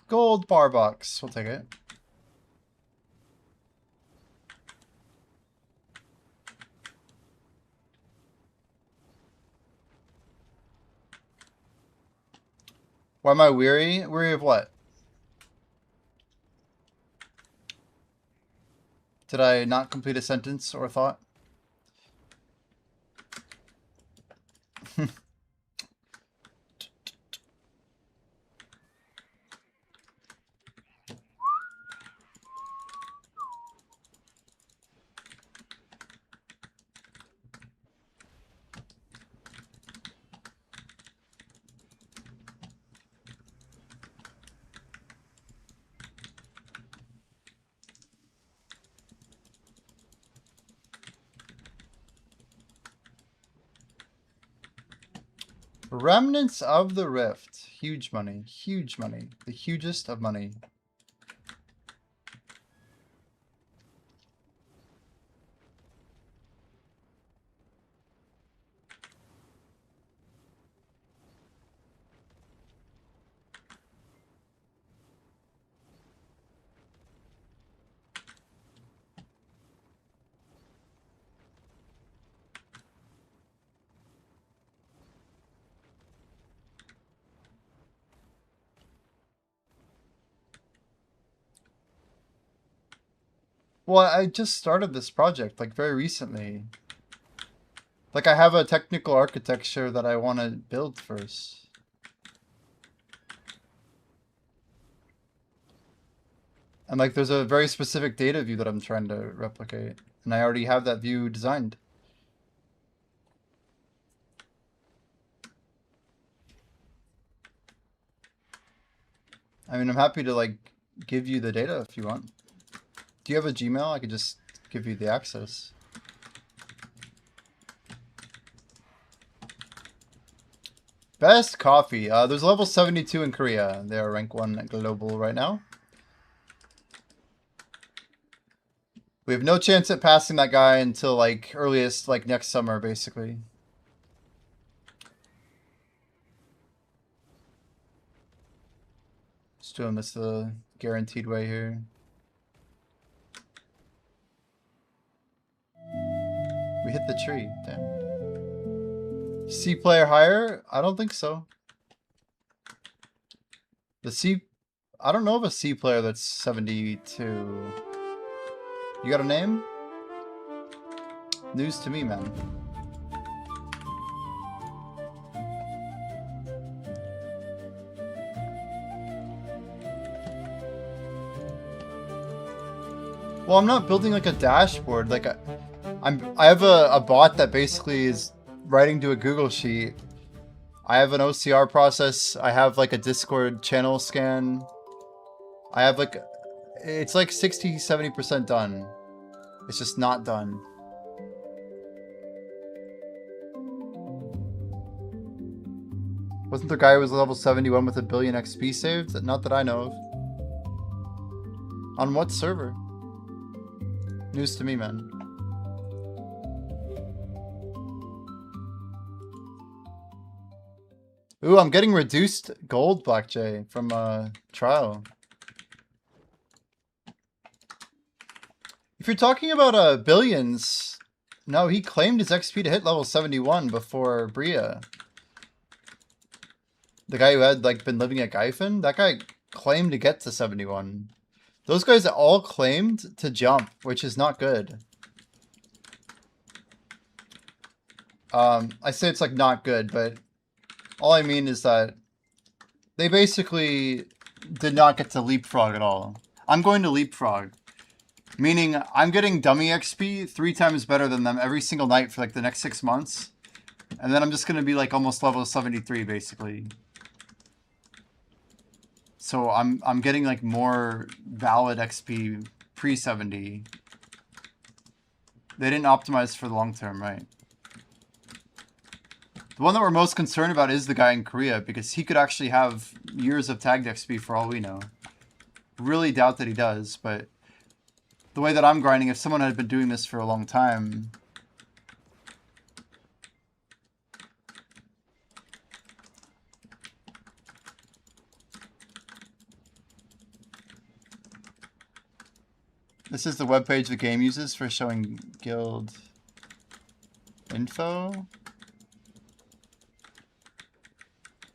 Gold bar box. We'll take it. Why am I weary? Weary of what? Did I not complete a sentence or thought? Remnants of the Rift. Huge money. Huge money. The hugest of money. Well, I just started this project, like, very recently. Like, I have a technical architecture that I want to build first. And, like, there's a very specific data view that I'm trying to replicate. And I already have that view designed. I mean, I'm happy to, like, give you the data if you want. Do you have a Gmail? I could just give you the access. Best coffee. There's level 72 in Korea. They are rank 1 global right now. We have no chance at passing that guy until, like, earliest, like, next summer, basically. Just doing this the guaranteed way here. We hit the tree. Damn. C player higher? I don't think so. The C... I don't know of a C player that's 72. You got a name? News to me, man. Well, I'm not building like a dashboard. Like I have a bot that basically is writing to a Google sheet. I have an OCR process. I have like a Discord channel scan. I have like, it's like 60-70% done. It's just not done. Wasn't there a guy who was level 71 with 1 billion XP saved? Not that I know of. On what server? News to me, man. Ooh, I'm getting reduced gold, Black Jay, from trial. If you're talking about billions, no, he claimed his XP to hit level 71 before Bria. The guy who had like been living at Gyphon, that guy claimed to get to 71. Those guys all claimed to jump, which is not good. I say it's like not good, but all I mean is that they basically did not get to leapfrog at all. I'm going to leapfrog. Meaning, I'm getting dummy XP 3 times better than them every single night for like the next 6 months. And then I'm just gonna be like almost level 73 basically. So I'm getting like more valid XP pre-70. They didn't optimize for the long term, right? The one that we're most concerned about is the guy in Korea, because he could actually have years of tagged XP for all we know. Really doubt that he does, but the way that I'm grinding, if someone had been doing this for a long time... This is the webpage the game uses for showing guild info?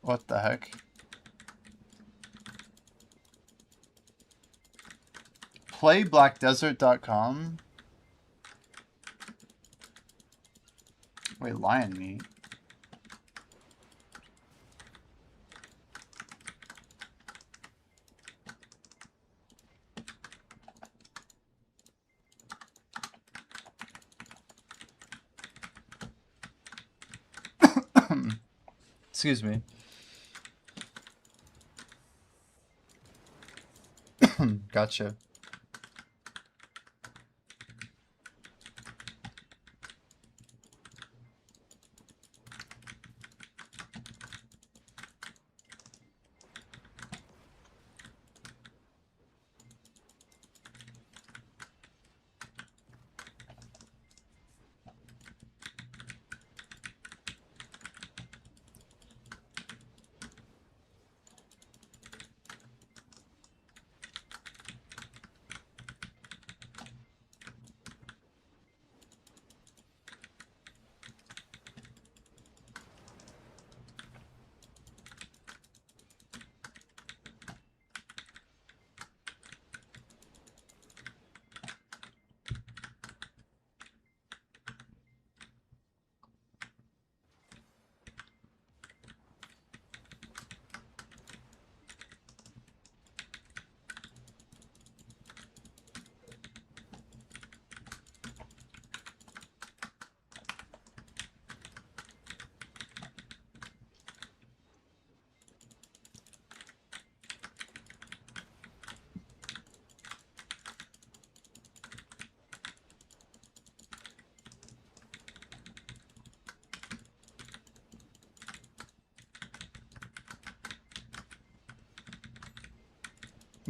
What the heck? Playblackdesert.com? Wait, lion meat? Excuse me. Gotcha.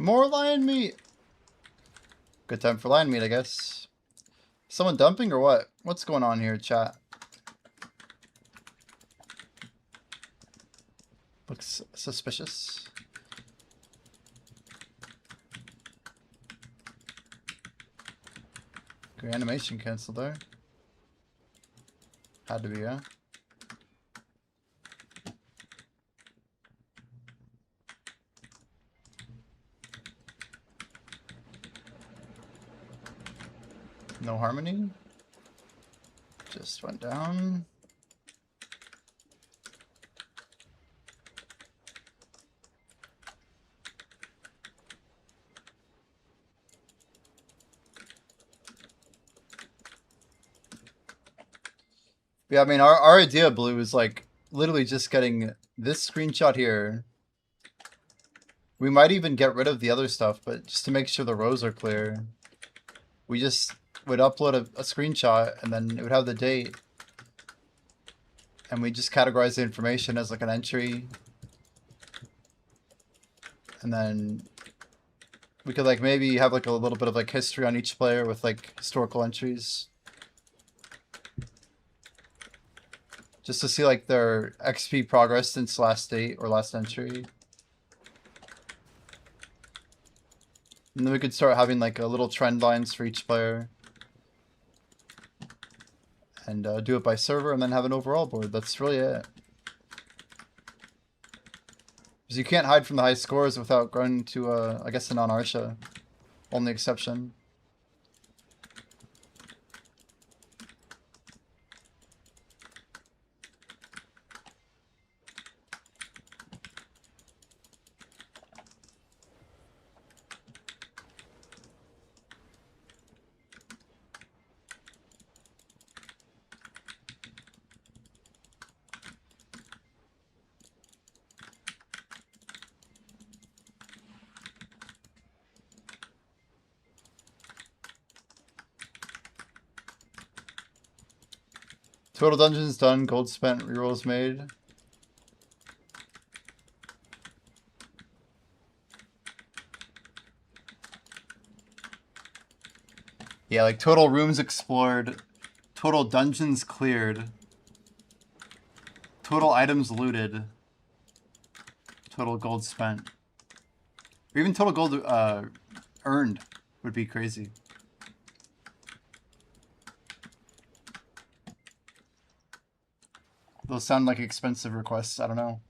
More lion meat! Good time for lion meat, I guess. Someone dumping or what? What's going on here, chat? Looks suspicious. Good animation canceled there. Had to be, yeah? No harmony. Just went down. Yeah, I mean, our idea, Blue, is like literally just getting this screenshot here. We might even get rid of the other stuff, but just to make sure the rows are clear, we just would upload a screenshot and then it would have the date. And we just categorize the information as like an entry. And then we could like maybe have like a little bit of like history on each player with like historical entries. Just to see like their XP progress since last date or last entry. And then we could start having like a little trend lines for each player. And do it by server and then have an overall board. That's really it. Because you can't hide from the high scores without going to, I guess, a non-Arsha. Only exception. Total dungeons done, gold spent, rerolls made. Yeah, like total rooms explored, total dungeons cleared, total items looted, total gold spent. Or even total gold earned would be crazy. Those sound like expensive requests, I don't know.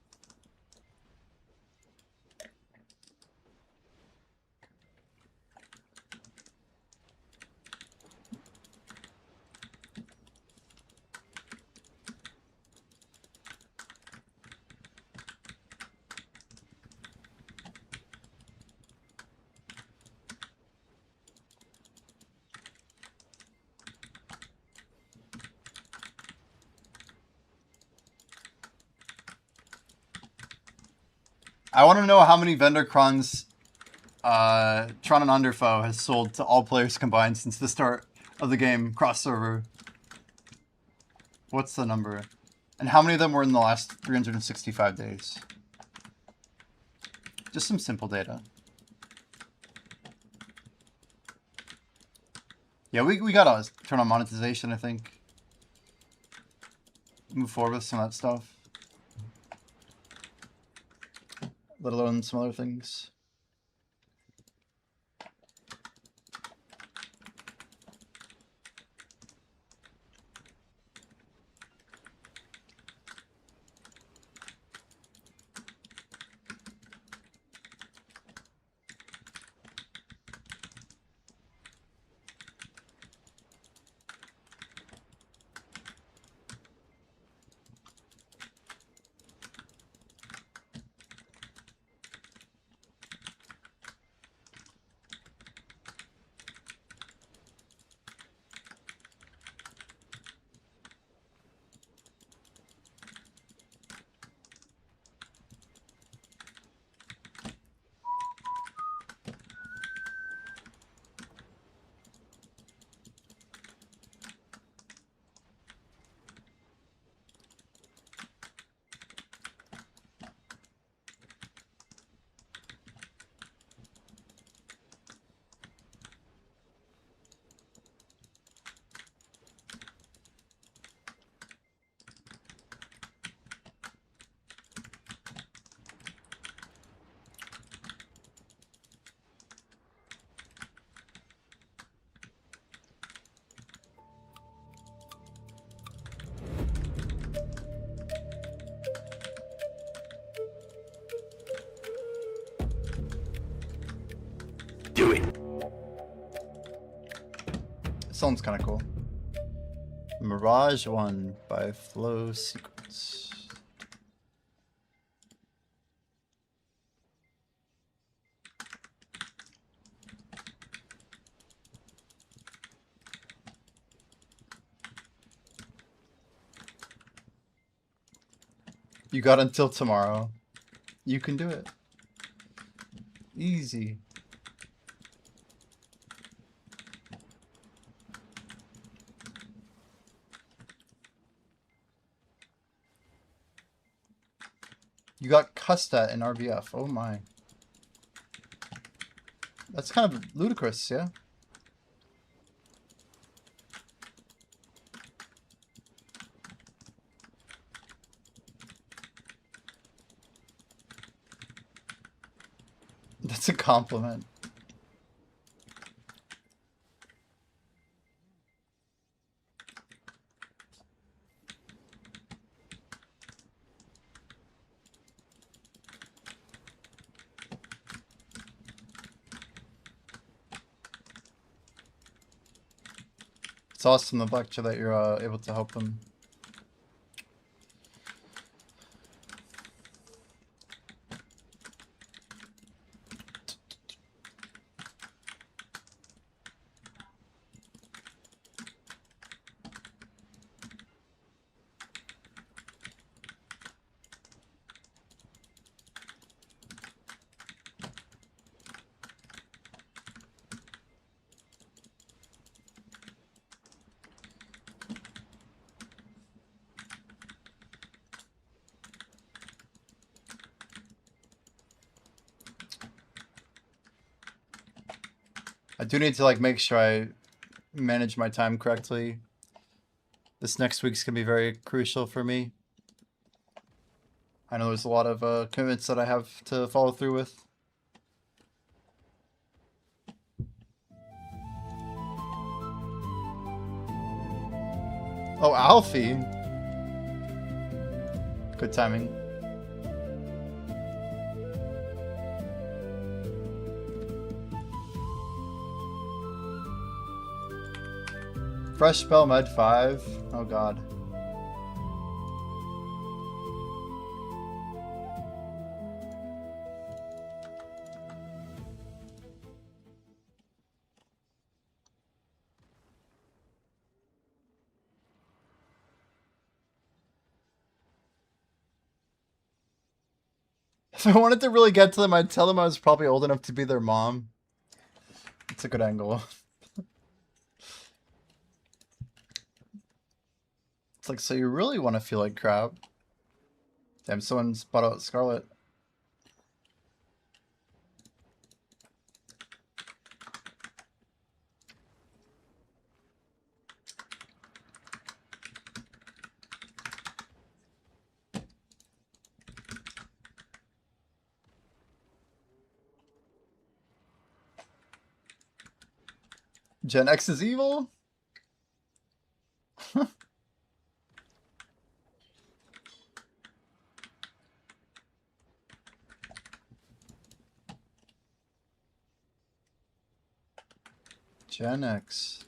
I want to know how many vendor crons Tron and Underfoe has sold to all players combined since the start of the game, cross-server. What's the number? And how many of them were in the last 365 days? Just some simple data. Yeah, we gotta turn on monetization, I think. Move forward with some of that stuff. Let alone some other things. Do it. Sounds kind of cool. Mirage 1 by Flow Secrets. You got until tomorrow. You can do it. Easy. You got cussed at in RBF. Oh my. That's kind of ludicrous, yeah? That's a compliment. It's awesome, the lecture, that you're able to help them. do need to like make sure I manage my time correctly. This next week's gonna be very crucial for me. I know there's a lot of commitments that I have to follow through with. Oh, Alfie. Good timing. Fresh spell med 5. Oh god. If I wanted to really get to them, I'd tell them I was probably old enough to be their mom. It's a good angle. It's like, so you really want to feel like crap? Damn, someone spot out Scarlet. Gen X is evil? Gen X.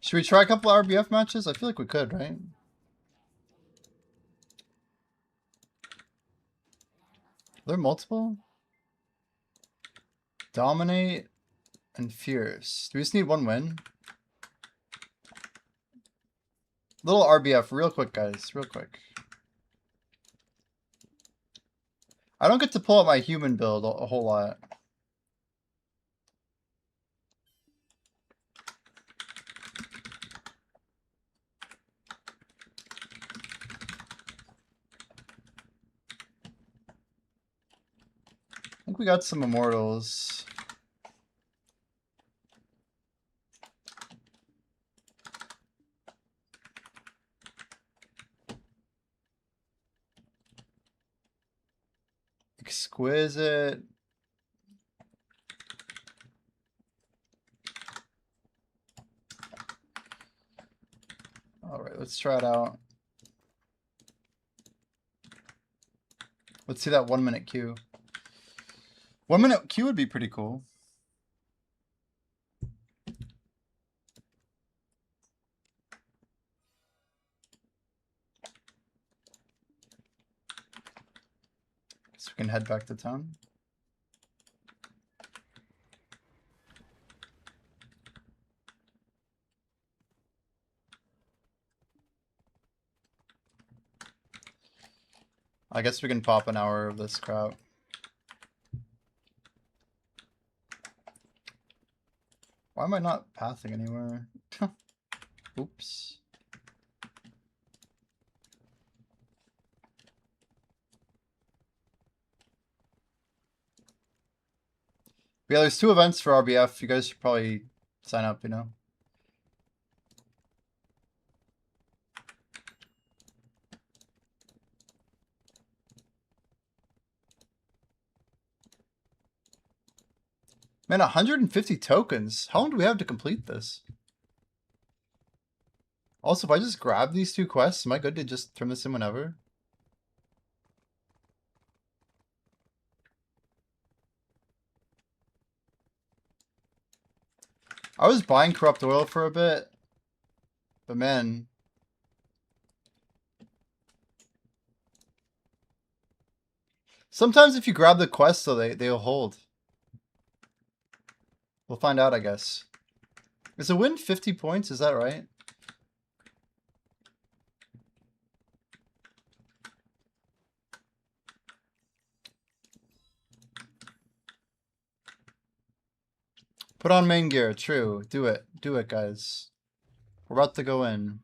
Should we try a couple RBF matches? I feel like we could, right? Are there multiple? Dominate and Fierce. Do we just need one win? Little RBF, real quick, guys. Real quick. I don't get to pull out my human build a whole lot. I think we got some immortals. Exquisite. All right, let's try it out. Let's see that 1 minute queue. 1 minute queue would be pretty cool. Guess we can head back to town. I guess we can pop an hour of this crap. Why am I not pathing anywhere? Oops. But yeah, there's 2 events for RBF. You guys should probably sign up, you know? Man, 150 tokens. How long do we have to complete this? Also, if I just grab these 2 quests, am I good to just turn this in whenever? I was buying corrupt oil for a bit, but man. Sometimes if you grab the quest, though, they'll hold. We'll find out, I guess. Is a win 50 points? Is that right? Put on main gear. True. Do it. Do it, guys. We're about to go in.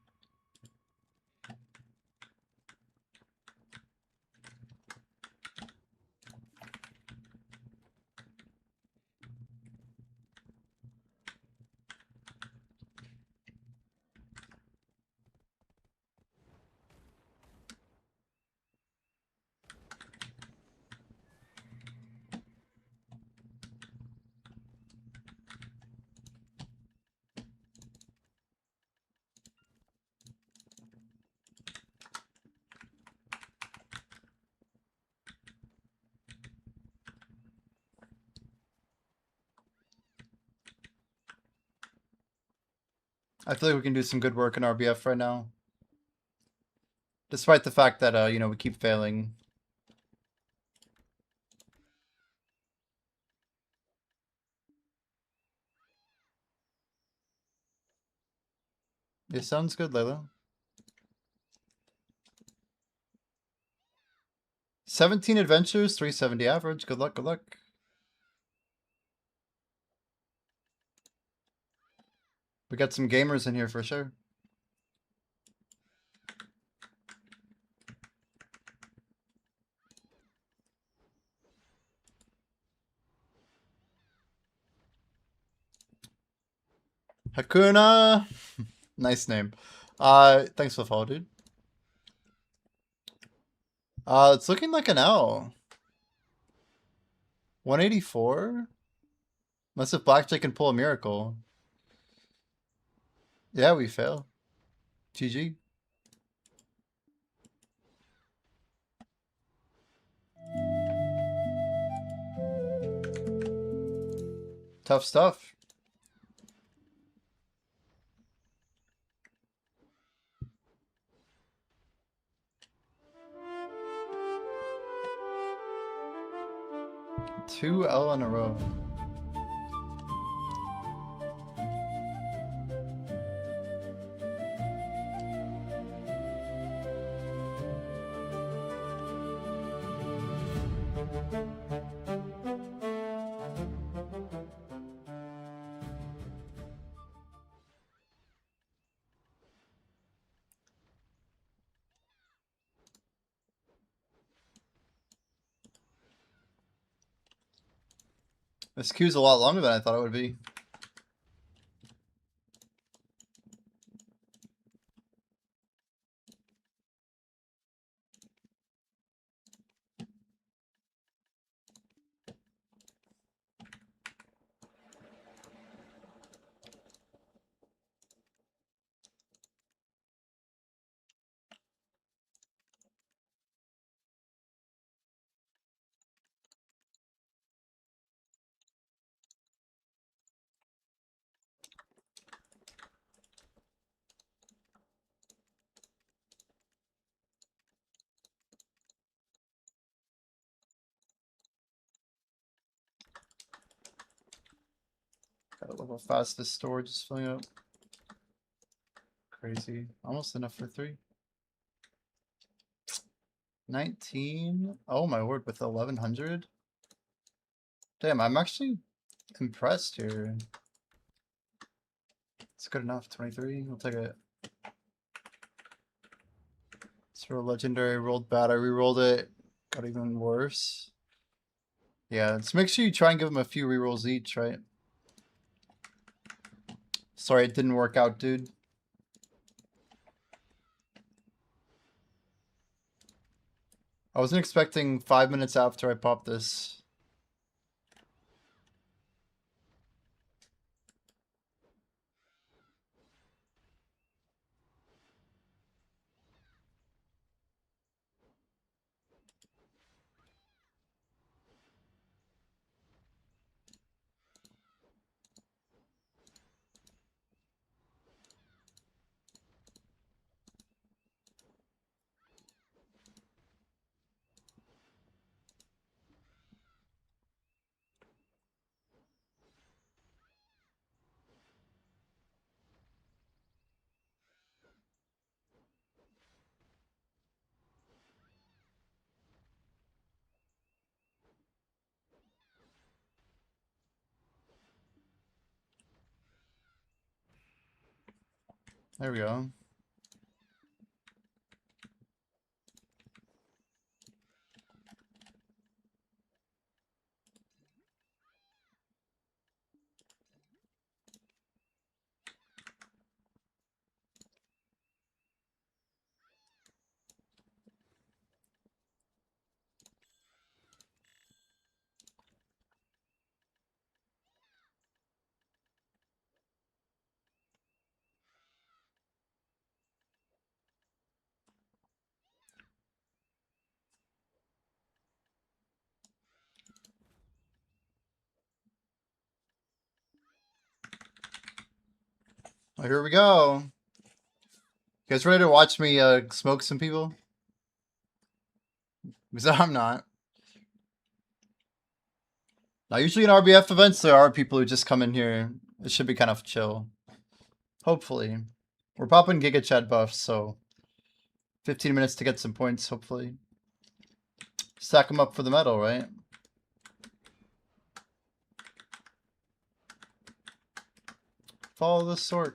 I feel like we can do some good work in RBF right now. Despite the fact that, you know, we keep failing. It sounds good, Layla. 17 adventures, 370 average. Good luck, good luck. We got some gamers in here for sure. Hakuna! Nice name. Thanks for the follow, dude. It's looking like an L. 184? Unless if Blackjack can pull a miracle. Yeah, we fail. GG. Tough stuff. Two L in a row. This queue's a lot longer than I thought it would be. Gotta love how fast this storage is filling up. Crazy. Almost enough for 3. 19. Oh my word, with 1100? Damn, I'm actually impressed here. It's good enough. 23. We'll take it. It's real legendary. Rolled bad. I re-rolled it. Got even worse. Yeah, let's make sure you try and give them a few rerolls each, right? Sorry, it didn't work out, dude. I wasn't expecting 5 minutes after I popped this. There we go. Well, here we go. You guys ready to watch me smoke some people? Because I'm not. Now, usually in RBF events, there are people who just come in here. It should be kind of chill. Hopefully. We're popping Giga Chat buffs, so 15 minutes to get some points, hopefully. Stack them up for the medal, right? Follow the Sork.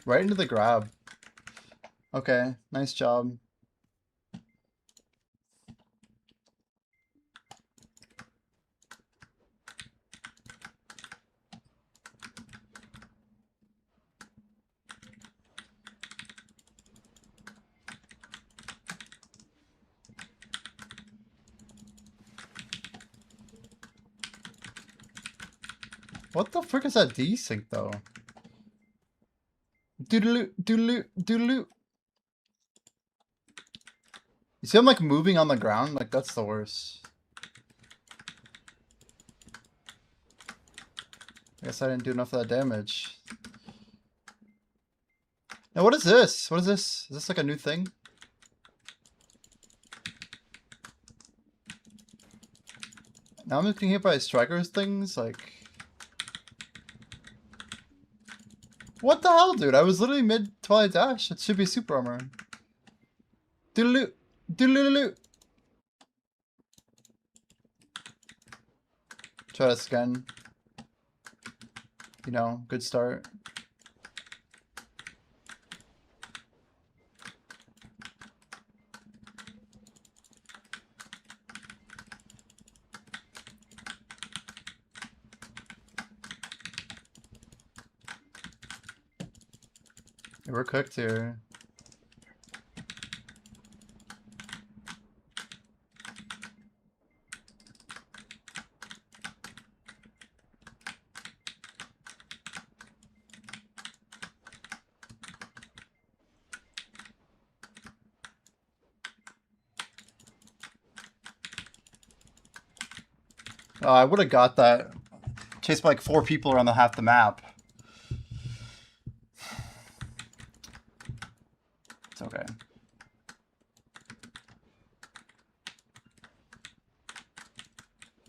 Right into the grab. Okay, nice job. What the frick is that desync though? Doodaloo, doodaloo, doodaloo. You see him like moving on the ground? Like that's the worst. I guess I didn't do enough of that damage. Now what is this? What is this? Is this like a new thing? Now I'm getting hit by strikers things, like... What the hell, dude? I was literally mid-Twilight Dash. It should be super armor. Doodaloo! Doodaloo! Try this again. You know, good start. We're cooked here. I would have got that. Chased by like 4 people around the half the map. It's okay.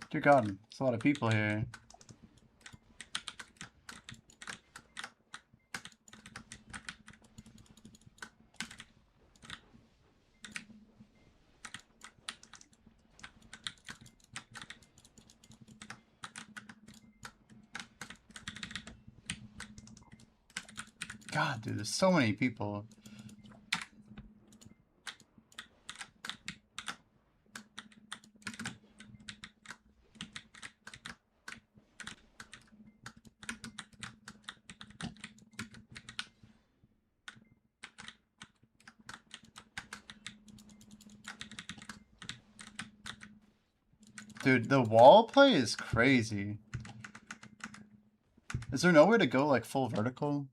Dear God, there's a lot of people here. God, dude, there's so many people. Dude, the wall play is crazy. Is there no way to go like full vertical?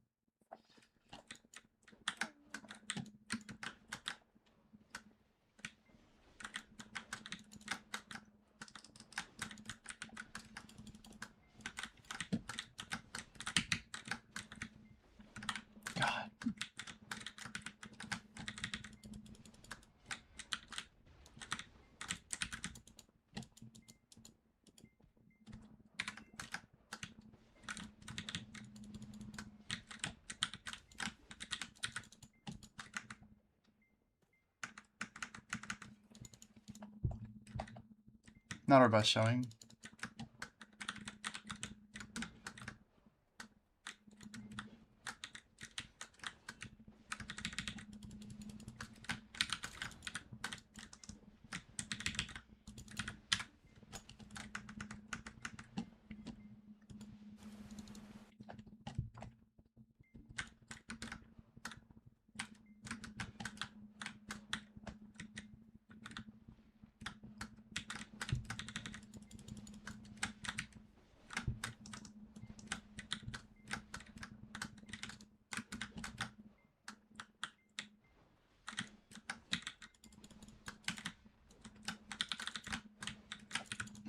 God. Not our best showing.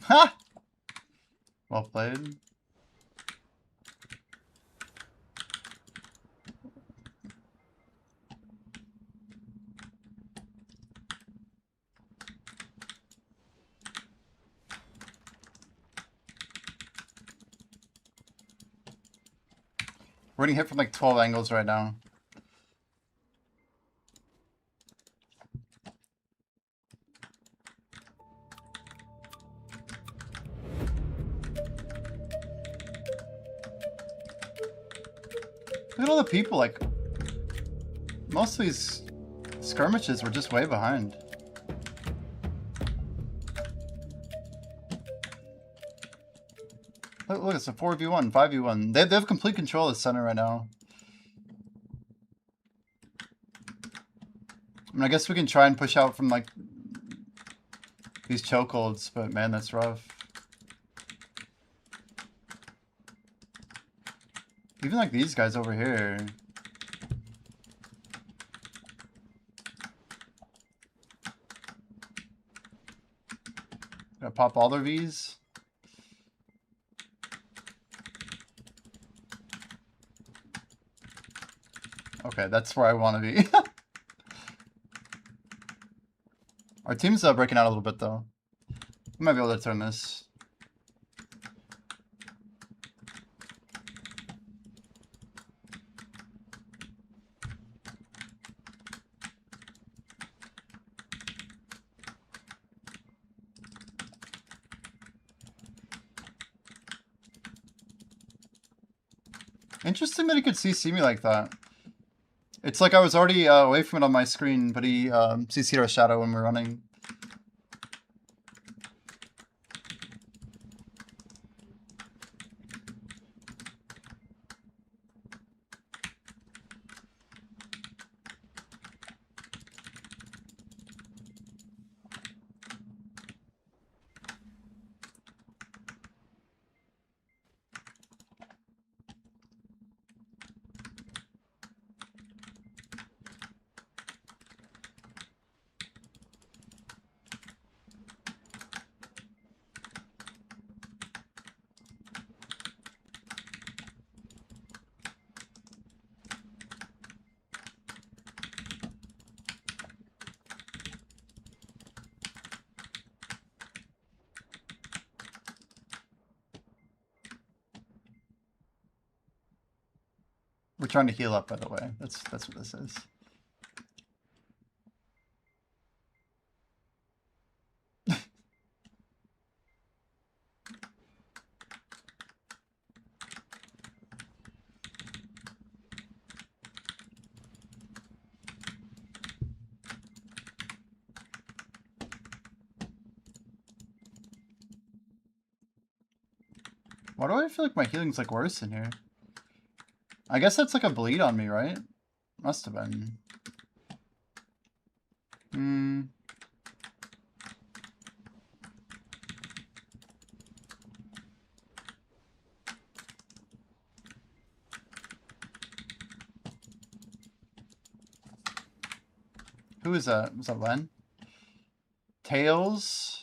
Ha! Well played. We're getting hit from like 12 angles right now. Look at all the people, like, most of these skirmishes were just way behind. Look, it's a 4v1, 5v1. They have complete control of the center right now. I mean, I guess we can try and push out from, like, these chokeholds, but man, that's rough. Even, like, these guys over here. Gotta pop all their Vs. Okay, that's where I want to be. Our team's breaking out a little bit, though. We might be able to turn this. Interesting that he could CC me like that. It's like I was already away from it on my screen, but he CC'd our shadow when we're running. We're trying to heal up, by the way. That's what this is. Why do I feel like my healing's like worse in here? I guess that's like a bleed on me, right? Must have been. Who is that? Was that Len? Tails?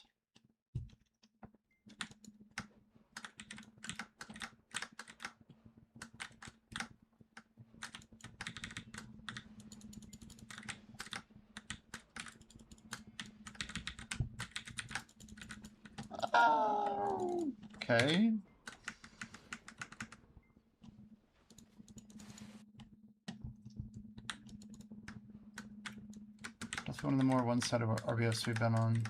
Okay. That's one of the more one-sided RBFs we've been on.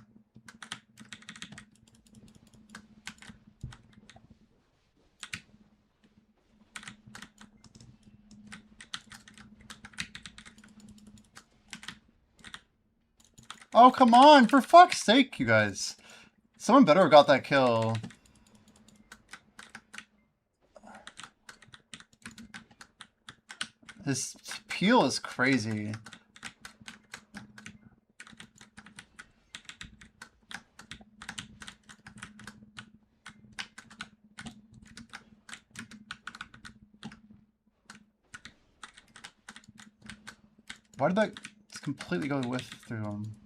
Oh, come on. For fuck's sake, you guys. Someone better have got that kill. His peel is crazy. Why did that completely go with through him?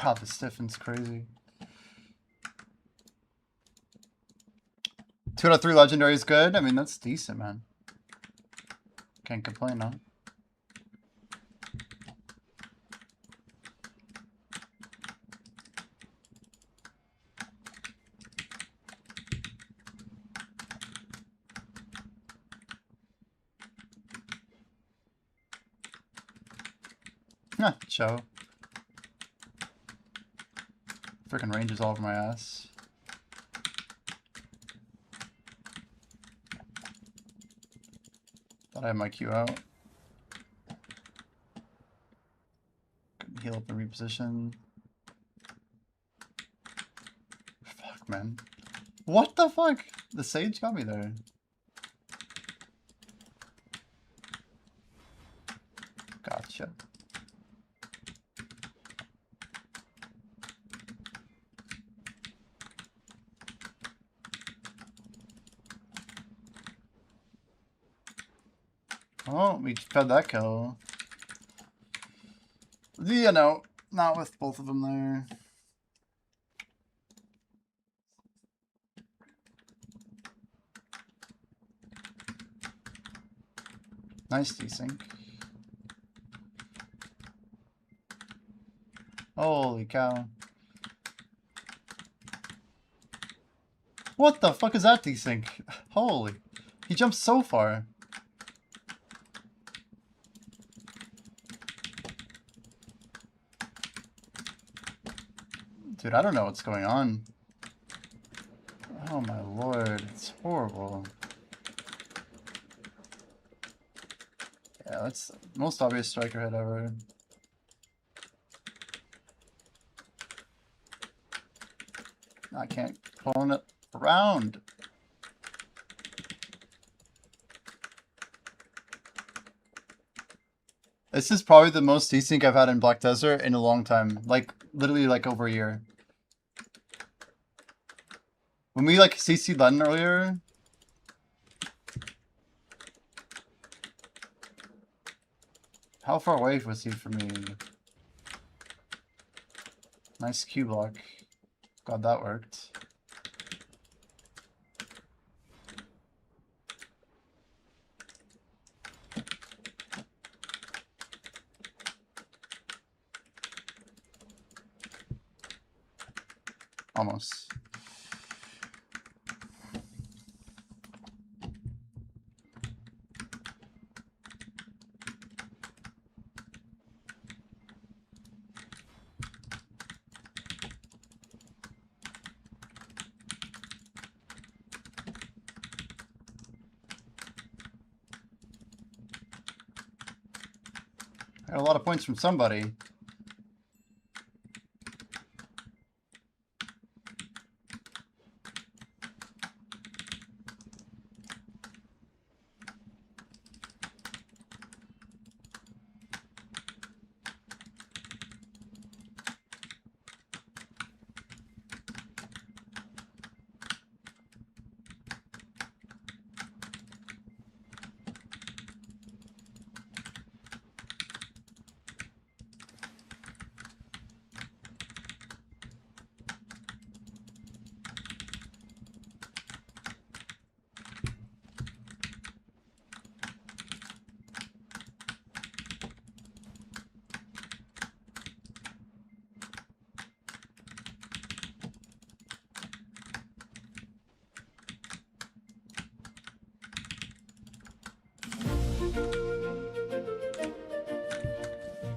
God, the stiffen's crazy. 2 out of 3 legendary is good. I mean, that's decent, man. Can't complain, huh? Huh, show. Freaking range is all over my ass. Thought I had my Q out. Heal up and reposition. Fuck, man. What the fuck? The Sage got me there. Gotcha. Oh, we fed that kill. You know, not with both of them there. Nice desync. Holy cow. What the fuck is that desync? Holy. He jumped so far. Dude, I don't know what's going on. Oh my lord, it's horrible. Yeah, that's the most obvious striker hit ever. I can't clone it around. This is probably the most desync I've had in Black Desert in a long time. Like, literally like over a year. When we like CC'd Len earlier. How far away was he from me? Nice Q block. Glad that worked. Almost. Got a lot of points from somebody.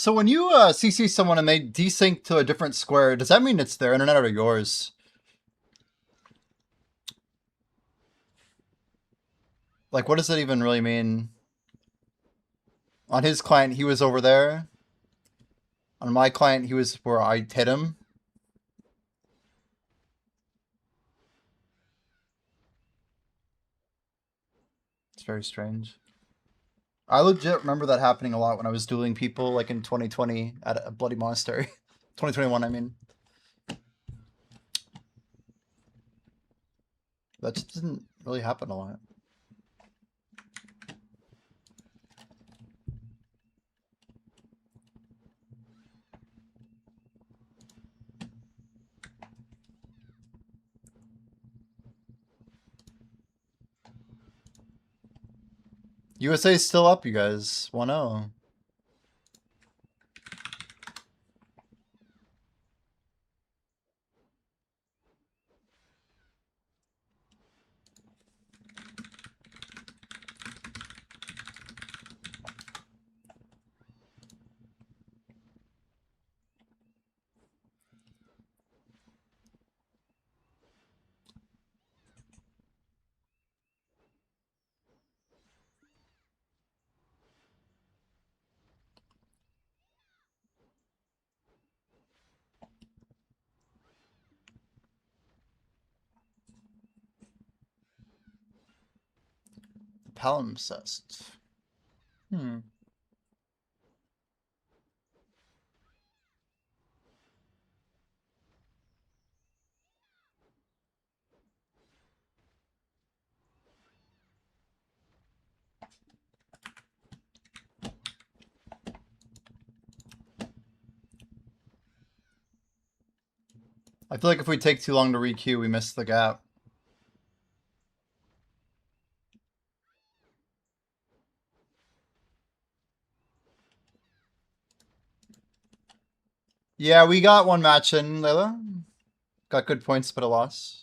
So when you CC someone and they desync to a different square, does that mean it's their internet or yours? Like, what does that even really mean? On his client, he was over there. On my client, he was where I hit him. It's very strange. I legit remember that happening a lot when I was dueling people, like in 2020 at a Bloody Monastery. 2021, I mean. That just didn't really happen a lot. USA's still up, you guys. 1-0. Palimpsest. I feel like if we take too long to re-queue, we miss the gap. Yeah, we got one match in, Layla. Got good points, but a loss.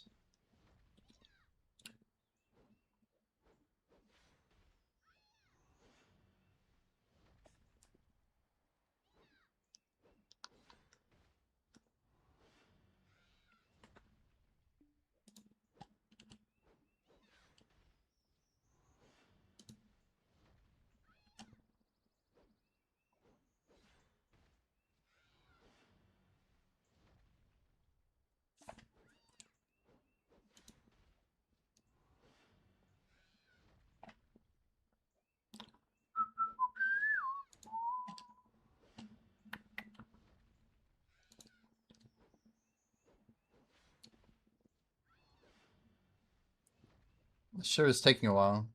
Sure is taking a while.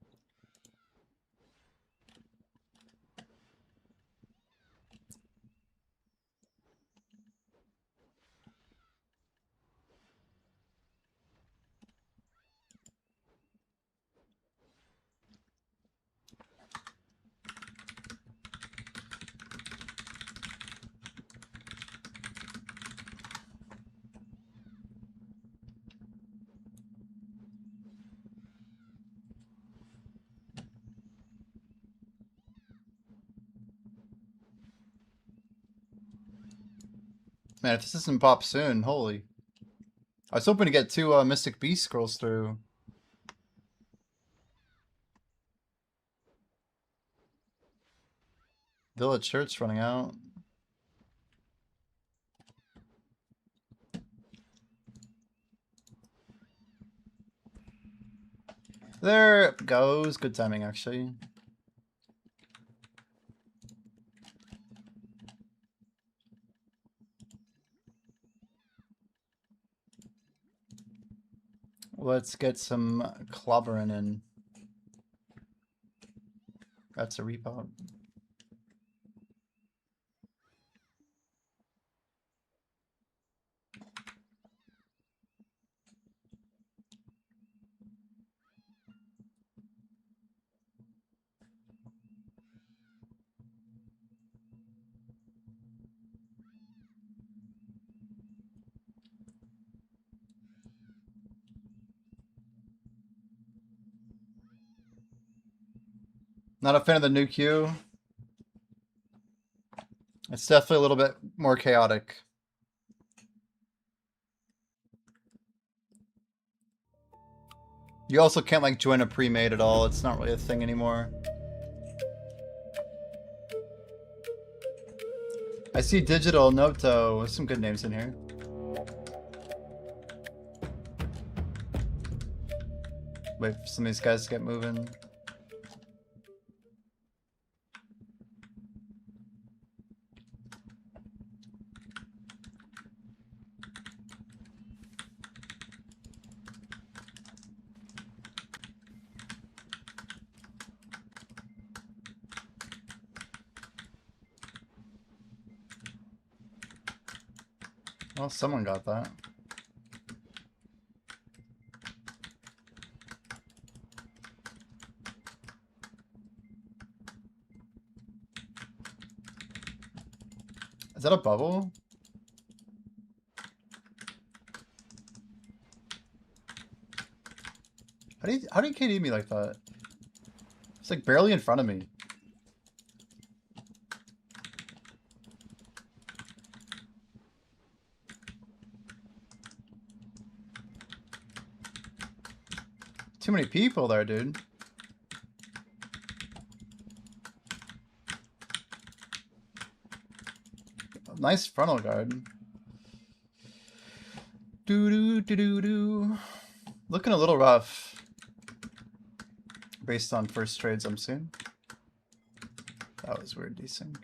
Man, if this doesn't pop soon, holy. I was hoping to get 2 Mystic Beast scrolls through. Village shirt's running out. There it goes. Good timing, actually. Let's get some clobbering in. That's a repop. Not a fan of the new queue. It's definitely a little bit more chaotic. You also can't like join a pre-made at all. It's not really a thing anymore. I see Digital, Noto, some good names in here. Wait for some of these guys to get moving. Well, someone got that. Is that a bubble? How do you KD me like that? It's like barely in front of me. Too many people there, dude. Nice frontal guard. Do. Looking a little rough. Based on first trades I'm seeing. That was weird desync.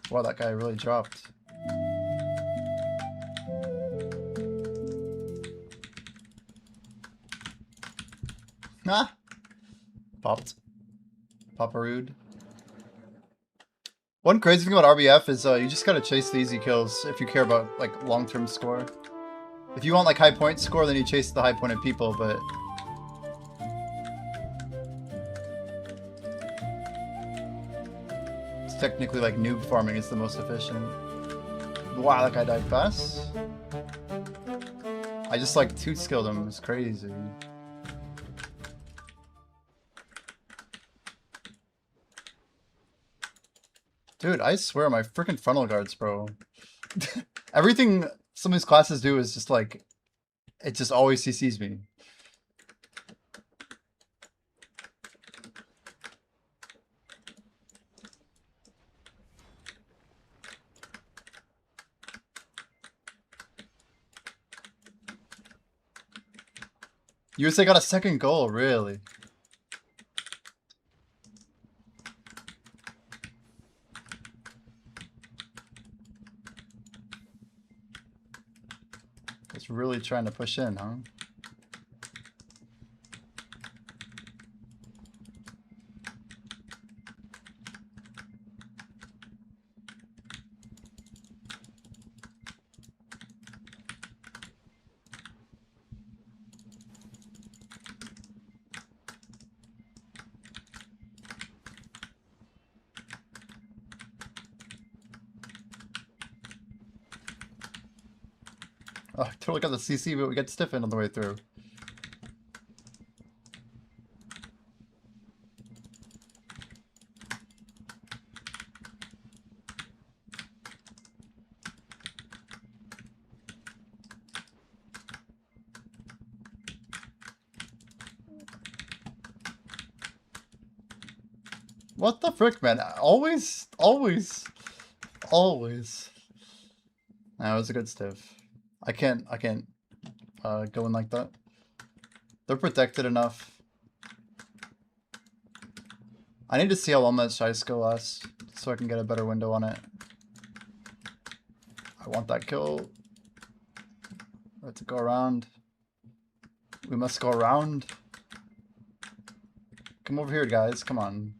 Wow, that guy really dropped. Ah! Popped. Papa-rude. One crazy thing about RBF is you just gotta chase the easy kills if you care about like long-term score. If you want like high point score, then you chase the high pointed people, but it's technically like noob farming is the most efficient. Wow, that guy died fast. I just like toot skilled him, it's crazy. Dude, I swear my freaking frontal guards, bro. Everything some of these classes do is just like, it just always CCs me. USA got a second goal, really? It's really trying to push in, huh? Oh, I totally got the CC, but we get stiffened on the way through. What the frick, man? Always. That was a good stiff. I can't go in like that. They're protected enough. I need to see how long that Shice go lasts so I can get a better window on it. I want that kill. We have to go around. We must go around. Come over here, guys. Come on.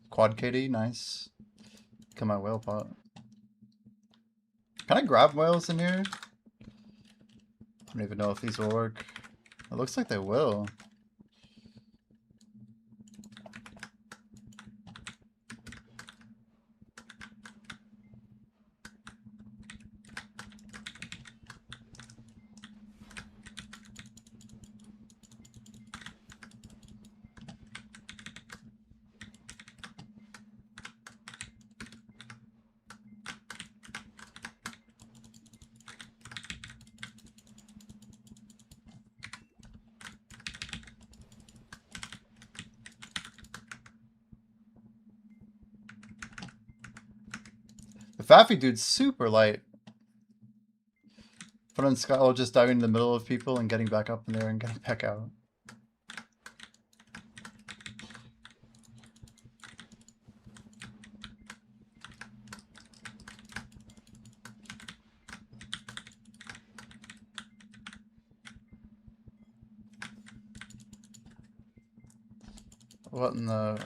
Quad KD, nice. Kill my whale pot. Can I grab whales in here? I don't even know if these will work. It looks like they will. The Faffy dude's super light. But on Skylo just diving in the middle of people and getting back up in there and getting back out. What in the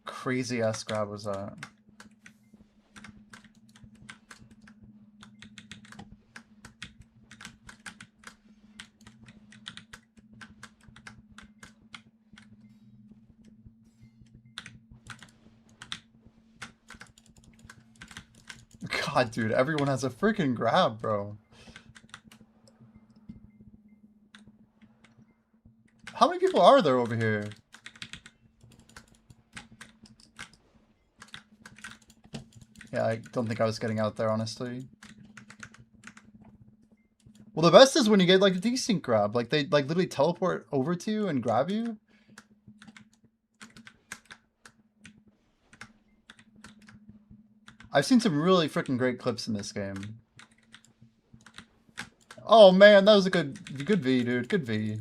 crazy ass grab was that? God, dude, everyone has a freaking grab, bro. How many people are there over here? Yeah, I don't think I was getting out there, honestly. Well, the best is when you get, like, a decent grab. Like, they, like, literally teleport over to you and grab you. I've seen some really freaking great clips in this game. Oh, man, that was a good V, dude. Good V.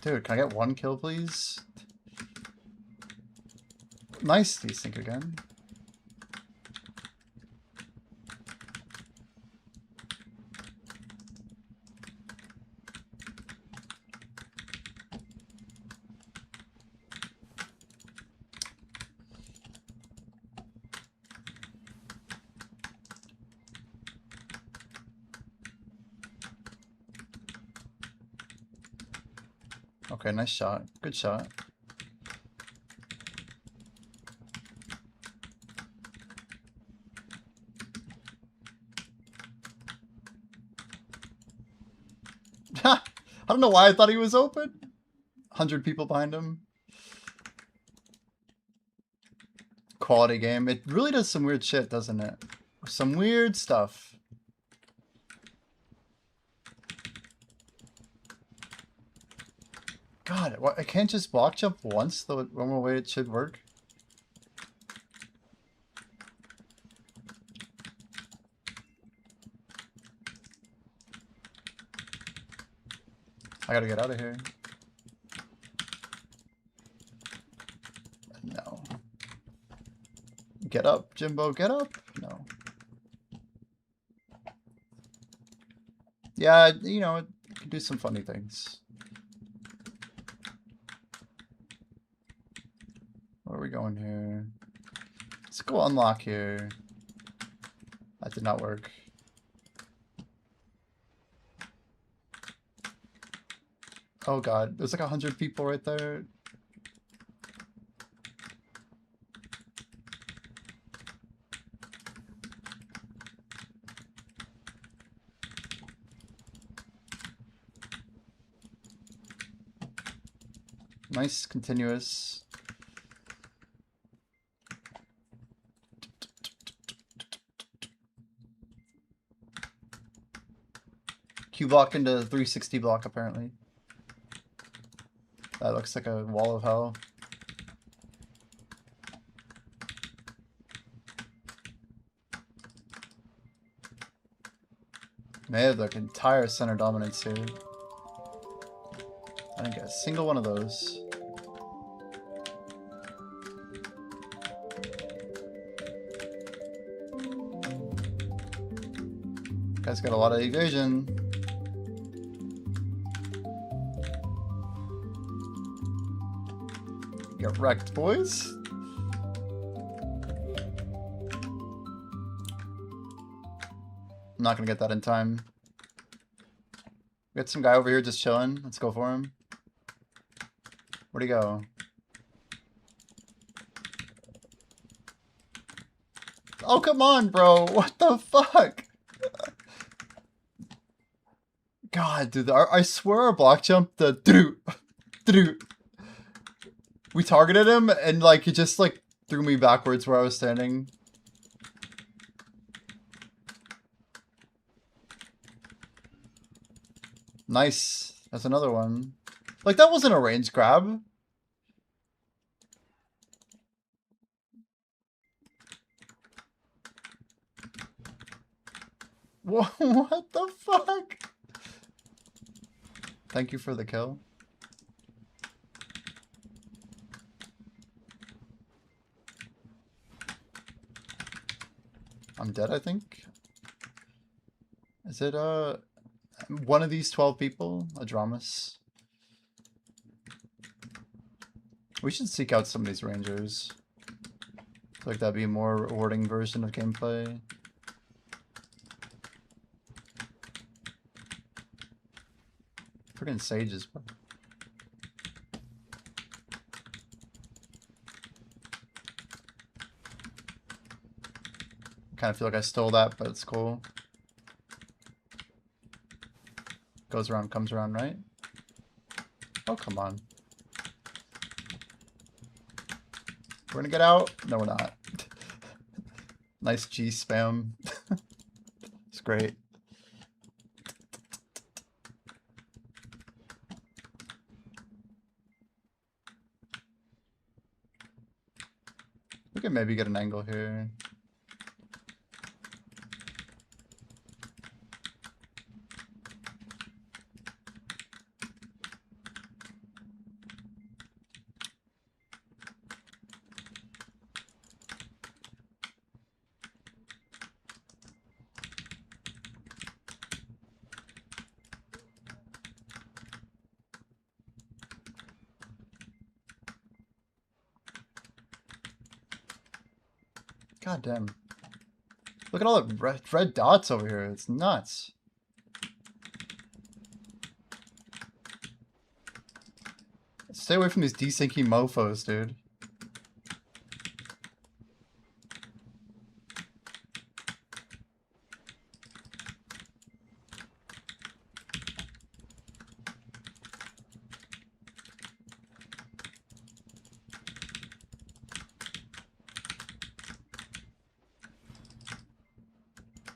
Dude, can I get one kill, please? Nice desync again. Okay, nice shot. Good shot. I don't know why I thought he was open. 100 people behind him. Quality game. It really does some weird shit, doesn't it? Some weird stuff. God, I can't just block jump once the normal way it should work. I gotta get out of here. No. Get up, Jimbo, get up. No. Yeah, you know, it can do some funny things. Where are we going here? Let's go unlock here. That did not work. Oh god, there's like 100 people right there. Nice, continuous. Q block into 360 block, apparently. That looks like a wall of hell. They have the entire center dominance here. I didn't get a single one of those. Guy's got a lot of evasion. Get wrecked, boys. I'm not gonna get that in time. We got some guy over here just chilling. Let's go for him. Where'd he go? Oh, come on, bro. What the fuck? God, dude. I swear our block jump, the we targeted him and like he just like threw me backwards where I was standing. Nice. That's another one. Like that wasn't a range grab. What the fuck? Thank you for the kill. I'm dead, I think. Is it one of these 12 people? A Dramas? We should seek out some of these rangers. I feel like that'd be a more rewarding version of gameplay. Freaking sages, bro. Kind of feel like I stole that, but it's cool. Goes around, comes around, right? Oh, come on. We're gonna get out? No, we're not. Nice G spam. It's great. We can maybe get an angle here. God damn. Look at all the red dots over here. It's nuts. Stay away from these desyncy mofos, dude.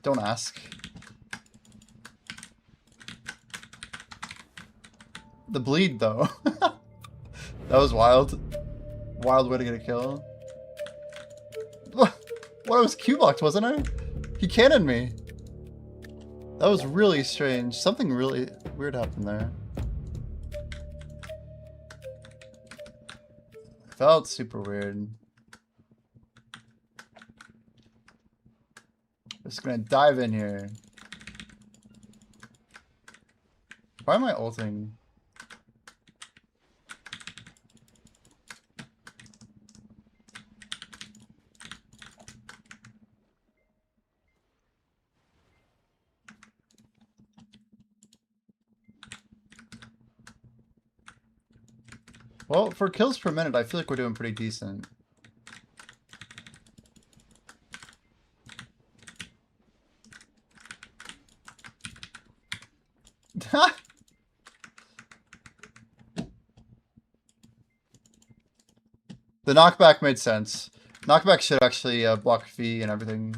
Don't ask. The bleed, though. That was wild. Wild way to get a kill. What? I was Q-blocked, wasn't I? He cannoned me. That was really strange. Something really weird happened there. Felt super weird. Just gonna dive in here. Why am I ulting? Well, for kills per minute, I feel like we're doing pretty decent. The knockback made sense. Knockback should actually block V and everything.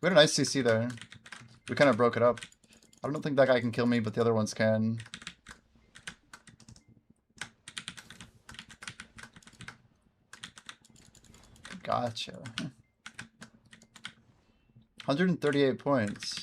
We had a nice CC there. We kind of broke it up. I don't think that guy can kill me, but the other ones can. Gotcha. 138 points.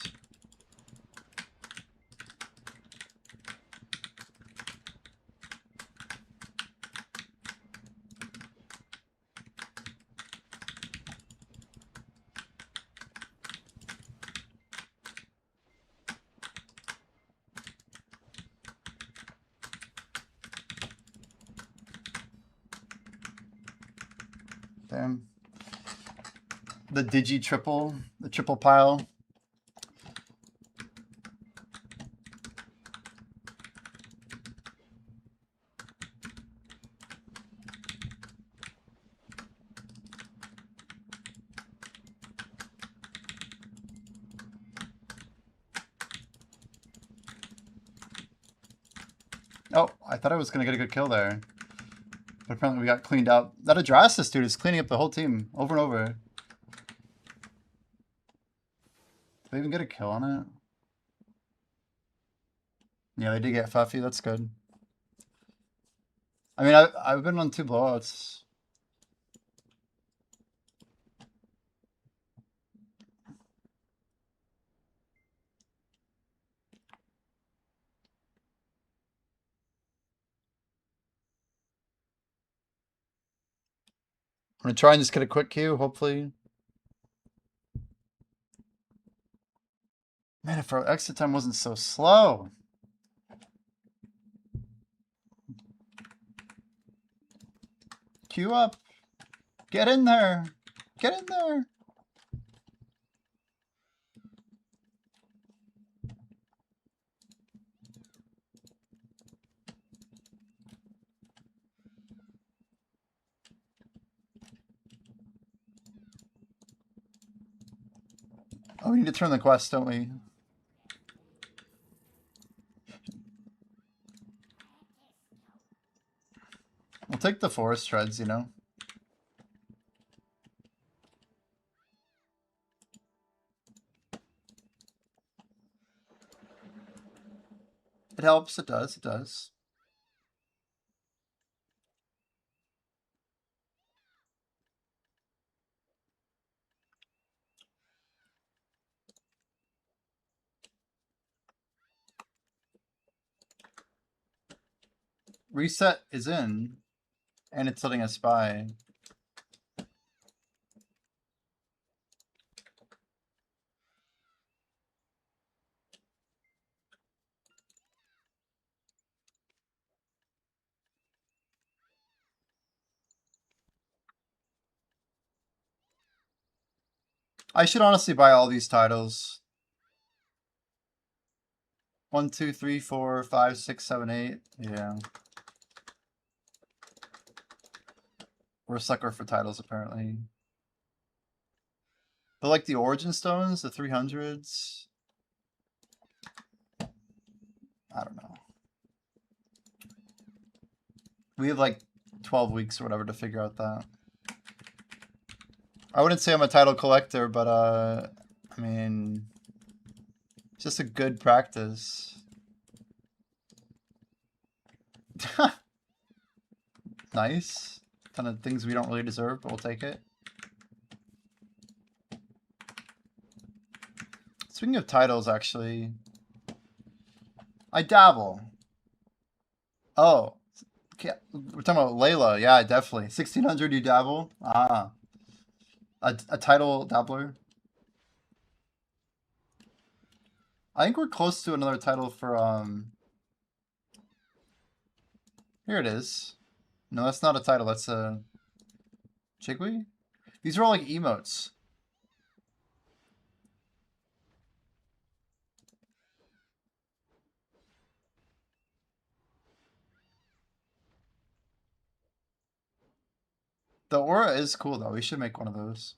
Damn. The digi triple, the triple pile. Oh, I thought I was going to get a good kill there. But apparently we got cleaned up. That Adrastus dude is cleaning up the whole team over and over. Did they even get a kill on it? Yeah, they did get Fuffy. That's good. I mean, I've been on 2 blowouts. I'm going to try and just get a quick queue, hopefully. Man, if our exit time wasn't so slow. Queue up. Get in there. Get in there. Oh, we need to turn the quest, don't we? We'll take the forest shreds, you know? It helps, it does, it does. Reset is in, and it's letting us spy. I should honestly buy all these titles. 1, 2, 3, 4, 5, 6, 7, 8. Yeah. We're a sucker for titles, apparently. But like the Origin Stones, the 300s. I don't know. We have like 12 weeks or whatever to figure out that. I wouldn't say I'm a title collector, but I mean, it's just a good practice. Nice. Ton of things we don't really deserve, but we'll take it. Speaking of titles, actually, I dabble. Oh, we're talking about Layla. Yeah, definitely. 1600, you dabble? Ah. A title dabbler? I think we're close to another title for, here it is. No, that's not a title. That's a Chigwi? These are all like emotes. The aura is cool though. We should make one of those.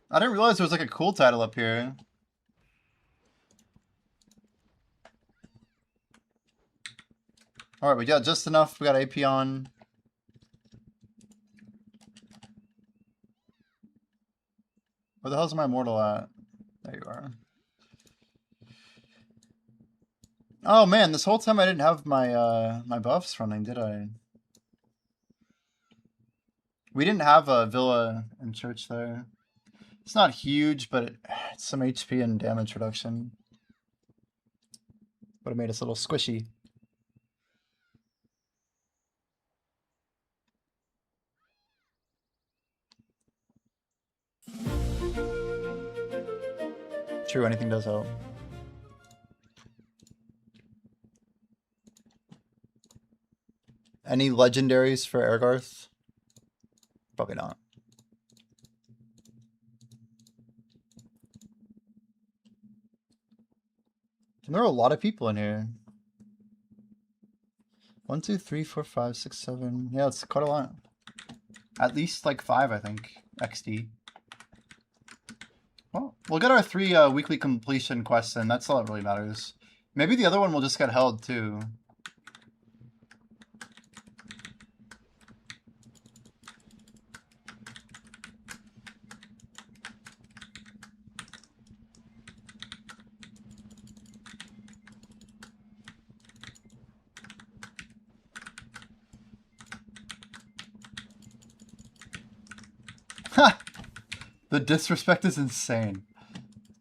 I didn't realize there was like a cool title up here. Alright, we got just enough. We got AP on. Where the hell's my mortal at? There you are. Oh man, this whole time I didn't have my my buffs running, did I? We didn't have a villa and church there. It's not huge, but it's some HP and damage reduction. Would have made us a little squishy. True, anything does help. Any legendaries for Airgarth? Probably not. And there are a lot of people in here. 1, 2, 3, 4, 5, 6, 7. Yeah, it's quite a lot. At least like 5, I think. XD. Well, we'll get our 3 weekly completion quests in. That's all that really matters. Maybe the other one will just get held too. Ha! The disrespect is insane.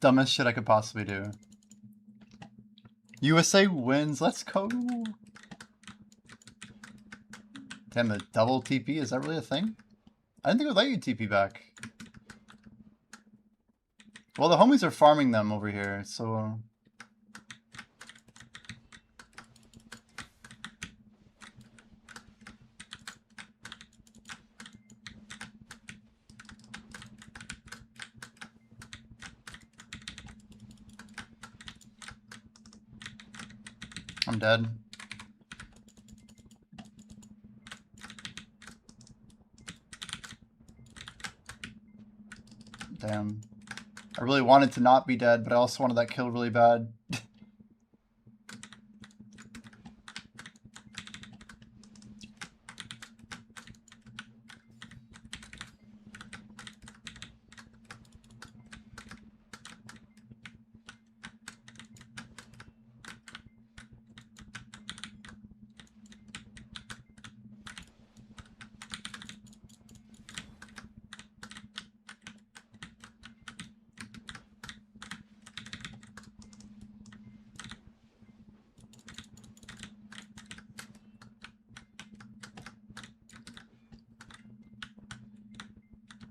Dumbest shit I could possibly do. USA wins. Let's go. Damn, the double TP. Is that really a thing? I didn't think it would let you TP back. Well, the homies are farming them over here, so... I'm dead. Damn. I really wanted to not be dead, but I also wanted that kill really bad.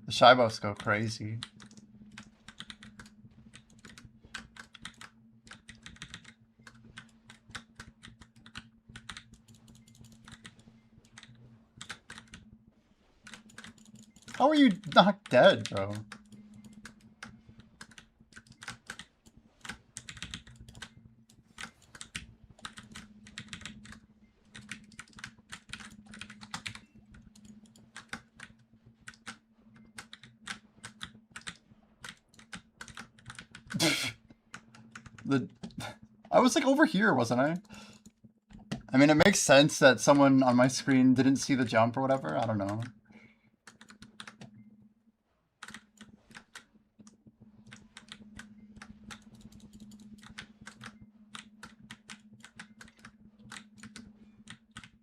The Shybos go crazy. How are you not dead, bro? I was like over here, wasn't I? I mean, it makes sense that someone on my screen didn't see the jump or whatever. I don't know.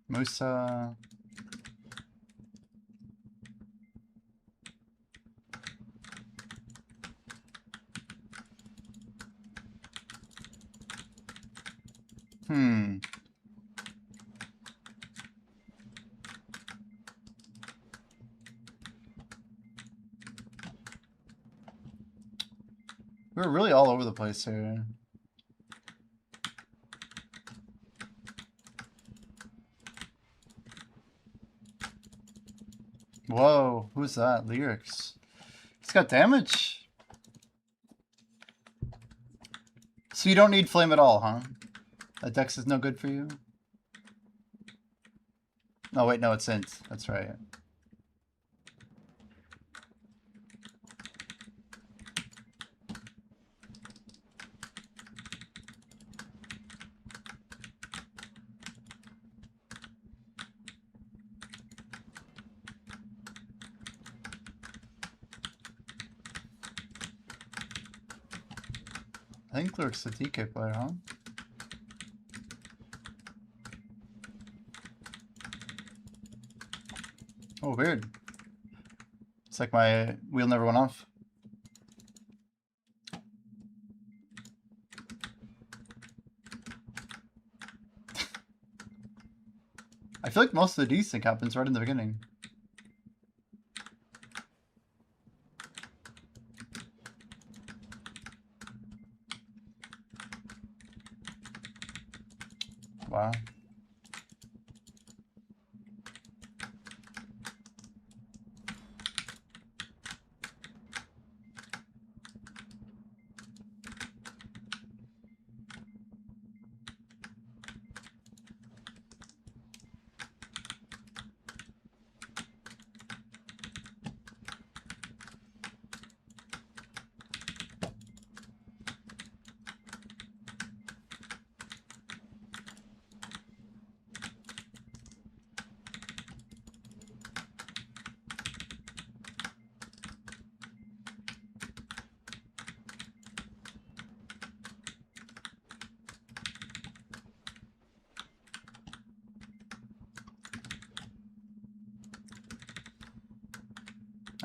Musa. We're really all over the place here. Whoa, who's that? Lyrics. He's got damage. So you don't need flame at all, huh? That dex is no good for you? Oh wait, no, it's int. That's right. I think Lurk's a DK player, huh? Oh, weird. It's like my wheel never went off. I feel like most of the desync happens right in the beginning. Wow.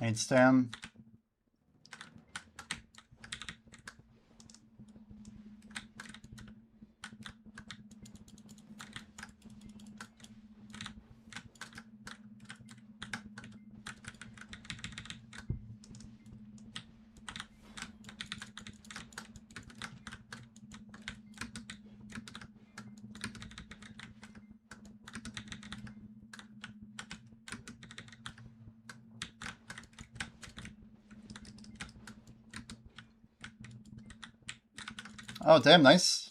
I need stam. Oh, damn, nice.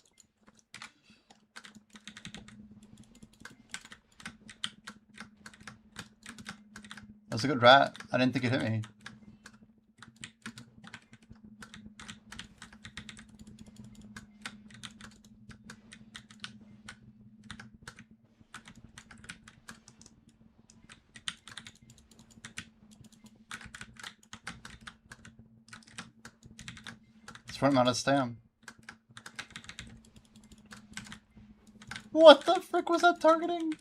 That was a good rat. I didn't think it hit me. It's running out of stam. What the frick was that targeting?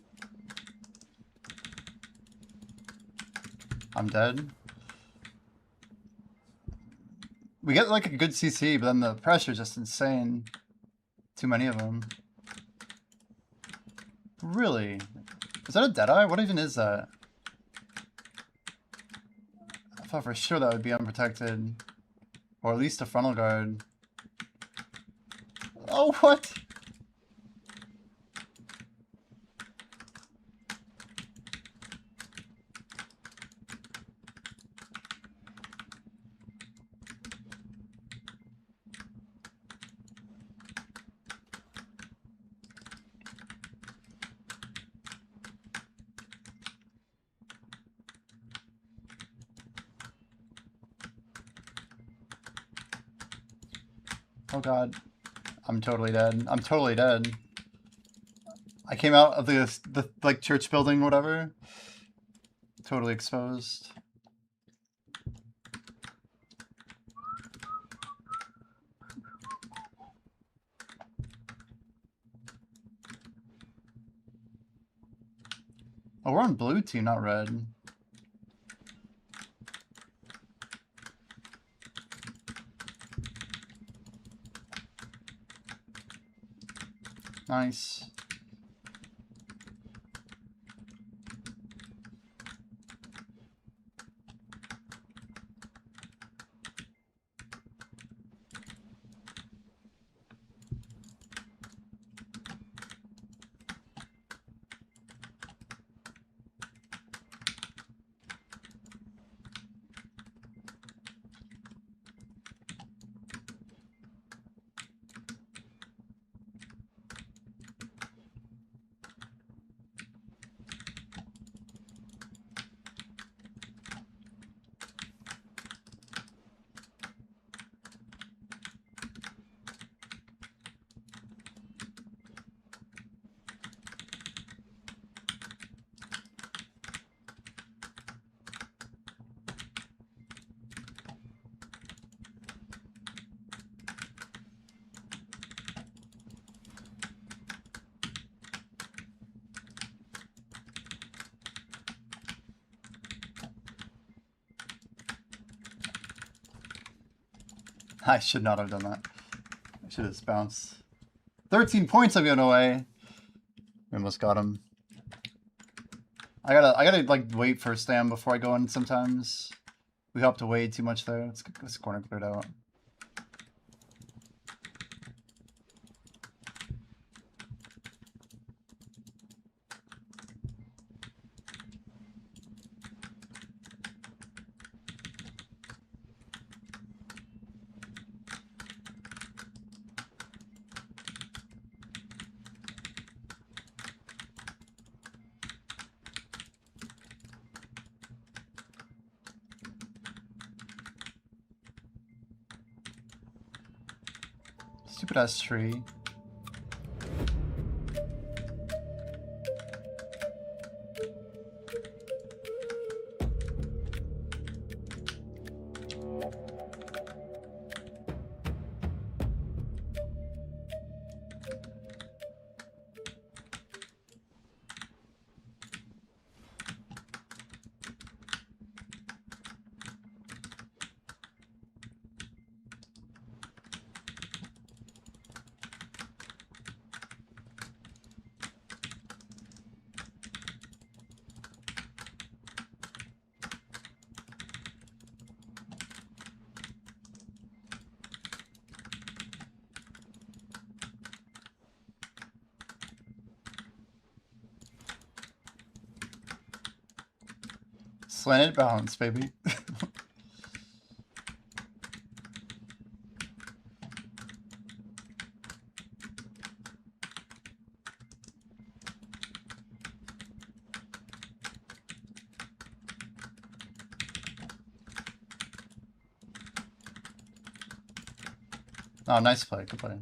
I'm dead. We get like a good CC, but then the pressure is just insane. Too many of them. Really? Is that a Deadeye? What even is that? I thought for sure that would be unprotected. Or at least a frontal guard. Oh, what? Oh god. I'm totally dead. I'm totally dead. I came out of the like church building, whatever. Totally exposed. Oh, we're on blue team, not red. Nice. I should not have done that. I should have just bounced. 13 points I'm giving away. We almost got him. I gotta like wait for a stam before I go in sometimes. We hopped way too much there. Let's get this corner cleared out. Stupid ass tree. Slanted balance, baby. Oh, nice play. Good play.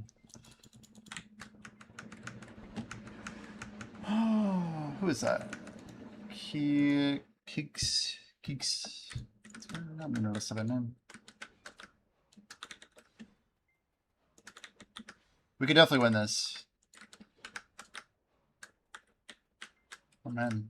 Who is that? Keeks. Not me notice that name. We could definitely win this. Oh man.